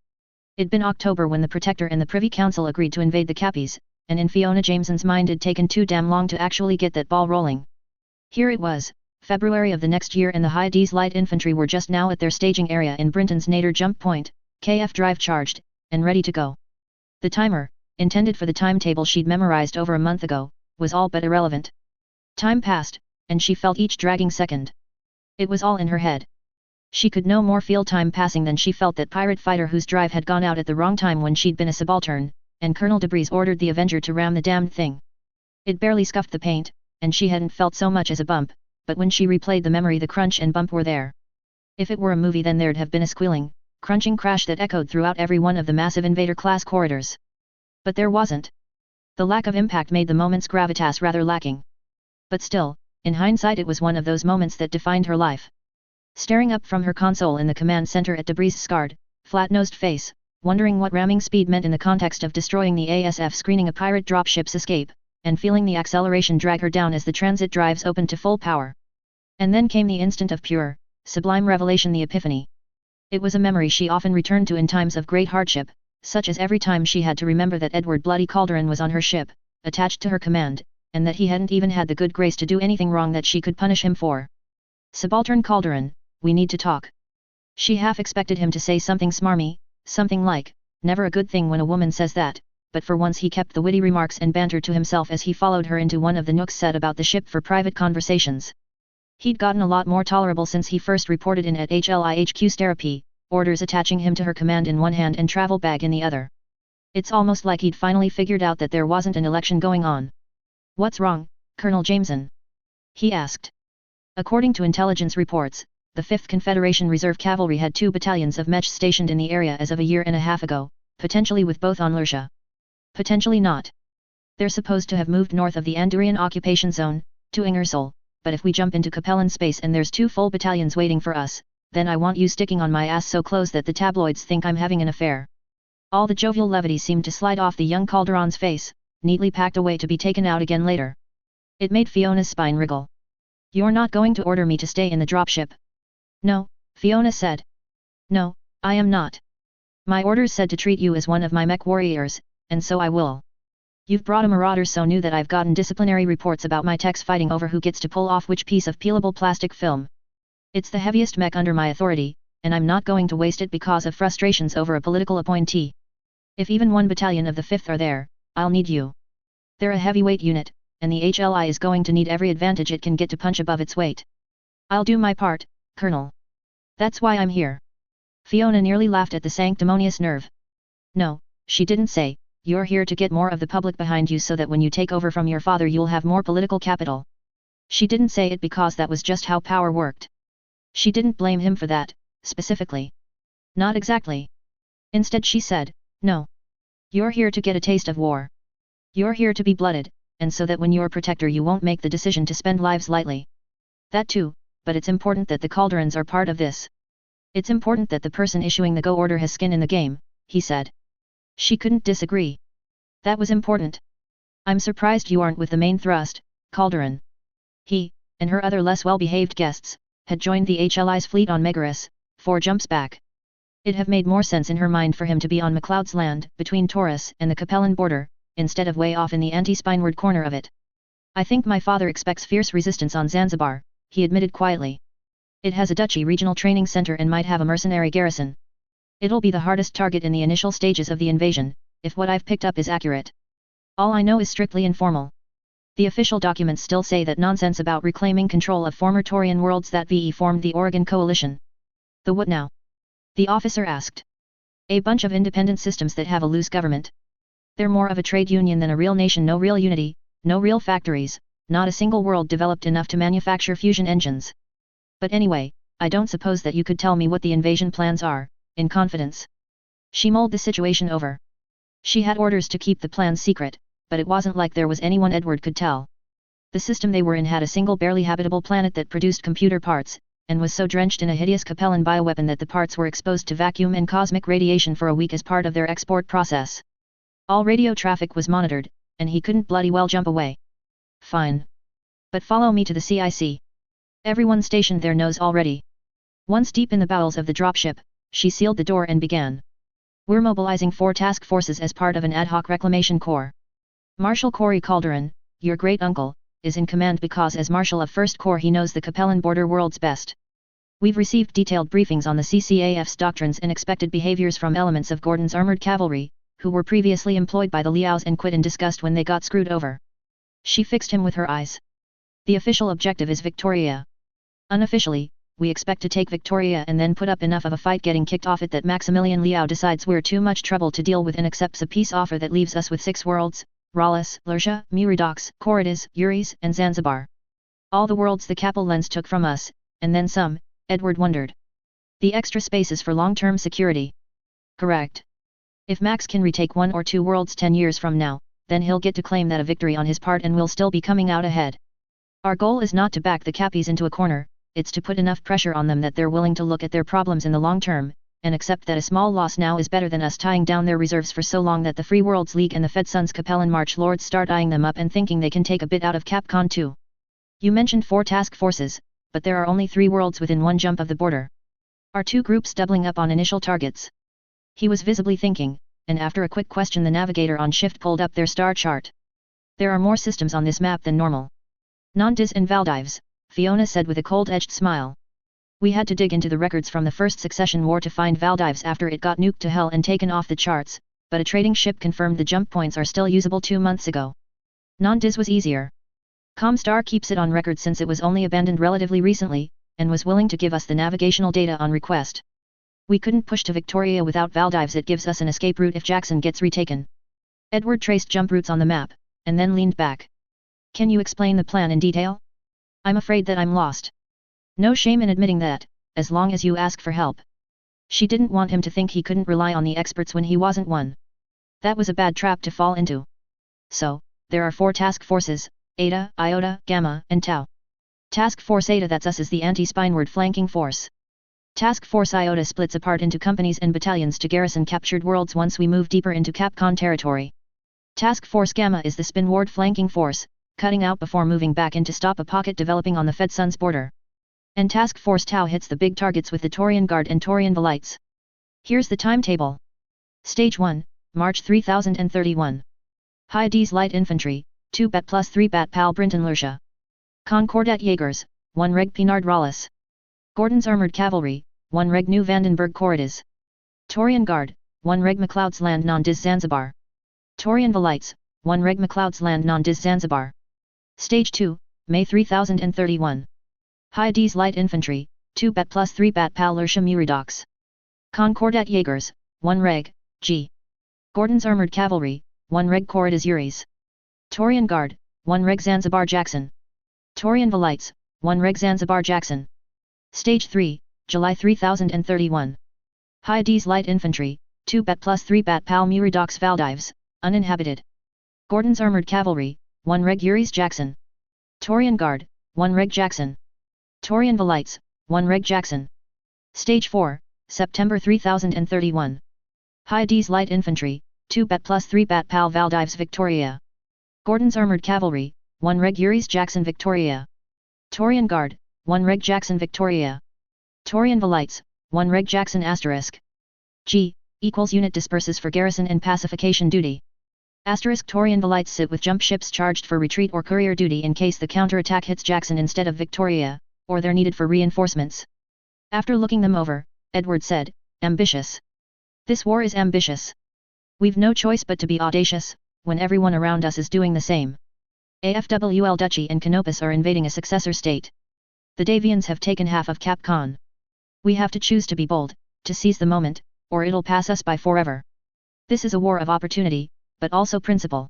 It'd been October when the Protector and the Privy Council agreed to invade the Cappies, and in Fiona Jameson's mind it'd taken too damn long to actually get that ball rolling. Here it was, February of the next year, and the Hyades light infantry were just now at their staging area in Brinton's Nader jump point, KF drive charged, and ready to go. The timer, intended for the timetable she'd memorized over a month ago, was all but irrelevant. Time passed, and she felt each dragging second. It was all in her head. She could no more feel time passing than she felt that pirate fighter whose drive had gone out at the wrong time when she'd been a subaltern, and Colonel Debris ordered the Avenger to ram the damned thing. It barely scuffed the paint, and she hadn't felt so much as a bump, but when she replayed the memory the crunch and bump were there. If it were a movie then there'd have been a squealing, crunching crash that echoed throughout every one of the massive Invader-class corridors. But there wasn't. The lack of impact made the moment's gravitas rather lacking. But still, in hindsight it was one of those moments that defined her life. Staring up from her console in the command center at Debris' scarred, flat-nosed face, wondering what ramming speed meant in the context of destroying the ASF screening a pirate dropship's escape, and feeling the acceleration drag her down as the transit drives opened to full power. And then came the instant of pure, sublime revelation, the epiphany. It was a memory she often returned to in times of great hardship, such as every time she had to remember that Edward Bloody Calderon was on her ship, attached to her command, and that he hadn't even had the good grace to do anything wrong that she could punish him for. Subaltern Calderon, we need to talk. She half expected him to say something smarmy, something like, never a good thing when a woman says that, but for once he kept the witty remarks and banter to himself as he followed her into one of the nooks set about the ship for private conversations. He'd gotten a lot more tolerable since he first reported in at HLIHQ's therapy, orders attaching him to her command in one hand and travel bag in the other. It's almost like he'd finally figured out that there wasn't an election going on. What's wrong, Colonel Jameson? He asked. According to intelligence reports, the 5th Confederation Reserve Cavalry had 2 battalions of Mech stationed in the area as of a year and a half ago, potentially with both on Lursha. Potentially not. They're supposed to have moved north of the Andurian occupation zone, to Ingersoll, but if we jump into Capellan space and there's 2 full battalions waiting for us, then I want you sticking on my ass so close that the tabloids think I'm having an affair. All the jovial levity seemed to slide off the young Calderon's face, neatly packed away to be taken out again later. It made Fiona's spine wriggle. You're not going to order me to stay in the dropship? No, Fiona said. No, I am not. My orders said to treat you as one of my mech warriors, and so I will. You've brought a marauder so new that I've gotten disciplinary reports about my techs fighting over who gets to pull off which piece of peelable plastic film. It's the heaviest mech under my authority, and I'm not going to waste it because of frustrations over a political appointee. If even 1 battalion of the 5th are there, I'll need you. They're a heavyweight unit, and the HLI is going to need every advantage it can get to punch above its weight. I'll do my part, Colonel. That's why I'm here. Fiona nearly laughed at the sanctimonious nerve. No, she didn't say, you're here to get more of the public behind you so that when you take over from your father you'll have more political capital. She didn't say it because that was just how power worked. She didn't blame him for that, specifically. Not exactly. Instead she said, no. You're here to get a taste of war. You're here to be blooded, and so that when you're protector you won't make the decision to spend lives lightly. That too, but it's important that the Calderons are part of this. It's important that the person issuing the go order has skin in the game, he said. She couldn't disagree. That was important. I'm surprised you aren't with the main thrust, Calderon. He, and her other less well-behaved guests, had joined the HLI's fleet on Megaris, 4 jumps back. It'd have made more sense in her mind for him to be on MacLeod's land, between Taurus and the Capellan border, instead of way off in the anti-spineward corner of it. I think my father expects fierce resistance on Zanzibar, he admitted quietly. It has a Duchy regional training center and might have a mercenary garrison. It'll be the hardest target in the initial stages of the invasion, if what I've picked up is accurate. All I know is strictly informal. The official documents still say that nonsense about reclaiming control of former Taurian worlds that VE formed the Oregon Coalition. The what now? The officer asked. A bunch of independent systems that have a loose government. They're more of a trade union than a real nation. No real unity, no real factories, not a single world developed enough to manufacture fusion engines. But anyway, I don't suppose that you could tell me what the invasion plans are, in confidence. She mulled the situation over. She had orders to keep the plans secret, but it wasn't like there was anyone Edward could tell. The system they were in had a single barely habitable planet that produced computer parts, and was so drenched in a hideous Capellan bioweapon that the parts were exposed to vacuum and cosmic radiation for a week as part of their export process. All radio traffic was monitored, and he couldn't bloody well jump away. Fine. But follow me to the CIC. Everyone stationed there knows already. Once deep in the bowels of the dropship, she sealed the door and began. We're mobilizing 4 task forces as part of an ad hoc reclamation corps. Marshal Corey Calderon, your great-uncle, is in command because as Marshal of 1st Corps he knows the Capellan border worlds best. We've received detailed briefings on the CCAF's doctrines and expected behaviors from elements of Gordon's armored cavalry, who were previously employed by the Liaos and quit in disgust when they got screwed over. She fixed him with her eyes. The official objective is Victoria. Unofficially, we expect to take Victoria and then put up enough of a fight getting kicked off it that Maximilian Liao decides we're too much trouble to deal with and accepts a peace offer that leaves us with 6 worlds, Rallis, Lursha, Muridox, Corridus, Uris, and Zanzibar. All the worlds the Capel lens took from us, and then some, Edward wondered. The extra space is for long-term security. Correct. If Max can retake 1 or 2 worlds 10 years from now, then he'll get to claim that a victory on his part and we'll still be coming out ahead. Our goal is not to back the Cappies into a corner, it's to put enough pressure on them that they're willing to look at their problems in the long term, and accept that a small loss now is better than us tying down their reserves for so long that the Free Worlds League and the Fedsons Capellan March Lords start eyeing them up and thinking they can take a bit out of Capcom too. You mentioned 4 task forces, but there are only 3 worlds within 1 jump of the border. Are 2 groups doubling up on initial targets? He was visibly thinking, and after a quick question the navigator on shift pulled up their star chart. There are more systems on this map than normal. Nondiz and Valdives, Fiona said with a cold-edged smile. We had to dig into the records from the First Succession War to find Valdives after it got nuked to hell and taken off the charts, but a trading ship confirmed the jump points are still usable 2 months ago. Nondiz was easier. Comstar keeps it on record since it was only abandoned relatively recently, and was willing to give us the navigational data on request. We couldn't push to Victoria without Valdives. It gives us an escape route if Jackson gets retaken. Edward traced jump routes on the map, and then leaned back. Can you explain the plan in detail? I'm afraid that I'm lost. No shame in admitting that, as long as you ask for help. She didn't want him to think he couldn't rely on the experts when he wasn't one. That was a bad trap to fall into. So, there are 4 task forces, Eta, Iota, Gamma, and Tau. Task Force Eta, that's us, is the anti-spineward flanking force. Task Force Iota splits apart into companies and battalions to garrison captured worlds once we move deeper into Capcom territory. Task Force Gamma is the spinward flanking force, cutting out before moving back in to stop a pocket developing on the Fedsons border. And Task Force Tau hits the big targets with the Taurian Guard and Taurian Velites. Here's the timetable. Stage 1, March 3031. High D's Light Infantry, 2 Bat plus 3 Bat Pal Brinton Lursha. Concordat Jaegers, 1 Reg Pinard Rallis. Gordon's Armored Cavalry, 1 Reg New Vandenberg Corridus. Taurian Guard, 1 Reg McLeod's Land Non-Diz Zanzibar. Taurian Velites, 1 Reg McLeod's Land Non-Diz Zanzibar. Stage 2, May 3031. High D's Light Infantry, 2 Bat plus 3 Bat Pal Lursha Muridox. Concordat Jaegers, 1 Reg, G. Gordon's Armored Cavalry, 1 Reg Corridus Uris. Taurian Guard, 1 Reg Zanzibar Jackson. Taurian Velites, 1 Reg Zanzibar Jackson. Stage 3, July 3031. High D's Light Infantry, 2 Bat plus 3 Bat Pal Muridox Valdives, uninhabited. Gordon's Armored Cavalry, 1 Reg Uris Jackson. Taurian Guard, 1 Reg Jackson. Taurian Velites, 1 Reg Jackson. Stage 4, September 3031. High D's Light Infantry, 2 Bat plus 3 Bat Pal Valdives Victoria. Gordon's Armored Cavalry, 1 Reg Uris Jackson Victoria. Taurian Guard, 1 Reg Jackson Victoria. Taurian Velites, 1 Reg Jackson *. G, equals unit disperses for garrison and pacification duty. Taurian Velites sit with jump ships charged for retreat or courier duty in case the counterattack hits Jackson instead of Victoria, or they're needed for reinforcements. After looking them over, Edward said, ambitious. This war is ambitious. We've no choice but to be audacious, when everyone around us is doing the same. AFWL Duchy and Canopus are invading a successor state. The Davians have taken half of Capcom. We have to choose to be bold, to seize the moment, or it'll pass us by forever. This is a war of opportunity, but also principle.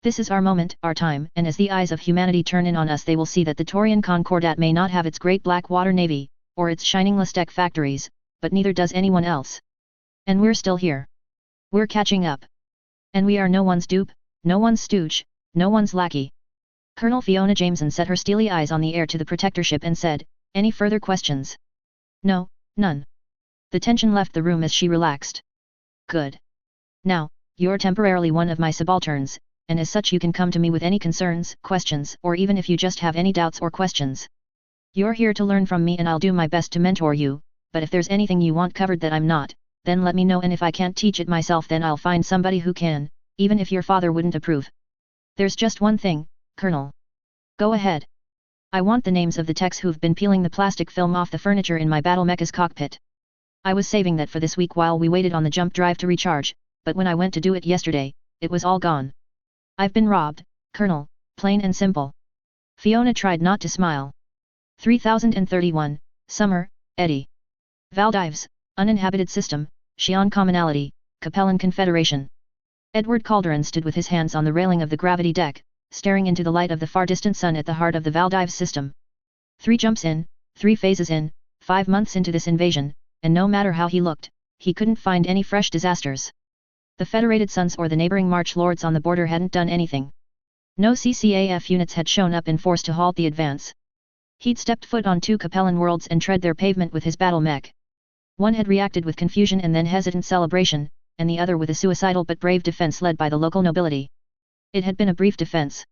This is our moment, our time, and as the eyes of humanity turn in on us they will see that the Taurian Concordat may not have its great black water navy, or its shining Lastek factories, but neither does anyone else. And we're still here. We're catching up. And we are no one's dupe, no one's stooge, no one's lackey. Colonel Fiona Jameson set her steely eyes on the heir to the protectorship and said, any further questions? No, none. The tension left the room as she relaxed. Good. Now, you're temporarily one of my subalterns, and as such you can come to me with any concerns, questions, or even if you just have any doubts or questions. You're here to learn from me and I'll do my best to mentor you, but if there's anything you want covered that I'm not, then let me know, and if I can't teach it myself then I'll find somebody who can, even if your father wouldn't approve. There's just one thing, Colonel. Go ahead. I want the names of the techs who've been peeling the plastic film off the furniture in my battle mecha's cockpit. I was saving that for this week while we waited on the jump drive to recharge, but when I went to do it yesterday, it was all gone. I've been robbed, Colonel, plain and simple. Fiona tried not to smile. 3031, Summer, Eddie. Valdives, uninhabited system, Xi'an commonality, Capellan Confederation. Edward Calderon stood with his hands on the railing of the gravity deck, staring into the light of the far-distant sun at the heart of the Valdives system. 3 jumps in, 3 phases in, 5 months into this invasion, and no matter how he looked, he couldn't find any fresh disasters. The Federated Sons or the neighboring March Lords on the border hadn't done anything. No CCAF units had shown up in force to halt the advance. He'd stepped foot on 2 Capellan worlds and tread their pavement with his battle mech. One had reacted with confusion and then hesitant celebration, and the other with a suicidal but brave defense led by the local nobility. It had been a brief defense.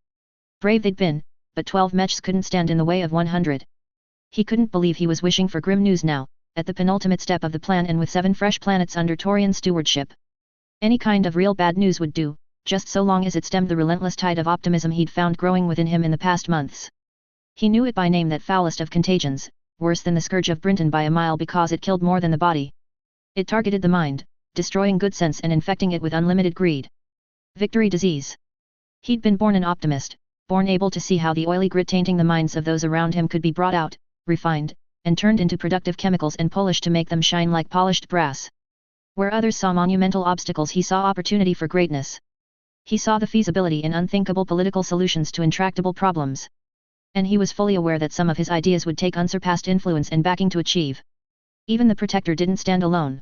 Brave they'd been, but 12 mechs couldn't stand in the way of 100. He couldn't believe he was wishing for grim news now, at the penultimate step of the plan and with 7 fresh planets under Taurian stewardship. Any kind of real bad news would do, just so long as it stemmed the relentless tide of optimism he'd found growing within him in the past months. He knew it by name, that foulest of contagions, worse than the scourge of Brinton by a mile because it killed more than the body. It targeted the mind, destroying good sense and infecting it with unlimited greed. Victory disease. He'd been born an optimist, born able to see how the oily grit tainting the minds of those around him could be brought out, refined, and turned into productive chemicals and polished to make them shine like polished brass. Where others saw monumental obstacles, he saw opportunity for greatness. He saw the feasibility in unthinkable political solutions to intractable problems. And he was fully aware that some of his ideas would take unsurpassed influence and backing to achieve. Even the Protector didn't stand alone.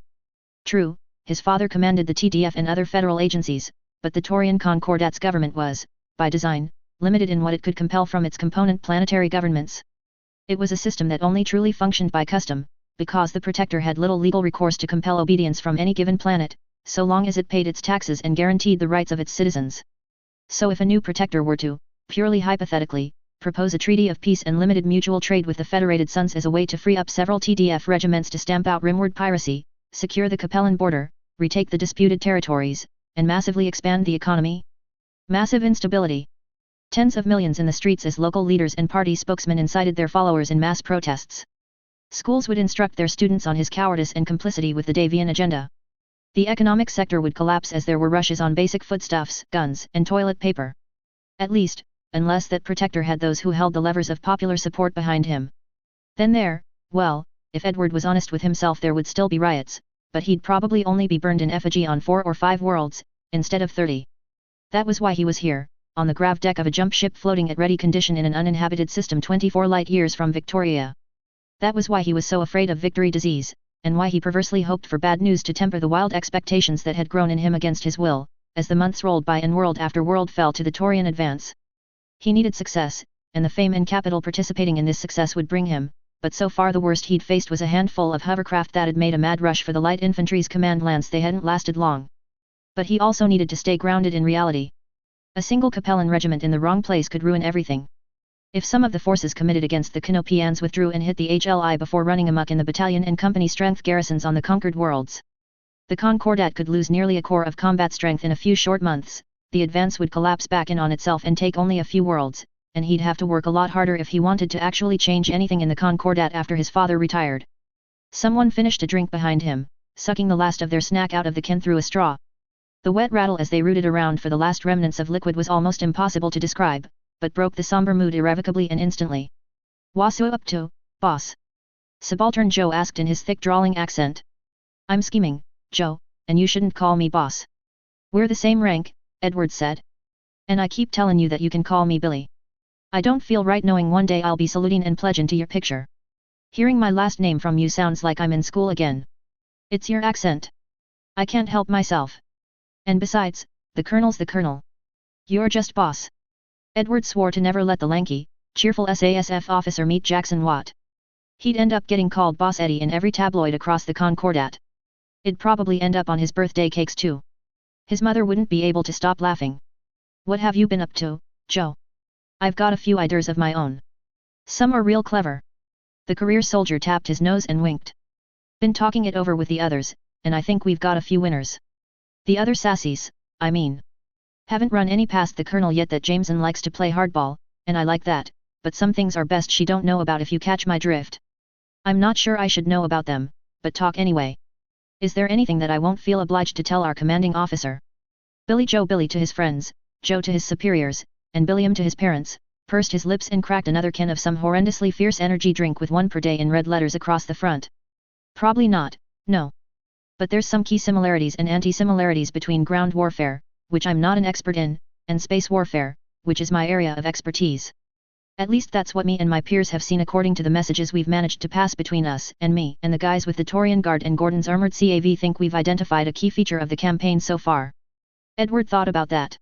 True, his father commanded the TDF and other federal agencies, but the Taurian Concordat's government was, by design, limited in what it could compel from its component planetary governments. It was a system that only truly functioned by custom, because the Protector had little legal recourse to compel obedience from any given planet, so long as it paid its taxes and guaranteed the rights of its citizens. So if a new Protector were to, purely hypothetically, propose a treaty of peace and limited mutual trade with the Federated Sons as a way to free up several TDF regiments to stamp out rimward piracy, secure the Capellan border, retake the disputed territories, and massively expand the economy? Massive instability. Tens of millions in the streets as local leaders and party spokesmen incited their followers in mass protests. Schools would instruct their students on his cowardice and complicity with the Davian agenda. The economic sector would collapse as there were rushes on basic foodstuffs, guns, and toilet paper. At least, unless that Protector had those who held the levers of popular support behind him. Then well, if Edward was honest with himself, there would still be riots, but he'd probably only be burned in effigy on 4 or 5 worlds, instead of 30. That was why he was here, on the grav deck of a jump ship floating at ready condition in an uninhabited system 24 light-years from Victoria. That was why he was so afraid of victory disease, and why he perversely hoped for bad news to temper the wild expectations that had grown in him against his will, as the months rolled by and world after world fell to the Taurian advance. He needed success, and the fame and capital participating in this success would bring him, but so far the worst he'd faced was a handful of hovercraft that had made a mad rush for the light infantry's command lance. They hadn't lasted long. But he also needed to stay grounded in reality. A single Capellan regiment in the wrong place could ruin everything. If some of the forces committed against the Canopians withdrew and hit the HLI before running amok in the battalion and company strength garrisons on the conquered worlds, the Concordat could lose nearly a core of combat strength in a few short months. The advance would collapse back in on itself and take only a few worlds, and he'd have to work a lot harder if he wanted to actually change anything in the Concordat after his father retired. Someone finished a drink behind him, sucking the last of their snack out of the can through a straw. The wet rattle as they rooted around for the last remnants of liquid was almost impossible to describe, but broke the somber mood irrevocably and instantly. "What's up to, boss?" Subaltern Joe asked in his thick drawling accent. "I'm scheming, Joe, and you shouldn't call me boss." "We're the same rank," Edward said. "And I keep telling you that you can call me Billy. I don't feel right knowing one day I'll be saluting and pledging to your picture. Hearing my last name from you sounds like I'm in school again. It's your accent. I can't help myself. And besides, the Colonel's the Colonel. You're just boss." Edward swore to never let the lanky, cheerful SASF officer meet Jackson Watt. He'd end up getting called Boss Eddie in every tabloid across the Concordat. It'd probably end up on his birthday cakes too. His mother wouldn't be able to stop laughing. "What have you been up to, Joe?" "I've got a few ideas of my own. Some are real clever." The career soldier tapped his nose and winked. "Been talking it over with the others, and I think we've got a few winners. The other sassies, I mean. Haven't run any past the Colonel yet. That Jameson likes to play hardball, and I like that, but some things are best she don't know about, if you catch my drift. I'm not sure I should know about them, but talk anyway. Is there anything that I won't feel obliged to tell our commanding officer?" Billy Joe Billy to his friends, Joe to his superiors, and Billiam to his parents, pursed his lips and cracked another can of some horrendously fierce energy drink with 1 per day in red letters across the front. Probably not, no. But there's some key similarities and anti-similarities between ground warfare, which I'm not an expert in, and space warfare, which is my area of expertise. At least that's what me and my peers have seen according to the messages we've managed to pass between us and me and the guys with the Taurian Guard and Gordon's armored CAV think we've identified a key feature of the campaign so far. Edward thought about that.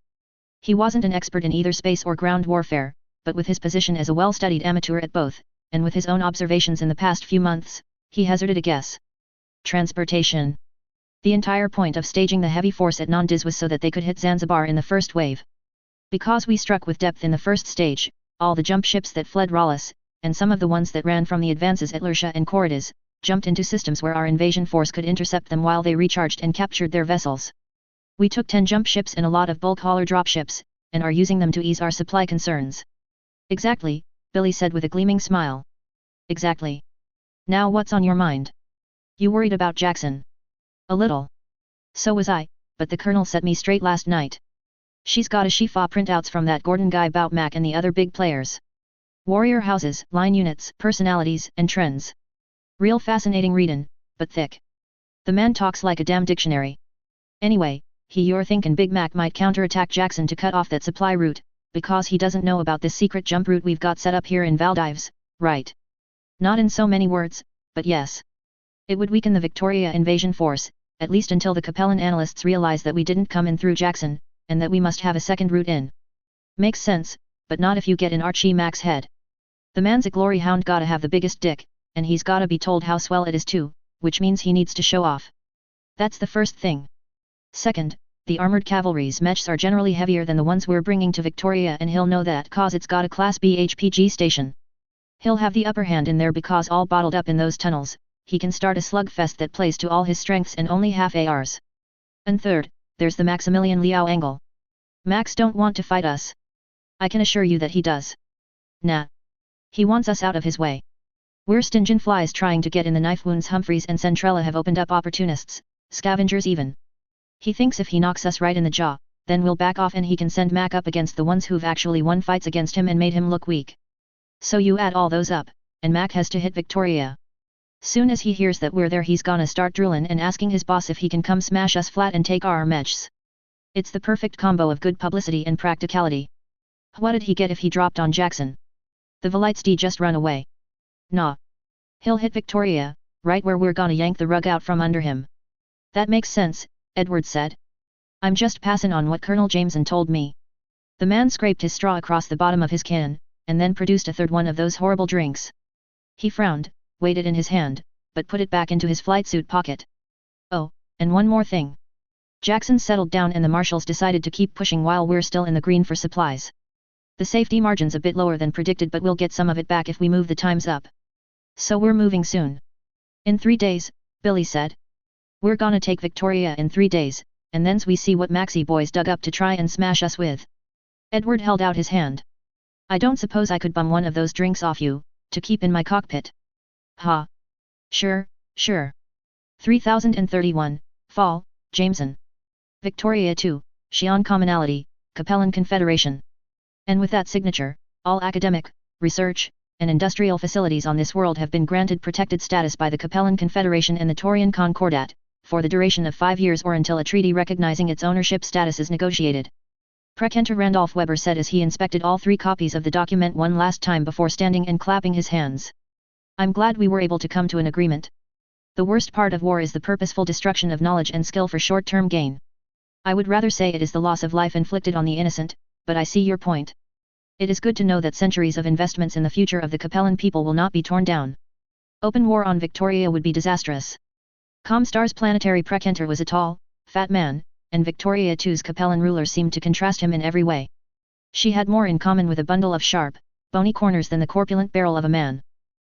He wasn't an expert in either space or ground warfare, but with his position as a well-studied amateur at both, and with his own observations in the past few months, he hazarded a guess. Transportation. The entire point of staging the heavy force at Nandiz was so that they could hit Zanzibar in the first wave. Because we struck with depth in the first stage, all the jump ships that fled Rallis, and some of the ones that ran from the advances at Lursha and Corridas, jumped into systems where our invasion force could intercept them while they recharged and captured their vessels. We took 10 jump ships and a lot of bulk hauler dropships, and are using them to ease our supply concerns. Exactly, Billy said with a gleaming smile. Exactly. Now what's on your mind? You worried about Jackson? A little. So was I, but the colonel set me straight last night. She's got a Shifa printouts from that Gordon guy bout Mac and the other big players. Warrior houses, line units, personalities, and trends. Real fascinating readin', but thick. The man talks like a damn dictionary. Anyway, you're thinkin' Big Mac might counterattack Jackson to cut off that supply route, because he doesn't know about this secret jump route we've got set up here in Valdives, right? Not in so many words, but yes. It would weaken the Victoria invasion force, at least until the Capellan analysts realize that we didn't come in through Jackson, and that we must have a second route in. Makes sense, but not if you get in Archie Mac's head. The man's a glory hound, gotta have the biggest dick, and he's gotta be told how swell it is too, which means he needs to show off. That's the first thing. Second, the armored cavalry's mechs are generally heavier than the ones we're bringing to Victoria, and he'll know that cause it's got a Class B HPG station. He'll have the upper hand in there because all bottled up in those tunnels, he can start a slugfest that plays to all his strengths and only half ARs. And third, there's the Maximilian Liao angle. Max don't want to fight us. I can assure you that he does. Nah. He wants us out of his way. We're stingin' flies trying to get in the knife wounds. Humphreys and Centrella have opened up opportunists, scavengers even. He thinks if he knocks us right in the jaw, then we'll back off and he can send Mac up against the ones who've actually won fights against him and made him look weak. So you add all those up, and Mac has to hit Victoria. Soon as he hears that we're there, he's gonna start droolin' and asking his boss if he can come smash us flat and take our mechs. It's the perfect combo of good publicity and practicality. What'd he get if he dropped on Jackson? The Velitsd just run away. Nah. He'll hit Victoria, right where we're gonna yank the rug out from under him. That makes sense, Edward said. I'm just passin' on what Colonel Jameson told me. The man scraped his straw across the bottom of his can, and then produced a third one of those horrible drinks. He frowned, weighed it in his hand, but put it back into his flight suit pocket. Oh, and one more thing. Jackson settled down and the marshals decided to keep pushing while we're still in the green for supplies. The safety margin's a bit lower than predicted, but we'll get some of it back if we move the times up. So we're moving soon. In 3 days, Billy said. We're gonna take Victoria in 3 days, and thence we see what Maxi boys dug up to try and smash us with. Edward held out his hand. I don't suppose I could bum one of those drinks off you, to keep in my cockpit. Ha. Sure, sure. 3031, Fall, Jameson. Victoria 2, Xi'an Commonality, Capellan Confederation. And with that signature, all academic, research, and industrial facilities on this world have been granted protected status by the Capellan Confederation and the Taurian Concordat, for the duration of 5 years or until a treaty recognizing its ownership status is negotiated. Precenter Randolph Weber said as he inspected all 3 copies of the document one last time before standing and clapping his hands. I'm glad we were able to come to an agreement. The worst part of war is the purposeful destruction of knowledge and skill for short-term gain. I would rather say it is the loss of life inflicted on the innocent, but I see your point. It is good to know that centuries of investments in the future of the Capellan people will not be torn down. Open war on Victoria would be disastrous. Comstar's planetary Precenter was a tall, fat man, and Victoria II's Capellan ruler seemed to contrast him in every way. She had more in common with a bundle of sharp, bony corners than the corpulent barrel of a man.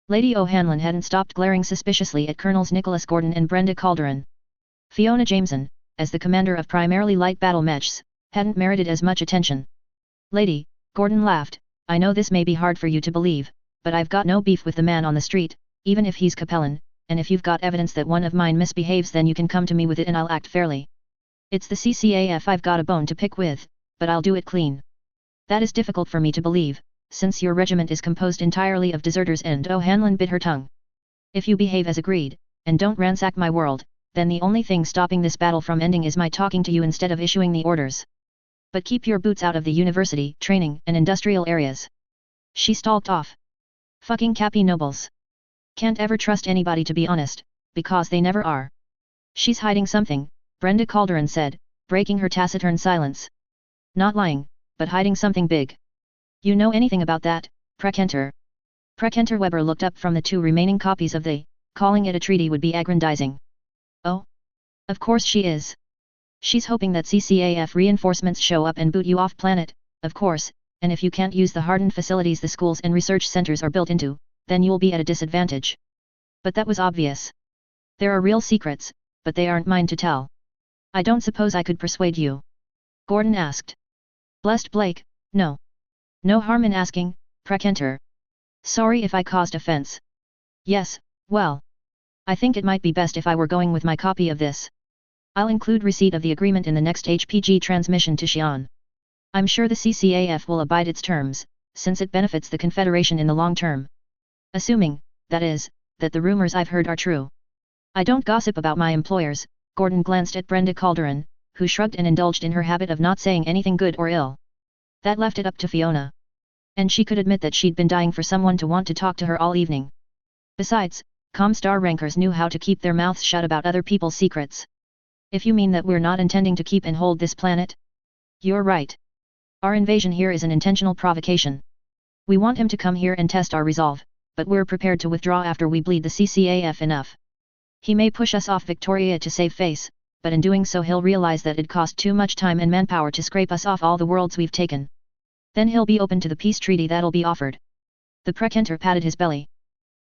Lady O'Hanlon hadn't stopped glaring suspiciously at Colonels Nicholas Gordon and Brenda Calderon. Fiona Jameson, as the commander of primarily light battle mechs, hadn't merited as much attention. Lady, Gordon laughed, I know this may be hard for you to believe, but I've got no beef with the man on the street, even if he's Capellan, and if you've got evidence that one of mine misbehaves then you can come to me with it and I'll act fairly. It's the CCAF I've got a bone to pick with, but I'll do it clean. That is difficult for me to believe, since your regiment is composed entirely of deserters and O'Hanlon bit her tongue. If you behave as agreed, and don't ransack my world, then the only thing stopping this battle from ending is my talking to you instead of issuing the orders. But keep your boots out of the university, training, and industrial areas. She stalked off. Fucking Cappy nobles. Can't ever trust anybody to be honest, because they never are. She's hiding something, Brenda Calderon said, breaking her taciturn silence. Not lying, but hiding something big. You know anything about that, Prekenter? Prekenter Weber looked up from the 2 remaining copies of the, calling it a treaty would be aggrandizing. Oh? Of course she is. She's hoping that CCAF reinforcements show up and boot you off planet, of course, and if you can't use the hardened facilities the schools and research centers are built into, then you'll be at a disadvantage. But that was obvious. There are real secrets, but they aren't mine to tell. I don't suppose I could persuade you? Gordon asked. Blessed Blake, no. No harm in asking, Prekenter. Sorry if I caused offense. Yes, well. I think it might be best if I were going with my copy of this. I'll include receipt of the agreement in the next HPG transmission to Xi'an. I'm sure the CCAF will abide its terms, since it benefits the Confederation in the long term. Assuming, that is, that the rumors I've heard are true. I don't gossip about my employers, Gordon glanced at Brenda Calderon, who shrugged and indulged in her habit of not saying anything good or ill. That left it up to Fiona. And she could admit that she'd been dying for someone to want to talk to her all evening. Besides, Comstar rankers knew how to keep their mouths shut about other people's secrets. If you mean that we're not intending to keep and hold this planet? You're right. Our invasion here is an intentional provocation. We want him to come here and test our resolve, but we're prepared to withdraw after we bleed the CCAF enough. He may push us off Victoria to save face, but in doing so he'll realize that it'd cost too much time and manpower to scrape us off all the worlds we've taken. Then he'll be open to the peace treaty that'll be offered. The Prekenter patted his belly.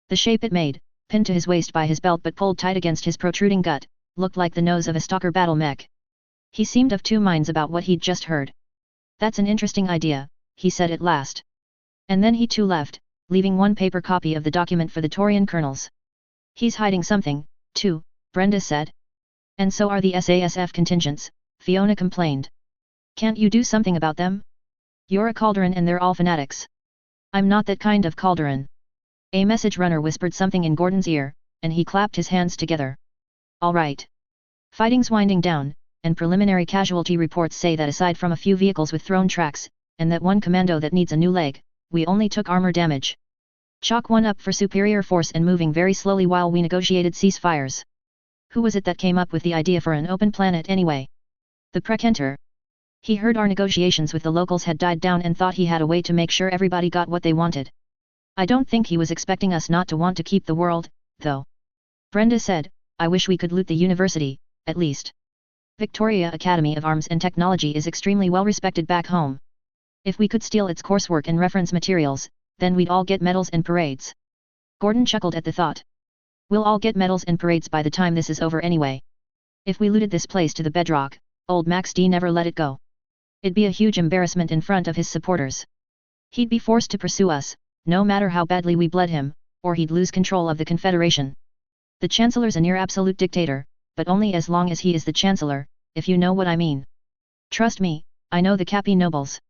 The shape it made, pinned to his waist by his belt but pulled tight against his protruding gut, looked like the nose of a stalker battle mech. He seemed of 2 minds about what he'd just heard. That's an interesting idea, he said at last. And then he too left, leaving 1 paper copy of the document for the Taurian colonels. He's hiding something, too, Brenda said. And so are the SASF contingents, Fiona complained. Can't you do something about them? You're a Calderon and they're all fanatics. I'm not that kind of Calderon. A message runner whispered something in Gordon's ear, and he clapped his hands together. All right. Fighting's winding down, and preliminary casualty reports say that aside from a few vehicles with thrown tracks, and that 1 commando that needs a new leg, we only took armor damage. Chalk 1 up for superior force and moving very slowly while we negotiated ceasefires. Who was it that came up with the idea for an open planet anyway? The Prekenter. He heard our negotiations with the locals had died down and thought he had a way to make sure everybody got what they wanted. I don't think he was expecting us not to want to keep the world, though. Brenda said, I wish we could loot the university, at least. Victoria Academy of Arms and Technology is extremely well respected back home. If we could steal its coursework and reference materials, then we'd all get medals and parades. Gordon chuckled at the thought. We'll all get medals and parades by the time this is over anyway. If we looted this place to the bedrock, old Max D never let it go. It'd be a huge embarrassment in front of his supporters. He'd be forced to pursue us, no matter how badly we bled him, or he'd lose control of the Confederation. The Chancellor's a near absolute dictator, but only as long as he is the Chancellor, if you know what I mean. Trust me, I know the Cappy nobles.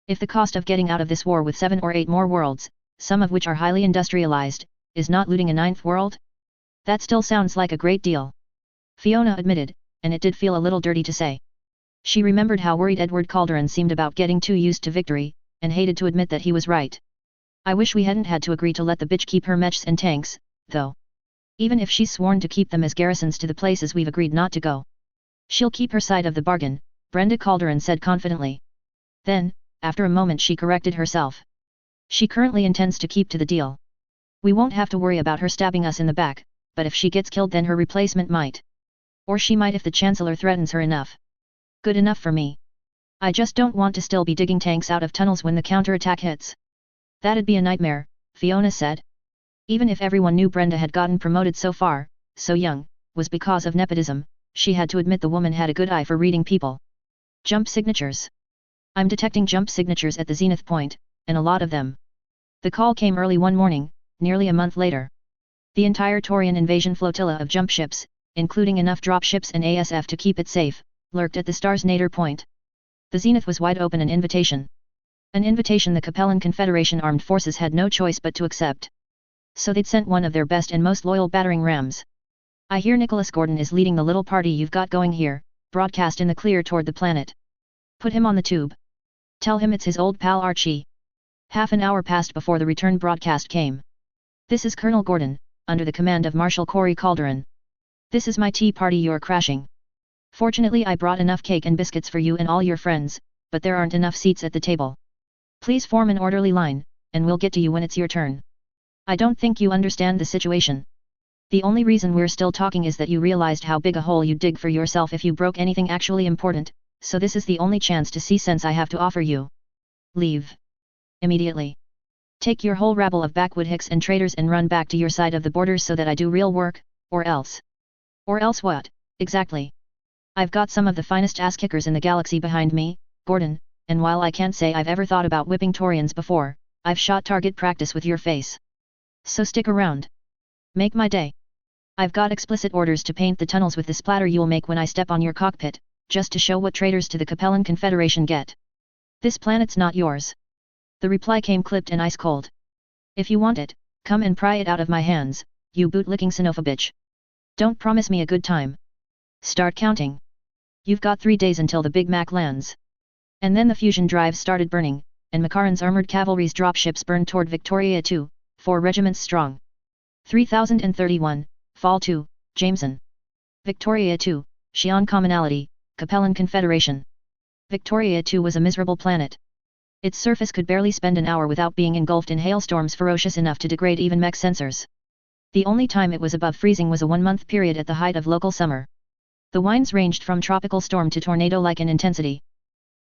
If the cost of getting out of this war with 7 or 8 more worlds, some of which are highly industrialized, is not looting a 9th world? That still sounds like a great deal. Fiona admitted, and it did feel a little dirty to say. She remembered how worried Edward Calderon seemed about getting too used to victory, and hated to admit that he was right. I wish we hadn't had to agree to let the bitch keep her mechs and tanks, though. Even if she's sworn to keep them as garrisons to the places we've agreed not to go. She'll keep her side of the bargain, Brenda Calderon said confidently. Then, after a moment she corrected herself. She currently intends to keep to the deal. We won't have to worry about her stabbing us in the back, but if she gets killed then her replacement might. Or she might if the Chancellor threatens her enough. Good enough for me. I just don't want to still be digging tanks out of tunnels when the counterattack hits. That'd be a nightmare, Fiona said. Even if everyone knew Brenda had gotten promoted so far, so young, was because of nepotism, she had to admit the woman had a good eye for reading people. Jump signatures. I'm detecting jump signatures at the zenith point, and a lot of them. The call came early one morning, nearly a month later. The entire Taurian invasion flotilla of jump ships, including enough drop ships and ASF to keep it safe, lurked at the star's nadir point. The zenith was wide open an invitation. An invitation the Capellan Confederation armed forces had no choice but to accept. So they'd sent one of their best and most loyal battering rams. I hear Nicholas Gordon is leading the little party you've got going here, broadcast in the clear toward the planet. Put him on the tube. Tell him it's his old pal Archie. Half an hour passed before the return broadcast came. This is Colonel Gordon, under the command of Marshal Corey Calderon. This is my tea party you're crashing. Fortunately I brought enough cake and biscuits for you and all your friends, but there aren't enough seats at the table. Please form an orderly line, and we'll get to you when it's your turn. I don't think you understand the situation. The only reason we're still talking is that you realized how big a hole you'd dig for yourself if you broke anything actually important, so this is the only chance to see sense I have to offer you. Leave. Immediately. Take your whole rabble of backwood hicks and traitors and run back to your side of the borders so that I do real work, or else. Or else what, exactly? I've got some of the finest ass-kickers in the galaxy behind me, Gordon, and while I can't say I've ever thought about whipping Taurians before, I've shot target practice with your face. So stick around. Make my day. I've got explicit orders to paint the tunnels with the splatter you'll make when I step on your cockpit, just to show what traitors to the Capellan Confederation get. This planet's not yours. The reply came clipped and ice-cold. If you want it, come and pry it out of my hands, you boot-licking xenophobitch. Don't promise me a good time. Start counting. You've got 3 days until the Big Mac lands. And then the fusion drive started burning, and Makaran's armored cavalry's dropships burned toward Victoria 2, 4 regiments strong. 3031, Fall 2, Jameson. Victoria 2, Xi'an Commonality, Capellan Confederation. Victoria 2 was a miserable planet. Its surface could barely spend an hour without being engulfed in hailstorms ferocious enough to degrade even mech sensors. The only time it was above freezing was a 1-month period at the height of local summer. The winds ranged from tropical storm to tornado-like in intensity.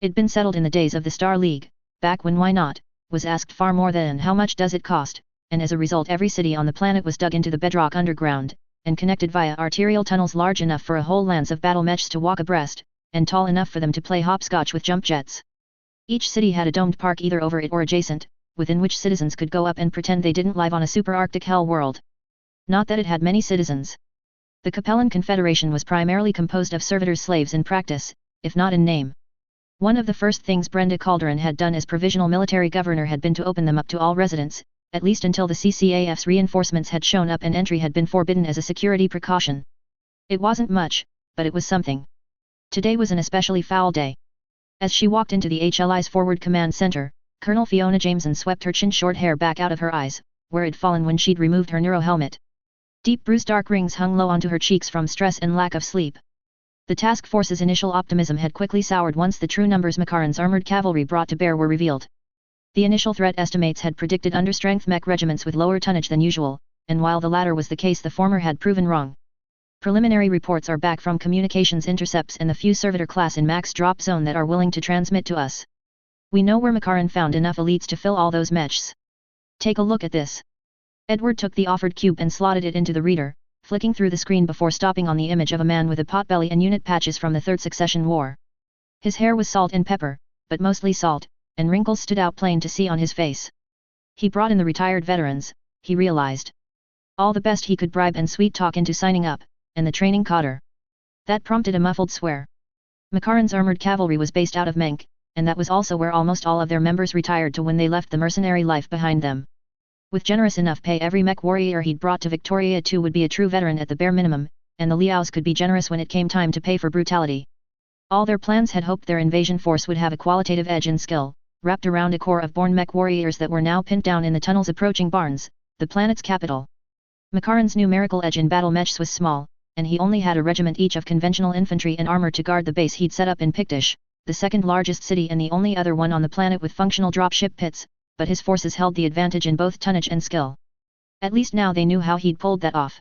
It'd been settled in the days of the Star League, back when why not, was asked far more than how much does it cost, and as a result every city on the planet was dug into the bedrock underground, and connected via arterial tunnels large enough for a whole lance of battle mechs to walk abreast, and tall enough for them to play hopscotch with jump jets. Each city had a domed park either over it or adjacent, within which citizens could go up and pretend they didn't live on a super Arctic hell world. Not that it had many citizens. The Capellan Confederation was primarily composed of servitors slaves in practice, if not in name. One of the first things Brenda Calderon had done as provisional military governor had been to open them up to all residents, at least until the CCAF's reinforcements had shown up and entry had been forbidden as a security precaution. It wasn't much, but it was something. Today was an especially foul day. As she walked into the HLI's forward command center, Colonel Fiona Jameson swept her chin-short hair back out of her eyes, where it'd fallen when she'd removed her neurohelmet. Deep bruised dark rings hung low onto her cheeks from stress and lack of sleep. The task force's initial optimism had quickly soured once the true numbers Makaran's armored cavalry brought to bear were revealed. The initial threat estimates had predicted understrength mech regiments with lower tonnage than usual, and while the latter was the case the former had proven wrong. Preliminary reports are back from communications intercepts and the few servitor class in max drop zone that are willing to transmit to us. We know where Makaran found enough elites to fill all those mechs. Take a look at this. Edward took the offered cube and slotted it into the reader, flicking through the screen before stopping on the image of a man with a potbelly and unit patches from the Third Succession War. His hair was salt and pepper, but mostly salt, and wrinkles stood out plain to see on his face. He brought in the retired veterans, he realized. All the best he could bribe and sweet-talk into signing up, and the training cadre. That prompted a muffled swear. Makaran's armored cavalry was based out of Menk, and that was also where almost all of their members retired to when they left the mercenary life behind them. With generous enough pay every mech warrior he'd brought to Victoria 2 would be a true veteran at the bare minimum, and the Liaos could be generous when it came time to pay for brutality. All their plans had hoped their invasion force would have a qualitative edge in skill, wrapped around a core of born mech warriors that were now pinned down in the tunnels approaching Barnes, the planet's capital. Makaran's numerical edge in battle mechs was small, and he only had a regiment each of conventional infantry and armor to guard the base he'd set up in Pictish, the second largest city and the only other one on the planet with functional dropship pits, but his forces held the advantage in both tonnage and skill. At least now they knew how he'd pulled that off.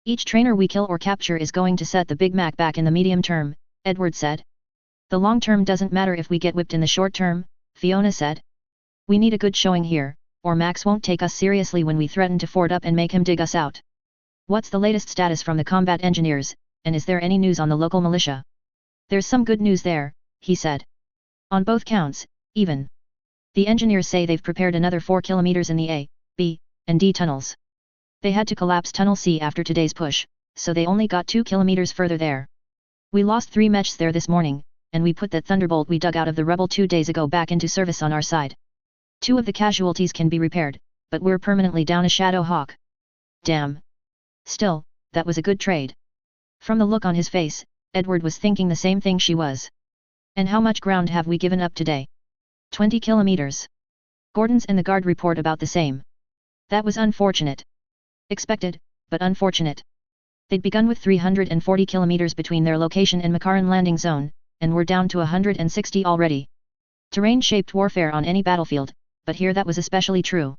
Each trainer we kill or capture is going to set the Big Mac back in the medium term, Edward said. The long term doesn't matter if we get whipped in the short term, Fiona said. We need a good showing here, or Max won't take us seriously when we threaten to ford up and make him dig us out. What's the latest status from the combat engineers, and is there any news on the local militia? There's some good news there, he said. On both counts, even. The engineers say they've prepared another 4 kilometers in the A, B, and D tunnels. They had to collapse Tunnel C after today's push, so they only got 2 kilometers further there. We lost 3 mechs there this morning, and we put that thunderbolt we dug out of the rebel 2 days ago back into service on our side. 2 of the casualties can be repaired, but we're permanently down a Shadow Hawk. Damn. Still, that was a good trade. From the look on his face, Edward was thinking the same thing she was. And how much ground have we given up today? 20 kilometers. Gordon's and the guard report about the same. That was unfortunate. Expected, but unfortunate. They'd begun with 340 kilometers between their location and Makaran landing zone, and were down to 160 already. Terrain-shaped warfare on any battlefield, but here that was especially true.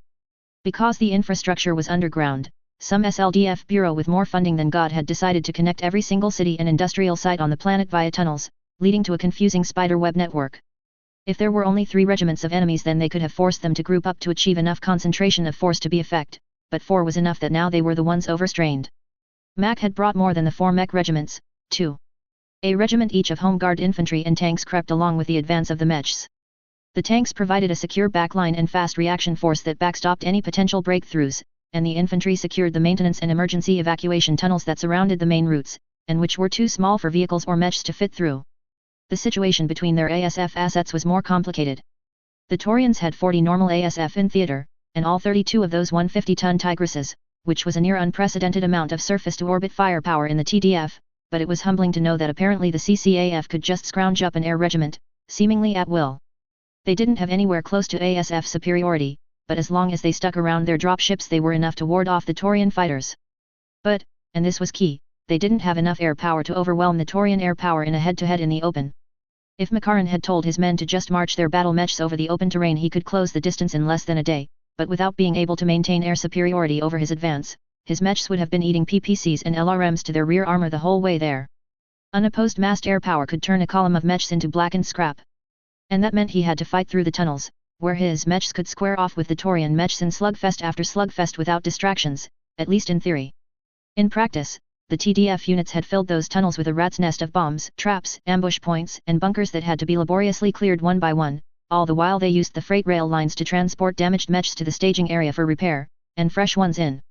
Because the infrastructure was underground, some SLDF bureau with more funding than God had decided to connect every single city and industrial site on the planet via tunnels, leading to a confusing spiderweb network. If there were only 3 regiments of enemies, then they could have forced them to group up to achieve enough concentration of force to be effect, but 4 was enough that now they were the ones overstrained. Mac had brought more than the 4 mech regiments, 2. A regiment each of Home Guard infantry and tanks crept along with the advance of the mechs. The tanks provided a secure backline and fast reaction force that backstopped any potential breakthroughs, and the infantry secured the maintenance and emergency evacuation tunnels that surrounded the main routes, and which were too small for vehicles or mechs to fit through. The situation between their ASF assets was more complicated. The Taurians had 40 normal ASF in theater, and all 32 of those 150-ton Tigrises, which was a near unprecedented amount of surface-to-orbit firepower in the TDF, but it was humbling to know that apparently the CCAF could just scrounge up an air regiment, seemingly at will. They didn't have anywhere close to ASF superiority, but as long as they stuck around their dropships they were enough to ward off the Taurian fighters. But, and this was key, they didn't have enough air power to overwhelm the Taurian air power in a head-to-head in the open. If Makaran had told his men to just march their battle mechs over the open terrain, he could close the distance in less than a day, but without being able to maintain air superiority over his advance, his mechs would have been eating PPCs and LRMs to their rear armor the whole way there. Unopposed massed air power could turn a column of mechs into blackened scrap. And that meant he had to fight through the tunnels, where his mechs could square off with the Taurian mechs in slugfest after slugfest without distractions, at least in theory. In practice, the TDF units had filled those tunnels with a rat's nest of bombs, traps, ambush points, and bunkers that had to be laboriously cleared one by one, all the while they used the freight rail lines to transport damaged mechs to the staging area for repair, and fresh ones in.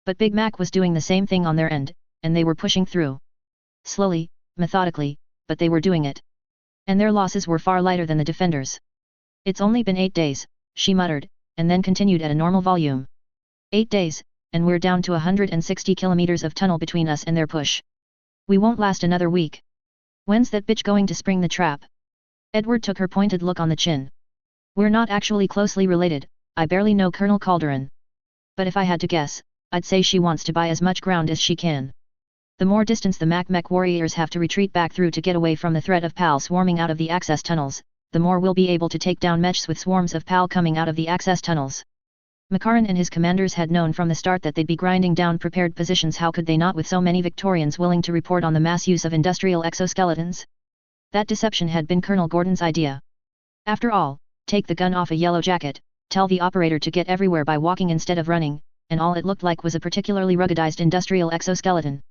But Big Mac was doing the same thing on their end, and they were pushing through. Slowly, methodically, but they were doing it. And their losses were far lighter than the defenders. "It's only been 8 days, she muttered, and then continued at a normal volume. 8 days, and we're down to 160 kilometers of tunnel between us and their push. We won't last another week. When's that bitch going to spring the trap?" Edward took her pointed look on the chin. "We're not actually closely related, I barely know Colonel Calderon. But if I had to guess, I'd say she wants to buy as much ground as she can. The more distance the Mac warriors have to retreat back through to get away from the threat of PAL swarming out of the access tunnels, the more we'll be able to take down mechs with swarms of PAL coming out of the access tunnels." Makaran and his commanders had known from the start that they'd be grinding down prepared positions. How could they not, with so many Victorians willing to report on the mass use of industrial exoskeletons? That deception had been Colonel Gordon's idea. After all, take the gun off a yellow jacket, tell the operator to get everywhere by walking instead of running, and all it looked like was a particularly ruggedized industrial exoskeleton.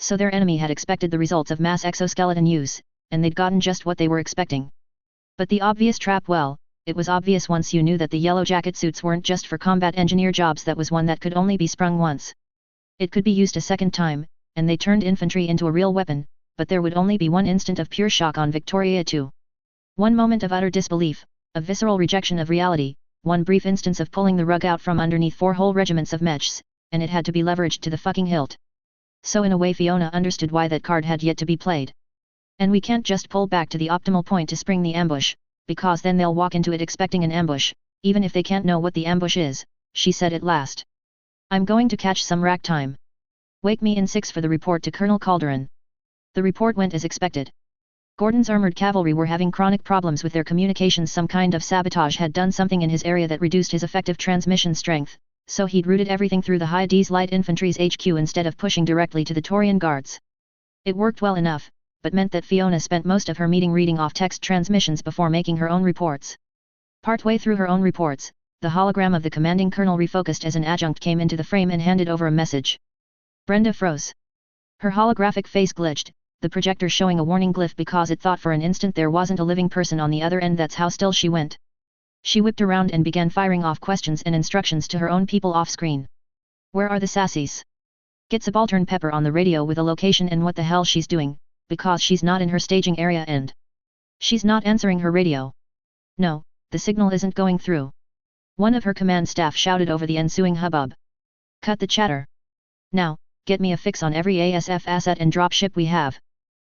So their enemy had expected the results of mass exoskeleton use, and they'd gotten just what they were expecting. But the obvious trap, well, it was obvious once you knew that the yellow jacket suits weren't just for combat engineer jobs. That was one that could only be sprung once. It could be used a second time, and they turned infantry into a real weapon, but there would only be one instant of pure shock on Victoria 2. One moment of utter disbelief, of visceral rejection of reality, one brief instance of pulling the rug out from underneath 4 whole regiments of mechs, and it had to be leveraged to the fucking hilt. So in a way Fiona understood why that card had yet to be played. "And we can't just pull back to the optimal point to spring the ambush, because then they'll walk into it expecting an ambush, even if they can't know what the ambush is," she said at last. "I'm going to catch some rack time. Wake me in 6 for the report to Colonel Calderon." The report went as expected. Gordon's armored cavalry were having chronic problems with their communications. Some kind of sabotage had done something in his area that reduced his effective transmission strength, so he'd routed everything through the High D's Light Infantry's HQ instead of pushing directly to the Taurian guards. It worked well enough, but meant that Fiona spent most of her meeting reading off text transmissions before making her own reports. Partway through her own reports, the hologram of the commanding colonel refocused as an adjunct came into the frame and handed over a message. Brenda froze. Her holographic face glitched, the projector showing a warning glyph because it thought for an instant there wasn't a living person on the other end. That's how still she went. She whipped around and began firing off questions and instructions to her own people off-screen. "Where are the sassies? Get Subaltern Pepper on the radio with a location and what the hell she's doing, because she's not in her staging area, and She's not answering her radio. No, the signal isn't going through. One of her command staff shouted over the ensuing hubbub. Cut the chatter. Now, get me a fix on every ASF asset and dropship we have.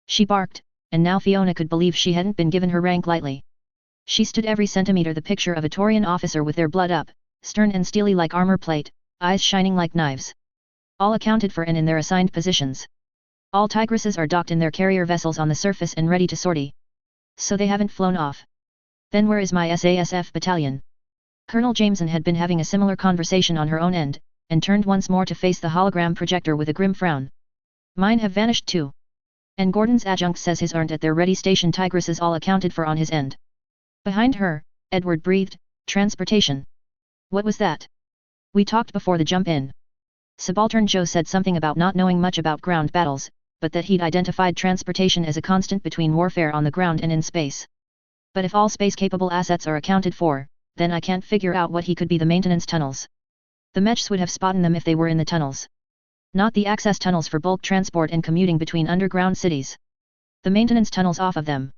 She barked, and now Fiona could believe she hadn't been given her rank lightly. She stood every centimeter the picture of a Taurian officer with their blood up, stern and steely like armor plate, eyes shining like knives. All accounted for and in their assigned positions. All Tigresses are docked in their carrier vessels on the surface and ready to sortie. So they haven't flown off. Then where is my SASF battalion? Colonel Jameson had been having a similar conversation on her own end, and turned once more to face the hologram projector with a grim frown. Mine have vanished too. And Gordon's adjunct says his aren't at their ready station. Tigresses all accounted for on his end. Behind her, Edward breathed, transportation. What was that? We talked before the jump in. Subaltern Joe said something about not knowing much about ground battles, but that he'd identified transportation as a constant between warfare on the ground and in space. But if all space-capable assets are accounted for, then I can't figure out what he could be. The maintenance tunnels. The Mechs would have spotted them if they were in the tunnels. Not the access tunnels for bulk transport and commuting between underground cities. The maintenance tunnels off of them.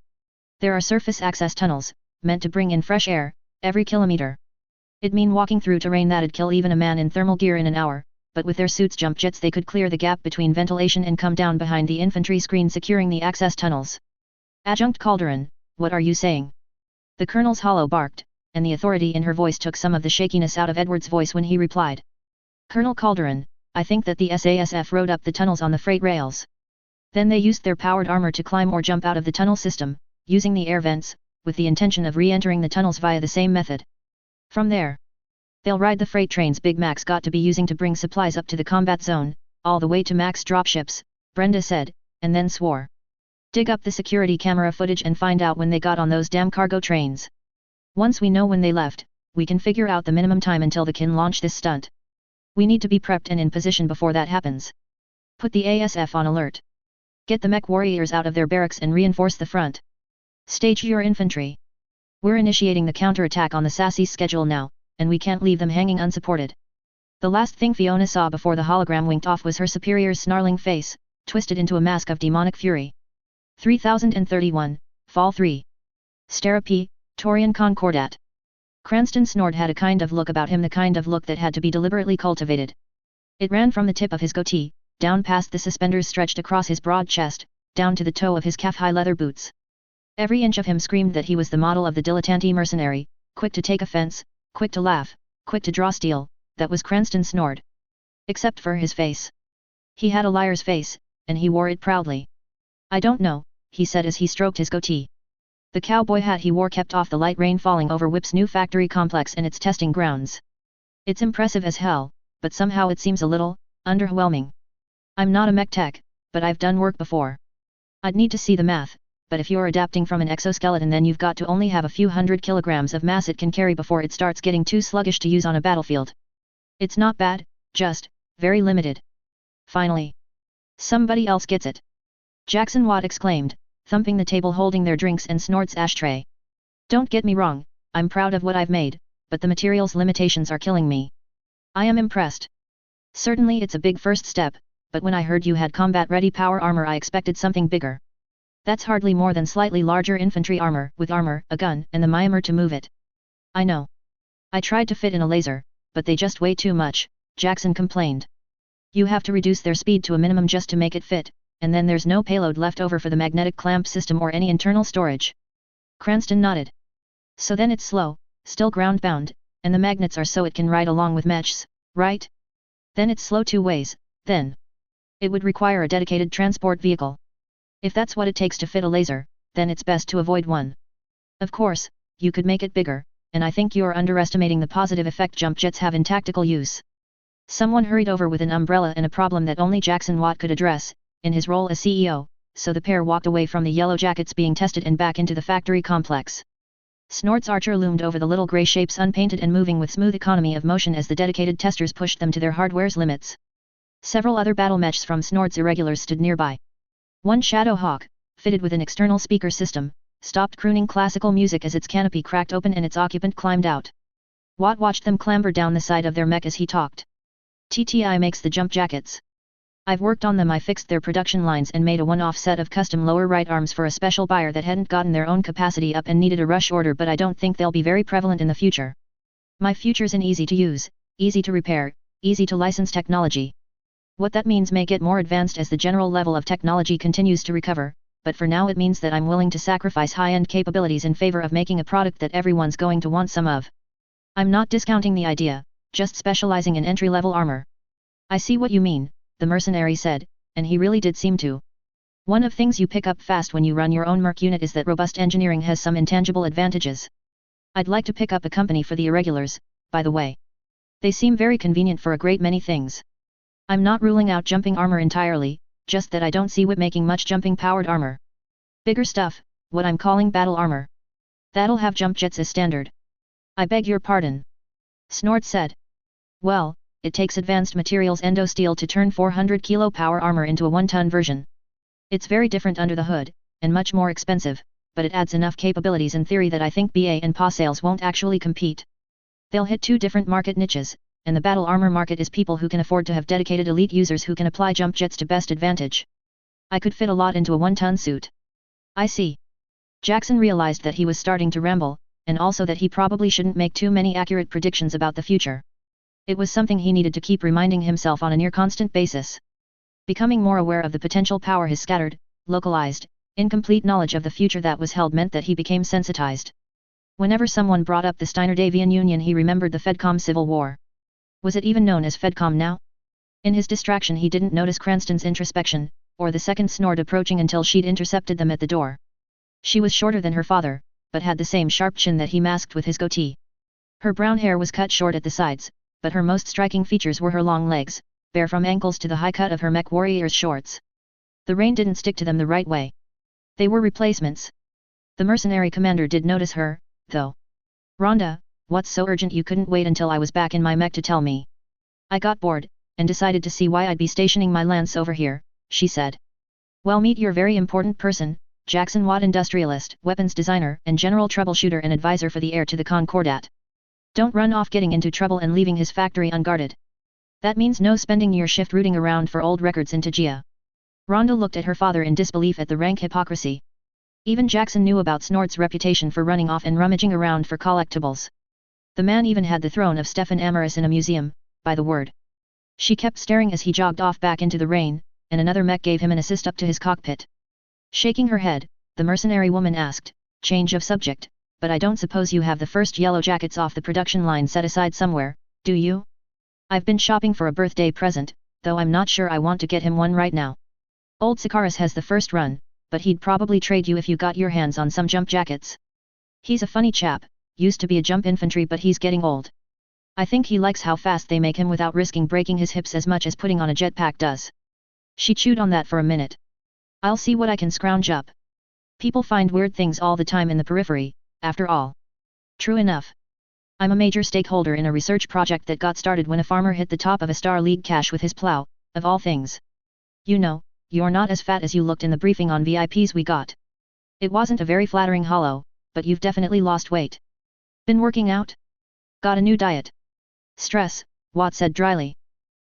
There are surface access tunnels, meant to bring in fresh air, every kilometer. It'd mean walking through terrain that'd kill even a man in thermal gear in an hour, but with their suits' jump jets they could clear the gap between ventilation and come down behind the infantry screen securing the access tunnels. Adjunct Calderon, what are you saying? The colonel's hollow barked, and the authority in her voice took some of the shakiness out of Edward's voice when he replied. Colonel Calderon, I think that the SASF rode up the tunnels on the freight rails. Then they used their powered armor to climb or jump out of the tunnel system, using the air vents, with the intention of re-entering the tunnels via the same method. From there, they'll ride the freight trains Big Mac's got to be using to bring supplies up to the combat zone, all the way to Mac's dropships, Brenda said, and then swore. Dig up the security camera footage and find out when they got on those damn cargo trains. Once we know when they left, we can figure out the minimum time until they can launch this stunt. We need to be prepped and in position before that happens. Put the ASF on alert. Get the mech warriors out of their barracks and reinforce the front. Stage your infantry. We're initiating the counterattack on the Sassy's schedule now, and we can't leave them hanging unsupported. The last thing Fiona saw before the hologram winked off was her superior's snarling face, twisted into a mask of demonic fury. 3031, Fall 3. Stera Taurian Concordat. Cranston Snord had a kind of look about him, the kind of look that had to be deliberately cultivated. It ran from the tip of his goatee, down past the suspenders stretched across his broad chest, down to the toe of his calf-high leather boots. Every inch of him screamed that he was the model of the dilettante mercenary, quick to take offense, quick to laugh, quick to draw steel. That was Cranston Snord. Except for his face. He had a liar's face, and he wore it proudly. I don't know, he said as he stroked his goatee. The cowboy hat he wore kept off the light rain falling over Whip's new factory complex and its testing grounds. It's impressive as hell, but somehow it seems a little underwhelming. I'm not a mech tech, but I've done work before. I'd need to see the math, but if you're adapting from an exoskeleton then you've got to only have a few hundred kilograms of mass it can carry before it starts getting too sluggish to use on a battlefield. It's not bad, just very limited. Finally. Somebody else gets it. Jackson Watt exclaimed, thumping the table holding their drinks and Snord's ashtray. Don't get me wrong, I'm proud of what I've made, but the materials limitations are killing me. I am impressed. Certainly it's a big first step, but when I heard you had combat-ready power armor I expected something bigger. That's hardly more than slightly larger infantry armor, with armor, a gun, and the Myanmar to move it. I know. I tried to fit in a laser, but they just weigh too much, Jackson complained. You have to reduce their speed to a minimum just to make it fit, and then there's no payload left over for the magnetic clamp system or any internal storage. Cranston nodded. So then it's slow, still ground-bound, and the magnets are so it can ride along with mechs, right? Then it's slow two ways, then. It would require a dedicated transport vehicle. If that's what it takes to fit a laser, then it's best to avoid one. Of course, you could make it bigger, and I think you're underestimating the positive effect jump jets have in tactical use. Someone hurried over with an umbrella and a problem that only Jackson Watt could address, in his role as CEO, so the pair walked away from the yellow jackets being tested and back into the factory complex. Snord's Archer loomed over the little grey shapes unpainted and moving with smooth economy of motion as the dedicated testers pushed them to their hardware's limits. Several other battle mechs from Snord's irregulars stood nearby. One Shadow Hawk, fitted with an external speaker system, stopped crooning classical music as its canopy cracked open and its occupant climbed out. Watt watched them clamber down the side of their mech as he talked. TTI makes the jump jackets. I've worked on them. I fixed their production lines and made a one-off set of custom lower right arms for a special buyer that hadn't gotten their own capacity up and needed a rush order, but I don't think they'll be very prevalent in the future. My future's in easy to use, easy to repair, easy to license technology. What that means may get more advanced as the general level of technology continues to recover, but for now it means that I'm willing to sacrifice high-end capabilities in favor of making a product that everyone's going to want some of. I'm not discounting the idea, just specializing in entry-level armor. I see what you mean, the mercenary said, and he really did seem to. One of things you pick up fast when you run your own merc unit is that robust engineering has some intangible advantages. I'd like to pick up a company for the irregulars, by the way. They seem very convenient for a great many things. I'm not ruling out jumping armor entirely, just that I don't see Whip making much jumping powered armor. Bigger stuff, what I'm calling battle armor. That'll have jump jets as standard. I beg your pardon. Snort said. Well, it takes advanced materials endosteel to turn 400 kilo power armor into a 1-ton version. It's very different under the hood, and much more expensive, but it adds enough capabilities in theory that I think BA and PA sales won't actually compete. They'll hit two different market niches, and the battle armor market is people who can afford to have dedicated elite users who can apply jump jets to best advantage. I could fit a lot into a 1-ton suit. I see. Jackson realized that he was starting to ramble, and also that he probably shouldn't make too many accurate predictions about the future. It was something he needed to keep reminding himself on a near-constant basis. Becoming more aware of the potential power his scattered, localized, incomplete knowledge of the future that was held meant that he became sensitized. Whenever someone brought up the Steiner-Davian Union, he remembered the Fedcom Civil War. Was it even known as Fedcom now? In his distraction he didn't notice Cranston's introspection, or the second Snort approaching until she'd intercepted them at the door. She was shorter than her father, but had the same sharp chin that he masked with his goatee. Her brown hair was cut short at the sides, but her most striking features were her long legs, bare from ankles to the high cut of her mech warrior's shorts. The rain didn't stick to them the right way. They were replacements. The mercenary commander did notice her, though. Rhonda, what's so urgent you couldn't wait until I was back in my mech to tell me? I got bored, and decided to see why I'd be stationing my lance over here, she said. Well, meet your very important person, Jackson Watt, industrialist, weapons designer, and general troubleshooter and advisor for the heir to the Concordat. Don't run off getting into trouble and leaving his factory unguarded. That means no spending your shift rooting around for old records in Tajia. Rhonda looked at her father in disbelief at the rank hypocrisy. Even Jackson knew about Snort's reputation for running off and rummaging around for collectibles. The man even had the throne of Stefan Amaris in a museum, by the word. She kept staring as he jogged off back into the rain, and another mech gave him an assist up to his cockpit. Shaking her head, the mercenary woman asked, change of subject, but I don't suppose you have the first yellow jackets off the production line set aside somewhere, do you? I've been shopping for a birthday present, though I'm not sure I want to get him one right now. Old Sakaris has the first run, but he'd probably trade you if you got your hands on some jump jackets. He's a funny chap, used to be a jump infantry but he's getting old. I think he likes how fast they make him without risking breaking his hips as much as putting on a jetpack does. She chewed on that for a minute. I'll see what I can scrounge up. People find weird things all the time in the periphery, after all. True enough. I'm a major stakeholder in a research project that got started when a farmer hit the top of a Star League cache with his plow, of all things. You know, you're not as fat as you looked in the briefing on VIPs we got. It wasn't a very flattering hollow, but you've definitely lost weight. Been working out? Got a new diet? Stress, Watt said dryly.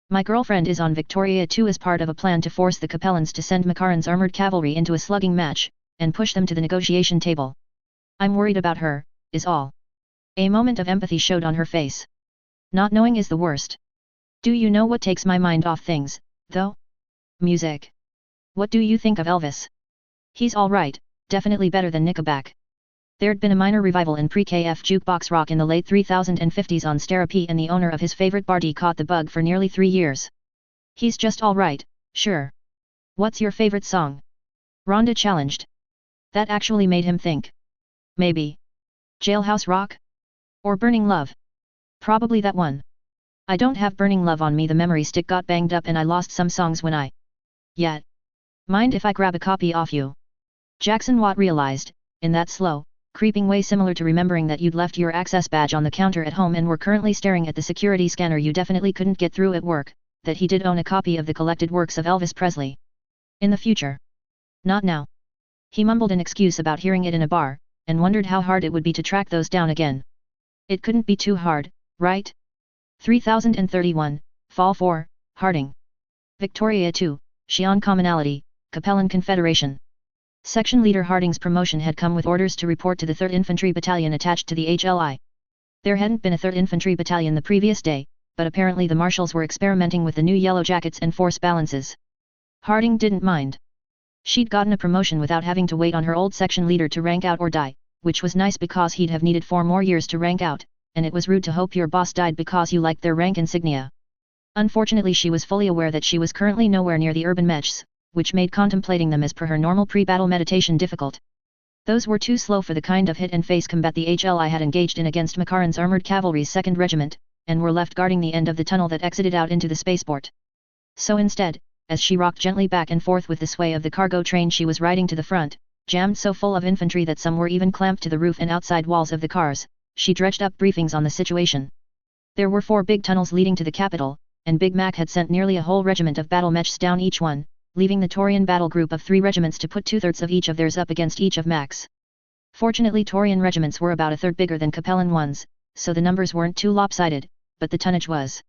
My girlfriend is on Victoria 2 as part of a plan to force the Capellans to send Makaran's armored cavalry into a slugging match, and push them to the negotiation table. I'm worried about her, is all. A moment of empathy showed on her face. Not knowing is the worst. Do you know what takes my mind off things, though? Music. What do you think of Elvis? He's alright, definitely better than Nickelback. There'd been a minor revival in pre-KF jukebox rock in the late 3050s on Stereo, and the owner of his favorite Barty caught the bug for nearly 3 years. He's just alright, sure. What's your favorite song? Rhonda challenged. That actually made him think. Maybe. Jailhouse Rock? Or Burning Love? Probably that one. I don't have Burning Love on me, the memory stick got banged up and I lost some songs when I... Yet. Mind if I grab a copy off you? Jackson Watt realized, in that slow, creeping way similar to remembering that you'd left your access badge on the counter at home and were currently staring at the security scanner you definitely couldn't get through at work, that he did own a copy of the collected works of Elvis Presley. In the future. Not now. He mumbled an excuse about hearing it in a bar, and wondered how hard it would be to track those down again. It couldn't be too hard, right? 3031, Fall 4, Harding. Victoria 2, Xi'an Commonality, Capellan Confederation. Section Leader Harding's promotion had come with orders to report to the 3rd Infantry Battalion attached to the HLI. There hadn't been a 3rd Infantry Battalion the previous day, but apparently the marshals were experimenting with the new yellow jackets and force balances. Harding didn't mind. She'd gotten a promotion without having to wait on her old section leader to rank out or die, which was nice because he'd have needed 4 more years to rank out, and it was rude to hope your boss died because you liked their rank insignia. Unfortunately, she was fully aware that she was currently nowhere near the urban mechs, which made contemplating them as per her normal pre-battle meditation difficult. Those were too slow for the kind of hit-and-face combat the HLI had engaged in against Makaran's Armoured Cavalry's 2nd Regiment, and were left guarding the end of the tunnel that exited out into the spaceport. So instead, as she rocked gently back and forth with the sway of the cargo train she was riding to the front, jammed so full of infantry that some were even clamped to the roof and outside walls of the cars, she dredged up briefings on the situation. There were 4 big tunnels leading to the capital, and Big Mac had sent nearly a whole regiment of battle mechs down each one, leaving the Taurian battle group of 3 regiments to put 2/3 of each of theirs up against each of Mac's. Fortunately, Taurian regiments were about 1/3 bigger than Capellan ones, so the numbers weren't too lopsided, but the tonnage was.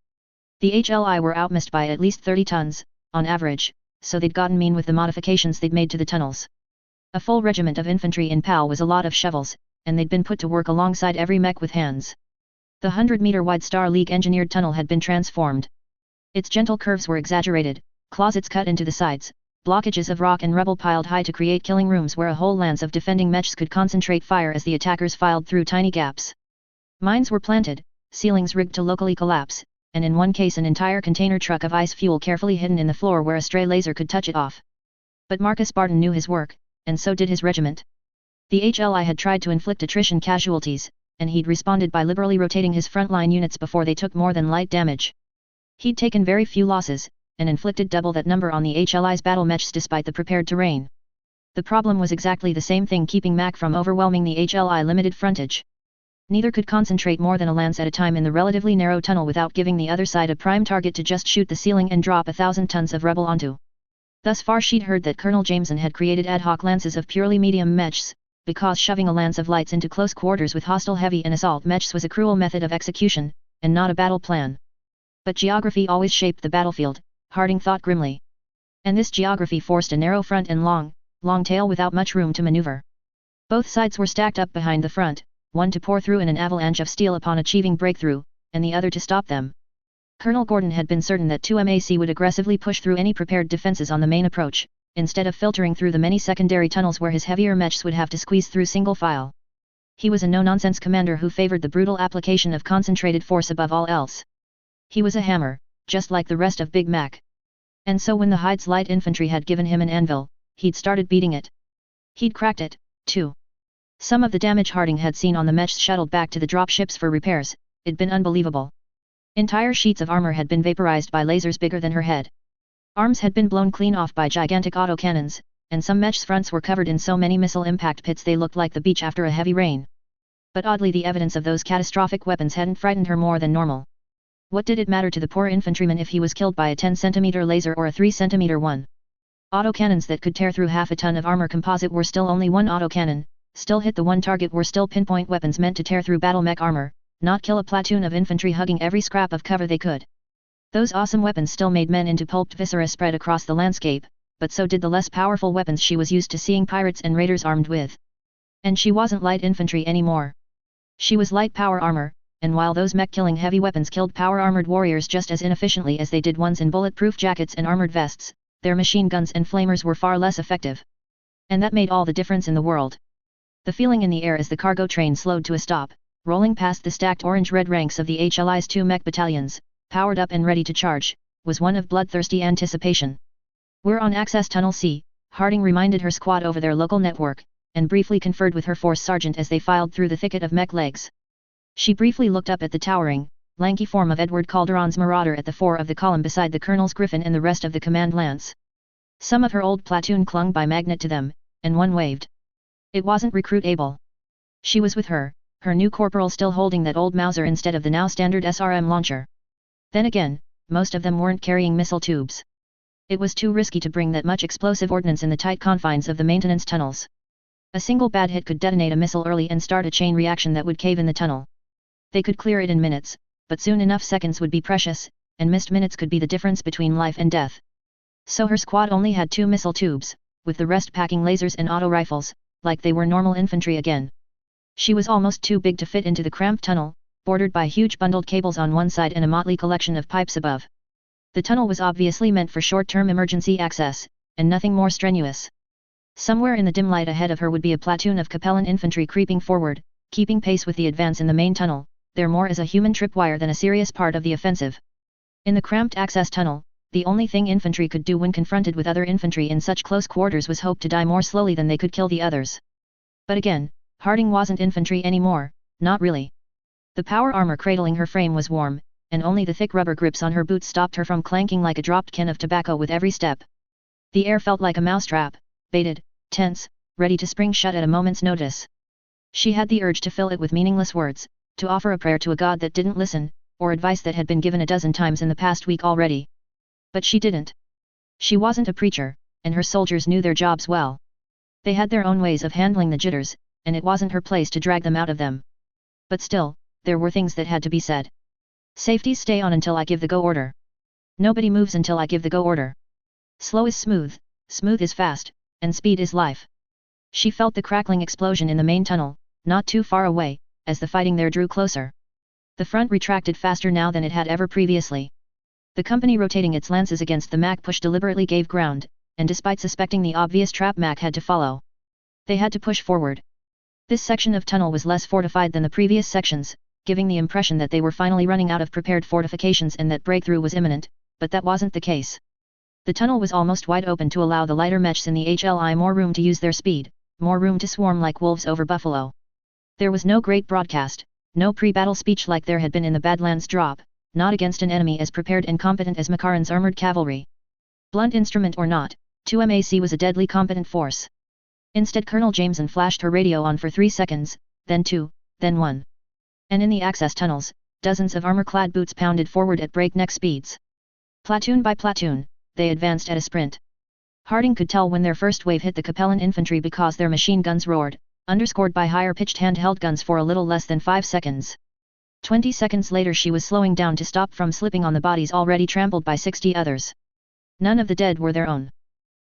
The HLI were outmissed by at least 30 tons, on average, so they'd gotten mean with the modifications they'd made to the tunnels. A full regiment of infantry in PAL was a lot of shovels, and they'd been put to work alongside every mech with hands. The 100-meter-wide Star League engineered tunnel had been transformed. Its gentle curves were exaggerated, closets cut into the sides, blockages of rock and rubble piled high to create killing rooms where a whole lance of defending mechs could concentrate fire as the attackers filed through tiny gaps. Mines were planted, ceilings rigged to locally collapse, and in one case an entire container truck of ice fuel carefully hidden in the floor where a stray laser could touch it off. But Marcus Barton knew his work, and so did his regiment. The HLI had tried to inflict attrition casualties, and he'd responded by liberally rotating his frontline units before they took more than light damage. He'd taken very few losses, and inflicted double that number on the HLI's battle mechs despite the prepared terrain. The problem was exactly the same thing keeping Mac from overwhelming the HLI limited frontage. Neither could concentrate more than a lance at a time in the relatively narrow tunnel without giving the other side a prime target to just shoot the ceiling and drop 1,000 tons of rebel onto. Thus far she'd heard that Colonel Jameson had created ad hoc lances of purely medium mechs, because shoving a lance of lights into close quarters with hostile heavy and assault mechs was a cruel method of execution, and not a battle plan. But geography always shaped the battlefield, Harding thought grimly. And this geography forced a narrow front and long tail without much room to maneuver. Both sides were stacked up behind the front, one to pour through in an avalanche of steel upon achieving breakthrough, and the other to stop them. Colonel Gordon had been certain that 2MAC would aggressively push through any prepared defenses on the main approach, instead of filtering through the many secondary tunnels where his heavier mechs would have to squeeze through single file. He was a no-nonsense commander who favored the brutal application of concentrated force above all else. He was a hammer, just like the rest of Big Mac. And so when the Hyde's light infantry had given him an anvil, he'd started beating it. He'd cracked it, too. Some of the damage Harding had seen on the mechs shuttled back to the drop ships for repairs, it'd been unbelievable. Entire sheets of armor had been vaporized by lasers bigger than her head. Arms had been blown clean off by gigantic autocannons, and some mechs' fronts were covered in so many missile impact pits they looked like the beach after a heavy rain. But oddly the evidence of those catastrophic weapons hadn't frightened her more than normal. What did it matter to the poor infantryman if he was killed by a 10-centimeter laser or a 3-centimeter one? Autocannons that could tear through half a ton of armor composite were still only one autocannon, still hit the one target were still pinpoint weapons meant to tear through battle mech armor, not kill a platoon of infantry hugging every scrap of cover they could. Those awesome weapons still made men into pulped viscera spread across the landscape, but so did the less powerful weapons she was used to seeing pirates and raiders armed with. And she wasn't light infantry anymore. She was light power armor, and while those mech-killing heavy weapons killed power-armored warriors just as inefficiently as they did ones in bulletproof jackets and armored vests, their machine guns and flamers were far less effective. And that made all the difference in the world. The feeling in the air as the cargo train slowed to a stop, rolling past the stacked orange-red ranks of the HLI's 2 mech battalions, powered up and ready to charge, was one of bloodthirsty anticipation. "We're on Access Tunnel C," Harding reminded her squad over their local network, and briefly conferred with her force sergeant as they filed through the thicket of mech legs. She briefly looked up at the towering, lanky form of Edward Calderon's Marauder at the fore of the column beside the colonel's Griffin and the rest of the command lance. Some of her old platoon clung by magnet to them, and one waved. It wasn't recruit able. She was with her new corporal still holding that old Mauser instead of the now standard SRM launcher. Then again, most of them weren't carrying missile tubes. It was too risky to bring that much explosive ordnance in the tight confines of the maintenance tunnels. A single bad hit could detonate a missile early and start a chain reaction that would cave in the tunnel. They could clear it in minutes, but soon enough seconds would be precious, and missed minutes could be the difference between life and death. So her squad only had 2 missile tubes, with the rest packing lasers and auto rifles, like they were normal infantry again. She was almost too big to fit into the cramped tunnel, bordered by huge bundled cables on one side and a motley collection of pipes above. The tunnel was obviously meant for short-term emergency access, and nothing more strenuous. Somewhere in the dim light ahead of her would be a platoon of Capellan infantry creeping forward, keeping pace with the advance in the main tunnel, there more as a human tripwire than a serious part of the offensive. In the cramped access tunnel, the only thing infantry could do when confronted with other infantry in such close quarters was hope to die more slowly than they could kill the others. But again, Harding wasn't infantry anymore, not really. The power armor cradling her frame was warm, and only the thick rubber grips on her boots stopped her from clanking like a dropped can of tobacco with every step. The air felt like a mousetrap, baited, tense, ready to spring shut at a moment's notice. She had the urge to fill it with meaningless words, to offer a prayer to a god that didn't listen, or advice that had been given a dozen times in the past week already. But she didn't. She wasn't a preacher, and her soldiers knew their jobs well. They had their own ways of handling the jitters, and it wasn't her place to drag them out of them. But still, there were things that had to be said. Safety, stay on until I give the go order. Nobody moves until I give the go order. Slow is smooth, smooth is fast, and speed is life. She felt the crackling explosion in the main tunnel, not too far away, as the fighting there drew closer. The front retracted faster now than it had ever previously. The company rotating its lances against the Mac push deliberately gave ground, and despite suspecting the obvious trap Mac had to follow. They had to push forward. This section of tunnel was less fortified than the previous sections, giving the impression that they were finally running out of prepared fortifications and that breakthrough was imminent, but that wasn't the case. The tunnel was almost wide open to allow the lighter mechs in the HLI more room to use their speed, more room to swarm like wolves over buffalo. There was no great broadcast, no pre-battle speech like there had been in the Badlands drop, not against an enemy as prepared and competent as Makaran's armored cavalry. Blunt instrument or not, 2MAC was a deadly competent force. Instead, Colonel Jameson flashed her radio on for 3 seconds, then 2, then 1. And in the access tunnels, dozens of armor-clad boots pounded forward at breakneck speeds. Platoon by platoon, they advanced at a sprint. Harding could tell when their first wave hit the Capellan infantry because their machine guns roared, underscored by higher-pitched handheld guns for a little less than 5 seconds. 20 seconds later she was slowing down to stop from slipping on the bodies already trampled by 60 others. None of the dead were their own.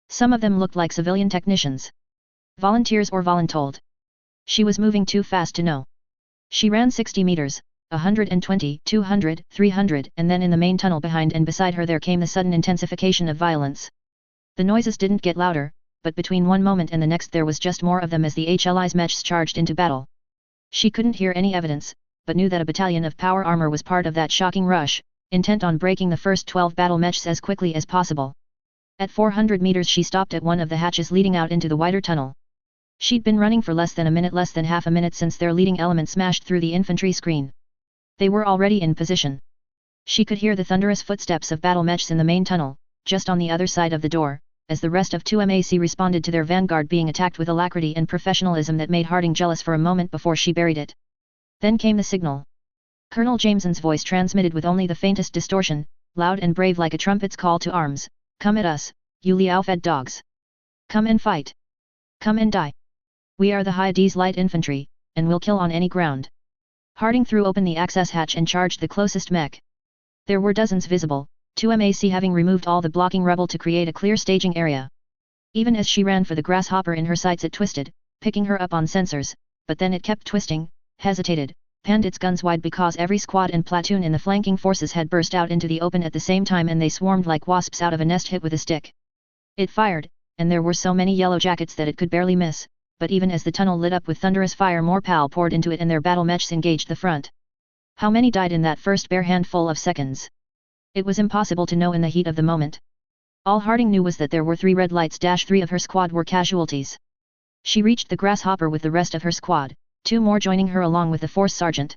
Some of them looked like civilian technicians. Volunteers or voluntold. She was moving too fast to know. She ran 60 meters, 120, 200, 300, and then in the main tunnel behind and beside her there came the sudden intensification of violence. The noises didn't get louder, but between one moment and the next there was just more of them as the HLI's mechs charged into battle. She couldn't hear any evidence, but knew that a battalion of power armor was part of that shocking rush, intent on breaking the first 12 battle mechs as quickly as possible. At 400 meters she stopped at one of the hatches leading out into the wider tunnel. She'd been running for less than half a minute since their leading element smashed through the infantry screen. They were already in position. She could hear the thunderous footsteps of battle mechs in the main tunnel, just on the other side of the door, as the rest of 2MAC responded to their vanguard being attacked with alacrity and professionalism that made Harding jealous for a moment before she buried it. Then came the signal. Colonel Jameson's voice transmitted with only the faintest distortion, loud and brave like a trumpet's call to arms. Come at us, you Liao-fed dogs. Come and fight. Come and die. We are the High D's light infantry, and we'll kill on any ground. Harding threw open the access hatch and charged the closest mech. There were dozens visible, 2MAC having removed all the blocking rubble to create a clear staging area. Even as she ran for the grasshopper in her sights it twisted, picking her up on sensors, but then it kept twisting, hesitated, panned its guns wide because every squad and platoon in the flanking forces had burst out into the open at the same time and they swarmed like wasps out of a nest hit with a stick. It fired, and there were so many yellow jackets that it could barely miss, but even as the tunnel lit up with thunderous fire more PAL poured into it and their battle mechs engaged the front. How many died in that first bare handful of seconds? It was impossible to know in the heat of the moment. All Harding knew was that there were 3 red lights. 3 of her squad were casualties. She reached the grasshopper with the rest of her squad, 2 more joining her along with the 4th sergeant.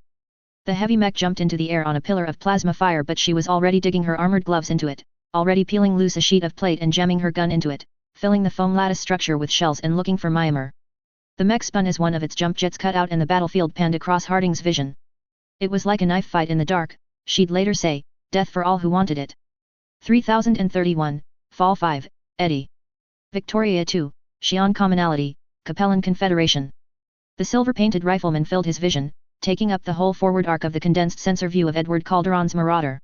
The heavy mech jumped into the air on a pillar of plasma fire but she was already digging her armored gloves into it, already peeling loose a sheet of plate and jamming her gun into it, filling the foam lattice structure with shells and looking for Myanmar. The mech spun as one of its jump jets cut out and the battlefield panned across Harding's vision. It was like a knife fight in the dark, she'd later say, death for all who wanted it. 3031, Fall 5, Eddie. Victoria 2, Xi'an Commonality, Capellan Confederation. The silver-painted rifleman filled his vision, taking up the whole forward arc of the condensed sensor view of Edward Calderon's Marauder.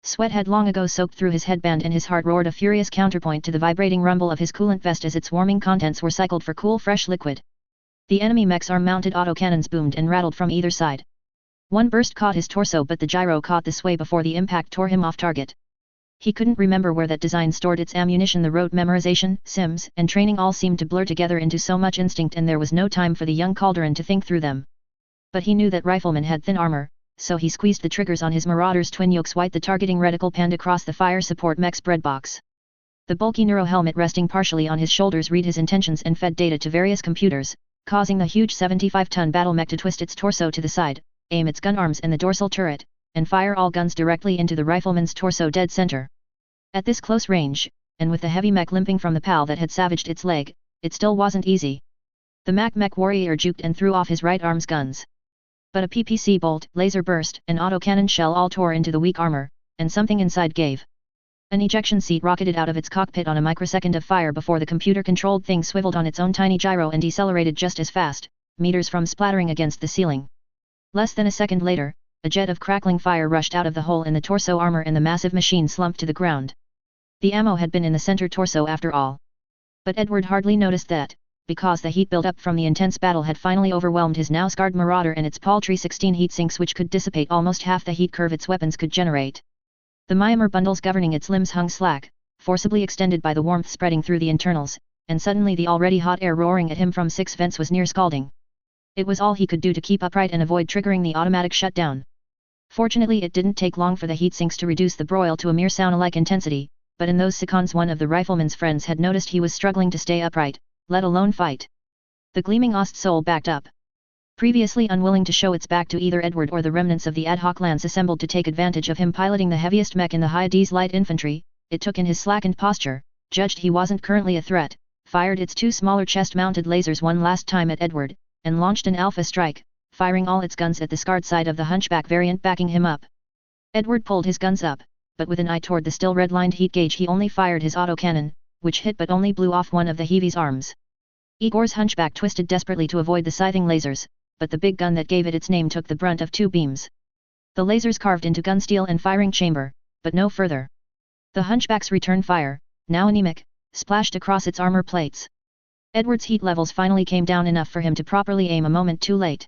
Sweat had long ago soaked through his headband and his heart roared a furious counterpoint to the vibrating rumble of his coolant vest as its warming contents were cycled for cool fresh liquid. The enemy mech's arm-mounted autocannons boomed and rattled from either side. One burst caught his torso but the gyro caught the sway before the impact tore him off target. He couldn't remember where that design stored its ammunition. The rote memorization, sims, and training all seemed to blur together into so much instinct and there was no time for the young Calderon to think through them. But he knew that riflemen had thin armor, so he squeezed the triggers on his Marauder's twin yokes white the targeting reticle panned across the fire support mech's breadbox. The bulky neuro helmet resting partially on his shoulders read his intentions and fed data to various computers, causing the huge 75-ton battle mech to twist its torso to the side, aim its gun arms and the dorsal turret, and fire all guns directly into the rifleman's torso dead center. At this close range, and with the heavy mech limping from the pal that had savaged its leg, it still wasn't easy. The mech warrior juked and threw off his right arm's guns. But a PPC bolt, laser burst, and autocannon shell all tore into the weak armor, and something inside gave. An ejection seat rocketed out of its cockpit on a microsecond of fire before the computer-controlled thing swiveled on its own tiny gyro and decelerated just as fast, meters from splattering against the ceiling. Less than a second later, a jet of crackling fire rushed out of the hole in the torso armor and the massive machine slumped to the ground. The ammo had been in the center torso after all. But Edward hardly noticed that, because the heat build-up from the intense battle had finally overwhelmed his now scarred Marauder and its paltry 16 heat sinks which could dissipate almost half the heat curve its weapons could generate. The myomer bundles governing its limbs hung slack, forcibly extended by the warmth spreading through the internals, and suddenly the already hot air roaring at him from 6 vents was near scalding. It was all he could do to keep upright and avoid triggering the automatic shutdown. Fortunately it didn't take long for the heat sinks to reduce the broil to a mere sauna-like intensity, but in those seconds one of the rifleman's friends had noticed he was struggling to stay upright, let alone fight. The gleaming Ostsoul backed up. Previously unwilling to show its back to either Edward or the remnants of the ad hoc lance assembled to take advantage of him piloting the heaviest mech in the Hyades light infantry, it took in his slackened posture, judged he wasn't currently a threat, fired its 2 smaller chest-mounted lasers one last time at Edward, and launched an alpha strike, firing all its guns at the scarred side of the hunchback variant backing him up. Edward pulled his guns up, but with an eye toward the still red-lined heat gauge he only fired his autocannon, which hit but only blew off one of the heavy's arms. Igor's hunchback twisted desperately to avoid the scything lasers, but the big gun that gave it its name took the brunt of 2 beams. The lasers carved into gun steel and firing chamber, but no further. The hunchback's return fire, now anemic, splashed across its armor plates. Edward's heat levels finally came down enough for him to properly aim a moment too late.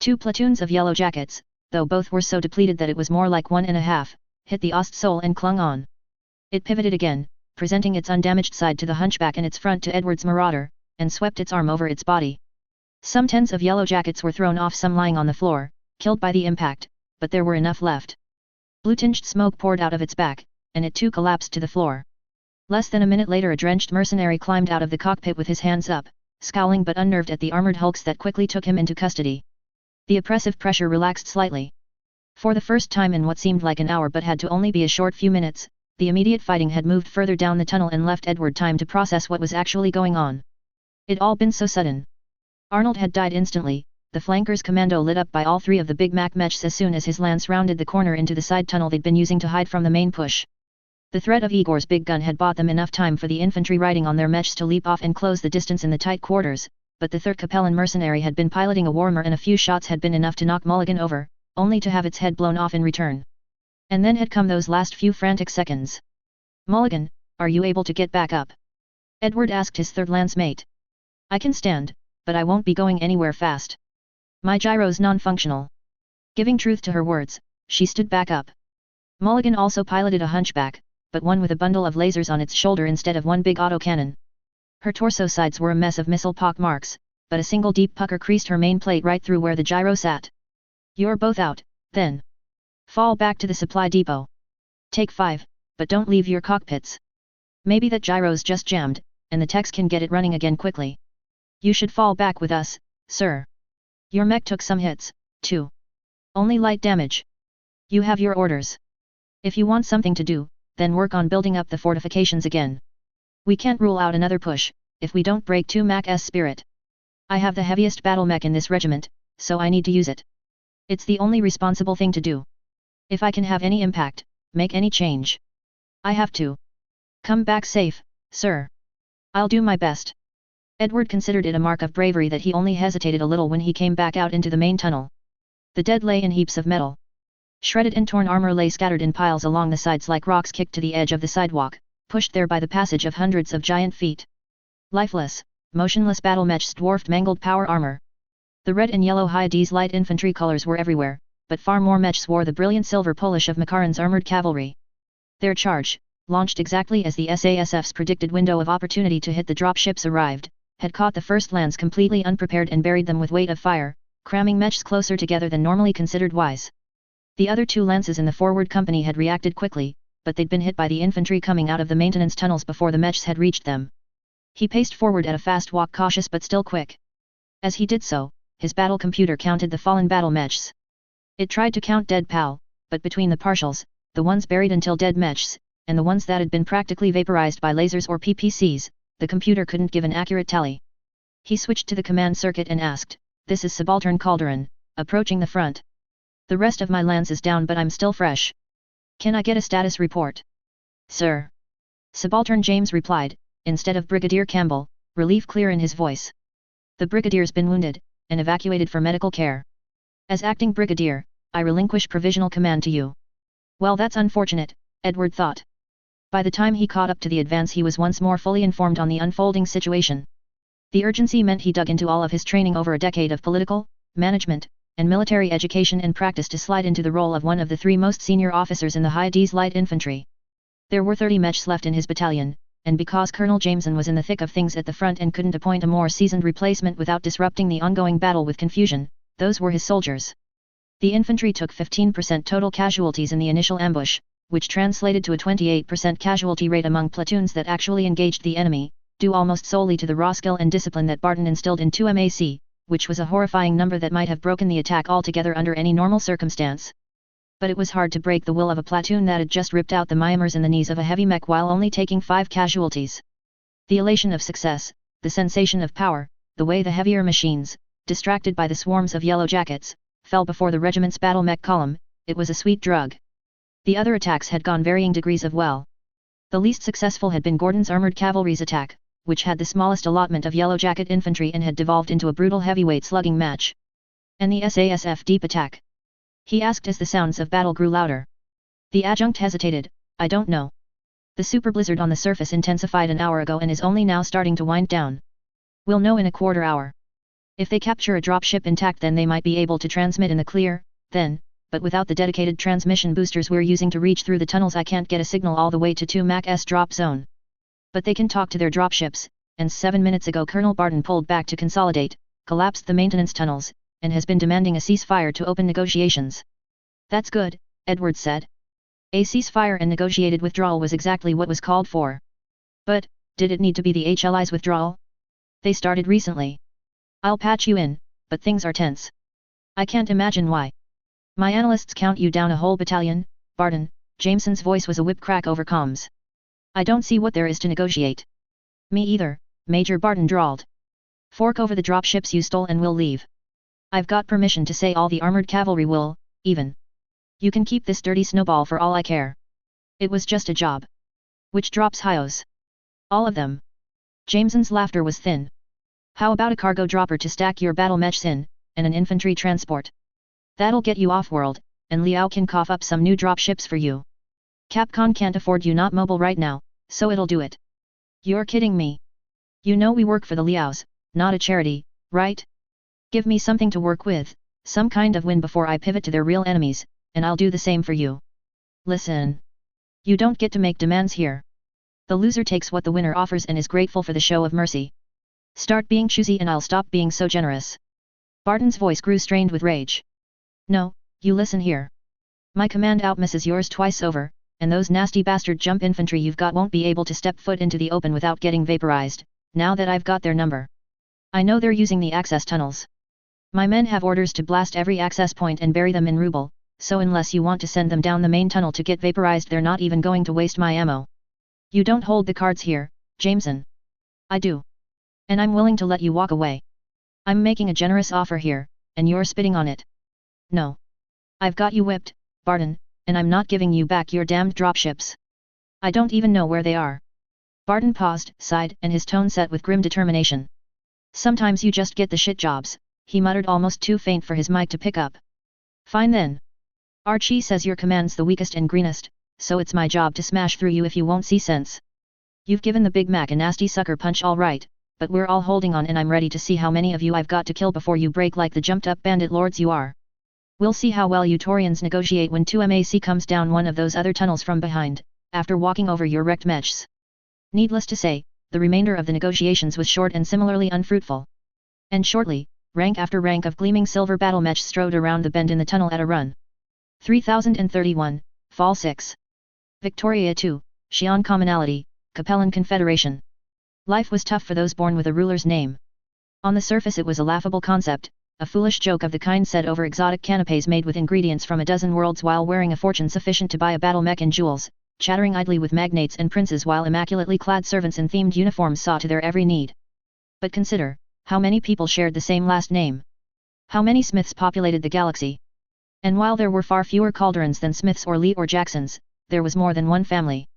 2 platoons of yellow jackets, though both were so depleted that it was more like 1.5, hit the Ostsoul and clung on. It pivoted again, presenting its undamaged side to the hunchback and its front to Edward's Marauder, and swept its arm over its body. Some tens of yellow jackets were thrown off, some lying on the floor, killed by the impact, but there were enough left. Blue-tinged smoke poured out of its back, and it too collapsed to the floor. Less than a minute later a drenched mercenary climbed out of the cockpit with his hands up, scowling but unnerved at the armored hulks that quickly took him into custody. The oppressive pressure relaxed slightly. For the first time in what seemed like an hour but had to only be a short few minutes, the immediate fighting had moved further down the tunnel and left Edward time to process what was actually going on. It'd all been so sudden. Arnold had died instantly, the flanker's commando lit up by all 3 of the big Mac mechs as soon as his lance rounded the corner into the side tunnel they'd been using to hide from the main push. The threat of Igor's big gun had bought them enough time for the infantry riding on their mechs to leap off and close the distance in the tight quarters, but the 3rd Capellan mercenary had been piloting a Warmer and a few shots had been enough to knock Mulligan over, only to have its head blown off in return. And then had come those last few frantic seconds. "Mulligan, are you able to get back up?" Edward asked his 3rd lance mate. "I can stand, but I won't be going anywhere fast. My gyro's non-functional." Giving truth to her words, she stood back up. Mulligan also piloted a hunchback, but one with a bundle of lasers on its shoulder instead of one big autocannon. Her torso sides were a mess of missile pock marks, but a single deep pucker creased her main plate right through where the gyro sat. "You're both out, then. Fall back to the supply depot. Take 5, but don't leave your cockpits. Maybe that gyro's just jammed, and the techs can get it running again quickly. You should fall back with us, sir. Your mech took some hits, too. Only light damage. You have your orders. If you want something to do, then work on building up the fortifications again. We can't rule out another push, if we don't break 2 Mac's spirit. I have the heaviest battle mech in this regiment, so I need to use it. It's the only responsible thing to do. If I can have any impact, make any change. I have to. Come back safe, sir. I'll do my best." Edward considered it a mark of bravery that he only hesitated a little when he came back out into the main tunnel. The dead lay in heaps of metal. Shredded and torn armor lay scattered in piles along the sides like rocks kicked to the edge of the sidewalk, pushed there by the passage of hundreds of giant feet. Lifeless, motionless battle mechs dwarfed mangled power armor. The red and yellow Hyades light infantry colors were everywhere, but far more mechs wore the brilliant silver polish of Makaran's armored cavalry. Their charge, launched exactly as the SASF's predicted window of opportunity to hit the dropships arrived, had caught the first lands completely unprepared and buried them with weight of fire, cramming mechs closer together than normally considered wise. The other two lances in the forward company had reacted quickly, but they'd been hit by the infantry coming out of the maintenance tunnels before the mechs had reached them. He paced forward at a fast walk, cautious but still quick. As he did so, his battle computer counted the fallen battle mechs. It tried to count dead PAL, but between the partials, the ones buried until dead mechs, and the ones that had been practically vaporized by lasers or PPCs, the computer couldn't give an accurate tally. He switched to the command circuit and asked, "This is Subaltern Calderon, approaching the front. The rest of my lance is down but I'm still fresh. Can I get a status report?" "Sir." Subaltern James replied, instead of Brigadier Campbell, relief clear in his voice. "The Brigadier's been wounded, and evacuated for medical care. As acting Brigadier, I relinquish provisional command to you." Well, that's unfortunate, Edward thought. By the time he caught up to the advance he was once more fully informed on the unfolding situation. The urgency meant he dug into all of his training over a decade of political, management, and military education and practice to slide into the role of one of the three most senior officers in the Hyades Light Infantry. There were 30 mechs left in his battalion, and because Colonel Jameson was in the thick of things at the front and couldn't appoint a more seasoned replacement without disrupting the ongoing battle with confusion, those were his soldiers. The infantry took 15% total casualties in the initial ambush, which translated to a 28% casualty rate among platoons that actually engaged the enemy, due almost solely to the raw skill and discipline that Barton instilled in 2MAC, which was a horrifying number that might have broken the attack altogether under any normal circumstance. But it was hard to break the will of a platoon that had just ripped out the Myanmars in the knees of a heavy mech while only taking 5 casualties. The elation of success, the sensation of power, the way the heavier machines, distracted by the swarms of yellow jackets, fell before the regiment's battle mech column, it was a sweet drug. The other attacks had gone varying degrees of well. The least successful had been Gordon's armored cavalry's attack, which had the smallest allotment of yellow jacket infantry and had devolved into a brutal heavyweight slugging match. And the SASF deep attack? He asked as the sounds of battle grew louder. The adjutant hesitated. "I don't know. The super blizzard on the surface intensified an hour ago and is only now starting to wind down. We'll know in a quarter hour. If they capture a dropship intact then they might be able to transmit in the clear, then, but without the dedicated transmission boosters we're using to reach through the tunnels I can't get a signal all the way to 2 MAC's drop zone. But they can talk to their dropships, and 7 minutes ago Colonel Barton pulled back to consolidate, collapsed the maintenance tunnels, and has been demanding a ceasefire to open negotiations." "That's good," Edward said. A ceasefire and negotiated withdrawal was exactly what was called for. But, did it need to be the HLI's withdrawal? They started recently. "I'll patch you in, but things are tense. I can't imagine why. My analysts count you down a whole battalion, Barton." Jameson's voice was a whip crack over comms. "I don't see what there is to negotiate." "Me either," Major Barton drawled. "Fork over the dropships you stole and we'll leave. I've got permission to say all the armored cavalry will, even. You can keep this dirty snowball for all I care. It was just a job." "Which drops Hyos?" "All of them." Jameson's laughter was thin. "How about a cargo dropper to stack your battle mechs in, and an infantry transport? That'll get you off-world, and Liao can cough up some new dropships for you. Capcom can't afford you not mobile right now, so it'll do it." "You're kidding me. You know we work for the Liaos, not a charity, right? Give me something to work with, some kind of win before I pivot to their real enemies, and I'll do the same for you." "Listen. You don't get to make demands here. The loser takes what the winner offers and is grateful for the show of mercy. Start being choosy and I'll stop being so generous." Barton's voice grew strained with rage. "No, you listen here. My command outmisses yours twice over, and those nasty bastard jump infantry you've got won't be able to step foot into the open without getting vaporized, now that I've got their number. I know they're using the access tunnels. My men have orders to blast every access point and bury them in rubble, so unless you want to send them down the main tunnel to get vaporized they're not even going to waste my ammo. You don't hold the cards here, Jameson." "I do. And I'm willing to let you walk away. I'm making a generous offer here, and you're spitting on it." "No. I've got you whipped, Barton, and I'm not giving you back your damned dropships. I don't even know where they are." Barton paused, sighed, and his tone set with grim determination. "Sometimes you just get the shit jobs," he muttered almost too faint for his mic to pick up. "Fine then. Archie says your command's the weakest and greenest, so it's my job to smash through you if you won't see sense. You've given the Big Mac a nasty sucker punch all right, but we're all holding on and I'm ready to see how many of you I've got to kill before you break like the jumped-up bandit lords you are. We'll see how well you Taurians negotiate when 2MAC comes down one of those other tunnels from behind, after walking over your wrecked mechs. Needless to say, the remainder of the negotiations was short and similarly unfruitful. And shortly, rank after rank of gleaming silver battle mechs strode around the bend in the tunnel at a run. 3031, Fall 6. Victoria 2, Xi'an Commonality, Capellan Confederation. Life was tough for those born with a ruler's name. On the surface it was a laughable concept, a foolish joke of the kind said over exotic canapes made with ingredients from a dozen worlds while wearing a fortune sufficient to buy a battle mech and jewels, chattering idly with magnates and princes while immaculately clad servants in themed uniforms saw to their every need. But consider, how many people shared the same last name? How many Smiths populated the galaxy? And while there were far fewer Calderons than Smiths or Lee or Jacksons, there was more than one family.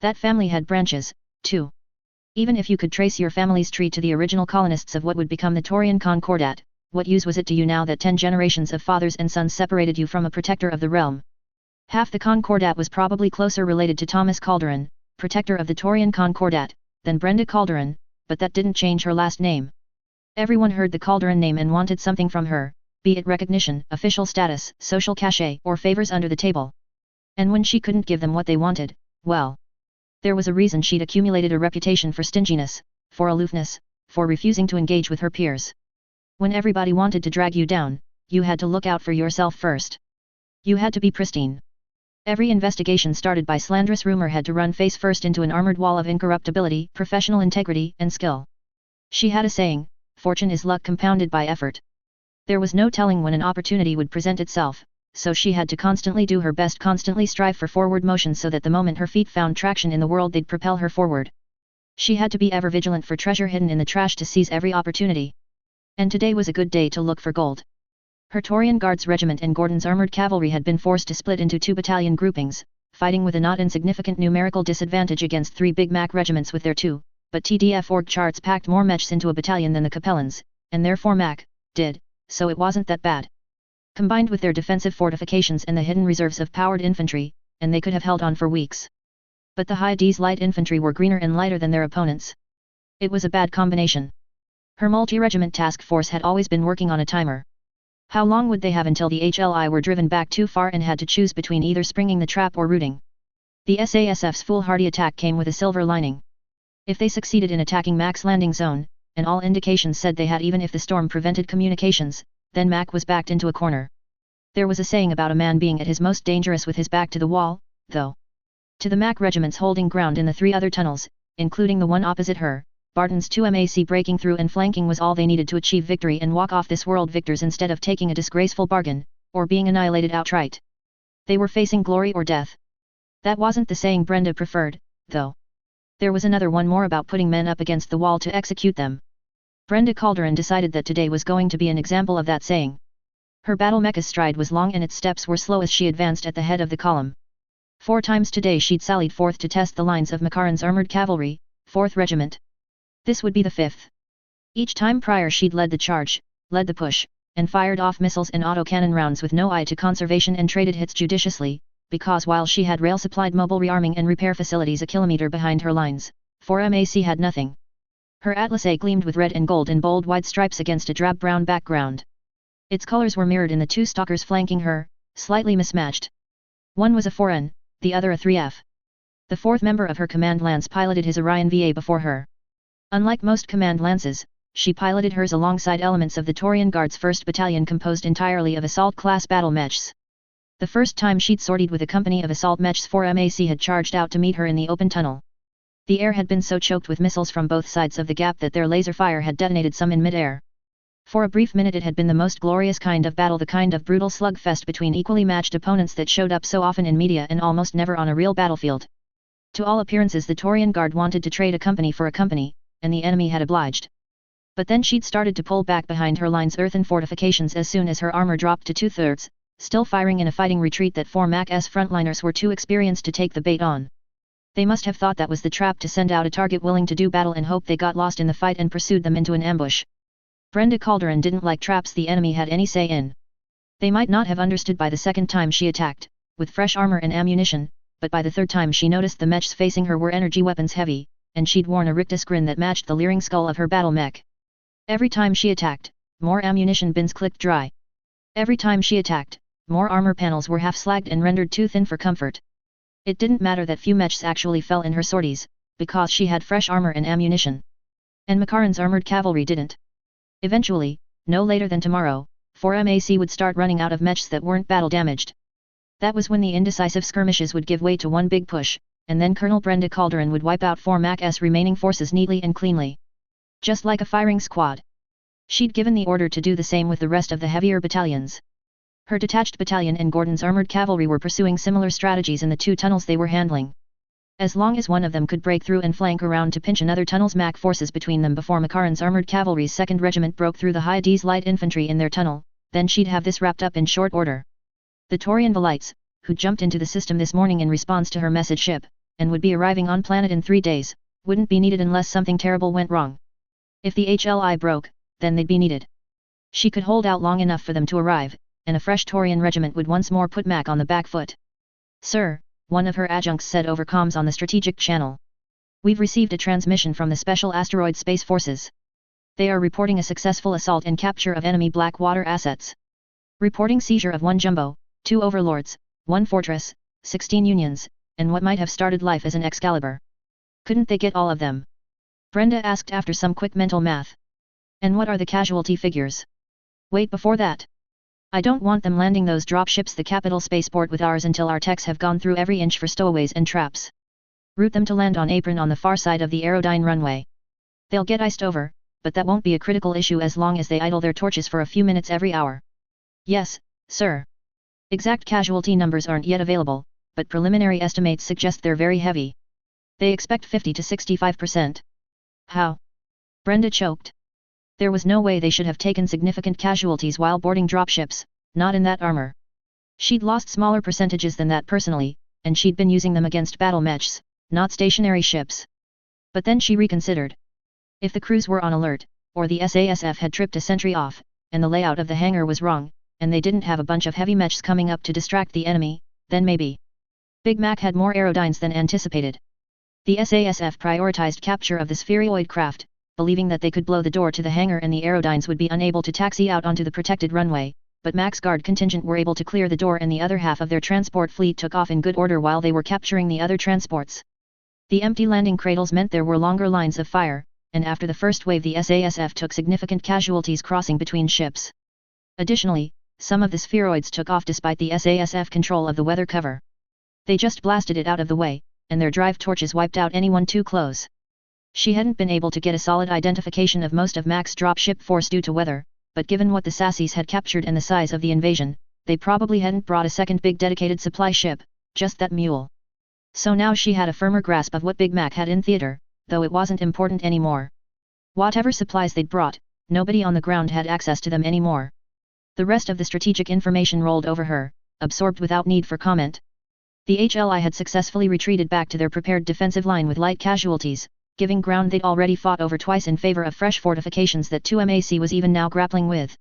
That family had branches, too. Even if you could trace your family's tree to the original colonists of what would become the Taurian Concordat, what use was it to you now that 10 generations of fathers and sons separated you from a protector of the realm? Half the Concordat was probably closer related to Thomas Calderon, protector of the Taurian Concordat, than Brenda Calderon, but that didn't change her last name. Everyone heard the Calderon name and wanted something from her, be it recognition, official status, social cachet, or favors under the table. And when she couldn't give them what they wanted, well, there was a reason she'd accumulated a reputation for stinginess, for aloofness, for refusing to engage with her peers. When everybody wanted to drag you down, you had to look out for yourself first. You had to be pristine. Every investigation started by slanderous rumor had to run face first into an armored wall of incorruptibility, professional integrity, and skill. She had a saying, fortune is luck compounded by effort. There was no telling when an opportunity would present itself, so she had to constantly do her best, constantly strive for forward motion so that the moment her feet found traction in the world they'd propel her forward. She had to be ever vigilant for treasure hidden in the trash to seize every opportunity. And today was a good day to look for gold. Her Taurian Guards regiment and Gordon's armored cavalry had been forced to split into 2 battalion groupings, fighting with a not insignificant numerical disadvantage against 3 Big Mac regiments with their 2, but TDF org charts packed more mechs into a battalion than the Capellans, and therefore Mac did, so it wasn't that bad. Combined with their defensive fortifications and the hidden reserves of powered infantry, and they could have held on for weeks. But the High D's light infantry were greener and lighter than their opponents. It was a bad combination. Her multi-regiment task force had always been working on a timer. How long would they have until the HLI were driven back too far and had to choose between either springing the trap or rooting? The SASF's foolhardy attack came with a silver lining. If they succeeded in attacking Mac's landing zone, and all indications said they had even if the storm prevented communications, then Mac was backed into a corner. There was a saying about a man being at his most dangerous with his back to the wall, though. To the Mac regiments holding ground in the 3 other tunnels, including the one opposite her, Barton's 2MAC breaking through and flanking was all they needed to achieve victory and walk off this world victors instead of taking a disgraceful bargain, or being annihilated outright. They were facing glory or death. That wasn't the saying Brenda preferred, though. There was another one more about putting men up against the wall to execute them. Brenda Calderon decided that today was going to be an example of that saying. Her battle mecha's stride was long and its steps were slow as she advanced at the head of the column. 4 times today she'd sallied forth to test the lines of Makaran's armored cavalry, 4th Regiment. This would be the 5th. Each time prior she'd led the charge, led the push, and fired off missiles and autocannon rounds with no eye to conservation and traded hits judiciously, because while she had rail-supplied mobile rearming and repair facilities a kilometer behind her lines, 4MAC had nothing. Her Atlas A gleamed with red and gold in bold wide stripes against a drab brown background. Its colors were mirrored in the 2 stalkers flanking her, slightly mismatched. One was a 4N, the other a 3F. The 4th member of her command lance piloted his Orion VA before her. Unlike most command lances, she piloted hers alongside elements of the Taurian Guard's 1st Battalion composed entirely of assault-class battle mechs. The first time she'd sortied with a company of assault mechs 4MAC had charged out to meet her in the open tunnel. The air had been so choked with missiles from both sides of the gap that their laser fire had detonated some in mid-air. For a brief minute it had been the most glorious kind of battle, the kind of brutal slugfest between equally matched opponents that showed up so often in media and almost never on a real battlefield. To all appearances the Taurian Guard wanted to trade a company for a company, and the enemy had obliged. But then she'd started to pull back behind her line's earthen fortifications as soon as her armor dropped to 2/3, still firing in a fighting retreat that 4 MAC's frontliners were too experienced to take the bait on. They must have thought that was the trap to send out a target willing to do battle and hope they got lost in the fight and pursued them into an ambush. Brenda Calderon didn't like traps the enemy had any say in. They might not have understood by the second time she attacked, with fresh armor and ammunition, but by the third time she noticed the mechs facing her were energy weapons heavy, and she'd worn a rictus grin that matched the leering skull of her battle mech. Every time she attacked, more ammunition bins clicked dry. Every time she attacked, more armor panels were half-slagged and rendered too thin for comfort. It didn't matter that few mechs actually fell in her sorties, because she had fresh armor and ammunition. And Makaran's armored cavalry didn't. Eventually, no later than tomorrow, 4MAC would start running out of mechs that weren't battle-damaged. That was when the indecisive skirmishes would give way to one big push, and then Colonel Brenda Calderon would wipe out 4MAC's remaining forces neatly and cleanly. Just like a firing squad. She'd given the order to do the same with the rest of the heavier battalions. Her detached battalion and Gordon's armored cavalry were pursuing similar strategies in the two tunnels they were handling. As long as one of them could break through and flank around to pinch another tunnel's MAC forces between them before Makaran's armored cavalry's 2nd Regiment broke through the High D's light infantry in their tunnel, then she'd have this wrapped up in short order. The Taurian Velites, who jumped into the system this morning in response to her message ship, and would be arriving on planet in 3 days, wouldn't be needed unless something terrible went wrong. If the HLI broke, then they'd be needed. She could hold out long enough for them to arrive, and a fresh Taurian regiment would once more put Mac on the back foot. "Sir," one of her adjuncts said over comms on the strategic channel. "We've received a transmission from the Special Asteroid Space Forces. They are reporting a successful assault and capture of enemy Blackwater assets. Reporting seizure of 1 Jumbo, 2 Overlords, 1 Fortress, 16 Unions, and what might have started life as an Excalibur. Couldn't they get all of them?" Brenda asked after some quick mental math. "And what are the casualty figures?" "Wait, before that. I don't want them landing those dropships the capital spaceport with ours until our techs have gone through every inch for stowaways and traps. Route them to land on Apron on the far side of the Aerodyne runway. They'll get iced over, but that won't be a critical issue as long as they idle their torches for a few minutes every hour." "Yes, sir." Exact casualty numbers aren't yet available, but preliminary estimates suggest they're very heavy. They expect 50 to 65%. "How?" Brenda choked. There was no way they should have taken significant casualties while boarding dropships, not in that armor. She'd lost smaller percentages than that personally, and she'd been using them against battle mechs, not stationary ships. But then she reconsidered. If the crews were on alert, or the SASF had tripped a sentry off, and the layout of the hangar was wrong, and they didn't have a bunch of heavy mechs coming up to distract the enemy, then maybe. Big Mac had more aerodynes than anticipated. The SASF prioritized capture of the spheroid craft, believing that they could blow the door to the hangar and the aerodynes would be unable to taxi out onto the protected runway, but Mac's guard contingent were able to clear the door and the other half of their transport fleet took off in good order while they were capturing the other transports. The empty landing cradles meant there were longer lines of fire, and after the first wave the SASF took significant casualties crossing between ships. Additionally, some of the spheroids took off despite the SASF control of the weather cover. They just blasted it out of the way, and their drive torches wiped out anyone too close. She hadn't been able to get a solid identification of most of Mac's dropship force due to weather, but given what the Sassies had captured and the size of the invasion, they probably hadn't brought a second big dedicated supply ship, just that mule. So now she had a firmer grasp of what Big Mac had in theater, though it wasn't important anymore. Whatever supplies they'd brought, nobody on the ground had access to them anymore. The rest of the strategic information rolled over her, absorbed without need for comment. The HLI had successfully retreated back to their prepared defensive line with light casualties, giving ground they'd already fought over twice in favor of fresh fortifications that 2MAC was even now grappling with.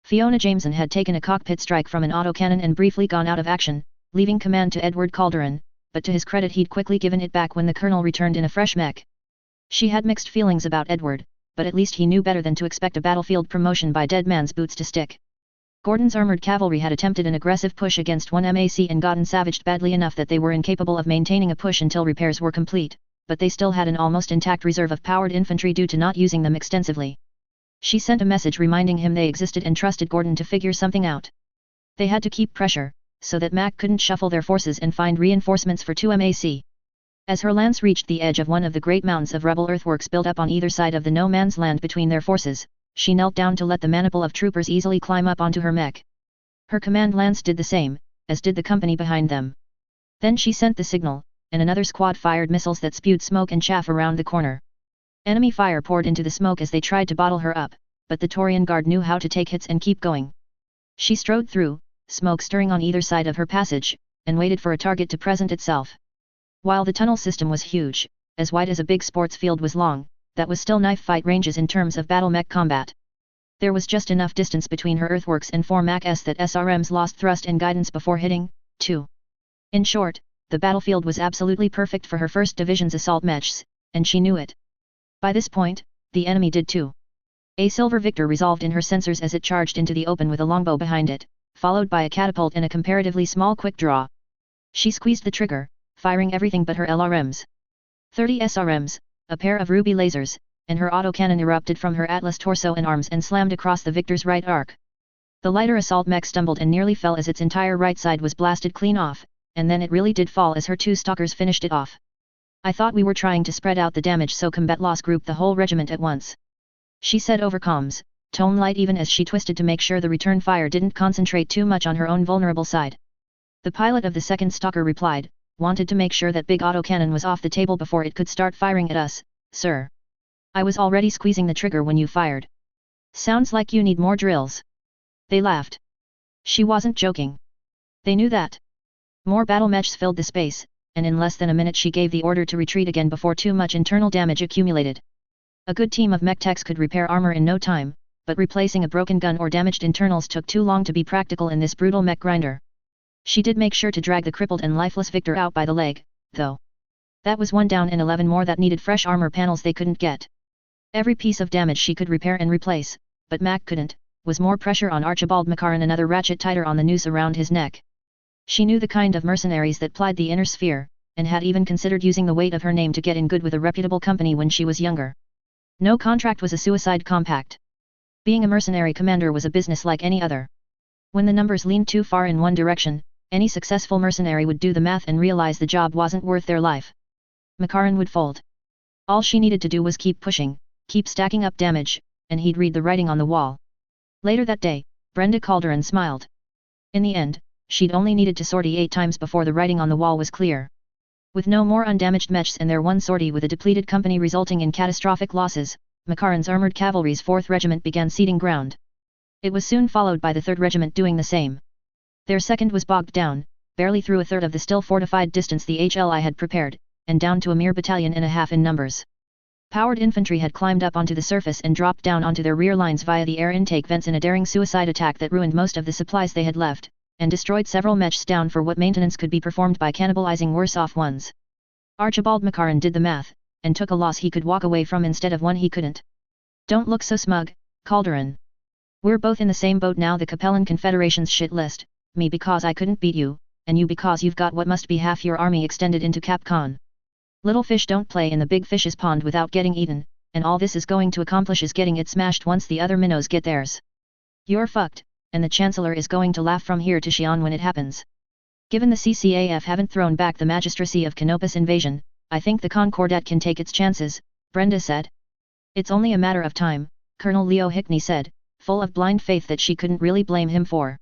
Fiona Jameson had taken a cockpit strike from an autocannon and briefly gone out of action, leaving command to Edward Calderon, but to his credit he'd quickly given it back when the colonel returned in a fresh mech. She had mixed feelings about Edward, but at least he knew better than to expect a battlefield promotion by dead man's boots to stick. Gordon's armored cavalry had attempted an aggressive push against 1MAC and gotten savaged badly enough that they were incapable of maintaining a push until repairs were complete, but they still had an almost intact reserve of powered infantry due to not using them extensively. She sent a message reminding him they existed and trusted Gordon to figure something out. They had to keep pressure, so that Mac couldn't shuffle their forces and find reinforcements for 2MAC. As her lance reached the edge of one of the great mounds of rebel earthworks built up on either side of the no man's land between their forces, she knelt down to let the maniple of troopers easily climb up onto her mech. Her command lance did the same, as did the company behind them. Then she sent the signal, and another squad fired missiles that spewed smoke and chaff around the corner. Enemy fire poured into the smoke as they tried to bottle her up, but the Taurian guard knew how to take hits and keep going. She strode through, smoke stirring on either side of her passage, and waited for a target to present itself. While the tunnel system was huge, as wide as a big sports field was long, that was still knife fight ranges in terms of battle mech combat. There was just enough distance between her earthworks and 4 Mach-S that SRMs lost thrust and guidance before hitting, too. In short, the battlefield was absolutely perfect for her 1st Division's assault mechs, and she knew it. By this point, the enemy did too. A silver victor resolved in her sensors as it charged into the open with a longbow behind it, followed by a catapult and a comparatively small quick draw. She squeezed the trigger, firing everything but her LRMs. 30 SRMs, a pair of ruby lasers, and her autocannon erupted from her Atlas torso and arms and slammed across the victor's right arc. The lighter assault mech stumbled and nearly fell as its entire right side was blasted clean off, and then it really did fall as her 2 stalkers finished it off. I thought we were trying to spread out the damage so combat loss group the whole regiment at once. She said over comms, tone light even as she twisted to make sure the return fire didn't concentrate too much on her own vulnerable side. The pilot of the 2nd stalker replied, wanted to make sure that big autocannon was off the table before it could start firing at us, sir. I was already squeezing the trigger when you fired. Sounds like you need more drills. They laughed. She wasn't joking. They knew that. More battle mechs filled the space, and in less than a minute she gave the order to retreat again before too much internal damage accumulated. A good team of mech techs could repair armor in no time, but replacing a broken gun or damaged internals took too long to be practical in this brutal mech grinder. She did make sure to drag the crippled and lifeless victor out by the leg, though. That was 1 down and 11 more that needed fresh armor panels they couldn't get. Every piece of damage she could repair and replace, but Mac couldn't, was more pressure on Archibald Makarin, another ratchet tighter on the noose around his neck. She knew the kind of mercenaries that plied the inner sphere, and had even considered using the weight of her name to get in good with a reputable company when she was younger. No contract was a suicide compact. Being a mercenary commander was a business like any other. When the numbers leaned too far in one direction, any successful mercenary would do the math and realize the job wasn't worth their life. Makarin would fold. All she needed to do was keep pushing, keep stacking up damage, and he'd read the writing on the wall. Later that day, Brenda Calderon smiled. In the end, she'd only needed to sortie 8 times before the writing on the wall was clear. With no more undamaged mechs and their one sortie with a depleted company resulting in catastrophic losses, Makarin's Armoured Cavalry's 4th Regiment began ceding ground. It was soon followed by the 3rd Regiment doing the same. Their 2nd was bogged down, barely through a third of the still fortified distance the HLI had prepared, and down to a mere battalion and a half in numbers. Powered infantry had climbed up onto the surface and dropped down onto their rear lines via the air intake vents in a daring suicide attack that ruined most of the supplies they had left, and destroyed several mechs down for what maintenance could be performed by cannibalizing worse-off ones. Archibald Makarin did the math, and took a loss he could walk away from instead of one he couldn't. Don't look so smug, Calderon. We're both in the same boat now, the Capellan Confederation's shit list, me because I couldn't beat you, and you because you've got what must be half your army extended into Capcom. Little fish don't play in the big fish's pond without getting eaten, and all this is going to accomplish is getting it smashed once the other minnows get theirs. You're fucked, and the Chancellor is going to laugh from here to Xi'an when it happens. Given the CCAF haven't thrown back the magistracy of Canopus invasion, I think the Concordat can take its chances, Brenda said. It's only a matter of time, Colonel Leo Hickney said, full of blind faith that she couldn't really blame him for.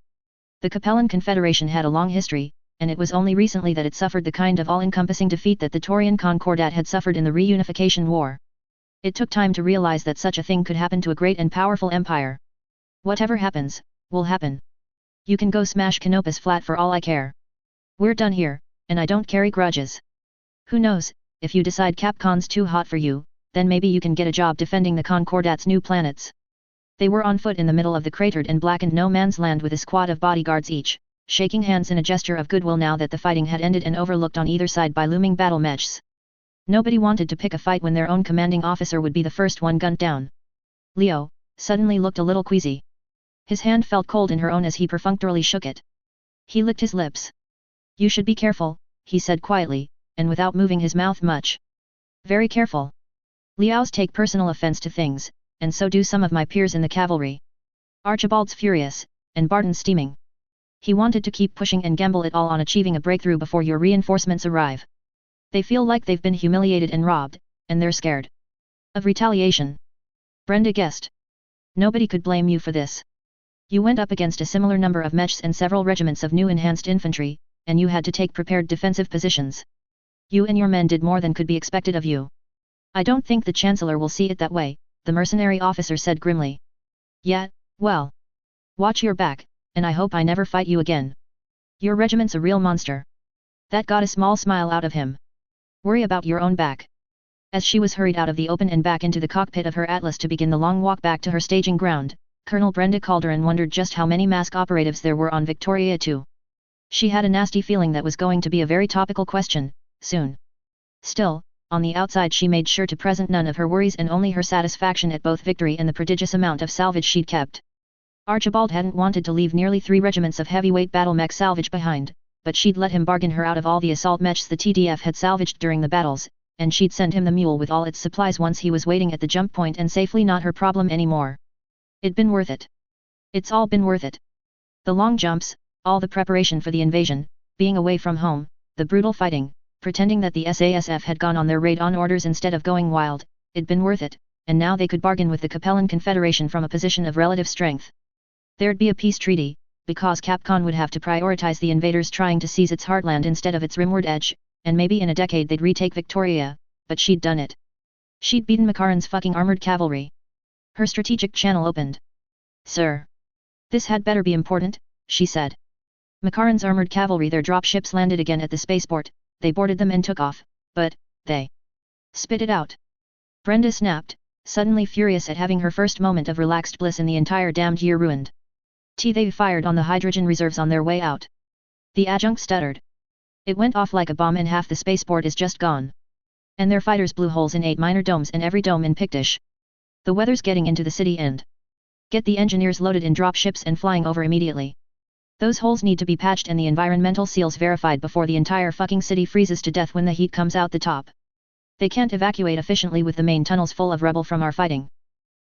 The Capellan Confederation had a long history, and it was only recently that it suffered the kind of all-encompassing defeat that the Taurian Concordat had suffered in the reunification war. It took time to realize that such a thing could happen to a great and powerful empire. Whatever happens, will happen. You can go smash Canopus flat for all I care. We're done here, and I don't carry grudges. Who knows, if you decide Capcom's too hot for you, then maybe you can get a job defending the Concordat's new planets. They were on foot in the middle of the cratered and blackened no-man's land with a squad of bodyguards each, shaking hands in a gesture of goodwill now that the fighting had ended and overlooked on either side by looming battle mechs. Nobody wanted to pick a fight when their own commanding officer would be the first one gunned down. Leo, suddenly looked a little queasy. His hand felt cold in her own as he perfunctorily shook it. He licked his lips. You should be careful, he said quietly, and without moving his mouth much. Very careful. Liaos take personal offense to things, and so do some of my peers in the cavalry. Archibald's furious, and Barton's steaming. He wanted to keep pushing and gamble it all on achieving a breakthrough before your reinforcements arrive. They feel like they've been humiliated and robbed, and they're scared of retaliation. Brenda guessed. Nobody could blame you for this. You went up against a similar number of mechs and several regiments of new enhanced infantry, and you had to take prepared defensive positions. You and your men did more than could be expected of you. I don't think the Chancellor will see it that way, the mercenary officer said grimly. Yeah, well. Watch your back, and I hope I never fight you again. Your regiment's a real monster. That got a small smile out of him. Worry about your own back. As she was hurried out of the open and back into the cockpit of her Atlas to begin the long walk back to her staging ground, Colonel Brenda Calderon wondered just how many mask operatives there were on Victoria 2. She had a nasty feeling that was going to be a very topical question, soon. Still, on the outside she made sure to present none of her worries and only her satisfaction at both victory and the prodigious amount of salvage she'd kept. Archibald hadn't wanted to leave nearly 3 regiments of heavyweight battle mech salvage behind, but she'd let him bargain her out of all the assault mechs the TDF had salvaged during the battles, and she'd send him the mule with all its supplies once he was waiting at the jump point and safely not her problem anymore. It'd been worth it. It's all been worth it. The long jumps, all the preparation for the invasion, being away from home, the brutal fighting, pretending that the SASF had gone on their raid on orders instead of going wild, it'd been worth it, and now they could bargain with the Capellan Confederation from a position of relative strength. There'd be a peace treaty, because Capcom would have to prioritize the invaders trying to seize its heartland instead of its rimward edge, and maybe in a decade they'd retake Victoria, but she'd done it. She'd beaten Makaran's fucking armored cavalry. Her strategic channel opened. "Sir. This had better be important," she said. Makaran's armored cavalry, their dropships landed again at the spaceport, they boarded them and took off, but, they spit it out. Brenda snapped, suddenly furious at having her first moment of relaxed bliss in the entire damned year ruined. They fired on the hydrogen reserves on their way out. The adjunct stuttered. It went off like a bomb and half the spaceport is just gone. And their fighters blew holes in 8 minor domes and every dome in Pictish. The weather's getting into the city and get the engineers loaded in dropships and flying over immediately. Those holes need to be patched and the environmental seals verified before the entire fucking city freezes to death when the heat comes out the top. They can't evacuate efficiently with the main tunnels full of rebel from our fighting.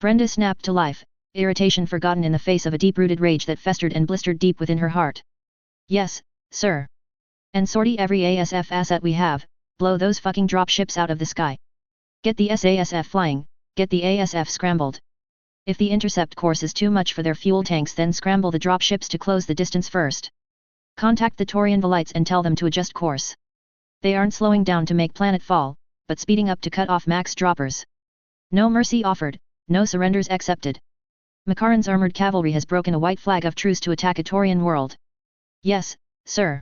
Brenda snapped to life, irritation forgotten in the face of a deep-rooted rage that festered and blistered deep within her heart. "Yes, sir. And sortie every ASF asset we have, blow those fucking dropships out of the sky. Get the SASF flying, get the ASF scrambled. If the intercept course is too much for their fuel tanks, then scramble the dropships to close the distance first. Contact the Taurian Velites and tell them to adjust course. They aren't slowing down to make planet fall, but speeding up to cut off max droppers. No mercy offered, no surrenders accepted. Makaran's armored cavalry has broken a white flag of truce to attack a Taurian world." "Yes, sir."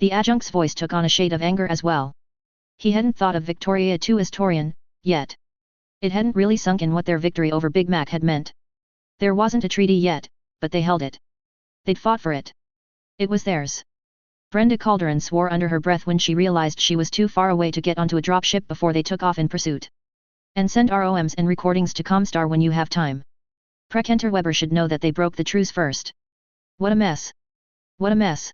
The adjunct's voice took on a shade of anger as well. He hadn't thought of Victoria 2 as Taurian, yet. It hadn't really sunk in what their victory over Big Mac had meant. There wasn't a treaty yet, but they held it. They'd fought for it. It was theirs. Brenda Calderon swore under her breath when she realized she was too far away to get onto a dropship before they took off in pursuit. "And send ROMs and recordings to Comstar when you have time. Prekenter Weber should know that they broke the truce first. What a mess. What a mess."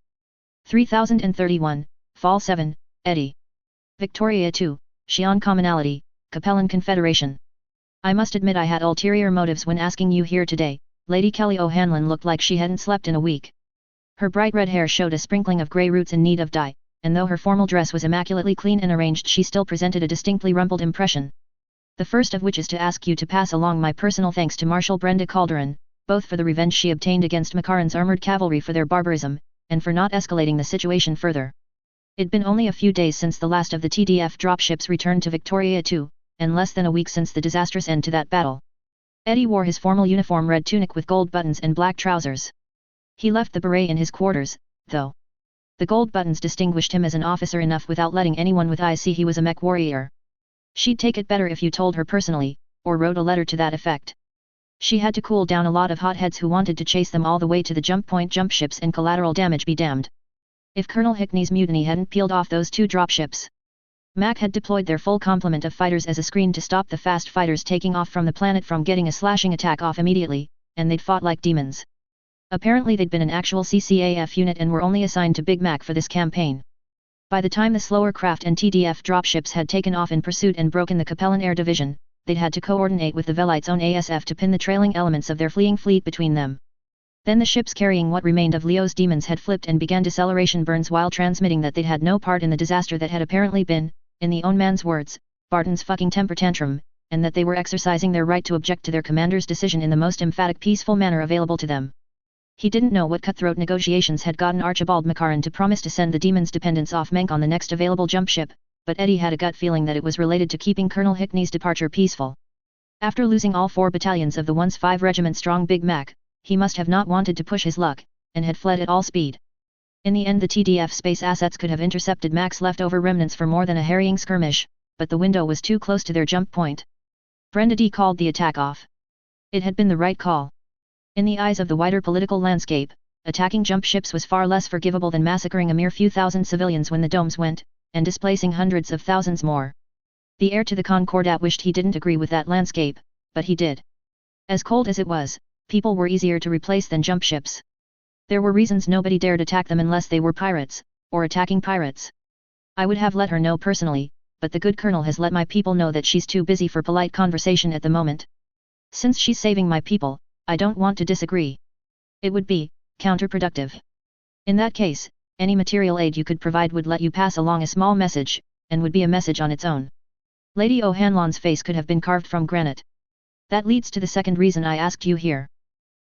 3031, Fall 7, Eddie. Victoria 2, Xi'an Commonality, Capellan Confederation. "I must admit I had ulterior motives when asking you here today." Lady Kelly O'Hanlon looked like she hadn't slept in a week. Her bright red hair showed a sprinkling of grey roots in need of dye, and though her formal dress was immaculately clean and arranged, she still presented a distinctly rumpled impression. "The first of which is to ask you to pass along my personal thanks to Marshal Brenda Calderon, both for the revenge she obtained against Makaran's armored cavalry for their barbarism, and for not escalating the situation further. It'd been only a few days since the last of the TDF dropships returned to Victoria 2, and less than a week since the disastrous end to that battle." Eddie wore his formal uniform red tunic with gold buttons and black trousers. He left the beret in his quarters, though. The gold buttons distinguished him as an officer enough without letting anyone with eyes see he was a mech warrior. She'd take it better if you told her personally, or wrote a letter to that effect. She had to cool down a lot of hotheads who wanted to chase them all the way to the jump point jump ships, and collateral damage be damned. If Colonel Hickney's mutiny hadn't peeled off those 2 dropships. Mac had deployed their full complement of fighters as a screen to stop the fast fighters taking off from the planet from getting a slashing attack off immediately, and they'd fought like demons. Apparently they'd been an actual CCAF unit and were only assigned to Big Mac for this campaign. By the time the slower craft and TDF dropships had taken off in pursuit and broken the Capellan Air Division, they'd had to coordinate with the Velites' own ASF to pin the trailing elements of their fleeing fleet between them. Then the ships carrying what remained of Leo's demons had flipped and began deceleration burns while transmitting that they'd had no part in the disaster that had apparently been, in the own man's words, Barton's fucking temper tantrum, and that they were exercising their right to object to their commander's decision in the most emphatic peaceful manner available to them. He didn't know what cutthroat negotiations had gotten Archibald Makaran to promise to send the demons' dependents off Menk on the next available jump ship, but Eddie had a gut feeling that it was related to keeping Colonel Hickney's departure peaceful. After losing all 4 battalions of the once 5-regiment-strong Big Mac, he must have not wanted to push his luck, and had fled at all speed. In the end the TDF space assets could have intercepted Mac's leftover remnants for more than a harrying skirmish, but the window was too close to their jump point. Brenda D called the attack off. It had been the right call. In the eyes of the wider political landscape, attacking jump ships was far less forgivable than massacring a mere few thousand civilians when the domes went, and displacing hundreds of thousands more. The heir to the Concordat wished he didn't agree with that landscape, but he did. As cold as it was, people were easier to replace than jump ships. There were reasons nobody dared attack them unless they were pirates, or attacking pirates. I would have let her know personally, but the good colonel has let my people know that she's too busy for polite conversation at the moment. Since she's saving my people, I don't want to disagree. It would be counterproductive. In that case, any material aid you could provide would let you pass along a small message, and would be a message on its own. Lady O'Hanlon's face could have been carved from granite. That leads to the second reason I asked you here.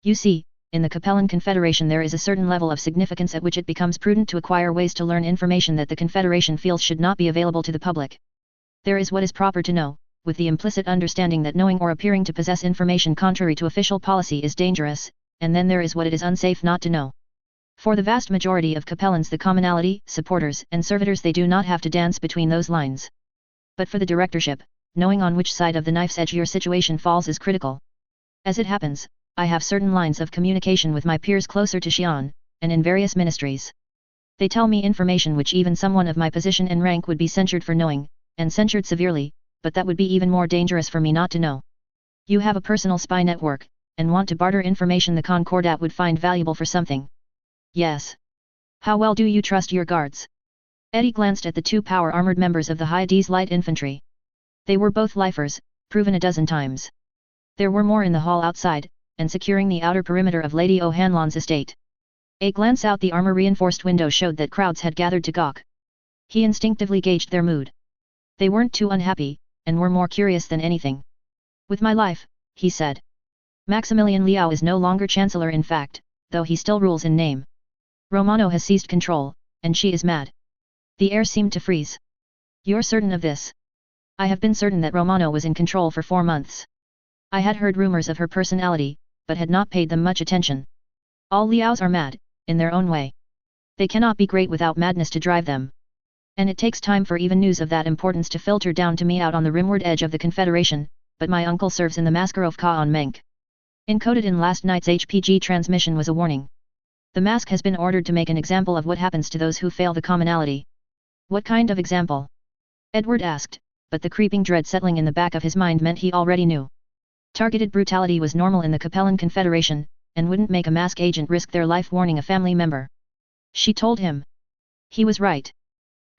You see, in the Capellan Confederation there is a certain level of significance at which it becomes prudent to acquire ways to learn information that the Confederation feels should not be available to the public. There is what is proper to know, with the implicit understanding that knowing or appearing to possess information contrary to official policy is dangerous, and then there is what it is unsafe not to know. For the vast majority of Capellans, the commonality, supporters, and servitors, they do not have to dance between those lines. But for the directorship, knowing on which side of the knife's edge your situation falls is critical. As it happens, I have certain lines of communication with my peers closer to Xi'an, and in various ministries. They tell me information which even someone of my position and rank would be censured for knowing, and censured severely, but that would be even more dangerous for me not to know. You have a personal spy network, and want to barter information the Concordat would find valuable for something. Yes. How well do you trust your guards? Eddie glanced at the two power-armored members of the High D's light infantry. They were both lifers, proven a dozen times. There were more in the hall outside, and securing the outer perimeter of Lady O'Hanlon's estate. A glance out the armor-reinforced window showed that crowds had gathered to gawk. He instinctively gauged their mood. They weren't too unhappy, and were more curious than anything. With my life, he said. Maximilian Liao is no longer Chancellor in fact, though he still rules in name. Romano has seized control, and she is mad. The air seemed to freeze. You're certain of this? I have been certain that Romano was in control for 4 months. I had heard rumors of her personality, but had not paid them much attention. All Liaos are mad, in their own way. They cannot be great without madness to drive them. And it takes time for even news of that importance to filter down to me out on the rimward edge of the Confederation, but my uncle serves in the Maskarov Ka on Menk. Encoded in last night's HPG transmission was a warning. The mask has been ordered to make an example of what happens to those who fail the commonality. What kind of example? Edward asked, but the creeping dread settling in the back of his mind meant he already knew. Targeted brutality was normal in the Capellan Confederation, and wouldn't make a mask agent risk their life warning a family member. She told him. He was right.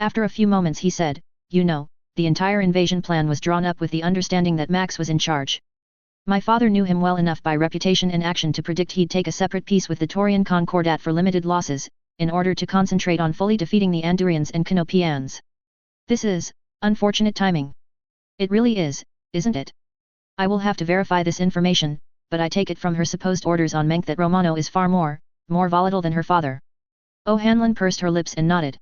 After a few moments he said, you know, the entire invasion plan was drawn up with the understanding that Max was in charge. My father knew him well enough by reputation and action to predict he'd take a separate peace with the Taurian Concordat for limited losses, in order to concentrate on fully defeating the Andurians and Canopians. This is unfortunate timing. It really is, isn't it? I will have to verify this information, but I take it from her supposed orders on Menk that Romano is far more volatile than her father. O'Hanlon pursed her lips and nodded.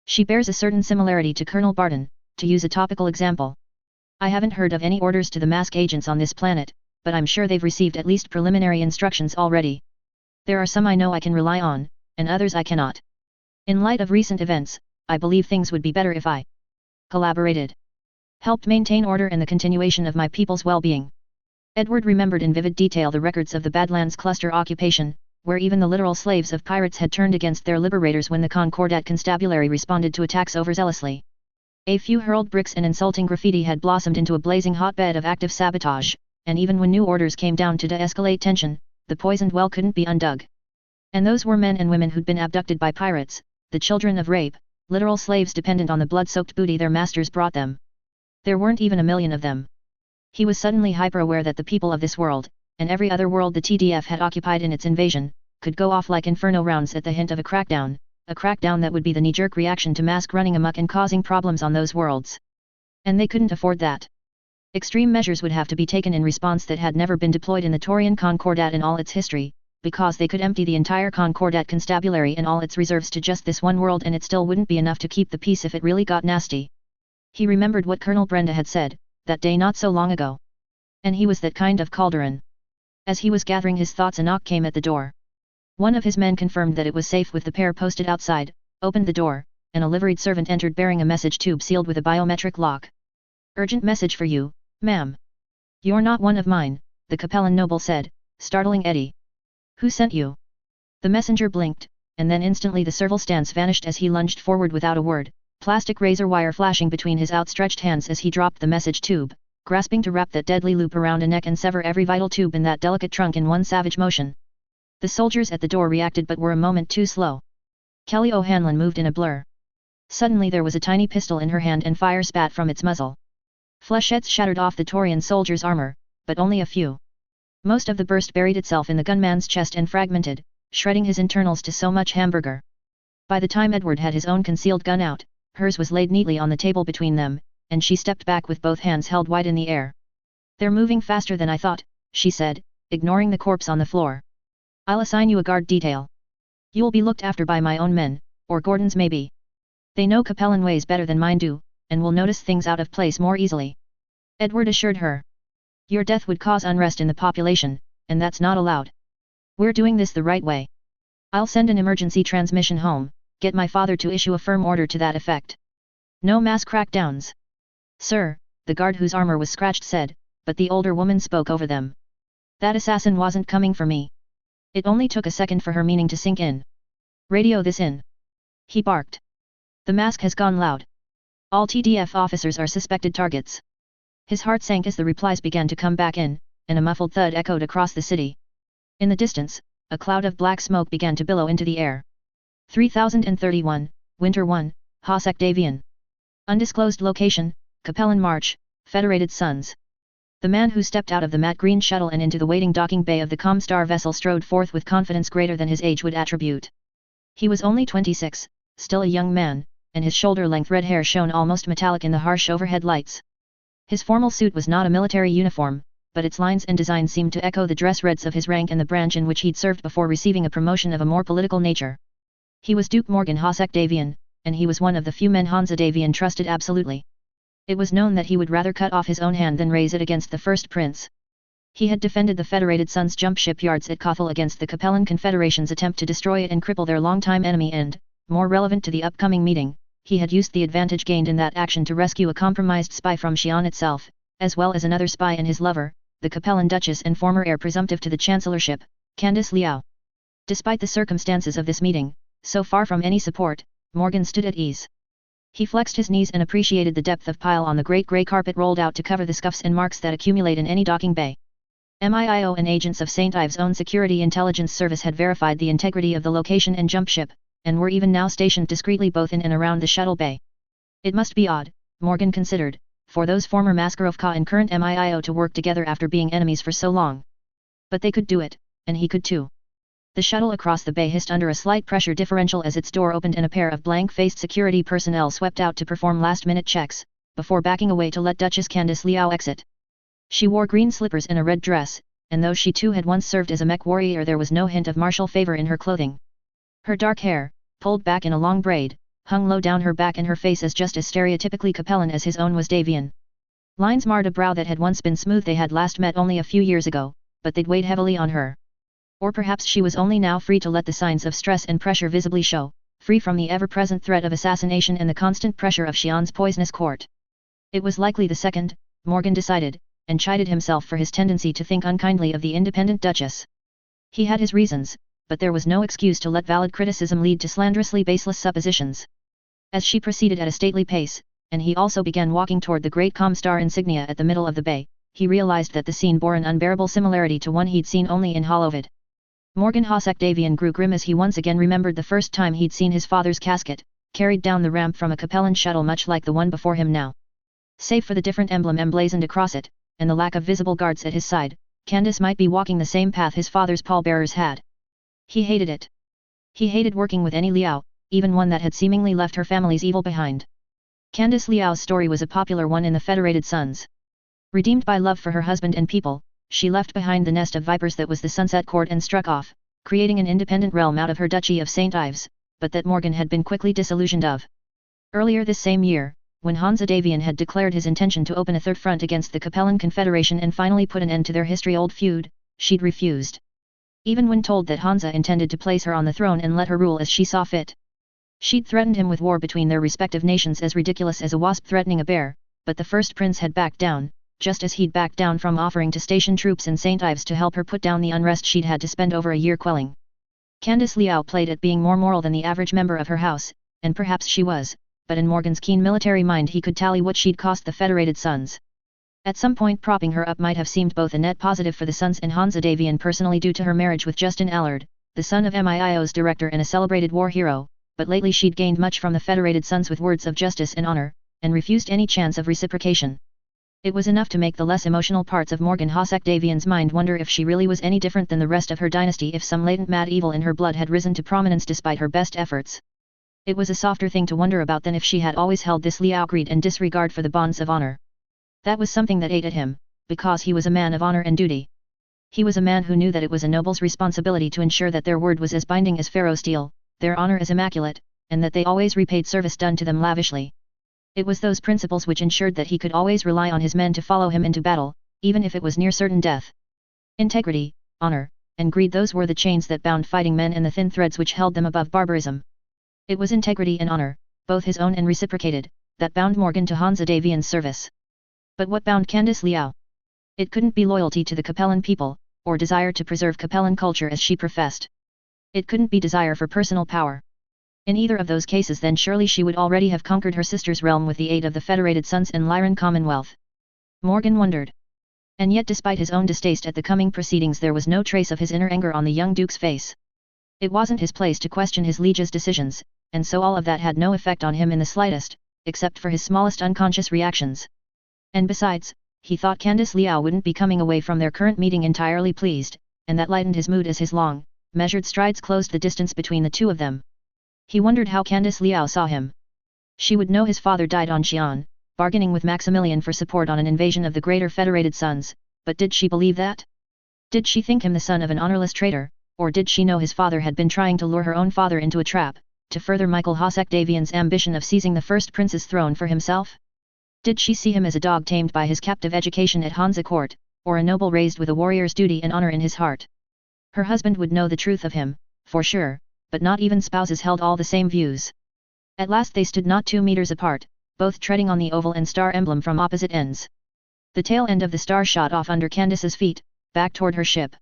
She bears a certain similarity to Colonel Barton, to use a topical example. I haven't heard of any orders to the mask agents on this planet, but I'm sure they've received at least preliminary instructions already. There are some I know I can rely on, and others I cannot. In light of recent events, I believe things would be better if I collaborated. Helped maintain order and the continuation of my people's well-being. Edward remembered in vivid detail the records of the Badlands cluster occupation, where even the literal slaves of pirates had turned against their liberators when the Concordat constabulary responded to attacks overzealously. A few hurled bricks and insulting graffiti had blossomed into a blazing hotbed of active sabotage, and even when new orders came down to de-escalate tension, the poisoned well couldn't be undug. And those were men and women who'd been abducted by pirates, the children of rape, literal slaves dependent on the blood-soaked booty their masters brought them. There weren't even a million of them. He was suddenly hyper-aware that the people of this world, and every other world the TDF had occupied in its invasion, could go off like inferno rounds at the hint of a crackdown that would be the knee-jerk reaction to mask running amok and causing problems on those worlds. And they couldn't afford that. Extreme measures would have to be taken in response that had never been deployed in the Taurian Concordat in all its history, because they could empty the entire Concordat constabulary and all its reserves to just this one world and it still wouldn't be enough to keep the peace if it really got nasty. He remembered what Colonel Brenda had said, that day not so long ago. And he was that kind of Calderon. As he was gathering his thoughts a knock came at the door. One of his men confirmed that it was safe with the pair posted outside, opened the door, and a liveried servant entered bearing a message tube sealed with a biometric lock. Urgent message for you, ma'am. You're not one of mine, the Capellan noble said, startling Eddie. Who sent you? The messenger blinked, and then instantly the serval stance vanished as he lunged forward without a word, plastic razor wire flashing between his outstretched hands as he dropped the message tube, grasping to wrap that deadly loop around a neck and sever every vital tube in that delicate trunk in one savage motion. The soldiers at the door reacted but were a moment too slow. Kelly O'Hanlon moved in a blur. Suddenly there was a tiny pistol in her hand and fire spat from its muzzle. Flechettes shattered off the Taurian soldier's armor, but only a few. Most of the burst buried itself in the gunman's chest and fragmented, shredding his internals to so much hamburger. By the time Edward had his own concealed gun out, hers was laid neatly on the table between them, and she stepped back with both hands held wide in the air. "They're moving faster than I thought," she said, ignoring the corpse on the floor. "I'll assign you a guard detail. You'll be looked after by my own men, or Gordon's maybe. They know Capellan ways better than mine do, and will notice things out of place more easily." Edward assured her. "Your death would cause unrest in the population, and that's not allowed. We're doing this the right way. I'll send an emergency transmission home, get my father to issue a firm order to that effect. No mass crackdowns." "Sir," the guard whose armor was scratched said, but the older woman spoke over them. "That assassin wasn't coming for me." It only took a second for her meaning to sink in. "Radio this in," he barked. "The mask has gone loud. All TDF officers are suspected targets." His heart sank as the replies began to come back in, and a muffled thud echoed across the city. In the distance, a cloud of black smoke began to billow into the air. 3031, Winter 1, Hosek Davian. Undisclosed location, Capellan March, Federated Sons. The man who stepped out of the matte green shuttle and into the waiting docking bay of the Comstar vessel strode forth with confidence greater than his age would attribute. He was only 26, still a young man, and his shoulder-length red hair shone almost metallic in the harsh overhead lights. His formal suit was not a military uniform, but its lines and design seemed to echo the dress reds of his rank and the branch in which he'd served before receiving a promotion of a more political nature. He was Duke Morgan Hosek Davian, and he was one of the few men Hansa Davian trusted absolutely. It was known that he would rather cut off his own hand than raise it against the first prince. He had defended the Federated Sons' jump shipyards at Kothel against the Capellan Confederation's attempt to destroy it and cripple their longtime enemy and, more relevant to the upcoming meeting, he had used the advantage gained in that action to rescue a compromised spy from Xi'an itself, as well as another spy and his lover, the Capellan Duchess and former heir presumptive to the chancellorship, Candice Liao. Despite the circumstances of this meeting, so far from any support, Morgan stood at ease. He flexed his knees and appreciated the depth of pile on the great grey carpet rolled out to cover the scuffs and marks that accumulate in any docking bay. MIIO and agents of St. Ives' own security intelligence service had verified the integrity of the location and jump ship, and were even now stationed discreetly both in and around the shuttle bay. It must be odd, Morgan considered, for those former Mascarovka and current MIIO to work together after being enemies for so long. But they could do it, and he could too. The shuttle across the bay hissed under a slight pressure differential as its door opened and a pair of blank-faced security personnel swept out to perform last-minute checks, before backing away to let Duchess Candice Liao exit. She wore green slippers and a red dress, and though she too had once served as a mech warrior there was no hint of martial favor in her clothing. Her dark hair, pulled back in a long braid, hung low down her back and her face as just as stereotypically Capellan as his own was Davian. Lines marred a brow that had once been smooth. They had last met only a few years ago, but they'd weighed heavily on her. Or perhaps she was only now free to let the signs of stress and pressure visibly show, free from the ever-present threat of assassination and the constant pressure of Xi'an's poisonous court. It was likely the second, Morgan decided, and chided himself for his tendency to think unkindly of the independent Duchess. He had his reasons, but there was no excuse to let valid criticism lead to slanderously baseless suppositions. As she proceeded at a stately pace, and he also began walking toward the great Comstar insignia at the middle of the bay, he realized that the scene bore an unbearable similarity to one he'd seen only in Holovid. Morgan Hosek Davian grew grim as he once again remembered the first time he'd seen his father's casket, carried down the ramp from a Capellan shuttle much like the one before him now. Save for the different emblem emblazoned across it, and the lack of visible guards at his side, Candice might be walking the same path his father's pallbearers had. He hated it. He hated working with any Liao, even one that had seemingly left her family's evil behind. Candice Liao's story was a popular one in the Federated Sons. Redeemed by love for her husband and people, she left behind the nest of vipers that was the Sunset Court and struck off, creating an independent realm out of her Duchy of St. Ives, but that Morgan had been quickly disillusioned of. Earlier this same year, when Hansa Davian had declared his intention to open a third front against the Capellan Confederation and finally put an end to their history-old feud, she'd refused. Even when told that Hansa intended to place her on the throne and let her rule as she saw fit. She'd threatened him with war between their respective nations as ridiculous as a wasp threatening a bear, but the first prince had backed down, just as he'd backed down from offering to station troops in St. Ives to help her put down the unrest she'd had to spend over a year quelling. Candice Liao played at being more moral than the average member of her house, and perhaps she was, but in Morgan's keen military mind he could tally what she'd cost the Federated Sons. At some point propping her up might have seemed both a net positive for the Sons and Hansa Davian personally due to her marriage with Justin Allard, the son of MIIO's director and a celebrated war hero, but lately she'd gained much from the Federated Sons with words of justice and honor, and refused any chance of reciprocation. It was enough to make the less emotional parts of Morgan Hossack Davian's mind wonder if she really was any different than the rest of her dynasty, if some latent mad evil in her blood had risen to prominence despite her best efforts. It was a softer thing to wonder about than if she had always held this Liao greed and disregard for the bonds of honor. That was something that ate at him, because he was a man of honor and duty. He was a man who knew that it was a noble's responsibility to ensure that their word was as binding as Pharaoh steel, their honor as immaculate, and that they always repaid service done to them lavishly. It was those principles which ensured that he could always rely on his men to follow him into battle, even if it was near certain death. Integrity, honor, and greed, those were the chains that bound fighting men and the thin threads which held them above barbarism. It was integrity and honor, both his own and reciprocated, that bound Morgan to Hansa Davian's service. But what bound Candice Liao? It couldn't be loyalty to the Capellan people, or desire to preserve Capellan culture as she professed. It couldn't be desire for personal power. In either of those cases then surely she would already have conquered her sister's realm with the aid of the Federated Sons and Lyran Commonwealth. Morgan wondered. And yet despite his own distaste at the coming proceedings there was no trace of his inner anger on the young duke's face. It wasn't his place to question his liege's decisions, and so all of that had no effect on him in the slightest, except for his smallest unconscious reactions. And besides, he thought Candice Liao wouldn't be coming away from their current meeting entirely pleased, and that lightened his mood as his long, measured strides closed the distance between the two of them. He wondered how Candice Liao saw him. She would know his father died on Xi'an, bargaining with Maximilian for support on an invasion of the Greater Federated Sons, but did she believe that? Did she think him the son of an honorless traitor, or did she know his father had been trying to lure her own father into a trap, to further Michael Hossack Davian's ambition of seizing the first prince's throne for himself? Did she see him as a dog tamed by his captive education at Hansa court, or a noble raised with a warrior's duty and honor in his heart? Her husband would know the truth of him, for sure, but not even spouses held all the same views. At last they stood not 2 meters apart, both treading on the oval and star emblem from opposite ends. The tail end of the star shot off under Candice's feet, back toward her ship.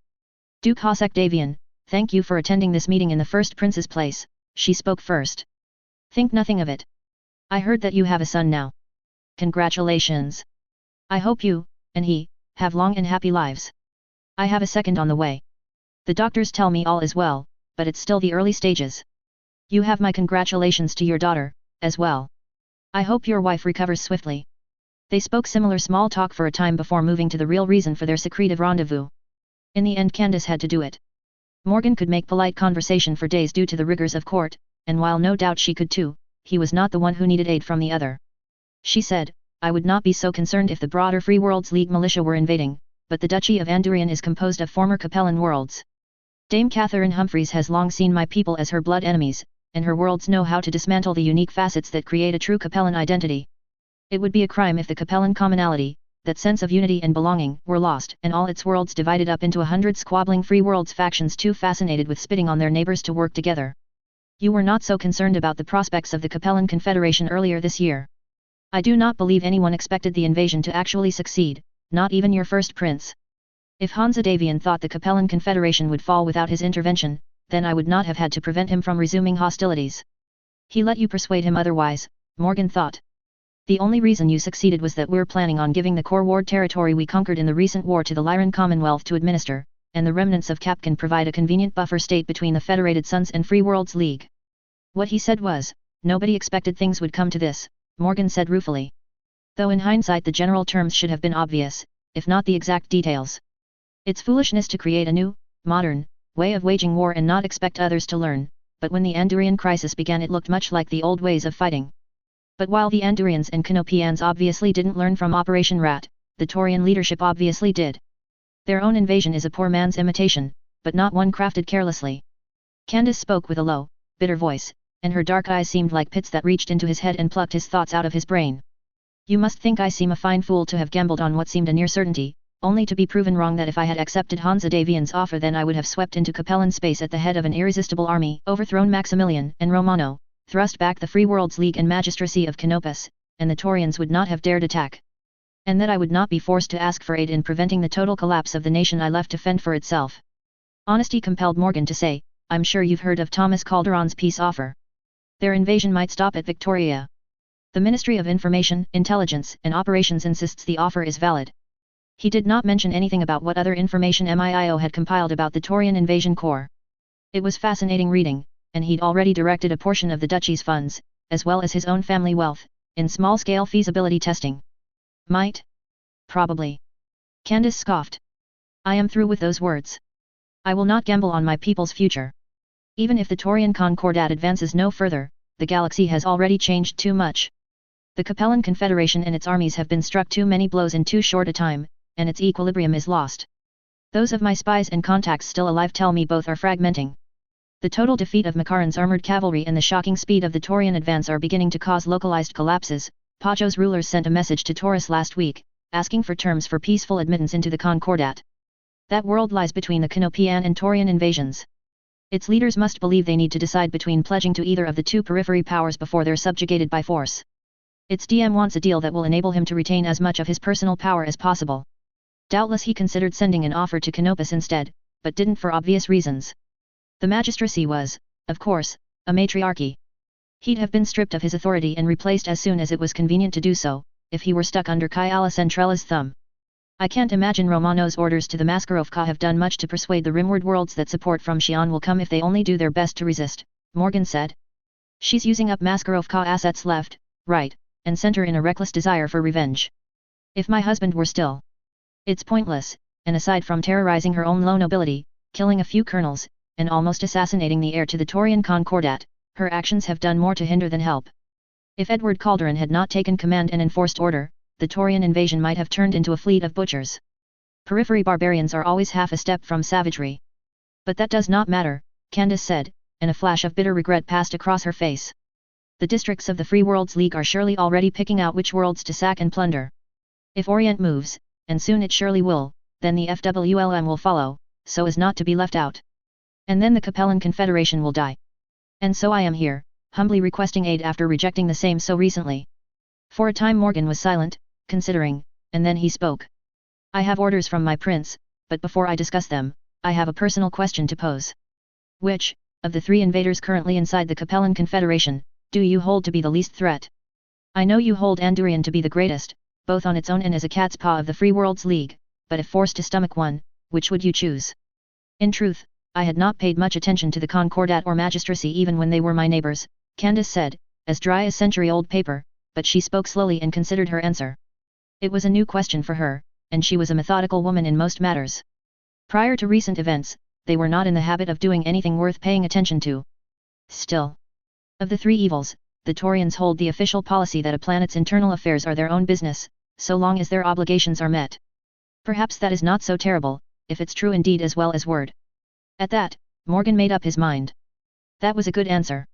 Duke Hossack Davian, thank you for attending this meeting in the first prince's place, she spoke first. Think nothing of it. I heard that you have a son now. Congratulations. I hope you, and he, have long and happy lives. I have a second on the way. The doctors tell me all is well, but it's still the early stages. You have my congratulations to your daughter, as well. I hope your wife recovers swiftly. They spoke similar small talk for a time before moving to the real reason for their secretive rendezvous. In the end Candice had to do it. Morgan could make polite conversation for days due to the rigors of court, and while no doubt she could too, he was not the one who needed aid from the other. She said, I would not be so concerned if the broader Free Worlds League militia were invading, but the Duchy of Andurian is composed of former Capellan worlds. Dame Catherine Humphreys has long seen my people as her blood enemies, and her worlds know how to dismantle the unique facets that create a true Capellan identity. It would be a crime if the Capellan commonality, that sense of unity and belonging, were lost and all its worlds divided up into 100 squabbling Free Worlds factions too fascinated with spitting on their neighbors to work together. You were not so concerned about the prospects of the Capellan Confederation earlier this year. I do not believe anyone expected the invasion to actually succeed, not even your first prince. If Hansa Davian thought the Capellan Confederation would fall without his intervention, then I would not have had to prevent him from resuming hostilities. He let you persuade him otherwise, Morgan thought. The only reason you succeeded was that we're planning on giving the core ward territory we conquered in the recent war to the Lyran Commonwealth to administer, and the remnants of Cap can provide a convenient buffer state between the Federated Sons and Free Worlds League. What he said was, nobody expected things would come to this, Morgan said ruefully. Though in hindsight the general terms should have been obvious, if not the exact details. It's foolishness to create a new, modern, way of waging war and not expect others to learn, but when the Andurian crisis began it looked much like the old ways of fighting. But while the Andurians and Canopians obviously didn't learn from Operation Rat, the Taurian leadership obviously did. Their own invasion is a poor man's imitation, but not one crafted carelessly. Candice spoke with a low, bitter voice, and her dark eyes seemed like pits that reached into his head and plucked his thoughts out of his brain. You must think I seem a fine fool to have gambled on what seemed a near certainty, only to be proven wrong that if I had accepted Hansa Davian's offer then I would have swept into Capellan space at the head of an irresistible army, overthrown Maximilian and Romano, thrust back the Free Worlds League and magistracy of Canopus, and the Taurians would not have dared attack. And that I would not be forced to ask for aid in preventing the total collapse of the nation I left to fend for itself. Honesty compelled Morgan to say, I'm sure you've heard of Thomas Calderon's peace offer. Their invasion might stop at Victoria. The Ministry of Information, Intelligence, and Operations insists the offer is valid. He did not mention anything about what other information MIO had compiled about the Taurian invasion corps. It was fascinating reading, and he'd already directed a portion of the duchy's funds, as well as his own family wealth, in small-scale feasibility testing. Might? Probably. Candace scoffed. I am through with those words. I will not gamble on my people's future. Even if the Taurian Concordat advances no further, the galaxy has already changed too much. The Capellan Confederation and its armies have been struck too many blows in too short a time, and its equilibrium is lost. Those of my spies and contacts still alive tell me both are fragmenting. The total defeat of Makaran's armored cavalry and the shocking speed of the Taurian advance are beginning to cause localized collapses. Pacho's rulers sent a message to Taurus last week, asking for terms for peaceful admittance into the Concordat. That world lies between the Canopian and Taurian invasions. Its leaders must believe they need to decide between pledging to either of the two periphery powers before they're subjugated by force. Its DM wants a deal that will enable him to retain as much of his personal power as possible. Doubtless he considered sending an offer to Canopus instead, but didn't for obvious reasons. The magistracy was, of course, a matriarchy. He'd have been stripped of his authority and replaced as soon as it was convenient to do so, if he were stuck under Kyala Centrella's thumb. I can't imagine Romano's orders to the Maskarovka have done much to persuade the rimward worlds that support from Xi'an will come if they only do their best to resist, Morgan said. She's using up Maskarovka assets left, right, and center in a reckless desire for revenge. If my husband were still. It's pointless, and aside from terrorizing her own low nobility, killing a few colonels, and almost assassinating the heir to the Taurian Concordat, her actions have done more to hinder than help. If Edward Calderon had not taken command and enforced order, the Taurian invasion might have turned into a fleet of butchers. Periphery barbarians are always half a step from savagery. But that does not matter, Candace said, and a flash of bitter regret passed across her face. The districts of the Free Worlds League are surely already picking out which worlds to sack and plunder. If Orient moves, and soon it surely will, then the FWLM will follow, so as not to be left out. And then the Capellan Confederation will die. And so I am here, humbly requesting aid after rejecting the same so recently. For a time Morgan was silent, considering, and then he spoke. I have orders from my prince, but before I discuss them, I have a personal question to pose. Which, of the three invaders currently inside the Capellan Confederation, do you hold to be the least threat? I know you hold Andurian to be the greatest, both on its own and as a cat's paw of the Free Worlds League, but if forced to stomach one, which would you choose? In truth, I had not paid much attention to the Concordat or magistracy even when they were my neighbors, Candace said, as dry as century-old paper, but she spoke slowly and considered her answer. It was a new question for her, and she was a methodical woman in most matters. Prior to recent events, they were not in the habit of doing anything worth paying attention to. Still, of the three evils, the Taurians hold the official policy that a planet's internal affairs are their own business, so long as their obligations are met. Perhaps that is not so terrible, if it's true in deed as well as word. At that, Morgan made up his mind. That was a good answer.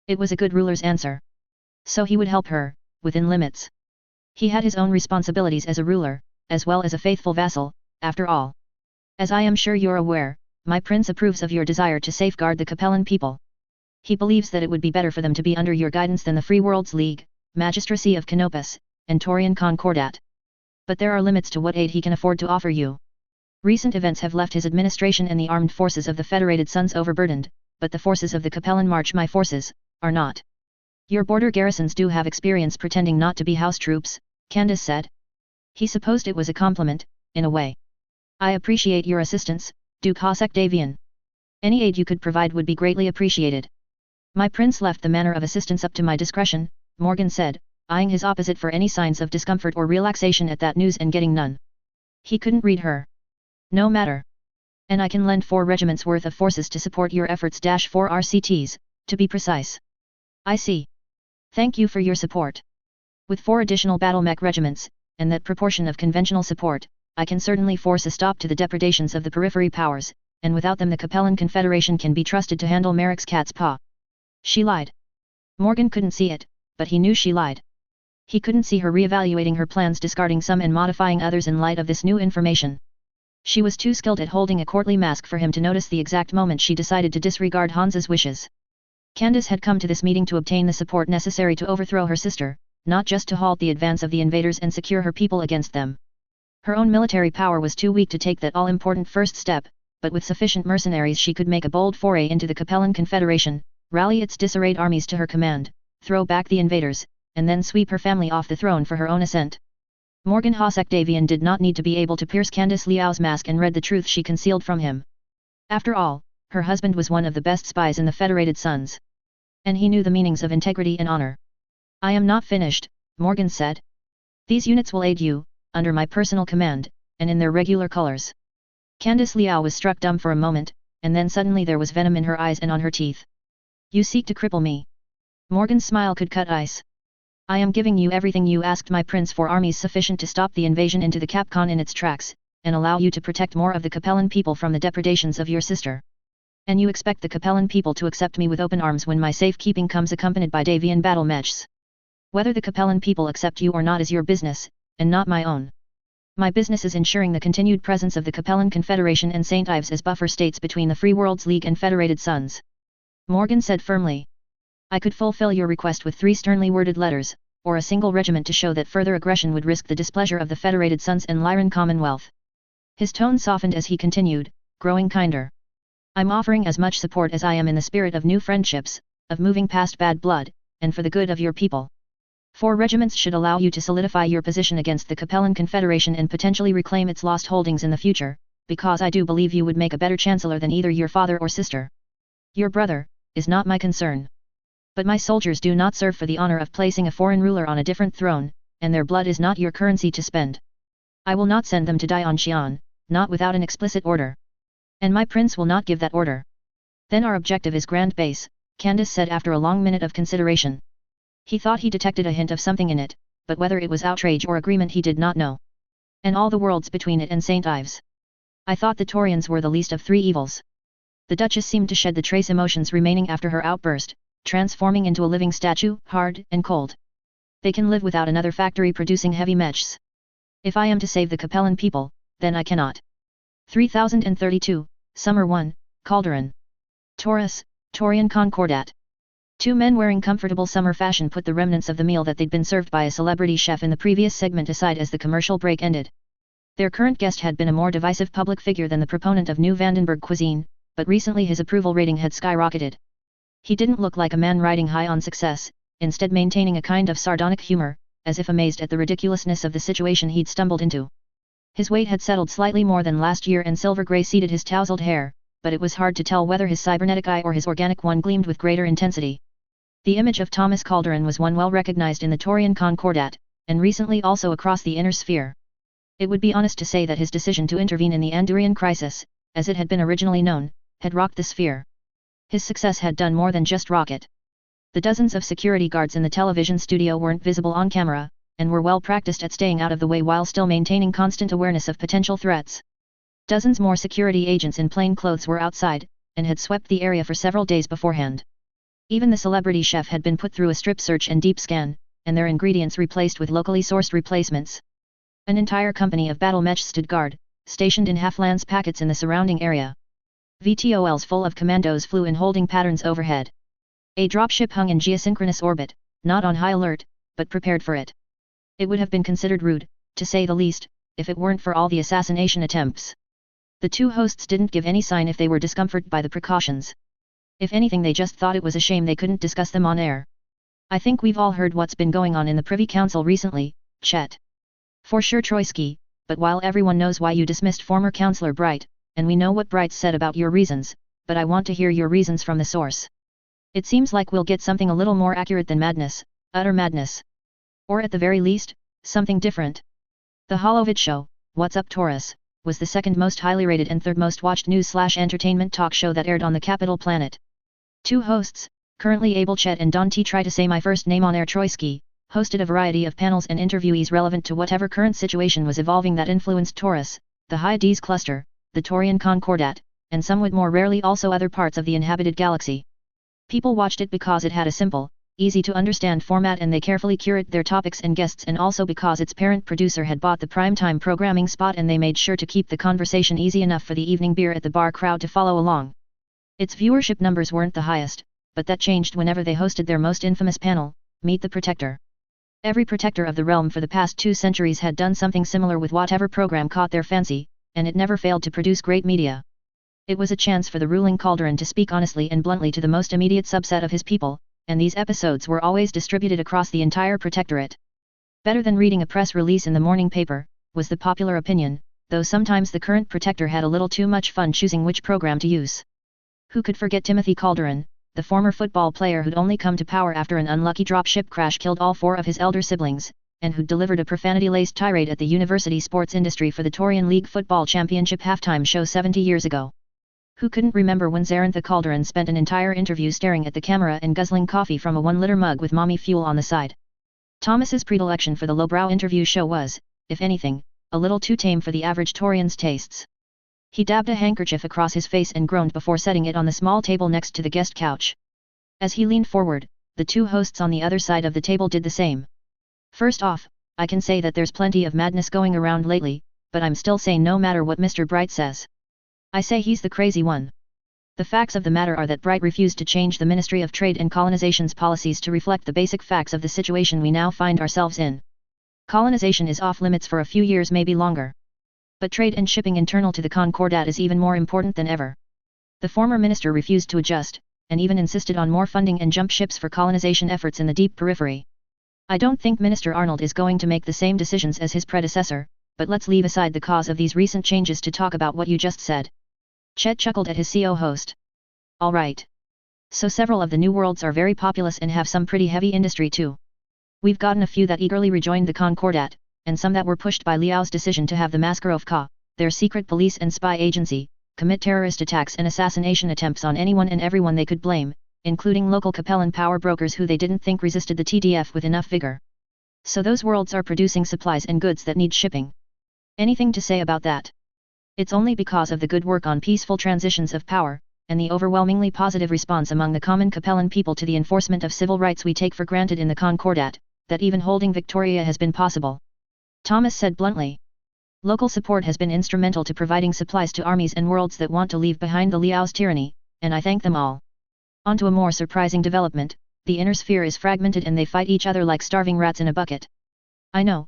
It was a good ruler's answer. So he would help her, within limits. He had his own responsibilities as a ruler, as well as a faithful vassal, after all. As I am sure you're aware, my prince approves of your desire to safeguard the Capellan people. He believes that it would be better for them to be under your guidance than the Free Worlds League, Magistracy of Canopus, and Taurian Concordat. But there are limits to what aid he can afford to offer you. Recent events have left his administration and the armed forces of the Federated Sons overburdened, but the forces of the Capellan March, my forces, are not. Your border garrisons do have experience pretending not to be house troops, Candace said. He supposed it was a compliment, in a way. I appreciate your assistance, Duke Hosek Davian. Any aid you could provide would be greatly appreciated. My prince left the manner of assistance up to my discretion, Morgan said, eyeing his opposite for any signs of discomfort or relaxation at that news and getting none. He couldn't read her. No matter. And I can lend 4 regiments worth of forces to support your efforts. 4 RCTs, to be precise. I see. Thank you for your support. With 4 additional battle mech regiments, and that proportion of conventional support, I can certainly force a stop to the depredations of the periphery powers, and without them the Capellan Confederation can be trusted to handle Merrick's cat's paw. She lied. Morgan couldn't see it, but he knew she lied. He couldn't see her reevaluating her plans, discarding some and modifying others in light of this new information. She was too skilled at holding a courtly mask for him to notice the exact moment she decided to disregard Hans's wishes. Candace had come to this meeting to obtain the support necessary to overthrow her sister, not just to halt the advance of the invaders and secure her people against them. Her own military power was too weak to take that all-important first step, but with sufficient mercenaries she could make a bold foray into the Capellan Confederation, rally its disarrayed armies to her command, throw back the invaders, and then sweep her family off the throne for her own ascent. Morgan Hosekdavian did not need to be able to pierce Candice Liao's mask and read the truth she concealed from him. After all, her husband was one of the best spies in the Federated Sons. And he knew the meanings of integrity and honor. I am not finished, Morgan said. These units will aid you, under my personal command, and in their regular colors. Candice Liao was struck dumb for a moment, and then suddenly there was venom in her eyes and on her teeth. You seek to cripple me. Morgan's smile could cut ice. I am giving you everything you asked my prince for, armies sufficient to stop the invasion into the Capcon in its tracks, and allow you to protect more of the Capellan people from the depredations of your sister. And you expect the Capellan people to accept me with open arms when my safekeeping comes accompanied by Davian battle mechs. Whether the Capellan people accept you or not is your business, and not my own. My business is ensuring the continued presence of the Capellan Confederation and St. Ives as buffer states between the Free Worlds League and Federated Sons. Morgan said firmly. I could fulfill your request with 3 sternly worded letters, or a single regiment to show that further aggression would risk the displeasure of the Federated Sons and Lyran Commonwealth. His tone softened as he continued, growing kinder. I'm offering as much support as I am in the spirit of new friendships, of moving past bad blood, and for the good of your people. 4 regiments should allow you to solidify your position against the Capellan Confederation and potentially reclaim its lost holdings in the future, because I do believe you would make a better chancellor than either your father or sister. Your brother is not my concern. But my soldiers do not serve for the honor of placing a foreign ruler on a different throne, and their blood is not your currency to spend. I will not send them to die on Xi'an, not without an explicit order. And my prince will not give that order. Then our objective is Grand Base, Candice said after a long minute of consideration. He thought he detected a hint of something in it, but whether it was outrage or agreement he did not know. And all the worlds between it and St. Ives. I thought the Taurians were the least of 3 evils. The Duchess seemed to shed the trace emotions remaining after her outburst, transforming into a living statue, hard and cold. They can live without another factory producing heavy mechs. If I am to save the Capellan people, then I cannot. 3032, Summer 1, Calderon. Taurus, Taurian Concordat. 2 men wearing comfortable summer fashion put the remnants of the meal that they'd been served by a celebrity chef in the previous segment aside as the commercial break ended. Their current guest had been a more divisive public figure than the proponent of New Vandenberg cuisine, but recently his approval rating had skyrocketed. He didn't look like a man riding high on success, instead maintaining a kind of sardonic humor, as if amazed at the ridiculousness of the situation he'd stumbled into. His weight had settled slightly more than last year and silver grey seeded his tousled hair, but it was hard to tell whether his cybernetic eye or his organic one gleamed with greater intensity. The image of Thomas Calderon was one well recognized in the Taurian Concordat, and recently also across the inner sphere. It would be honest to say that his decision to intervene in the Andurian crisis, as it had been originally known, had rocked the sphere. His success had done more than just rock it. The dozens of security guards in the television studio weren't visible on camera, and were well practiced at staying out of the way while still maintaining constant awareness of potential threats. Dozens more security agents in plain clothes were outside, and had swept the area for several days beforehand. Even the celebrity chef had been put through a strip search and deep scan, and their ingredients replaced with locally sourced replacements. An entire company of battle mechs stood guard, stationed in half-lance packets in the surrounding area. VTOLs full of commandos flew in holding patterns overhead. A dropship hung in geosynchronous orbit, not on high alert, but prepared for it. It would have been considered rude, to say the least, if it weren't for all the assassination attempts. The 2 hosts didn't give any sign if they were discomforted by the precautions. If anything, they just thought it was a shame they couldn't discuss them on air. I think we've all heard what's been going on in the Privy Council recently, Chet. For sure, Troisky, but while everyone knows why you dismissed former Councillor Bright, and we know what Bright said about your reasons, but I want to hear your reasons from the source. It seems like we'll get something a little more accurate than madness, utter madness. Or at the very least, something different. The Holovid Show, What's Up Taurus, was the second most highly rated and third most watched news/entertainment talk show that aired on the capital planet. 2 hosts, currently Abel Chet and Don T. Try to say my first name on air, Troisky, hosted a variety of panels and interviewees relevant to whatever current situation was evolving that influenced Taurus, the Hyades cluster, the Taurian Concordat, and somewhat more rarely also other parts of the inhabited galaxy. People watched it because it had a simple, easy-to-understand format and they carefully curated their topics and guests, and also because its parent producer had bought the primetime programming spot and they made sure to keep the conversation easy enough for the evening beer at the bar crowd to follow along. Its viewership numbers weren't the highest, but that changed whenever they hosted their most infamous panel, Meet the Protector. Every protector of the realm for the past 2 centuries had done something similar with whatever program caught their fancy, and it never failed to produce great media. It was a chance for the ruling Calderon to speak honestly and bluntly to the most immediate subset of his people, and these episodes were always distributed across the entire protectorate. Better than reading a press release in the morning paper, was the popular opinion, though sometimes the current protector had a little too much fun choosing which program to use. Who could forget Timothy Calderon, the former football player who'd only come to power after an unlucky dropship crash killed all 4 of his elder siblings, and who'd delivered a profanity-laced tirade at the university sports industry for the Torian League Football Championship halftime show 70 years ago? Who couldn't remember when Zarantha Calderon spent an entire interview staring at the camera and guzzling coffee from a 1-liter mug with mommy fuel on the side? Thomas's predilection for the lowbrow interview show was, if anything, a little too tame for the average Torian's tastes. He dabbed a handkerchief across his face and groaned before setting it on the small table next to the guest couch. As he leaned forward, the 2 hosts on the other side of the table did the same. First off, I can say that there's plenty of madness going around lately, but I'm still sane no matter what Mr. Bright says. I say he's the crazy one. The facts of the matter are that Bright refused to change the Ministry of Trade and Colonization's policies to reflect the basic facts of the situation we now find ourselves in. Colonization is off limits for a few years, maybe longer. But trade and shipping internal to the Concordat is even more important than ever. The former minister refused to adjust, and even insisted on more funding and jump ships for colonization efforts in the deep periphery. I don't think Minister Arnold is going to make the same decisions as his predecessor, but let's leave aside the cause of these recent changes to talk about what you just said. Chet chuckled at his CO host. All right. So several of the new worlds are very populous and have some pretty heavy industry too. We've gotten a few that eagerly rejoined the Concordat, and some that were pushed by Liao's decision to have the Maskarov Ka, their secret police and spy agency, commit terrorist attacks and assassination attempts on anyone and everyone they could blame, including local Capellan power brokers who they didn't think resisted the TDF with enough vigor. So those worlds are producing supplies and goods that need shipping. Anything to say about that? It's only because of the good work on peaceful transitions of power, and the overwhelmingly positive response among the common Capellan people to the enforcement of civil rights we take for granted in the Concordat, that even holding Victoria has been possible. Thomas said bluntly. Local support has been instrumental to providing supplies to armies and worlds that want to leave behind the Liao's tyranny, and I thank them all. On to a more surprising development, the inner sphere is fragmented and they fight each other like starving rats in a bucket. I know,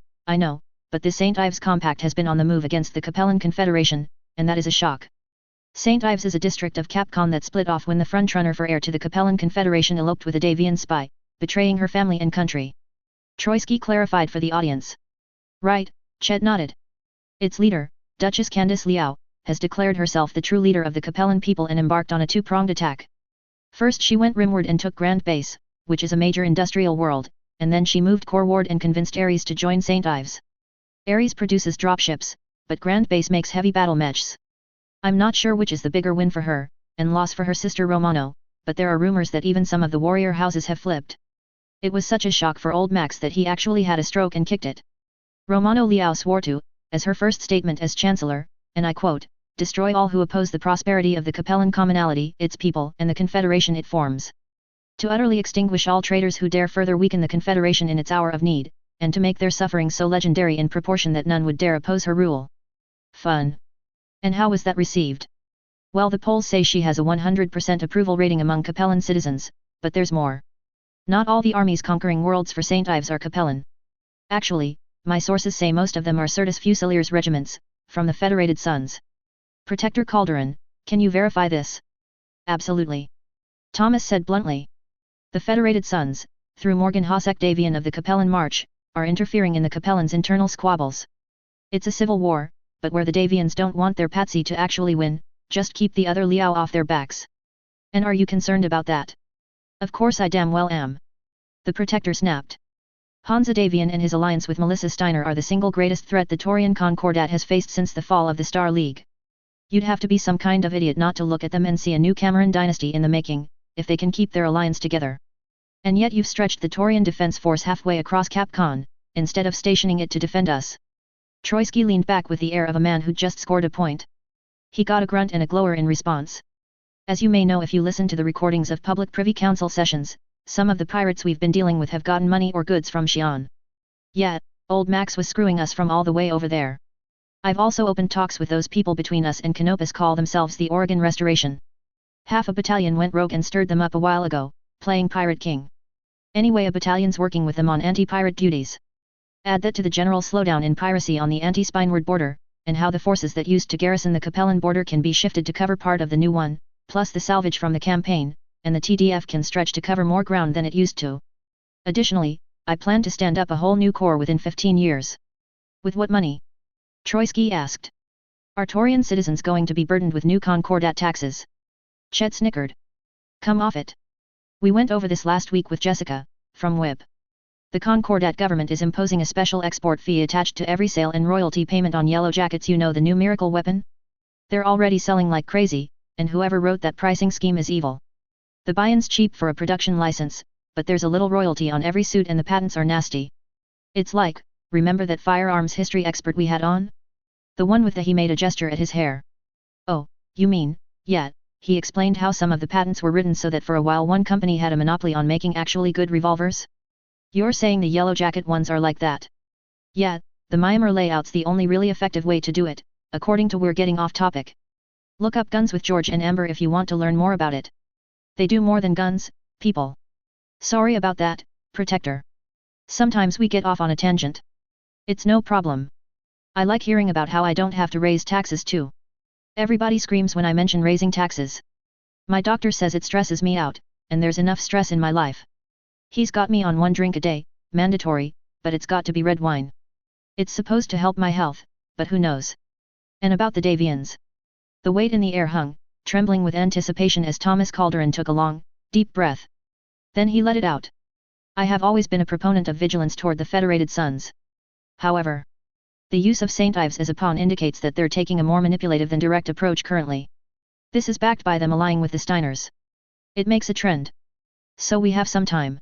but the St. Ives Compact has been on the move against the Capellan Confederation, and that is a shock. St. Ives is a district of Capcom that split off when the frontrunner for heir to the Capellan Confederation eloped with a Davian spy, betraying her family and country. Troisky clarified for the audience. Right, Chet nodded. Its leader, Duchess Candice Liao, has declared herself the true leader of the Capellan people and embarked on a 2-pronged attack. First she went rimward and took Grand Base, which is a major industrial world, and then she moved Coreward and convinced Ares to join St. Ives. Ares produces dropships, but Grand Base makes heavy battle mechs. I'm not sure which is the bigger win for her, and loss for her sister Romano, but there are rumors that even some of the warrior houses have flipped. It was such a shock for old Max that he actually had a stroke and kicked it. Romano Liao swore to, as her first statement as Chancellor, and I quote, destroy all who oppose the prosperity of the Capellan commonality, its people, and the Confederation it forms. To utterly extinguish all traitors who dare further weaken the Confederation in its hour of need, and to make their suffering so legendary in proportion that none would dare oppose her rule. Fun. And how was that received? Well, the polls say she has a 100% approval rating among Capellan citizens, but there's more. Not all the armies conquering worlds for St. Ives are Capellan. Actually, my sources say most of them are Certus Fusiliers regiments, from the Federated Sons. Protector Calderon, can you verify this? Absolutely. Thomas said bluntly. The Federated Sons, through Morgan Hosek Davian of the Capellan March, are interfering in the Capellans' internal squabbles. It's a civil war, but where the Davians don't want their patsy to actually win, just keep the other Liao off their backs. And are you concerned about that? Of course I damn well am. The Protector snapped. Hansa Davian and his alliance with Melissa Steiner are the single greatest threat the Torian Concordat has faced since the fall of the Star League. You'd have to be some kind of idiot not to look at them and see a new Cameron dynasty in the making, if they can keep their alliance together. And yet you've stretched the Torian Defense Force halfway across Capcom, instead of stationing it to defend us. Troisky leaned back with the air of a man who just scored a point. He got a grunt and a glower in response. As you may know if you listen to the recordings of public Privy Council sessions, some of the pirates we've been dealing with have gotten money or goods from Xi'an. Yet, old Max was screwing us from all the way over there. I've also opened talks with those people between us and Canopus call themselves the Oregon Restoration. Half a battalion went rogue and stirred them up a while ago, playing Pirate King. Anyway, a battalion's working with them on anti-pirate duties. Add that to the general slowdown in piracy on the anti-Spineward border, and how the forces that used to garrison the Capellan border can be shifted to cover part of the new one, plus the salvage from the campaign, and the TDF can stretch to cover more ground than it used to. Additionally, I plan to stand up a whole new corps within 15 years. With what money? Troitsky asked. Are Taurian citizens going to be burdened with new Concordat taxes? Chet snickered. Come off it. We went over this last week with Jessica, from WIB. The Concordat government is imposing a special export fee attached to every sale and royalty payment on Yellow Jackets, you know, the new miracle weapon? They're already selling like crazy, and whoever wrote that pricing scheme is evil. The buy-in's cheap for a production license, but there's a little royalty on every suit and the patents are nasty. It's like, remember that firearms history expert we had on? The one with the he made a gesture at his hair. Oh, you mean, yeah, he explained how some of the patents were written so that for a while one company had a monopoly on making actually good revolvers? You're saying the Yellow Jacket ones are like that? Yeah, the Myanmar layout's the only really effective way to do it, according to We're Getting Off Topic. Look up Guns with George and Amber if you want to learn more about it. They do more than guns, people. Sorry about that, Protector. Sometimes we get off on a tangent. It's no problem. I like hearing about how I don't have to raise taxes too. Everybody screams when I mention raising taxes. My doctor says it stresses me out, and there's enough stress in my life. He's got me on 1 drink a day, mandatory, but it's got to be red wine. It's supposed to help my health, but who knows. And about the Davians. The weight in the air hung, trembling with anticipation as Thomas Calderon took a long, deep breath. Then he let it out. I have always been a proponent of vigilance toward the Federated Sons. However, the use of St. Ives as a pawn indicates that they're taking a more manipulative than direct approach currently. This is backed by them allying with the Steiners. It makes a trend. So we have some time.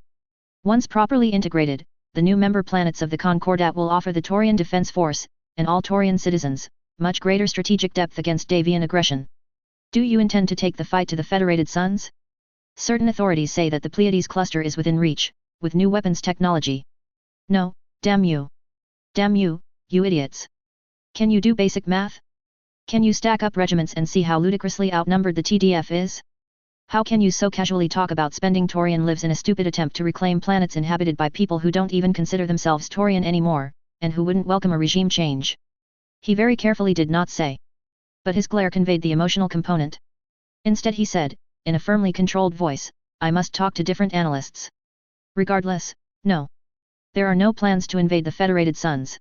Once properly integrated, the new member planets of the Concordat will offer the Taurian Defense Force, and all Taurian citizens, much greater strategic depth against Davian aggression. Do you intend to take the fight to the Federated Sons? Certain authorities say that the Pleiades cluster is within reach, with new weapons technology. No, damn you. Damn you, you idiots. Can you do basic math? Can you stack up regiments and see how ludicrously outnumbered the TDF is? How can you so casually talk about spending Taurian lives in a stupid attempt to reclaim planets inhabited by people who don't even consider themselves Taurian anymore, and who wouldn't welcome a regime change? He very carefully did not say. But his glare conveyed the emotional component. Instead he said, in a firmly controlled voice, I must talk to different analysts. Regardless, no. There are no plans to invade the Federated Sons.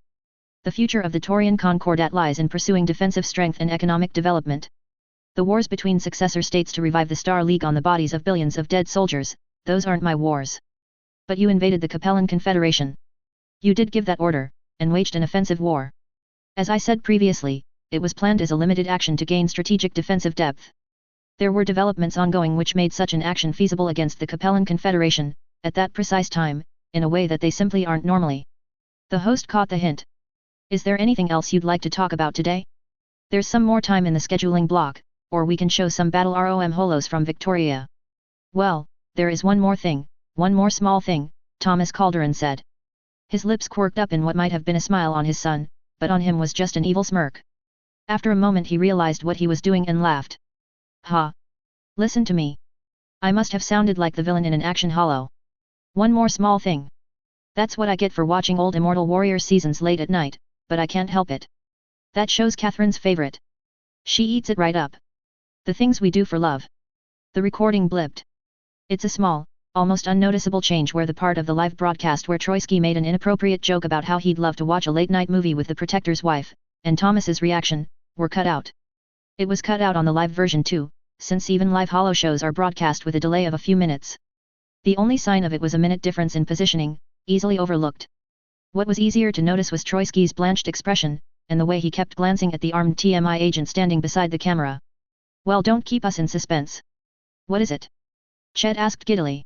The future of the Taurian Concordat lies in pursuing defensive strength and economic development. The wars between successor states to revive the Star League on the bodies of billions of dead soldiers, those aren't my wars. But you invaded the Capellan Confederation. You did give that order, and waged an offensive war. As I said previously, it was planned as a limited action to gain strategic defensive depth. There were developments ongoing which made such an action feasible against the Capellan Confederation, at that precise time, in a way that they simply aren't normally. The host caught the hint. Is there anything else you'd like to talk about today? There's some more time in the scheduling block, or we can show some Battle ROM holos from Victoria. Well, there is one more thing, one more small thing, Thomas Calderon said. His lips quirked up in what might have been a smile on his son, but on him was just an evil smirk. After a moment he realized what he was doing and laughed. Ha! Listen to me. I must have sounded like the villain in an action holo. One more small thing. That's what I get for watching old Immortal Warrior seasons late at night, but I can't help it. That show's Catherine's favorite. She eats it right up. The things we do for love. The recording blipped. It's a small, almost unnoticeable change where the part of the live broadcast where Troitsky made an inappropriate joke about how he'd love to watch a late-night movie with the Protector's wife, and Thomas's reaction, were cut out. It was cut out on the live version too, since even live holo shows are broadcast with a delay of a few minutes. The only sign of it was a minute difference in positioning, easily overlooked. What was easier to notice was Troitsky's blanched expression, and the way he kept glancing at the armed TMI agent standing beside the camera. Well, don't keep us in suspense. What is it? Chet asked giddily.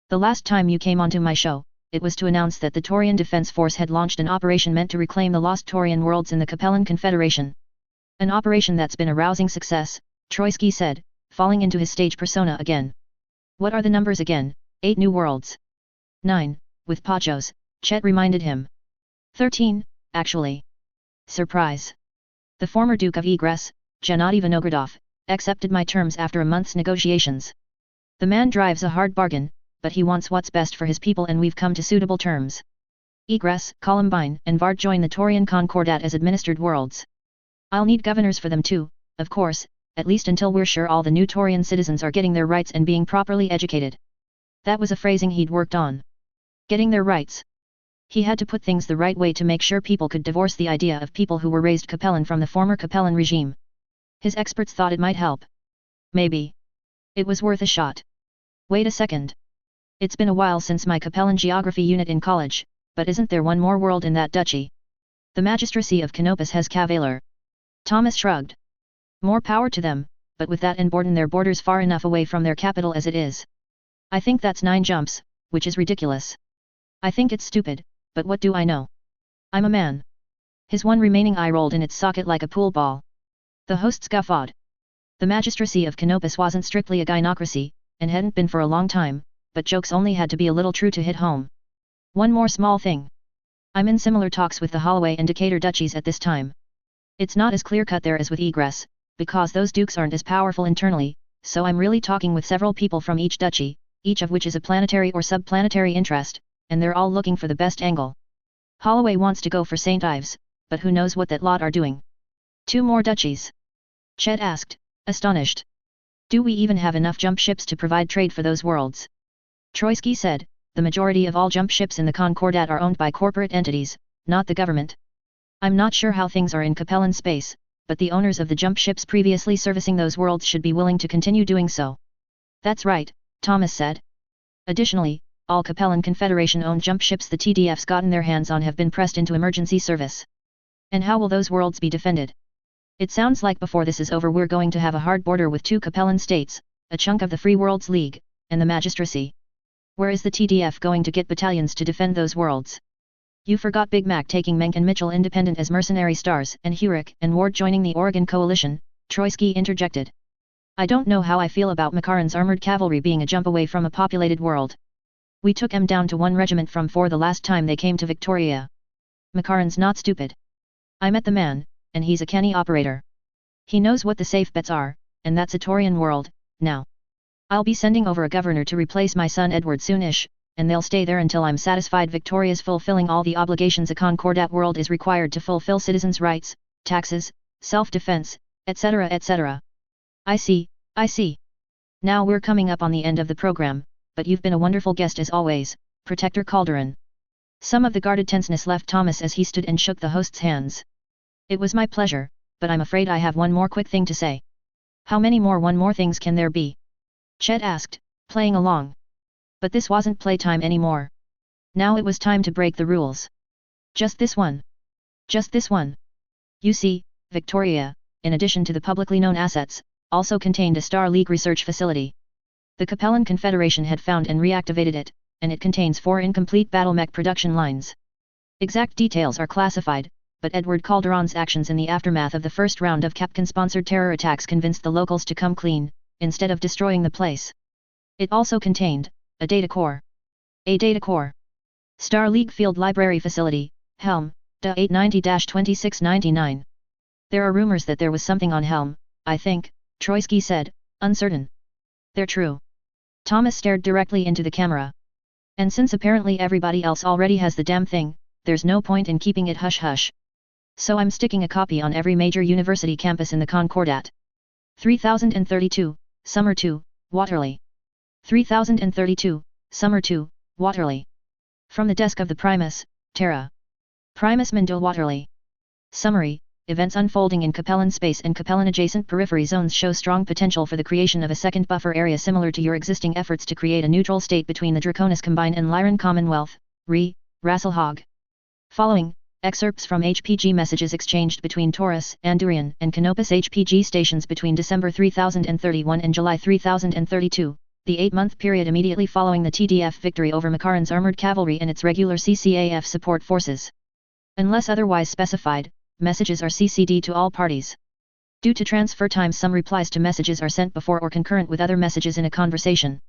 The last time you came onto my show, it was to announce that the Taurian Defense Force had launched an operation meant to reclaim the lost Taurian worlds in the Capellan Confederation. An operation that's been a rousing success, Troitsky said, falling into his stage persona again. What are the numbers again? 8 new worlds. 9, with Pachos, Chet reminded him. 13, actually. Surprise. The former Duke of Egress, Gennady Vinogradov, accepted my terms after a month's negotiations. The man drives a hard bargain, but he wants what's best for his people and we've come to suitable terms. Egress, Columbine, and Vard join the Taurian Concordat as administered worlds. I'll need governors for them too, of course, at least until we're sure all the new Taurian citizens are getting their rights and being properly educated. That was a phrasing he'd worked on. Getting their rights. He had to put things the right way to make sure people could divorce the idea of people who were raised Capellan from the former Capellan regime. His experts thought it might help. Maybe. It was worth a shot. Wait a second. It's been a while since my Capellan geography unit in college, but isn't there one more world in that duchy? The magistracy of Canopus has Cavalar. Thomas shrugged. More power to them, but with that and Borden their borders far enough away from their capital as it is. I think that's 9 jumps, which is ridiculous. I think it's stupid, but what do I know? I'm a man. His one remaining eye rolled in its socket like a pool ball. The hosts guffawed. The magistracy of Canopus wasn't strictly a gynocracy, and hadn't been for a long time, but jokes only had to be a little true to hit home. One more small thing. I'm in similar talks with the Holloway and Decatur duchies at this time. It's not as clear-cut there as with Egress, because those dukes aren't as powerful internally, so I'm really talking with several people from each duchy, each of which is a planetary or subplanetary interest, and they're all looking for the best angle. Holloway wants to go for St. Ives, but who knows what that lot are doing. 2 more duchies? Chet asked, astonished. Do we even have enough jump ships to provide trade for those worlds? Troisky said, the majority of all jump ships in the Concordat are owned by corporate entities, not the government. I'm not sure how things are in Capellan space, but the owners of the jump ships previously servicing those worlds should be willing to continue doing so. That's right, Thomas said. Additionally, all Capellan Confederation-owned jump ships the TDF's gotten their hands on have been pressed into emergency service. And how will those worlds be defended? It sounds like before this is over we're going to have a hard border with 2 Capellan states, a chunk of the Free Worlds League, and the magistracy. Where is the TDF going to get battalions to defend those worlds? You forgot Big Mac taking Menck and Mitchell independent as mercenary stars and Hurek and Ward joining the Oregon Coalition, Troisky interjected. I don't know how I feel about Makaran's armored cavalry being a jump away from a populated world. We took 'em down to 1 regiment from 4 the last time they came to Victoria. Makaran's not stupid. I met the man, and he's a canny operator. He knows what the safe bets are, and that's a Taurian world, now. I'll be sending over a governor to replace my son Edward soonish, and they'll stay there until I'm satisfied Victoria's fulfilling all the obligations a Concordat world is required to fulfill citizens' rights, taxes, self-defense, etc. etc. I see, I see. Now we're coming up on the end of the program, but you've been a wonderful guest as always, Protector Calderon. Some of the guarded tenseness left Thomas as he stood and shook the host's hands. It was my pleasure, but I'm afraid I have one more quick thing to say. How many more one more things can there be? Chet asked, playing along. But this wasn't playtime anymore. Now it was time to break the rules. Just this one. Just this one. You see, Victoria, in addition to the publicly known assets, also contained a Star League research facility. The Capellan Confederation had found and reactivated it, and it contains 4 incomplete battlemech production lines. Exact details are classified, but Edward Calderon's actions in the aftermath of the first round of Capcom-sponsored terror attacks convinced the locals to come clean, instead of destroying the place. It also contained a data core. A data core. Star League Field Library Facility, Helm, DA 890-2699. There are rumors that there was something on Helm, I think, Troisky said, uncertain. They're true. Thomas stared directly into the camera. And since apparently everybody else already has the damn thing, there's no point in keeping it hush-hush. So I'm sticking a copy on every major university campus in the Concordat. 3032, Summer 2, Waterley. 3032, Summer 2, Waterley. From the desk of the Primus, Terra. Primus Mendel Waterley. Summary: events unfolding in Capellan space and Capellan-adjacent periphery zones show strong potential for the creation of a second buffer area similar to your existing efforts to create a neutral state between the Draconis Combine and Lyran Commonwealth, Rasselhog. Following, excerpts from HPG messages exchanged between Taurus, Andurian, and Canopus HPG stations between December 3031 and July 3032, the 8-month period immediately following the TDF victory over Makaran's armored cavalry and its regular CCAF support forces. Unless otherwise specified, messages are CC'd to all parties. Due to transfer time, some replies to messages are sent before or concurrent with other messages in a conversation.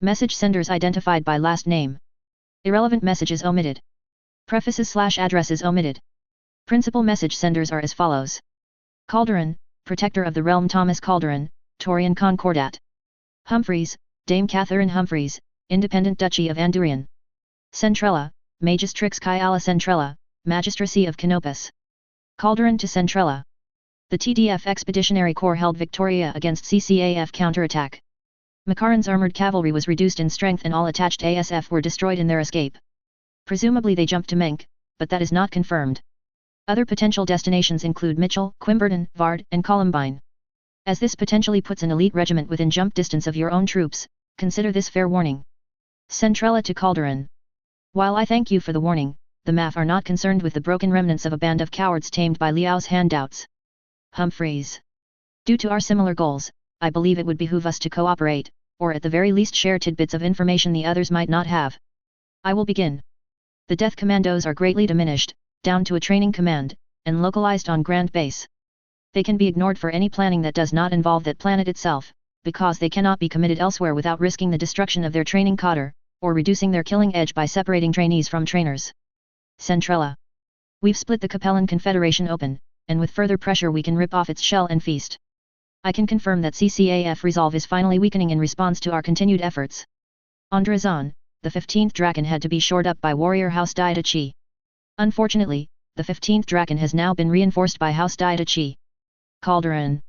Message senders identified by last name. Irrelevant messages omitted. Prefaces/addresses omitted. Principal message senders are as follows. Calderon, Protector of the Realm Thomas Calderon, Taurian Concordat. Humphreys, Dame Catherine Humphreys, Independent Duchy of Andurian. Centrella, Magistrix Kyala Centrella, Magistracy of Canopus. Calderon to Centrella. The TDF Expeditionary Corps held Victoria against CCAF counterattack. Makaran's armored cavalry was reduced in strength and all attached ASF were destroyed in their escape. Presumably they jumped to Menk, but that is not confirmed. Other potential destinations include Mitchell, Quimberton, Vard, and Columbine. As this potentially puts an elite regiment within jump distance of your own troops, consider this fair warning. Centrella to Calderon. While I thank you for the warning, the MAF are not concerned with the broken remnants of a band of cowards tamed by Liao's handouts. Humphreys. Due to our similar goals, I believe it would behoove us to cooperate, or at the very least share tidbits of information the others might not have. I will begin. The Death Commandos are greatly diminished, down to a training command, and localized on Grand Base. They can be ignored for any planning that does not involve that planet itself, because they cannot be committed elsewhere without risking the destruction of their training cadre, or reducing their killing edge by separating trainees from trainers. Centrella. We've split the Capellan Confederation open, and with further pressure we can rip off its shell and feast. I can confirm that CCAF resolve is finally weakening in response to our continued efforts. On Drazan, the 15th Draken had to be shored up by warrior House Daidachi. Unfortunately, the 15th Draken has now been reinforced by House Daidachi. Calderon.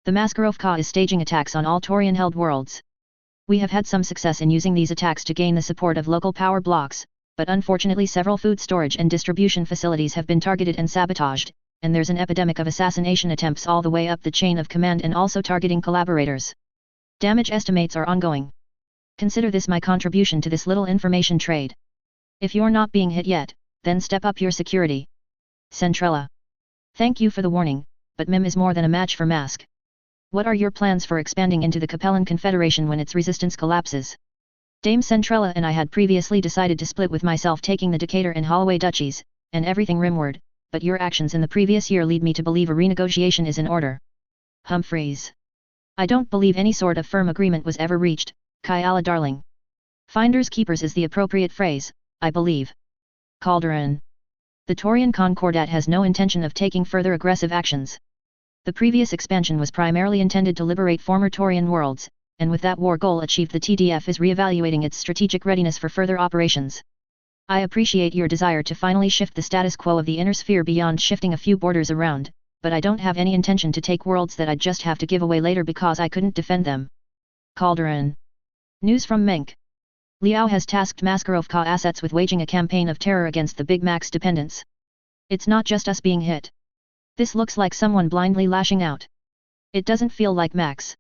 The Maskarovka is staging attacks on all Taurian-held worlds. We have had some success in using these attacks to gain the support of local power blocks, but unfortunately several food storage and distribution facilities have been targeted and sabotaged, and there's an epidemic of assassination attempts all the way up the chain of command and also targeting collaborators. Damage estimates are ongoing. Consider this my contribution to this little information trade. If you're not being hit yet, then step up your security. Centrella. Thank you for the warning, but MIM is more than a match for Mask. What are your plans for expanding into the Capellan Confederation when its resistance collapses? Dame Centrella and I had previously decided to split with myself taking the Decatur and Holloway duchies, and everything rimward, but your actions in the previous year lead me to believe a renegotiation is in order. Humphreys. I don't believe any sort of firm agreement was ever reached, Kyala darling. Finders keepers is the appropriate phrase, I believe. Calderon. The Taurian Concordat has no intention of taking further aggressive actions. The previous expansion was primarily intended to liberate former Taurian worlds, and with that war goal achieved the TDF is re-evaluating its strategic readiness for further operations. I appreciate your desire to finally shift the status quo of the inner sphere beyond shifting a few borders around, but I don't have any intention to take worlds that I'd just have to give away later because I couldn't defend them. Calderon. News from Menk. Liao has tasked Maskarovka assets with waging a campaign of terror against the Big Max dependents. It's not just us being hit. This looks like someone blindly lashing out. It doesn't feel like Max.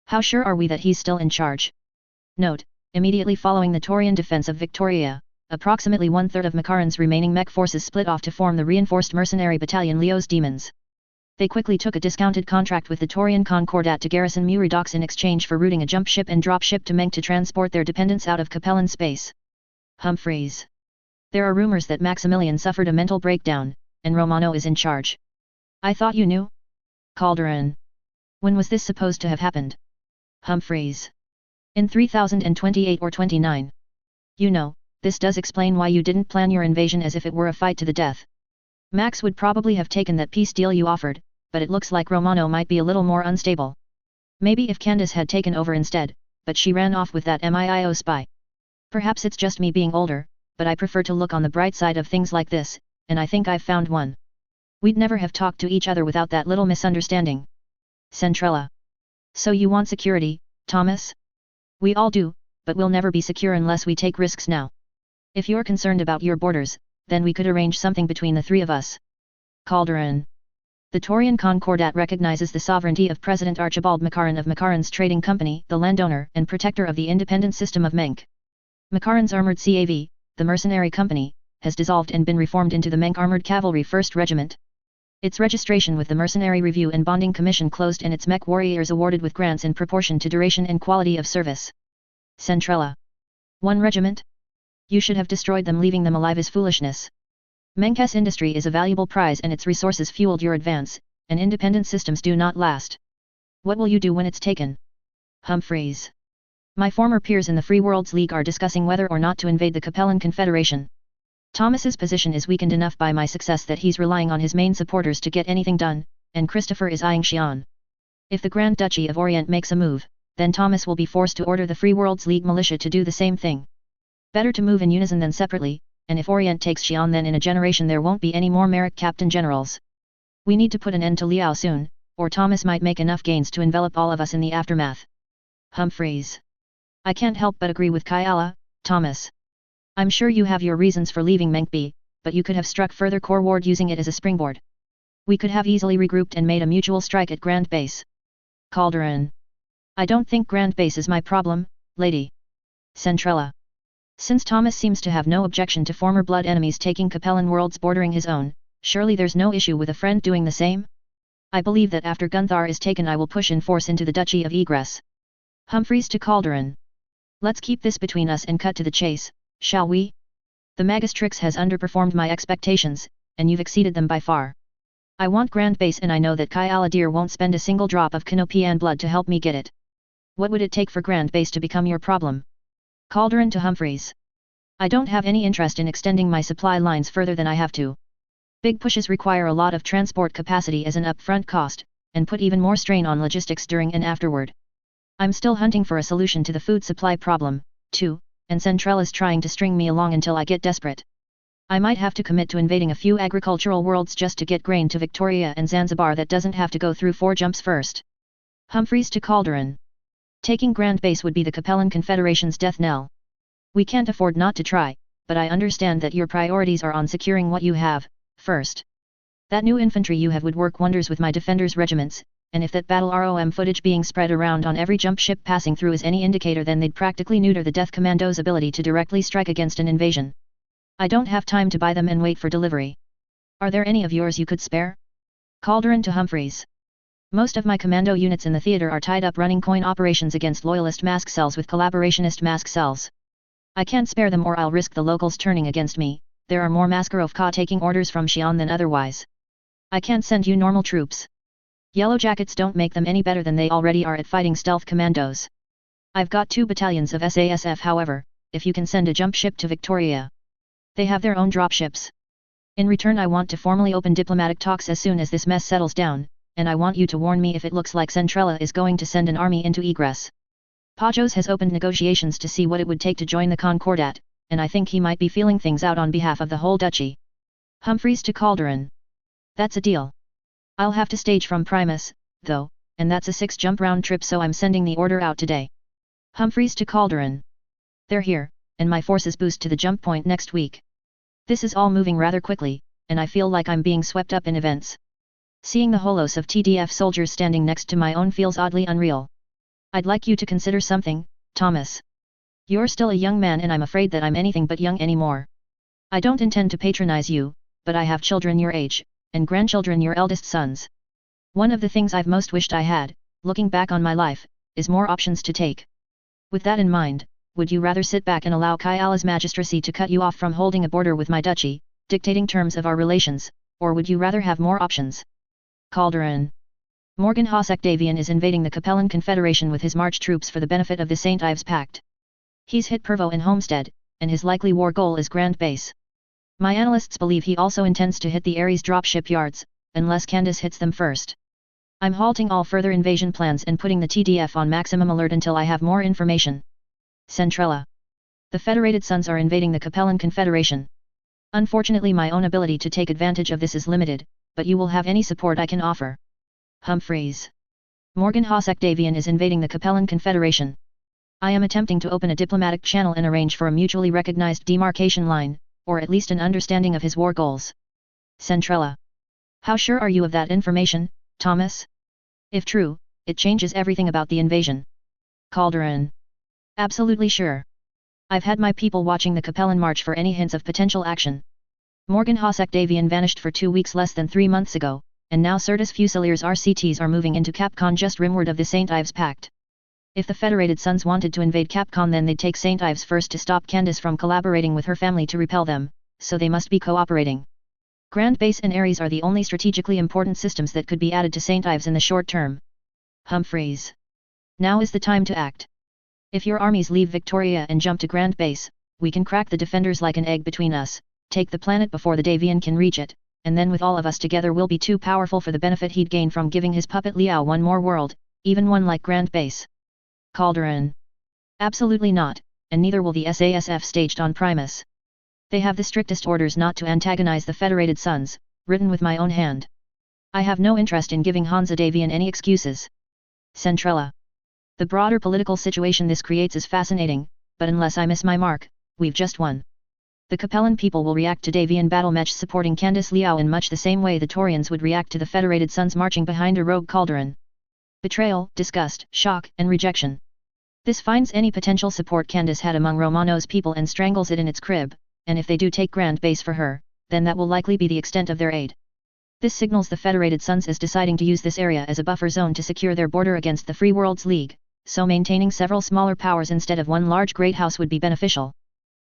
How sure are we that he's still in charge? Note, immediately following the Taurian defense of Victoria, approximately one-third of Makaran's remaining mech forces split off to form the reinforced mercenary battalion Leo's Demons. They quickly took a discounted contract with the Taurian Concordat to garrison Muri docks in exchange for routing a jump ship and drop ship to Menk to transport their dependents out of Capellan space. Humphreys. There are rumors that Maximilian suffered a mental breakdown, and Romano is in charge. I thought you knew? Calderon. When was this supposed to have happened? Humphreys. In 3028 or 29. You know, this does explain why you didn't plan your invasion as if it were a fight to the death. Max would probably have taken that peace deal you offered, but it looks like Romano might be a little more unstable. Maybe if Candace had taken over instead, but she ran off with that MIIO spy. Perhaps it's just me being older, but I prefer to look on the bright side of things like this, and I think I've found one. We'd never have talked to each other without that little misunderstanding. Centrella. So you want security, Thomas? We all do, but we'll never be secure unless we take risks now. If you're concerned about your borders, then we could arrange something between the three of us. Calderon. The Taurian Concordat recognizes the sovereignty of President Archibald Makaran of Makaran's Trading Company, the landowner and protector of the independent system of Menk. Makaran's armored CAV, the mercenary company, has dissolved and been reformed into the Menk Armored Cavalry 1st Regiment. Its registration with the Mercenary Review and Bonding Commission closed and its mech warriors awarded with grants in proportion to duration and quality of service. Centrella. 1 regiment? You should have destroyed them. Leaving them alive is foolishness. Menk's industry is a valuable prize and its resources fueled your advance, and independent systems do not last. What will you do when it's taken? Humphreys. My former peers in the Free Worlds League are discussing whether or not to invade the Capellan Confederation. Thomas's position is weakened enough by my success that he's relying on his main supporters to get anything done, and Christopher is eyeing Xi'an. If the Grand Duchy of Orient makes a move, then Thomas will be forced to order the Free Worlds League militia to do the same thing. Better to move in unison than separately, and if Orient takes Xi'an, then in a generation there won't be any more Merrick Captain Generals. We need to put an end to Liao soon, or Thomas might make enough gains to envelop all of us in the aftermath. Humphreys. I can't help but agree with Kyala, Thomas. I'm sure you have your reasons for leaving Menkbi, but you could have struck further core ward using it as a springboard. We could have easily regrouped and made a mutual strike at Grand Base. Calderon. I don't think Grand Base is my problem, lady. Centrella. Since Thomas seems to have no objection to former blood enemies taking Capellan worlds bordering his own, surely there's no issue with a friend doing the same? I believe that after Gunthar is taken I will push in force into the Duchy of Egress. Humphreys to Calderon. Let's keep this between us and cut to the chase, shall we? The Magistrix has underperformed my expectations, and you've exceeded them by far. I want Grand Base, and I know that Kai Aladir won't spend a single drop of Canopian blood to help me get it. What would it take for Grand Base to become your problem? Calderon to Humphreys. I don't have any interest in extending my supply lines further than I have to. Big pushes require a lot of transport capacity as an upfront cost, and put even more strain on logistics during and afterward. I'm still hunting for a solution to the food supply problem, too, and Centrella's trying to string me along until I get desperate. I might have to commit to invading a few agricultural worlds just to get grain to Victoria and Zanzibar that doesn't have to go through 4 jumps first. Humphreys to Calderon. Taking Grand Base would be the Capellan Confederation's death knell. We can't afford not to try, but I understand that your priorities are on securing what you have, first. That new infantry you have would work wonders with my defenders' regiments, and if that battle ROM footage being spread around on every jump ship passing through is any indicator, then they'd practically neuter the Death Commando's ability to directly strike against an invasion. I don't have time to buy them and wait for delivery. Are there any of yours you could spare? Calderon to Humphreys. Most of my commando units in the theater are tied up running coin operations against loyalist mask cells with collaborationist mask cells. I can't spare them or I'll risk the locals turning against me. There are more Mascarovka taking orders from Xi'an than otherwise. I can't send you normal troops. Yellow Jackets don't make them any better than they already are at fighting stealth commandos. I've got 2 battalions of SASF, however, if you can send a jump ship to Victoria. They have their own dropships. In return I want to formally open diplomatic talks as soon as this mess settles down, and I want you to warn me if it looks like Centrella is going to send an army into Egress. Pajos has opened negotiations to see what it would take to join the Concordat, and I think he might be feeling things out on behalf of the whole duchy. Humphreys to Calderon. That's a deal. I'll have to stage from Primus, though, and that's a 6 jump round trip, so I'm sending the order out today. Humphreys to Calderon. They're here, and my forces boost to the jump point next week. This is all moving rather quickly, and I feel like I'm being swept up in events. Seeing the holos of TDF soldiers standing next to my own feels oddly unreal. I'd like you to consider something, Thomas. You're still a young man and I'm afraid that I'm anything but young anymore. I don't intend to patronize you, but I have children your age, and grandchildren your eldest sons. One of the things I've most wished I had, looking back on my life, is more options to take. With that in mind, would you rather sit back and allow Kyala's magistracy to cut you off from holding a border with my duchy, dictating terms of our relations, or would you rather have more options? Calderon. Morgan Hosek-Davian is invading the Capellan Confederation with his March troops for the benefit of the St. Ives Pact. He's hit Pervo and Homestead, and his likely war goal is Grand Base. My analysts believe he also intends to hit the Ares dropship yards, unless Candace hits them first. I'm halting all further invasion plans and putting the TDF on maximum alert until I have more information. Centrella. The Federated Sons are invading the Capellan Confederation. Unfortunately my own ability to take advantage of this is limited, but you will have any support I can offer. Humphreys. Morgan Hosek-Davian is invading the Capellan Confederation. I am attempting to open a diplomatic channel and arrange for a mutually recognized demarcation line, or at least an understanding of his war goals. Centrella. How sure are you of that information, Thomas? If true, it changes everything about the invasion. Calderon. Absolutely sure. I've had my people watching the Capellan March for any hints of potential action. Morgan Hosek-Davian vanished for 2 weeks less than 3 months ago, and now Certus Fusiliers RCTs are moving into Capcom just rimward of the St. Ives Pact. If the Federated Sons wanted to invade Capcom, then they'd take St. Ives first to stop Candace from collaborating with her family to repel them, so they must be cooperating. Grand Base and Ares are the only strategically important systems that could be added to St. Ives in the short term. Humphreys. Now is the time to act. If your armies leave Victoria and jump to Grand Base, we can crack the defenders like an egg between us, take the planet before the Davian can reach it, and then with all of us together we'll be too powerful for the benefit he'd gain from giving his puppet Liao one more world, even one like Grand Base. Calderon. Absolutely not, and neither will the SASF staged on Primus. They have the strictest orders not to antagonize the Federated Sons, written with my own hand. I have no interest in giving Hansa Davian any excuses. Centrella. The broader political situation this creates is fascinating, but unless I miss my mark, we've just won. The Capellan people will react to Davian battle match supporting Candice Liao in much the same way the Taurians would react to the Federated Sons marching behind a rogue Calderon. Betrayal, disgust, shock, and rejection. This finds any potential support Candice had among Romano's people and strangles it in its crib, and if they do take Grand Base for her, then that will likely be the extent of their aid. This signals the Federated Sons as deciding to use this area as a buffer zone to secure their border against the Free Worlds League, so maintaining several smaller powers instead of one large great house would be beneficial.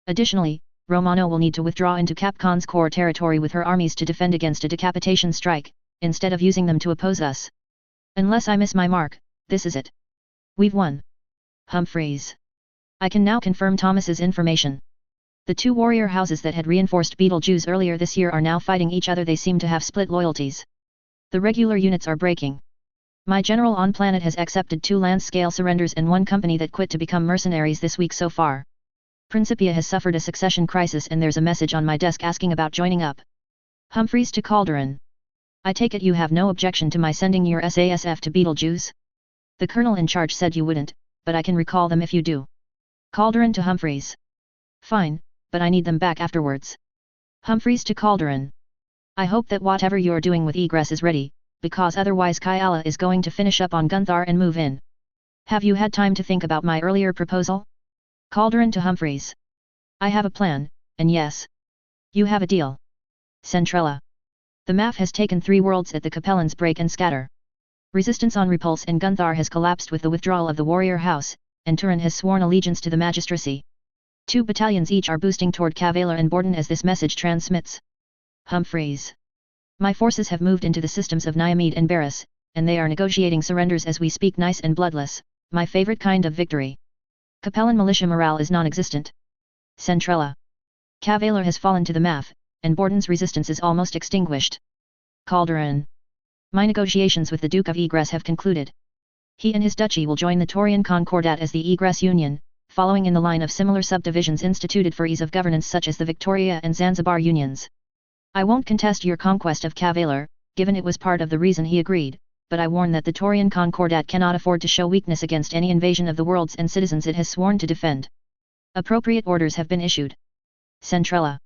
Additionally, Romano will need to withdraw into Capcon's core territory with her armies to defend against a decapitation strike, instead of using them to oppose us. Unless I miss my mark, this is it. We've won. Humphreys. I can now confirm Thomas's information. The two warrior houses that had reinforced Beetlejuice earlier this year are now fighting each other. They seem to have split loyalties. The regular units are breaking. My general on planet has accepted 2 land-scale surrenders and 1 company that quit to become mercenaries this week so far. Principia has suffered a succession crisis and there's a message on my desk asking about joining up. Humphreys to Calderon. I take it you have no objection to my sending your SASF to Beetlejuice? The colonel in charge said you wouldn't, but I can recall them if you do. Calderon to Humphreys. Fine, but I need them back afterwards. Humphreys to Calderon. I hope that whatever you're doing with egress is ready, because otherwise Kyala is going to finish up on Gunthar and move in. Have you had time to think about my earlier proposal? Calderon to Humphreys. I have a plan, and yes. You have a deal. Centrella. The MAF has taken 3 worlds at the Capellans break and scatter. Resistance on Repulse and Gunthar has collapsed with the withdrawal of the warrior house, and Turin has sworn allegiance to the magistracy. 2 battalions each are boosting toward Cavaler and Borden as this message transmits. Humphreys. My forces have moved into the systems of Niamid and Barris, and they are negotiating surrenders as we speak. Nice and bloodless, my favorite kind of victory. Capellan militia morale is non-existent. Centrella. Cavaler has fallen to the MAF, and Borden's resistance is almost extinguished. Calderon. My negotiations with the Duke of Egress have concluded. He and his duchy will join the Taurian Concordat as the Egress Union, following in the line of similar subdivisions instituted for ease of governance such as the Victoria and Zanzibar unions. I won't contest your conquest of Cavaler, given it was part of the reason he agreed, but I warn that the Taurian Concordat cannot afford to show weakness against any invasion of the worlds and citizens it has sworn to defend. Appropriate orders have been issued. Centrella.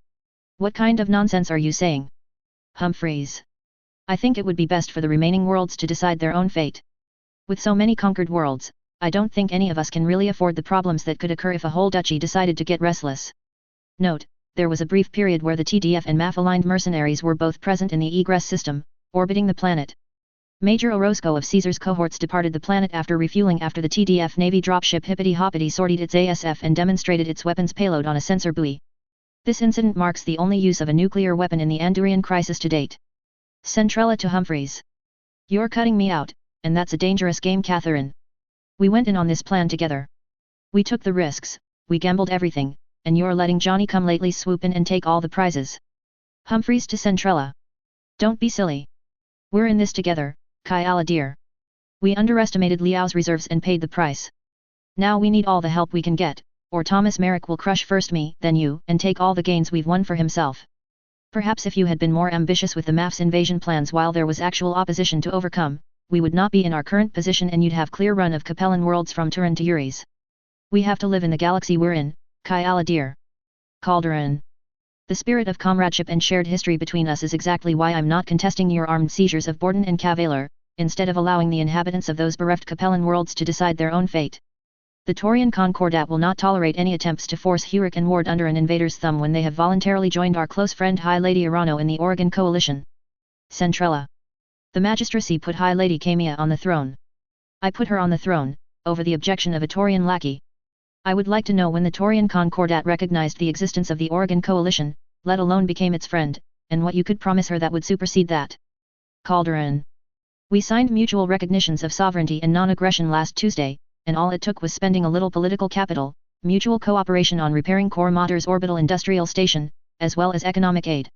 What kind of nonsense are you saying? Humphreys. I think it would be best for the remaining worlds to decide their own fate. With so many conquered worlds, I don't think any of us can really afford the problems that could occur if a whole duchy decided to get restless. Note, there was a brief period where the TDF and MAF-aligned mercenaries were both present in the egress system, orbiting the planet. Major Orozco of Caesar's cohorts departed the planet after refueling after the TDF Navy dropship Hippity Hoppity sortied its ASF and demonstrated its weapons payload on a sensor buoy. This incident marks the only use of a nuclear weapon in the Andurian crisis to date. Centrella to Humphreys. You're cutting me out, and that's a dangerous game, Catherine. We went in on this plan together. We took the risks, we gambled everything, and you're letting Johnny-come-lately swoop in and take all the prizes. Humphreys to Centrella. Don't be silly. We're in this together, Kyala dear. We underestimated Liao's reserves and paid the price. Now we need all the help we can get, or Thomas Merrick will crush first me, then you, and take all the gains we've won for himself. Perhaps if you had been more ambitious with the MAF's invasion plans while there was actual opposition to overcome, we would not be in our current position and you'd have clear run of Capellan worlds from Turin to Uris. We have to live in the galaxy we're in, Kyala dear. Calderon. The spirit of comradeship and shared history between us is exactly why I'm not contesting your armed seizures of Borden and Cavaler, instead of allowing the inhabitants of those bereft Capellan worlds to decide their own fate. The Taurian Concordat will not tolerate any attempts to force Huric and Ward under an invader's thumb when they have voluntarily joined our close friend High Lady Irano in the Oregon Coalition. Centrella. The magistracy put High Lady Camia on the throne. I put her on the throne, over the objection of a Taurian lackey. I would like to know when the Taurian Concordat recognized the existence of the Oregon Coalition, let alone became its friend, and what you could promise her that would supersede that. Calderon. We signed mutual recognitions of sovereignty and non-aggression last Tuesday, and all it took was spending a little political capital, mutual cooperation on repairing Core Mater's orbital industrial station, as well as economic aid.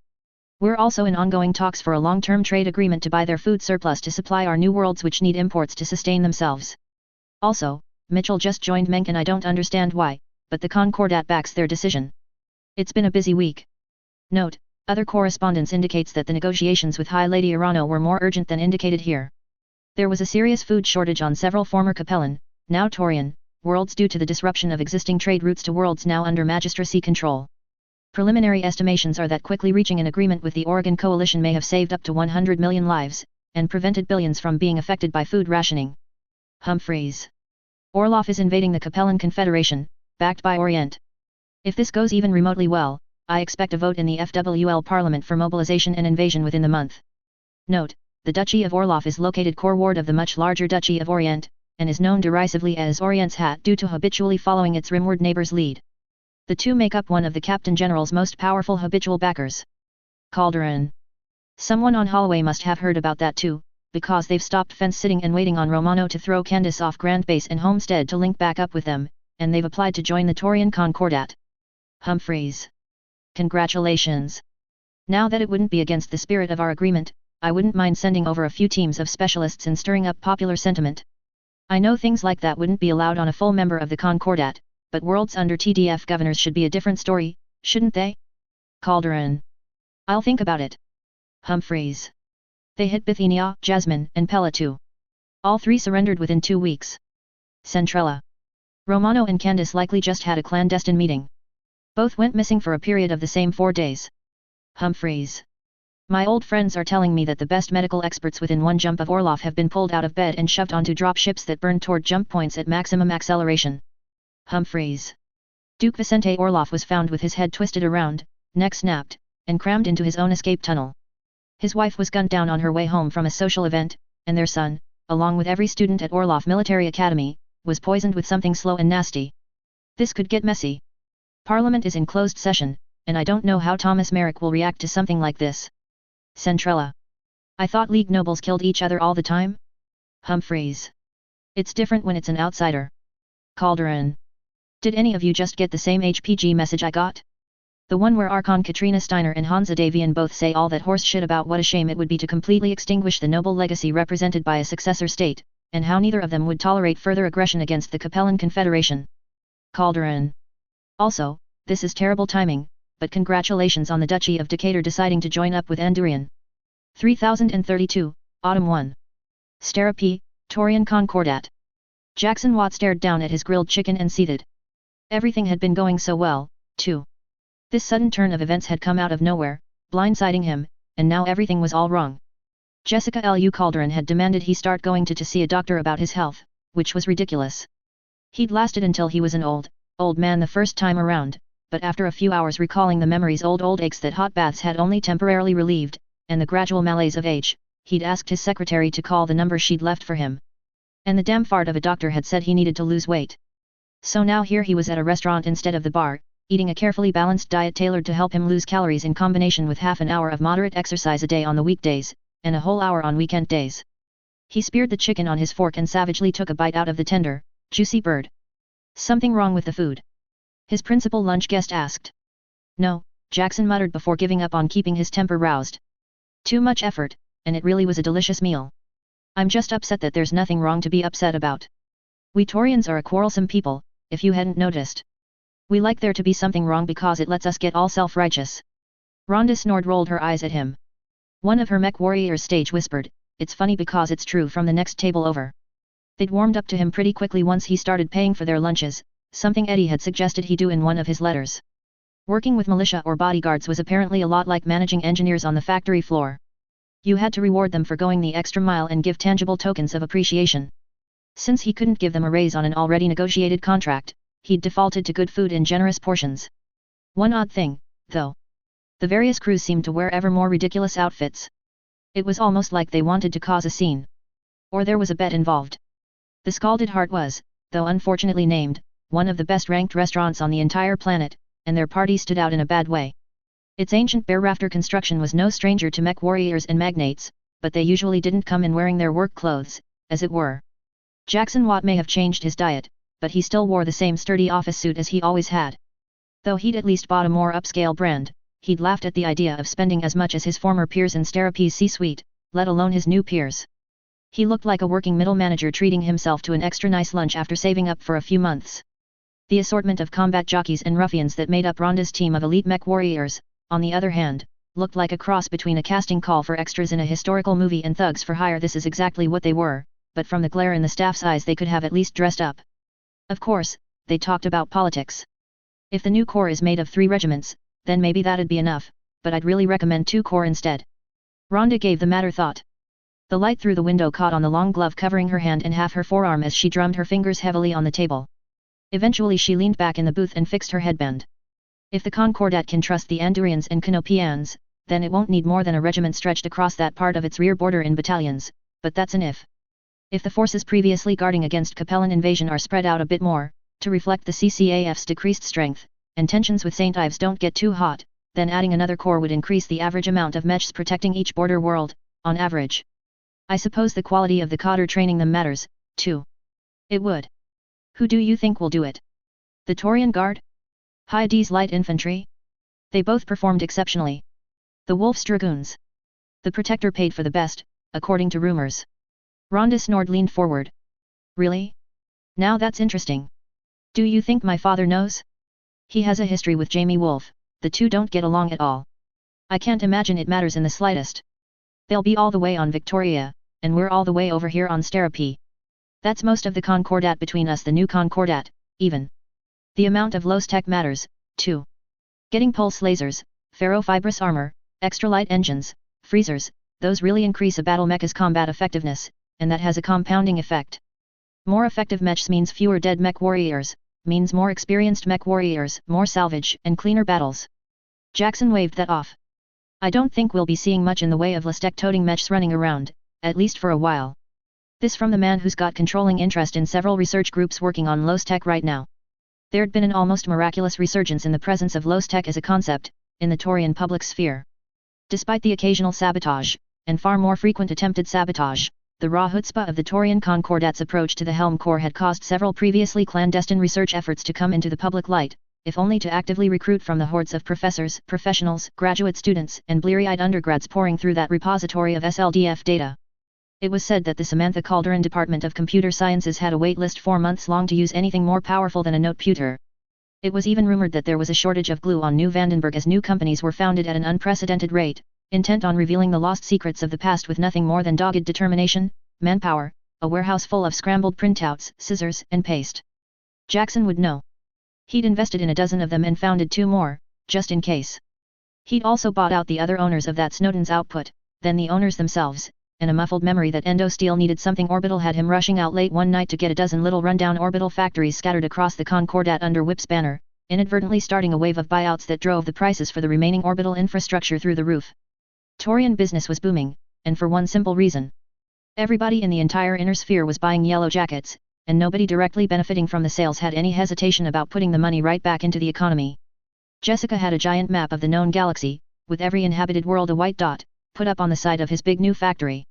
We're also in ongoing talks for a long-term trade agreement to buy their food surplus to supply our new worlds which need imports to sustain themselves. Also, Mitchell just joined Menk and I don't understand why, but the Concordat backs their decision. It's been a busy week. Note, other correspondence indicates that the negotiations with High Lady Irano were more urgent than indicated here. There was a serious food shortage on several former Capellan, now Taurian, worlds due to the disruption of existing trade routes to worlds now under magistracy control. Preliminary estimations are that quickly reaching an agreement with the Oregon Coalition may have saved up to 100 million lives, and prevented billions from being affected by food rationing. Humphreys. Orlov is invading the Capellan Confederation, backed by Orient. If this goes even remotely well, I expect a vote in the FWL Parliament for mobilization and invasion within the month. Note, the Duchy of Orlov is located core ward of the much larger Duchy of Orient, and is known derisively as Orient's Hat due to habitually following its rimward neighbor's lead. The two make up one of the Captain General's most powerful habitual backers. Calderon. Someone on Holloway must have heard about that too, because they've stopped fence-sitting and waiting on Romano to throw Candice off Grand Base and Homestead to link back up with them, and they've applied to join the Taurian Concordat. Humphreys. Congratulations. Now that it wouldn't be against the spirit of our agreement, I wouldn't mind sending over a few teams of specialists in stirring up popular sentiment. I know things like that wouldn't be allowed on a full member of the Concordat, but worlds under TDF governors should be a different story, shouldn't they? Calderon. I'll think about it. Humphreys. They hit Bithynia, Jasmine, and Pella too. All three surrendered within 2 weeks. Centrella. Romano and Candice likely just had a clandestine meeting. Both went missing for a period of the same 4 days. Humphreys. My old friends are telling me that the best medical experts within one jump of Orlov have been pulled out of bed and shoved onto drop ships that burn toward jump points at maximum acceleration. Humphreys. Duke Vicente Orlov was found with his head twisted around, neck snapped, and crammed into his own escape tunnel. His wife was gunned down on her way home from a social event, and their son, along with every student at Orlov Military Academy, was poisoned with something slow and nasty. This could get messy. Parliament is in closed session, and I don't know how Thomas Merrick will react to something like this. Centrella. I thought League nobles killed each other all the time? Humphreys. It's different when it's an outsider. Calderon. Did any of you just get the same HPG message I got? The one where Archon Katrina Steiner and Hansa Davian both say all that horse shit about what a shame it would be to completely extinguish the noble legacy represented by a successor state, and how neither of them would tolerate further aggression against the Capellan Confederation. Calderon. Also, this is terrible timing, but congratulations on the Duchy of Decatur deciding to join up with Andurian. 3032, Autumn 1. Stera P, Taurian Concordat. Jackson Watt stared down at his grilled chicken and seethed. Everything had been going so well, too. This sudden turn of events had come out of nowhere, blindsiding him, and now everything was all wrong. Jessica Lu Calderon had demanded he start going to see a doctor about his health, which was ridiculous. He'd lasted until he was an old man the first time around, but after a few hours recalling the memories old aches that hot baths had only temporarily relieved, and the gradual malaise of age, he'd asked his secretary to call the number she'd left for him. And the damn fart of a doctor had said he needed to lose weight. So now here he was at a restaurant instead of the bar, eating a carefully balanced diet tailored to help him lose calories in combination with half an hour of moderate exercise a day on the weekdays, and a whole hour on weekend days. He speared the chicken on his fork and savagely took a bite out of the tender, juicy bird. Something wrong with the food? His principal lunch guest asked. No, Jackson muttered before giving up on keeping his temper roused. Too much effort, and it really was a delicious meal. I'm just upset that there's nothing wrong to be upset about. We Taurians are a quarrelsome people, if you hadn't noticed. We like there to be something wrong because it lets us get all self-righteous. Rhonda snored rolled her eyes at him. One of her mech warriors stage whispered, it's funny because it's true from the next table over. They'd warmed up to him pretty quickly once he started paying for their lunches, something Eddie had suggested he do in one of his letters. Working with militia or bodyguards was apparently a lot like managing engineers on the factory floor. You had to reward them for going the extra mile and give tangible tokens of appreciation. Since he couldn't give them a raise on an already negotiated contract, he'd defaulted to good food in generous portions. One odd thing, though. The various crews seemed to wear ever more ridiculous outfits. It was almost like they wanted to cause a scene. Or there was a bet involved. The Scalded Heart was, though unfortunately named, one of the best-ranked restaurants on the entire planet, and their party stood out in a bad way. Its ancient bare rafter construction was no stranger to mech warriors and magnates, but they usually didn't come in wearing their work clothes, as it were. Jackson Watt may have changed his diet, but he still wore the same sturdy office suit as he always had. Though he'd at least bought a more upscale brand, he'd laughed at the idea of spending as much as his former peers in Stera P's C-suite, let alone his new peers. He looked like a working middle manager treating himself to an extra nice lunch after saving up for a few months. The assortment of combat jockeys and ruffians that made up Rhonda's team of elite mech warriors, on the other hand, looked like a cross between a casting call for extras in a historical movie and thugs for hire. This is exactly what they were, but from the glare in the staff's eyes they could have at least dressed up. Of course, they talked about politics. If the new corps is made of 3 regiments, then maybe that'd be enough, but I'd really recommend 2 corps instead. Rhonda gave the matter thought. The light through the window caught on the long glove covering her hand and half her forearm as she drummed her fingers heavily on the table. Eventually she leaned back in the booth and fixed her headband. If the Concordat can trust the Andurians and Canopians, then it won't need more than a regiment stretched across that part of its rear border in battalions, but that's an if. If the forces previously guarding against Capellan invasion are spread out a bit more, to reflect the CCAF's decreased strength, and tensions with St. Ives don't get too hot, then adding another corps would increase the average amount of mechs protecting each border world, on average. I suppose the quality of the cadre training them matters, too. It would. Who do you think will do it? The Taurian Guard? Hyades Light Infantry? They both performed exceptionally. The Wolf's Dragoons. The Protector paid for the best, according to rumors. Rhonda snored, leaned forward. Really? Now that's interesting. Do you think my father knows? He has a history with Jamie Wolf, the two don't get along at all. I can't imagine it matters in the slightest. They'll be all the way on Victoria, and we're all the way over here on Sterapi. That's most of the Concordat between us, the new Concordat, even. The amount of Lostech matters, too. Getting pulse lasers, ferrofibrous armor, extra light engines, freezers, those really increase a battle mecha's combat effectiveness, and that has a compounding effect. More effective mechs means fewer dead mech warriors, means more experienced mech warriors, more salvage, and cleaner battles. Jackson waved that off. I don't think we'll be seeing much in the way of Lostech-toting mechs running around, at least for a while. This from the man who's got controlling interest in several research groups working on Lostech right now. There'd been an almost miraculous resurgence in the presence of Lostech as a concept, in the Taurian public sphere. Despite the occasional sabotage, and far more frequent attempted sabotage, the raw chutzpah of the Taurian Concordat's approach to the Helm Corps had caused several previously clandestine research efforts to come into the public light, if only to actively recruit from the hordes of professors, professionals, graduate students, and bleary-eyed undergrads pouring through that repository of SLDF data. It was said that the Samantha Calderon Department of Computer Sciences had a wait list 4 months long to use anything more powerful than a noteputer. It was even rumored that there was a shortage of glue on New Vandenberg as new companies were founded at an unprecedented rate, intent on revealing the lost secrets of the past with nothing more than dogged determination, manpower, a warehouse full of scrambled printouts, scissors, and paste. Jackson would know. He'd invested in a dozen of them and founded 2 more, just in case. He'd also bought out the other owners of that Snowden's output, then the owners themselves, and a muffled memory that Endosteel needed something orbital had him rushing out late one night to get a dozen little rundown orbital factories scattered across the Concordat under Whip's banner, inadvertently starting a wave of buyouts that drove the prices for the remaining orbital infrastructure through the roof. Taurian business was booming, and for one simple reason. Everybody in the entire inner sphere was buying yellow jackets, and nobody directly benefiting from the sales had any hesitation about putting the money right back into the economy. Jessica had a giant map of the known galaxy, with every inhabited world a white dot, put up on the side of his big new factory.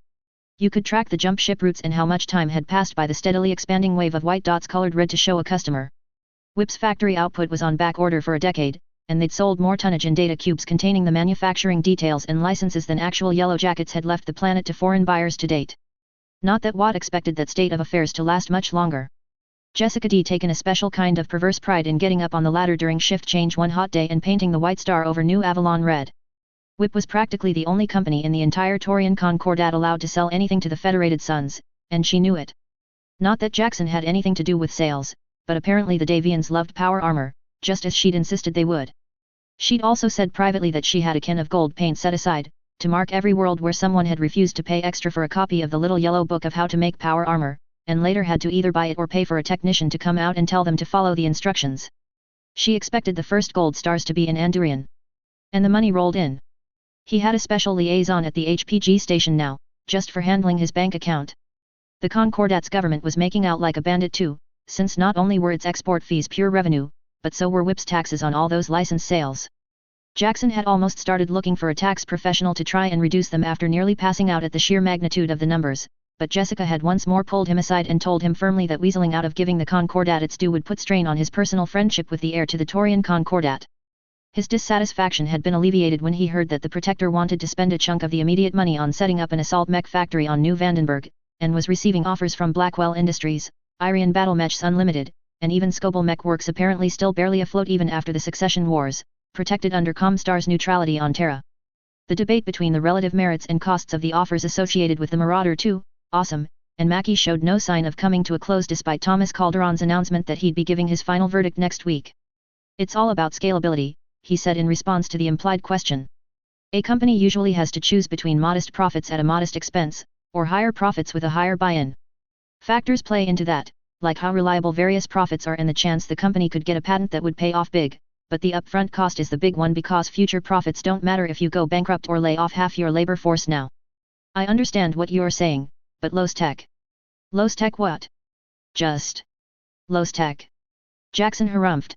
You could track the jump ship routes and how much time had passed by the steadily expanding wave of white dots colored red to show a customer. Whip's factory output was on back order for a decade, and they'd sold more tonnage in data cubes containing the manufacturing details and licenses than actual yellow jackets had left the planet to foreign buyers to date. Not that Watt expected that state of affairs to last much longer. Jessica D taken a special kind of perverse pride in getting up on the ladder during shift change one hot day and painting the white star over New Avalon red. Whip was practically the only company in the entire Taurian Concordat allowed to sell anything to the Federated Sons, and she knew it. Not that Jackson had anything to do with sales, but apparently the Davians loved power armor, just as she'd insisted they would. She'd also said privately that she had a can of gold paint set aside, to mark every world where someone had refused to pay extra for a copy of the little yellow book of how to make power armor, and later had to either buy it or pay for a technician to come out and tell them to follow the instructions. She expected the first gold stars to be in Andurian. And the money rolled in. He had a special liaison at the HPG station now, just for handling his bank account. The Concordat's government was making out like a bandit too, since not only were its export fees pure revenue, but so were Whip's taxes on all those license sales. Jackson had almost started looking for a tax professional to try and reduce them after nearly passing out at the sheer magnitude of the numbers, but Jessica had once more pulled him aside and told him firmly that weaseling out of giving the Concordat its due would put strain on his personal friendship with the heir to the Taurian Concordat. His dissatisfaction had been alleviated when he heard that the Protector wanted to spend a chunk of the immediate money on setting up an assault mech factory on New Vandenberg, and was receiving offers from Blackwell Industries, Irian Battletech Unlimited, and even Scoble Mech Works, apparently still barely afloat even after the succession wars, protected under Comstar's neutrality on Terra. The debate between the relative merits and costs of the offers associated with the Marauder 2, Awesome, and Mackie showed no sign of coming to a close despite Thomas Calderon's announcement that he'd be giving his final verdict next week. "It's all about scalability," he said in response to the implied question. "A company usually has to choose between modest profits at a modest expense, or higher profits with a higher buy-in. Factors play into that, like how reliable various profits are and the chance the company could get a patent that would pay off big, but the upfront cost is the big one because future profits don't matter if you go bankrupt or lay off half your labor force now." "I understand what you're saying, but low tech." "Low tech what?" "Just low tech." Jackson harumphed.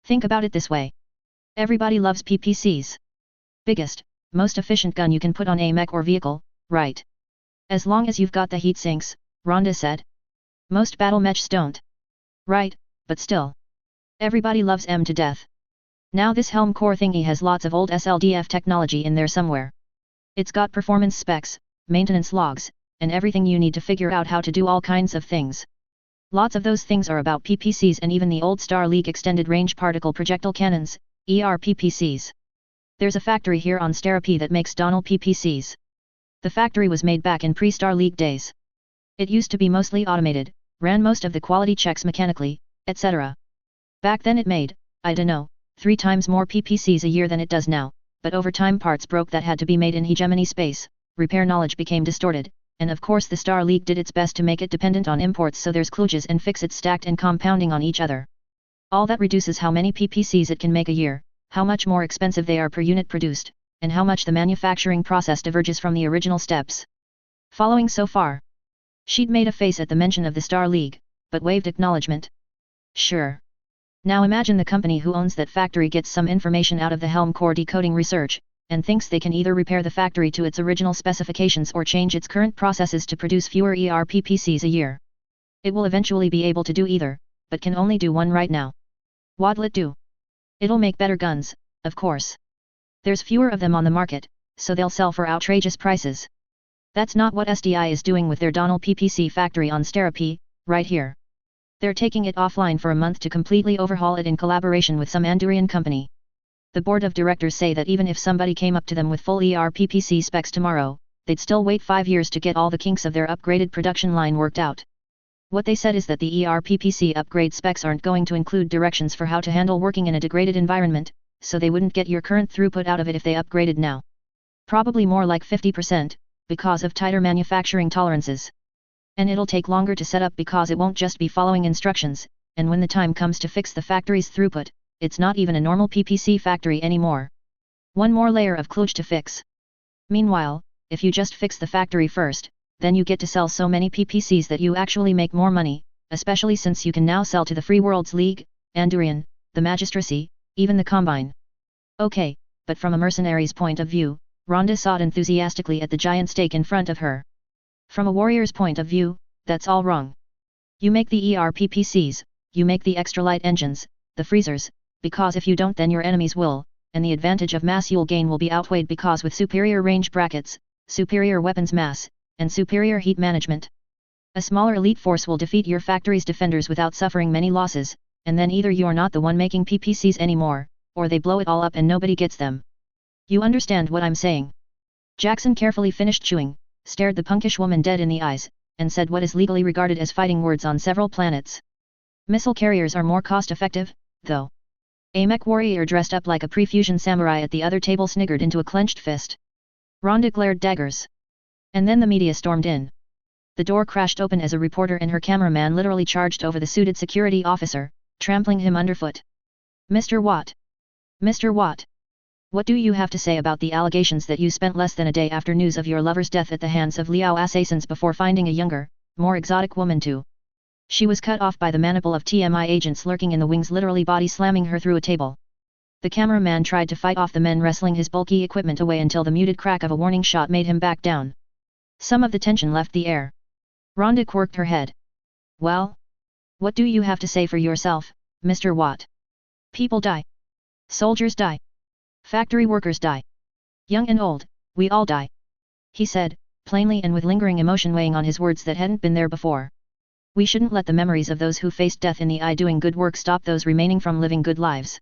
"Think about it this way. Everybody loves PPCs. Biggest, most efficient gun you can put on a mech or vehicle, right? As long as you've got the heat sinks," Rhonda said. "Most battle mechs don't." "Right, but still. Everybody loves M to death. Now this Helm core thingy has lots of old SLDF technology in there somewhere. It's got performance specs, maintenance logs, and everything you need to figure out how to do all kinds of things. Lots of those things are about PPCs and even the old Star League Extended Range Particle Projectile Cannons, ERPPCs. There's a factory here on Stera that makes Donal PPCs. The factory was made back in pre-Star League days. It used to be mostly automated, ran most of the quality checks mechanically, etc. Back then it made, I dunno, 3 times more PPCs a year than it does now, but over time parts broke that had to be made in hegemony space, repair knowledge became distorted, and of course the Star League did its best to make it dependent on imports so there's kludges and fix-its stacked and compounding on each other. All that reduces how many PPCs it can make a year, how much more expensive they are per unit produced, and how much the manufacturing process diverges from the original steps. Following so far?" She'd made a face at the mention of the Star League, but waved acknowledgement. "Sure. Now imagine the company who owns that factory gets some information out of the Helm core decoding research, and thinks they can either repair the factory to its original specifications or change its current processes to produce fewer ERPPCs a year. It will eventually be able to do either, but can only do one right now. What'll it do? It'll make better guns, of course. There's fewer of them on the market, so they'll sell for outrageous prices. That's not what SDI is doing with their Donal PPC factory on Stera P, right here. They're taking it offline for a month to completely overhaul it in collaboration with some Andurian company. The board of directors say that even if somebody came up to them with full ERPPC specs tomorrow, they'd still wait 5 years to get all the kinks of their upgraded production line worked out. What they said is that the ERPPC upgrade specs aren't going to include directions for how to handle working in a degraded environment, so they wouldn't get your current throughput out of it if they upgraded now. Probably more like 50%, because of tighter manufacturing tolerances. And it'll take longer to set up because it won't just be following instructions, and when the time comes to fix the factory's throughput, it's not even a normal PPC factory anymore. One more layer of kludge to fix. Meanwhile, if you just fix the factory first, then you get to sell so many PPCs that you actually make more money, especially since you can now sell to the Free Worlds League, Andurian, the Magistracy, even the Combine. Okay, but from a mercenary's point of view, Rhonda sawed enthusiastically at the giant stake in front of her. From a warrior's point of view, that's all wrong. You make the ERPPCs, you make the extra light engines, the freezers, because if you don't then your enemies will, and the advantage of mass you'll gain will be outweighed because with superior range brackets, superior weapons mass, and superior heat management, a smaller elite force will defeat your factory's defenders without suffering many losses, and then either you're not the one making PPCs anymore, or they blow it all up and nobody gets them. You understand what I'm saying?" Jackson carefully finished chewing, stared the punkish woman dead in the eyes, and said what is legally regarded as fighting words on several planets. "Missile carriers are more cost-effective, though." A mech warrior dressed up like a pre-fusion samurai at the other table sniggered into a clenched fist. Rhonda glared daggers. And then the media stormed in. The door crashed open as a reporter and her cameraman literally charged over the suited security officer, trampling him underfoot. "Mr. Watt! Mr. Watt! What do you have to say about the allegations that you spent less than a day after news of your lover's death at the hands of Liao assassins before finding a younger, more exotic woman to?" She was cut off by the maniple of TMI agents lurking in the wings, literally body slamming her through a table. The cameraman tried to fight off the men wrestling his bulky equipment away until the muted crack of a warning shot made him back down. Some of the tension left the air. Rhonda quirked her head. "Well? What do you have to say for yourself, Mr. Watt? People die. Soldiers die. Factory workers die. Young and old, we all die," he said, plainly and with lingering emotion weighing on his words that hadn't been there before. We shouldn't let the memories of those who faced death in the eye doing good work stop those remaining from living good lives.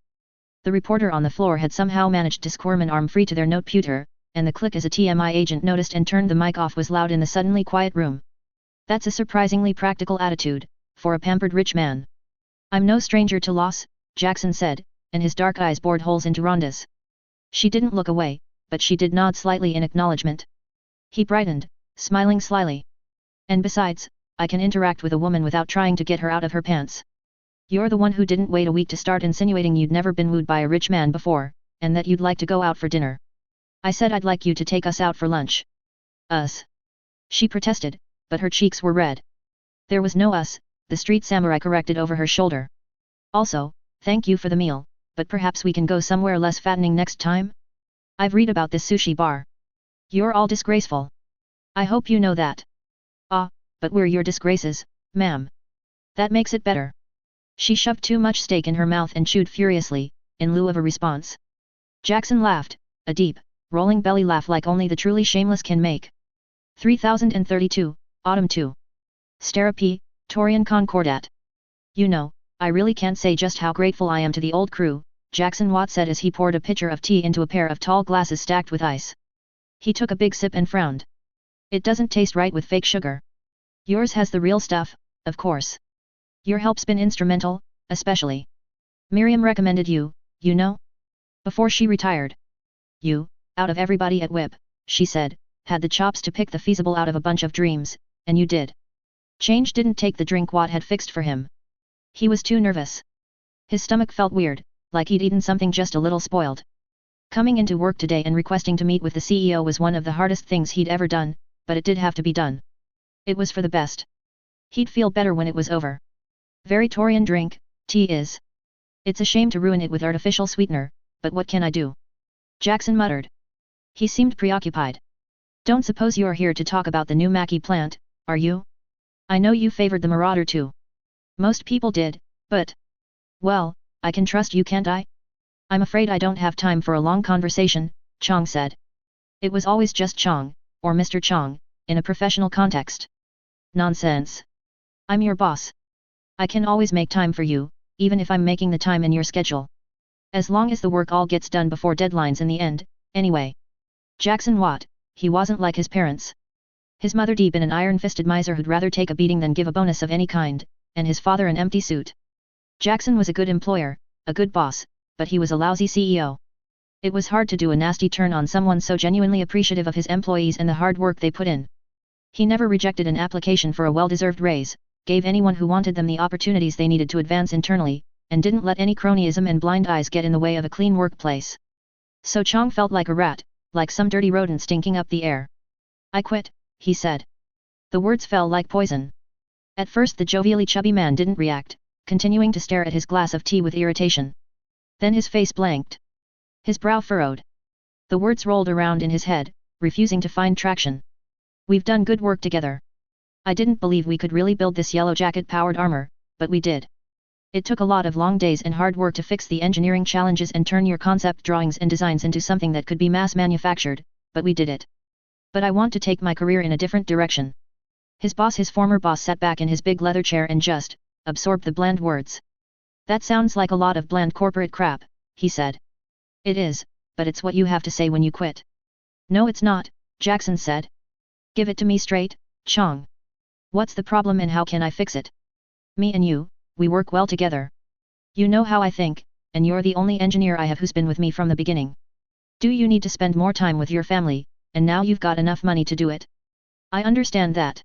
The reporter on the floor had somehow managed to squirm an arm free to their noteputer, and the click as a TMI agent noticed and turned the mic off was loud in the suddenly quiet room. That's a surprisingly practical attitude, for a pampered rich man. I'm no stranger to loss, Jackson said, and his dark eyes bored holes into Rhonda's. She didn't look away, but she did nod slightly in acknowledgement. He brightened, smiling slyly. And besides, I can interact with a woman without trying to get her out of her pants. You're the one who didn't wait a week to start insinuating you'd never been wooed by a rich man before, and that you'd like to go out for dinner. I said I'd like you to take us out for lunch. Us. She protested, but her cheeks were red. There was no us, the street samurai corrected over her shoulder. Also, thank you for the meal, but perhaps we can go somewhere less fattening next time? I've read about this sushi bar. You're all disgraceful. I hope you know that. Ah, but we're your disgraces, ma'am. That makes it better. She shoved too much steak in her mouth and chewed furiously, in lieu of a response. Jackson laughed, a deep, rolling belly laugh like only the truly shameless can make. 3032, Autumn 2. Stera P, Torian Concordat. You know, I really can't say just how grateful I am to the old crew, Jackson Watt said as he poured a pitcher of tea into a pair of tall glasses stacked with ice. He took a big sip and frowned. It doesn't taste right with fake sugar. Yours has the real stuff, of course. Your help's been instrumental, especially. Miriam recommended you, you know? Before she retired. You, out of everybody at WIP, she said, had the chops to pick the feasible out of a bunch of dreams, and you did. Change didn't take the drink Watt had fixed for him. He was too nervous. His stomach felt weird, like he'd eaten something just a little spoiled. Coming into work today and requesting to meet with the CEO was one of the hardest things he'd ever done, but it did have to be done. It was for the best. He'd feel better when it was over. Very Torian drink, tea is. It's a shame to ruin it with artificial sweetener, but what can I do? Jackson muttered. He seemed preoccupied. Don't suppose you're here to talk about the new Mackie plant, are you? I know you favored the Marauder too. Most people did, but... Well, I can trust you, can't I? I'm afraid I don't have time for a long conversation, Chong said. It was always just Chong, or Mr. Chong, in a professional context. Nonsense. I'm your boss. I can always make time for you, even if I'm making the time in your schedule. As long as the work all gets done before deadlines in the end, anyway. Jackson Watt, he wasn't like his parents. His mother deep in an iron-fisted miser who'd rather take a beating than give a bonus of any kind, and his father an empty suit. Jackson was a good employer, a good boss, but he was a lousy CEO. It was hard to do a nasty turn on someone so genuinely appreciative of his employees and the hard work they put in. He never rejected an application for a well-deserved raise, gave anyone who wanted them the opportunities they needed to advance internally, and didn't let any cronyism and blind eyes get in the way of a clean workplace. So Chong felt like a rat, like some dirty rodent stinking up the air. I quit, he said. The words fell like poison. At first the jovially chubby man didn't react, continuing to stare at his glass of tea with irritation. Then his face blanked. His brow furrowed. The words rolled around in his head, refusing to find traction. We've done good work together. I didn't believe we could really build this yellow jacket-powered armor, but we did. It took a lot of long days and hard work to fix the engineering challenges and turn your concept drawings and designs into something that could be mass-manufactured, but we did it. But I want to take my career in a different direction. His former boss sat back in his big leather chair and just absorbed the bland words. That sounds like a lot of bland corporate crap, he said. It is, but it's what you have to say when you quit. No, it's not, Jackson said. Give it to me straight, Chong. What's the problem and how can I fix it? Me and you, we work well together. You know how I think, and you're the only engineer I have who's been with me from the beginning. Do you need to spend more time with your family, and now you've got enough money to do it? I understand that.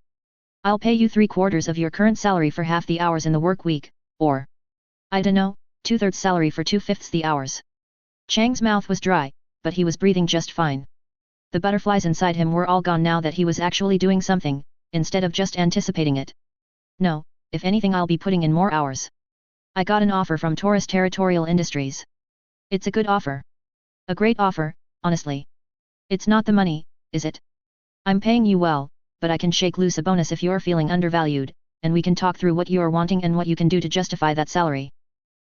I'll pay you 3/4 of your current salary for half the hours in the work week, or... I dunno, 2/3 salary for 2/5 the hours. Chang's mouth was dry, but he was breathing just fine. The butterflies inside him were all gone now that he was actually doing something, instead of just anticipating it. No, if anything I'll be putting in more hours. I got an offer from Taurus Territorial Industries. It's a good offer. A great offer, honestly. It's not the money, is it? I'm paying you well, but I can shake loose a bonus if you're feeling undervalued, and we can talk through what you're wanting and what you can do to justify that salary.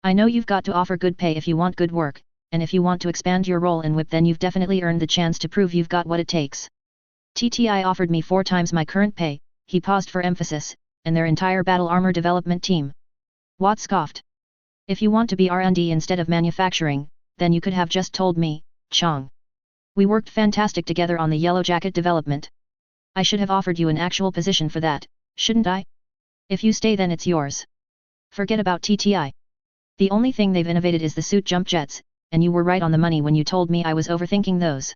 I know you've got to offer good pay if you want good work, and if you want to expand your role in WIP then you've definitely earned the chance to prove you've got what it takes. TTI offered me 4 times my current pay, he paused for emphasis, and their entire battle armor development team. Watt scoffed. If you want to be R&D instead of manufacturing, then you could have just told me, Chong. We worked fantastic together on the yellow jacket development. I should have offered you an actual position for that, shouldn't I? If you stay then it's yours. Forget about TTI. The only thing they've innovated is the suit jump jets, and you were right on the money when you told me I was overthinking those.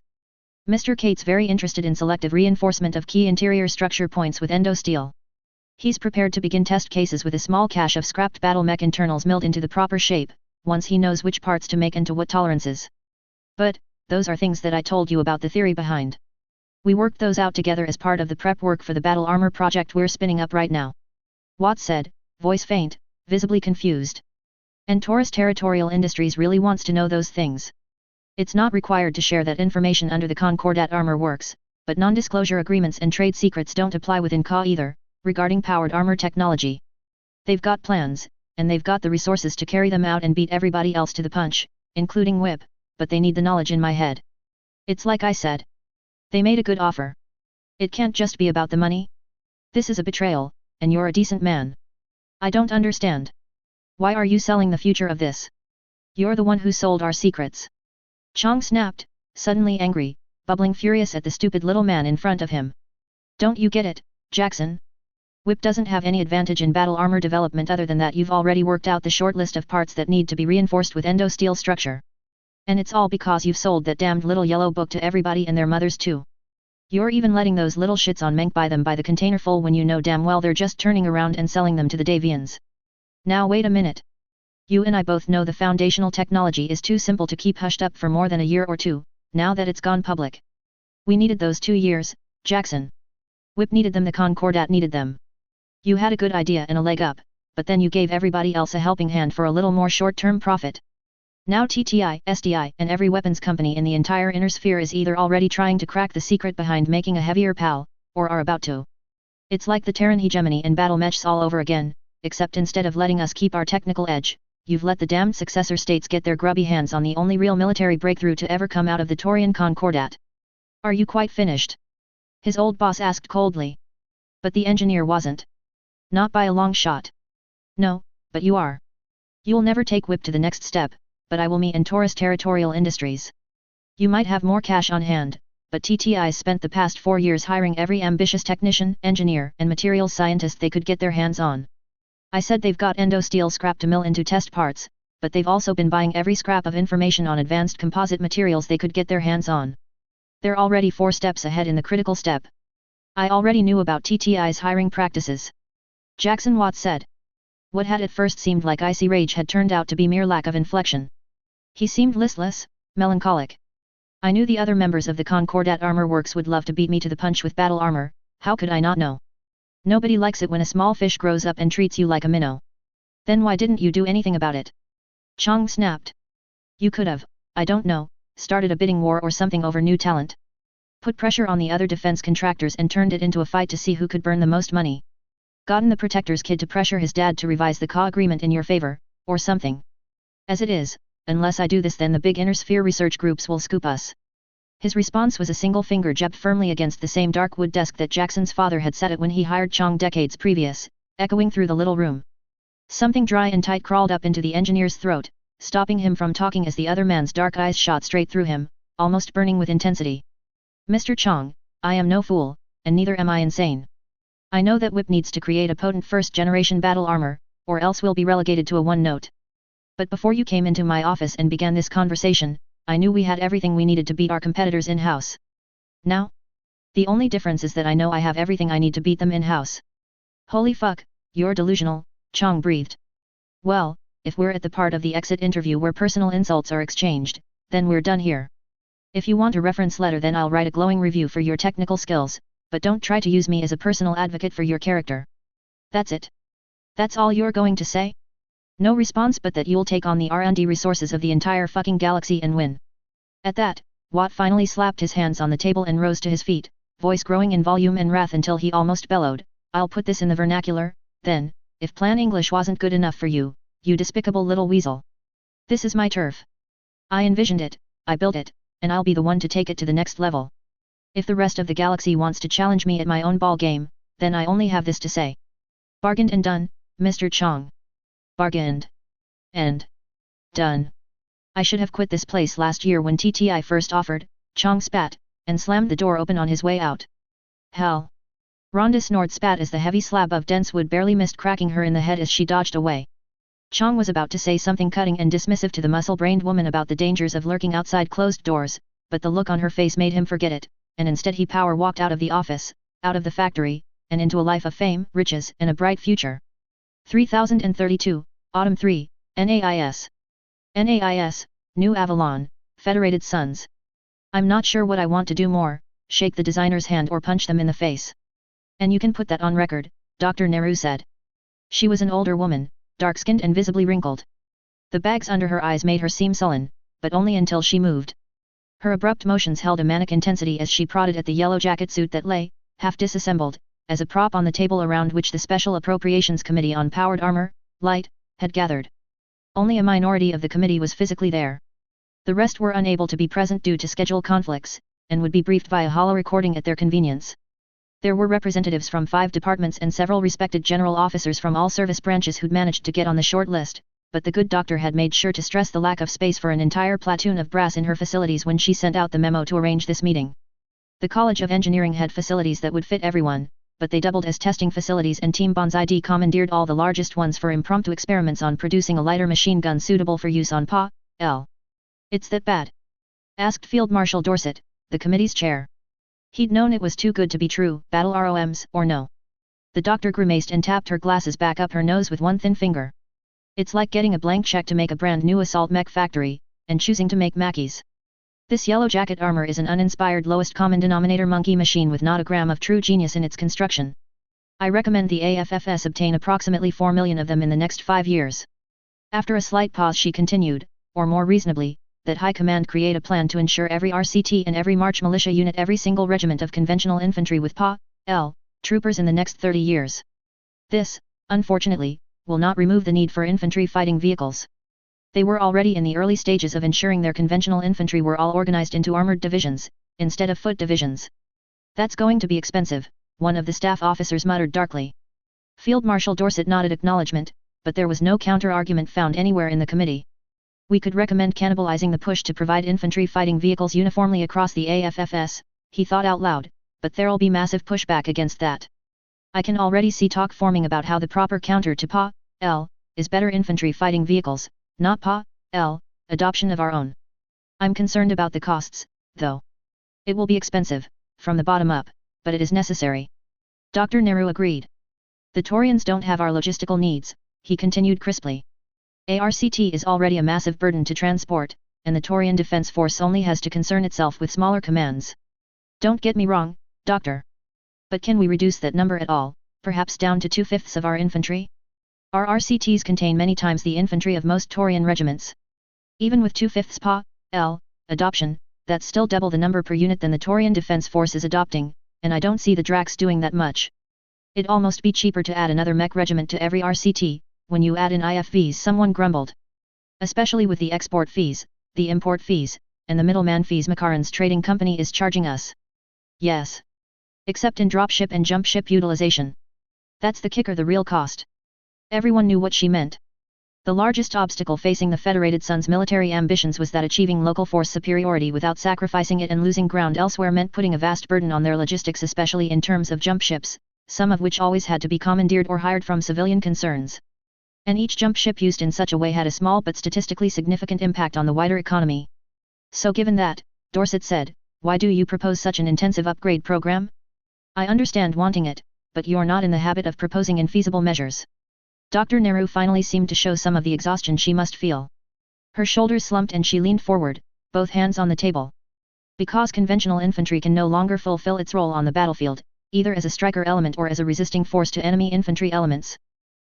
Mr. Kate's very interested in selective reinforcement of key interior structure points with endo steel. He's prepared to begin test cases with a small cache of scrapped battle mech internals milled into the proper shape, once he knows which parts to make and to what tolerances. But, those are things that I told you about the theory behind. We worked those out together as part of the prep work for the battle armor project we're spinning up right now. Watt said, voice faint, visibly confused. And Taurus Territorial Industries really wants to know those things. It's not required to share that information under the Concordat Armor Works, but non-disclosure agreements and trade secrets don't apply within CA either, regarding powered armor technology. They've got plans, and they've got the resources to carry them out and beat everybody else to the punch, including Whip, but they need the knowledge in my head. It's like I said. They made a good offer. It can't just be about the money. This is a betrayal, and you're a decent man. I don't understand. Why are you selling the future of this? You're the one who sold our secrets. Chong snapped, suddenly angry, bubbling furious at the stupid little man in front of him. Don't you get it, Jackson? Whip doesn't have any advantage in battle armor development other than that you've already worked out the short list of parts that need to be reinforced with endo steel structure. And it's all because you've sold that damned little yellow book to everybody and their mothers too. You're even letting those little shits on Menk buy them by the containerful when you know damn well they're just turning around and selling them to the Davians. Now wait a minute. You and I both know the foundational technology is too simple to keep hushed up for more than a year or two, now that it's gone public. We needed those 2 years, Jackson. Whip needed them, the Concordat needed them. You had a good idea and a leg up, but then you gave everybody else a helping hand for a little more short-term profit. Now TTI, SDI, and every weapons company in the entire inner sphere is either already trying to crack the secret behind making a heavier PAL, or are about to. It's like the Terran hegemony in battle mechs all over again, except instead of letting us keep our technical edge, you've let the damned successor states get their grubby hands on the only real military breakthrough to ever come out of the Taurian Concordat. Are you quite finished? His old boss asked coldly. But the engineer wasn't. Not by a long shot. No, but you are. You'll never take Whip to the next step, but I will me and Taurus Territorial Industries. You might have more cash on hand, but TTI spent the past 4 years hiring every ambitious technician, engineer, and materials scientist they could get their hands on. I said they've got endo steel scrap to mill into test parts, but they've also been buying every scrap of information on advanced composite materials they could get their hands on. They're already 4 steps ahead in the critical step. I already knew about TTI's hiring practices. Jackson Watt said. What had at first seemed like icy rage had turned out to be mere lack of inflection. He seemed listless, melancholic. I knew the other members of the Concordat Armor Works would love to beat me to the punch with battle armor, how could I not know? Nobody likes it when a small fish grows up and treats you like a minnow. Then why didn't you do anything about it? Chong snapped. You could have, I don't know, started a bidding war or something over new talent. Put pressure on the other defense contractors and turned it into a fight to see who could burn the most money. Gotten the Protector's kid to pressure his dad to revise the CA agreement in your favor, or something. As it is, unless I do this then the big inner sphere research groups will scoop us. His response was a single finger jabbed firmly against the same dark wood desk that Jackson's father had sat at when he hired Chong decades previous, echoing through the little room. Something dry and tight crawled up into the engineer's throat, stopping him from talking as the other man's dark eyes shot straight through him, almost burning with intensity. Mr. Chong, I am no fool, and neither am I insane. I know that Whip needs to create a potent first-generation battle armor, or else we'll be relegated to a one-note. But before you came into my office and began this conversation, I knew we had everything we needed to beat our competitors in-house. Now? The only difference is that I know I have everything I need to beat them in-house. Holy fuck, you're delusional, Chong breathed. Well, if we're at the part of the exit interview where personal insults are exchanged, then we're done here. If you want a reference letter then I'll write a glowing review for your technical skills, but don't try to use me as a personal advocate for your character. That's it. That's all you're going to say? No response but that you'll take on the R&D resources of the entire fucking galaxy and win. At that, Watt finally slapped his hands on the table and rose to his feet, voice growing in volume and wrath until he almost bellowed, I'll put this in the vernacular, then, if Plan English wasn't good enough for you, you despicable little weasel. This is my turf. I envisioned it, I built it, and I'll be the one to take it to the next level. If the rest of the galaxy wants to challenge me at my own ball game, then I only have this to say. Bargained and done, Mr. Chong. Bargained. And done. I should have quit this place last year when TTI first offered, Chong spat, and slammed the door open on his way out. Hell. Rhonda snored spat as the heavy slab of dense wood barely missed cracking her in the head as she dodged away. Chong was about to say something cutting and dismissive to the muscle-brained woman about the dangers of lurking outside closed doors, but the look on her face made him forget it, and instead he power walked out of the office, out of the factory, and into a life of fame, riches, and a bright future. 3032, Autumn 3, NAIS. NAIS, New Avalon, Federated Sons. I'm not sure what I want to do more, shake the designer's hand or punch them in the face. And you can put that on record, Dr. Nehru said. She was an older woman, dark-skinned and visibly wrinkled. The bags under her eyes made her seem sullen, but only until she moved. Her abrupt motions held a manic intensity as she prodded at the yellow jacket suit that lay, half disassembled, as a prop on the table around which the Special Appropriations Committee on Powered Armor, Light, had gathered. Only a minority of the committee was physically there. The rest were unable to be present due to schedule conflicts, and would be briefed via holo recording at their convenience. There were representatives from 5 departments and several respected general officers from all service branches who'd managed to get on the short list, but the good doctor had made sure to stress the lack of space for an entire platoon of brass in her facilities when she sent out the memo to arrange this meeting. The College of Engineering had facilities that would fit everyone, but they doubled as testing facilities and Team Bond's ID commandeered all the largest ones for impromptu experiments on producing a lighter machine gun suitable for use on PA.L. It's that bad? Asked Field Marshal Dorset, the committee's chair. He'd known it was too good to be true, battle ROMs, or no. The doctor grimaced and tapped her glasses back up her nose with one thin finger. It's like getting a blank check to make a brand new assault mech factory, and choosing to make Mackies. This yellow jacket armor is an uninspired lowest common denominator monkey machine with not a gram of true genius in its construction. I recommend the AFFS obtain approximately 4 million of them in the next 5 years. After a slight pause she continued, or more reasonably, that High Command create a plan to ensure every RCT and every March militia unit every single regiment of conventional infantry with PA.L. troopers in the next 30 years. This, unfortunately, will not remove the need for infantry fighting vehicles. They were already in the early stages of ensuring their conventional infantry were all organized into armored divisions, instead of foot divisions. That's going to be expensive, one of the staff officers muttered darkly. Field Marshal Dorset nodded acknowledgement, but there was no counter-argument found anywhere in the committee. We could recommend cannibalizing the push to provide infantry fighting vehicles uniformly across the AFFS, he thought out loud, but there'll be massive pushback against that. I can already see talk forming about how the proper counter to PA.L. is better infantry fighting vehicles, not PA.L. adoption of our own. I'm concerned about the costs, though. It will be expensive, from the bottom up, but it is necessary. Dr. Nehru agreed. The Taurians don't have our logistical needs, he continued crisply. ARCT is already a massive burden to transport, and the Taurian Defense Force only has to concern itself with smaller commands. Don't get me wrong, Doctor. But can we reduce that number at all, perhaps down to 2/5 of our infantry? Our RCTs contain many times the infantry of most Taurian regiments. Even with 2/5 PA.L. adoption, that's still double the number per unit than the Taurian Defense Force is adopting, and I don't see the Drax doing that much. It'd almost be cheaper to add another mech regiment to every RCT. When you add in IFVs, someone grumbled. Especially with the export fees, the import fees, and the middleman fees Makaran's trading company is charging us. Yes. Except in dropship and jump ship utilization. That's the kicker, the real cost. Everyone knew what she meant. The largest obstacle facing the Federated Sons' military ambitions was that achieving local force superiority without sacrificing it and losing ground elsewhere meant putting a vast burden on their logistics, especially in terms of jump ships, some of which always had to be commandeered or hired from civilian concerns. And each jump ship used in such a way had a small but statistically significant impact on the wider economy. So given that, Dorset said, why do you propose such an intensive upgrade program? I understand wanting it, but you're not in the habit of proposing infeasible measures. Dr. Nehru finally seemed to show some of the exhaustion she must feel. Her shoulders slumped and she leaned forward, both hands on the table. Because conventional infantry can no longer fulfill its role on the battlefield, either as a striker element or as a resisting force to enemy infantry elements.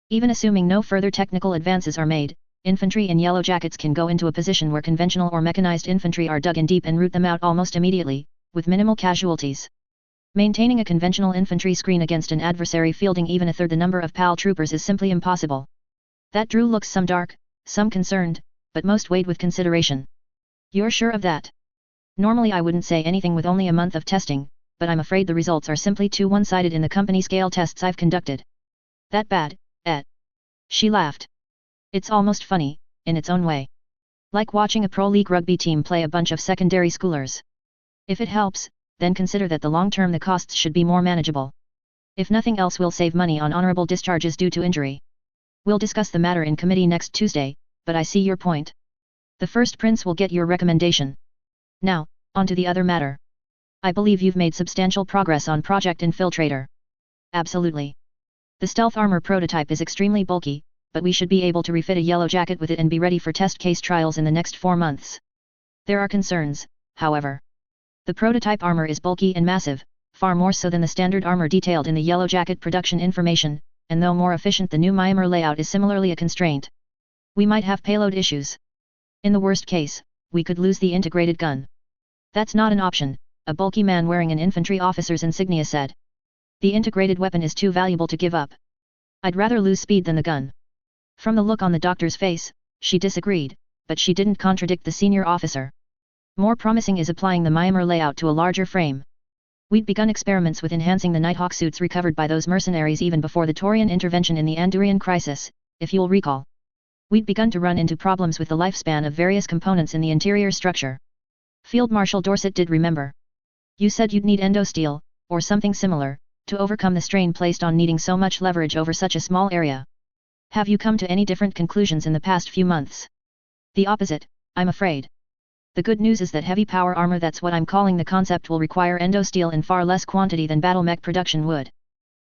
Even assuming no further technical advances are made, infantry in yellow jackets can go into a position where conventional or mechanized infantry are dug in deep and root them out almost immediately, with minimal casualties. Maintaining a conventional infantry screen against an adversary fielding even a third the number of PAL troopers is simply impossible. That drew looks, some dark, some concerned, but most weighed with consideration. You're sure of that? Normally I wouldn't say anything with only a month of testing, but I'm afraid the results are simply too one-sided in the company scale tests I've conducted. That bad, eh? She laughed. It's almost funny, in its own way. Like watching a pro league rugby team play a bunch of secondary schoolers. If it helps, then consider that the long term the costs should be more manageable. If nothing else, we'll save money on honorable discharges due to injury. We'll discuss the matter in committee next Tuesday, but I see your point. The first prince will get your recommendation. Now, on to the other matter. I believe you've made substantial progress on Project Infiltrator. Absolutely. The stealth armor prototype is extremely bulky, but we should be able to refit a yellow jacket with it and be ready for test case trials in the next 4 months. There are concerns, however. The prototype armor is bulky and massive, far more so than the standard armor detailed in the yellow jacket production information, and though more efficient, the new Myanmar layout is similarly a constraint. We might have payload issues. In the worst case, we could lose the integrated gun. That's not an option, a bulky man wearing an infantry officer's insignia said. The integrated weapon is too valuable to give up. I'd rather lose speed than the gun. From the look on the doctor's face, she disagreed, but she didn't contradict the senior officer. More promising is applying the Myanmar layout to a larger frame. We'd begun experiments with enhancing the Nighthawk suits recovered by those mercenaries even before the Taurian intervention in the Andurian crisis, if you'll recall. We'd begun to run into problems with the lifespan of various components in the interior structure. Field Marshal Dorset did remember. You said you'd need endosteel, or something similar, to overcome the strain placed on needing so much leverage over such a small area. Have you come to any different conclusions in the past few months? The opposite, I'm afraid. The good news is that heavy power armor, that's what I'm calling the concept, will require endosteel in far less quantity than Battletech production would.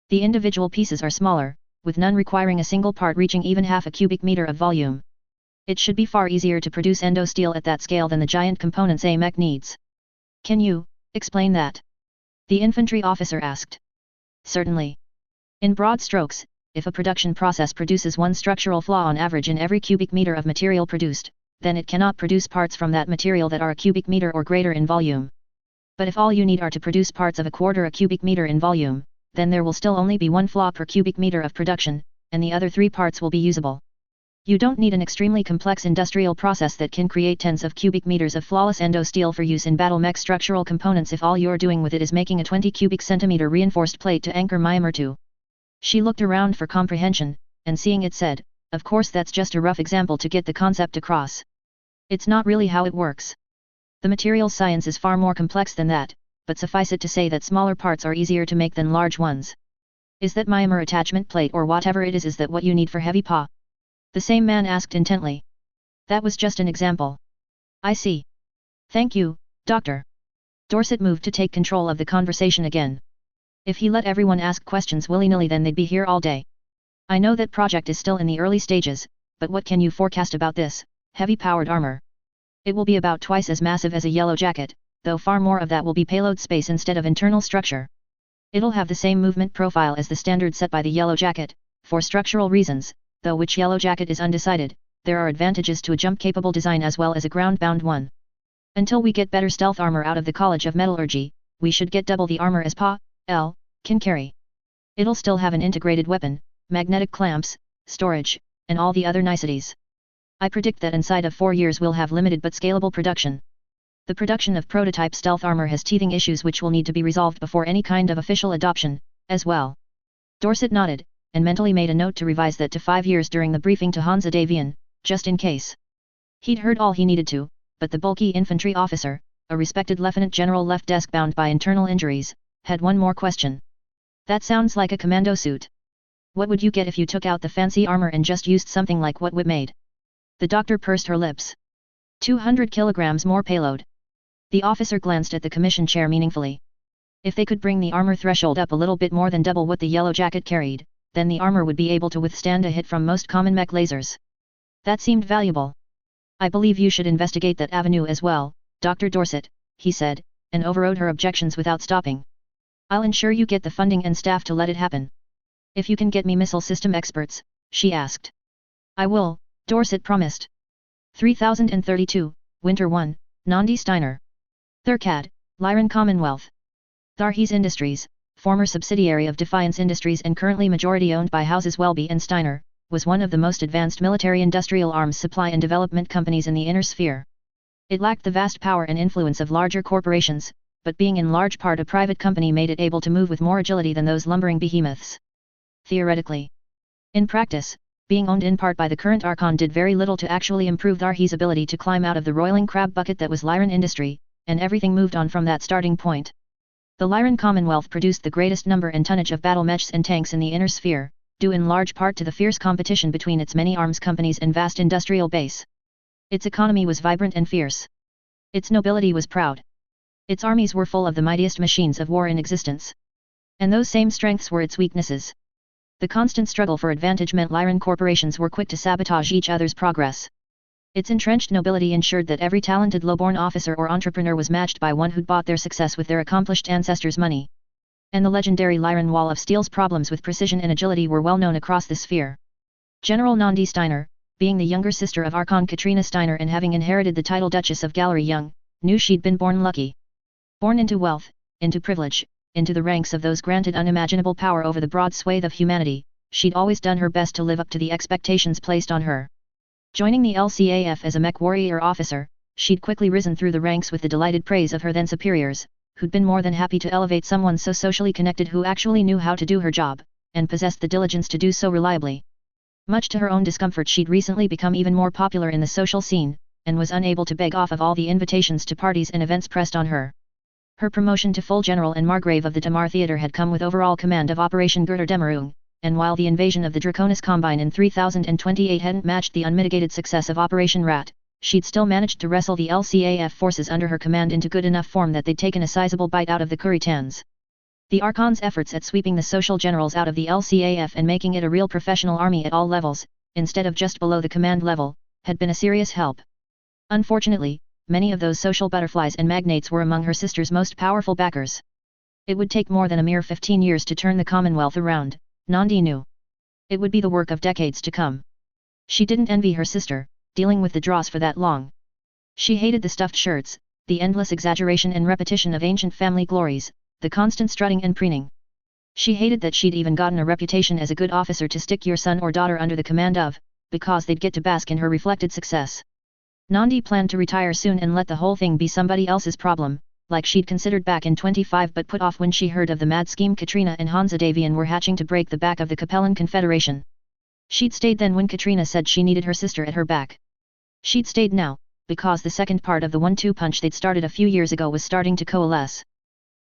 The individual pieces are smaller, with none requiring a single part reaching even half a cubic meter of volume. It should be far easier to produce endosteel at that scale than the giant components a mech needs. Can you explain that? The infantry officer asked. Certainly. In broad strokes, if a production process produces one structural flaw on average in every cubic meter of material produced, then it cannot produce parts from that material that are a cubic meter or greater in volume. But if all you need are to produce parts of a quarter a cubic meter in volume, then there will still only be one flaw per cubic meter of production, and the other 3 parts will be usable. You don't need an extremely complex industrial process that can create tens of cubic meters of flawless endosteel for use in Battletech structural components if all you're doing with it is making a 20 cubic centimeter reinforced plate to anchor Myanmar to. She looked around for comprehension, and seeing it said, of course that's just a rough example to get the concept across. It's not really how it works. The materials science is far more complex than that, but suffice it to say that smaller parts are easier to make than large ones. Is that Myanmar attachment plate or whatever it is that what you need for heavy PA? The same man asked intently. That was just an example. I see. Thank you, Doctor. Dorset moved to take control of the conversation again. If he let everyone ask questions willy-nilly, then they'd be here all day. I know that project is still in the early stages, but what can you forecast about this heavy-powered armor? It will be about twice as massive as a yellow jacket, though far more of that will be payload space instead of internal structure. It'll have the same movement profile as the standard set by the yellow jacket, for structural reasons, though which yellow jacket is undecided. There are advantages to a jump-capable design as well as a ground-bound one. Until we get better stealth armor out of the College of Metallurgy, we should get double the armor as PA.L. can carry. It'll still have an integrated weapon, magnetic clamps, storage, and all the other niceties. I predict that inside of 4 years we'll have limited but scalable production. The production of prototype stealth armor has teething issues which will need to be resolved before any kind of official adoption, as well. Dorset nodded, and mentally made a note to revise that to 5 years during the briefing to Hansa Davian, just in case. He'd heard all he needed to, but the bulky infantry officer, a respected lieutenant general left desk bound by internal injuries, had one more question. That sounds like a commando suit. What would you get if you took out the fancy armor and just used something like what we made? The doctor pursed her lips. 200 kilograms more payload. The officer glanced at the commission chair meaningfully. If they could bring the armor threshold up a little bit more than double what the yellow jacket carried, then the armor would be able to withstand a hit from most common mech lasers. That seemed valuable. I believe you should investigate that avenue as well, Dr. Dorset, he said, and overrode her objections without stopping. I'll ensure you get the funding and staff to let it happen. If you can get me missile system experts, she asked. I will, Dorset promised. 3032, Winter 1, Nandi Steiner. Thurcad, Lyran Commonwealth. Tharhes Industries, former subsidiary of Defiance Industries and currently majority owned by Houses Welby and Steiner, was one of the most advanced military industrial arms supply and development companies in the inner sphere. It lacked the vast power and influence of larger corporations, but being in large part a private company made it able to move with more agility than those lumbering behemoths. Theoretically. In practice, being owned in part by the current Archon did very little to actually improve Darhee's ability to climb out of the roiling crab bucket that was Lyran industry, and everything moved on from that starting point. The Lyran Commonwealth produced the greatest number and tonnage of battle mechs and tanks in the inner sphere, due in large part to the fierce competition between its many arms companies and vast industrial base. Its economy was vibrant and fierce. Its nobility was proud. Its armies were full of the mightiest machines of war in existence. And those same strengths were its weaknesses. The constant struggle for advantage meant Lyran corporations were quick to sabotage each other's progress. Its entrenched nobility ensured that every talented low-born officer or entrepreneur was matched by one who'd bought their success with their accomplished ancestors' money. And the legendary Lyran Wall of Steel's problems with precision and agility were well known across the sphere. General Nandi Steiner, being the younger sister of Archon Katrina Steiner and having inherited the title Duchess of Gallery Young, knew she'd been born lucky. Born into wealth, into privilege, into the ranks of those granted unimaginable power over the broad swathe of humanity, she'd always done her best to live up to the expectations placed on her. Joining the LCAF as a mech warrior officer, she'd quickly risen through the ranks with the delighted praise of her then superiors, who'd been more than happy to elevate someone so socially connected who actually knew how to do her job, and possessed the diligence to do so reliably. Much to her own discomfort, she'd recently become even more popular in the social scene, and was unable to beg off of all the invitations to parties and events pressed on her. Her promotion to full general and Margrave of the Damar Theatre had come with overall command of Operation Gerter Demerung, and while the invasion of the Draconis Combine in 3028 hadn't matched the unmitigated success of Operation Rat, she'd still managed to wrestle the LCAF forces under her command into good enough form that they'd taken a sizable bite out of the Kuritans. The Archon's efforts at sweeping the social generals out of the LCAF and making it a real professional army at all levels, instead of just below the command level, had been a serious help. Unfortunately, many of those social butterflies and magnates were among her sister's most powerful backers. It would take more than a mere 15 years to turn the Commonwealth around, Nandi knew. It would be the work of decades to come. She didn't envy her sister, dealing with the dross for that long. She hated the stuffed shirts, the endless exaggeration and repetition of ancient family glories, the constant strutting and preening. She hated that she'd even gotten a reputation as a good officer to stick your son or daughter under the command of, because they'd get to bask in her reflected success. Nandi planned to retire soon and let the whole thing be somebody else's problem, like she'd considered back in 25 but put off when she heard of the mad scheme Katrina and Hansa Davian were hatching to break the back of the Capellan Confederation. She'd stayed then when Katrina said she needed her sister at her back. She'd stayed now, because the second part of the 1-2 punch they'd started a few years ago was starting to coalesce.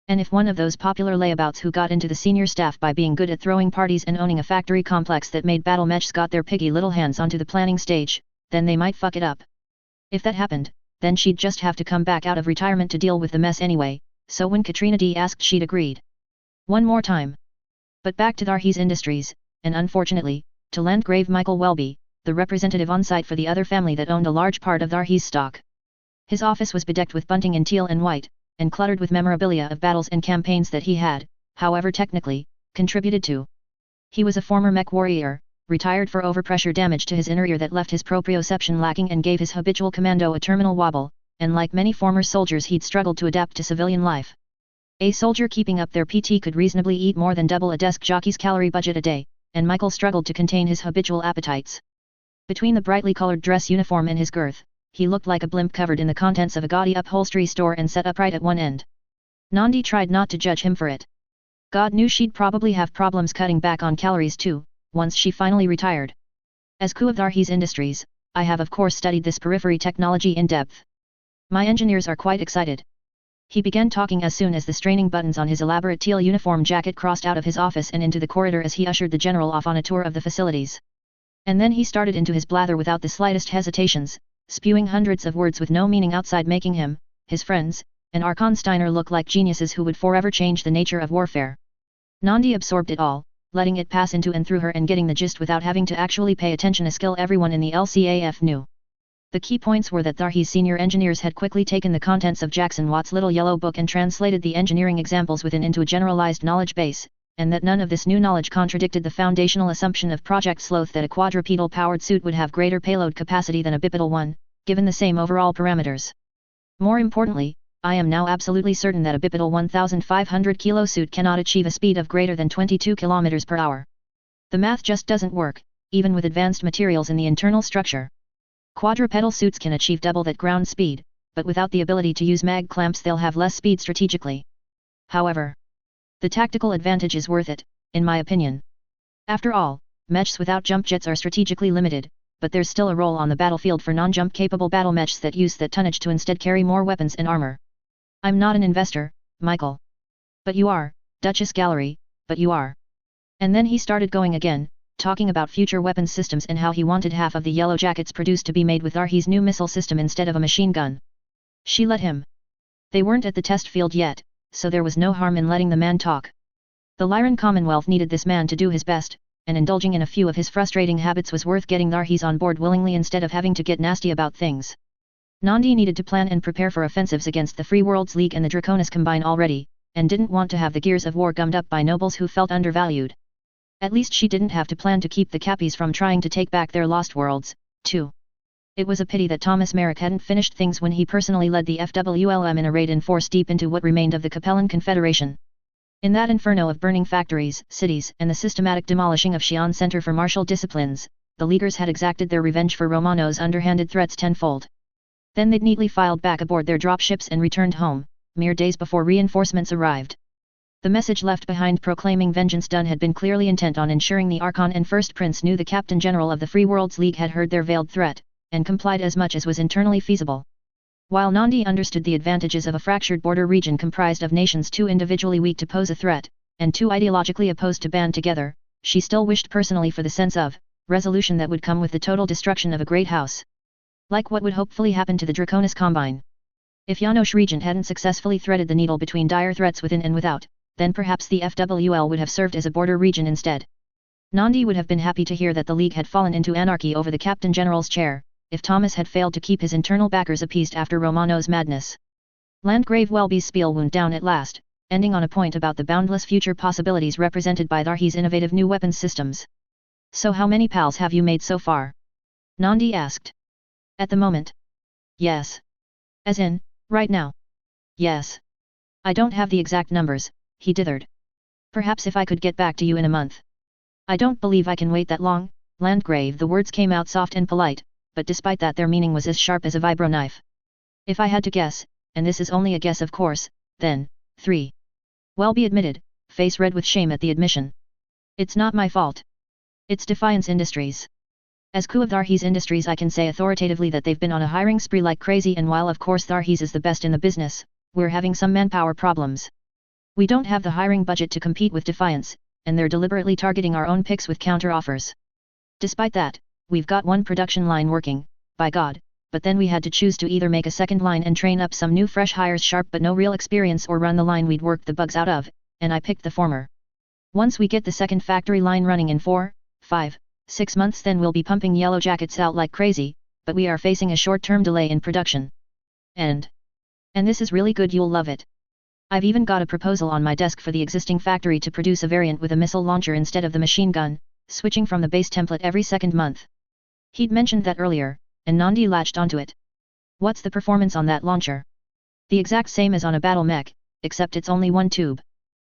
And if one of those popular layabouts who got into the senior staff by being good at throwing parties and owning a factory complex that made battle mechs got their piggy little hands onto the planning stage, then they might fuck it up. If that happened, then she'd just have to come back out of retirement to deal with the mess anyway, so when Katrina D asked she'd agreed. One more time. But back to Darhee's Industries, and unfortunately, to Landgrave Michael Welby, the representative on site for the other family that owned a large part of Darhee's stock. His office was bedecked with bunting in teal and white, and cluttered with memorabilia of battles and campaigns that he had, however technically, contributed to. He was a former mech warrior, retired for overpressure damage to his inner ear that left his proprioception lacking and gave his habitual commando a terminal wobble, and like many former soldiers he'd struggled to adapt to civilian life. A soldier keeping up their PT could reasonably eat more than double a desk jockey's calorie budget a day, and Michael struggled to contain his habitual appetites. Between the brightly colored dress uniform and his girth, he looked like a blimp covered in the contents of a gaudy upholstery store and set upright at one end. Nandi tried not to judge him for it. God knew she'd probably have problems cutting back on calories too, once she finally retired. As coup of Darhee's Industries, I have of course studied this periphery technology in depth. My engineers are quite excited. He began talking as soon as the straining buttons on his elaborate teal uniform jacket crossed out of his office and into the corridor as he ushered the general off on a tour of the facilities. And then he started into his blather without the slightest hesitations, spewing hundreds of words with no meaning outside making him, his friends, and Archon Steiner look like geniuses who would forever change the nature of warfare. Nandi absorbed it all, letting it pass into and through her and getting the gist without having to actually pay attention, a skill everyone in the LCAF knew. The key points were that Darhee's senior engineers had quickly taken the contents of Jackson Watt's little yellow book and translated the engineering examples within into a generalized knowledge base, and that none of this new knowledge contradicted the foundational assumption of Project Sloth that a quadrupedal-powered suit would have greater payload capacity than a bipedal one, given the same overall parameters. More importantly, I am now absolutely certain that a bipedal 1,500 kilo suit cannot achieve a speed of greater than 22 km per hour. The math just doesn't work, even with advanced materials in the internal structure. Quadrupedal suits can achieve double that ground speed, but without the ability to use mag clamps they'll have less speed strategically. However, the tactical advantage is worth it, in my opinion. After all, mechs without jump jets are strategically limited, but there's still a role on the battlefield for non-jump capable battle mechs that use that tonnage to instead carry more weapons and armor. I'm not an investor, Michael. But you are, Duchess Gallery, but you are. And then he started going again, talking about future weapons systems and how he wanted half of the yellow jackets produced to be made with Arhi's new missile system instead of a machine gun. She let him. They weren't at the test field yet, so there was no harm in letting the man talk. The Lyran Commonwealth needed this man to do his best, and indulging in a few of his frustrating habits was worth getting the Arhis on board willingly instead of having to get nasty about things. Nandi needed to plan and prepare for offensives against the Free Worlds League and the Draconis Combine already, and didn't want to have the gears of war gummed up by nobles who felt undervalued. At least she didn't have to plan to keep the Cappies from trying to take back their lost worlds, too. It was a pity that Thomas Merrick hadn't finished things when he personally led the FWLM in a raid in force deep into what remained of the Capellan Confederation. In that inferno of burning factories, cities, and the systematic demolishing of Xi'an Center for Martial Disciplines, the Leaguers had exacted their revenge for Romano's underhanded threats tenfold. Then they'd neatly filed back aboard their dropships and returned home, mere days before reinforcements arrived. The message left behind proclaiming vengeance done had been clearly intent on ensuring the Archon and First Prince knew the Captain General of the Free Worlds League had heard their veiled threat, and complied as much as was internally feasible. While Nandi understood the advantages of a fractured border region comprised of nations too individually weak to pose a threat, and too ideologically opposed to band together, she still wished personally for the sense of resolution that would come with the total destruction of a great house. Like what would hopefully happen to the Draconis Combine. If Janosch Regent hadn't successfully threaded the needle between dire threats within and without, then perhaps the FWL would have served as a border region instead. Nandi would have been happy to hear that the League had fallen into anarchy over the Captain General's chair, if Thomas had failed to keep his internal backers appeased after Romano's madness. Landgrave Welby's spiel wound down at last, ending on a point about the boundless future possibilities represented by Arhi's innovative new weapons systems. So how many pals have you made so far? Nandi asked. At the moment? Yes. As in, right now? Yes. I don't have the exact numbers, he dithered. Perhaps if I could get back to you in a month. I don't believe I can wait that long, Landgrave. The words came out soft and polite, but despite that their meaning was as sharp as a vibro knife. If I had to guess, and this is only a guess of course, then, 3. Welby admitted, face red with shame at the admission. It's not my fault. It's Defiance Industries. As coup of Arhi's Industries I can say authoritatively that they've been on a hiring spree like crazy, and while of course Arhi's is the best in the business, we're having some manpower problems. We don't have the hiring budget to compete with Defiance, and they're deliberately targeting our own picks with counter offers. Despite that, we've got one production line working, by God, but then we had to choose to either make a second line and train up some new fresh hires sharp but no real experience, or run the line we'd worked the bugs out of, and I picked the former. Once we get the second factory line running in 4, 5, 6 months, then we'll be pumping yellow jackets out like crazy, but we are facing a short-term delay in production. And this is really good, you'll love it. I've even got a proposal on my desk for the existing factory to produce a variant with a missile launcher instead of the machine gun, switching from the base template every second month. He'd mentioned that earlier, and Nandi latched onto it. What's the performance on that launcher? The exact same as on a battle mech, except it's only one tube.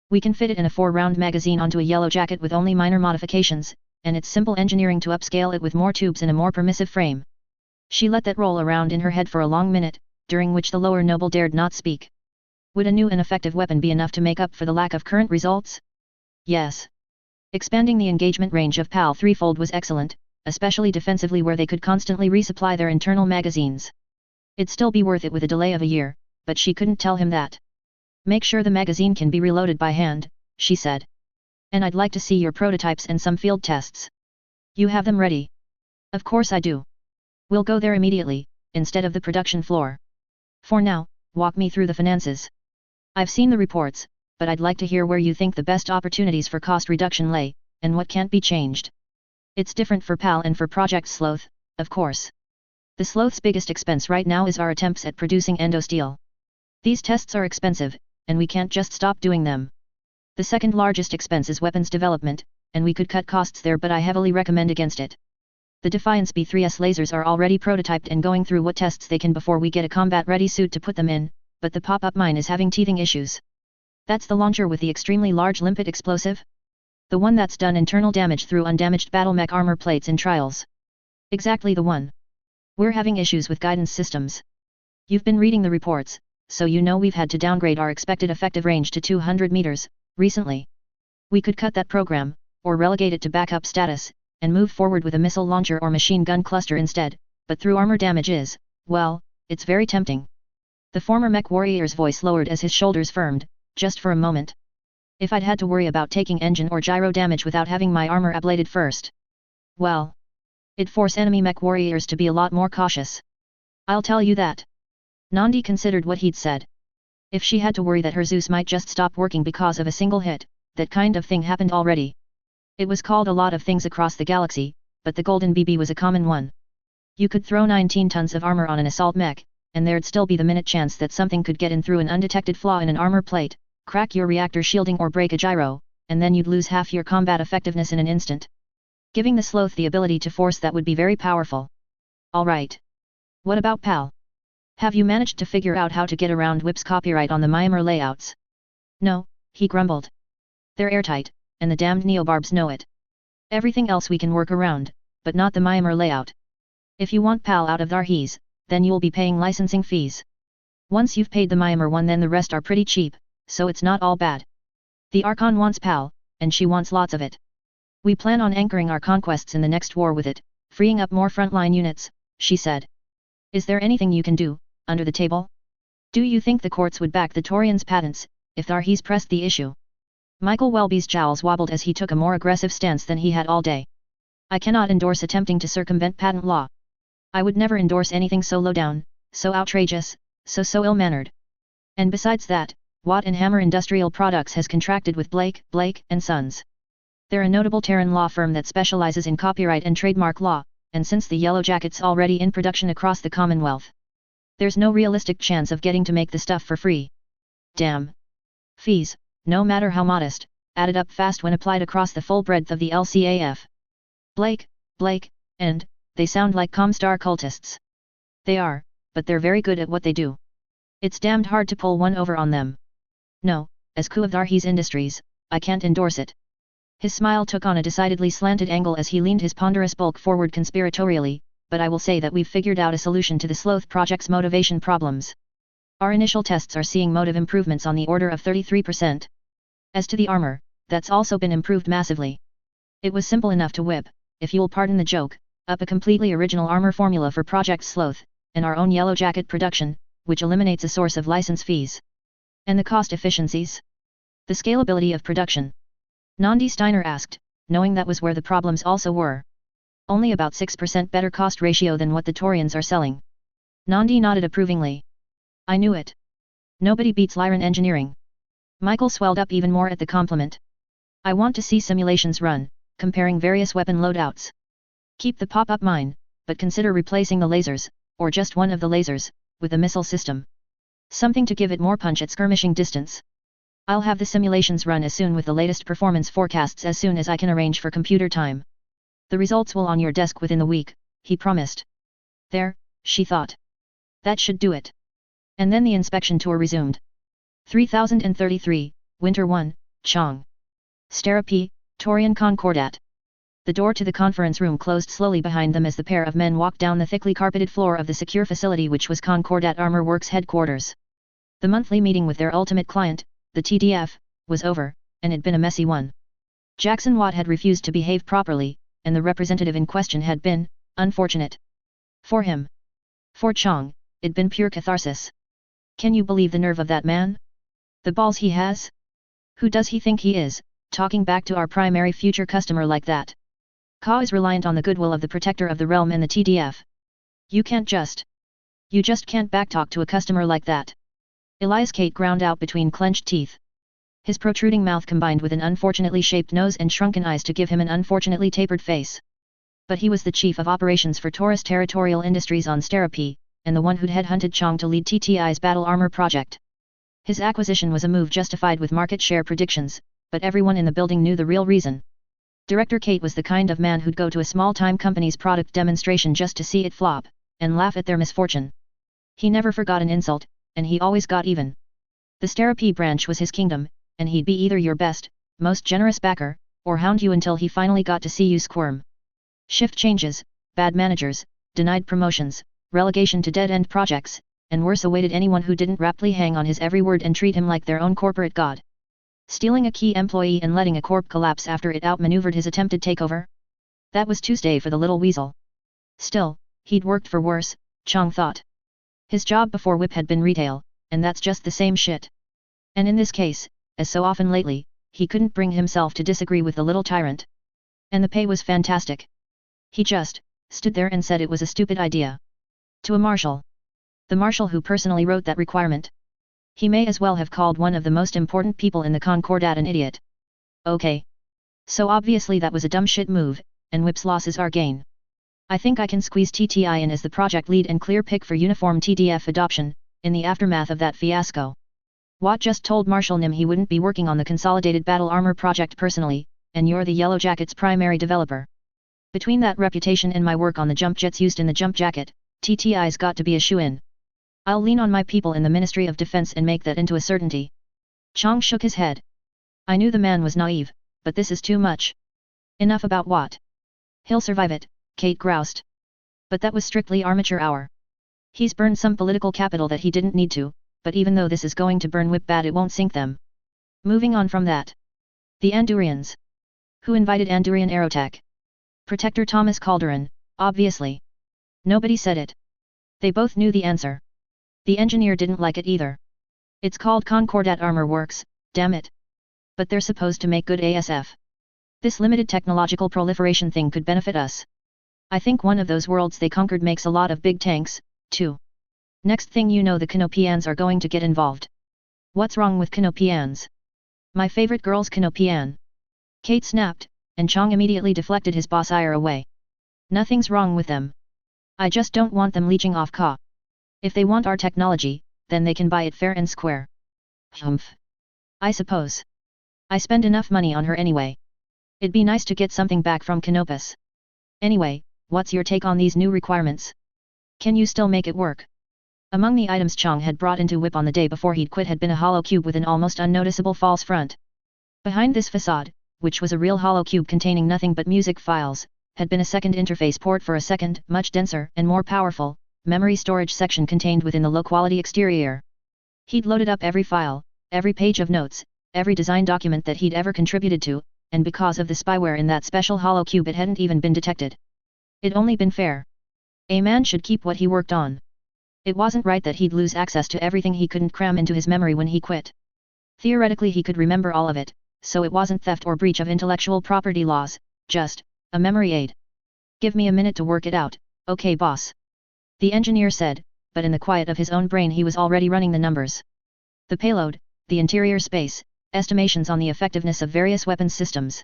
We can fit it in a 4-round magazine onto a yellow jacket with only minor modifications, and it's simple engineering to upscale it with more tubes and a more permissive frame. She let that roll around in her head for a long minute, during which the lower noble dared not speak. Would a new and effective weapon be enough to make up for the lack of current results? Yes. Expanding the engagement range of PAL threefold was excellent, especially defensively where they could constantly resupply their internal magazines. It'd still be worth it with a delay of a year, but she couldn't tell him that. Make sure the magazine can be reloaded by hand, she said. And I'd like to see your prototypes and some field tests. You have them ready? Of course I do. We'll go there immediately, instead of the production floor. For now, walk me through the finances. I've seen the reports, but I'd like to hear where you think the best opportunities for cost reduction lay, and what can't be changed. It's different for PAL and for Project Sloth, of course. The Sloth's biggest expense right now is our attempts at producing endosteel. These tests are expensive, and we can't just stop doing them. The second largest expense is weapons development, and we could cut costs there, but I heavily recommend against it. The Defiance B3S lasers are already prototyped and going through what tests they can before we get a combat-ready suit to put them in, but the pop-up mine is having teething issues. That's the launcher with the extremely large limpet explosive? The one that's done internal damage through undamaged battlemech armor plates in trials. Exactly the one. We're having issues with guidance systems. You've been reading the reports, so you know we've had to downgrade our expected effective range to 200 meters, recently. We could cut that program, or relegate it to backup status, and move forward with a missile launcher or machine gun cluster instead, but through armor damage is, well, it's very tempting. The former mech warrior's voice lowered as his shoulders firmed, just for a moment. If I'd had to worry about taking engine or gyro damage without having my armor ablated first. Well. It'd force enemy mech warriors to be a lot more cautious. I'll tell you that. Nandi considered what he'd said. If she had to worry that her Zeus might just stop working because of a single hit, that kind of thing happened already. It was called a lot of things across the galaxy, but the Golden BB was a common one. You could throw 19 tons of armor on an assault mech, and there'd still be the minute chance that something could get in through an undetected flaw in an armor plate, crack your reactor shielding or break a gyro, and then you'd lose half your combat effectiveness in an instant. Giving the Sloth the ability to force that would be very powerful. Alright. What about PAL? Have you managed to figure out how to get around WIP's copyright on the Myanmar layouts? No, he grumbled. They're airtight, and the damned neobarbs know it. Everything else we can work around, but not the Myanmar layout. If you want PAL out of Darhees, then you'll be paying licensing fees. Once you've paid the Myanmar one, then the rest are pretty cheap, so it's not all bad. The Archon wants PAL, and she wants lots of it. We plan on anchoring our conquests in the next war with it, freeing up more frontline units, she said. Is there anything you can do, under the table? Do you think the courts would back the Taurians' patents, if Darhees pressed the issue? Michael Welby's jowls wobbled as he took a more aggressive stance than he had all day. I cannot endorse attempting to circumvent patent law. I would never endorse anything so low down, so outrageous, so ill-mannered. And besides that, Watt and Hammer Industrial Products has contracted with Blake and Sons. They're a notable Terran law firm that specializes in copyright and trademark law, and since the Yellow Jacket's already in production across the Commonwealth, there's no realistic chance of getting to make the stuff for free. Damn. Fees, no matter how modest, added up fast when applied across the full breadth of the LCAF. Blake, and, they sound like Comstar cultists. They are, but they're very good at what they do. It's damned hard to pull one over on them. No, as coup of Darhees Industries, I can't endorse it. His smile took on a decidedly slanted angle as he leaned his ponderous bulk forward conspiratorially, but I will say that we've figured out a solution to the Sloth Project's motivation problems. Our initial tests are seeing motive improvements on the order of 33%. As to the armor, that's also been improved massively. It was simple enough to whip, if you'll pardon the joke, up a completely original armor formula for Project Sloth, and our own Yellow Jacket production, which eliminates a source of license fees. And the cost efficiencies? The scalability of production? Nandi Steiner asked, knowing that was where the problems also were. Only about 6% better cost ratio than what the Taurians are selling. Nandi nodded approvingly. I knew it. Nobody beats Lyran engineering. Michael swelled up even more at the compliment. I want to see simulations run, comparing various weapon loadouts. Keep the pop-up mine, but consider replacing the lasers, or just one of the lasers, with a missile system. Something to give it more punch at skirmishing distance. I'll have the simulations run as soon with the latest performance forecasts as soon as I can arrange for computer time. The results will on your desk within the week, he promised. There, she thought. That should do it. And then the inspection tour resumed. 3033, Winter 1, Chong. Stera P, Taurian Concordat. The door to the conference room closed slowly behind them as the pair of men walked down the thickly carpeted floor of the secure facility which was Concordat Armor Works headquarters. The monthly meeting with their ultimate client, the TDF, was over, and it'd been a messy one. Jackson Watt had refused to behave properly, and the representative in question had been, unfortunate. For him. For Chong, it'd been pure catharsis. Can you believe the nerve of that man? The balls he has? Who does he think he is, talking back to our primary future customer like that? Ka is reliant on the goodwill of the protector of the realm and the TDF. You just can't backtalk to a customer like that. Elias Kate ground out between clenched teeth. His protruding mouth combined with an unfortunately shaped nose and shrunken eyes to give him an unfortunately tapered face. But he was the chief of operations for Taurus Territorial Industries on Stera P, and the one who'd headhunted Chong to lead TTI's battle armor project. His acquisition was a move justified with market share predictions, but everyone in the building knew the real reason. Director Kate was the kind of man who'd go to a small-time company's product demonstration just to see it flop, and laugh at their misfortune. He never forgot an insult, and he always got even. The Stera P branch was his kingdom, and he'd be either your best, most generous backer, or hound you until he finally got to see you squirm. Shift changes, bad managers, denied promotions, relegation to dead-end projects, and worse awaited anyone who didn't raptly hang on his every word and treat him like their own corporate god. Stealing a key employee and letting a corp collapse after it outmaneuvered his attempted takeover? That was Tuesday for the little weasel. Still, he'd worked for worse, Chang thought. His job before Whip had been retail, and that's just the same shit. And in this case, as so often lately, he couldn't bring himself to disagree with the little tyrant. And the pay was fantastic. He just stood there and said it was a stupid idea. To a marshal. The marshal who personally wrote that requirement. He may as well have called one of the most important people in the Concordat an idiot. Okay. So obviously that was a dumb shit move, and Whip's loss is our gain. I think I can squeeze TTI in as the project lead and clear pick for uniform TDF adoption, in the aftermath of that fiasco. Watt just told Marshal Nim he wouldn't be working on the Consolidated Battle Armor project personally, and you're the Yellow Jacket's primary developer. Between that reputation and my work on the jump jets used in the jump jacket, TTI's got to be a shoo-in. I'll lean on my people in the Ministry of Defense and make that into a certainty. Chang shook his head. I knew the man was naive, but this is too much. Enough about Watt. He'll survive it, Kate groused. But that was strictly armature hour. He's burned some political capital that he didn't need to, but even though this is going to burn Whip bad, it won't sink them. Moving on from that. The Andurians. Who invited Andurian Aerotech? Protector Thomas Calderon, obviously. Nobody said it. They both knew the answer. The engineer didn't like it either. It's called Concordat Armor Works, damn it. But they're supposed to make good ASF. This limited technological proliferation thing could benefit us. I think one of those worlds they conquered makes a lot of big tanks, too. Next thing you know, the Canopians are going to get involved. What's wrong with Canopians? My favorite girl's Canopian. Kate snapped, and Chang immediately deflected his boss ire away. Nothing's wrong with them. I just don't want them leeching off Ka. If they want our technology, then they can buy it fair and square. Humph. I suppose. I spend enough money on her anyway. It'd be nice to get something back from Canopus. Anyway, what's your take on these new requirements? Can you still make it work? Among the items Chang had brought into Whip on the day before he'd quit had been a hollow cube with an almost unnoticeable false front. Behind this facade, which was a real hollow cube containing nothing but music files, had been a second interface port for a second, much denser and more powerful, memory storage section contained within the low-quality exterior. He'd loaded up every file, every page of notes, every design document that he'd ever contributed to, and because of the spyware in that special hollow cube it hadn't even been detected. It'd only been fair. A man should keep what he worked on. It wasn't right that he'd lose access to everything he couldn't cram into his memory when he quit. Theoretically he could remember all of it, so it wasn't theft or breach of intellectual property laws, just a memory aid. Give me a minute to work it out, okay boss. The engineer said, but in the quiet of his own brain he was already running the numbers. The payload, the interior space, estimations on the effectiveness of various weapons systems.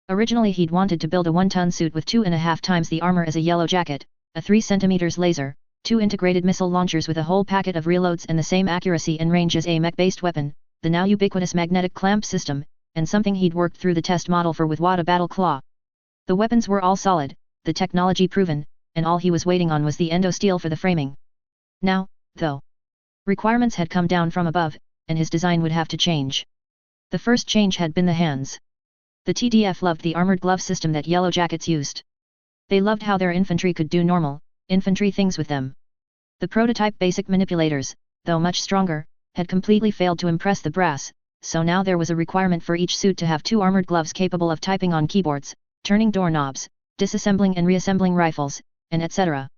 Originally he'd wanted to build a 1-ton suit with 2.5 times the armor as a Yellow Jacket, a 3 cm laser, 2 integrated missile launchers with a whole packet of reloads and the same accuracy and range as a mech-based weapon, the now ubiquitous magnetic clamp system, and something he'd worked through the test model for with Watt, a battle claw. The weapons were all solid, the technology proven, and all he was waiting on was the endo steel for the framing. Now, though, requirements had come down from above, and his design would have to change. The first change had been the hands. The TDF loved the armored glove system that Yellow Jackets used. They loved how their infantry could do normal, infantry things with them. The prototype basic manipulators, though much stronger, had completely failed to impress the brass, so now there was a requirement for each suit to have 2 armored gloves capable of typing on keyboards, turning doorknobs, disassembling and reassembling rifles, and etc.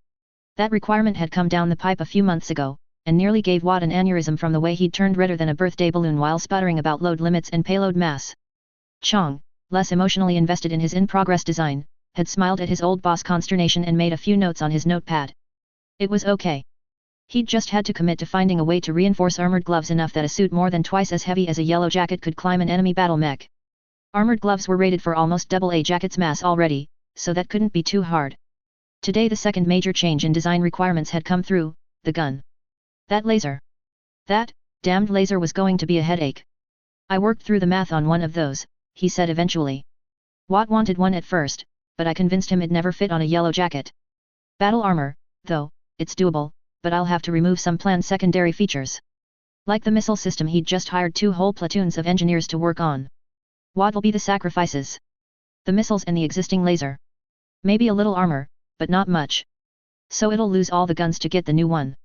That requirement had come down the pipe a few months ago, and nearly gave Watt an aneurysm from the way he'd turned redder than a birthday balloon while sputtering about load limits and payload mass. Chang, less emotionally invested in his in-progress design, had smiled at his old boss' consternation and made a few notes on his notepad. It was okay. He'd just had to commit to finding a way to reinforce armored gloves enough that a suit more than twice as heavy as a Yellow Jacket could climb an enemy battle mech. Armored gloves were rated for almost double a jacket's mass already, so that couldn't be too hard. Today the second major change in design requirements had come through, the gun. That laser. That damned laser was going to be a headache. I worked through the math on one of those, he said eventually. Watt wanted one at first, but I convinced him it'd never fit on a Yellow Jacket. Battle armor, though, it's doable, but I'll have to remove some planned secondary features. Like the missile system he'd just hired 2 whole platoons of engineers to work on. What'll be the sacrifices? The missiles and the existing laser. Maybe a little armor, but not much. So it'll lose all the guns to get the new one.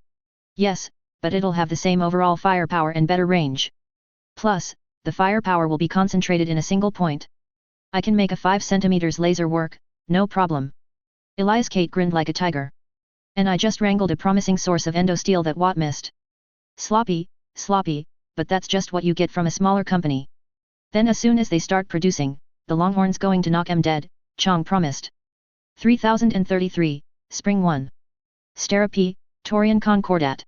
Yes, but it'll have the same overall firepower and better range. Plus, the firepower will be concentrated in a single point. I can make a 5 cm laser work, no problem. Elias Kate grinned like a tiger. And I just wrangled a promising source of endosteel that Watt missed. Sloppy, but that's just what you get from a smaller company. Then as soon as they start producing, the Longhorn's going to knock 'em dead, Chong promised. 3033, Spring 1. Stara P, Torian Concordat.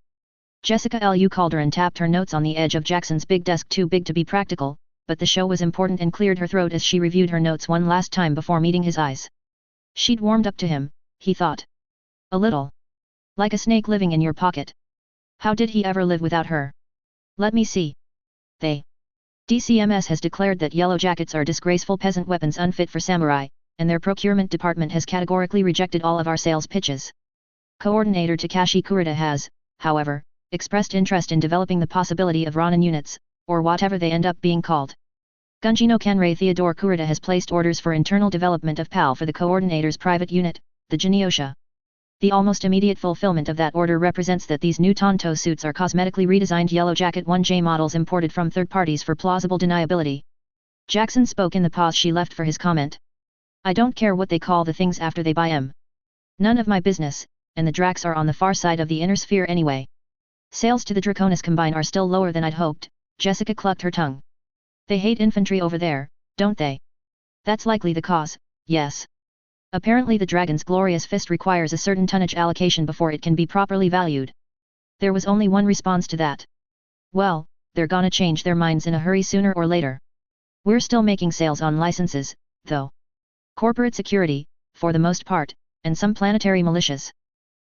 Jessica Lu Calderon tapped her notes on the edge of Jackson's big desk, too big to be practical, but the show was important and cleared her throat as she reviewed her notes one last time before meeting his eyes. She'd warmed up to him, he thought. A little. Like a snake living in your pocket. How did he ever live without her? Let me see. DCMS has declared that yellow jackets are disgraceful peasant weapons unfit for samurai, and their procurement department has categorically rejected all of our sales pitches. Coordinator Takashi Kurita has, however, expressed interest in developing the possibility of Ronin units, or whatever they end up being called. Gunjino Kenrei Theodore Kurita has placed orders for internal development of PAL for the coordinator's private unit, the Jinyosha. The almost immediate fulfillment of that order represents that these new Tonto suits are cosmetically redesigned Yellow Jacket 1J models imported from third parties for plausible deniability. Jackson spoke in the pause she left for his comment. I don't care what they call the things after they buy 'em. None of my business, and the Dracs are on the far side of the inner sphere anyway. Sales to the Draconis Combine are still lower than I'd hoped, Jessica clucked her tongue. They hate infantry over there, don't they? That's likely the cause, yes. Apparently the Dragon's glorious fist requires a certain tonnage allocation before it can be properly valued. There was only one response to that. Well, they're gonna change their minds in a hurry sooner or later. We're still making sales on licenses, though. Corporate security, for the most part, and some planetary militias.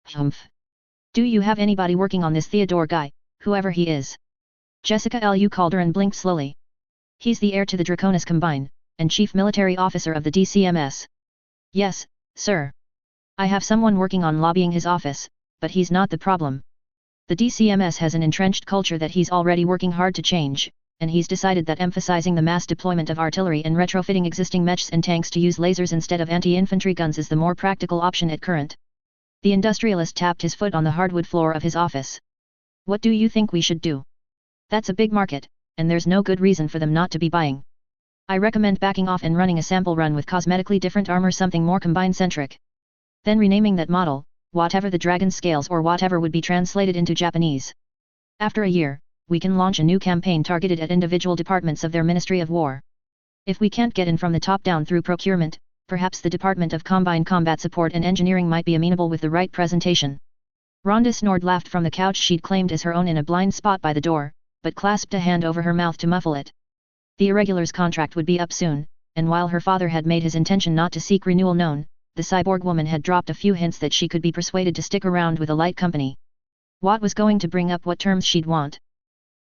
Humph. Do you have anybody working on this Theodore guy, whoever he is? Jessica Lu Calderon blinked slowly. He's the heir to the Draconis Combine, and chief military officer of the DCMS. Yes, sir. I have someone working on lobbying his office, but he's not the problem. The DCMS has an entrenched culture that he's already working hard to change, and he's decided that emphasizing the mass deployment of artillery and retrofitting existing mechs and tanks to use lasers instead of anti-infantry guns is the more practical option at current. The industrialist tapped his foot on the hardwood floor of his office. What do you think we should do? That's a big market, and there's no good reason for them not to be buying. I recommend backing off and running a sample run with cosmetically different armor, something more combine-centric. Then renaming that model, whatever the Dragon scales or whatever would be translated into Japanese. After a year, we can launch a new campaign targeted at individual departments of their Ministry of War. If we can't get in from the top down through procurement, perhaps the Department of Combine Combat Support and Engineering might be amenable with the right presentation. Rhonda snored, laughed from the couch she'd claimed as her own in a blind spot by the door, but clasped a hand over her mouth to muffle it. The Irregular's contract would be up soon, and while her father had made his intention not to seek renewal known, the cyborg woman had dropped a few hints that she could be persuaded to stick around with a light company. Watt was going to bring up what terms she'd want.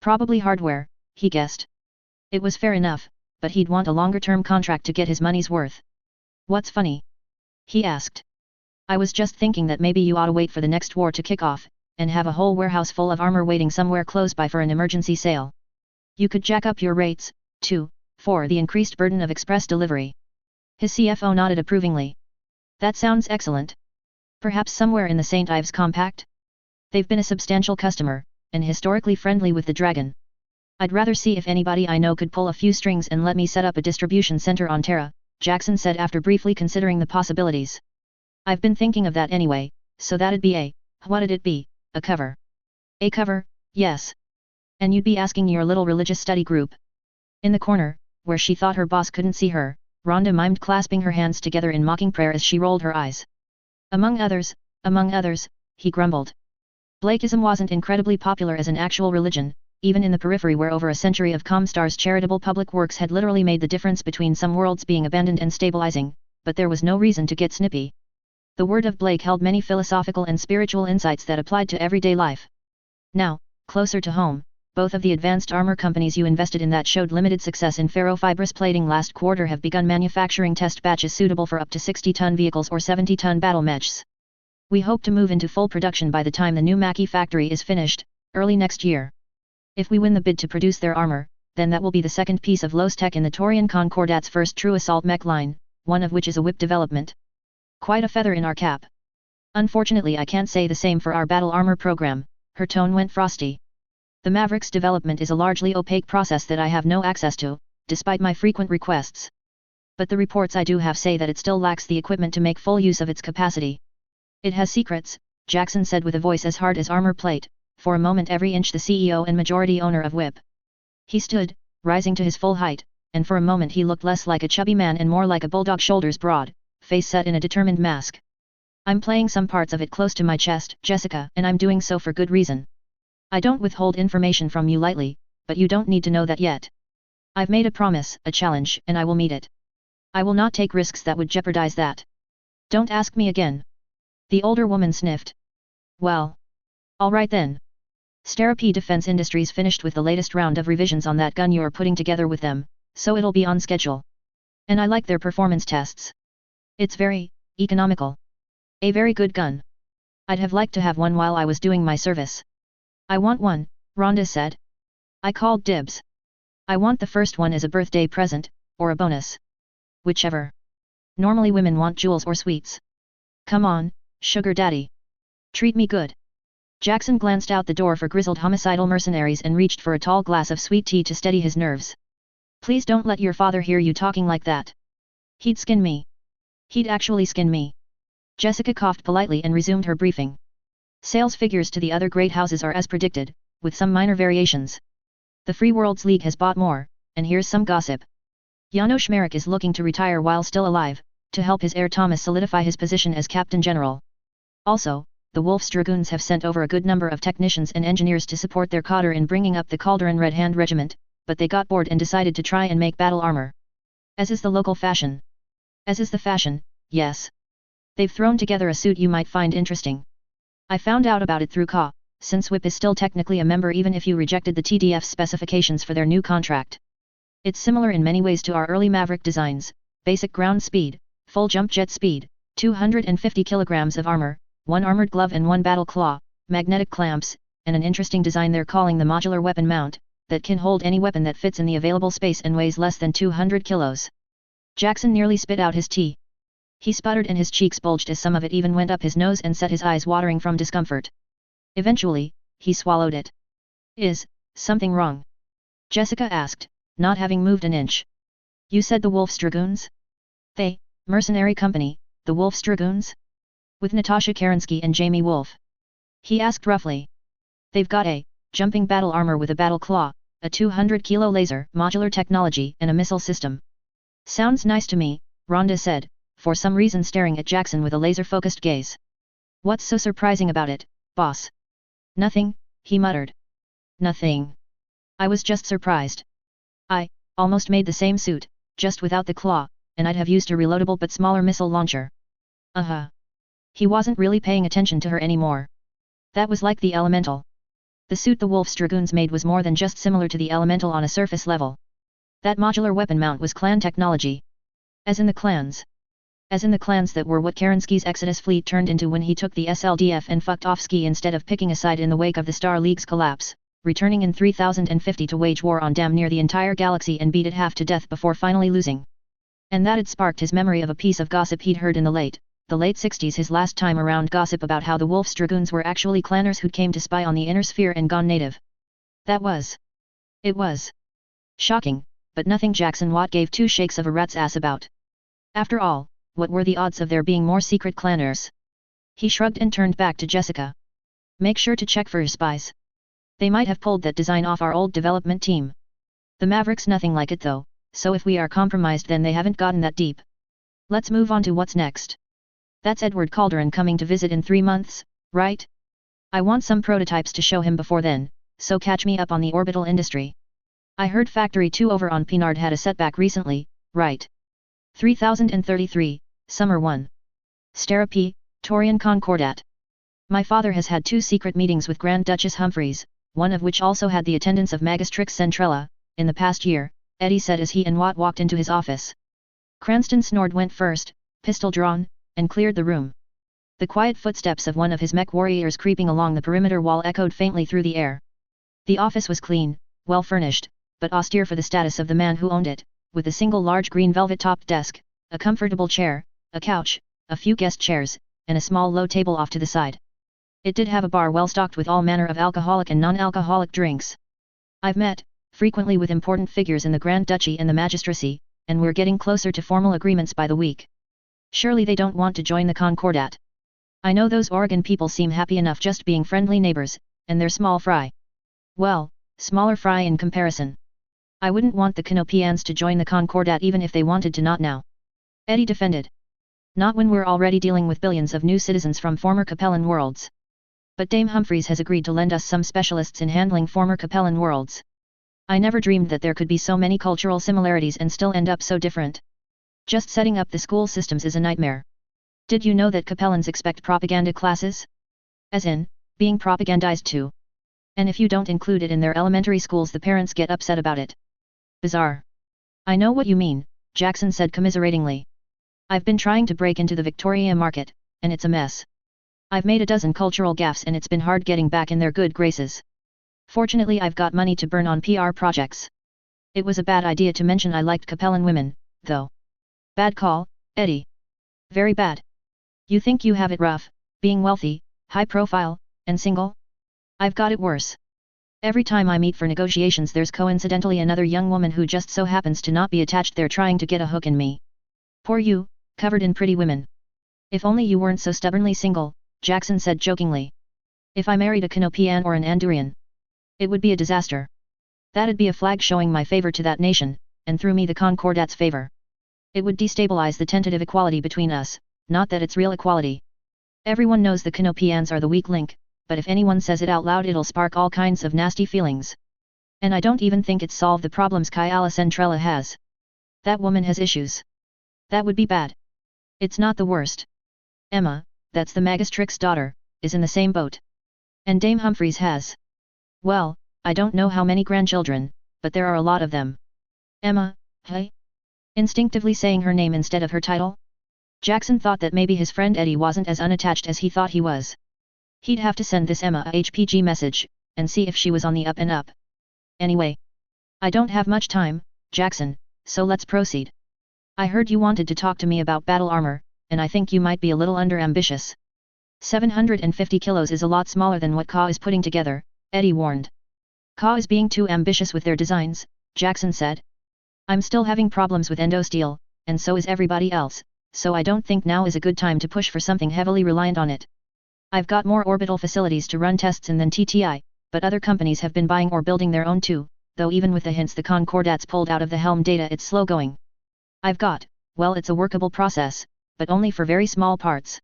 Probably hardware, he guessed. It was fair enough, but he'd want a longer-term contract to get his money's worth. What's funny? He asked. I was just thinking that maybe you ought to wait for the next war to kick off, and have a whole warehouse full of armor waiting somewhere close by for an emergency sale. You could jack up your rates, too, for the increased burden of express delivery. His CFO nodded approvingly. That sounds excellent. Perhaps somewhere in the St. Ives Compact? They've been a substantial customer, and historically friendly with the Dragon. I'd rather see if anybody I know could pull a few strings and let me set up a distribution center on Terra, Jackson said after briefly considering the possibilities. I've been thinking of that anyway, so that'd be what'd it be, a cover? A cover, yes. And you'd be asking your little religious study group. In the corner, where she thought her boss couldn't see her, Rhonda mimed clasping her hands together in mocking prayer as she rolled her eyes. Among others, he grumbled. Blakeism wasn't incredibly popular as an actual religion, even in the periphery where over a century of Comstar's charitable public works had literally made the difference between some worlds being abandoned and stabilizing, but there was no reason to get snippy. The word of Blake held many philosophical and spiritual insights that applied to everyday life. Now, closer to home, both of the advanced armor companies you invested in that showed limited success in ferrofibrous plating last quarter have begun manufacturing test batches suitable for up to 60-ton vehicles or 70-ton battle mechs. We hope to move into full production by the time the new Mackie factory is finished, early next year. If we win the bid to produce their armor, then that will be the second piece of Lowe's tech in the Torian Concordat's first true assault mech line, one of which is a whip development. Quite a feather in our cap. Unfortunately, I can't say the same for our battle armor program, Her tone went frosty. The Maverick's development is a largely opaque process that I have no access to, despite my frequent requests. But the reports I do have say that it still lacks the equipment to make full use of its capacity. It has secrets, Jackson said with a voice as hard as armor plate, for a moment every inch the CEO and majority owner of WIP. He stood, rising to his full height, and for a moment he looked less like a chubby man and more like a bulldog, shoulders broad, face set in a determined mask. I'm playing some parts of it close to my chest, Jessica, and I'm doing so for good reason. I don't withhold information from you lightly, but you don't need to know that yet. I've made a promise, a challenge, and I will meet it. I will not take risks that would jeopardize that. Don't ask me again. The older woman sniffed. Well. All right then. Sterapy Defense Industries finished with the latest round of revisions on that gun you're putting together with them, so it'll be on schedule. And I like their performance tests. It's very economical. A very good gun. I'd have liked to have one while I was doing my service. I want one, Rhonda said. I called dibs. I want the first one as a birthday present, or a bonus. Whichever. Normally women want jewels or sweets. Come on, sugar daddy. Treat me good. Jackson glanced out the door for grizzled homicidal mercenaries and reached for a tall glass of sweet tea to steady his nerves. Please don't let your father hear you talking like that. He'd skin me. He'd actually skin me. Jessica coughed politely and resumed her briefing. Sales figures to the other great houses are as predicted, with some minor variations. The Free Worlds League has bought more, and here's some gossip. Janos Merrick is looking to retire while still alive, to help his heir Thomas solidify his position as Captain General. Also, the Wolf's Dragoons have sent over a good number of technicians and engineers to support their cadre in bringing up the Calderon Red Hand Regiment, but they got bored and decided to try and make battle armor. As is the local fashion. As is the fashion, yes. They've thrown together a suit you might find interesting. I found out about it through Ka, since WIP is still technically a member even if you rejected the TDF specifications for their new contract. It's similar in many ways to our early Maverick designs, basic ground speed, full jump jet speed, 250 kilograms of armor, one armored glove and one battle claw, magnetic clamps, and an interesting design they're calling the modular weapon mount, that can hold any weapon that fits in the available space and weighs less than 200 kilos. Jackson nearly spit out his tea. He sputtered and his cheeks bulged as some of it even went up his nose and set his eyes watering from discomfort. Eventually, he swallowed it. Is something wrong? Jessica asked, not having moved an inch. You said the Wolf's Dragoons? They, mercenary company, the Wolf's Dragoons? With Natasha Kerensky and Jamie Wolf. He asked roughly. They've got a jumping battle armor with a battle claw, a 200-kilo laser, modular technology, and a missile system. Sounds nice to me, Rhonda said, for some reason staring at Jackson with a laser-focused gaze. What's so surprising about it, boss? Nothing, he muttered. Nothing. I was just surprised. I almost made the same suit, just without the claw, and I'd have used a reloadable but smaller missile launcher. Uh-huh. He wasn't really paying attention to her anymore. That was like the Elemental. The suit the Wolf's Dragoons made was more than just similar to the Elemental on a surface level. That modular weapon mount was clan technology. As in the clans. As in the clans that were what Kerensky's Exodus fleet turned into when he took the SLDF and fucked off Ski instead of picking a side in the wake of the Star League's collapse, returning in 3050 to wage war on damn near the entire galaxy and beat it half to death before finally losing. And that had sparked his memory of a piece of gossip he'd heard in the late 60s, his last time around gossip about how the Wolf's Dragoons were actually clanners who'd came to spy on the inner sphere and gone native. It was shocking, but nothing Jackson Watt gave two shakes of a rat's ass about. After all, what were the odds of there being more secret clanners? He shrugged and turned back to Jessica. Make sure to check for your spies. They might have pulled that design off our old development team. The Maverick's nothing like it though, so if we are compromised then they haven't gotten that deep. Let's move on to what's next. That's Edward Calderon coming to visit in 3 months, right? I want some prototypes to show him before then, so catch me up on the orbital industry. I heard Factory 2 over on Pinard had a setback recently, right? 3033, Summer 1. Sterapy, Torian Concordat. My father has had 2 secret meetings with Grand Duchess Humphreys, one of which also had the attendance of Magistrix Centrella, in the past year, Eddie said as he and Watt walked into his office. Cranston snored went first, pistol drawn, and cleared the room. The quiet footsteps of one of his mech warriors creeping along the perimeter wall echoed faintly through the air. The office was clean, well furnished, but austere for the status of the man who owned it, with a single large green velvet-topped desk, a comfortable chair, a couch, a few guest chairs, and a small low table off to the side. It did have a bar well stocked with all manner of alcoholic and non-alcoholic drinks. I've met, frequently with important figures in the Grand Duchy and the magistracy, and we're getting closer to formal agreements by the week. Surely they don't want to join the Concordat. I know those Oregon people seem happy enough just being friendly neighbors, and they're small fry. Well, smaller fry in comparison. I wouldn't want the Canopians to join the Concordat even if they wanted to, not now. Eddie defended. Not when we're already dealing with billions of new citizens from former Capellan worlds. But Dame Humphreys has agreed to lend us some specialists in handling former Capellan worlds. I never dreamed that there could be so many cultural similarities and still end up so different. Just setting up the school systems is a nightmare. Did you know that Capellans expect propaganda classes? As in, being propagandized too. And if you don't include it in their elementary schools, the parents get upset about it. Bizarre. I know what you mean, Jackson said commiseratingly. I've been trying to break into the Victoria market, and it's a mess. I've made a dozen cultural gaffes and it's been hard getting back in their good graces. Fortunately, I've got money to burn on PR projects. It was a bad idea to mention I liked Capellan women, though. Bad call, Eddie. Very bad. You think you have it rough, being wealthy, high profile, and single? I've got it worse. Every time I meet for negotiations, there's coincidentally another young woman who just so happens to not be attached there trying to get a hook in me. Poor you, covered in pretty women. If only you weren't so stubbornly single, Jackson said jokingly. If I married a Canopian or an Andurian, it would be a disaster. That'd be a flag showing my favor to that nation, and through me the Concordat's favor. It would destabilize the tentative equality between us, not that it's real equality. Everyone knows the Canopians are the weak link, but if anyone says it out loud it'll spark all kinds of nasty feelings. And I don't even think it's solved the problems Kyala Centrella has. That woman has issues. That would be bad. It's not the worst. Emma, that's the magistrate's daughter, is in the same boat. And Dame Humphreys has. Well, I don't know how many grandchildren, but there are a lot of them. Emma, hey? Instinctively saying her name instead of her title? Jackson thought that maybe his friend Eddie wasn't as unattached as he thought he was. He'd have to send this Emma a HPG message, and see if she was on the up and up. Anyway. I don't have much time, Jackson, so let's proceed. I heard you wanted to talk to me about battle armor, and I think you might be a little under-ambitious. 750 kilos is a lot smaller than what Ka is putting together, Eddie warned. Ka is being too ambitious with their designs, Jackson said. I'm still having problems with endosteel, and so is everybody else, so I don't think now is a good time to push for something heavily reliant on it. I've got more orbital facilities to run tests in than TTI, but other companies have been buying or building their own too, though even with the hints the Concordat's pulled out of the Helm data it's slow going. I've got, well, it's a workable process, but only for very small parts.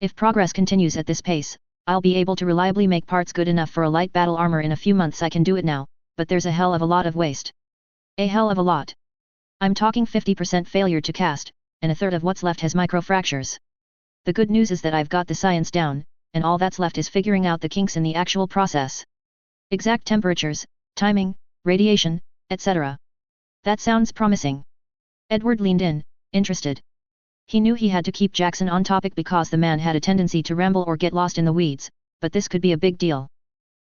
If progress continues at this pace, I'll be able to reliably make parts good enough for a light battle armor in a few months. I can do it now, but there's a hell of a lot of waste. A hell of a lot. I'm talking 50% failure to cast, and a third of what's left has microfractures. The good news is that I've got the science down, and all that's left is figuring out the kinks in the actual process. Exact temperatures, timing, radiation, etc. That sounds promising. Edward leaned in, interested. He knew he had to keep Jackson on topic because the man had a tendency to ramble or get lost in the weeds, but this could be a big deal.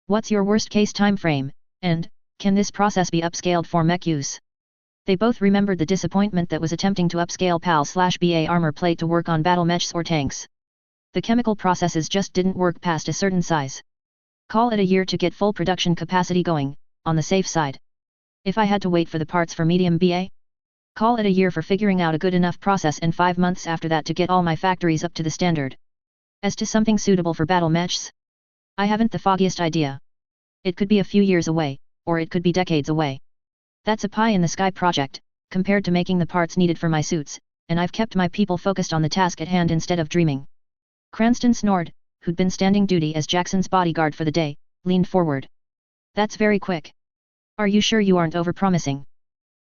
What's your worst-case time frame, and, can this process be upscaled for mech use? They both remembered the disappointment that was attempting to upscale PAL/BA armor plate to work on battle mechs or tanks. The chemical processes just didn't work past a certain size. Call it a year to get full production capacity going, on the safe side. If I had to wait for the parts for medium BA? Call it a year for figuring out a good enough process and 5 months after that to get all my factories up to the standard. As to something suitable for battle mechs? I haven't the foggiest idea. It could be a few years away, or it could be decades away. That's a pie-in-the-sky project, compared to making the parts needed for my suits, and I've kept my people focused on the task at hand instead of dreaming. Cranston snored, who'd been standing duty as Jackson's bodyguard for the day, leaned forward. That's very quick. Are you sure you aren't overpromising?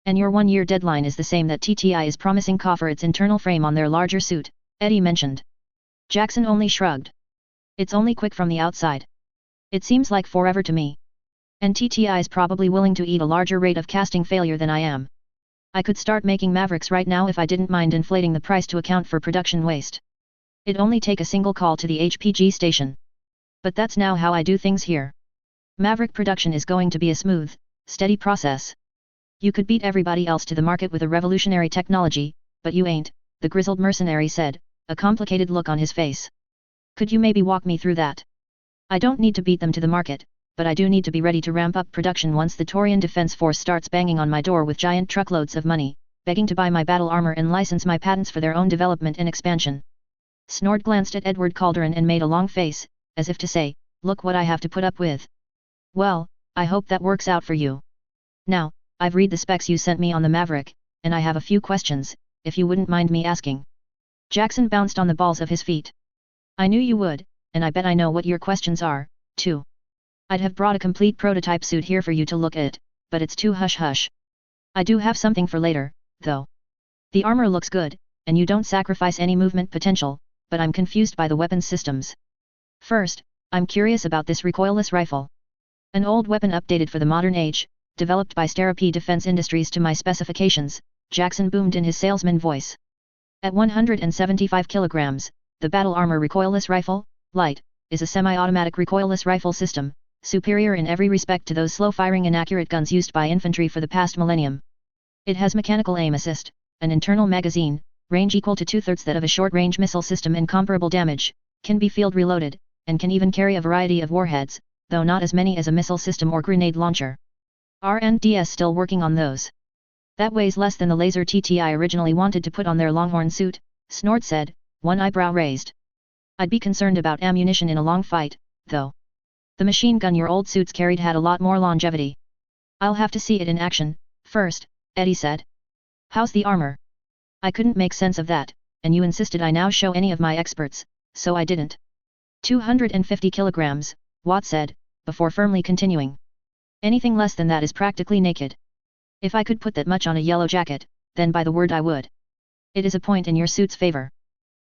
And your 1-year deadline is the same that TTI is promising Ka for its internal frame on their larger suit, Eddie mentioned. Jackson only shrugged. It's only quick from the outside. It seems like forever to me. And TTI is probably willing to eat a larger rate of casting failure than I am. I could start making Mavericks right now if I didn't mind inflating the price to account for production waste. It'd only take a single call to the HPG station. But that's now how I do things here. Maverick production is going to be a smooth, steady process. You could beat everybody else to the market with a revolutionary technology, but you ain't, the grizzled mercenary said, a complicated look on his face. Could you maybe walk me through that? I don't need to beat them to the market, but I do need to be ready to ramp up production once the Torian Defense Force starts banging on my door with giant truckloads of money, begging to buy my battle armor and license my patents for their own development and expansion. Snort glanced at Edward Calderon and made a long face, as if to say, look what I have to put up with. Well, I hope that works out for you. Now, I've read the specs you sent me on the Maverick, and I have a few questions, if you wouldn't mind me asking. Jackson bounced on the balls of his feet. I knew you would, and I bet I know what your questions are, too. I'd have brought a complete prototype suit here for you to look at, but it's too hush-hush. I do have something for later, though. The armor looks good, and you don't sacrifice any movement potential, but I'm confused by the weapons systems. First, I'm curious about this recoilless rifle. An old weapon updated for the modern age, developed by Stera Defense Industries to my specifications, Jackson boomed in his salesman voice. At 175 kilograms, the battle armor recoilless rifle, light, is a semi-automatic recoilless rifle system, superior in every respect to those slow-firing inaccurate guns used by infantry for the past millennium. It has mechanical aim assist, an internal magazine, range equal to two-thirds that of a short-range missile system and comparable damage, can be field reloaded, and can even carry a variety of warheads, though not as many as a missile system or grenade launcher. R&D's still working on those. That weighs less than the laser TTI originally wanted to put on their Longhorn suit, Snort said, one eyebrow raised. I'd be concerned about ammunition in a long fight, though. The machine gun your old suits carried had a lot more longevity. I'll have to see it in action, first, Eddie said. How's the armor? I couldn't make sense of that, and you insisted I now show any of my experts, so I didn't. 250 kilograms, Watt said, before firmly continuing. Anything less than that is practically naked. If I could put that much on a yellow jacket, then by the word I would. It is a point in your suit's favor.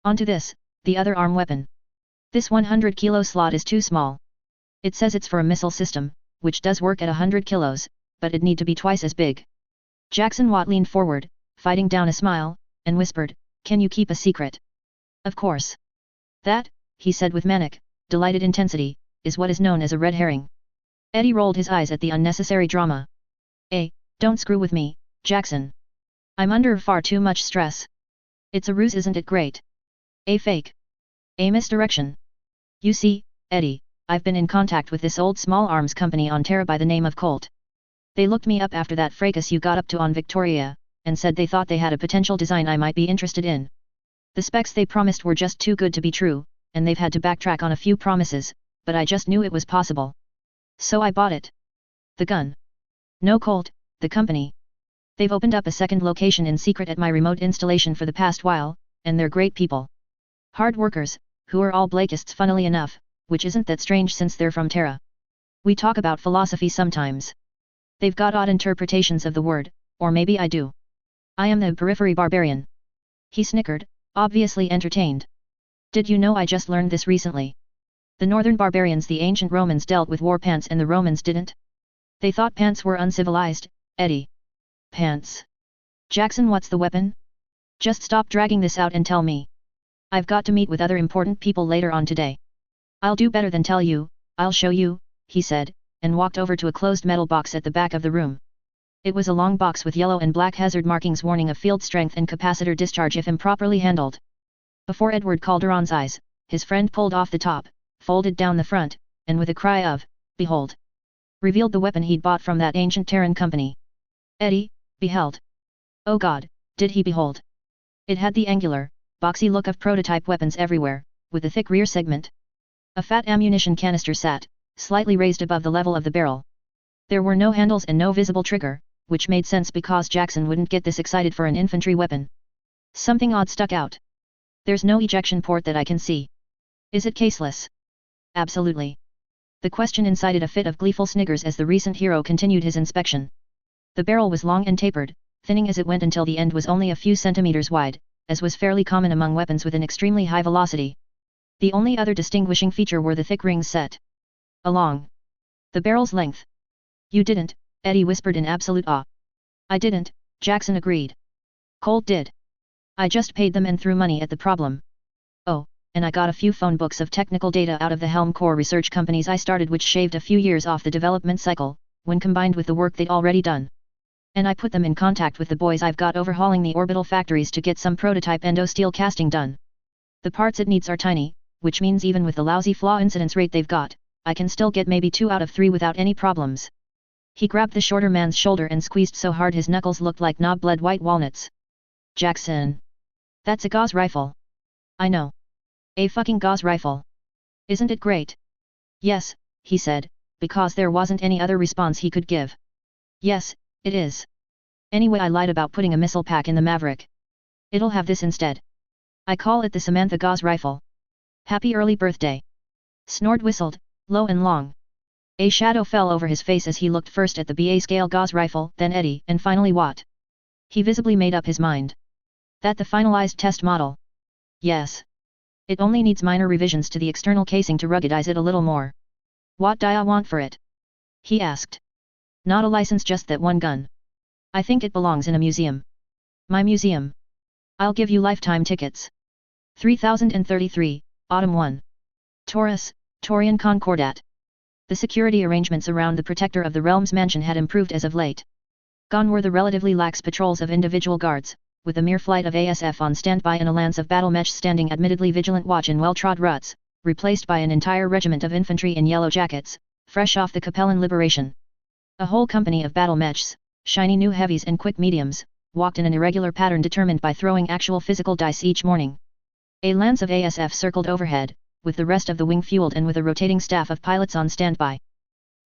Onto this, the other arm weapon. This 100 kilo slot is too small. It says it's for a missile system, which does work at 100 kilos, but it'd need to be twice as big. Jackson Watt leaned forward, fighting down a smile, and whispered, can you keep a secret? Of course. That, he said with manic, delighted intensity, is what is known as a red herring. Eddie rolled his eyes at the unnecessary drama. Don't screw with me, Jackson. I'm under far too much stress. It's a ruse, isn't it great? A fake. A misdirection. You see, Eddie, I've been in contact with this old small arms company on Terra by the name of Colt. They looked me up after that fracas you got up to on Victoria, and said they thought they had a potential design I might be interested in. The specs they promised were just too good to be true, and they've had to backtrack on a few promises, but I just knew it was possible. So I bought it. The gun. No Colt, the company. They've opened up a second location in secret at my remote installation for the past while, and they're great people. Hard workers, who are all Blakeists funnily enough, which isn't that strange since they're from Terra. We talk about philosophy sometimes. They've got odd interpretations of the word, or maybe I do. I am the periphery barbarian. He snickered, obviously entertained. Did you know I just learned this recently? The northern barbarians, the ancient Romans, dealt with war pants and the Romans didn't. They thought pants were uncivilized, Eddie. Pants. Jackson, what's the weapon? Just stop dragging this out and tell me. I've got to meet with other important people later on today. I'll do better than tell you, I'll show you, he said, and walked over to a closed metal box at the back of the room. It was a long box with yellow and black hazard markings warning of field strength and capacitor discharge if improperly handled. Before Edward Calderon's eyes, his friend pulled off the top, folded down the front, and with a cry of, behold, revealed the weapon he'd bought from that ancient Terran company. Eddie beheld. Oh God, did he behold? It had the angular, boxy look of prototype weapons everywhere, with a thick rear segment. A fat ammunition canister sat, slightly raised above the level of the barrel. There were no handles and no visible trigger, which made sense because Jackson wouldn't get this excited for an infantry weapon. Something odd stuck out. There's no ejection port that I can see. Is it caseless? Absolutely. The question incited a fit of gleeful sniggers as the recent hero continued his inspection. The barrel was long and tapered, thinning as it went until the end was only a few centimeters wide, as was fairly common among weapons with an extremely high velocity. The only other distinguishing feature were the thick rings set along the barrel's length. You didn't, Eddie whispered in absolute awe. I didn't, Jackson agreed. Colt did. I just paid them and threw money at the problem. Oh, and I got a few phone books of technical data out of the Helm Core research companies I started, which shaved a few years off the development cycle, when combined with the work they'd already done. And I put them in contact with the boys I've got overhauling the orbital factories to get some prototype endo-steel casting done. The parts it needs are tiny, which means even with the lousy flaw incidence rate they've got, I can still get maybe 2 out of 3 without any problems. He grabbed the shorter man's shoulder and squeezed so hard his knuckles looked like knob-bled white walnuts. Jackson. That's a Gauss rifle. I know. A fucking Gauss rifle. Isn't it great? Yes, he said, because there wasn't any other response he could give. Yes, it is. Anyway, I lied about putting a missile pack in the Maverick. It'll have this instead. I call it the Samantha Gauss rifle. Happy early birthday. Snord whistled, low and long. A shadow fell over his face as he looked first at the BA scale Gauss rifle, then Eddie, and finally Watt. He visibly made up his mind. That the finalized test model? Yes. It only needs minor revisions to the external casing to ruggedize it a little more. What do I want for it? He asked. Not a license, just that one gun. I think it belongs in a museum. My museum. I'll give you lifetime tickets. 3033, Autumn 1. Taurus, Taurian Concordat. The security arrangements around the Protector of the Realm's mansion had improved as of late. Gone were the relatively lax patrols of individual guards, with a mere flight of ASF on standby and a lance of battle mech standing admittedly vigilant watch in well-trod ruts, replaced by an entire regiment of infantry in yellow jackets, fresh off the Capellan liberation. A whole company of battle mechs, shiny new heavies and quick mediums, walked in an irregular pattern determined by throwing actual physical dice each morning. A lance of ASF circled overhead, with the rest of the wing fueled and with a rotating staff of pilots on standby.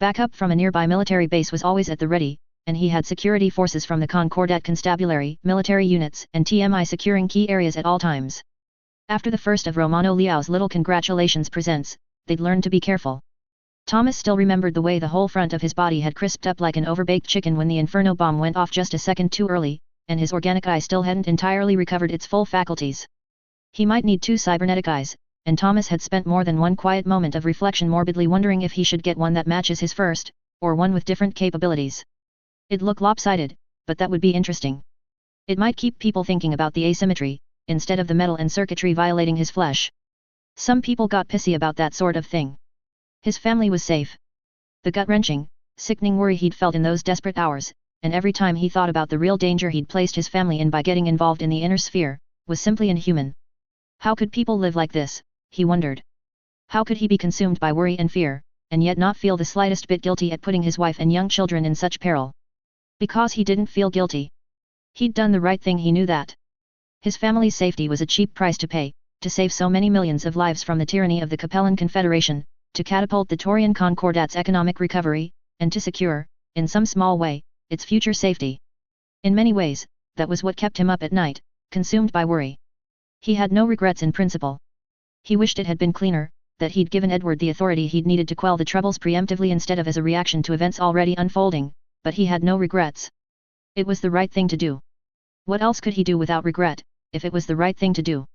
Backup from a nearby military base was always at the ready, and he had security forces from the Concordat Constabulary, military units, and TMI securing key areas at all times. After the first of Romano Leo's little congratulations presents, they'd learned to be careful. Thomas still remembered the way the whole front of his body had crisped up like an overbaked chicken when the Inferno bomb went off just a second too early, and his organic eye still hadn't entirely recovered its full faculties. He might need 2 cybernetic eyes, and Thomas had spent more than one quiet moment of reflection morbidly wondering if he should get one that matches his first, or one with different capabilities. It'd look lopsided, but that would be interesting. It might keep people thinking about the asymmetry, instead of the metal and circuitry violating his flesh. Some people got pissy about that sort of thing. His family was safe. The gut-wrenching, sickening worry he'd felt in those desperate hours, and every time he thought about the real danger he'd placed his family in by getting involved in the inner sphere, was simply inhuman. How could people live like this, he wondered. How could he be consumed by worry and fear, and yet not feel the slightest bit guilty at putting his wife and young children in such peril? Because he didn't feel guilty. He'd done the right thing, he knew that. His family's safety was a cheap price to pay, to save so many millions of lives from the tyranny of the Capellan Confederation, to catapult the Taurian Concordat's economic recovery, and to secure, in some small way, its future safety. In many ways, that was what kept him up at night, consumed by worry. He had no regrets in principle. He wished it had been cleaner, that he'd given Edward the authority he'd needed to quell the troubles preemptively instead of as a reaction to events already unfolding, but he had no regrets. It was the right thing to do. What else could he do without regret, if it was the right thing to do?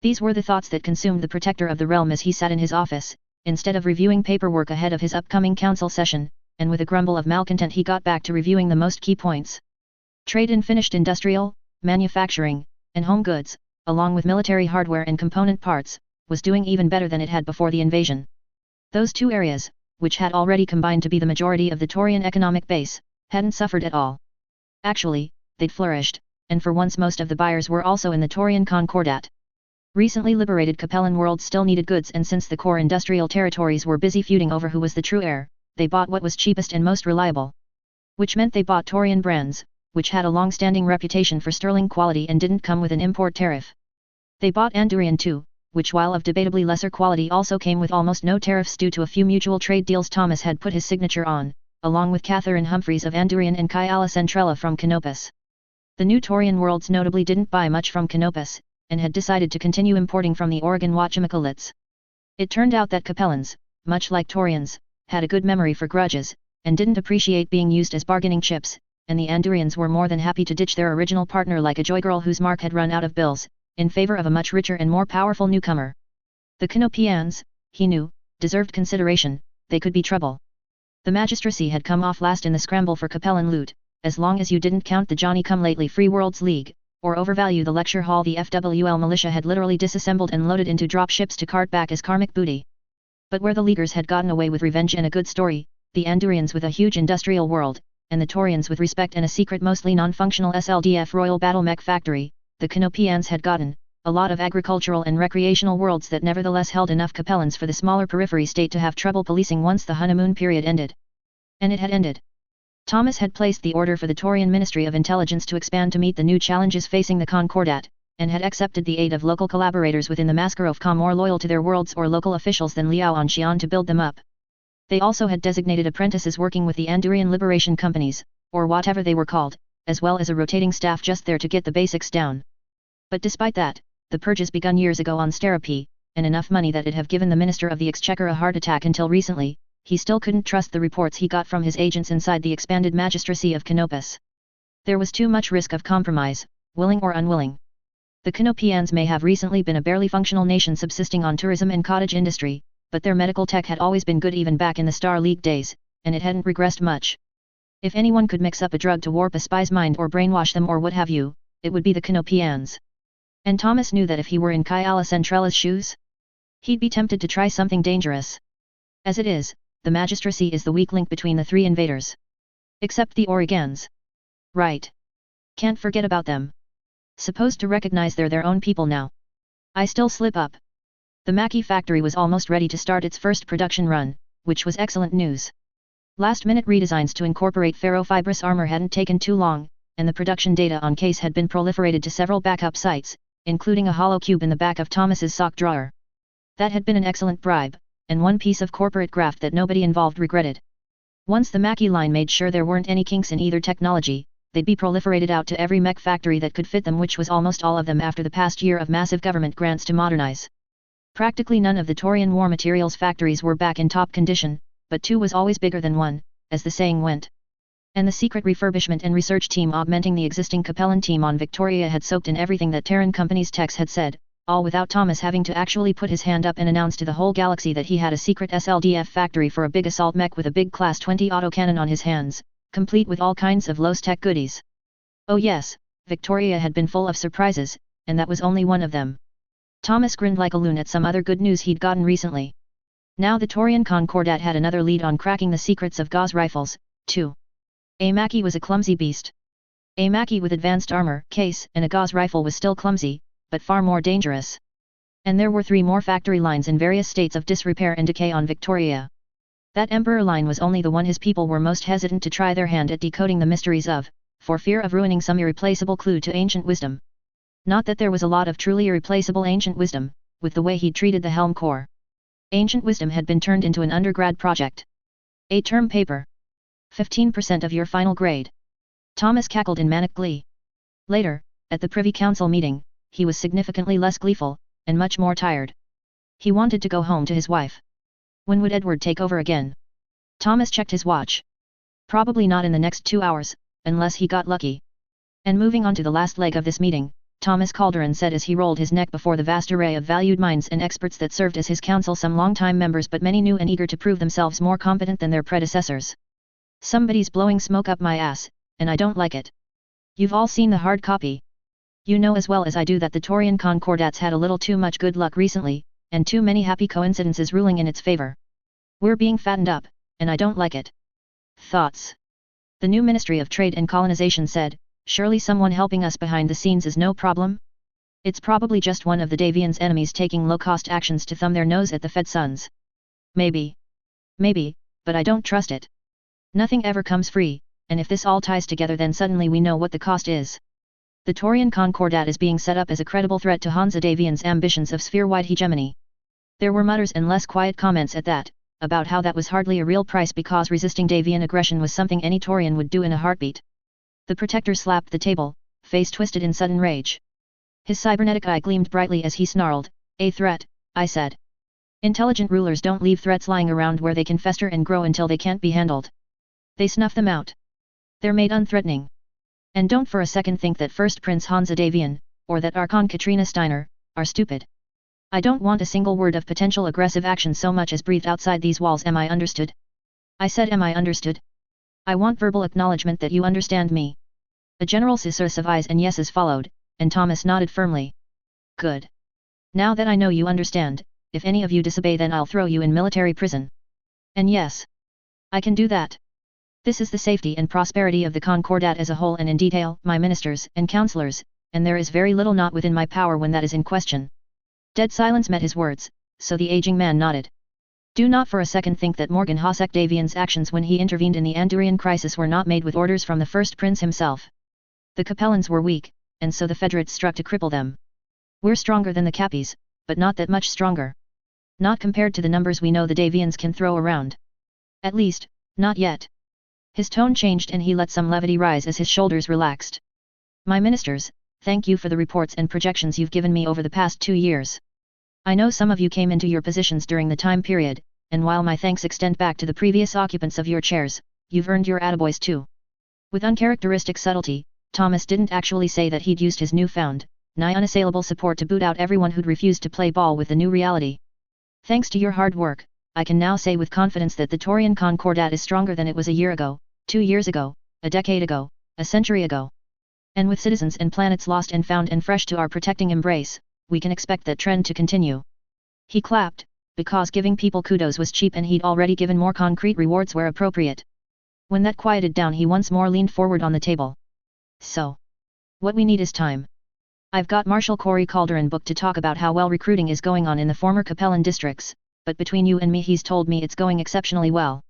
These were the thoughts that consumed the Protector of the Realm as he sat in his office, instead of reviewing paperwork ahead of his upcoming council session, and with a grumble of malcontent he got back to reviewing the most key points. Trade in finished industrial, manufacturing, and home goods, along with military hardware and component parts, was doing even better than it had before the invasion. Those 2 areas, which had already combined to be the majority of the Taurian economic base, hadn't suffered at all. Actually, they'd flourished, and for once most of the buyers were also in the Taurian Concordat. Recently liberated Capellan worlds still needed goods, and since the core industrial territories were busy feuding over who was the true heir, they bought what was cheapest and most reliable. Which meant they bought Taurian brands, which had a long-standing reputation for sterling quality and didn't come with an import tariff. They bought Andurian too, which while of debatably lesser quality also came with almost no tariffs due to a few mutual trade deals Thomas had put his signature on, along with Catherine Humphreys of Andurian and Kyala Centrella from Canopus. The new Taurian worlds notably didn't buy much from Canopus, and had decided to continue importing from the Oregon Wachamacolits. It turned out that Capellans, much like Taurians, had a good memory for grudges, and didn't appreciate being used as bargaining chips, and the Andurians were more than happy to ditch their original partner like a joy girl whose mark had run out of bills, in favor of a much richer and more powerful newcomer. The Canopians, he knew, deserved consideration, they could be trouble. The magistracy had come off last in the scramble for Capellan loot, as long as you didn't count the Johnny-come-lately Free Worlds League, or overvalue the lecture hall the FWL militia had literally disassembled and loaded into drop ships to cart back as karmic booty. But where the Leaguers had gotten away with revenge and a good story, the Andurians with a huge industrial world, and the Taurians with respect and a secret mostly non-functional SLDF Royal Battle Mech factory, the Canopians had gotten, a lot of agricultural and recreational worlds that nevertheless held enough capellans for the smaller periphery state to have trouble policing once the honeymoon period ended. And it had ended. Thomas had placed the order for the Taurian Ministry of Intelligence to expand to meet the new challenges facing the Concordat, and had accepted the aid of local collaborators within the Mascarovka more loyal to their worlds or local officials than Liao Anxian to build them up. They also had designated apprentices working with the Andurian Liberation Companies, or whatever they were called, as well as a rotating staff just there to get the basics down. But despite that, the purges begun years ago on Sterapi, and enough money that it have given the Minister of the Exchequer a heart attack until recently, he still couldn't trust the reports he got from his agents inside the expanded magistracy of Canopus. There was too much risk of compromise, willing or unwilling. The Canopians may have recently been a barely functional nation subsisting on tourism and cottage industry, but their medical tech had always been good even back in the Star League days, and it hadn't regressed much. If anyone could mix up a drug to warp a spy's mind or brainwash them or what have you, it would be the Canopians. And Thomas knew that if he were in Kyala Centrala's shoes, he'd be tempted to try something dangerous. As it is, the magistracy is the weak link between the three invaders. Except the Oregans. Right. Can't forget about them. Supposed to recognize they're their own people now. I still slip up. The Mackey factory was almost ready to start its first production run, which was excellent news. Last-minute redesigns to incorporate ferrofibrous armor hadn't taken too long, and the production data on case had been proliferated to several backup sites, including a hollow cube in the back of Thomas's sock drawer. That had been an excellent bribe, and one piece of corporate graft that nobody involved regretted. Once the Mackey line made sure there weren't any kinks in either technology, they'd be proliferated out to every mech factory that could fit them, which was almost all of them after the past year of massive government grants to modernize. Practically none of the Taurian war materials factories were back in top condition, but two was always bigger than one, as the saying went. And the secret refurbishment and research team augmenting the existing Capellan team on Victoria had soaked in everything that Terran Company's techs had said, all without Thomas having to actually put his hand up and announce to the whole galaxy that he had a secret SLDF factory for a big assault mech with a big Class 20 autocannon on his hands, complete with all kinds of low-tech goodies. Oh yes, Victoria had been full of surprises, and that was only one of them. Thomas grinned like a loon at some other good news he'd gotten recently. Now the Taurian Concordat had another lead on cracking the secrets of Gauss rifles, too. A Mackey was a clumsy beast. A Mackey with advanced armor, case, and a Gauss rifle was still clumsy, but far more dangerous. And there were 3 more factory lines in various states of disrepair and decay on Victoria. That Emperor line was only the one his people were most hesitant to try their hand at decoding the mysteries of, for fear of ruining some irreplaceable clue to ancient wisdom. Not that there was a lot of truly irreplaceable ancient wisdom, with the way he'd treated the Helm Corps. Ancient wisdom had been turned into an undergrad project. A term paper. 15% of your final grade. Thomas cackled in manic glee. Later, at the Privy Council meeting, he was significantly less gleeful, and much more tired. He wanted to go home to his wife. When would Edward take over again? Thomas checked his watch. Probably not in the next 2 hours, unless he got lucky. And moving on to the last leg of this meeting, Thomas Calderon said as he rolled his neck before the vast array of valued minds and experts that served as his council, some long-time members but many new and eager to prove themselves more competent than their predecessors. Somebody's blowing smoke up my ass, and I don't like it. You've all seen the hard copy. You know as well as I do that the Taurian Concordats had a little too much good luck recently, and too many happy coincidences ruling in its favor. We're being fattened up, and I don't like it. Thoughts? The new Ministry of Trade and Colonization said, surely someone helping us behind the scenes is no problem? It's probably just one of the Davians' enemies taking low-cost actions to thumb their nose at the Fed sons. Maybe. Maybe, but I don't trust it. Nothing ever comes free, and if this all ties together then suddenly we know what the cost is. The Taurian Concordat is being set up as a credible threat to Hansa Davian's ambitions of sphere-wide hegemony. There were mutters and less quiet comments at that, about how that was hardly a real price because resisting Davian aggression was something any Taurian would do in a heartbeat. The Protector slapped the table, face twisted in sudden rage. His cybernetic eye gleamed brightly as he snarled, "A threat, I said. Intelligent rulers don't leave threats lying around where they can fester and grow until they can't be handled. They snuff them out. They're made unthreatening. And don't for a second think that First Prince Hansa Davian, or that Archon Katrina Steiner, are stupid. I don't want a single word of potential aggressive action so much as breathed outside these walls. Am I understood? I said, am I understood? I want verbal acknowledgement that you understand me." A general susurrus of ayes and yeses followed, and Thomas nodded firmly. "Good. Now that I know you understand, if any of you disobey then I'll throw you in military prison. And yes, I can do that. This is the safety and prosperity of the Concordat as a whole and in detail, my ministers and councillors, and there is very little not within my power when that is in question. Dead silence met his words, so the aging man nodded. Do not for a second think that Morgan Hosek Davian's actions when he intervened in the Andurian crisis were not made with orders from the first prince himself. The Capellans were weak, and so the Federates struck to cripple them. We're stronger than the Cappies, but not that much stronger. Not compared to the numbers we know the Davians can throw around. At least, not yet. His tone changed and he let some levity rise as his shoulders relaxed. My ministers, thank you for the reports and projections you've given me over the past 2 years. I know some of you came into your positions during the time period, and while my thanks extend back to the previous occupants of your chairs, you've earned your attaboys too. With uncharacteristic subtlety, Thomas didn't actually say that he'd used his newfound, nigh unassailable support to boot out everyone who'd refused to play ball with the new reality. Thanks to your hard work, I can now say with confidence that the Taurian Concordat is stronger than it was a year ago, 2 years ago, a decade ago, a century ago. And with citizens and planets lost and found and fresh to our protecting embrace, we can expect that trend to continue. He clapped, because giving people kudos was cheap and he'd already given more concrete rewards where appropriate. When that quieted down he once more leaned forward on the table. So, what we need is time. I've got Marshal Corey Calderon booked to talk about how well recruiting is going on in the former Capellan districts, but between you and me he's told me it's going exceptionally well.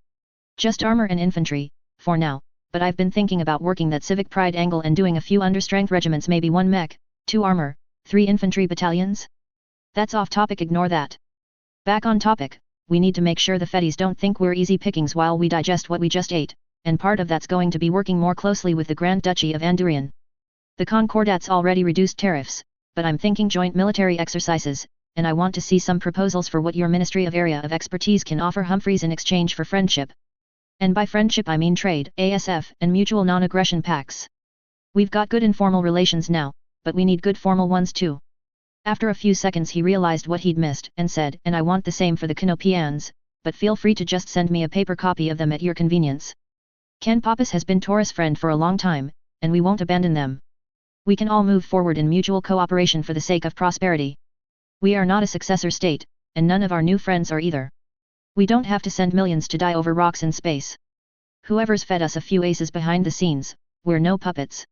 Just armor and infantry, for now, but I've been thinking about working that civic pride angle and doing a few understrength regiments, maybe 1 mech, 2 armor, 3 infantry battalions? That's off topic, ignore that. Back on topic, we need to make sure the Feddies don't think we're easy pickings while we digest what we just ate, and part of that's going to be working more closely with the Grand Duchy of Andurian. The Concordats already reduced tariffs, but I'm thinking joint military exercises, and I want to see some proposals for what your Ministry of Area of Expertise can offer Humphreys in exchange for friendship. And by friendship I mean trade, ASF, and mutual non-aggression pacts. We've got good informal relations now, but we need good formal ones too. After a few seconds he realized what he'd missed and said, and I want the same for the Canopians, but feel free to just send me a paper copy of them at your convenience. Ken Pappas has been Taurus' friend for a long time, and we won't abandon them. We can all move forward in mutual cooperation for the sake of prosperity. We are not a successor state, and none of our new friends are either. We don't have to send millions to die over rocks in space. Whoever's fed us a few aces behind the scenes, we're no puppets.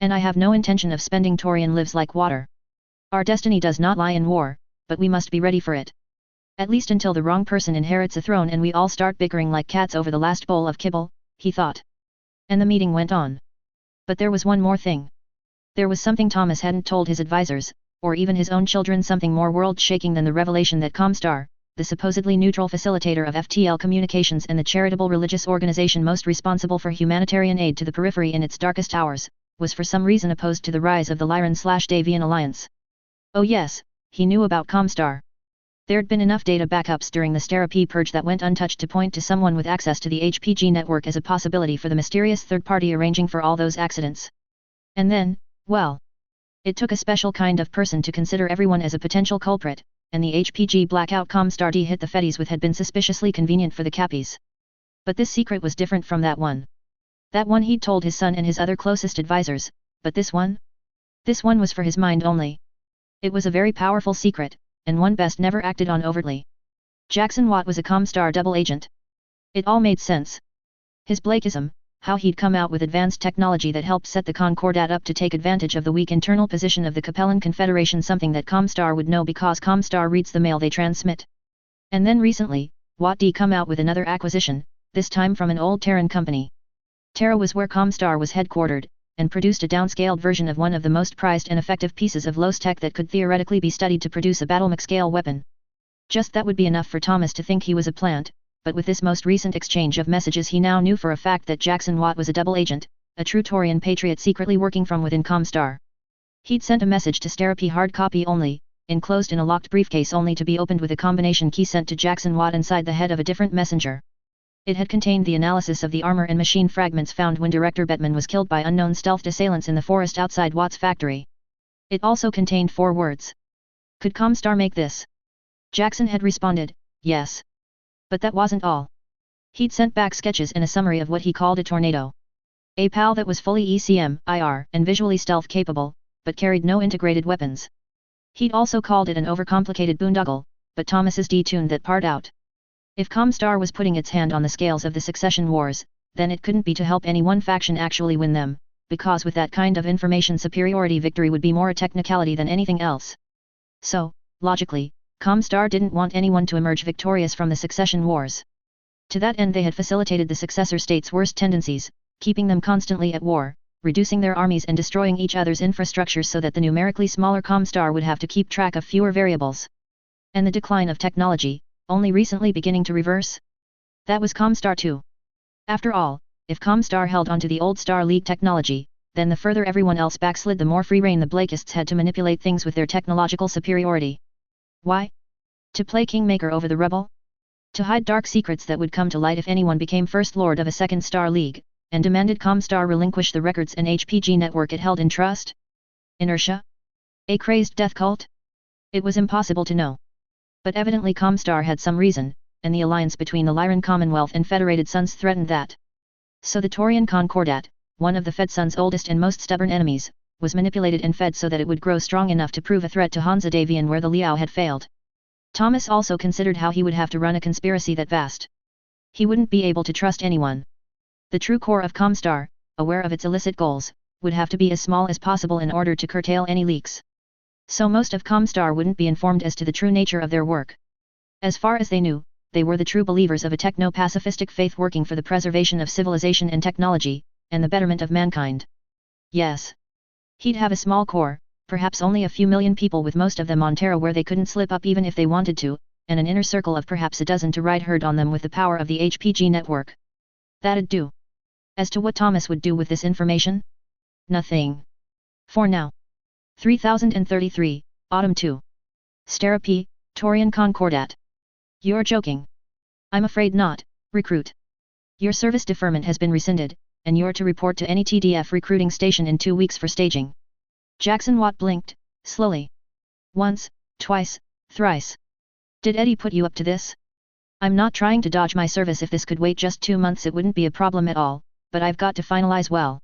And I have no intention of spending Taurian lives like water. Our destiny does not lie in war, but we must be ready for it. At least until the wrong person inherits a throne and we all start bickering like cats over the last bowl of kibble, he thought. And the meeting went on. But there was one more thing. There was something Thomas hadn't told his advisors, or even his own children, something more world-shaking than the revelation that Comstar, the supposedly neutral facilitator of FTL communications and the charitable religious organization most responsible for humanitarian aid to the periphery in its darkest hours, was for some reason opposed to the rise of the Lyran/Davian alliance. Oh yes, he knew about Comstar. There'd been enough data backups during the Stera-P purge that went untouched to point to someone with access to the HPG network as a possibility for the mysterious third party arranging for all those accidents. And then, well, it took a special kind of person to consider everyone as a potential culprit, and the HPG blackout Comstar D hit the Feddies with had been suspiciously convenient for the Cappies. But this secret was different from that one. That one he'd told his son and his other closest advisors, but this one? This one was for his mind only. It was a very powerful secret, and one best never acted on overtly. Jackson Watt was a Comstar double agent. It all made sense. His Blakeism, how he'd come out with advanced technology that helped set the Concordat up to take advantage of the weak internal position of the Capellan Confederation, something that Comstar would know because Comstar reads the mail they transmit. And then recently, Watt D come out with another acquisition, this time from an old Terran company. Terra was where Comstar was headquartered, and produced a downscaled version of one of the most prized and effective pieces of Los tech that could theoretically be studied to produce a battle-mech-scale weapon. Just that would be enough for Thomas to think he was a plant, but with this most recent exchange of messages he now knew for a fact that Jackson Watt was a double agent, a true Taurian patriot secretly working from within Comstar. He'd sent a message to Stera-P hard copy only, enclosed in a locked briefcase only to be opened with a combination key sent to Jackson Watt inside the head of a different messenger. It had contained the analysis of the armor and machine fragments found when Director Bettman was killed by unknown stealth assailants in the forest outside Watt's factory. It also contained 4 words. Could Comstar make this? Jackson had responded, yes. But that wasn't all. He'd sent back sketches and a summary of what he called a tornado. A PAL that was fully ECM, IR, and visually stealth capable, but carried no integrated weapons. He'd also called it an overcomplicated boondoggle, but Thomas's detuned that part out. If Comstar was putting its hand on the scales of the succession wars, then it couldn't be to help any one faction actually win them, because with that kind of information superiority victory would be more a technicality than anything else. So, logically, Comstar didn't want anyone to emerge victorious from the succession wars. To that end they had facilitated the successor states' worst tendencies, keeping them constantly at war, reducing their armies and destroying each other's infrastructure so that the numerically smaller Comstar would have to keep track of fewer variables. And the decline of technology, only recently beginning to reverse? That was Comstar too. After all, if Comstar held onto the old Star League technology, then the further everyone else backslid the more free rein the Blakists had to manipulate things with their technological superiority. Why? To play kingmaker over the rebel? To hide dark secrets that would come to light if anyone became First Lord of a second Star League, and demanded Comstar relinquish the records and HPG network it held in trust? Inertia? A crazed death cult? It was impossible to know. But evidently Comstar had some reason, and the alliance between the Lyran Commonwealth and Federated Suns threatened that. So the Taurian Concordat, one of the Fed Suns' oldest and most stubborn enemies, was manipulated and fed so that it would grow strong enough to prove a threat to Hansa Davian where the Liao had failed. Thomas also considered how he would have to run a conspiracy that vast. He wouldn't be able to trust anyone. The true core of Comstar, aware of its illicit goals, would have to be as small as possible in order to curtail any leaks. So most of Comstar wouldn't be informed as to the true nature of their work. As far as they knew, they were the true believers of a techno-pacifistic faith working for the preservation of civilization and technology, and the betterment of mankind. Yes. He'd have a small core, perhaps only a few million people with most of them on Terra where they couldn't slip up even if they wanted to, and an inner circle of perhaps a dozen to ride herd on them with the power of the HPG network. That'd do. As to what Thomas would do with this information? Nothing. For now. 3033, Autumn 2. Stera P, Taurian Concordat. You're joking. I'm afraid not, recruit. Your service deferment has been rescinded, and you're to report to any TDF recruiting station in 2 weeks for staging. Jackson Watt blinked, slowly. Once, twice, thrice. Did Eddie put you up to this? I'm not trying to dodge my service. If this could wait just 2 months it wouldn't be a problem at all, but I've got to finalize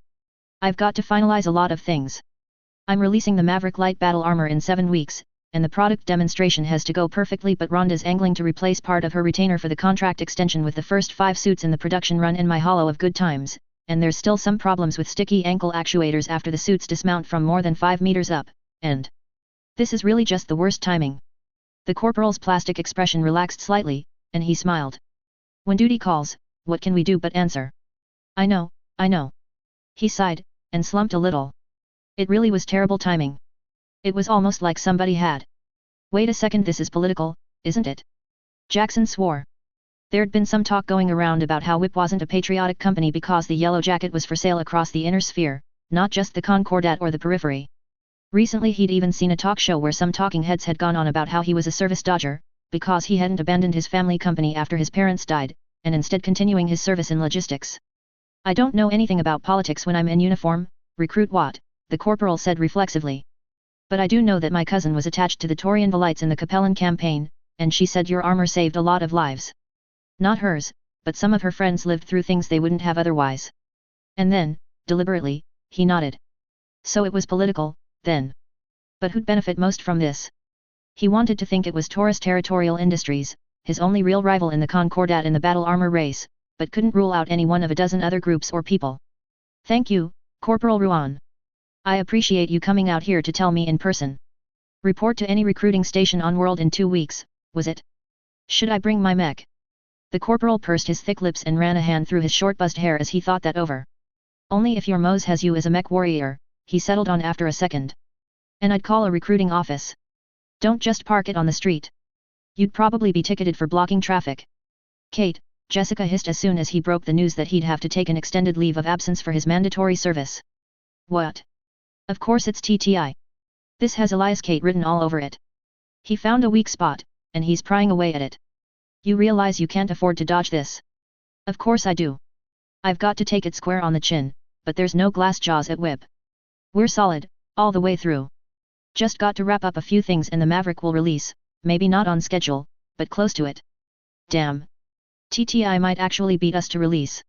I've got to finalize a lot of things. I'm releasing the Maverick Light Battle Armor in 7 weeks, and the product demonstration has to go perfectly, but Rhonda's angling to replace part of her retainer for the contract extension with the first 5 suits in the production run in my Hollow of Good Times, and there's still some problems with sticky ankle actuators after the suits dismount from more than 5 meters up, and this is really just the worst timing. The corporal's plastic expression relaxed slightly, and he smiled. When duty calls, what can we do but answer? I know. He sighed, and slumped a little. It really was terrible timing. It was almost like somebody had. Wait a second, this is political, isn't it? Jackson swore. There'd been some talk going around about how WIP wasn't a patriotic company because the Yellow Jacket was for sale across the inner sphere, not just the Concordat or the periphery. Recently he'd even seen a talk show where some talking heads had gone on about how he was a service dodger, because he hadn't abandoned his family company after his parents died, and instead continuing his service in logistics. I don't know anything about politics when I'm in uniform, Recruit Watt, the corporal said reflexively. But I do know that my cousin was attached to the Taurian Velites in the Capellan campaign, and she said your armor saved a lot of lives. Not hers, but some of her friends lived through things they wouldn't have otherwise. And then, deliberately, he nodded. So it was political, then. But who'd benefit most from this? He wanted to think it was Taurus Territorial Industries, his only real rival in the Concordat in the battle armor race, but couldn't rule out any one of a dozen other groups or people. Thank you, Corporal Ruan. I appreciate you coming out here to tell me in person. Report to any recruiting station on World in 2 weeks, was it? Should I bring my mech? The corporal pursed his thick lips and ran a hand through his short buzzed hair as he thought that over. Only if your Mose has you as a mech warrior, he settled on after a second. And I'd call a recruiting office. Don't just park it on the street. You'd probably be ticketed for blocking traffic. Kate, Jessica hissed as soon as he broke the news that he'd have to take an extended leave of absence for his mandatory service. What? Of course it's TTI. This has Elias Kate written all over it. He found a weak spot, and he's prying away at it. You realize you can't afford to dodge this? Of course I do. I've got to take it square on the chin, but there's no glass jaws at WIP. We're solid, all the way through. Just got to wrap up a few things and the Maverick will release, maybe not on schedule, but close to it. Damn. TTI might actually beat us to release.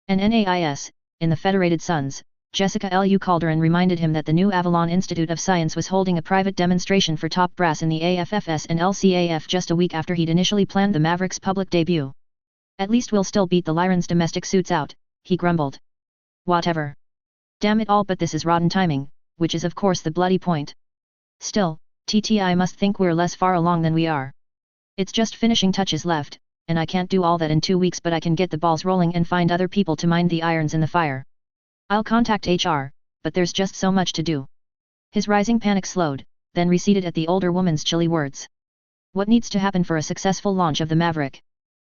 And NAIS, in the Federated Suns, Jessica Lu Calderon reminded him that the new Avalon Institute of Science was holding a private demonstration for top brass in the AFFS and LCAF just a week after he'd initially planned the Maverick's public debut. At least we'll still beat the Lyran's domestic suits out, he grumbled. Whatever. Damn it all, but this is rotten timing, which is of course the bloody point. Still, TTI must think we're less far along than we are. It's just finishing touches left, and I can't do all that in 2 weeks, but I can get the balls rolling and find other people to mind the irons in the fire. I'll contact HR, but there's just so much to do. His rising panic slowed, then receded at the older woman's chilly words. What needs to happen for a successful launch of the Maverick?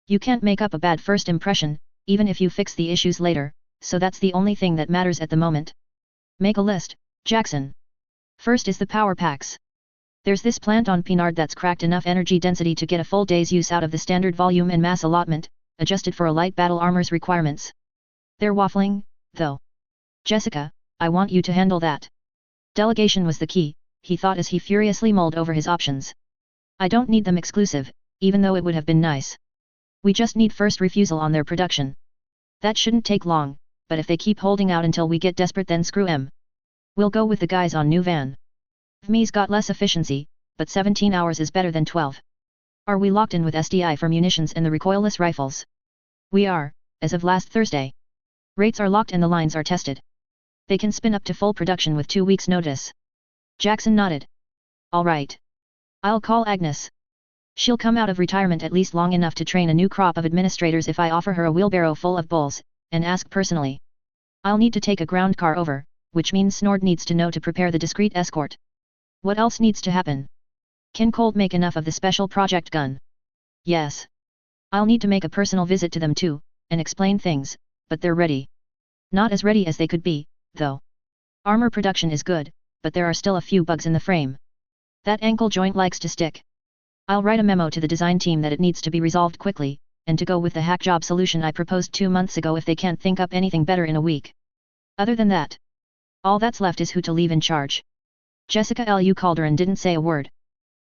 You can't make up a bad first impression, even if you fix the issues later, so that's the only thing that matters at the moment. Make a list, Jackson. First is the power packs. There's this plant on Pinard that's cracked enough energy density to get a full day's use out of the standard volume and mass allotment, adjusted for a light battle armor's requirements. They're waffling, though. Jessica, I want you to handle that. Delegation was the key, he thought as he furiously mulled over his options. I don't need them exclusive, even though it would have been nice. We just need first refusal on their production. That shouldn't take long, but if they keep holding out until we get desperate, then screw 'em. We'll go with the guys on new van. VME's got less efficiency, but 17 hours is better than 12. Are we locked in with SDI for munitions and the recoilless rifles? We are, as of last Thursday. Rates are locked and the lines are tested. They can spin up to full production with 2 weeks' notice. Jackson nodded. All right. I'll call Agnes. She'll come out of retirement at least long enough to train a new crop of administrators if I offer her a wheelbarrow full of bulls, and ask personally. I'll need to take a ground car over, which means Snord needs to know to prepare the discreet escort. What else needs to happen? Can Colt make enough of the special project gun? Yes. I'll need to make a personal visit to them too, and explain things, but they're ready. Not as ready as they could be, though. Armor production is good, but there are still a few bugs in the frame. That ankle joint likes to stick. I'll write a memo to the design team that it needs to be resolved quickly, and to go with the hack job solution I proposed 2 months ago if they can't think up anything better in a week. Other than that, all that's left is who to leave in charge. Jessica Lu Calderon didn't say a word.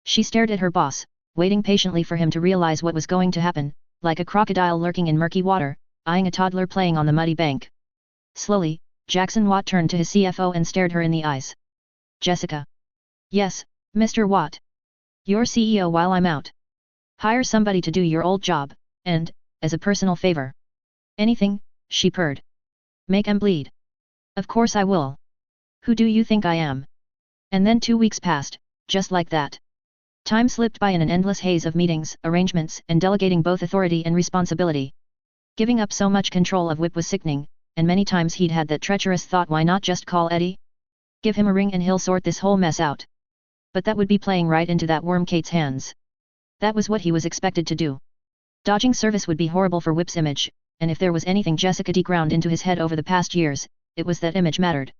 She stared at her boss, waiting patiently for him to realize what was going to happen, like a crocodile lurking in murky water, eyeing a toddler playing on the muddy bank. Slowly, Jackson Watt turned to his CFO and stared her in the eyes. Jessica. Yes, Mr. Watt. You're CEO while I'm out. Hire somebody to do your old job, and, as a personal favor. Anything, she purred. Make 'em bleed. Of course I will. Who do you think I am? And then 2 weeks passed, just like that. Time slipped by in an endless haze of meetings, arrangements, and delegating both authority and responsibility. Giving up so much control of Whip was sickening, and many times he'd had that treacherous thought, why not just call Eddie? Give him a ring and he'll sort this whole mess out. But that would be playing right into that worm Kate's hands. That was what he was expected to do. Dodging service would be horrible for Whip's image, and if there was anything Jessica ground into his head over the past years, it was that image mattered.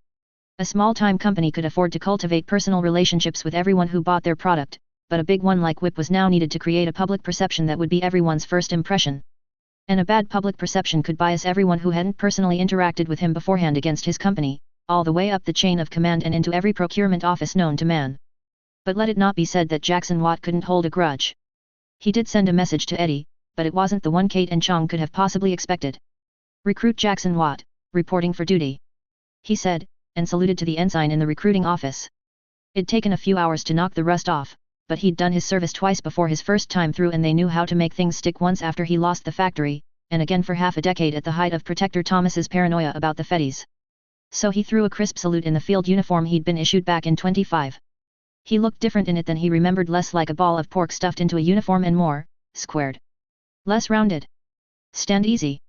A small-time company could afford to cultivate personal relationships with everyone who bought their product, but a big one like Whip was now needed to create a public perception that would be everyone's first impression. And a bad public perception could bias everyone who hadn't personally interacted with him beforehand against his company, all the way up the chain of command and into every procurement office known to man. But let it not be said that Jackson Watt couldn't hold a grudge. He did send a message to Eddie, but it wasn't the one Kate and Chong could have possibly expected. Recruit Jackson Watt, reporting for duty. He said, and saluted to the ensign in the recruiting office. It'd taken a few hours to knock the rust off, but he'd done his service twice before his first time through, and they knew how to make things stick, once after he lost the factory, and again for half a decade at the height of Protector Thomas's paranoia about the Feddies. So he threw a crisp salute in the field uniform he'd been issued back in 25. He looked different in it than he remembered, less like a ball of pork stuffed into a uniform and more squared. Less rounded. Stand easy.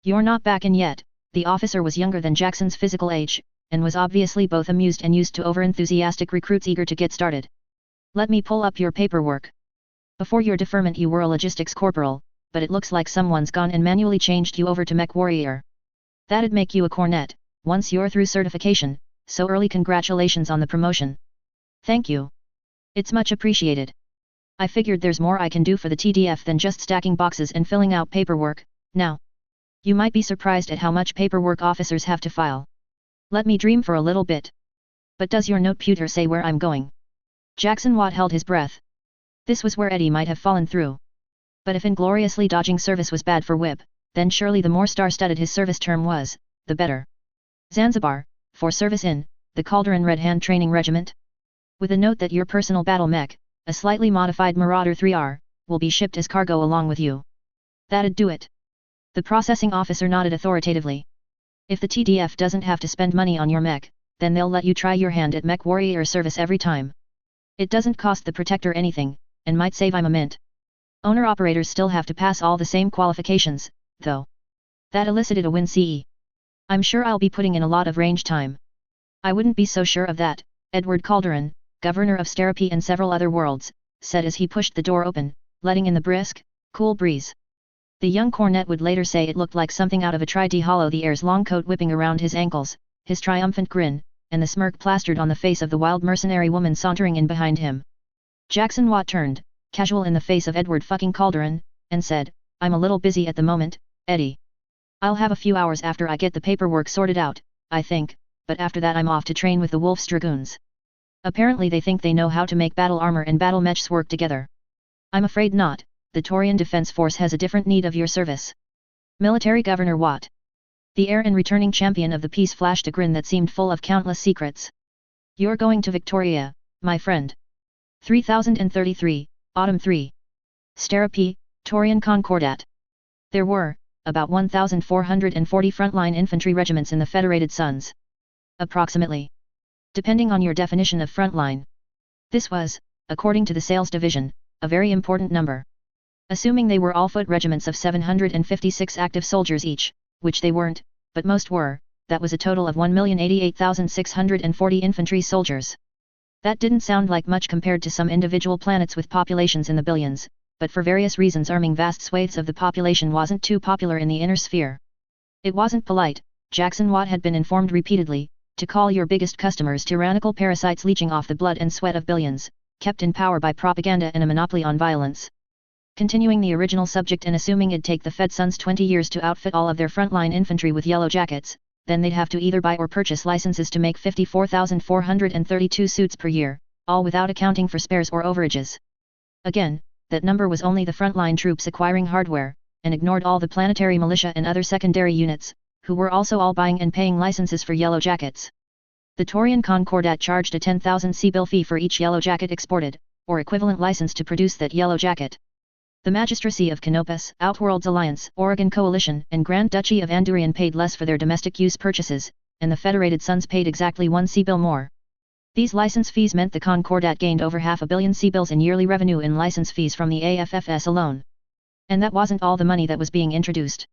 You're not back in yet. The officer was younger than Jackson's physical age, and was obviously both amused and used to overenthusiastic recruits eager to get started. Let me pull up your paperwork. Before your deferment you were a logistics corporal, but it looks like someone's gone and manually changed you over to mech warrior. That'd make you a cornet, once you're through certification, so early congratulations on the promotion. Thank you. It's much appreciated. I figured there's more I can do for the TDF than just stacking boxes and filling out paperwork, now. You might be surprised at how much paperwork officers have to file. Let me dream for a little bit. But does your noteputer say where I'm going? Jackson Watt held his breath. This was where Eddie might have fallen through. But if ingloriously dodging service was bad for Whip, then surely the more star-studded his service term was, the better. Zanzibar, for service in, the Calderon Red Hand Training Regiment. With a note that your personal battle mech, a slightly modified Marauder 3R, will be shipped as cargo along with you. That'd do it. The processing officer nodded authoritatively. If the TDF doesn't have to spend money on your mech, then they'll let you try your hand at mech warrior service every time. It doesn't cost the protector anything, and might save I'm a mint. Owner-operators still have to pass all the same qualifications, though. That elicited a win CE. I'm sure I'll be putting in a lot of range time. I wouldn't be so sure of that, Edward Calderon, governor of Sterapi and several other worlds, said as he pushed the door open, letting in the brisk, cool breeze. The young cornet would later say it looked like something out of a Tri-D Hollow, the air's long coat whipping around his ankles, his triumphant grin, and the smirk plastered on the face of the wild mercenary woman sauntering in behind him. Jackson Watt turned, casual in the face of Edward fucking Calderon, and said, I'm a little busy at the moment, Eddie. I'll have a few hours after I get the paperwork sorted out, I think, but after that I'm off to train with the Wolf's Dragoons. Apparently they think they know how to make battle armor and battle mechs work together. I'm afraid not, the Taurian Defense Force has a different need of your service. Military Governor Watt. The heir and returning champion of the peace flashed a grin that seemed full of countless secrets. You're going to Victoria, my friend. 3033, Autumn 3. Sterapi, Taurian Concordat. There were, about 1,440 frontline infantry regiments in the Federated Suns. Approximately. Depending on your definition of frontline. This was, according to the sales division, a very important number. Assuming they were all foot regiments of 756 active soldiers each, which they weren't, but most were, that was a total of 1,088,640 infantry soldiers. That didn't sound like much compared to some individual planets with populations in the billions, but for various reasons arming vast swathes of the population wasn't too popular in the inner sphere. It wasn't polite, Jackson Watt had been informed repeatedly, to call your biggest customers tyrannical parasites leeching off the blood and sweat of billions, kept in power by propaganda and a monopoly on violence. Continuing the original subject and assuming it'd take the Fed Suns 20 years to outfit all of their frontline infantry with yellow jackets, then they'd have to either buy or purchase licenses to make 54,432 suits per year, all without accounting for spares or overages. Again, that number was only the frontline troops acquiring hardware, and ignored all the planetary militia and other secondary units, who were also all buying and paying licenses for yellow jackets. The Taurian Concordat charged a 10,000 C-bill fee for each yellow jacket exported, or equivalent license to produce that yellow jacket. The Magistracy of Canopus, Outworlds Alliance, Oregon Coalition, and Grand Duchy of Andurian paid less for their domestic use purchases, and the Federated Suns paid exactly 1 C-bill more. These license fees meant the Concordat gained over $500 million C-bills in yearly revenue in license fees from the AFFS alone. And that wasn't all the money that was being introduced.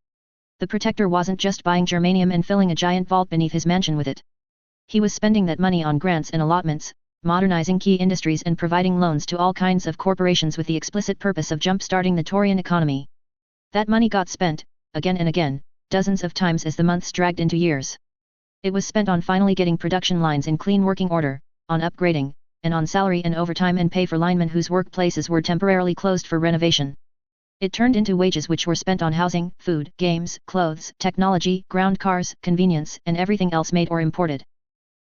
The Protector wasn't just buying germanium and filling a giant vault beneath his mansion with it. He was spending that money on grants and allotments, modernizing key industries and providing loans to all kinds of corporations with the explicit purpose of jump-starting the Taurian economy. That money got spent, again and again, dozens of times as the months dragged into years. It was spent on finally getting production lines in clean working order, on upgrading, and on salary and overtime and pay for linemen whose workplaces were temporarily closed for renovation. It turned into wages which were spent on housing, food, games, clothes, technology, ground cars, convenience, and everything else made or imported.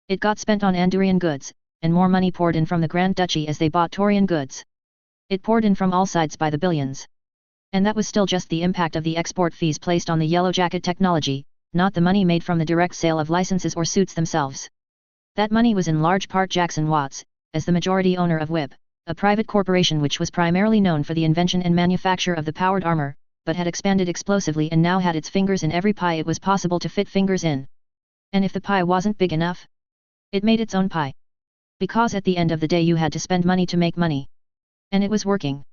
It got spent on Andurian goods, and more money poured in from the Grand Duchy as they bought Taurian goods. It poured in from all sides by the billions. And that was still just the impact of the export fees placed on the yellow jacket technology, not the money made from the direct sale of licenses or suits themselves. That money was in large part Jackson Watt's, as the majority owner of WIP, a private corporation which was primarily known for the invention and manufacture of the powered armor, but had expanded explosively and now had its fingers in every pie it was possible to fit fingers in. And if the pie wasn't big enough, it made its own pie. Because at the end of the day you had to spend money to make money. And it was working.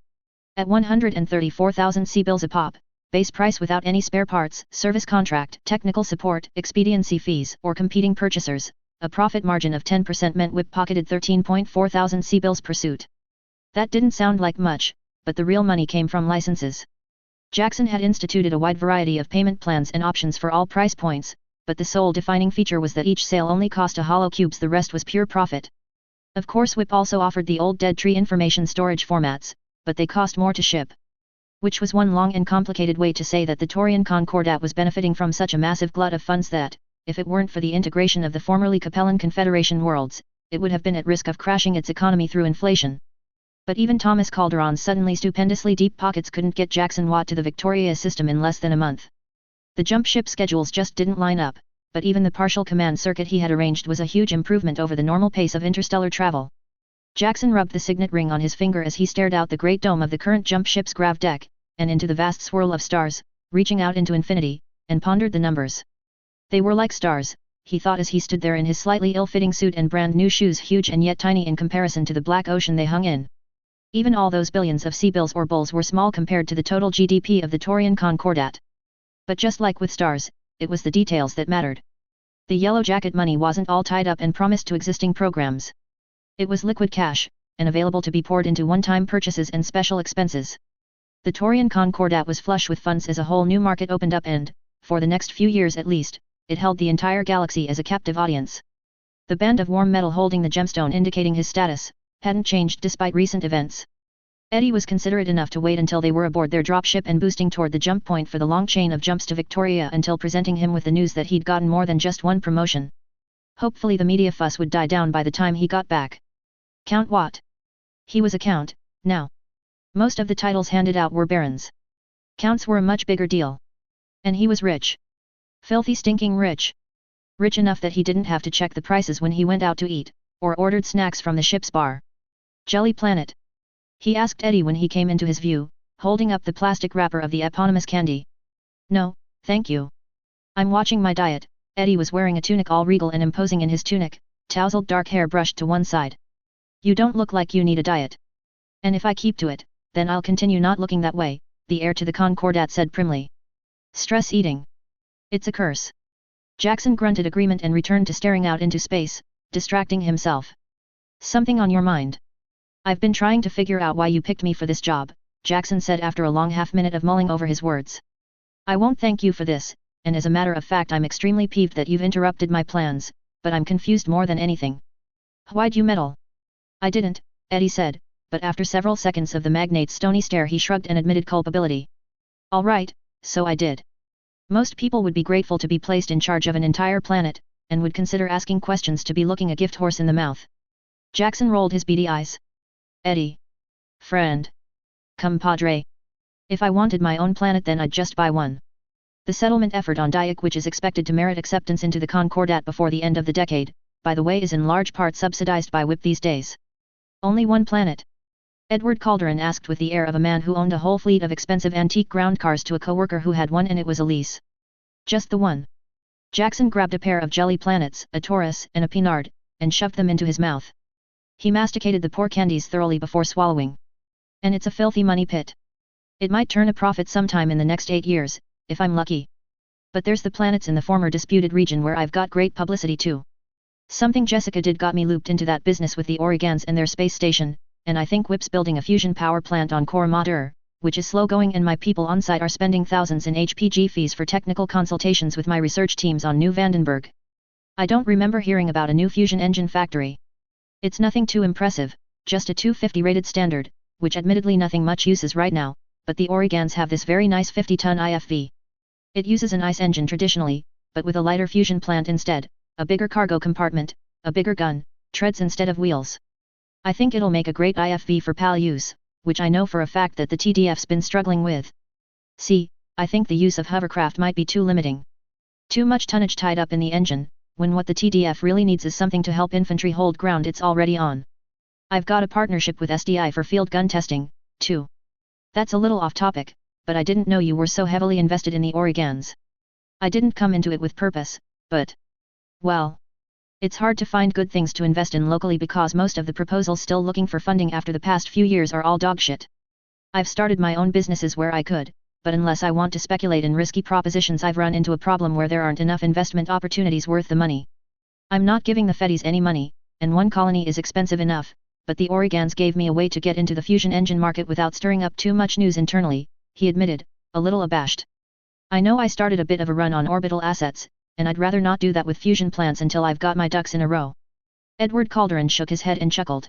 At 134,000 C-bills a pop, base price without any spare parts, service contract, technical support, expediency fees, or competing purchasers, a profit margin of 10% meant WIP pocketed 13.4 thousand C-bills per suit. That didn't sound like much, but the real money came from licenses. Jackson had instituted a wide variety of payment plans and options for all price points, but the sole defining feature was that each sale only cost a hollow cubes, the rest was pure profit. Of course WIP also offered the old dead tree information storage formats, but they cost more to ship. Which was one long and complicated way to say that the Taurian Concordat was benefiting from such a massive glut of funds that, if it weren't for the integration of the formerly Capellan Confederation worlds, it would have been at risk of crashing its economy through inflation. But even Thomas Calderon's suddenly stupendously deep pockets couldn't get Jackson Watt to the Victoria system in less than a month. The jump ship schedules just didn't line up, but even the partial command circuit he had arranged was a huge improvement over the normal pace of interstellar travel. Jackson rubbed the signet ring on his finger as he stared out the great dome of the current jump ship's grav deck, and into the vast swirl of stars, reaching out into infinity, and pondered the numbers. They were like stars, he thought as he stood there in his slightly ill-fitting suit and brand new shoes, huge and yet tiny in comparison to the black ocean they hung in. Even all those billions of sea bills or bulls were small compared to the total GDP of the Taurian Concordat. But just like with stars, it was the details that mattered. The Yellow Jacket money wasn't all tied up and promised to existing programs. It was liquid cash, and available to be poured into one-time purchases and special expenses. The Taurian Concordat was flush with funds as a whole new market opened up and, for the next few years at least, it held the entire galaxy as a captive audience. The band of warm metal holding the gemstone indicating his status, hadn't changed despite recent events. Eddie was considerate enough to wait until they were aboard their dropship and boosting toward the jump point for the long chain of jumps to Victoria until presenting him with the news that he'd gotten more than just one promotion. Hopefully the media fuss would die down by the time he got back. Count what? He was a count, now. Most of the titles handed out were barons. Counts were a much bigger deal. And he was rich. Filthy stinking rich. Rich enough that he didn't have to check the prices when he went out to eat, or ordered snacks from the ship's bar. Jelly Planet? He asked Eddie when he came into his view, holding up the plastic wrapper of the eponymous candy. No, thank you. I'm watching my diet. Eddie was wearing a tunic all regal and imposing in his tunic, tousled dark hair brushed to one side. You don't look like you need a diet. And if I keep to it, then I'll continue not looking that way, the heir to the Concordat said primly. Stress eating. It's a curse. Jackson grunted agreement and returned to staring out into space, distracting himself. Something on your mind? I've been trying to figure out why you picked me for this job, Jackson said after a long half-minute of mulling over his words. I won't thank you for this, and as a matter of fact I'm extremely peeved that you've interrupted my plans, but I'm confused more than anything. Why'd you meddle? I didn't, Eddie said, but after several seconds of the magnate's stony stare he shrugged and admitted culpability. All right, so I did. Most people would be grateful to be placed in charge of an entire planet, and would consider asking questions to be looking a gift horse in the mouth. Jackson rolled his beady eyes. Eddie. Friend. Compadre. If I wanted my own planet then I'd just buy one. The settlement effort on Dyack, which is expected to merit acceptance into the Concordat before the end of the decade, by the way is in large part subsidized by WIP these days. Only one planet? Edward Calderon asked with the air of a man who owned a whole fleet of expensive antique ground cars to a co-worker who had one and it was a lease. Just the one. Jackson grabbed a pair of jelly planets, a Taurus and a Pinard, and shoved them into his mouth. He masticated the poor candies thoroughly before swallowing. And it's a filthy money pit. It might turn a profit sometime in the next 8 years, if I'm lucky. But there's the planets in the former disputed region where I've got great publicity too. Something Jessica did got me looped into that business with the Origans and their space station, and I think WIP's building a fusion power plant on Core Mater, which is slow going and my people on site are spending thousands in HPG fees for technical consultations with my research teams on New Vandenberg. I don't remember hearing about a new fusion engine factory. It's nothing too impressive, just a 250 rated standard, which admittedly nothing much uses right now, but the Origans have this very nice 50-ton IFV. It uses an ICE engine traditionally, but with a lighter fusion plant instead, a bigger cargo compartment, a bigger gun, treads instead of wheels. I think it'll make a great IFV for PAL use, which I know for a fact that the TDF's been struggling with. See, I think the use of hovercraft might be too limiting. Too much tonnage tied up in the engine, when what the TDF really needs is something to help infantry hold ground it's already on. I've got a partnership with SDI for field gun testing, too. That's a little off topic, but I didn't know you were so heavily invested in the Origans. I didn't come into it with purpose, but... well... it's hard to find good things to invest in locally because most of the proposals still looking for funding after the past few years are all dogshit. I've started my own businesses where I could, but unless I want to speculate in risky propositions I've run into a problem where there aren't enough investment opportunities worth the money. I'm not giving the Feddies any money, and one colony is expensive enough, but the Origans gave me a way to get into the fusion engine market without stirring up too much news internally, he admitted, a little abashed. I know I started a bit of a run on orbital assets, and I'd rather not do that with fusion plants until I've got my ducks in a row. Edward Calderon shook his head and chuckled.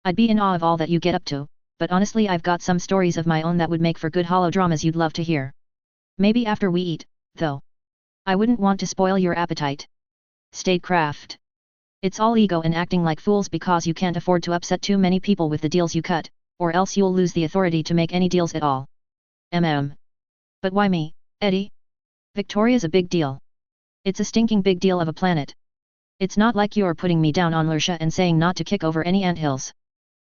I'd be in awe of all that you get up to, but honestly I've got some stories of my own that would make for good holodramas you'd love to hear. Maybe after we eat, though. I wouldn't want to spoil your appetite. Statecraft. It's all ego and acting like fools because you can't afford to upset too many people with the deals you cut, or else you'll lose the authority to make any deals at all. But why me, Eddie? Victoria's a big deal. It's a stinking big deal of a planet. It's not like you're putting me down on Lursha and saying not to kick over any anthills.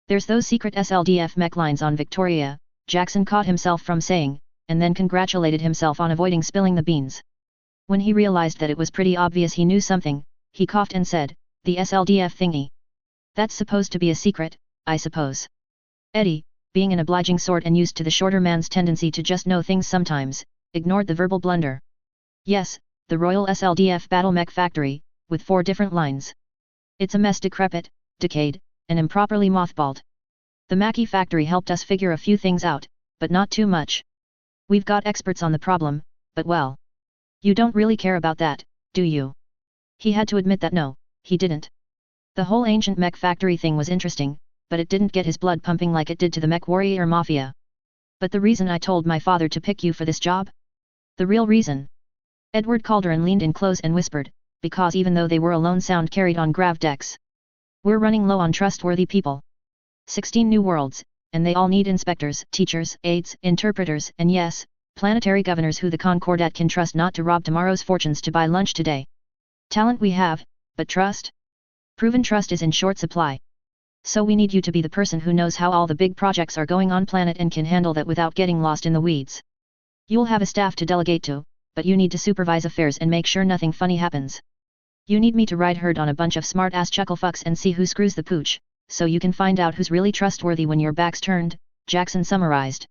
There's those secret SLDF mech lines on Victoria, Jackson caught himself from saying, and then congratulated himself on avoiding spilling the beans. When he realized that it was pretty obvious he knew something, he coughed and said, "The SLDF thingy. That's supposed to be a secret, I suppose." Eddie, being an obliging sort and used to the shorter man's tendency to just know things sometimes, ignored the verbal blunder. "Yes, the Royal SLDF Battle Mech Factory, with 4 different lines. It's a mess, decrepit, decayed, and improperly mothballed. The Mackie factory helped us figure a few things out, but not too much. We've got experts on the problem, but well. You don't really care about that, do you?" He had to admit that no, he didn't. The whole ancient mech factory thing was interesting, but it didn't get his blood pumping like it did to the mech warrior mafia. "But the reason I told my father to pick you for this job? The real reason?" Edward Calderon leaned in close and whispered, "Because even though they were alone, sound carried on grav decks. We're running low on trustworthy people. 16 new worlds, and they all need inspectors, teachers, aides, interpreters, and yes, planetary governors who the Concordat can trust not to rob tomorrow's fortunes to buy lunch today. Talent we have, but trust? Proven trust is in short supply. So we need you to be the person who knows how all the big projects are going on planet and can handle that without getting lost in the weeds. You'll have a staff to delegate to, but you need to supervise affairs and make sure nothing funny happens. You need me to ride herd on a bunch of smart-ass chucklefucks and see who screws the pooch, so you can find out who's really trustworthy when your back's turned," Jackson summarized.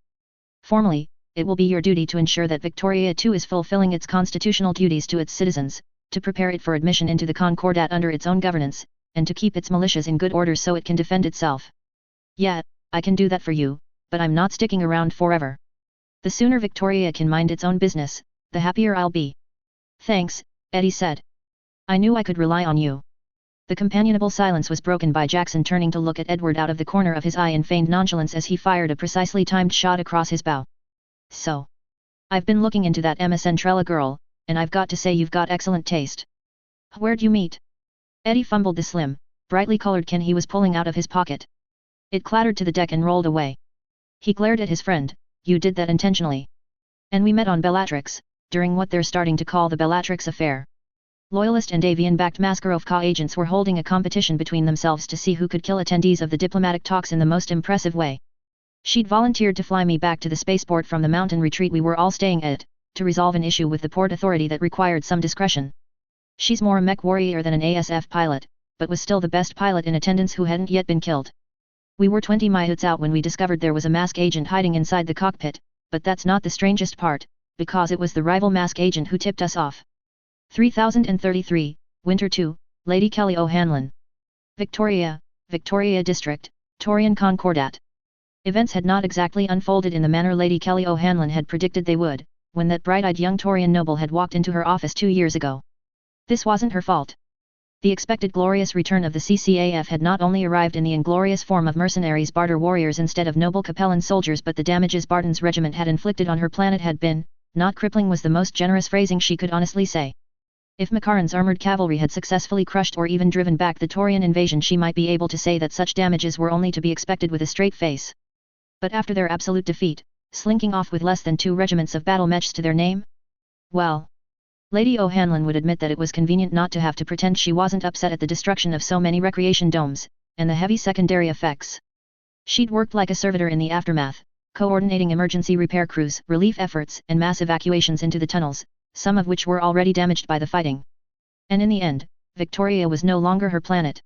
"Formally, it will be your duty to ensure that Victoria II is fulfilling its constitutional duties to its citizens, to prepare it for admission into the Concordat under its own governance, and to keep its militias in good order so it can defend itself. Yeah, I can do that for you, but I'm not sticking around forever. The sooner Victoria can mind its own business, the happier I'll be." "Thanks," Eddie said. "I knew I could rely on you." The companionable silence was broken by Jackson turning to look at Edward out of the corner of his eye in feigned nonchalance as he fired a precisely timed shot across his bow. "So, I've been looking into that Emma Centrella girl, and I've got to say you've got excellent taste. Where'd you meet?" Eddie fumbled the slim, brightly colored can he was pulling out of his pocket. It clattered to the deck and rolled away. He glared at his friend. "You did that intentionally." "And we met on Bellatrix, during what they're starting to call the Bellatrix Affair." Loyalist and avian-backed Maskarovka agents were holding a competition between themselves to see who could kill attendees of the diplomatic talks in the most impressive way. "She'd volunteered to fly me back to the spaceport from the mountain retreat we were all staying at, to resolve an issue with the port authority that required some discretion. She's more a mech warrior than an ASF pilot, but was still the best pilot in attendance who hadn't yet been killed. We were 20 miles out when we discovered there was a mask agent hiding inside the cockpit, but that's not the strangest part, because it was the rival mask agent who tipped us off." 3033, Winter 2, Lady Kelly O'Hanlon. Victoria, Victoria District, Torian Concordat. Events had not exactly unfolded in the manner Lady Kelly O'Hanlon had predicted they would, when that bright-eyed young Torian noble had walked into her office 2 years ago. This wasn't her fault. The expected glorious return of the CCAF had not only arrived in the inglorious form of mercenaries barter warriors instead of noble Capellan soldiers, but the damages Barton's regiment had inflicted on her planet had been, not crippling was the most generous phrasing she could honestly say. If Makaran's armored cavalry had successfully crushed or even driven back the Torian invasion, she might be able to say that such damages were only to be expected with a straight face. But after their absolute defeat, slinking off with less than 2 regiments of battle mechs to their name? Well, Lady O'Hanlon would admit that it was convenient not to have to pretend she wasn't upset at the destruction of so many recreation domes, and the heavy secondary effects. She'd worked like a servitor in the aftermath, coordinating emergency repair crews, relief efforts, and mass evacuations into the tunnels, some of which were already damaged by the fighting. And in the end, Victoria was no longer her planet.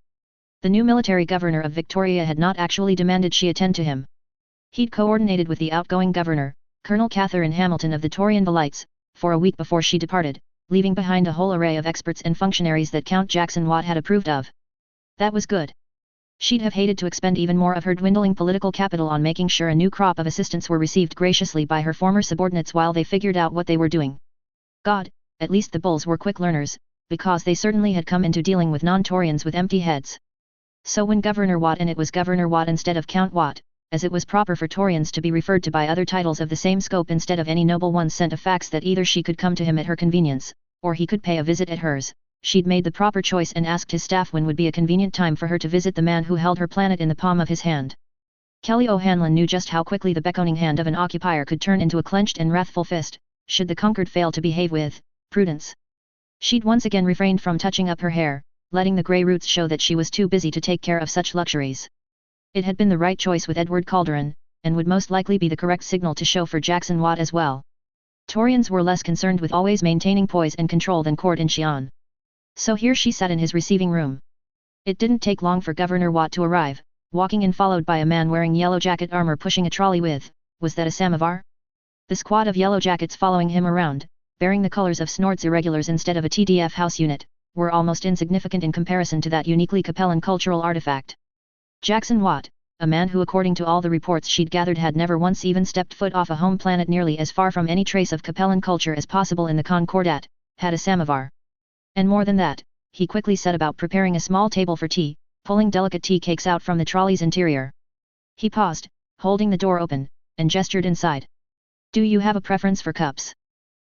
The new military governor of Victoria had not actually demanded she attend to him. He'd coordinated with the outgoing governor, Colonel Catherine Hamilton of the Torian Velites, for a week before she departed, leaving behind a whole array of experts and functionaries that Count Jackson Watt had approved of. That was good. She'd have hated to expend even more of her dwindling political capital on making sure a new crop of assistants were received graciously by her former subordinates while they figured out what they were doing. God, at least the bulls were quick learners, because they certainly had come into dealing with non-Torians with empty heads. So when Governor Watt, and it was Governor Watt instead of Count Watt, as it was proper for Torians to be referred to by other titles of the same scope instead of any noble ones, sent a fax that either she could come to him at her convenience, or he could pay a visit at hers, she'd made the proper choice and asked his staff when would be a convenient time for her to visit the man who held her planet in the palm of his hand. Kelly O'Hanlon knew just how quickly the beckoning hand of an occupier could turn into a clenched and wrathful fist, should the conquered fail to behave with prudence. She'd once again refrained from touching up her hair, letting the grey roots show that she was too busy to take care of such luxuries. It had been the right choice with Edward Calderon, and would most likely be the correct signal to show for Jackson Watt as well. Taurians were less concerned with always maintaining poise and control than court in Xi'an. So here she sat in his receiving room. It didn't take long for Governor Watt to arrive, walking in followed by a man wearing yellow jacket armor pushing a trolley with, was that a samovar? The squad of yellow jackets following him around, bearing the colors of Snort's irregulars instead of a TDF house unit, were almost insignificant in comparison to that uniquely Capellan cultural artifact. Jackson Watt, a man who according to all the reports she'd gathered had never once even stepped foot off a home planet nearly as far from any trace of Capellan culture as possible in the Concordat, had a samovar. And more than that, he quickly set about preparing a small table for tea, pulling delicate tea cakes out from the trolley's interior. He paused, holding the door open, and gestured inside. Do you have a preference for cups?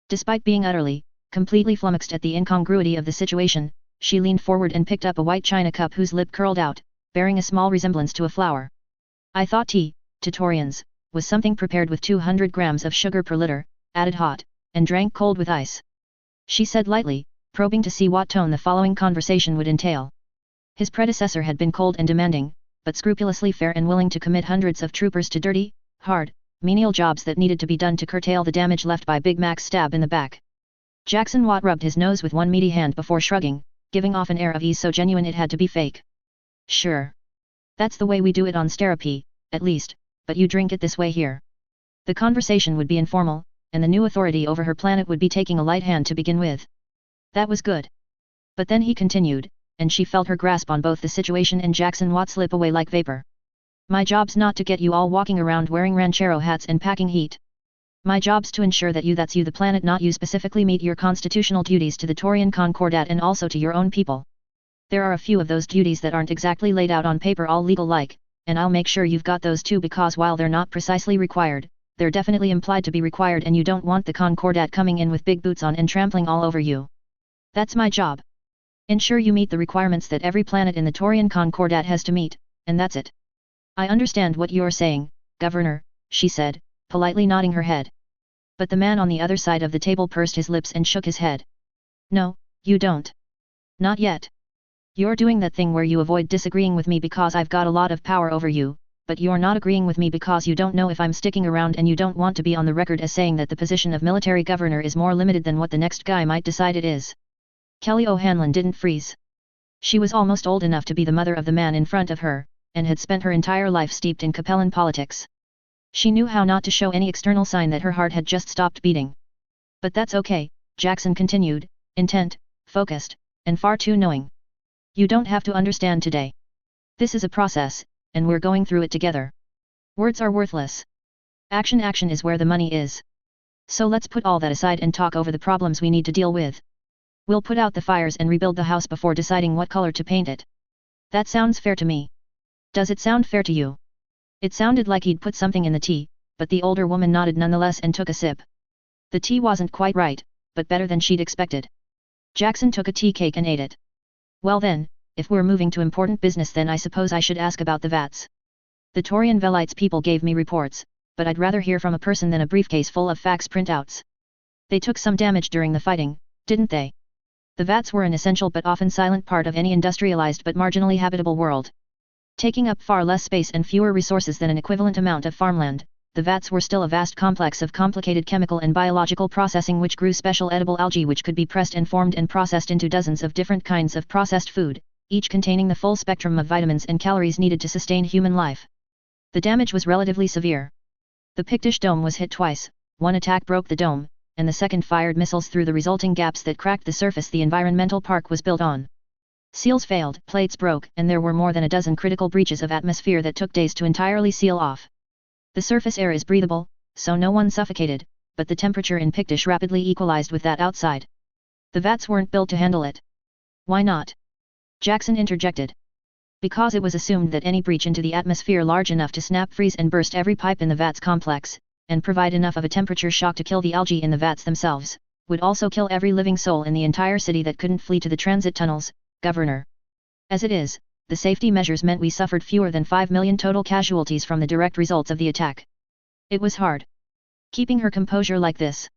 Despite being utterly, completely flummoxed at the incongruity of the situation, she leaned forward and picked up a white china cup whose lip curled out, bearing a small resemblance to a flower. I thought tea, to Taurians, was something prepared with 200 grams of sugar per liter, added hot, and drank cold with ice. She said lightly, probing to see what tone the following conversation would entail. His predecessor had been cold and demanding, but scrupulously fair and willing to commit hundreds of troopers to dirty, hard, menial jobs that needed to be done to curtail the damage left by Big Mac's stab in the back. Jackson Watt rubbed his nose with one meaty hand before shrugging, giving off an air of ease so genuine it had to be fake. Sure. That's the way we do it on Sterapi, at least, but you drink it this way here. The conversation would be informal, and the new authority over her planet would be taking a light hand to begin with. That was good. But then he continued, and she felt her grasp on both the situation and Jackson Watt slip away like vapor. My job's not to get you all walking around wearing ranchero hats and packing heat. My job's to ensure that you the planet not you specifically meet your constitutional duties to the Taurian Concordat and also to your own people. There are a few of those duties that aren't exactly laid out on paper all legal-like, and I'll make sure you've got those too because while they're not precisely required, they're definitely implied to be required and you don't want the Concordat coming in with big boots on and trampling all over you. That's my job. Ensure you meet the requirements that every planet in the Taurian Concordat has to meet, and that's it. I understand what you're saying, Governor, she said, politely nodding her head. But the man on the other side of the table pursed his lips and shook his head. No, you don't. Not yet. You're doing that thing where you avoid disagreeing with me because I've got a lot of power over you, but you're not agreeing with me because you don't know if I'm sticking around and you don't want to be on the record as saying that the position of military governor is more limited than what the next guy might decide it is. Kelly O'Hanlon didn't freeze. She was almost old enough to be the mother of the man in front of her, and had spent her entire life steeped in Capellan politics. She knew how not to show any external sign that her heart had just stopped beating. But that's okay, Jackson continued, intent, focused, and far too knowing. You don't have to understand today. This is a process, and we're going through it together. Words are worthless. Action is where the money is. So let's put all that aside and talk over the problems we need to deal with. We'll put out the fires and rebuild the house before deciding what color to paint it. That sounds fair to me. Does it sound fair to you? It sounded like he'd put something in the tea, but the older woman nodded nonetheless and took a sip. The tea wasn't quite right, but better than she'd expected. Jackson took a tea cake and ate it. Well then, if we're moving to important business then I suppose I should ask about the vats. The Taurian Velites people gave me reports, but I'd rather hear from a person than a briefcase full of fax printouts. They took some damage during the fighting, didn't they? The vats were an essential but often silent part of any industrialized but marginally habitable world. Taking up far less space and fewer resources than an equivalent amount of farmland, the vats were still a vast complex of complicated chemical and biological processing which grew special edible algae which could be pressed and formed and processed into dozens of different kinds of processed food, each containing the full spectrum of vitamins and calories needed to sustain human life. The damage was relatively severe. The Pictish dome was hit twice, one attack broke the dome, and the second fired missiles through the resulting gaps that cracked the surface the environmental park was built on. Seals failed, plates broke, and there were more than a dozen critical breaches of atmosphere that took days to entirely seal off. The surface air is breathable, so no one suffocated, but the temperature in Pictish rapidly equalized with that outside. The vats weren't built to handle it. Why not? Jackson interjected. Because it was assumed that any breach into the atmosphere large enough to snap freeze and burst every pipe in the vats complex, and provide enough of a temperature shock to kill the algae in the vats themselves, would also kill every living soul in the entire city that couldn't flee to the transit tunnels, Governor. As it is, the safety measures meant we suffered fewer than 5 million total casualties from the direct results of the attack. It was hard. Keeping her composure like this.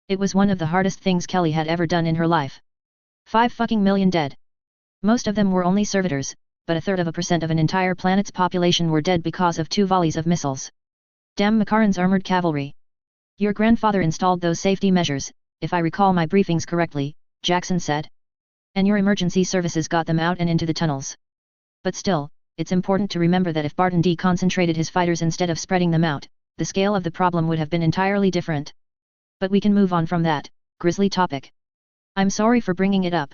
It was one of the hardest things Kelly had ever done in her life. 5 fucking million dead. Most of them were only servitors, but 0.33% of an entire planet's population were dead because of 2 volleys of missiles. Damn Makaran's armored cavalry. Your grandfather installed those safety measures, if I recall my briefings correctly, Jackson said. And your emergency services got them out and into the tunnels. But still, it's important to remember that if Barton D concentrated his fighters instead of spreading them out, the scale of the problem would have been entirely different. But we can move on from that grisly topic. I'm sorry for bringing it up.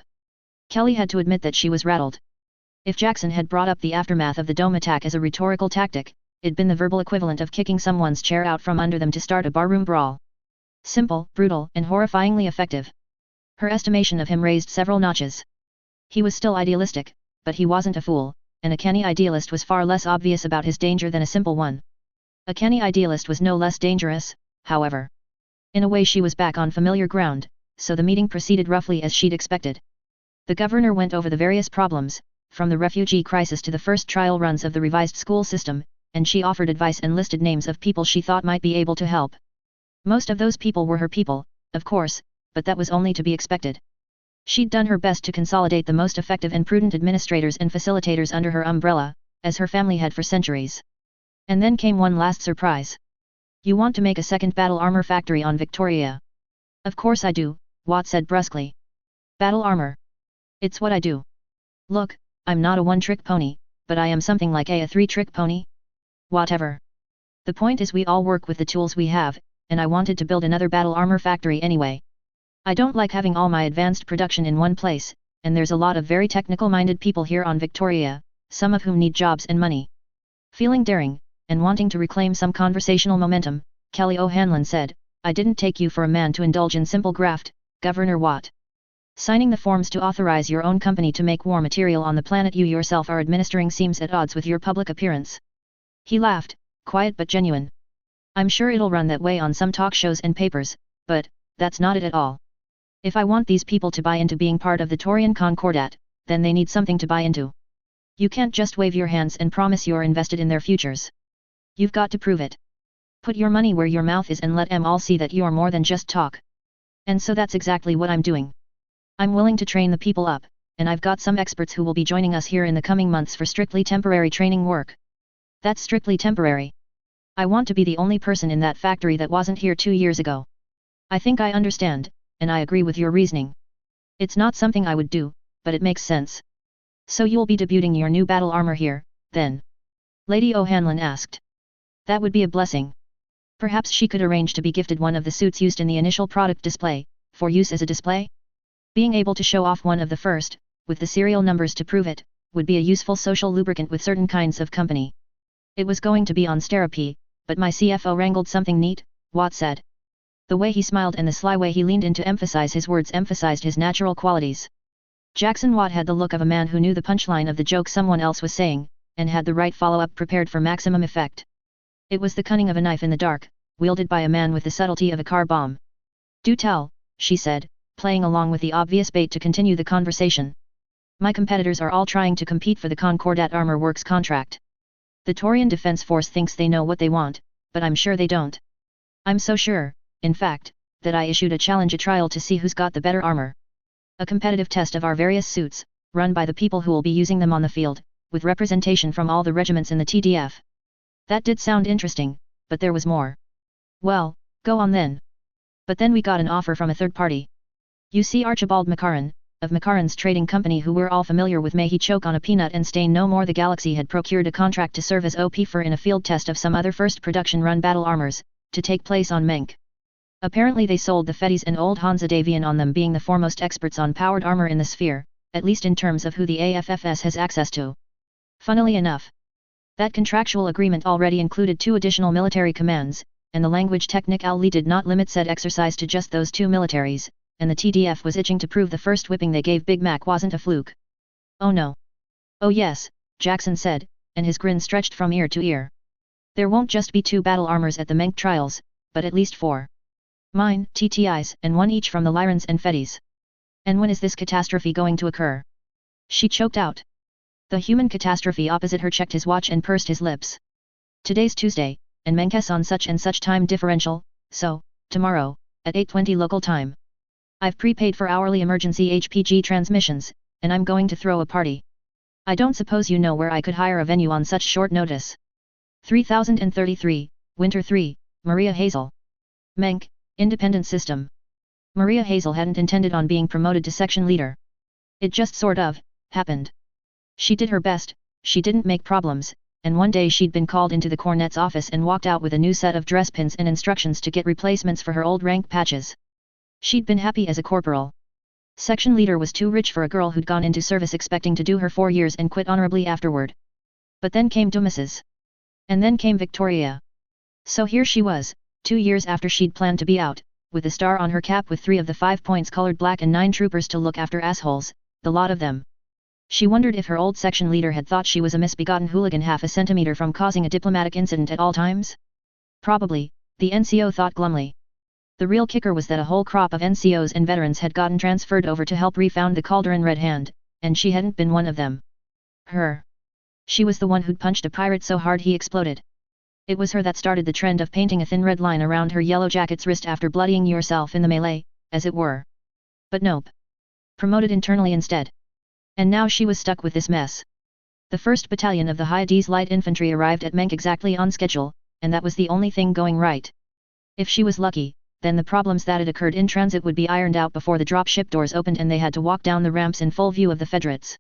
Kelly had to admit that she was rattled. If Jackson had brought up the aftermath of the dome attack as a rhetorical tactic, it'd been the verbal equivalent of kicking someone's chair out from under them to start a barroom brawl. Simple, brutal, and horrifyingly effective. Her estimation of him raised several notches. He was still idealistic, but he wasn't a fool, and a canny idealist was far less obvious about his danger than a simple one. A canny idealist was no less dangerous, however. In a way she was back on familiar ground, so the meeting proceeded roughly as she'd expected. The governor went over the various problems, from the refugee crisis to the first trial runs of the revised school system, and she offered advice and listed names of people she thought might be able to help. Most of those people were her people, of course, but that was only to be expected. She'd done her best to consolidate the most effective and prudent administrators and facilitators under her umbrella, as her family had for centuries. And then came one last surprise. You want to make a second battle armor factory on Victoria? Of course I do, Watt said brusquely. Battle armor. It's what I do. Look, I'm not a one-trick pony, but I am something like a three-trick pony. Whatever. The point is we all work with the tools we have, and I wanted to build another battle armor factory anyway. I don't like having all my advanced production in one place, and there's a lot of very technical-minded people here on Victoria, some of whom need jobs and money. Feeling daring, and wanting to reclaim some conversational momentum, Kelly O'Hanlon said, I didn't take you for a man to indulge in simple graft, Governor Watt. Signing the forms to authorize your own company to make war material on the planet you yourself are administering seems at odds with your public appearance. He laughed, quiet but genuine. I'm sure it'll run that way on some talk shows and papers, but that's not it at all. If I want these people to buy into being part of the Taurian Concordat, then they need something to buy into. You can't just wave your hands and promise you're invested in their futures. You've got to prove it. Put your money where your mouth is and let 'em all see that you're more than just talk. And so that's exactly what I'm doing. I'm willing to train the people up, and I've got some experts who will be joining us here in the coming months for strictly temporary training work. That's strictly temporary. I want to be the only person in that factory that wasn't here 2 years ago. I think I understand, and I agree with your reasoning. It's not something I would do, but it makes sense. So you'll be debuting your new battle armor here, then? Lady O'Hanlon asked. That would be a blessing. Perhaps she could arrange to be gifted one of the suits used in the initial product display, for use as a display? Being able to show off one of the first, with the serial numbers to prove it, would be a useful social lubricant with certain kinds of company. It was going to be on Sterapy, but my CFO wrangled something neat, Watt said. The way he smiled and the sly way he leaned in to emphasize his words emphasized his natural qualities. Jackson Watt had the look of a man who knew the punchline of the joke someone else was saying, and had the right follow-up prepared for maximum effect. It was the cunning of a knife in the dark, wielded by a man with the subtlety of a car bomb. Do tell, she said, playing along with the obvious bait to continue the conversation. My competitors are all trying to compete for the Concordat Armor Works contract. The Taurian Defense Force thinks they know what they want, but I'm sure they don't. I'm so sure, in fact, that I issued a challenge trial to see who's got the better armor. A competitive test of our various suits, run by the people who will be using them on the field, with representation from all the regiments in the TDF. That did sound interesting, but there was more. Well, go on then. But then we got an offer from a third party. You see Archibald Makaran, of Makaran's trading company who we're all familiar with, may he choke on a peanut and stain no more. The Galaxy had procured a contract to serve as OP for in a field test of some other first production run battle armors, to take place on Menk. Apparently they sold the Fetties and old Hansa Davian on them being the foremost experts on powered armor in the sphere, at least in terms of who the AFFS has access to. Funnily enough, that contractual agreement already included 2 additional military commands, and the language technically did not limit said exercise to just those 2 militaries, and the TDF was itching to prove the first whipping they gave Big Mac wasn't a fluke. Oh no. Oh yes, Jackson said, and his grin stretched from ear to ear. There won't just be 2 battle armors at the Menk trials, but at least 4. Mine, TTIs, and 1 each from the Lyrans and Fetties. And when is this catastrophe going to occur? She choked out. The human catastrophe opposite her checked his watch and pursed his lips. Today's Tuesday, and Menkes on such and such time differential, so, tomorrow, at 8:20 local time. I've prepaid for hourly emergency HPG transmissions, and I'm going to throw a party. I don't suppose you know where I could hire a venue on such short notice. 3033, Winter 3, Maria Hazel. Menk, Independent System. Maria Hazel hadn't intended on being promoted to section leader. It just sort of happened. She did her best, she didn't make problems, and one day she'd been called into the cornet's office and walked out with a new set of dress pins and instructions to get replacements for her old rank patches. She'd been happy as a corporal. Section leader was too rich for a girl who'd gone into service expecting to do her 4 years and quit honorably afterward. But then came Dumases. And then came Victoria. So here she was, 2 years after she'd planned to be out, with a star on her cap with 3 of the 5 points colored black and 9 troopers to look after assholes, the lot of them. She wondered if her old section leader had thought she was a misbegotten hooligan half a centimeter from causing a diplomatic incident at all times? Probably, the NCO thought glumly. The real kicker was that a whole crop of NCOs and veterans had gotten transferred over to help refound the Calderon Red Hand, and she hadn't been one of them. She was the one who'd punched a pirate so hard he exploded. It was her that started the trend of painting a thin red line around her yellow jacket's wrist after bloodying yourself in the melee, as it were. But nope. Promoted internally instead. And now she was stuck with this mess. The 1st Battalion of the Hyades Light Infantry arrived at Menk exactly on schedule, and that was the only thing going right. If she was lucky, then the problems that had occurred in transit would be ironed out before the dropship doors opened and they had to walk down the ramps in full view of the Federates.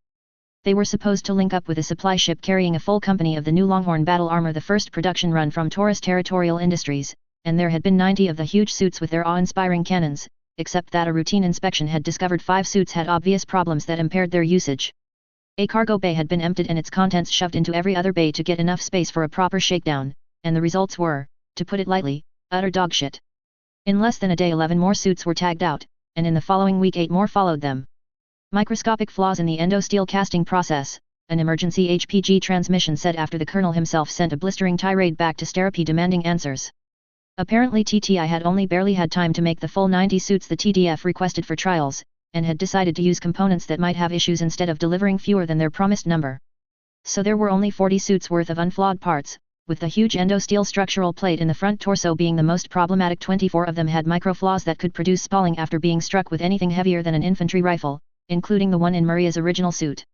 They were supposed to link up with a supply ship carrying a full company of the new Longhorn battle armor, the first production run from Taurus Territorial Industries, and there had been 90 of the huge suits with their awe-inspiring cannons, except that a routine inspection had discovered 5 suits had obvious problems that impaired their usage. A cargo bay had been emptied and its contents shoved into every other bay to get enough space for a proper shakedown, and the results were, to put it lightly, utter dogshit. In less than a day 11 more suits were tagged out, and in the following week 8 more followed them. Microscopic flaws in the endo-steel casting process, an emergency HPG transmission said after the colonel himself sent a blistering tirade back to Sterapi demanding answers. Apparently TTI had only barely had time to make the full 90 suits the TDF requested for trials, and had decided to use components that might have issues instead of delivering fewer than their promised number. So there were only 40 suits worth of unflawed parts, with the huge endo-steel structural plate in the front torso being the most problematic. 24 of them had microflaws that could produce spalling after being struck with anything heavier than an infantry rifle, including the one in Maria's original suit.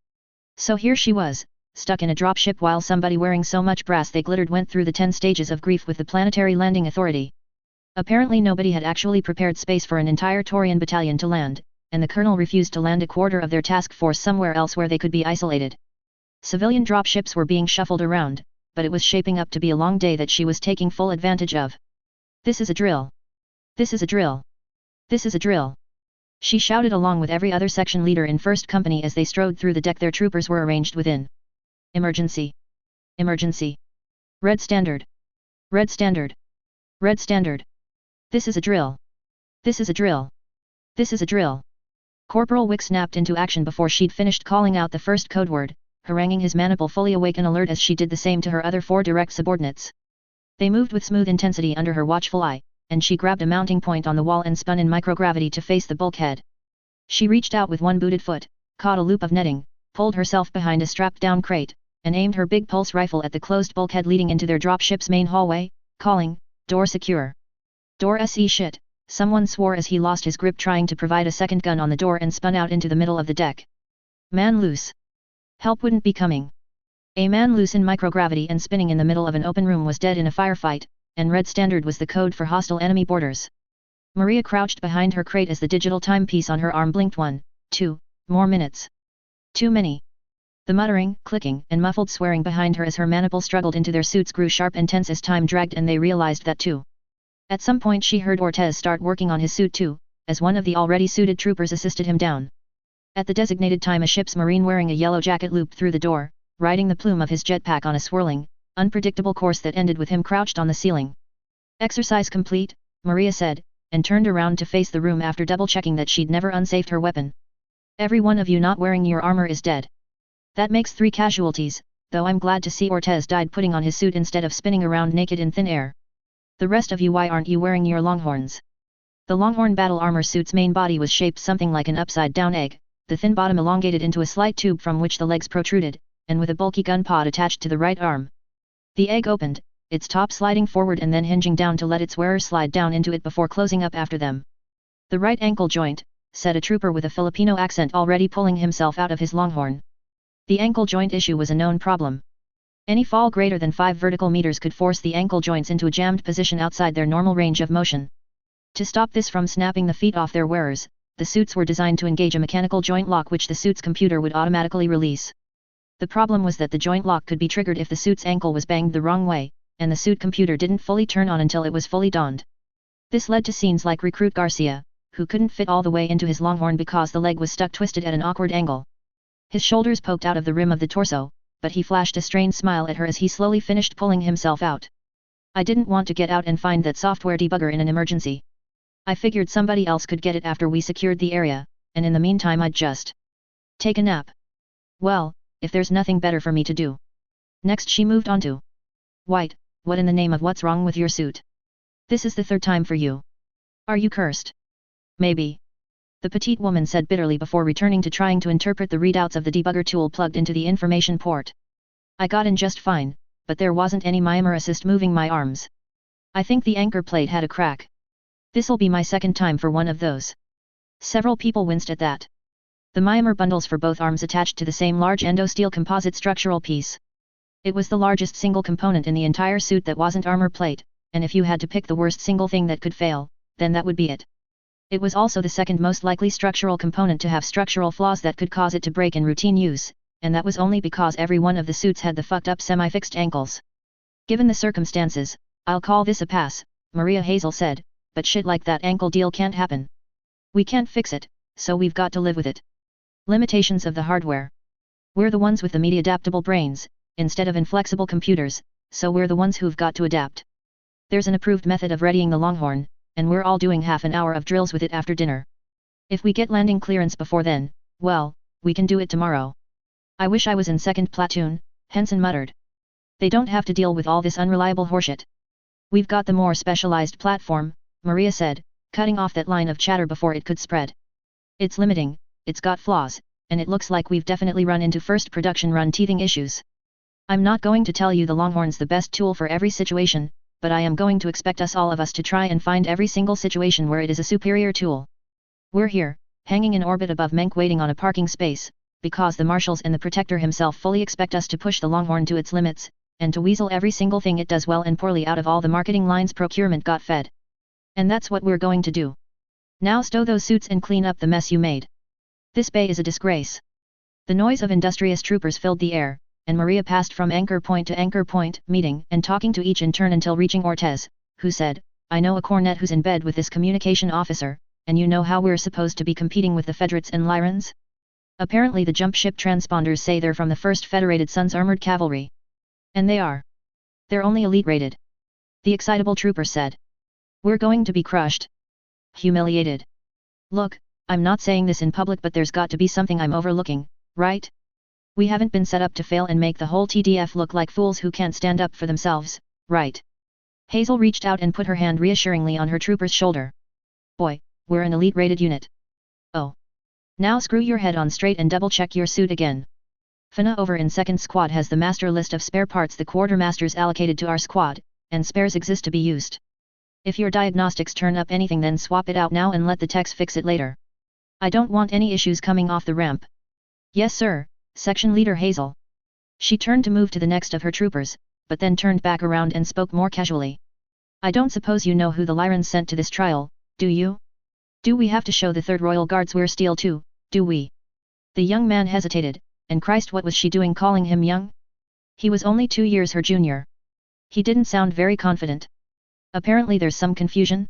So here she was, stuck in a dropship while somebody wearing so much brass they glittered went through the 10 stages of grief with the Planetary Landing Authority. Apparently nobody had actually prepared space for an entire Taurian battalion to land, and the colonel refused to land a quarter of their task force somewhere else where they could be isolated. Civilian dropships were being shuffled around, but it was shaping up to be a long day that she was taking full advantage of. This is a drill. This is a drill. This is a drill. She shouted along with every other section leader in 1st Company as they strode through the deck their troopers were arranged within. Emergency. Emergency. Red standard. Red standard. Red standard. This is a drill. This is a drill. This is a drill. Corporal Wick snapped into action before she'd finished calling out the first code word, haranguing his maniple fully awake and alert as she did the same to her other 4 direct subordinates. They moved with smooth intensity under her watchful eye, and she grabbed a mounting point on the wall and spun in microgravity to face the bulkhead. She reached out with one booted foot, caught a loop of netting, pulled herself behind a strapped-down crate, and aimed her big pulse rifle at the closed bulkhead leading into their dropship's main hallway, calling, "Door secure." "Door SE shit," someone swore as he lost his grip trying to provide a second gun on the door and spun out into the middle of the deck. "Man loose." Help wouldn't be coming. A man loose in microgravity and spinning in the middle of an open room was dead in a firefight, and red standard was the code for hostile enemy borders. Maria crouched behind her crate as the digital timepiece on her arm blinked 1, 2, more minutes. Too many. The muttering, clicking, and muffled swearing behind her as her maniple struggled into their suits grew sharp and tense as time dragged, and they realized that too. At some point she heard Ortez start working on his suit too, as one of the already suited troopers assisted him down. At the designated time a ship's marine wearing a yellow jacket looped through the door, riding the plume of his jetpack on a swirling, unpredictable course that ended with him crouched on the ceiling. "Exercise complete," Maria said, and turned around to face the room after double-checking that she'd never unsafed her weapon. "Every one of you not wearing your armor is dead. That makes 3 casualties, though I'm glad to see Ortez died putting on his suit instead of spinning around naked in thin air. The rest of you, why aren't you wearing your longhorns?" The Longhorn battle armor suit's main body was shaped something like an upside-down egg, the thin bottom elongated into a slight tube from which the legs protruded, and with a bulky gun pod attached to the right arm. The egg opened, its top sliding forward and then hinging down to let its wearer slide down into it before closing up after them. "The right ankle joint," said a trooper with a Filipino accent already pulling himself out of his longhorn. The ankle joint issue was a known problem. Any fall greater than 5 vertical meters could force the ankle joints into a jammed position outside their normal range of motion. To stop this from snapping the feet off their wearers, the suits were designed to engage a mechanical joint lock which the suit's computer would automatically release. The problem was that the joint lock could be triggered if the suit's ankle was banged the wrong way, and the suit computer didn't fully turn on until it was fully donned. This led to scenes like Recruit Garcia, who couldn't fit all the way into his longhorn because the leg was stuck twisted at an awkward angle. His shoulders poked out of the rim of the torso, but he flashed a strained smile at her as he slowly finished pulling himself out. I didn't want to get out and find that software debugger in an emergency. I figured somebody else could get it after we secured the area, and in the meantime I'd just take a nap. Well, if there's nothing better for me to do. Next she moved on to White, what in the name of what's wrong with your suit? This is the third time for you. Are you cursed? Maybe. The petite woman said bitterly before returning to trying to interpret the readouts of the debugger tool plugged into the information port. I got in just fine, but there wasn't any mimer assist moving my arms. I think the anchor plate had a crack. This'll be my second time for one of those. Several people winced at that. The mimer bundles for both arms attached to the same large endo-steel composite structural piece. It was the largest single component in the entire suit that wasn't armor plate, and if you had to pick the worst single thing that could fail, then that would be it. It was also the second most likely structural component to have structural flaws that could cause it to break in routine use, and that was only because every one of the suits had the fucked up semi-fixed ankles. Given the circumstances, I'll call this a pass, Maria Hazel said, but shit like that ankle deal can't happen. We can't fix it, so we've got to live with it. Limitations of the hardware. We're the ones with the media-adaptable brains, instead of inflexible computers, so we're the ones who've got to adapt. There's an approved method of readying the Longhorn, and we're all doing half an hour of drills with it after dinner. If we get landing clearance before then, well, we can do it tomorrow. I wish I was in 2nd Platoon, Henson muttered. They don't have to deal with all this unreliable horseshit. We've got the more specialized platform, Maria said, cutting off that line of chatter before it could spread. It's limiting, it's got flaws, and it looks like we've definitely run into first production run teething issues. I'm not going to tell you the Longhorn's the best tool for every situation, but I am going to expect all of us to try and find every single situation where it is a superior tool. We're here, hanging in orbit above Menk waiting on a parking space, because the marshals and the protector himself fully expect us to push the Longhorn to its limits, and to weasel every single thing it does well and poorly out of all the marketing lines procurement got fed. And that's what we're going to do. Now stow those suits and clean up the mess you made. This bay is a disgrace. The noise of industrious troopers filled the air, and Maria passed from anchor point to anchor point, meeting and talking to each in turn until reaching Ortez, who said, I know a cornet who's in bed with this communication officer, and you know how we're supposed to be competing with the Federates and Lyrans? Apparently the jump ship transponders say they're from the 1st Federated Sons Armored Cavalry. And they are. They're only elite rated. The excitable trooper said. We're going to be crushed. Humiliated. Look, I'm not saying this in public but there's got to be something I'm overlooking, right? We haven't been set up to fail and make the whole TDF look like fools who can't stand up for themselves, right? Hazel reached out and put her hand reassuringly on her trooper's shoulder. Boy, we're an elite-rated unit. Oh. Now screw your head on straight and double-check your suit again. Fina over in 2nd Squad has the master list of spare parts the quartermasters allocated to our squad, and spares exist to be used. If your diagnostics turn up anything then swap it out now and let the techs fix it later. I don't want any issues coming off the ramp. Yes sir, Section Leader Hazel. She turned to move to the next of her troopers, but then turned back around and spoke more casually. I don't suppose you know who the Lyrans sent to this trial, do you? Do we have to show the 3rd Royal Guards we're steel too, do we? The young man hesitated, and Christ what was she doing calling him young? He was only 2 years her junior. He didn't sound very confident. Apparently there's some confusion.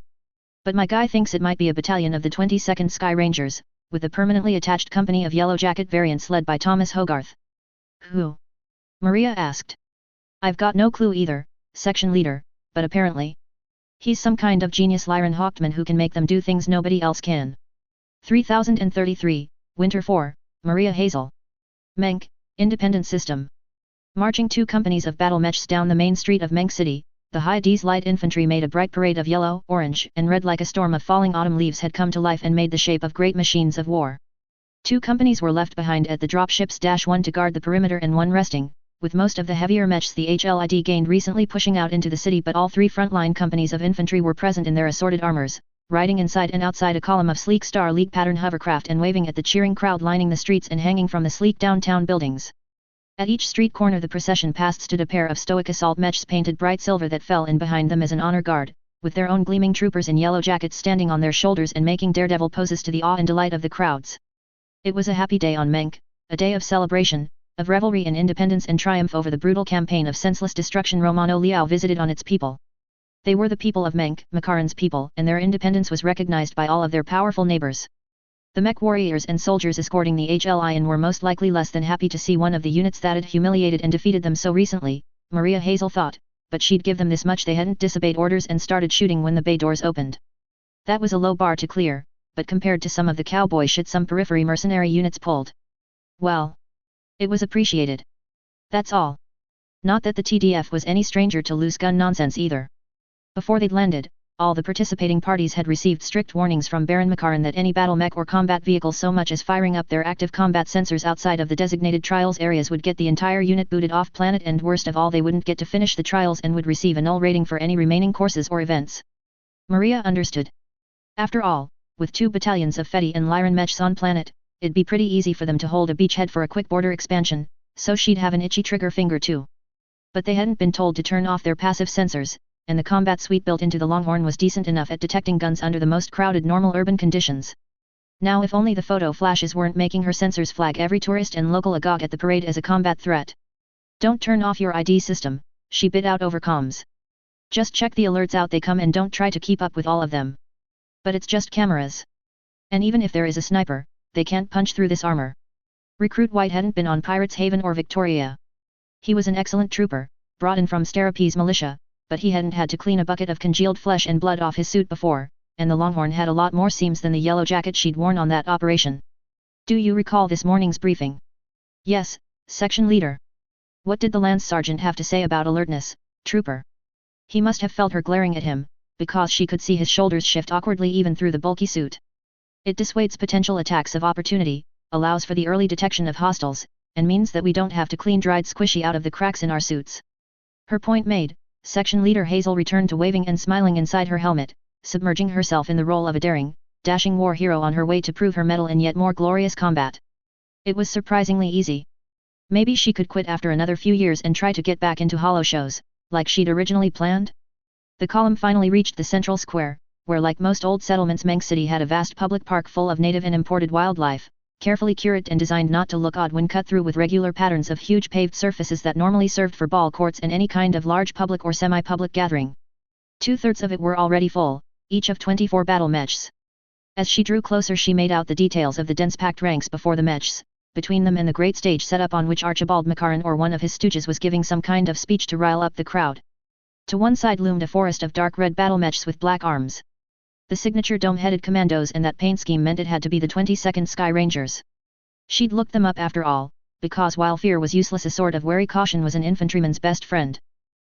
But my guy thinks it might be a battalion of the 22nd Sky Rangers, with a permanently attached company of Yellow Jacket variants led by Thomas Hogarth. Who? Maria asked. I've got no clue either, Section Leader, but apparently. He's some kind of genius Lyran Hauptmann who can make them do things nobody else can. 3033, Winter 4, Maria Hazel. Menk, Independent System. Marching 2 companies of battle mechs down the main street of Menk City, the High D's light infantry made a bright parade of yellow, orange, and red like a storm of falling autumn leaves had come to life and made the shape of great machines of war. 2 companies were left behind at the dropships -1 to guard the perimeter and 1 resting, with most of the heavier mechs the HLID gained recently pushing out into the city but all 3 frontline companies of infantry were present in their assorted armors, riding inside and outside a column of sleek Star League pattern hovercraft and waving at the cheering crowd lining the streets and hanging from the sleek downtown buildings. At each street corner the procession past stood a pair of stoic assault mechs painted bright silver that fell in behind them as an honor guard, with their own gleaming troopers in yellow jackets standing on their shoulders and making daredevil poses to the awe and delight of the crowds. It was a happy day on Menk, a day of celebration, of revelry in independence and triumph over the brutal campaign of senseless destruction Romano Liao visited on its people. They were the people of Menk, Makaran's people, and their independence was recognized by all of their powerful neighbors. The mech warriors and soldiers escorting the HLIN were most likely less than happy to see one of the units that had humiliated and defeated them so recently, Maria Hazel thought, but she'd give them this much they hadn't disobeyed orders and started shooting when the bay doors opened. That was a low bar to clear, but compared to some of the cowboy shit some periphery mercenary units pulled, well, it was appreciated. That's all. Not that the TDF was any stranger to loose gun nonsense either. Before they'd landed, all the participating parties had received strict warnings from Baron Makaran that any battle mech or combat vehicle so much as firing up their active combat sensors outside of the designated trials areas would get the entire unit booted off planet, and worst of all, they wouldn't get to finish the trials and would receive a null rating for any remaining courses or events. Maria understood. After all, with 2 battalions of Fetty and Lyran mechs on planet, it'd be pretty easy for them to hold a beachhead for a quick border expansion, so she'd have an itchy trigger finger too. But they hadn't been told to turn off their passive sensors, and the combat suite built into the Longhorn was decent enough at detecting guns under the most crowded normal urban conditions. Now if only the photo flashes weren't making her sensors flag every tourist and local agog at the parade as a combat threat. Don't turn off your ID system, she bit out over comms. Just check the alerts out they come and don't try to keep up with all of them. But it's just cameras. And even if there is a sniper, they can't punch through this armor. Recruit White hadn't been on Pirates Haven or Victoria. He was an excellent trooper, brought in from Starape's militia, but he hadn't had to clean a bucket of congealed flesh and blood off his suit before, and the Longhorn had a lot more seams than the yellow jacket she'd worn on that operation. Do you recall this morning's briefing? Yes, section leader. What did the Lance Sergeant have to say about alertness, trooper? He must have felt her glaring at him, because she could see his shoulders shift awkwardly even through the bulky suit. It dissuades potential attacks of opportunity, allows for the early detection of hostiles, and means that we don't have to clean dried squishy out of the cracks in our suits. Her point made, Section Leader Hazel returned to waving and smiling inside her helmet, submerging herself in the role of a daring, dashing war hero on her way to prove her mettle in yet more glorious combat. It was surprisingly easy. Maybe she could quit after another few years and try to get back into holo shows, like she'd originally planned. The column finally reached the central square, where like most old settlements Menk City had a vast public park full of native and imported wildlife, carefully curated and designed not to look odd when cut through with regular patterns of huge paved surfaces that normally served for ball courts and any kind of large public or semi-public gathering. 2/3 of it were already full, each of 24 battle mechs. As she drew closer she made out the details of the dense packed ranks before the mechs, between them and the great stage set up on which Archibald Makaran or one of his stooges was giving some kind of speech to rile up the crowd. To one side loomed a forest of dark red battle mechs with black arms. The signature dome-headed commandos, and that paint scheme meant it had to be the 22nd Sky Rangers. She'd looked them up after all, because while fear was useless a sort of wary caution was an infantryman's best friend.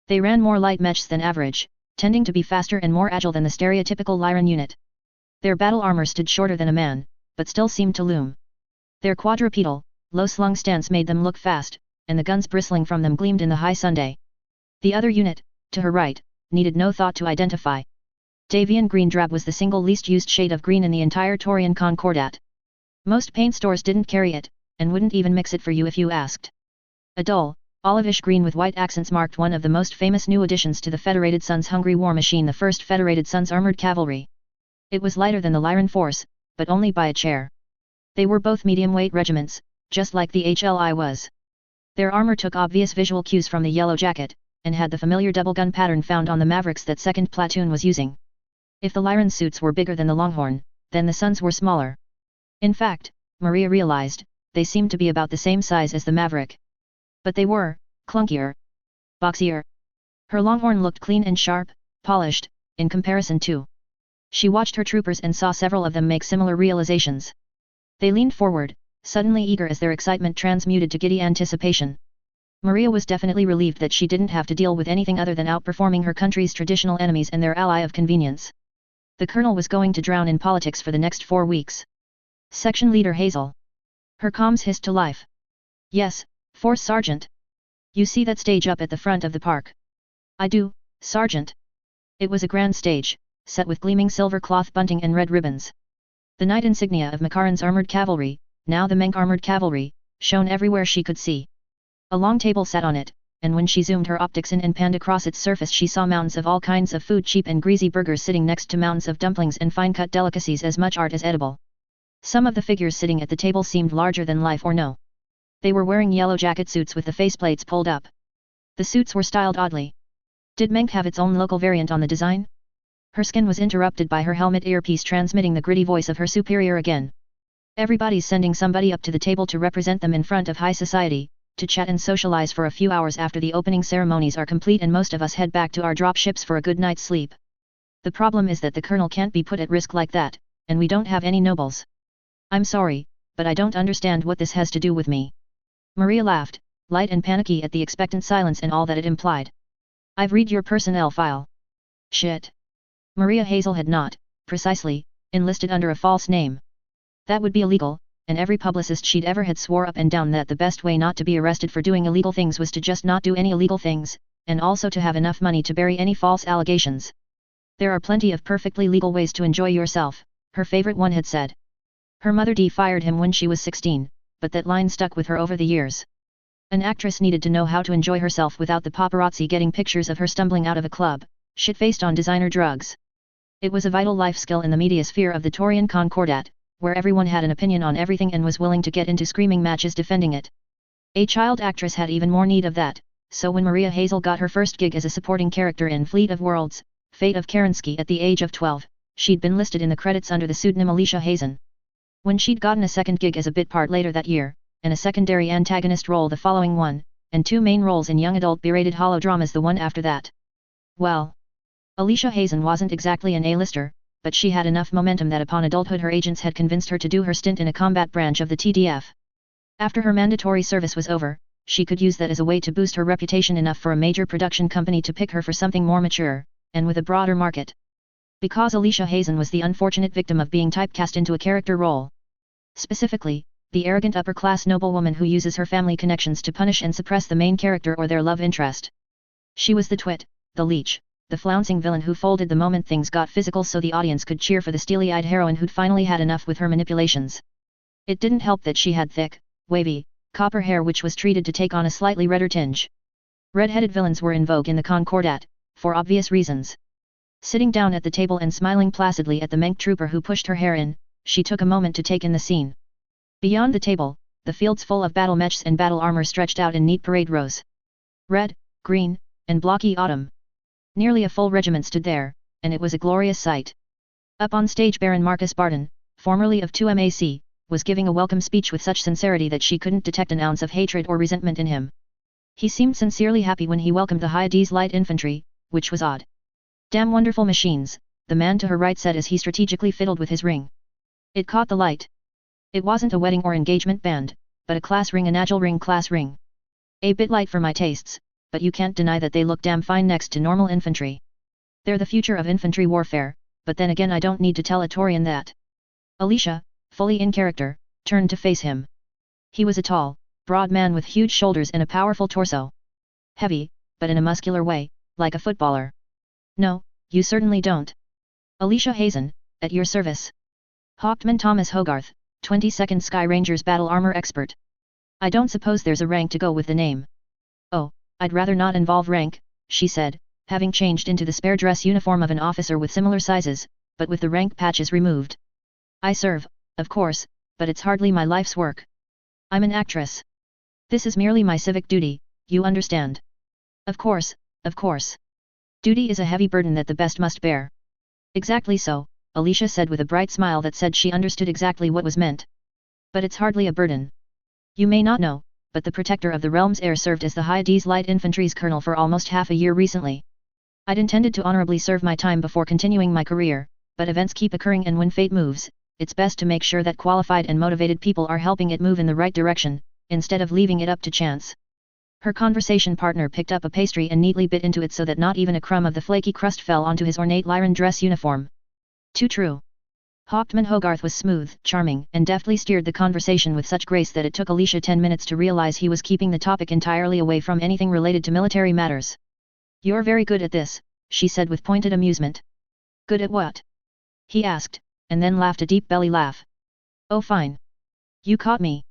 They ran more light mechs than average, tending to be faster and more agile than the stereotypical Lyran unit. Their battle armor stood shorter than a man, but still seemed to loom. Their quadrupedal, low-slung stance made them look fast, and the guns bristling from them gleamed in the high sunday. The other unit, to her right, needed no thought to identify. Davian green drab was the single least used shade of green in the entire Taurian Concordat. Most paint stores didn't carry it, and wouldn't even mix it for you if you asked. A dull, olivish green with white accents marked one of the most famous new additions to the Federated Sun's hungry war machine, the 1st Federated Sun's armored cavalry. It was lighter than the Lyran force, but only by a chair. They were both medium-weight regiments, just like the HLI was. Their armor took obvious visual cues from the yellow jacket, and had the familiar double gun pattern found on the Mavericks that 2nd Platoon was using. If the Lyran suits were bigger than the Longhorn, then the Suns were smaller. In fact, Maria realized, they seemed to be about the same size as the Maverick. But they were, clunkier. Boxier. Her Longhorn looked clean and sharp, polished, in comparison to. She watched her troopers and saw several of them make similar realizations. They leaned forward, suddenly eager as their excitement transmuted to giddy anticipation. Maria was definitely relieved that she didn't have to deal with anything other than outperforming her country's traditional enemies and their ally of convenience. The colonel was going to drown in politics for the next 4 weeks. Section Leader Hazel. Her comms hissed to life. Yes, Force Sergeant. You see that stage up at the front of the park? I do, Sergeant. It was a grand stage, set with gleaming silver cloth bunting and red ribbons. The knight insignia of Makaran's armored cavalry, now the Menk armored cavalry, shone everywhere she could see. A long table sat on it, and when she zoomed her optics in and panned across its surface she saw mountains of all kinds of food, cheap and greasy burgers sitting next to mountains of dumplings and fine-cut delicacies, as much art as edible. Some of the figures sitting at the table seemed larger than life, or no. They were wearing yellow jacket suits with the faceplates pulled up. The suits were styled oddly. Did Menk have its own local variant on the design? Her skin was interrupted by her helmet earpiece transmitting the gritty voice of her superior again. Everybody's sending somebody up to the table to represent them in front of high society, to chat and socialize for a few hours after the opening ceremonies are complete and most of us head back to our drop ships for a good night's sleep. The problem is that the colonel can't be put at risk like that, and we don't have any nobles. I'm sorry, but I don't understand what this has to do with me. Maria laughed, light and panicky at the expectant silence and all that it implied. I've read your personnel file. Shit. Maria Hazel had not, precisely, enlisted under a false name. That would be illegal, and every publicist she'd ever had swore up and down that the best way not to be arrested for doing illegal things was to just not do any illegal things, and also to have enough money to bury any false allegations. There are plenty of perfectly legal ways to enjoy yourself, her favorite one had said. Her mother fired him when she was 16, but that line stuck with her over the years. An actress needed to know how to enjoy herself without the paparazzi getting pictures of her stumbling out of a club, shit-faced on designer drugs. It was a vital life skill in the media sphere of the Taurian Concordat, where everyone had an opinion on everything and was willing to get into screaming matches defending it. A child actress had even more need of that, so when Maria Hazel got her first gig as a supporting character in Fleet of Worlds, Fate of Kerensky at the age of 12, she'd been listed in the credits under the pseudonym Alicia Hazen. When she'd gotten a second gig as a bit part later that year, and a secondary antagonist role the following one, and 2 main roles in young adult B-rated holodramas the one after that. Well, Alicia Hazen wasn't exactly an A-lister, but she had enough momentum that upon adulthood her agents had convinced her to do her stint in a combat branch of the TDF. After her mandatory service was over, she could use that as a way to boost her reputation enough for a major production company to pick her for something more mature, and with a broader market. Because Alicia Hazen was the unfortunate victim of being typecast into a character role. Specifically, the arrogant upper-class noblewoman who uses her family connections to punish and suppress the main character or their love interest. She was the twit, the leech, the flouncing villain who folded the moment things got physical so the audience could cheer for the steely-eyed heroine who'd finally had enough with her manipulations. It didn't help that she had thick, wavy, copper hair which was treated to take on a slightly redder tinge. Red-headed villains were in vogue in the Concordat, for obvious reasons. Sitting down at the table and smiling placidly at the Menk trooper who pushed her hair in, she took a moment to take in the scene. Beyond the table, the fields full of battle mechs and battle armor stretched out in neat parade rows. Red, green, and blocky autumn. Nearly a full regiment stood there, and it was a glorious sight. Up on stage Baron Marcus Barton, formerly of 2MAC, was giving a welcome speech with such sincerity that she couldn't detect an ounce of hatred or resentment in him. He seemed sincerely happy when he welcomed the Hyades light infantry, which was odd. Damn wonderful machines, the man to her right said as he strategically fiddled with his ring. It caught the light. It wasn't a wedding or engagement band, but a class ring, an agile ring class ring. A bit light for my tastes, but you can't deny that they look damn fine next to normal infantry. They're the future of infantry warfare, but then again I don't need to tell a Taurian that. Alicia, fully in character, turned to face him. He was a tall, broad man with huge shoulders and a powerful torso. Heavy, but in a muscular way, like a footballer. No, you certainly don't. Alicia Hazen, at your service. Hauptmann Thomas Hogarth, 22nd Sky Rangers battle armor expert. I don't suppose there's a rank to go with the name. Oh, I'd rather not involve rank, she said, having changed into the spare dress uniform of an officer with similar sizes, but with the rank patches removed. I serve, of course, but it's hardly my life's work. I'm an actress. This is merely my civic duty, you understand. Of course, of course. Duty is a heavy burden that the best must bear. Exactly so, Alicia said with a bright smile that said she understood exactly what was meant. But it's hardly a burden. You may not know, but the protector of the realm's heir served as the Hyades Light Infantry's colonel for almost half a year recently. I'd intended to honorably serve my time before continuing my career, but events keep occurring and when fate moves, it's best to make sure that qualified and motivated people are helping it move in the right direction, instead of leaving it up to chance. Her conversation partner picked up a pastry and neatly bit into it so that not even a crumb of the flaky crust fell onto his ornate Lyran dress uniform. Too true. Hauptmann Hogarth was smooth, charming, and deftly steered the conversation with such grace that it took Alicia 10 minutes to realize he was keeping the topic entirely away from anything related to military matters. You're very good at this, she said with pointed amusement. Good at what? He asked, and then laughed a deep belly laugh. Oh fine. You caught me.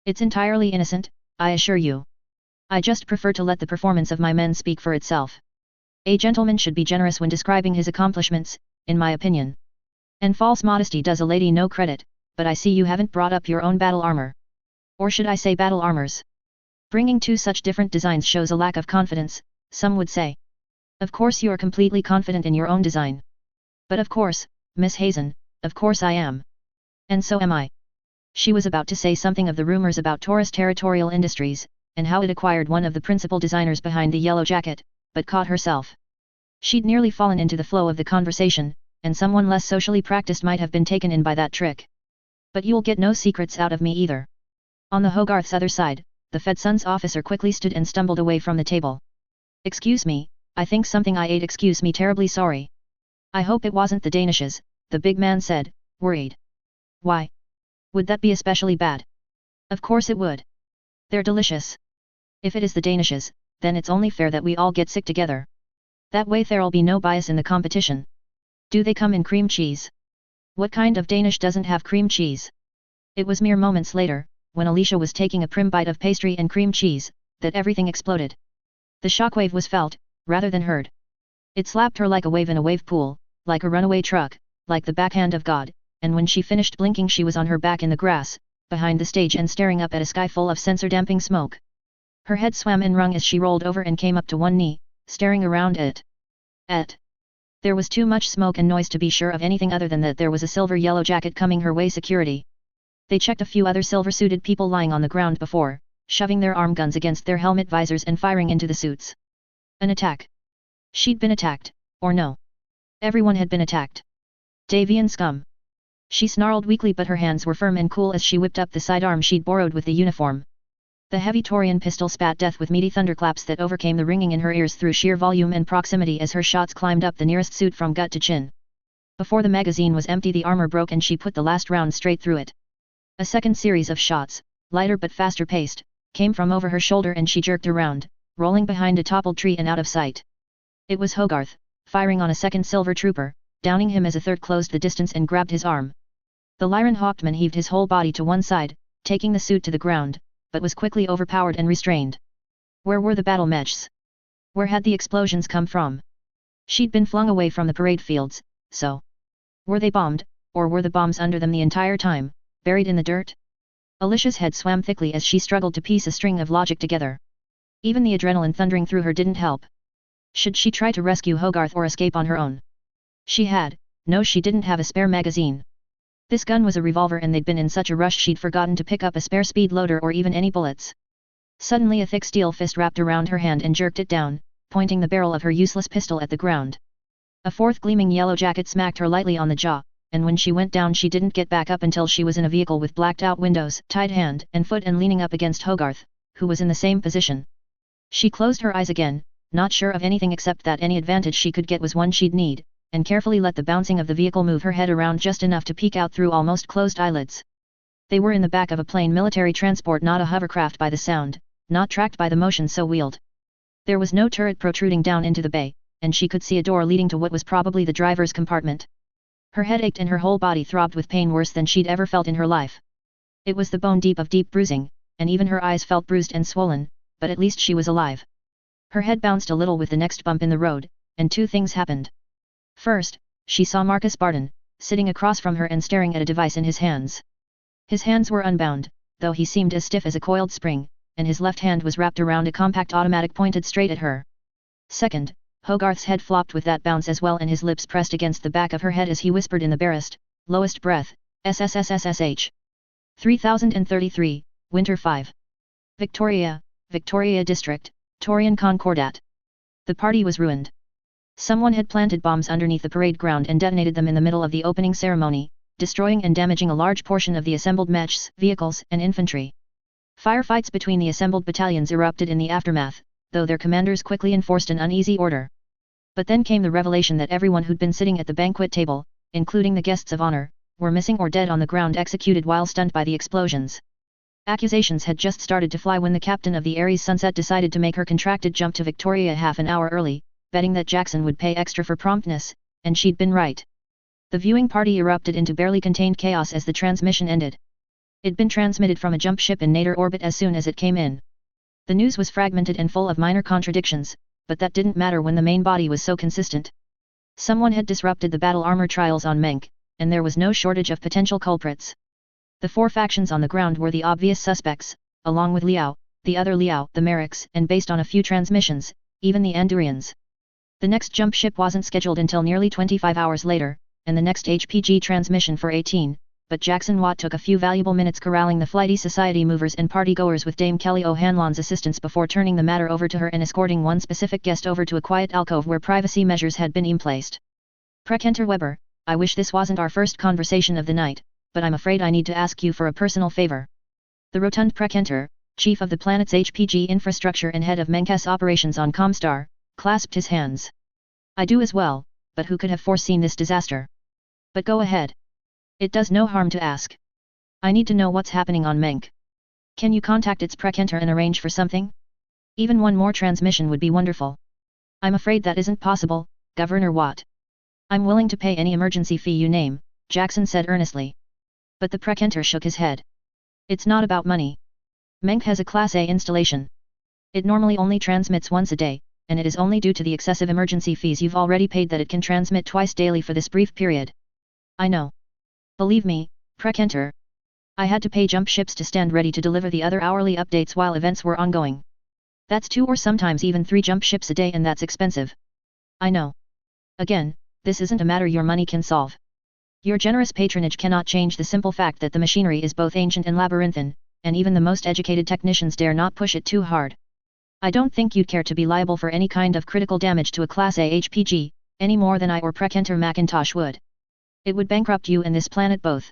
It's entirely innocent, I assure you. I just prefer to let the performance of my men speak for itself. A gentleman should be generous when describing his accomplishments, in my opinion. And false modesty does a lady no credit, but I see you haven't brought up your own battle armor. Or should I say battle armors? Bringing two such different designs shows a lack of confidence, some would say. Of course you are completely confident in your own design. But of course, Miss Hazen, of course I am. And so am I. She was about to say something of the rumors about Taurus Territorial Industries, and how it acquired one of the principal designers behind the Yellow Jacket, but caught herself. She'd nearly fallen into the flow of the conversation, and someone less socially practiced might have been taken in by that trick. But you'll get no secrets out of me either. On the Hogarth's other side, the Fedson's officer quickly stood and stumbled away from the table. Excuse me, I think something I ate. Excuse me, terribly sorry. I hope it wasn't the Danishes, the big man said, worried. Why? Would that be especially bad? Of course it would. They're delicious. If it is the Danishes, then it's only fair that we all get sick together. That way there'll be no bias in the competition. Do they come in cream cheese? What kind of Danish doesn't have cream cheese? It was mere moments later, when Alicia was taking a prim bite of pastry and cream cheese, that everything exploded. The shockwave was felt, rather than heard. It slapped her like a wave in a wave pool, like a runaway truck, like the backhand of God, and when she finished blinking she was on her back in the grass, behind the stage and staring up at a sky full of censer-damping smoke. Her head swam and wrung as she rolled over and came up to one knee, staring around at it. There was too much smoke and noise to be sure of anything other than that there was a silver Yellow Jacket coming her way. Security. They checked a few other silver-suited people lying on the ground before, shoving their arm guns against their helmet visors and firing into the suits. An attack. She'd been attacked, or no. Everyone had been attacked. Davian scum. She snarled weakly, but her hands were firm and cool as she whipped up the sidearm she'd borrowed with the uniform. The heavy Taurian pistol spat death with meaty thunderclaps that overcame the ringing in her ears through sheer volume and proximity as her shots climbed up the nearest suit from gut to chin. Before the magazine was empty the armor broke and she put the last round straight through it. A second series of shots, lighter but faster paced, came from over her shoulder and she jerked around, rolling behind a toppled tree and out of sight. It was Hogarth, firing on a second silver trooper, downing him as a third closed the distance and grabbed his arm. The Lyran Hawkman heaved his whole body to one side, taking the suit to the ground, but was quickly overpowered and restrained. Where were the battle mechs? Where had the explosions come from? She'd been flung away from the parade fields, so. Were they bombed, or were the bombs under them the entire time, buried in the dirt? Alicia's head swam thickly as she struggled to piece a string of logic together. Even the adrenaline thundering through her didn't help. Should she try to rescue Hogarth or escape on her own? She didn't have a spare magazine. This gun was a revolver and they'd been in such a rush she'd forgotten to pick up a spare speed loader or even any bullets. Suddenly a thick steel fist wrapped around her hand and jerked it down, pointing the barrel of her useless pistol at the ground. A fourth gleaming Yellow Jacket smacked her lightly on the jaw, and when she went down she didn't get back up until she was in a vehicle with blacked-out windows, tied hand and foot and leaning up against Hogarth, who was in the same position. She closed her eyes again, not sure of anything except that any advantage she could get was one she'd need, and carefully let the bouncing of the vehicle move her head around just enough to peek out through almost closed eyelids. They were in the back of a plain military transport, not a hovercraft by the sound, not tracked by the motion so wheeled. There was no turret protruding down into the bay, and she could see a door leading to what was probably the driver's compartment. Her head ached and her whole body throbbed with pain worse than she'd ever felt in her life. It was the bone deep of deep bruising, and even her eyes felt bruised and swollen, but at least she was alive. Her head bounced a little with the next bump in the road, and two things happened. First, she saw Marcus Barton, sitting across from her and staring at a device in his hands. His hands were unbound, though he seemed as stiff as a coiled spring, and his left hand was wrapped around a compact automatic pointed straight at her. Second, Hogarth's head flopped with that bounce as well and his lips pressed against the back of her head as he whispered in the barest, lowest breath, SSSSSH. 3033, Winter 5. Victoria District, Taurian Concordat. The party was ruined. Someone had planted bombs underneath the parade ground and detonated them in the middle of the opening ceremony, destroying and damaging a large portion of the assembled mechs, vehicles, and infantry. Firefights between the assembled battalions erupted in the aftermath, though their commanders quickly enforced an uneasy order. But then came the revelation that everyone who'd been sitting at the banquet table, including the guests of honor, were missing or dead on the ground executed while stunned by the explosions. Accusations had just started to fly when the captain of the Aries Sunset decided to make her contracted jump to Victoria half an hour early, betting that Jackson would pay extra for promptness, and she'd been right. The viewing party erupted into barely contained chaos as the transmission ended. It'd been transmitted from a jump ship in nadir orbit as soon as it came in. The news was fragmented and full of minor contradictions, but that didn't matter when the main body was so consistent. Someone had disrupted the battle armor trials on Menk, and there was no shortage of potential culprits. The four factions on the ground were the obvious suspects, along with Liao, the other Liao, the Merriks, and based on a few transmissions, even the Andurians. The next jump ship wasn't scheduled until nearly 25 hours later, and the next HPG transmission for 18, but Jackson Watt took a few valuable minutes corralling the flighty society movers and partygoers with Dame Kelly O'Hanlon's assistance before turning the matter over to her and escorting one specific guest over to a quiet alcove where privacy measures had been placed. Prekenter Weber, I wish this wasn't our first conversation of the night, but I'm afraid I need to ask you for a personal favor. The rotund Prekenter, chief of the planet's HPG infrastructure and head of Menk's operations on Comstar, clasped his hands. I do as well, but who could have foreseen this disaster? But go ahead. It does no harm to ask. I need to know what's happening on Menk. Can you contact its Prekenter and arrange for something? Even one more transmission would be wonderful. I'm afraid that isn't possible, Governor Watt. I'm willing to pay any emergency fee you name, Jackson said earnestly. But the Prekenter shook his head. It's not about money. Menk has a Class A installation. It normally only transmits once a day, and it is only due to the excessive emergency fees you've already paid that it can transmit twice daily for this brief period. I know. Believe me, Prekenter. I had to pay jump ships to stand ready to deliver the other hourly updates while events were ongoing. That's 2 or sometimes even 3 jump ships a day, and that's expensive. I know. Again, this isn't a matter your money can solve. Your generous patronage cannot change the simple fact that the machinery is both ancient and labyrinthine, and even the most educated technicians dare not push it too hard. I don't think you'd care to be liable for any kind of critical damage to a Class A HPG, any more than I or Prekenter Macintosh would. It would bankrupt you and this planet both.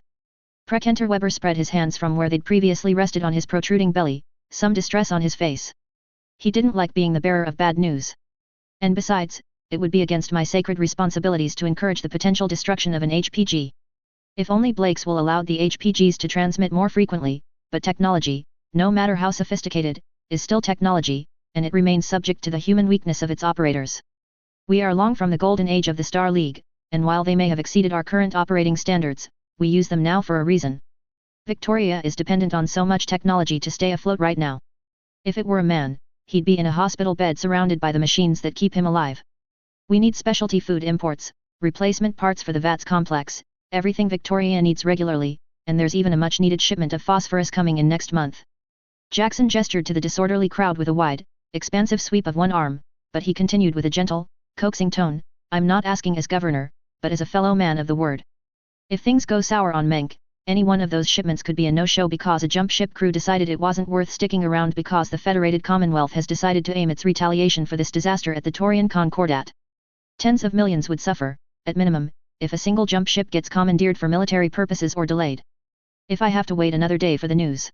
Prekenter Weber spread his hands from where they'd previously rested on his protruding belly, some distress on his face. He didn't like being the bearer of bad news. And besides, it would be against my sacred responsibilities to encourage the potential destruction of an HPG. If only Blakes will allow the HPGs to transmit more frequently, but technology, no matter how sophisticated, is still technology, and it remains subject to the human weakness of its operators. We are long from the golden age of the Star League, and while they may have exceeded our current operating standards, we use them now for a reason. Victoria is dependent on so much technology to stay afloat right now. If it were a man, he'd be in a hospital bed surrounded by the machines that keep him alive. We need specialty food imports, replacement parts for the VATS complex, everything Victoria needs regularly, and there's even a much-needed shipment of phosphorus coming in next month. Jackson gestured to the disorderly crowd with a wide, expansive sweep of one arm, but he continued with a gentle, coaxing tone, I'm not asking as governor, but as a fellow man of the word. If things go sour on Menk, any one of those shipments could be a no-show because a jump ship crew decided it wasn't worth sticking around because the Federated Commonwealth has decided to aim its retaliation for this disaster at the Taurian Concordat. Tens of millions would suffer, at minimum, if a single jump ship gets commandeered for military purposes or delayed. If I have to wait another day for the news.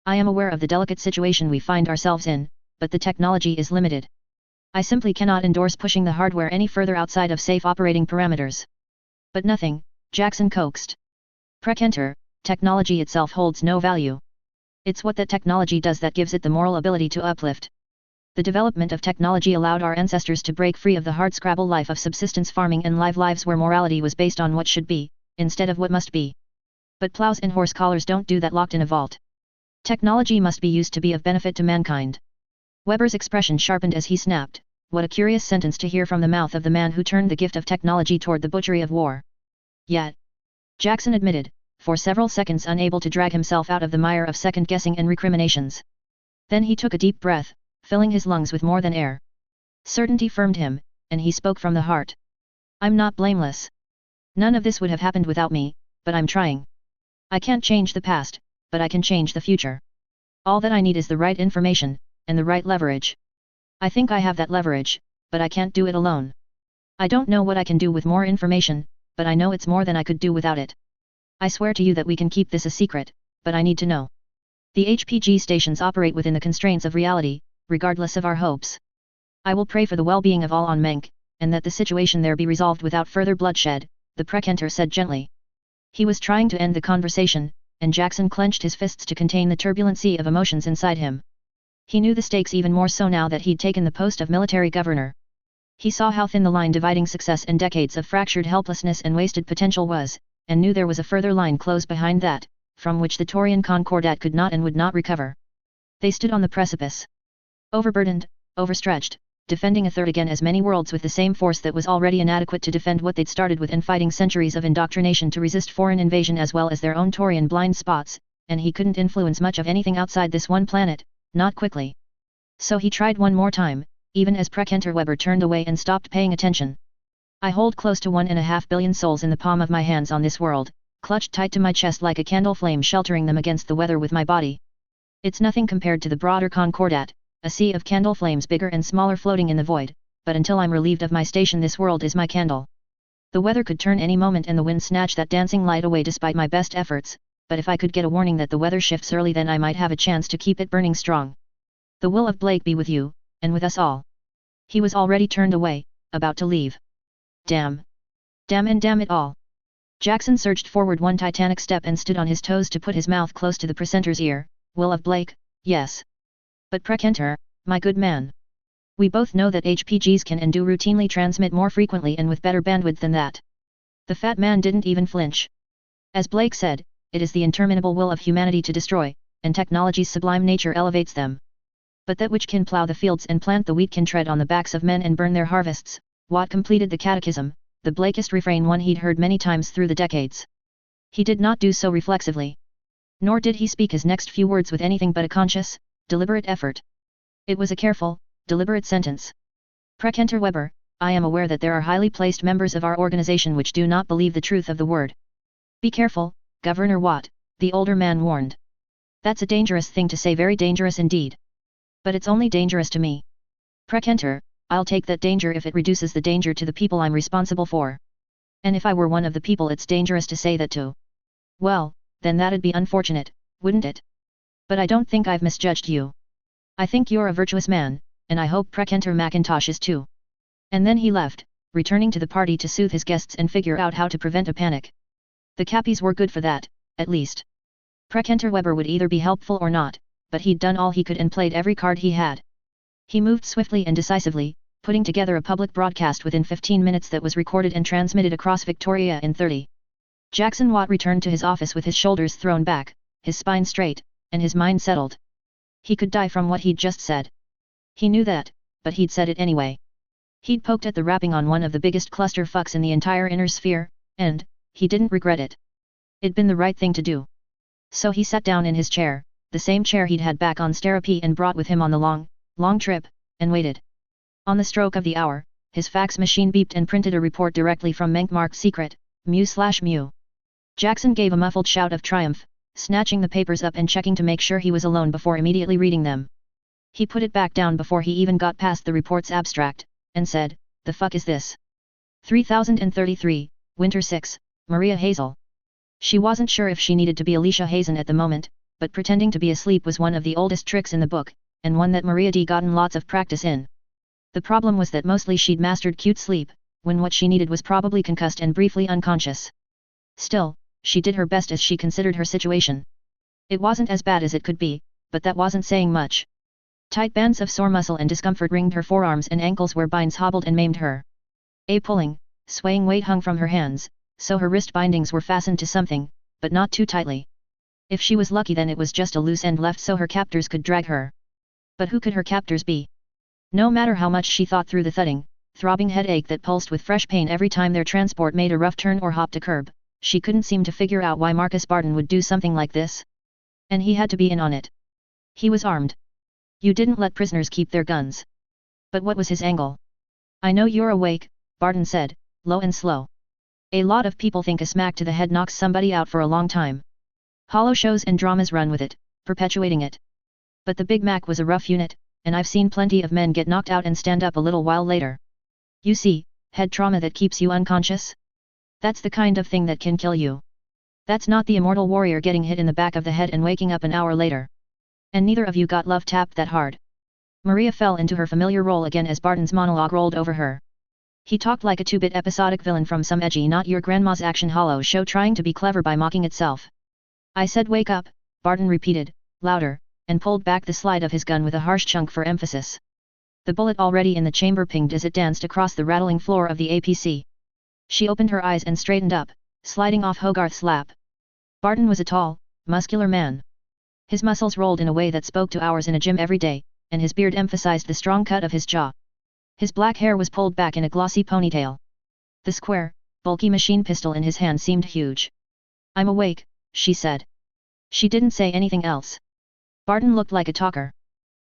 I am aware of the delicate situation we find ourselves in, but the technology is limited. I simply cannot endorse pushing the hardware any further outside of safe operating parameters. But nothing, Jackson coaxed. Prekenter, technology itself holds no value. It's what that technology does that gives it the moral ability to uplift. The development of technology allowed our ancestors to break free of the hardscrabble life of subsistence farming and live lives where morality was based on what should be, instead of what must be. But plows and horse collars don't do that locked in a vault. Technology must be used to be of benefit to mankind. Weber's expression sharpened as he snapped, what a curious sentence to hear from the mouth of the man who turned the gift of technology toward the butchery of war. Yet, Jackson admitted, for several seconds unable to drag himself out of the mire of second-guessing and recriminations. Then he took a deep breath, filling his lungs with more than air. Certainty firmed him, and he spoke from the heart. I'm not blameless. None of this would have happened without me, but I'm trying. I can't change the past, but I can change the future. All that I need is the right information, and the right leverage. I think I have that leverage, but I can't do it alone. I don't know what I can do with more information, but I know it's more than I could do without it. I swear to you that we can keep this a secret, but I need to know. The HPG stations operate within the constraints of reality, regardless of our hopes. I will pray for the well-being of all on Menk, and that the situation there be resolved without further bloodshed, the Prekenter said gently. He was trying to end the conversation, and Jackson clenched his fists to contain the turbulent sea of emotions inside him. He knew the stakes even more so now that he'd taken the post of military governor. He saw how thin the line dividing success and decades of fractured helplessness and wasted potential was, and knew there was a further line close behind that, from which the Taurian Concordat could not and would not recover. They stood on the precipice. Overburdened, overstretched, defending a third again as many worlds with the same force that was already inadequate to defend what they'd started with and fighting centuries of indoctrination to resist foreign invasion as well as their own Taurian blind spots, and he couldn't influence much of anything outside this one planet, not quickly. So he tried one more time, even as Weber turned away and stopped paying attention. I hold close to 1.5 billion souls in the palm of my hands on this world, clutched tight to my chest like a candle flame sheltering them against the weather with my body. It's nothing compared to the broader Concordat, a sea of candle flames bigger and smaller floating in the void, but until I'm relieved of my station this world is my candle. The weather could turn any moment and the wind snatch that dancing light away despite my best efforts, but if I could get a warning that the weather shifts early then I might have a chance to keep it burning strong. The will of Blake be with you, and with us all. He was already turned away, about to leave. Damn. Damn and damn it all. Jackson surged forward one titanic step and stood on his toes to put his mouth close to the precentor's ear. Will of Blake, yes. But Prekenter, my good man. We both know that HPGs can and do routinely transmit more frequently and with better bandwidth than that. The fat man didn't even flinch. As Blake said, it is the interminable will of humanity to destroy, and technology's sublime nature elevates them. But that which can plow the fields and plant the wheat can tread on the backs of men and burn their harvests. Watt completed the catechism, the Blakest refrain one he'd heard many times through the decades. He did not do so reflexively. Nor did he speak his next few words with anything but a conscious, deliberate effort. It was a careful, deliberate sentence. Prekenter Weber, I am aware that there are highly placed members of our organization which do not believe the truth of the word. Be careful, Governor Watt, the older man warned. That's a dangerous thing to say, very dangerous indeed. But it's only dangerous to me. Prekenter, I'll take that danger if it reduces the danger to the people I'm responsible for. And if I were one of the people it's dangerous to say that to. Well, then that'd be unfortunate, wouldn't it? But I don't think I've misjudged you. I think you're a virtuous man, and I hope Prekenter McIntosh is too. And then he left, returning to the party to soothe his guests and figure out how to prevent a panic. The Cappies were good for that, at least. Prekenter Weber would either be helpful or not, but he'd done all he could and played every card he had. He moved swiftly and decisively, putting together a public broadcast within 15 minutes that was recorded and transmitted across Victoria in 30. Jackson Watt returned to his office with his shoulders thrown back, his spine straight, and his mind settled. He could die from what he'd just said. He knew that, but he'd said it anyway. He'd poked at the wrapping on one of the biggest cluster fucks in the entire inner sphere, and he didn't regret it. It'd been the right thing to do. So he sat down in his chair, the same chair he'd had back on Sterapi and brought with him on the long trip, and waited. On the stroke of the hour, his fax machine beeped and printed a report directly from Menk marked secret, mu/mu. Jackson gave a muffled shout of triumph, snatching the papers up and checking to make sure he was alone before immediately reading them. He put it back down before he even got past the report's abstract, and said, "The fuck is this?" 3033, Winter 6, Maria Hazel. She wasn't sure if she needed to be Alicia Hazen at the moment, but pretending to be asleep was one of the oldest tricks in the book, and one that Maria D gotten lots of practice in. The problem was that mostly she'd mastered cute sleep, when what she needed was probably concussed and briefly unconscious. Still, she did her best as she considered her situation. It wasn't as bad as it could be, but that wasn't saying much. Tight bands of sore muscle and discomfort ringed her forearms and ankles where binds hobbled and maimed her. A pulling, swaying weight hung from her hands, so her wrist bindings were fastened to something, but not too tightly. If she was lucky then it was just a loose end left so her captors could drag her. But who could her captors be? No matter how much she thought through the thudding, throbbing headache that pulsed with fresh pain every time their transport made a rough turn or hopped a curb, she couldn't seem to figure out why Marcus Barton would do something like this. And he had to be in on it. He was armed. You didn't let prisoners keep their guns. But what was his angle? I know you're awake, Barton said, low and slow. A lot of people think a smack to the head knocks somebody out for a long time. Hollow shows and dramas run with it, perpetuating it. But the Big Mac was a rough unit, and I've seen plenty of men get knocked out and stand up a little while later. You see, head trauma that keeps you unconscious? That's the kind of thing that can kill you. That's not the immortal warrior getting hit in the back of the head and waking up an hour later. And neither of you got love tapped that hard. Maria fell into her familiar role again as Barton's monologue rolled over her. He talked like a two-bit episodic villain from some edgy not your grandma's action hollow show trying to be clever by mocking itself. I said wake up, Barton repeated, louder, and pulled back the slide of his gun with a harsh chunk for emphasis. The bullet already in the chamber pinged as it danced across the rattling floor of the APC. She opened her eyes and straightened up, sliding off Hogarth's lap. Barton was a tall, muscular man. His muscles rolled in a way that spoke to hours in a gym every day, and his beard emphasized the strong cut of his jaw. His black hair was pulled back in a glossy ponytail. The square, bulky machine pistol in his hand seemed huge. "I'm awake," she said. She didn't say anything else. Barton looked like a talker.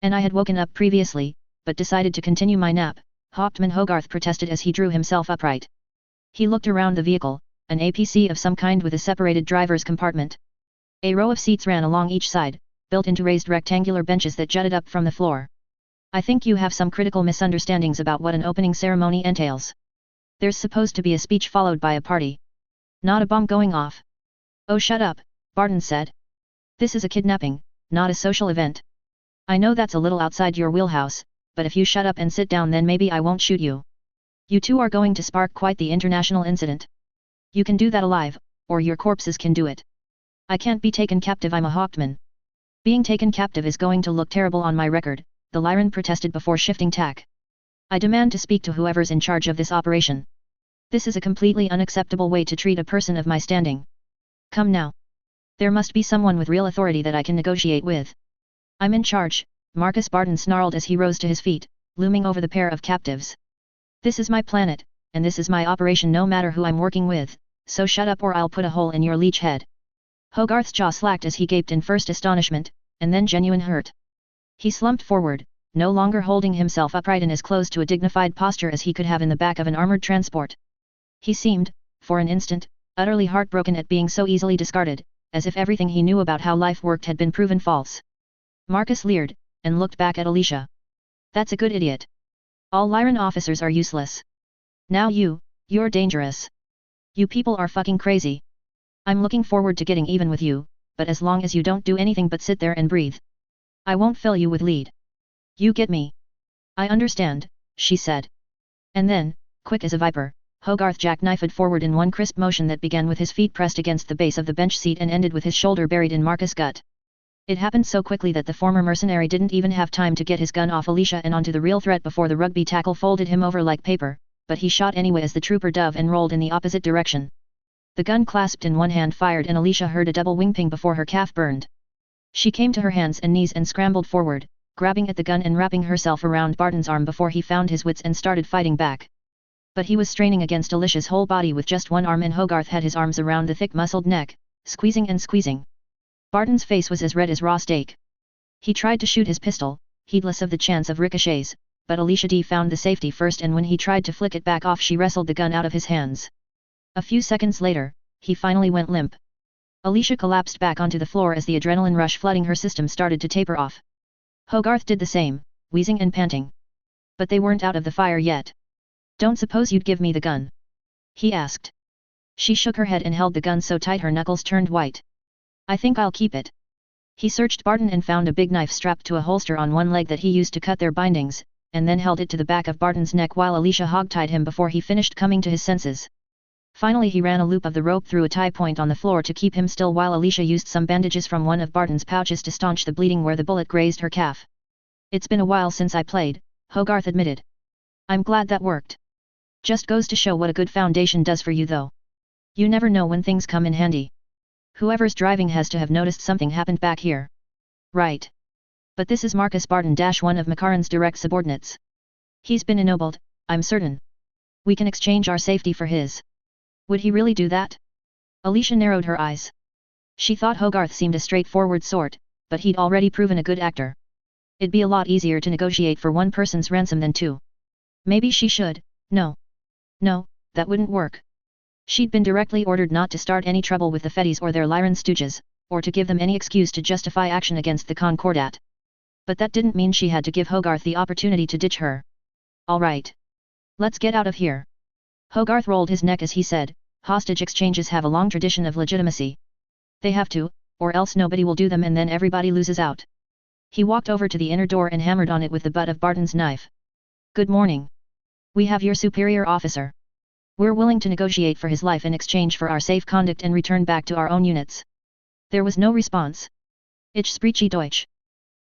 "And I had woken up previously, but decided to continue my nap," Hauptmann Hogarth protested as he drew himself upright. He looked around the vehicle, an APC of some kind with a separated driver's compartment. A row of seats ran along each side, built into raised rectangular benches that jutted up from the floor. "I think you have some critical misunderstandings about what an opening ceremony entails. There's supposed to be a speech followed by a party. Not a bomb going off." "Oh, shut up," Barton said. "This is a kidnapping, not a social event. I know that's a little outside your wheelhouse, but if you shut up and sit down then maybe I won't shoot you. You two are going to spark quite the international incident. You can do that alive, or your corpses can do it. I can't be taken captive, I'm a Hauptmann. Being taken captive is going to look terrible on my record," the Lyran protested before shifting tack. "I demand to speak to whoever's in charge of this operation. This is a completely unacceptable way to treat a person of my standing. Come now. There must be someone with real authority that I can negotiate with." "I'm in charge," Marcus Barton snarled as he rose to his feet, looming over the pair of captives. "This is my planet, and this is my operation no matter who I'm working with, so shut up or I'll put a hole in your leech head." Hogarth's jaw slacked as he gaped in first astonishment, and then genuine hurt. He slumped forward, no longer holding himself upright and as close to a dignified posture as he could have in the back of an armored transport. He seemed, for an instant, utterly heartbroken at being so easily discarded, as if everything he knew about how life worked had been proven false. Marcus leered, and looked back at Alicia. "That's a good idiot. All Lyran officers are useless. Now you're dangerous. You people are fucking crazy. I'm looking forward to getting even with you, but as long as you don't do anything but sit there and breathe, I won't fill you with lead. You get me?" "I understand," she said. And then, quick as a viper, Hogarth jackknifed forward in one crisp motion that began with his feet pressed against the base of the bench seat and ended with his shoulder buried in Marcus' gut. It happened so quickly that the former mercenary didn't even have time to get his gun off Alicia and onto the real threat before the rugby tackle folded him over like paper, but he shot anyway as the trooper dove and rolled in the opposite direction. The gun clasped in one hand fired and Alicia heard a double wing ping before her calf burned. She came to her hands and knees and scrambled forward, grabbing at the gun and wrapping herself around Barton's arm before he found his wits and started fighting back. But he was straining against Alicia's whole body with just one arm and Hogarth had his arms around the thick muscled neck, squeezing and squeezing. Barton's face was as red as raw steak. He tried to shoot his pistol, heedless of the chance of ricochets, but Alicia D found the safety first and when he tried to flick it back off she wrestled the gun out of his hands. A few seconds later, he finally went limp. Alicia collapsed back onto the floor as the adrenaline rush flooding her system started to taper off. Hogarth did the same, wheezing and panting. But they weren't out of the fire yet. "Don't suppose you'd give me the gun?" he asked. She shook her head and held the gun so tight her knuckles turned white. "I think I'll keep it." He searched Barton and found a big knife strapped to a holster on one leg that he used to cut their bindings, and then held it to the back of Barton's neck while Alicia hogtied him before he finished coming to his senses. Finally he ran a loop of the rope through a tie point on the floor to keep him still while Alicia used some bandages from one of Barton's pouches to staunch the bleeding where the bullet grazed her calf. "It's been a while since I played," Hogarth admitted. "I'm glad that worked. Just goes to show what a good foundation does for you though. You never know when things come in handy. Whoever's driving has to have noticed something happened back here. Right. But this is Marcus Barton, one of Makaran's direct subordinates. He's been ennobled, I'm certain. We can exchange our safety for his." "Would he really do that?" Alicia narrowed her eyes. She thought Hogarth seemed a straightforward sort, but he'd already proven a good actor. It'd be a lot easier to negotiate for one person's ransom than two. Maybe she should. No, that wouldn't work. She'd been directly ordered not to start any trouble with the Fetties or their Lyran stooges, or to give them any excuse to justify action against the Concordat. But that didn't mean she had to give Hogarth the opportunity to ditch her. "All right. Let's get out of here." Hogarth rolled his neck as he said, "Hostage exchanges have a long tradition of legitimacy. They have to, or else nobody will do them and then everybody loses out." He walked over to the inner door and hammered on it with the butt of Barton's knife. "Good morning. We have your superior officer. We're willing to negotiate for his life in exchange for our safe conduct and return back to our own units." There was no response. "Ich spreche Deutsch,"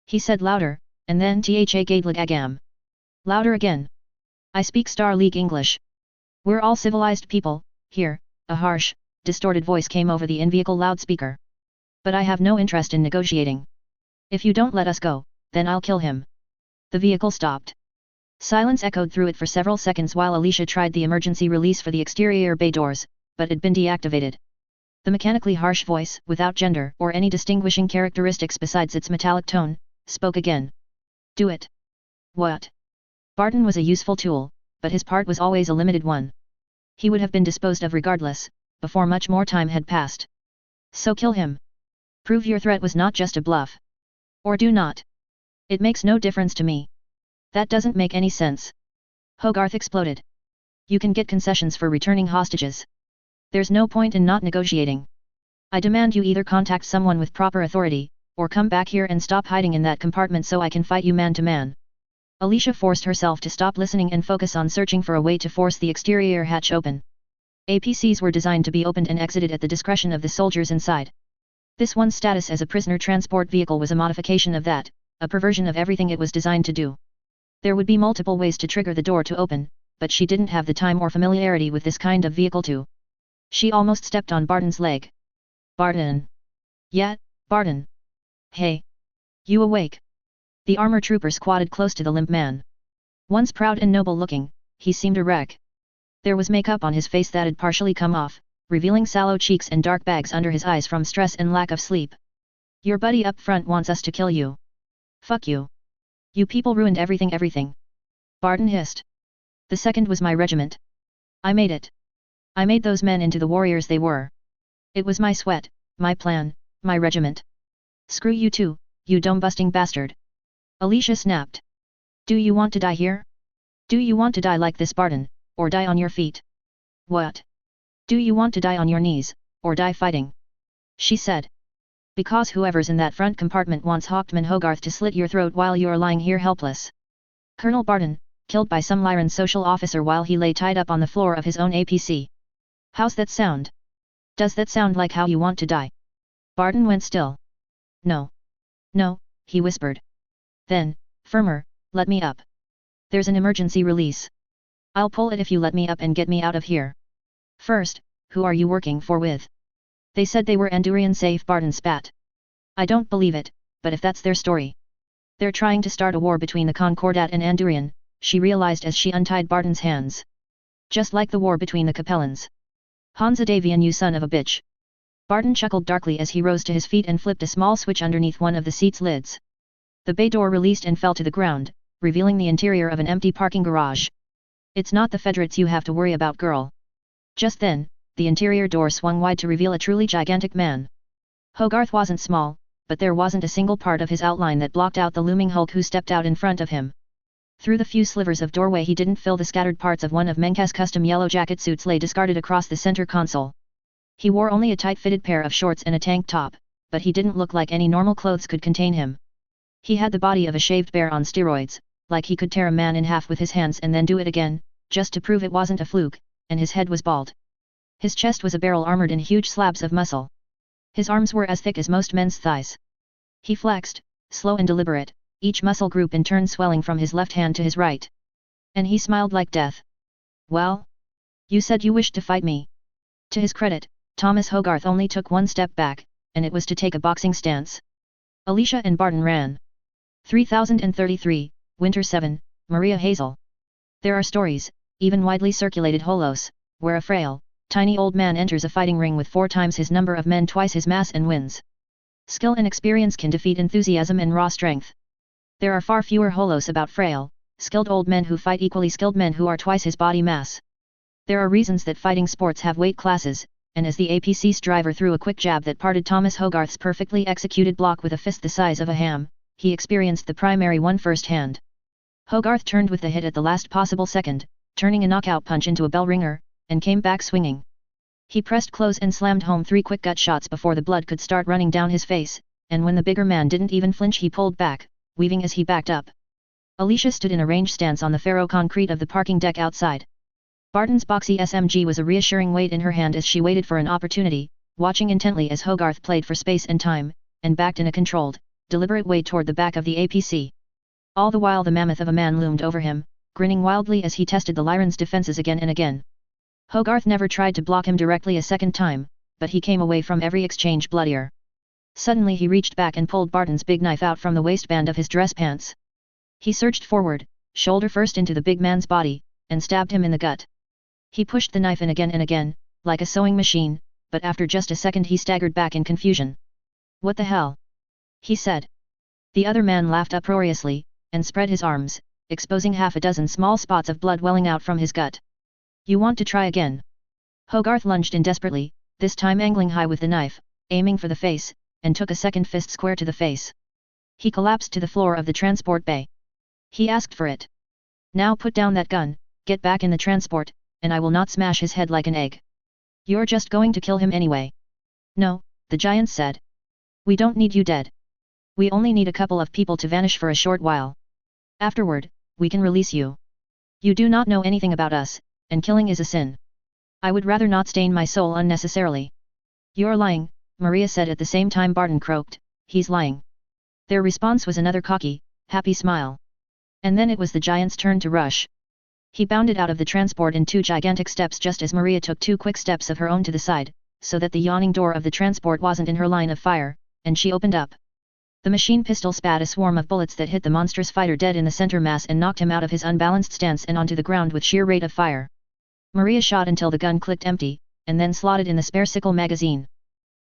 he said louder, and then "Tha Gadlig Agam." Louder again. "I speak Star League English. We're all civilized people, here," a harsh, distorted voice came over the in-vehicle loudspeaker. "But I have no interest in negotiating. If you don't let us go, then I'll kill him." The vehicle stopped. Silence echoed through it for several seconds while Alicia tried the emergency release for the exterior bay doors, but had been deactivated. The mechanically harsh voice, without gender or any distinguishing characteristics besides its metallic tone, spoke again. Do it. What? Barton was a useful tool, but his part was always a limited one. He would have been disposed of regardless, before much more time had passed. So kill him. Prove your threat was not just a bluff. Or do not. It makes no difference to me. That doesn't make any sense. Hogarth exploded. You can get concessions for returning hostages. There's no point in not negotiating. I demand you either contact someone with proper authority, or come back here and stop hiding in that compartment so I can fight you man to man. Alicia forced herself to stop listening and focus on searching for a way to force the exterior hatch open. APCs were designed to be opened and exited at the discretion of the soldiers inside. This one's status as a prisoner transport vehicle was a modification of that, a perversion of everything it was designed to do. There would be multiple ways to trigger the door to open, but she didn't have the time or familiarity with this kind of vehicle to. She almost stepped on Barton's leg. Barton. Yeah, Barton. Hey. You awake? The armor trooper squatted close to the limp man. Once proud and noble looking, he seemed a wreck. There was makeup on his face that had partially come off, revealing sallow cheeks and dark bags under his eyes from stress and lack of sleep. Your buddy up front wants us to kill you. Fuck you. You people ruined everything. Barton hissed. The second was my regiment. I made it. I made those men into the warriors they were. It was my sweat, my plan, my regiment. Screw you too, you dome-busting bastard. Alicia snapped. Do you want to die here? Do you want to die like this Barton, or die on your feet? What? Do you want to die on your knees, or die fighting? She said. Because whoever's in that front compartment wants Hawkman Hogarth to slit your throat while you're lying here helpless. Colonel Barton, killed by some Lyran social officer while he lay tied up on the floor of his own APC. How's that sound? Does that sound like how you want to die? Barton went still. No. No, he whispered. Then, firmer, let me up. There's an emergency release. I'll pull it if you let me up and get me out of here. First, who are you working for with? They said they were Andurian safe, Barton spat. I don't believe it, but if that's their story. They're trying to start a war between the Concordat and Andurian, she realized as she untied Barton's hands. Just like the war between the Capellans. Hansa Davian, you son of a bitch. Barton chuckled darkly as he rose to his feet and flipped a small switch underneath one of the seat's lids. The bay door released and fell to the ground, revealing the interior of an empty parking garage. It's not the Federates you have to worry about, girl. Just then, the interior door swung wide to reveal a truly gigantic man. Hogarth wasn't small, but there wasn't a single part of his outline that blocked out the looming hulk who stepped out in front of him. Through the few slivers of doorway he didn't fill the scattered parts of one of Menka's custom yellow jacket suits lay discarded across the center console. He wore only a tight-fitted pair of shorts and a tank top, but he didn't look like any normal clothes could contain him. He had the body of a shaved bear on steroids, like he could tear a man in half with his hands and then do it again, just to prove it wasn't a fluke, and his head was bald. His chest was a barrel armored in huge slabs of muscle. His arms were as thick as most men's thighs. He flexed, slow and deliberate, each muscle group in turn swelling from his left hand to his right. And he smiled like death. Well? You said you wished to fight me. To his credit, Thomas Hogarth only took one step back, and it was to take a boxing stance. Alicia and Barton ran. 3033, Winter 7, Maria Hazel. There are stories, even widely circulated holos, where a frail, tiny old man enters a fighting ring with 4 times his number of men, twice his mass, and wins. Skill and experience can defeat enthusiasm and raw strength. There are far fewer holos about frail, skilled old men who fight equally skilled men who are twice his body mass. There are reasons that fighting sports have weight classes, and as the APC's driver threw a quick jab that parted Thomas Hogarth's perfectly executed block with a fist the size of a ham, he experienced the primary one firsthand. Hogarth turned with the hit at the last possible second, turning a knockout punch into a bell ringer, and came back swinging. He pressed close and slammed home 3 quick gut shots before the blood could start running down his face, and when the bigger man didn't even flinch he pulled back, weaving as he backed up. Alicia stood in a range stance on the ferro concrete of the parking deck outside. Barton's boxy SMG was a reassuring weight in her hand as she waited for an opportunity, watching intently as Hogarth played for space and time, and backed in a controlled, deliberate way toward the back of the APC. All the while the mammoth of a man loomed over him, grinning wildly as he tested the Lyran's defenses again and again. Hogarth never tried to block him directly a second time, but he came away from every exchange bloodier. Suddenly he reached back and pulled Barton's big knife out from the waistband of his dress pants. He surged forward, shoulder first into the big man's body, and stabbed him in the gut. He pushed the knife in again and again, like a sewing machine, but after just a second he staggered back in confusion. "What the hell?" he said. The other man laughed uproariously, and spread his arms, exposing half a dozen small spots of blood welling out from his gut. "You want to try again?" Hogarth lunged in desperately, this time angling high with the knife, aiming for the face, and took a second fist square to the face. He collapsed to the floor of the transport bay. He asked for it. "Now put down that gun, get back in the transport, and I will not smash his head like an egg." "You're just going to kill him anyway." "No," the giant said. "We don't need you dead. We only need a couple of people to vanish for a short while. Afterward, we can release you. You do not know anything about us, and killing is a sin. I would rather not stain my soul unnecessarily." "You're lying," Maria said at the same time Barton croaked, "He's lying." Their response was another cocky, happy smile. And then it was the giant's turn to rush. He bounded out of the transport in 2 gigantic steps just as Maria took 2 quick steps of her own to the side, so that the yawning door of the transport wasn't in her line of fire, and she opened up. The machine pistol spat a swarm of bullets that hit the monstrous fighter dead in the center mass and knocked him out of his unbalanced stance and onto the ground with sheer rate of fire. Maria shot until the gun clicked empty, and then slotted in the spare sickle magazine.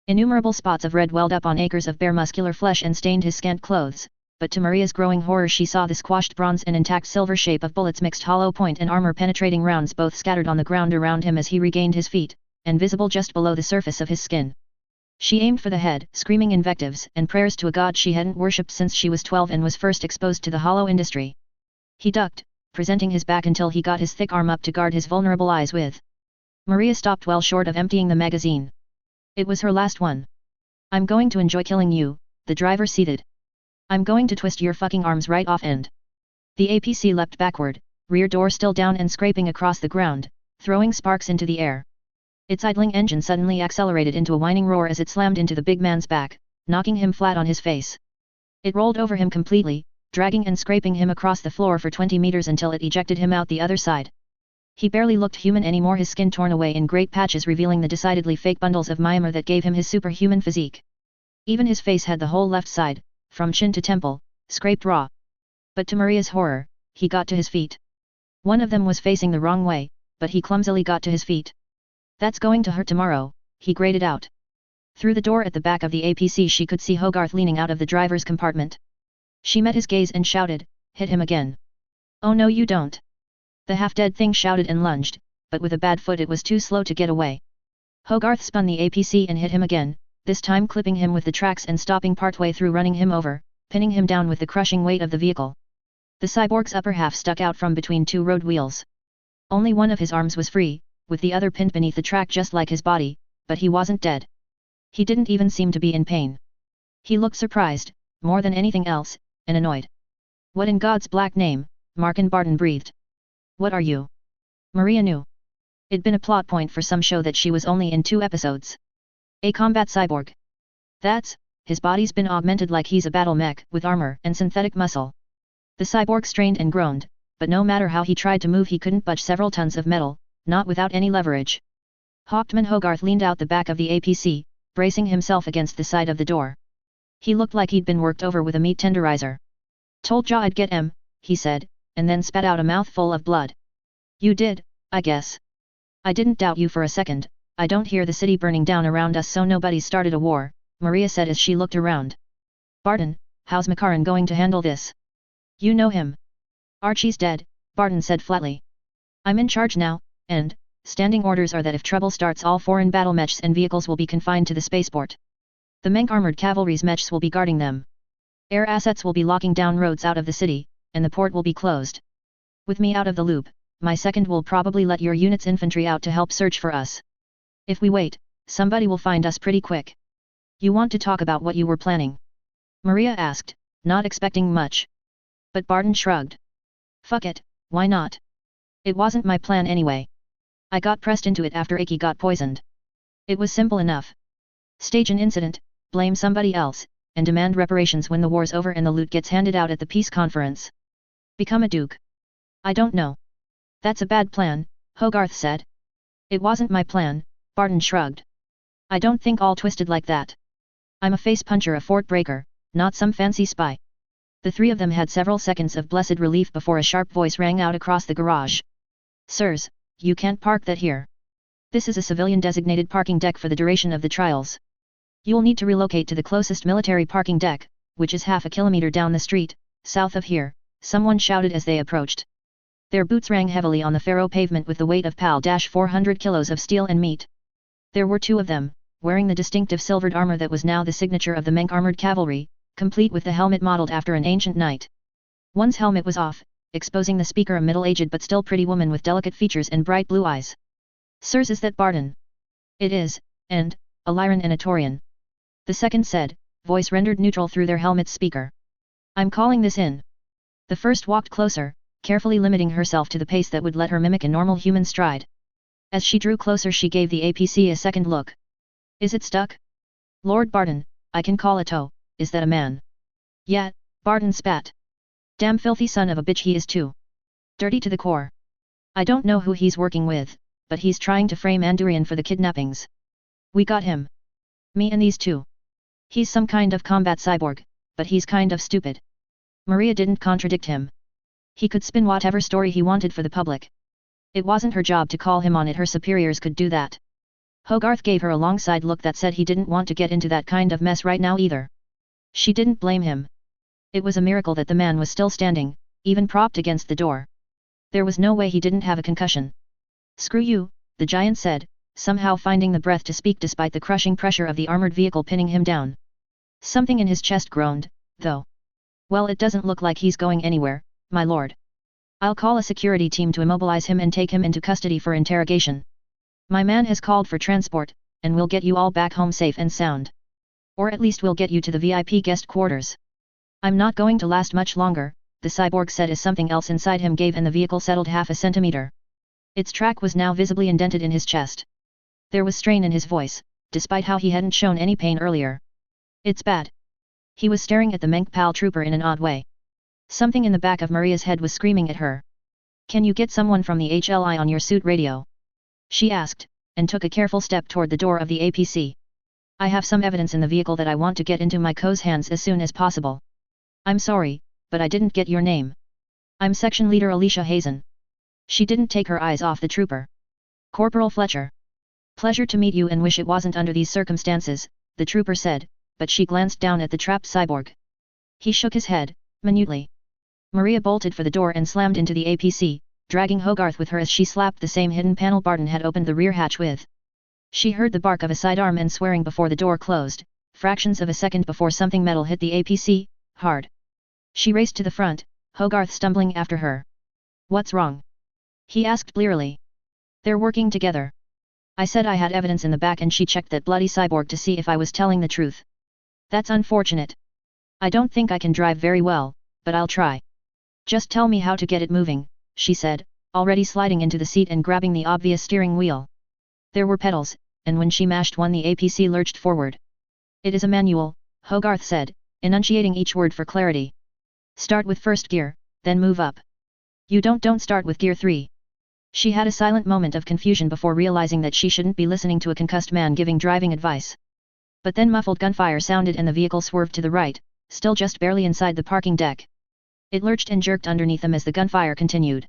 Innumerable spots of red welled up on acres of bare muscular flesh and stained his scant clothes, but to Maria's growing horror she saw the squashed bronze and intact silver shape of bullets mixed hollow point and armor-penetrating rounds both scattered on the ground around him as he regained his feet, and visible just below the surface of his skin. She aimed for the head, screaming invectives and prayers to a god she hadn't worshipped since she was 12 and was first exposed to the hollow industry. He ducked, presenting his back until he got his thick arm up to guard his vulnerable eyes with. Maria stopped well short of emptying the magazine. It was her last one. "I'm going to enjoy killing you," the driver seethed. "I'm going to twist your fucking arms right off and..." The APC leapt backward, rear door still down and scraping across the ground, throwing sparks into the air. Its idling engine suddenly accelerated into a whining roar as it slammed into the big man's back, knocking him flat on his face. It rolled over him completely, dragging and scraping him across the floor for 20 meters until it ejected him out the other side. He barely looked human anymore, his skin torn away in great patches revealing the decidedly fake bundles of myomer that gave him his superhuman physique. Even his face had the whole left side, from chin to temple, scraped raw. But to Maria's horror, he got to his feet. One of them was facing the wrong way, but he clumsily got to his feet. "That's going to hurt tomorrow," he grated out. Through the door at the back of the APC she could see Hogarth leaning out of the driver's compartment. She met his gaze and shouted, "Hit him again." "Oh no you don't." The half-dead thing shouted and lunged, but with a bad foot it was too slow to get away. Hogarth spun the APC and hit him again, this time clipping him with the tracks and stopping partway through, running him over, pinning him down with the crushing weight of the vehicle. The cyborg's upper half stuck out from between 2 road wheels. Only one of his arms was free, with the other pinned beneath the track just like his body, but he wasn't dead. He didn't even seem to be in pain. He looked surprised, more than anything else, and annoyed. "What in God's black name?" Markin Barton breathed. "What are you?" Maria knew. It'd been a plot point for some show that she was only in 2 episodes. A combat cyborg. That's, his body's been augmented like he's a battle mech, with armor and synthetic muscle. The cyborg strained and groaned, but no matter how he tried to move he couldn't budge several tons of metal, not without any leverage. Hauptmann Hogarth leaned out the back of the APC, bracing himself against the side of the door. He looked like he'd been worked over with a meat tenderizer. "Told ya I'd get 'em," he said, and then spat out a mouthful of blood. "You did, I guess. I didn't doubt you for a second. I don't hear the city burning down around us so nobody's started a war," Maria said as she looked around. "Barton, how's Makaran going to handle this?" "You know him. Archie's dead," Barton said flatly. "I'm in charge now, and, standing orders are that if trouble starts all foreign battle mechs and vehicles will be confined to the spaceport. The Menk armored cavalry's mechs will be guarding them. Air assets will be locking down roads out of the city, and the port will be closed. With me out of the loop, my second will probably let your unit's infantry out to help search for us. If we wait, somebody will find us pretty quick. You want to talk about what you were planning?" Maria asked, not expecting much. But Barton shrugged. "Fuck it, why not? It wasn't my plan anyway. I got pressed into it after Aki got poisoned. It was simple enough. Stage an incident, blame somebody else, and demand reparations when the war's over and the loot gets handed out at the peace conference. Become a duke. I don't know. That's a bad plan," Hogarth said. "It wasn't my plan," Barton shrugged. "I don't think all twisted like that. I'm a face puncher, a fort breaker, not some fancy spy. The three of them had several seconds of blessed relief before a sharp voice rang out across the garage. Sirs, you can't park that here. This is a civilian-designated parking deck for the duration of the trials. You'll need to relocate to the closest military parking deck, which is half a kilometer down the street, south of here, someone shouted as they approached. Their boots rang heavily on the Faro pavement with the weight of PAL-400 kilos of steel and meat. There were two of them, wearing the distinctive silvered armor that was now the signature of the Menk armored cavalry, complete with the helmet modeled after an ancient knight. One's helmet was off, exposing the speaker, a middle-aged but still pretty woman with delicate features and bright blue eyes. Sirs, is that Barton? It is, and, a Lyran and a Taurian. The second said, voice rendered neutral through their helmet's speaker. I'm calling this in. The first walked closer, carefully limiting herself to the pace that would let her mimic a normal human stride. As she drew closer she gave the APC a second look. Is it stuck? Lord Barton, I can call a tow, is that a man? Yeah, Barton spat. Damn filthy son of a bitch he is too. Dirty to the core. I don't know who he's working with, but he's trying to frame Andurian for the kidnappings. We got him. Me and these two. He's some kind of combat cyborg, but he's kind of stupid. Maria didn't contradict him. He could spin whatever story he wanted for the public. It wasn't her job to call him on it, her superiors could do that. Hogarth gave her a long side look that said he didn't want to get into that kind of mess right now either. She didn't blame him. It was a miracle that the man was still standing, even propped against the door. There was no way he didn't have a concussion. Screw you, the giant said, somehow finding the breath to speak despite the crushing pressure of the armored vehicle pinning him down. Something in his chest groaned, though. Well, it doesn't look like he's going anywhere, my lord. I'll call a security team to immobilize him and take him into custody for interrogation. My man has called for transport, and we'll get you all back home safe and sound. Or at least we'll get you to the VIP guest quarters. I'm not going to last much longer, the cyborg said as something else inside him gave and the vehicle settled half a centimeter. Its track was now visibly indented in his chest. There was strain in his voice, despite how he hadn't shown any pain earlier. It's bad. He was staring at the Menk Pal trooper in an odd way. Something in the back of Maria's head was screaming at her. Can you get someone from the HLI on your suit radio? She asked, and took a careful step toward the door of the APC. I have some evidence in the vehicle that I want to get into my co's hands as soon as possible. I'm sorry, but I didn't get your name. I'm Section Leader Alicia Hazen. She didn't take her eyes off the trooper. Corporal Fletcher. Pleasure to meet you and wish it wasn't under these circumstances, the trooper said, but she glanced down at the trapped cyborg. He shook his head, minutely. Maria bolted for the door and slammed into the APC, dragging Hogarth with her as she slapped the same hidden panel Barton had opened the rear hatch with. She heard the bark of a sidearm and swearing before the door closed, fractions of a second before something metal hit the APC, hard. She raced to the front, Hogarth stumbling after her. What's wrong? He asked blearily. They're working together. I said I had evidence in the back and she checked that bloody cyborg to see if I was telling the truth. That's unfortunate. I don't think I can drive very well, but I'll try. Just tell me how to get it moving, she said, already sliding into the seat and grabbing the obvious steering wheel. There were pedals, and when she mashed one the APC lurched forward. It is a manual, Hogarth said, enunciating each word for clarity. Start with first gear, then move up. You don't start with gear 3. She had a silent moment of confusion before realizing that she shouldn't be listening to a concussed man giving driving advice. But then muffled gunfire sounded and the vehicle swerved to the right, still just barely inside the parking deck. It lurched and jerked underneath them as the gunfire continued.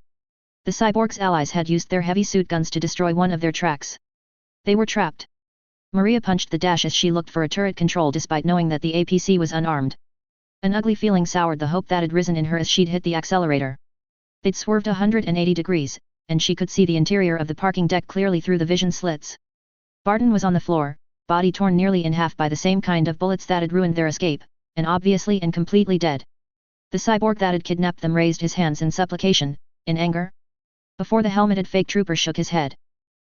The cyborg's allies had used their heavy suit guns to destroy one of their tracks. They were trapped. Maria punched the dash as she looked for a turret control despite knowing that the APC was unarmed. An ugly feeling soured the hope that had risen in her as she'd hit the accelerator. They'd swerved 180 degrees, and she could see the interior of the parking deck clearly through the vision slits. Barton was on the floor, body torn nearly in half by the same kind of bullets that had ruined their escape, and obviously and completely dead. The cyborg that had kidnapped them raised his hands in supplication, in anger. Before the helmeted fake trooper shook his head.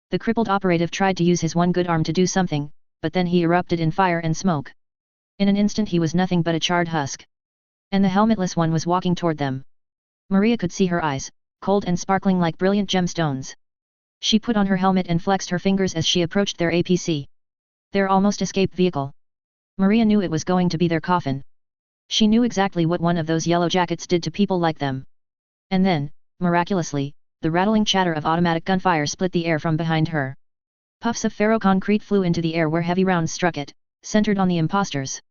The crippled operative tried to use his one good arm to do something, but then he erupted in fire and smoke. In an instant he was nothing but a charred husk. And the helmetless one was walking toward them. Maria could see her eyes, cold and sparkling like brilliant gemstones. She put on her helmet and flexed her fingers as she approached their APC. Their almost escaped vehicle. Maria knew it was going to be their coffin. She knew exactly what one of those yellow jackets did to people like them. And then, miraculously, the rattling chatter of automatic gunfire split the air from behind her. Puffs of ferroconcrete flew into the air where heavy rounds struck it, centered on the imposters.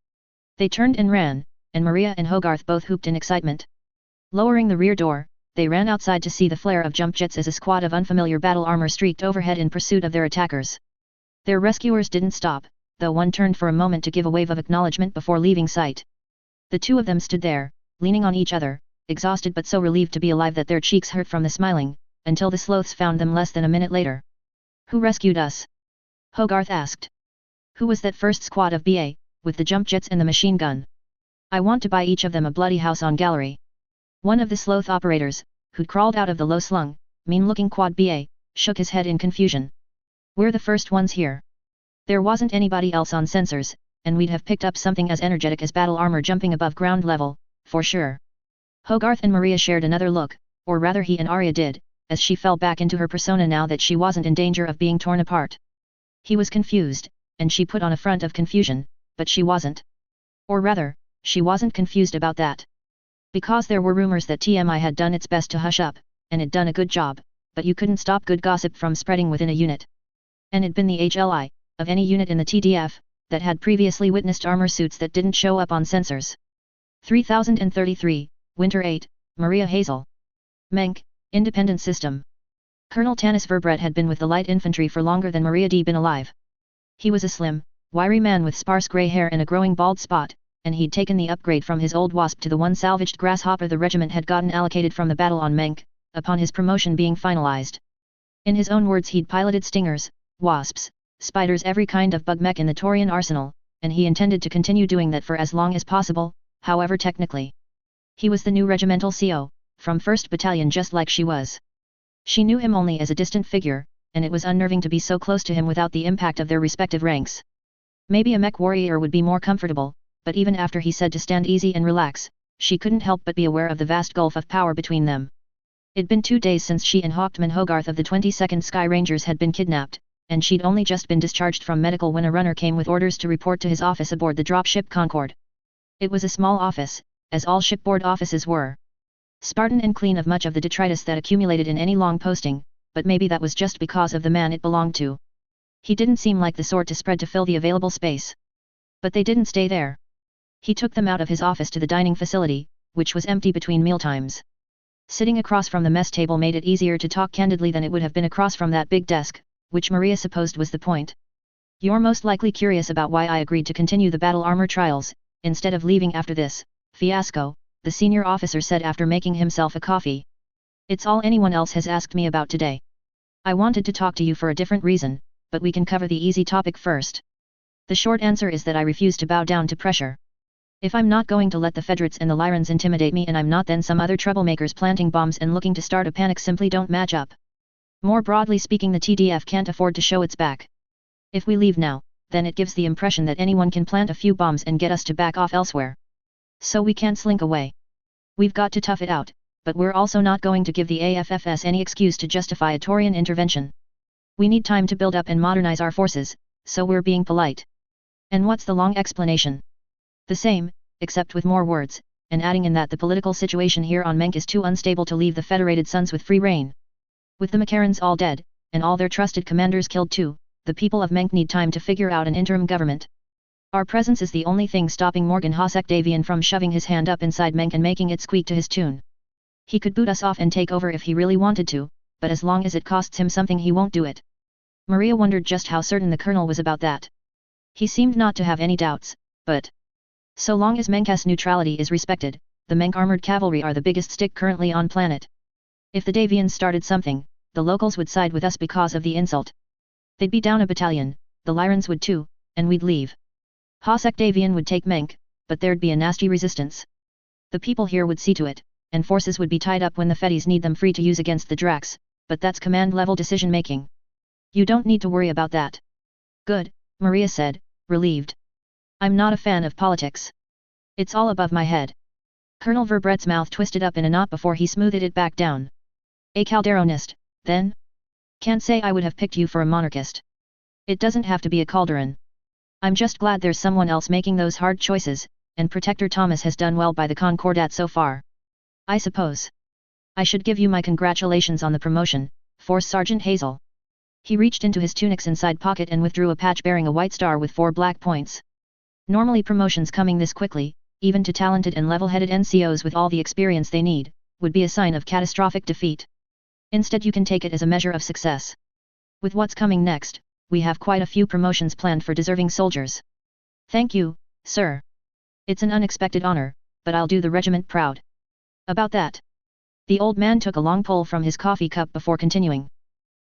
They turned and ran, and Maria and Hogarth both whooped in excitement. Lowering the rear door, they ran outside to see the flare of jump jets as a squad of unfamiliar battle armor streaked overhead in pursuit of their attackers. Their rescuers didn't stop, though one turned for a moment to give a wave of acknowledgement before leaving sight. The two of them stood there, leaning on each other, exhausted but so relieved to be alive that their cheeks hurt from the smiling, until the sloths found them less than a minute later. "Who rescued us?" Hogarth asked. "Who was that first squad of BA, with the jump jets and the machine gun? I want to buy each of them a bloody house on gallery." One of the sloth operators, who'd crawled out of the low-slung, mean-looking quad BA, shook his head in confusion. "We're the first ones here. There wasn't anybody else on sensors, and we'd have picked up something as energetic as battle armor jumping above ground level, for sure." Hogarth and Maria shared another look, or rather he and Arya did, as she fell back into her persona now that she wasn't in danger of being torn apart. He was confused, and she put on a front of confusion, but she wasn't. Or rather, she wasn't confused about that. Because there were rumors that TMI had done its best to hush up, and had done a good job, but you couldn't stop good gossip from spreading within a unit. And it'd been the HLI, of any unit in the TDF, that had previously witnessed armor suits that didn't show up on sensors. 3033, Winter 8, Maria Hazel. Menk, Independent System. Colonel Tanis Verbrett had been with the light infantry for longer than Maria D. been alive. He was a slim, wiry man with sparse grey hair and a growing bald spot, and he'd taken the upgrade from his old Wasp to the one salvaged Grasshopper the regiment had gotten allocated from the battle on Menk, upon his promotion being finalized. In his own words, he'd piloted Stingers, Wasps, Spiders, every kind of bug mech in the Taurian arsenal, and he intended to continue doing that for as long as possible, however technically. He was the new regimental CO, from 1st Battalion just like she was. She knew him only as a distant figure, and it was unnerving to be so close to him without the impact of their respective ranks. Maybe a mech warrior would be more comfortable, but even after he said to stand easy and relax, she couldn't help but be aware of the vast gulf of power between them. It'd been 2 days since she and Hawkman Hogarth of the 22nd Sky Rangers had been kidnapped, and she'd only just been discharged from medical when a runner came with orders to report to his office aboard the dropship Concorde. It was a small office, as all shipboard offices were. Spartan and clean of much of the detritus that accumulated in any long posting, but maybe that was just because of the man it belonged to. He didn't seem like the sort to spread to fill the available space. But they didn't stay there. He took them out of his office to the dining facility, which was empty between mealtimes. Sitting across from the mess table made it easier to talk candidly than it would have been across from that big desk, which Maria supposed was the point. "You're most likely curious about why I agreed to continue the battle armor trials, instead of leaving after this fiasco," the senior officer said after making himself a coffee. "It's all anyone else has asked me about today. I wanted to talk to you for a different reason, but we can cover the easy topic first. The short answer is that I refuse to bow down to pressure. If I'm not going to let the Federates and the Lyrans intimidate me, and I'm not, then some other troublemakers planting bombs and looking to start a panic simply don't match up. More broadly speaking, the TDF can't afford to show its back. If we leave now, then it gives the impression that anyone can plant a few bombs and get us to back off elsewhere. So we can't slink away. We've got to tough it out, but we're also not going to give the AFFS any excuse to justify a Taurian intervention. We need time to build up and modernize our forces, so we're being polite." "And what's the long explanation?" "The same, except with more words, and adding in that the political situation here on Menk is too unstable to leave the Federated Sons with free reign. With the Macarons all dead, and all their trusted commanders killed too, the people of Menk need time to figure out an interim government. Our presence is the only thing stopping Morgan Hosek Davian from shoving his hand up inside Menk and making it squeak to his tune. He could boot us off and take over if he really wanted to, but as long as it costs him something he won't do it." Maria wondered just how certain the colonel was about that. He seemed not to have any doubts, but so long as Menk's neutrality is respected, the Menk armored cavalry are the biggest stick currently on planet. If the Davians started something, the locals would side with us because of the insult. They'd be down a battalion, the Lyrans would too, and we'd leave. Hosek Davian would take Menk, but there'd be a nasty resistance. The people here would see to it, and forces would be tied up when the Fedis need them free to use against the Drax, but that's command-level decision-making. You don't need to worry about that." "Good," Maria said, relieved. "I'm not a fan of politics. It's all above my head." Colonel Verbrett's mouth twisted up in a knot before he smoothed it back down. "A Calderonist, then? Can't say I would have picked you for a monarchist. It doesn't have to be a Calderon. I'm just glad there's someone else making those hard choices, and Protector Thomas has done well by the Concordat so far. I suppose I should give you my congratulations on the promotion, Force Sergeant Hazel." He reached into his tunic's inside pocket and withdrew a patch bearing a white star with 4 black points. Normally promotions coming this quickly, even to talented and level-headed NCOs with all the experience they need, would be a sign of catastrophic defeat. Instead you can take it as a measure of success. With what's coming next, we have quite a few promotions planned for deserving soldiers. Thank you, sir. It's an unexpected honor, but I'll do the regiment proud. About that. The old man took a long pull from his coffee cup before continuing.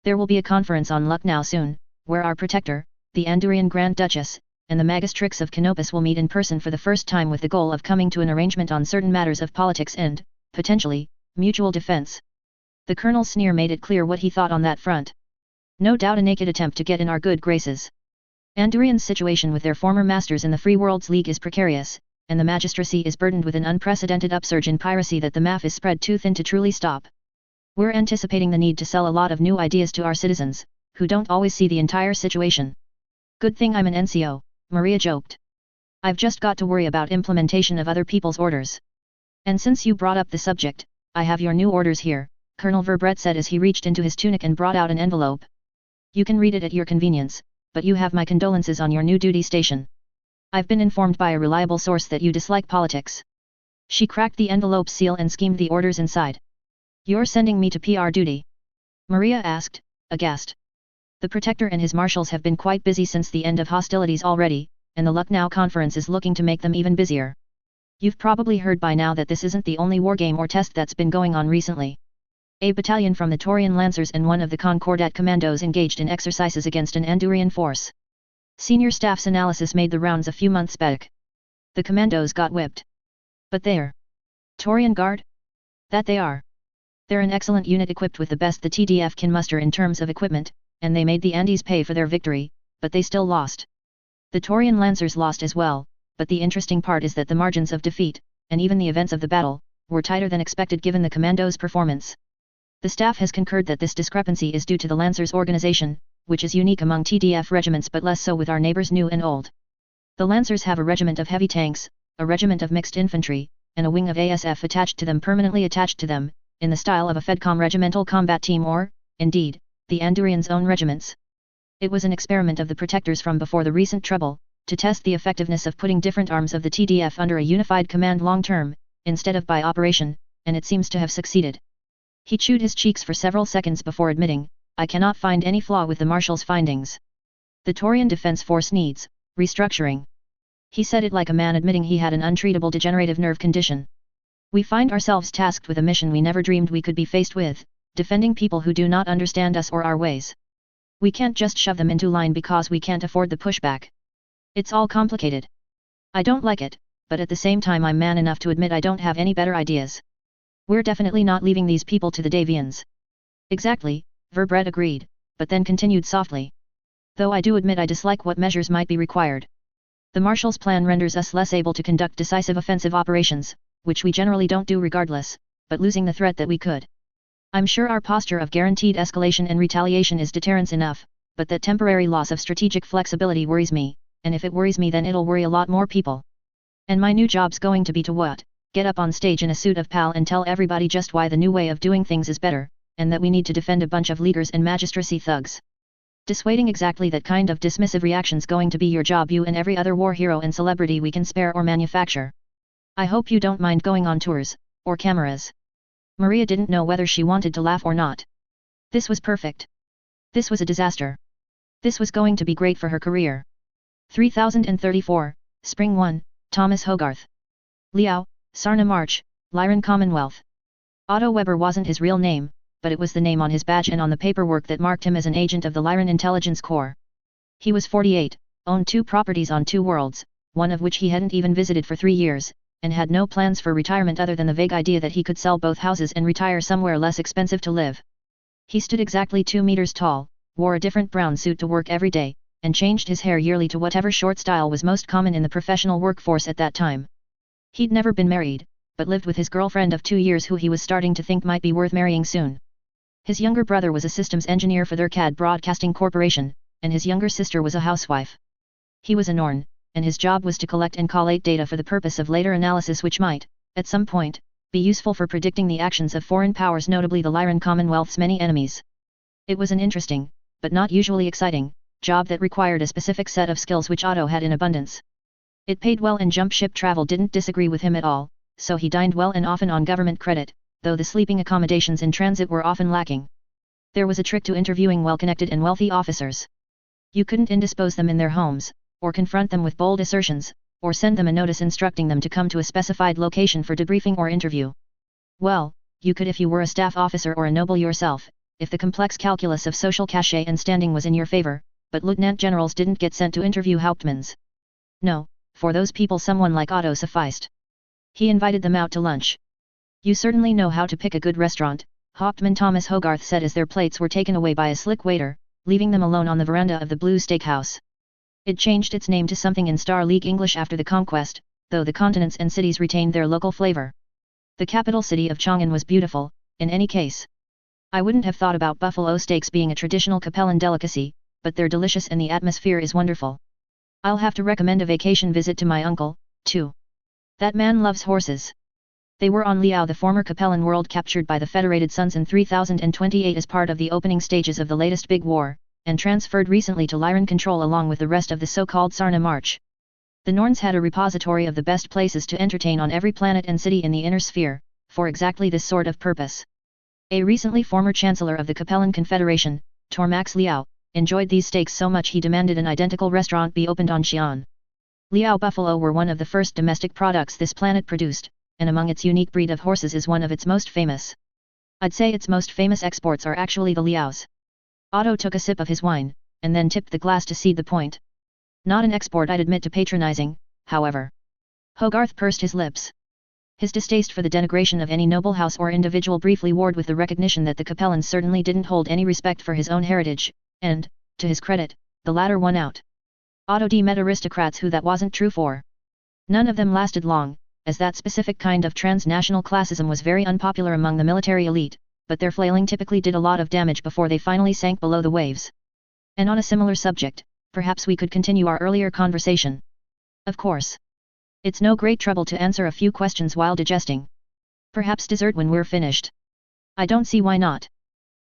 There will be a conference on Lucknow soon, where our protector, the Andurian Grand Duchess, and the Magistrix of Canopus will meet in person for the first time with the goal of coming to an arrangement on certain matters of politics and, potentially, mutual defense. The colonel's sneer made it clear what he thought on that front. No doubt a naked attempt to get in our good graces. Andurian's situation with their former masters in the Free Worlds League is precarious, and the magistracy is burdened with an unprecedented upsurge in piracy that the MAF is spread too thin to truly stop. We're anticipating the need to sell a lot of new ideas to our citizens, who don't always see the entire situation. Good thing I'm an NCO, Maria joked. I've just got to worry about implementation of other people's orders. And since you brought up the subject, I have your new orders here, Colonel Verbrett said as he reached into his tunic and brought out an envelope. You can read it at your convenience, but you have my condolences on your new duty station. I've been informed by a reliable source that you dislike politics. She cracked the envelope seal and schemed the orders inside. You're sending me to PR duty? Maria asked, aghast. The Protector and his marshals have been quite busy since the end of hostilities already, and the Lucknow conference is looking to make them even busier. You've probably heard by now that this isn't the only wargame or test that's been going on recently. A battalion from the Taurian Lancers and one of the Concordat commandos engaged in exercises against an Andurian force. Senior staff's analysis made the rounds a few months back. The commandos got whipped. But they're Taurian Guard? That they are. They're an excellent unit equipped with the best the TDF can muster in terms of equipment, and they made the Andes pay for their victory, but they still lost. The Taurian Lancers lost as well, but the interesting part is that the margins of defeat, and even the events of the battle, were tighter than expected given the commandos' performance. The staff has concurred that this discrepancy is due to the Lancers' organization, which is unique among TDF regiments but less so with our neighbors new and old. The Lancers have a regiment of heavy tanks, a regiment of mixed infantry, and a wing of ASF permanently attached to them, in the style of a FEDCOM regimental combat team or, indeed, the Andurians' own regiments. It was an experiment of the Protectors from before the recent trouble, to test the effectiveness of putting different arms of the TDF under a unified command long-term, instead of by operation, and it seems to have succeeded. He chewed his cheeks for several seconds before admitting, I cannot find any flaw with the Marshal's findings. The Taurian Defense Force needs restructuring. He said it like a man admitting he had an untreatable degenerative nerve condition. We find ourselves tasked with a mission we never dreamed we could be faced with, defending people who do not understand us or our ways. We can't just shove them into line because we can't afford the pushback. It's all complicated. I don't like it, but at the same time I'm man enough to admit I don't have any better ideas. We're definitely not leaving these people to the Davians. Exactly, Verbrett agreed, but then continued softly. Though I do admit I dislike what measures might be required. The Marshal's plan renders us less able to conduct decisive offensive operations, which we generally don't do regardless, but losing the threat that we could. I'm sure our posture of guaranteed escalation and retaliation is deterrence enough, but that temporary loss of strategic flexibility worries me, and if it worries me then it'll worry a lot more people. And my new job's going to be to what? Get up on stage in a suit of PAL and tell everybody just why the new way of doing things is better, and that we need to defend a bunch of leaguers and magistracy thugs. Dissuading exactly that kind of dismissive reaction's going to be your job, you and every other war hero and celebrity we can spare or manufacture. I hope you don't mind going on tours, or cameras. Maria didn't know whether she wanted to laugh or not. This was perfect. This was a disaster. This was going to be great for her career. 3034, Spring 1, Thomas Hogarth. Liao, Sarna March, Lyran Commonwealth. Otto Weber wasn't his real name, but it was the name on his badge and on the paperwork that marked him as an agent of the Lyran Intelligence Corps. He was 48, owned 2 properties on 2 worlds, one of which he hadn't even visited for 3 years, and had no plans for retirement other than the vague idea that he could sell both houses and retire somewhere less expensive to live. He stood exactly 2 meters tall, wore a different brown suit to work every day, and changed his hair yearly to whatever short style was most common in the professional workforce at that time. He'd never been married, but lived with his girlfriend of 2 years who he was starting to think might be worth marrying soon. His younger brother was a systems engineer for their CAD Broadcasting Corporation, and his younger sister was a housewife. He was a Norn, and his job was to collect and collate data for the purpose of later analysis which might, at some point, be useful for predicting the actions of foreign powers, notably the Lyran Commonwealth's many enemies. It was an interesting, but not usually exciting, job that required a specific set of skills which Otto had in abundance. It paid well and jump ship travel didn't disagree with him at all, so he dined well and often on government credit, though the sleeping accommodations in transit were often lacking. There was a trick to interviewing well-connected and wealthy officers. You couldn't indispose them in their homes, or confront them with bold assertions, or send them a notice instructing them to come to a specified location for debriefing or interview. Well, you could if you were a staff officer or a noble yourself, if the complex calculus of social cachet and standing was in your favor, but lieutenant generals didn't get sent to interview Hauptmanns. No, for those people someone like Otto sufficed. He invited them out to lunch. You certainly know how to pick a good restaurant, Hauptmann Thomas Hogarth said as their plates were taken away by a slick waiter, leaving them alone on the veranda of the Blue Steakhouse. It changed its name to something in Star League English after the conquest, though the continents and cities retained their local flavor. The capital city of Chang'an was beautiful, in any case. I wouldn't have thought about buffalo steaks being a traditional Capellan delicacy, but they're delicious and the atmosphere is wonderful. I'll have to recommend a vacation visit to my uncle, too. That man loves horses. They were on Liao, the former Capellan world captured by the Federated Sons in 3028 as part of the opening stages of the latest big war, and transferred recently to Lyran control along with the rest of the so-called Sarna March. The Norns had a repository of the best places to entertain on every planet and city in the inner sphere, for exactly this sort of purpose. A recently former Chancellor of the Capellan Confederation, Tormax Liao, enjoyed these steaks so much he demanded an identical restaurant be opened on Xi'an. Liao buffalo were one of the first domestic products this planet produced, and among its unique breed of horses is one of its most famous. I'd say its most famous exports are actually the Liaos. Otto took a sip of his wine, and then tipped the glass to cede the point. Not an export I'd admit to patronizing, however. Hogarth pursed his lips. His distaste for the denigration of any noble house or individual briefly warred with the recognition that the Capellans certainly didn't hold any respect for his own heritage, and, to his credit, the latter won out. Otto met aristocrats who that wasn't true for. None of them lasted long, as that specific kind of transnational classism was very unpopular among the military elite, but their flailing typically did a lot of damage before they finally sank below the waves. And on a similar subject, perhaps we could continue our earlier conversation. Of course. It's no great trouble to answer a few questions while digesting. Perhaps dessert when we're finished. I don't see why not.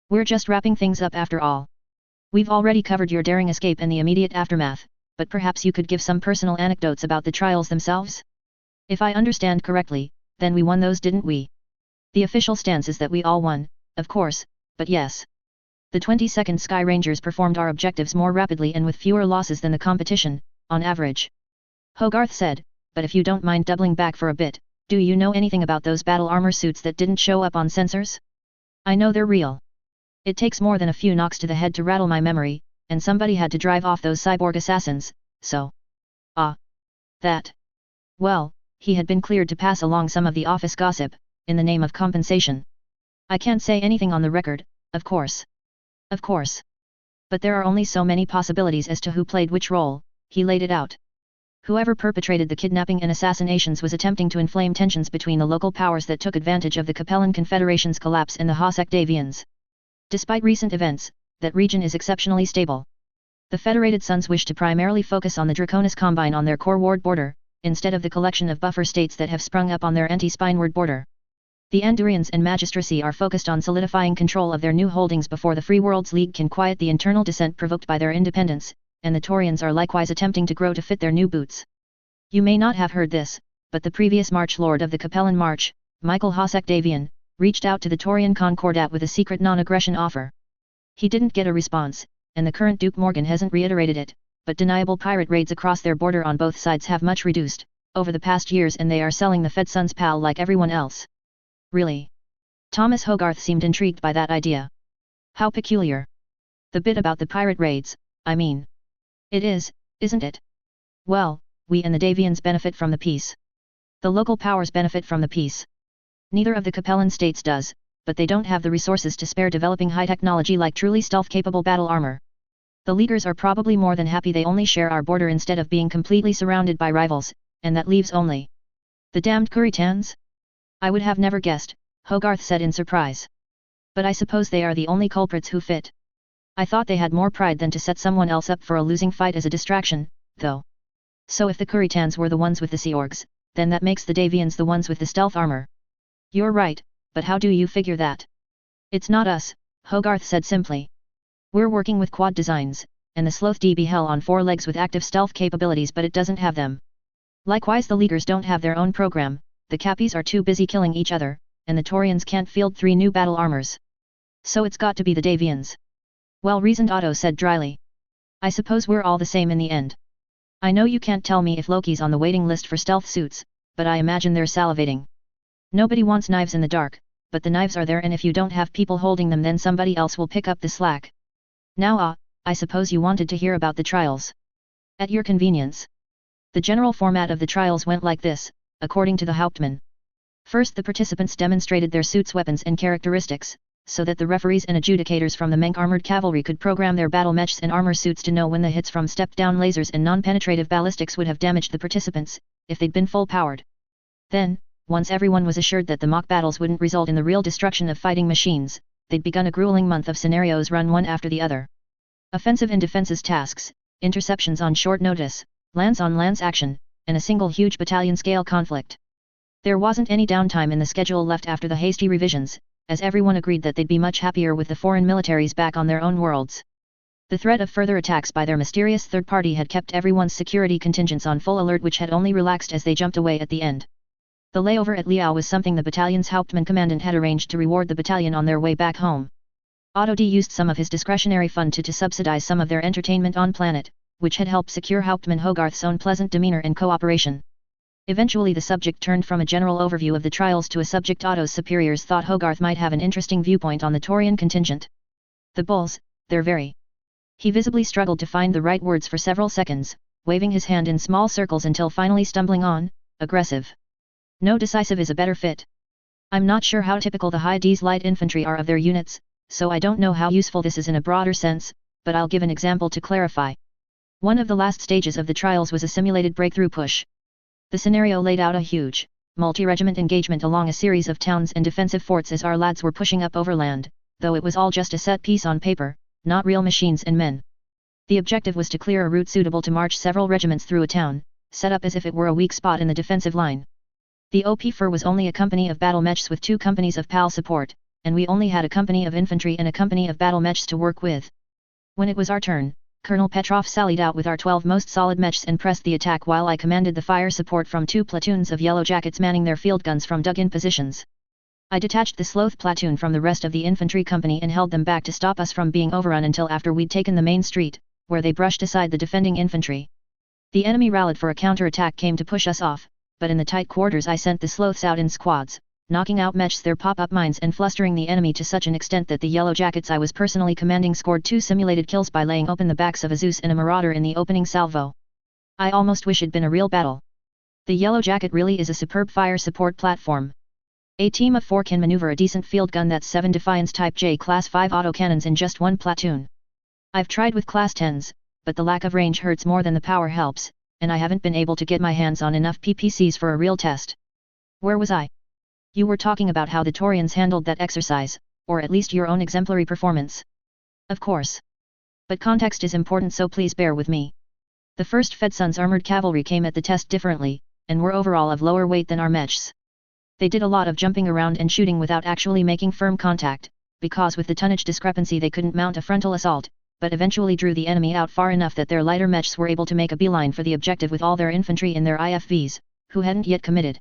We're just wrapping things up after all. We've already covered your daring escape and the immediate aftermath, but perhaps you could give some personal anecdotes about the trials themselves? If I understand correctly, then we won those, didn't we? The official stance is that we all won, of course, but yes. The 22nd Sky Rangers performed our objectives more rapidly and with fewer losses than the competition, on average. Hogarth said, but if you don't mind doubling back for a bit, do you know anything about those battle armor suits that didn't show up on sensors? I know they're real. It takes more than a few knocks to the head to rattle my memory, and somebody had to drive off those cyborg assassins, so... That. Well, he had been cleared to pass along some of the office gossip, in the name of compensation. I can't say anything on the record, of course. Of course. But there are only so many possibilities as to who played which role, he laid it out. Whoever perpetrated the kidnapping and assassinations was attempting to inflame tensions between the local powers that took advantage of the Capellan Confederation's collapse and the Hosek Davians. Despite recent events, that region is exceptionally stable. The Federated Sons wish to primarily focus on the Draconis Combine on their core ward border, instead of the collection of buffer states that have sprung up on their anti-Spineward border. The Andurians and Magistracy are focused on solidifying control of their new holdings before the Free Worlds League can quiet the internal dissent provoked by their independence, and the Taurians are likewise attempting to grow to fit their new boots. You may not have heard this, but the previous March Lord of the Capellan March, Michael Hosek Davian, reached out to the Taurian Concordat with a secret non-aggression offer. He didn't get a response, and the current Duke Morgan hasn't reiterated it, but deniable pirate raids across their border on both sides have much reduced, over the past years, and they are selling the Fed Sons PAL like everyone else. Really? Thomas Hogarth seemed intrigued by that idea. How peculiar. The bit about the pirate raids, I mean. It is, isn't it? Well, we and the Davians benefit from the peace. The local powers benefit from the peace. Neither of the Capellan states does, but they don't have the resources to spare developing high technology like truly stealth-capable battle armor. The leaguers are probably more than happy they only share our border instead of being completely surrounded by rivals, and that leaves only the damned Kuritans? I would have never guessed, Hogarth said in surprise. But I suppose they are the only culprits who fit. I thought they had more pride than to set someone else up for a losing fight as a distraction, though. So if the Kuritans were the ones with the Sea Orgs, then that makes the Davians the ones with the stealth armor. You're right, but how do you figure that? It's not us, Hogarth said simply. We're working with quad designs, and the Sloth DB Hell on 4 legs with active stealth capabilities, but it doesn't have them. Likewise the leaguers don't have their own program, the Cappies are too busy killing each other, and the Taurians can't field 3 new battle armors. So it's got to be the Davians. Well-reasoned Otto said dryly. I suppose we're all the same in the end. I know you can't tell me if Loki's on the waiting list for stealth suits, but I imagine they're salivating. Nobody wants knives in the dark, but the knives are there, and if you don't have people holding them then somebody else will pick up the slack. Now I suppose you wanted to hear about the trials. At your convenience. The general format of the trials went like this, according to the Hauptmann. First the participants demonstrated their suits' weapons and characteristics, so that the referees and adjudicators from the Menk armored cavalry could program their battle mechs and armor suits to know when the hits from step-down lasers and non-penetrative ballistics would have damaged the participants, if they'd been full-powered. Then, once everyone was assured that the mock battles wouldn't result in the real destruction of fighting machines, they'd begun a grueling month of scenarios run one after the other. Offensive and defensive tasks, interceptions on short notice, lance-on-lance action, and a single huge battalion-scale conflict. There wasn't any downtime in the schedule left after the hasty revisions, as everyone agreed that they'd be much happier with the foreign militaries back on their own worlds. The threat of further attacks by their mysterious third party had kept everyone's security contingents on full alert, which had only relaxed as they jumped away at the end. The layover at Liao was something the battalion's Hauptmann commandant had arranged to reward the battalion on their way back home. Otto D used some of his discretionary fund to subsidize some of their entertainment on planet, which had helped secure Hauptmann Hogarth's own pleasant demeanor and cooperation. Eventually the subject turned from a general overview of the trials to a subject Otto's superiors thought Hogarth might have an interesting viewpoint on the Taurian contingent. The bulls, they're very... He visibly struggled to find the right words for several seconds, waving his hand in small circles until finally stumbling on, aggressive. No, decisive is a better fit. I'm not sure how typical the High D's light infantry are of their units, so I don't know how useful this is in a broader sense, but I'll give an example to clarify. One of the last stages of the trials was a simulated breakthrough push. The scenario laid out a huge, multi-regiment engagement along a series of towns and defensive forts as our lads were pushing up overland, though it was all just a set piece on paper, not real machines and men. The objective was to clear a route suitable to march several regiments through a town, set up as if it were a weak spot in the defensive line. The OP-4 was only a company of battle mechs with 2 companies of PAL support, and we only had a company of infantry and a company of battle mechs to work with. When it was our turn, Colonel Petrov sallied out with our 12 most solid mechs and pressed the attack while I commanded the fire support from 2 platoons of Yellow Jackets manning their field guns from dug-in positions. I detached the Sloth platoon from the rest of the infantry company and held them back to stop us from being overrun until after we'd taken the main street, where they brushed aside the defending infantry. The enemy rallied for a counter-attack came to push us off, but in the tight quarters I sent the Sloths out in squads, knocking out mechs their pop-up mines and flustering the enemy to such an extent that the Yellow Jackets I was personally commanding scored 2 simulated kills by laying open the backs of a Zeus and a Marauder in the opening salvo. I almost wish it'd been a real battle. The Yellow Jacket really is a superb fire support platform. A team of 4 can maneuver a decent field gun that's 7 Defiance Type J Class 5 autocannons in just 1 platoon. I've tried with Class 10s, but the lack of range hurts more than the power helps, and I haven't been able to get my hands on enough PPCs for a real test. Where was I? You were talking about how the Taurians handled that exercise, or at least your own exemplary performance. Of course. But context is important, so please bear with me. The 1st Fedson's armored cavalry came at the test differently, and were overall of lower weight than our mechs. They did a lot of jumping around and shooting without actually making firm contact, because with the tonnage discrepancy they couldn't mount a frontal assault, but eventually drew the enemy out far enough that their lighter mechs were able to make a beeline for the objective with all their infantry in their IFVs, who hadn't yet committed.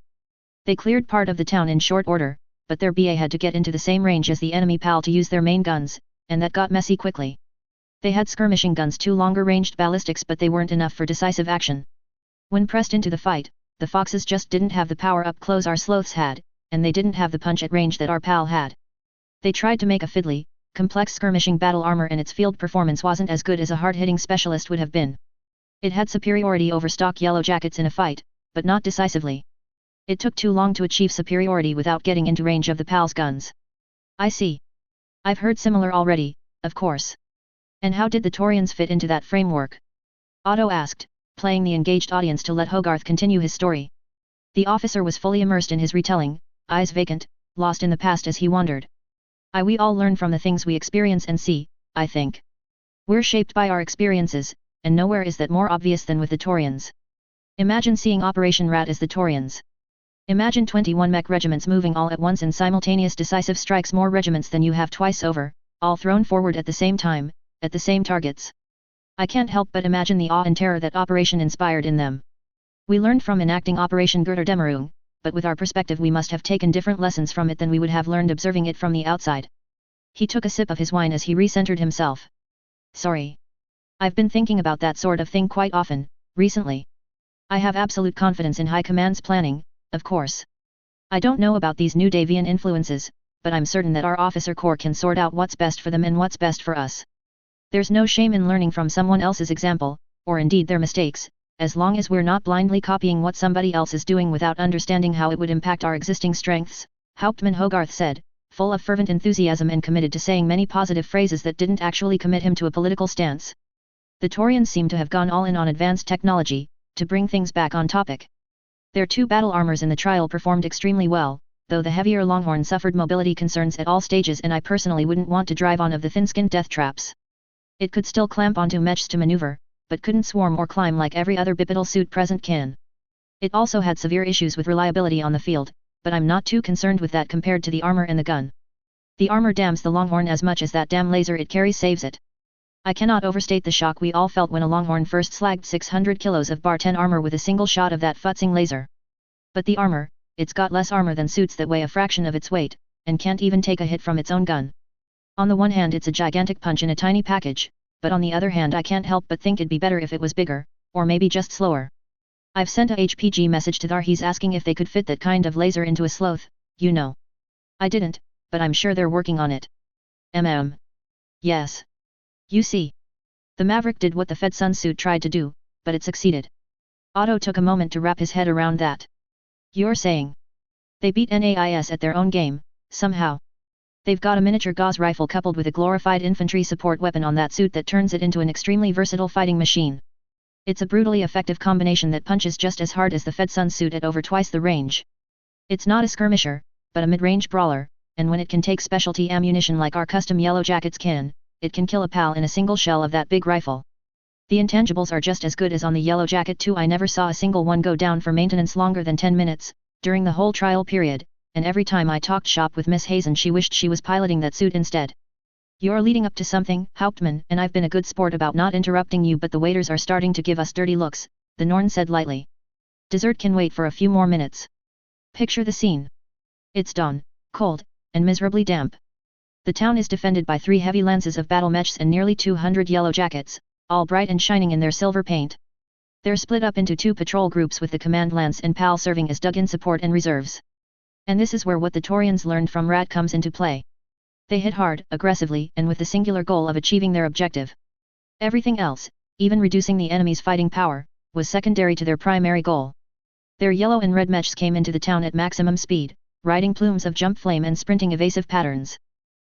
They cleared part of the town in short order, but their BA had to get into the same range as the enemy PAL to use their main guns, and that got messy quickly. They had skirmishing guns, 2 longer-ranged ballistics, but they weren't enough for decisive action. When pressed into the fight, the Foxes just didn't have the power up close our Sloths had, and they didn't have the punch at range that our PAL had. They tried to make a fiddly, complex skirmishing battle armor, and its field performance wasn't as good as a hard-hitting specialist would have been. It had superiority over stock Yellow Jackets in a fight, but not decisively. It took too long to achieve superiority without getting into range of the PAL's guns. I see. I've heard similar already, of course. And how did the Taurians fit into that framework? Otto asked, playing the engaged audience to let Hogarth continue his story. The officer was fully immersed in his retelling, eyes vacant, lost in the past as he wandered. We all learn from the things we experience and see, I think. We're shaped by our experiences, and nowhere is that more obvious than with the Taurians. Imagine seeing Operation Rat as the Taurians. Imagine 21 mech regiments moving all at once in simultaneous decisive strikes, more regiments than you have twice over, all thrown forward at the same time, at the same targets. I can't help but imagine the awe and terror that operation inspired in them. We learned from enacting Operation Götterdämmerung, but with our perspective we must have taken different lessons from it than we would have learned observing it from the outside. He took a sip of his wine as he recentered himself. Sorry. I've been thinking about that sort of thing quite often, recently. I have absolute confidence in High Command's planning, of course. I don't know about these new Davian influences, but I'm certain that our officer corps can sort out what's best for them and what's best for us. There's no shame in learning from someone else's example, or indeed their mistakes, as long as we're not blindly copying what somebody else is doing without understanding how it would impact our existing strengths, Hauptmann Hogarth said, full of fervent enthusiasm and committed to saying many positive phrases that didn't actually commit him to a political stance. The Taurians seem to have gone all in on advanced technology, to bring things back on topic. Their 2 battle armors in the trial performed extremely well, though the heavier Longhorn suffered mobility concerns at all stages and I personally wouldn't want to drive on of the thin-skinned death traps. It could still clamp onto mechs to maneuver, but couldn't swarm or climb like every other bipedal suit present can. It also had severe issues with reliability on the field, but I'm not too concerned with that compared to the armor and the gun. The armor damns the Longhorn as much as that damn laser it carries saves it. I cannot overstate the shock we all felt when a Longhorn first slagged 600 kilos of Bar 10 armor with a single shot of that futzing laser. But the armor, it's got less armor than suits that weigh a fraction of its weight, and can't even take a hit from its own gun. On the one hand it's a gigantic punch in a tiny package, but on the other hand I can't help but think it'd be better if it was bigger, or maybe just slower. I've sent a HPG message to Tharhe's asking if they could fit that kind of laser into a sloth, you know. I didn't, but I'm sure they're working on it. Yes. You see. The Maverick did what the Fedsun suit tried to do, but it succeeded. Otto took a moment to wrap his head around that. You're saying? They beat NAIS at their own game, somehow. They've got a miniature Gauss rifle coupled with a glorified infantry support weapon on that suit that turns it into an extremely versatile fighting machine. It's a brutally effective combination that punches just as hard as the Fedsun suit at over twice the range. It's not a skirmisher, but a mid-range brawler, and when it can take specialty ammunition like our custom Yellow Jackets can, it can kill a pal in a single shell of that big rifle. The intangibles are just as good as on the Yellow Jacket too. I never saw a single one go down for maintenance longer than 10 minutes, during the whole trial period, and every time I talked shop with Miss Hazen she wished she was piloting that suit instead. You're leading up to something, Hauptmann, and I've been a good sport about not interrupting you, but the waiters are starting to give us dirty looks, the Norn said lightly. Dessert can wait for a few more minutes. Picture the scene. It's dawn, cold, and miserably damp. The town is defended by 3 heavy lances of battle mechs and nearly 200 Yellow Jackets, all bright and shining in their silver paint. They're split up into 2 patrol groups with the command lance and PAL serving as dug-in support and reserves. And this is where what the Taurians learned from Rat comes into play. They hit hard, aggressively, and with the singular goal of achieving their objective. Everything else, even reducing the enemy's fighting power, was secondary to their primary goal. Their yellow and red mechs came into the town at maximum speed, riding plumes of jump flame and sprinting evasive patterns.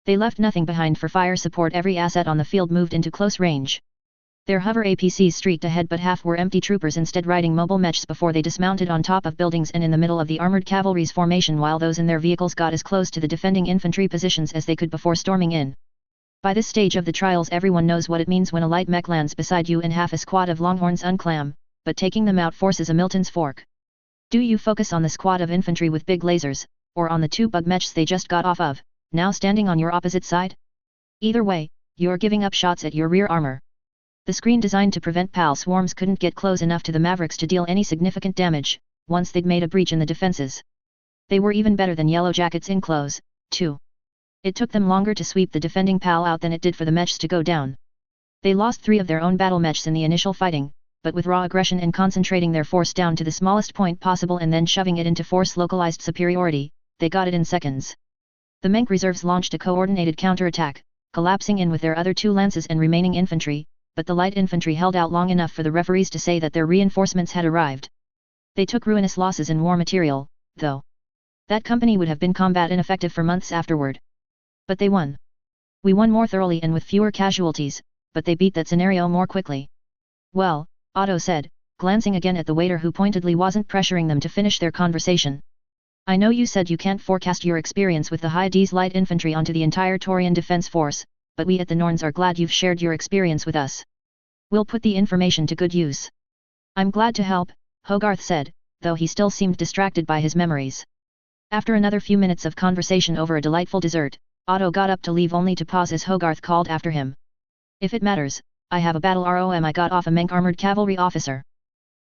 They left nothing behind for fire support. Every asset on the field moved into close range. Their hover APCs streaked ahead, but half were empty troopers instead riding mobile mechs before they dismounted on top of buildings and in the middle of the armored cavalry's formation, while those in their vehicles got as close to the defending infantry positions as they could before storming in. By this stage of the trials everyone knows what it means when a light mech lands beside you and half a squad of Longhorns unclam, but taking them out forces a Milton's fork. Do you focus on the squad of infantry with big lasers, or on the 2 bug mechs they just got off of, now standing on your opposite side? Either way, you're giving up shots at your rear armor. The screen designed to prevent PAL swarms couldn't get close enough to the Mavericks to deal any significant damage, once they'd made a breach in the defenses. They were even better than Yellow Jackets in close, too. It took them longer to sweep the defending PAL out than it did for the mechs to go down. They lost 3 of their own battle mechs in the initial fighting, but with raw aggression and concentrating their force down to the smallest point possible and then shoving it into force-localized superiority, they got it in seconds. The Menk reserves launched a coordinated counterattack, collapsing in with their other 2 lances and remaining infantry, but the light infantry held out long enough for the referees to say that their reinforcements had arrived. They took ruinous losses in war material, though. That company would have been combat ineffective for months afterward. But they won. We won more thoroughly and with fewer casualties, but they beat that scenario more quickly. Well, Otto said, glancing again at the waiter who pointedly wasn't pressuring them to finish their conversation. I know you said you can't forecast your experience with the High D's light infantry onto the entire Taurian defense force, but we at the Norns are glad you've shared your experience with us. We'll put the information to good use. I'm glad to help, Hogarth said, though he still seemed distracted by his memories. After another few minutes of conversation over a delightful dessert, Otto got up to leave only to pause as Hogarth called after him. If it matters, I have a battle ROM I got off a Menk armored cavalry officer.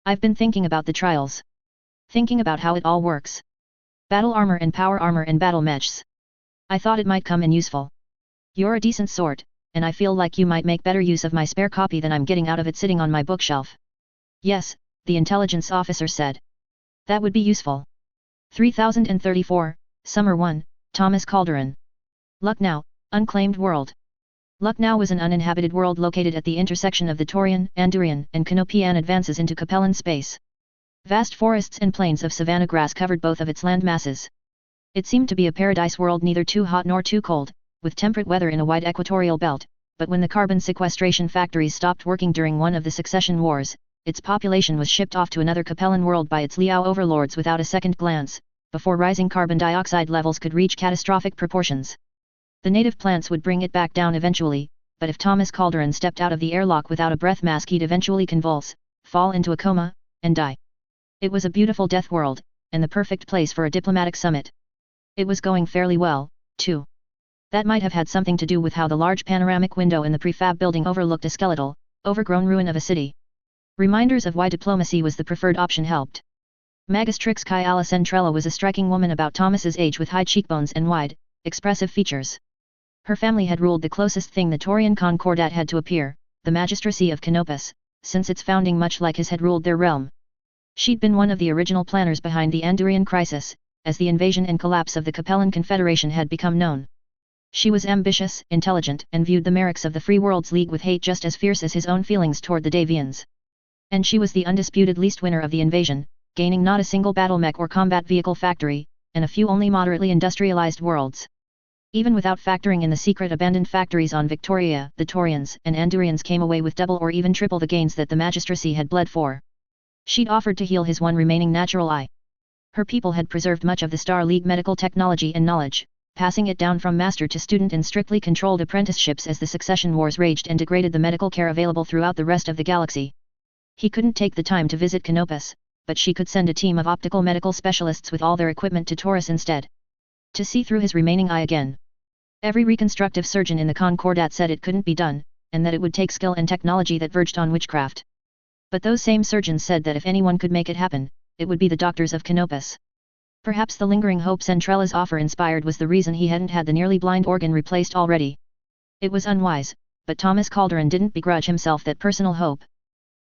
I've been thinking about the trials. Thinking about how it all works. Battle armor and power armor and battle mechs. I thought it might come in useful. You're a decent sort, and I feel like you might make better use of my spare copy than I'm getting out of it sitting on my bookshelf. Yes, the intelligence officer said. That would be useful. 3034, Summer 1, Thomas Calderon. Lucknow, unclaimed world. Lucknow was an uninhabited world located at the intersection of the Taurian, Andurian, and Canopian advances into Capellan space. Vast forests and plains of savanna grass covered both of its land masses. It seemed to be a paradise world neither too hot nor too cold, with temperate weather in a wide equatorial belt, but when the carbon sequestration factories stopped working during one of the succession wars, its population was shipped off to another Capellan world by its Liao overlords without a second glance, before rising carbon dioxide levels could reach catastrophic proportions. The native plants would bring it back down eventually, but if Thomas Calderon stepped out of the airlock without a breath mask he'd eventually convulse, fall into a coma, and die. It was a beautiful death world, and the perfect place for a diplomatic summit. It was going fairly well, too. That might have had something to do with how the large panoramic window in the prefab building overlooked a skeletal, overgrown ruin of a city. Reminders of why diplomacy was the preferred option helped. Magistrix Kyala Centrella was a striking woman about Thomas's age with high cheekbones and wide, expressive features. Her family had ruled the closest thing the Taurian Concordat had to appear, the magistracy of Canopus, since its founding much like his had ruled their realm. She'd been one of the original planners behind the Andurian crisis, as the invasion and collapse of the Capellan Confederation had become known. She was ambitious, intelligent, and viewed the mercs of the Free Worlds League with hate just as fierce as his own feelings toward the Davians. And she was the undisputed least winner of the invasion, gaining not a single battle mech or combat vehicle factory, and a few only moderately industrialized worlds. Even without factoring in the secret abandoned factories on Victoria, the Taurians and Andurians came away with double or even triple the gains that the magistracy had bled for. She'd offered to heal his one remaining natural eye. Her people had preserved much of the Star League medical technology and knowledge, passing it down from master to student in strictly controlled apprenticeships as the succession wars raged and degraded the medical care available throughout the rest of the galaxy. He couldn't take the time to visit Canopus, but she could send a team of optical medical specialists with all their equipment to Taurus instead. To see through his remaining eye again. Every reconstructive surgeon in the Concordat said it couldn't be done, and that it would take skill and technology that verged on witchcraft. But those same surgeons said that if anyone could make it happen, it would be the doctors of Canopus. Perhaps the lingering hope Centrella's offer inspired was the reason he hadn't had the nearly blind organ replaced already. It was unwise, but Thomas Calderon didn't begrudge himself that personal hope.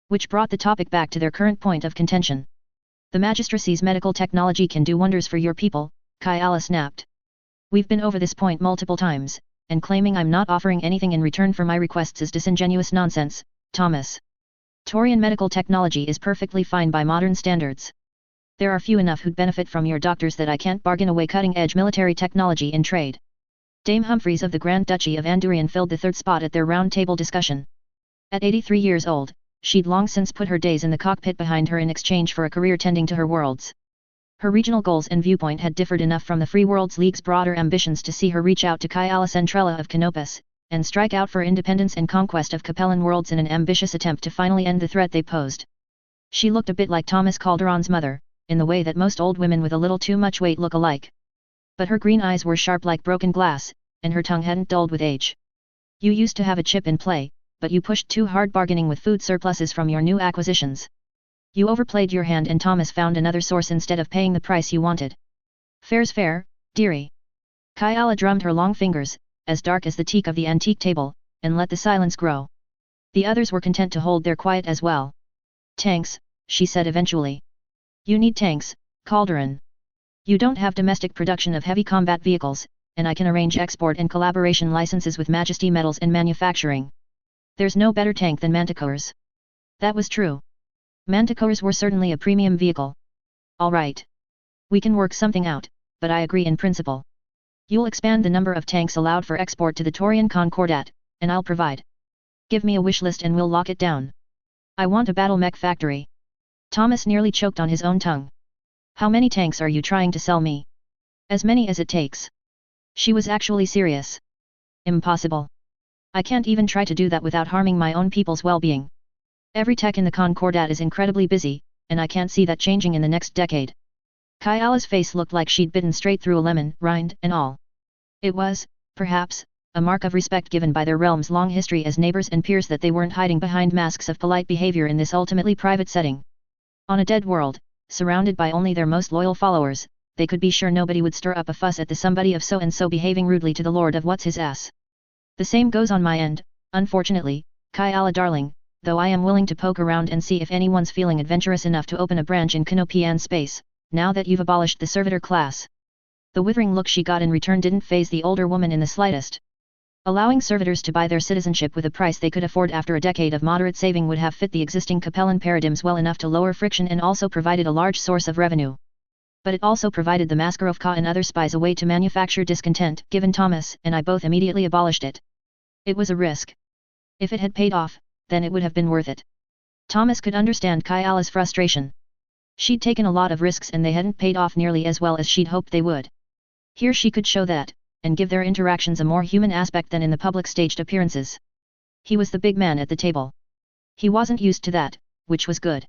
Which brought the topic back to their current point of contention. The magistracy's medical technology can do wonders for your people, Kyala snapped. We've been over this point multiple times, and claiming I'm not offering anything in return for my requests is disingenuous nonsense, Thomas. Taurian medical technology is perfectly fine by modern standards. There are few enough who'd benefit from your doctors that I can't bargain away cutting-edge military technology in trade. Dame Humphreys of the Grand Duchy of Andurian filled the third spot at their round-table discussion. At 83 years old, she'd long since put her days in the cockpit behind her in exchange for a career tending to her worlds. Her regional goals and viewpoint had differed enough from the Free Worlds League's broader ambitions to see her reach out to Kyala Centrella of Canopus, and strike out for independence and conquest of Capellan worlds in an ambitious attempt to finally end the threat they posed. She looked a bit like Thomas Calderon's mother, in the way that most old women with a little too much weight look alike. But her green eyes were sharp like broken glass, and her tongue hadn't dulled with age. You used to have a chip in play, but you pushed too hard bargaining with food surpluses from your new acquisitions. You overplayed your hand and Thomas found another source instead of paying the price you wanted. Fair's fair, dearie. Kyala drummed her long fingers, as dark as the teak of the antique table, and let the silence grow. The others were content to hold their quiet as well. Tanks, she said eventually. You need tanks, Calderon. You don't have domestic production of heavy combat vehicles, and I can arrange export and collaboration licenses with Majesty Metals and Manufacturing. There's no better tank than Manticores. That was true. Manticores were certainly a premium vehicle. All right. We can work something out, but I agree in principle. You'll expand the number of tanks allowed for export to the Taurian Concordat, and I'll provide. Give me a wish list and we'll lock it down. I want a battle mech factory. Thomas nearly choked on his own tongue. How many tanks are you trying to sell me? As many as it takes. She was actually serious. Impossible. I can't even try to do that without harming my own people's well-being. Every tech in the Concordat is incredibly busy, and I can't see that changing in the next decade. Kyala's face looked like she'd bitten straight through a lemon, rind and all. It was, perhaps, a mark of respect given by their realm's long history as neighbors and peers that they weren't hiding behind masks of polite behavior in this ultimately private setting. On a dead world, surrounded by only their most loyal followers, they could be sure nobody would stir up a fuss at the somebody of so-and-so behaving rudely to the lord of what's-his-ass. The same goes on my end, unfortunately, Kyala darling, though I am willing to poke around and see if anyone's feeling adventurous enough to open a branch in Canopian space, now that you've abolished the servitor class. The withering look she got in return didn't faze the older woman in the slightest. Allowing servitors to buy their citizenship with a price they could afford after a decade of moderate saving would have fit the existing Capellan paradigms well enough to lower friction and also provided a large source of revenue. But it also provided the Maskarovka and other spies a way to manufacture discontent. Given Thomas and I both immediately abolished it. It was a risk. If it had paid off, then it would have been worth it. Thomas could understand Kyala's frustration. She'd taken a lot of risks and they hadn't paid off nearly as well as she'd hoped they would. Here she could show that, and give their interactions a more human aspect than in the public staged appearances. He was the big man at the table. He wasn't used to that, which was good.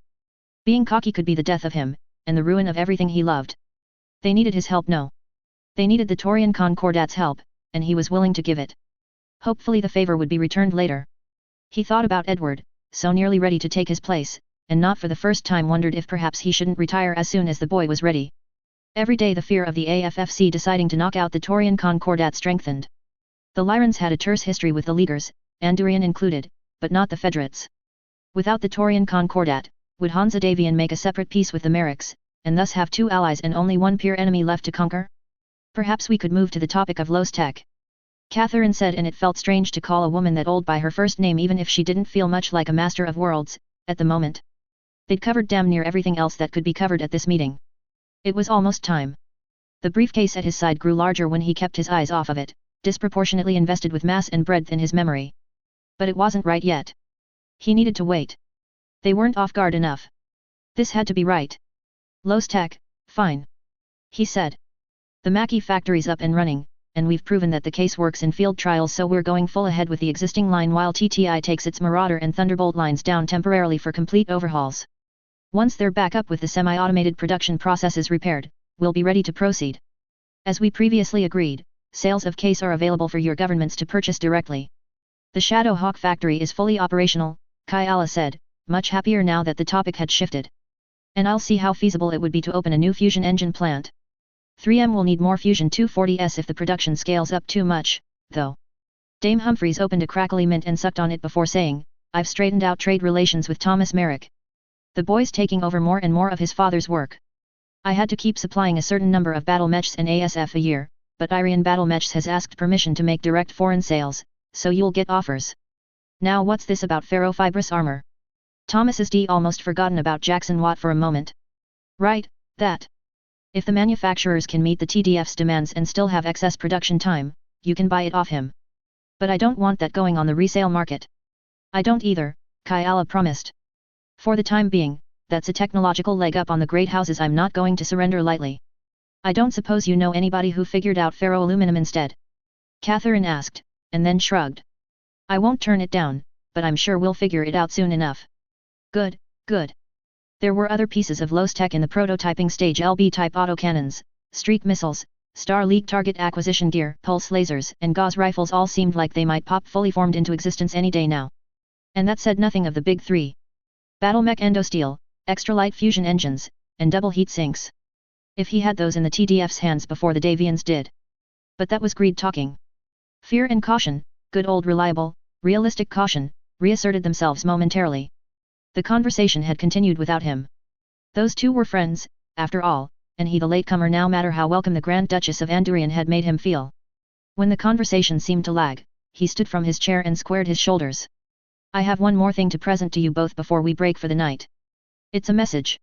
Being cocky could be the death of him, and the ruin of everything he loved. They needed his help. No. They needed the Taurian Concordat's help, and he was willing to give it. Hopefully the favor would be returned later. He thought about Edward, so nearly ready to take his place, and not for the first time wondered if perhaps he shouldn't retire as soon as the boy was ready. Every day the fear of the AFFC deciding to knock out the Taurian Concordat strengthened. The Lyrans had a terse history with the Leaguers, Andurian included, but not the Federates. Without the Taurian Concordat, would Hansa Davian make a separate peace with the Merrics, and thus have two allies and only one peer enemy left to conquer? Perhaps we could move to the topic of Battletech. Catherine said, and it felt strange to call a woman that old by her first name even if she didn't feel much like a master of worlds, at the moment. They'd covered damn near everything else that could be covered at this meeting. It was almost time. The briefcase at his side grew larger when he kept his eyes off of it, disproportionately invested with mass and breadth in his memory. But it wasn't right yet. He needed to wait. They weren't off guard enough. This had to be right. Battletech, fine. He said. The Mackey factory's up and running, and we've proven that the case works in field trials, so we're going full ahead with the existing line while TTI takes its Marauder and Thunderbolt lines down temporarily for complete overhauls. Once they're back up with the semi-automated production processes repaired, we'll be ready to proceed. As we previously agreed, sales of case are available for your governments to purchase directly. The Shadow Hawk factory is fully operational, Kyala said, much happier now that the topic had shifted. And I'll see how feasible it would be to open a new fusion engine plant. 3M will need more Fusion 240S if the production scales up too much, though. Dame Humphreys opened a crackly mint and sucked on it before saying, I've straightened out trade relations with Thomas Merrick. The boy's taking over more and more of his father's work. I had to keep supplying a certain number of battle mechs and ASF a year, but Irian Battle Mechs has asked permission to make direct foreign sales, so you'll get offers. Now what's this about ferrofibrous armor? Thomas's D almost forgotten about Jackson Watt for a moment. Right, that. If the manufacturers can meet the TDF's demands and still have excess production time, you can buy it off him. But I don't want that going on the resale market. I don't either, Kyala promised. For the time being, that's a technological leg up on the great houses I'm not going to surrender lightly. I don't suppose you know anybody who figured out ferroaluminum instead? Catherine asked, and then shrugged. I won't turn it down, but I'm sure we'll figure it out soon enough. Good, good. There were other pieces of Battletech in the prototyping stage: LB-type autocannons, streak missiles, Star League target acquisition gear, pulse lasers, and gauze rifles all seemed like they might pop fully formed into existence any day now. And that said nothing of the big three. Battlemech endosteel, extra-light fusion engines, and double heat sinks. If he had those in the TDF's hands before the Davians did. But that was greed talking. Fear and caution, good old reliable, realistic caution, reasserted themselves momentarily. The conversation had continued without him. Those two were friends, after all, and he the latecomer, no matter how welcome the Grand Duchess of Andurian had made him feel. When the conversation seemed to lag, he stood from his chair and squared his shoulders. I have one more thing to present to you both before we break for the night. It's a message.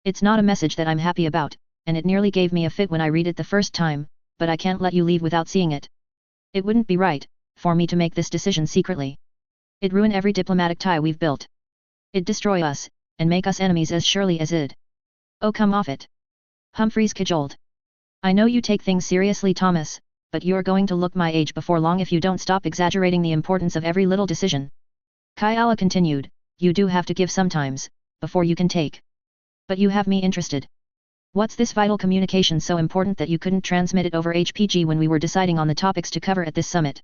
It's not a message that I'm happy about, and it nearly gave me a fit when I read it the first time, but I can't let you leave without seeing it. It wouldn't be right, for me to make this decision secretly. It'd ruin every diplomatic tie we've built. It'd destroy us, and make us enemies as surely as it'd. Oh, come off it. Humphreys cajoled. I know you take things seriously, Thomas, but you're going to look my age before long if you don't stop exaggerating the importance of every little decision. Kyala continued, you do have to give sometimes, before you can take. But you have me interested. What's this vital communication so important that you couldn't transmit it over HPG when we were deciding on the topics to cover at this summit?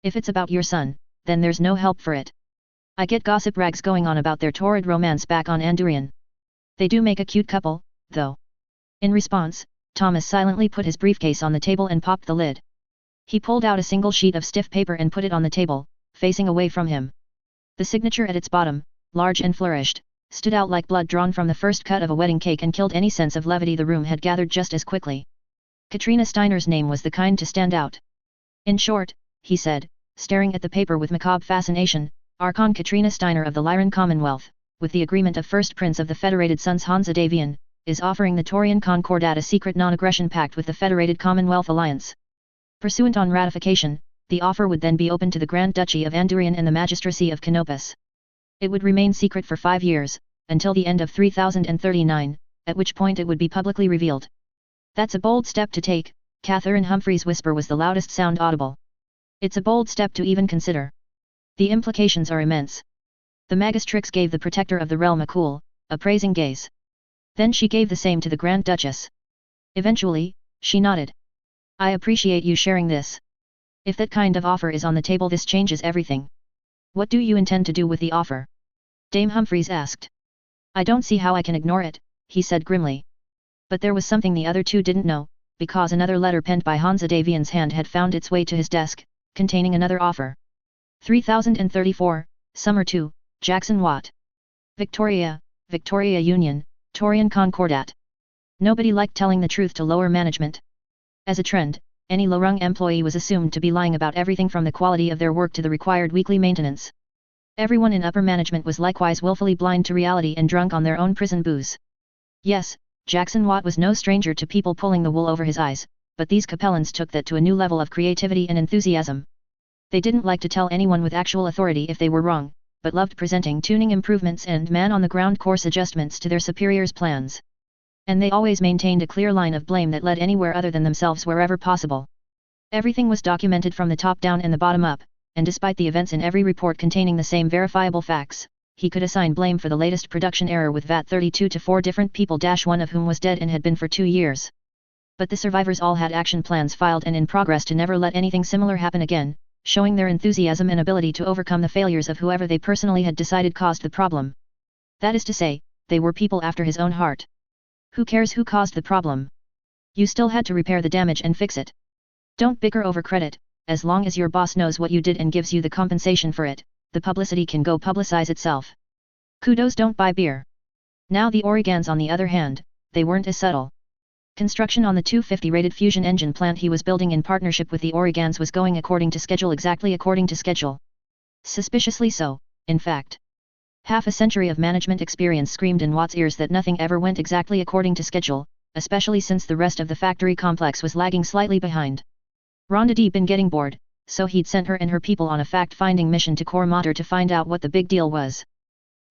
If it's about your son, then there's no help for it. I get gossip rags going on about their torrid romance back on Andurian. They do make a cute couple, though. In response, Thomas silently put his briefcase on the table and popped the lid. He pulled out a single sheet of stiff paper and put it on the table, facing away from him. The signature at its bottom, large and flourished, stood out like blood drawn from the first cut of a wedding cake and killed any sense of levity the room had gathered just as quickly. Katrina Steiner's name was the kind to stand out. In short, he said, staring at the paper with macabre fascination, Archon Katrina Steiner of the Lyran Commonwealth, with the agreement of First Prince of the Federated Sons Hansa Davian, is offering the Taurian Concordat a secret non-aggression pact with the Federated Commonwealth Alliance. Pursuant on ratification, the offer would then be open to the Grand Duchy of Andurian and the Magistracy of Canopus. It would remain secret for 5 years, until the end of 3039, at which point it would be publicly revealed. That's a bold step to take, Catherine Humphrey's whisper was the loudest sound audible. It's a bold step to even consider. The implications are immense. The Magistrix gave the protector of the realm a cool, appraising gaze. Then she gave the same to the Grand Duchess. Eventually, she nodded. I appreciate you sharing this. If that kind of offer is on the table, this changes everything. What do you intend to do with the offer? Dame Humphreys asked. I don't see how I can ignore it, he said grimly. But there was something the other two didn't know, because another letter penned by Hansa Davian's hand had found its way to his desk, containing another offer. 3034, Summer 2, Jackson Watt. Victoria, Victoria Union, Taurian Concordat. Nobody liked telling the truth to lower management. As a trend, any low-rung employee was assumed to be lying about everything from the quality of their work to the required weekly maintenance. Everyone in upper management was likewise willfully blind to reality and drunk on their own prison booze. Yes, Jackson Watt was no stranger to people pulling the wool over his eyes, but these capellans took that to a new level of creativity and enthusiasm. They didn't like to tell anyone with actual authority if they were wrong, but loved presenting tuning improvements and man-on-the-ground course adjustments to their superiors' plans. And they always maintained a clear line of blame that led anywhere other than themselves wherever possible. Everything was documented from the top down and the bottom up, and despite the events in every report containing the same verifiable facts, he could assign blame for the latest production error with VAT-32 to 4 different people, one of whom was dead and had been for 2 years. But the survivors all had action plans filed and in progress to never let anything similar happen again, showing their enthusiasm and ability to overcome the failures of whoever they personally had decided caused the problem. That is to say, they were people after his own heart. Who cares who caused the problem? You still had to repair the damage and fix it. Don't bicker over credit, as long as your boss knows what you did and gives you the compensation for it, the publicity can go publicize itself. Kudos don't buy beer. Now the Oregans on the other hand, they weren't as subtle. Construction on the 250-rated fusion engine plant he was building in partnership with the Oregans was going according to schedule, exactly according to schedule. Suspiciously so, in fact. Half a century of management experience screamed in Watt's ears that nothing ever went exactly according to schedule, especially since the rest of the factory complex was lagging slightly behind. Rhonda D been getting bored, so he'd sent her and her people on a fact-finding mission to Core Mater to find out what the big deal was.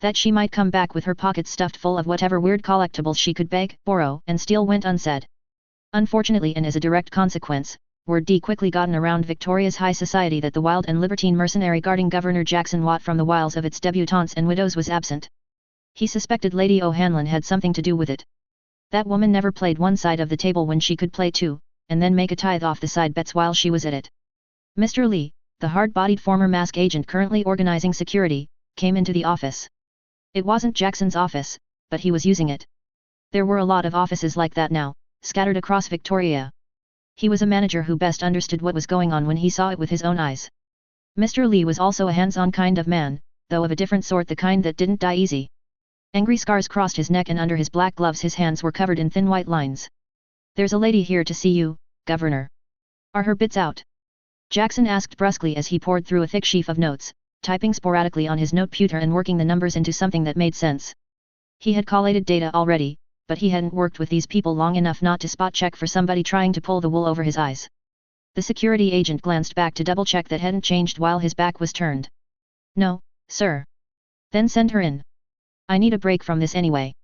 That she might come back with her pockets stuffed full of whatever weird collectibles she could beg, borrow, and steal went unsaid. Unfortunately, and as a direct consequence, word D quickly gotten around Victoria's high society that the wild and libertine mercenary guarding Governor Jackson Watt from the wiles of its debutantes and widows was absent. He suspected Lady O'Hanlon had something to do with it. That woman never played one side of the table when she could play two, and then make a tithe off the side bets while she was at it. Mr. Lee, the hard-bodied former mask agent currently organizing security, came into the office. It wasn't Jackson's office, but he was using it. There were a lot of offices like that now, scattered across Victoria. He was a manager who best understood what was going on when he saw it with his own eyes. Mr. Lee was also a hands-on kind of man, though of a different sort, the kind that didn't die easy. Angry scars crossed his neck and under his black gloves his hands were covered in thin white lines. There's a lady here to see you, Governor. Are her bits out? Jackson asked brusquely as he poured through a thick sheaf of notes, typing sporadically on his noteputer and working the numbers into something that made sense. He had collated data already, but he hadn't worked with these people long enough not to spot check for somebody trying to pull the wool over his eyes. The security agent glanced back to double-check that hadn't changed while his back was turned. No, sir. Then send her in. I need a break from this anyway.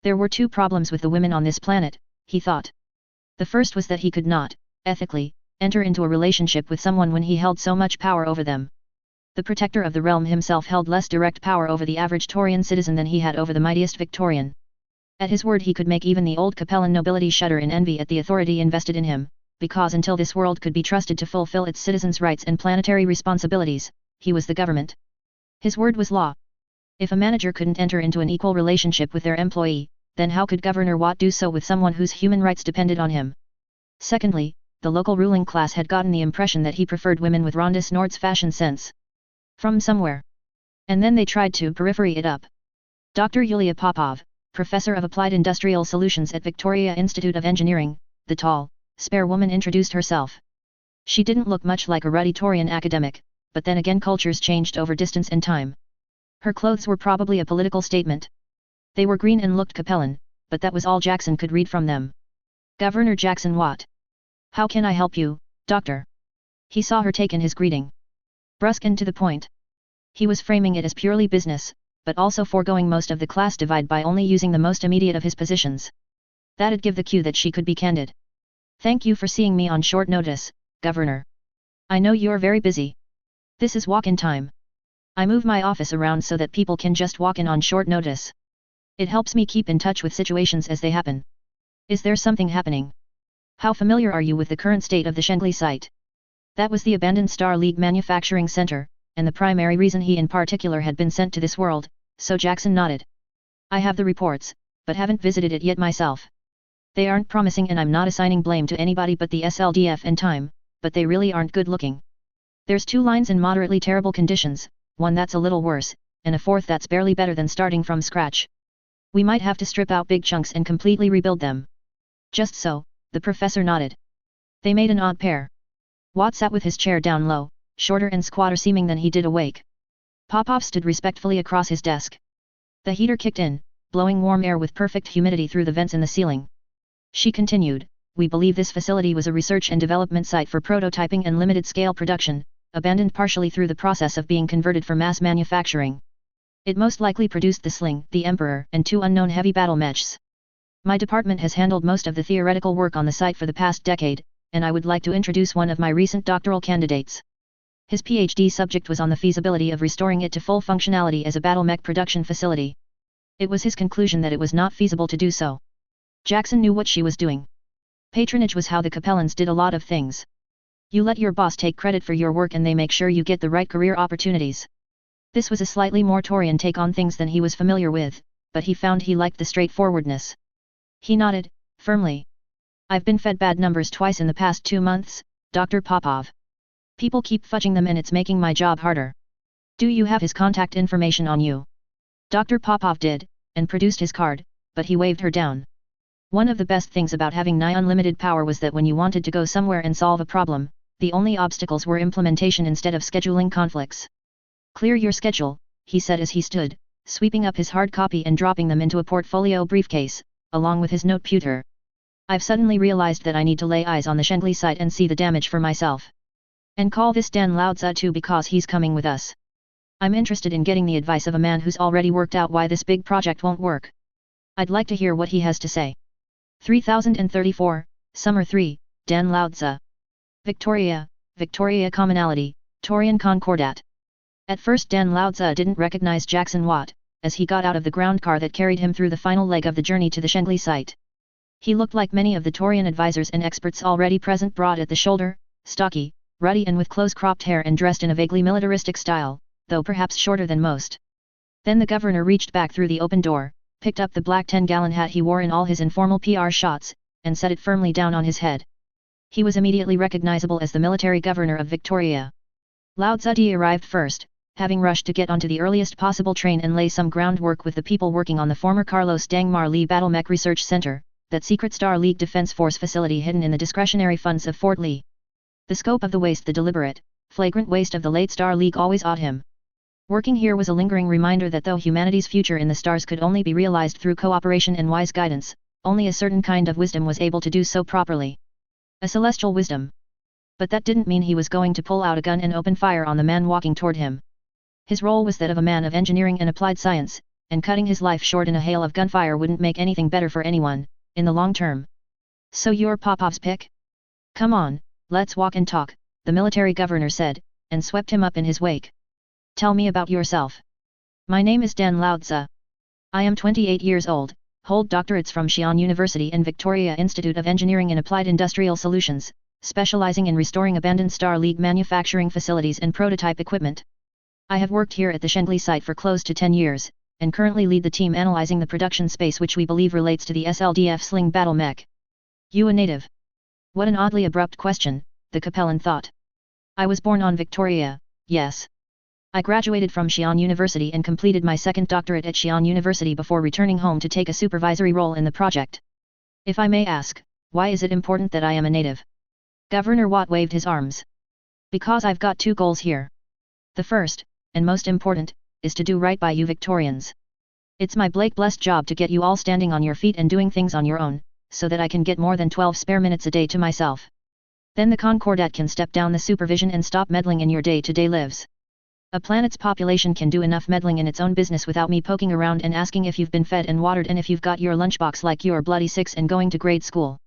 There were 2 problems with the women on this planet, he thought. The first was that he could not, ethically, enter into a relationship with someone when he held so much power over them. The protector of the realm himself held less direct power over the average Taurian citizen than he had over the mightiest Victorian. At his word he could make even the old Capellan nobility shudder in envy at the authority invested in him, because until this world could be trusted to fulfill its citizens' rights and planetary responsibilities, he was the government. His word was law. If a manager couldn't enter into an equal relationship with their employee, then how could Governor Watt do so with someone whose human rights depended on him? Secondly, the local ruling class had gotten the impression that he preferred women with Ronda Nord's fashion sense. From somewhere. And then they tried to periphery it up. Dr. Yulia Popov, Professor of Applied Industrial Solutions at Victoria Institute of Engineering, the tall, spare woman introduced herself. She didn't look much like a ruddy Taurian academic, but then again cultures changed over distance and time. Her clothes were probably a political statement. They were green and looked Capellan, but that was all Jackson could read from them. Governor Jackson Watt. How can I help you, doctor? He saw her take in his greeting. Brusque and to the point. He was framing it as purely business, but also foregoing most of the class divide by only using the most immediate of his positions. That'd give the cue that she could be candid. Thank you for seeing me on short notice, Governor. I know you're very busy. This is walk-in time. I move my office around so that people can just walk in on short notice. It helps me keep in touch with situations as they happen. Is there something happening? How familiar are you with the current state of the Shengli site? That was the abandoned Star League manufacturing center, and the primary reason he in particular had been sent to this world, so Jackson nodded. I have the reports, but haven't visited it yet myself. They aren't promising and I'm not assigning blame to anybody but the SLDF and time, but they really aren't good looking. There's 2 lines in moderately terrible conditions, one that's a little worse, and a 4th that's barely better than starting from scratch. We might have to strip out big chunks and completely rebuild them. Just so, the professor nodded. They made an odd pair. Watt sat with his chair down low, shorter and squatter seeming than he did awake. Popov stood respectfully across his desk. The heater kicked in, blowing warm air with perfect humidity through the vents in the ceiling. She continued, we believe this facility was a research and development site for prototyping and limited-scale production, abandoned partially through the process of being converted for mass manufacturing. It most likely produced the Sling, the Emperor, and 2 unknown heavy battle mechs. My department has handled most of the theoretical work on the site for the past decade, and I would like to introduce one of my recent doctoral candidates. His PhD subject was on the feasibility of restoring it to full functionality as a battle mech production facility. It was his conclusion that it was not feasible to do so. Jackson knew what she was doing. Patronage was how the Capellans did a lot of things. You let your boss take credit for your work and they make sure you get the right career opportunities. This was a slightly more Taurian take on things than he was familiar with, but he found he liked the straightforwardness. He nodded, firmly. I've been fed bad numbers twice in the past 2 months, Dr. Popov. People keep fudging them and it's making my job harder. Do you have his contact information on you? Dr. Popov did, and produced his card, but he waved her down. One of the best things about having nigh unlimited power was that when you wanted to go somewhere and solve a problem, the only obstacles were implementation instead of scheduling conflicts. Clear your schedule, he said as he stood, sweeping up his hard copy and dropping them into a portfolio briefcase, along with his note pewter. I've suddenly realized that I need to lay eyes on the Shengli site and see the damage for myself. And call this Dan Laozi too because he's coming with us. I'm interested in getting the advice of a man who's already worked out why this big project won't work. I'd like to hear what he has to say. 3034, Summer 3, Dan Laozi. Victoria, Victoria Commonality, Taurian Concordat. At first Dan Laozi didn't recognize Jackson Watt, as he got out of the ground car that carried him through the final leg of the journey to the Shengli site. He looked like many of the Taurian advisors and experts already present, broad at the shoulder, stocky, ruddy and with close-cropped hair and dressed in a vaguely militaristic style, though perhaps shorter than most. Then the governor reached back through the open door, picked up the black 10-gallon hat he wore in all his informal PR shots, and set it firmly down on his head. He was immediately recognizable as the military governor of Victoria. Laozi arrived first, having rushed to get onto the earliest possible train and lay some groundwork with the people working on the former Carlos Dangmar Lee Battle Mech Research Center, that secret Star League Defense Force facility hidden in the discretionary funds of Fort Lee. The scope of the waste, the deliberate, flagrant waste of the late Star League always awed him. Working here was a lingering reminder that though humanity's future in the stars could only be realized through cooperation and wise guidance, only a certain kind of wisdom was able to do so properly. A celestial wisdom. But that didn't mean he was going to pull out a gun and open fire on the man walking toward him. His role was that of a man of engineering and applied science, and cutting his life short in a hail of gunfire wouldn't make anything better for anyone, in the long term. So you're Popov's pick? Come on, let's walk and talk, the military governor said, and swept him up in his wake. Tell me about yourself. My name is Dan Laozi. I am 28 years old, hold doctorates from Xi'an University and Victoria Institute of Engineering and Applied Industrial Solutions, specializing in restoring abandoned Star League manufacturing facilities and prototype equipment. I have worked here at the Shengli site for close to 10 years, and currently lead the team analyzing the production space which we believe relates to the SLDF Sling battle mech. You a native? What an oddly abrupt question, the Capellan thought. I was born on Victoria, yes. I graduated from Xi'an University and completed my second doctorate at Xi'an University before returning home to take a supervisory role in the project. If I may ask, why is it important that I am a native? Governor Watt waved his arms. Because I've got two goals here. The first, and most important, is to do right by you Victorians. It's my blessed job to get you all standing on your feet and doing things on your own, so that I can get more than 12 spare minutes a day to myself. Then the Concordat can step down the supervision and stop meddling in your day-to-day lives. A planet's population can do enough meddling in its own business without me poking around and asking if you've been fed and watered and if you've got your lunchbox like you're bloody 6 and going to grade school.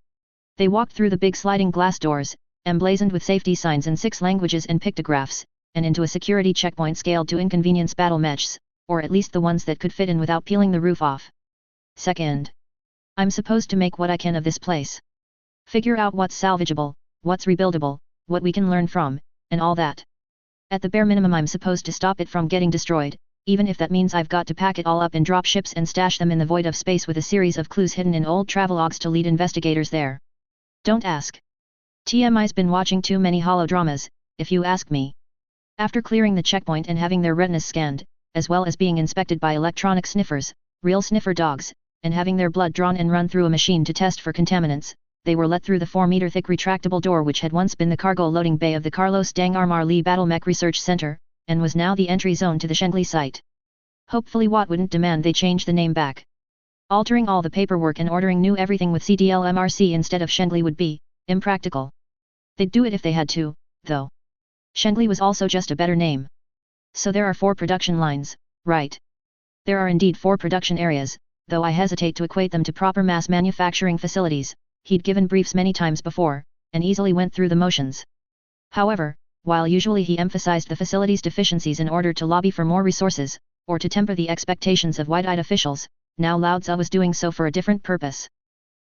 They walked through the big sliding glass doors, emblazoned with safety signs in 6 languages and pictographs, and into a security checkpoint scaled to inconvenience battle mechs, or at least the ones that could fit in without peeling the roof off. Second. I'm supposed to make what I can of this place. Figure out what's salvageable, what's rebuildable, what we can learn from, and all that. At the bare minimum I'm supposed to stop it from getting destroyed, even if that means I've got to pack it all up in drop ships and stash them in the void of space with a series of clues hidden in old travelogues to lead investigators there. Don't ask. TMI's been watching too many holodramas, if you ask me. After clearing the checkpoint and having their retinas scanned, as well as being inspected by electronic sniffers, real sniffer dogs, and having their blood drawn and run through a machine to test for contaminants, they were let through the 4-meter-thick retractable door which had once been the cargo loading bay of the Carlos Dangarmar Lee Battle Mech Research Center, and was now the entry zone to the Shengli site. Hopefully Watt wouldn't demand they change the name back. Altering all the paperwork and ordering new everything with CDLMRC instead of Shengli would be impractical. They'd do it if they had to, though. Shengli was also just a better name. So there are 4 production lines, right? There are indeed 4 production areas, though I hesitate to equate them to proper mass manufacturing facilities. He'd given briefs many times before, and easily went through the motions. However, while usually he emphasized the facility's deficiencies in order to lobby for more resources, or to temper the expectations of wide-eyed officials, now Lao Tzu was doing so for a different purpose.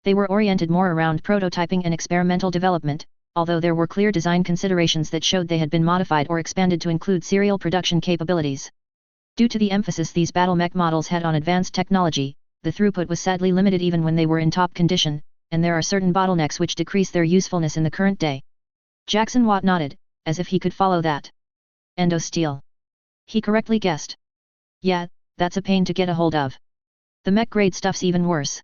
They were oriented more around prototyping and experimental development, although there were clear design considerations that showed they had been modified or expanded to include serial production capabilities. Due to the emphasis these battle mech models had on advanced technology, the throughput was sadly limited even when they were in top condition, and there are certain bottlenecks which decrease their usefulness in the current day. Jackson Watt nodded, as if he could follow that. Endo-steel. He correctly guessed. Yeah, that's a pain to get a hold of. The mech-grade stuff's even worse.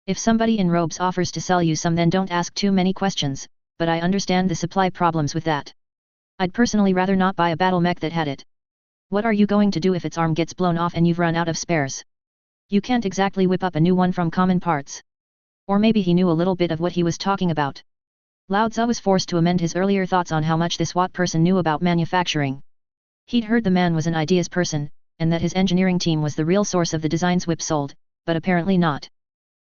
If somebody in robes offers to sell you some then don't ask too many questions, but I understand the supply problems with that. I'd personally rather not buy a battle mech that had it. What are you going to do if its arm gets blown off and you've run out of spares? You can't exactly whip up a new one from common parts. Or maybe he knew a little bit of what he was talking about. Lao Tzu was forced to amend his earlier thoughts on how much this Watt person knew about manufacturing. He'd heard the man was an ideas person, and that his engineering team was the real source of the designs Whip sold, but apparently not.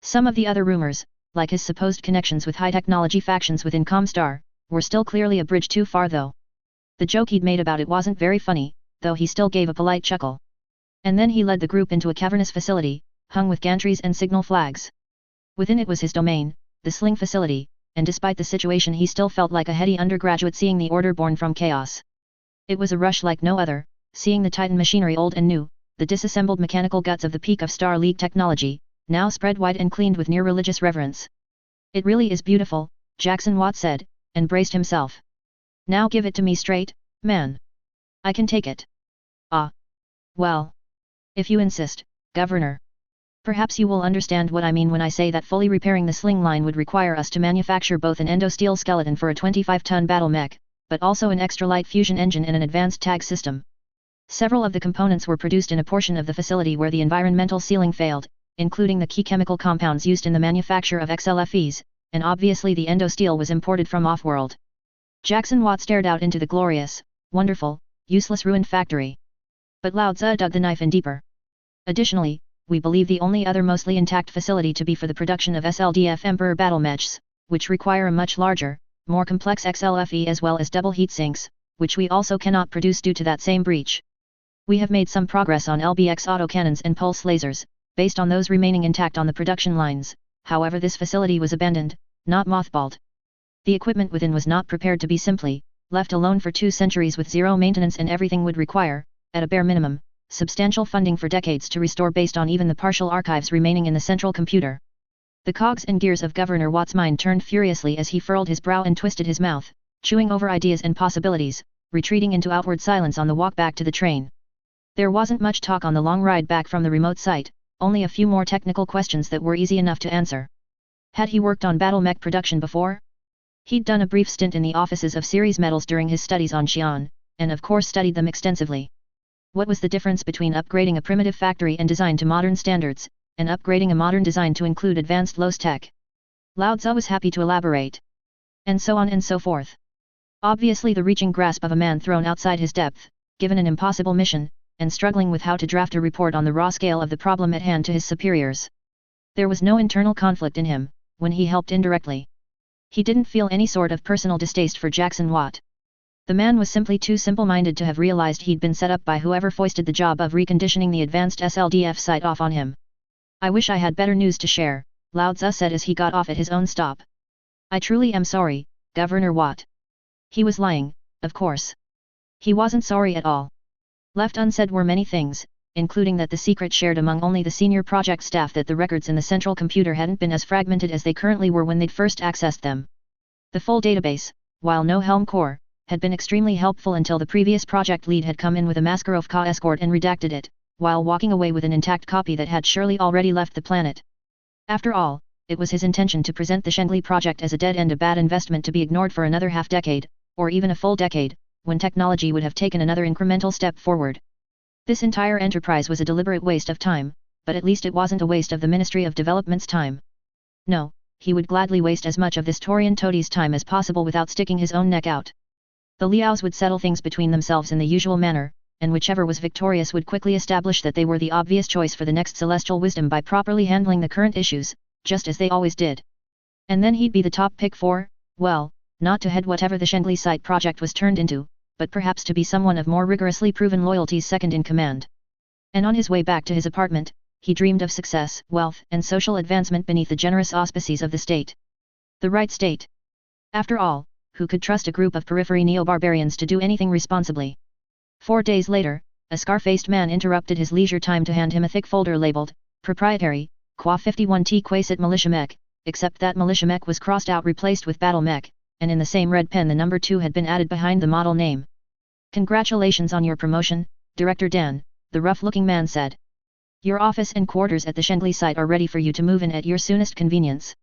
Some of the other rumors, like his supposed connections with high-technology factions within Comstar, were still clearly a bridge too far though. The joke he'd made about it wasn't very funny, though he still gave a polite chuckle. And then he led the group into a cavernous facility, hung with gantries and signal flags. Within it was his domain, the Sling facility, and despite the situation he still felt like a heady undergraduate seeing the order born from chaos. It was a rush like no other, seeing the Titan machinery old and new, the disassembled mechanical guts of the peak of Star League technology, now spread wide and cleaned with near-religious reverence. It really is beautiful, Jackson Watt said, and braced himself. Now give it to me straight, man. I can take it. Ah. Well. If you insist, Governor. Perhaps you will understand what I mean when I say that fully repairing the Sling line would require us to manufacture both an endo-steel skeleton for a 25-ton battle mech, but also an extra-light fusion engine and an advanced tag system. Several of the components were produced in a portion of the facility where the environmental sealing failed, including the key chemical compounds used in the manufacture of XLFEs, and obviously the endo-steel was imported from off-world. Jackson Watt stared out into the glorious, wonderful, useless ruined factory. But Lao Tzu dug the knife in deeper. Additionally, we believe the only other mostly intact facility to be for the production of SLDF Emperor battle mechs, which require a much larger, more complex XLFE as well as double heat sinks, which we also cannot produce due to that same breach. We have made some progress on LBX autocannons and pulse lasers, based on those remaining intact on the production lines, however this facility was abandoned, not mothballed. The equipment within was not prepared to be simply left alone for 2 centuries with zero maintenance and everything would require, at a bare minimum, substantial funding for decades to restore based on even the partial archives remaining in the central computer. The cogs and gears of Governor Watt's mind turned furiously as he furrowed his brow and twisted his mouth, chewing over ideas and possibilities, retreating into outward silence on the walk back to the train. There wasn't much talk on the long ride back from the remote site, only a few more technical questions that were easy enough to answer. Had he worked on Battletech production before? He'd done a brief stint in the offices of Series Metals during his studies on Xi'an, and of course studied them extensively. What was the difference between upgrading a primitive factory and design to modern standards, and upgrading a modern design to include advanced LOS tech? Lao Tzu was happy to elaborate. And so on and so forth. Obviously the reaching grasp of a man thrown outside his depth, given an impossible mission, and struggling with how to draft a report on the raw scale of the problem at hand to his superiors. There was no internal conflict in him, when he helped indirectly. He didn't feel any sort of personal distaste for Jackson Watt. The man was simply too simple-minded to have realized he'd been set up by whoever foisted the job of reconditioning the advanced SLDF site off on him. I wish I had better news to share, Lao Tzu said as he got off at his own stop. I truly am sorry, Governor Watt. He was lying, of course. He wasn't sorry at all. Left unsaid were many things, including that the secret shared among only the senior project staff that the records in the central computer hadn't been as fragmented as they currently were when they'd first accessed them. The full database, while no Helm core, had been extremely helpful until the previous project lead had come in with a Maskarov-Ka escort and redacted it, while walking away with an intact copy that had surely already left the planet. After all, it was his intention to present the Shengli project as a dead end, a bad investment to be ignored for another half-decade, or even a full decade, when technology would have taken another incremental step forward. This entire enterprise was a deliberate waste of time, but at least it wasn't a waste of the Ministry of Development's time. No, he would gladly waste as much of this Taurian toadie's time as possible without sticking his own neck out. The Liaos would settle things between themselves in the usual manner, and whichever was victorious would quickly establish that they were the obvious choice for the next celestial wisdom by properly handling the current issues, just as they always did. And then he'd be the top pick for, well, not to head whatever the Shengli site project was turned into, but perhaps to be someone of more rigorously proven loyalty's second in command. And on his way back to his apartment, he dreamed of success, wealth, and social advancement beneath the generous auspices of the state. The right state. After all, who could trust a group of periphery neo-barbarians to do anything responsibly? 4 days later, a scar-faced man interrupted his leisure time to hand him a thick folder labeled, Proprietary, Qua 51T Quasit Militia Mech, except that Militia Mech was crossed out replaced with Battle Mech, and in the same red pen the number 2 had been added behind the model name. Congratulations on your promotion, Director Dan, the rough-looking man said. Your office and quarters at the Shengli site are ready for you to move in at your soonest convenience.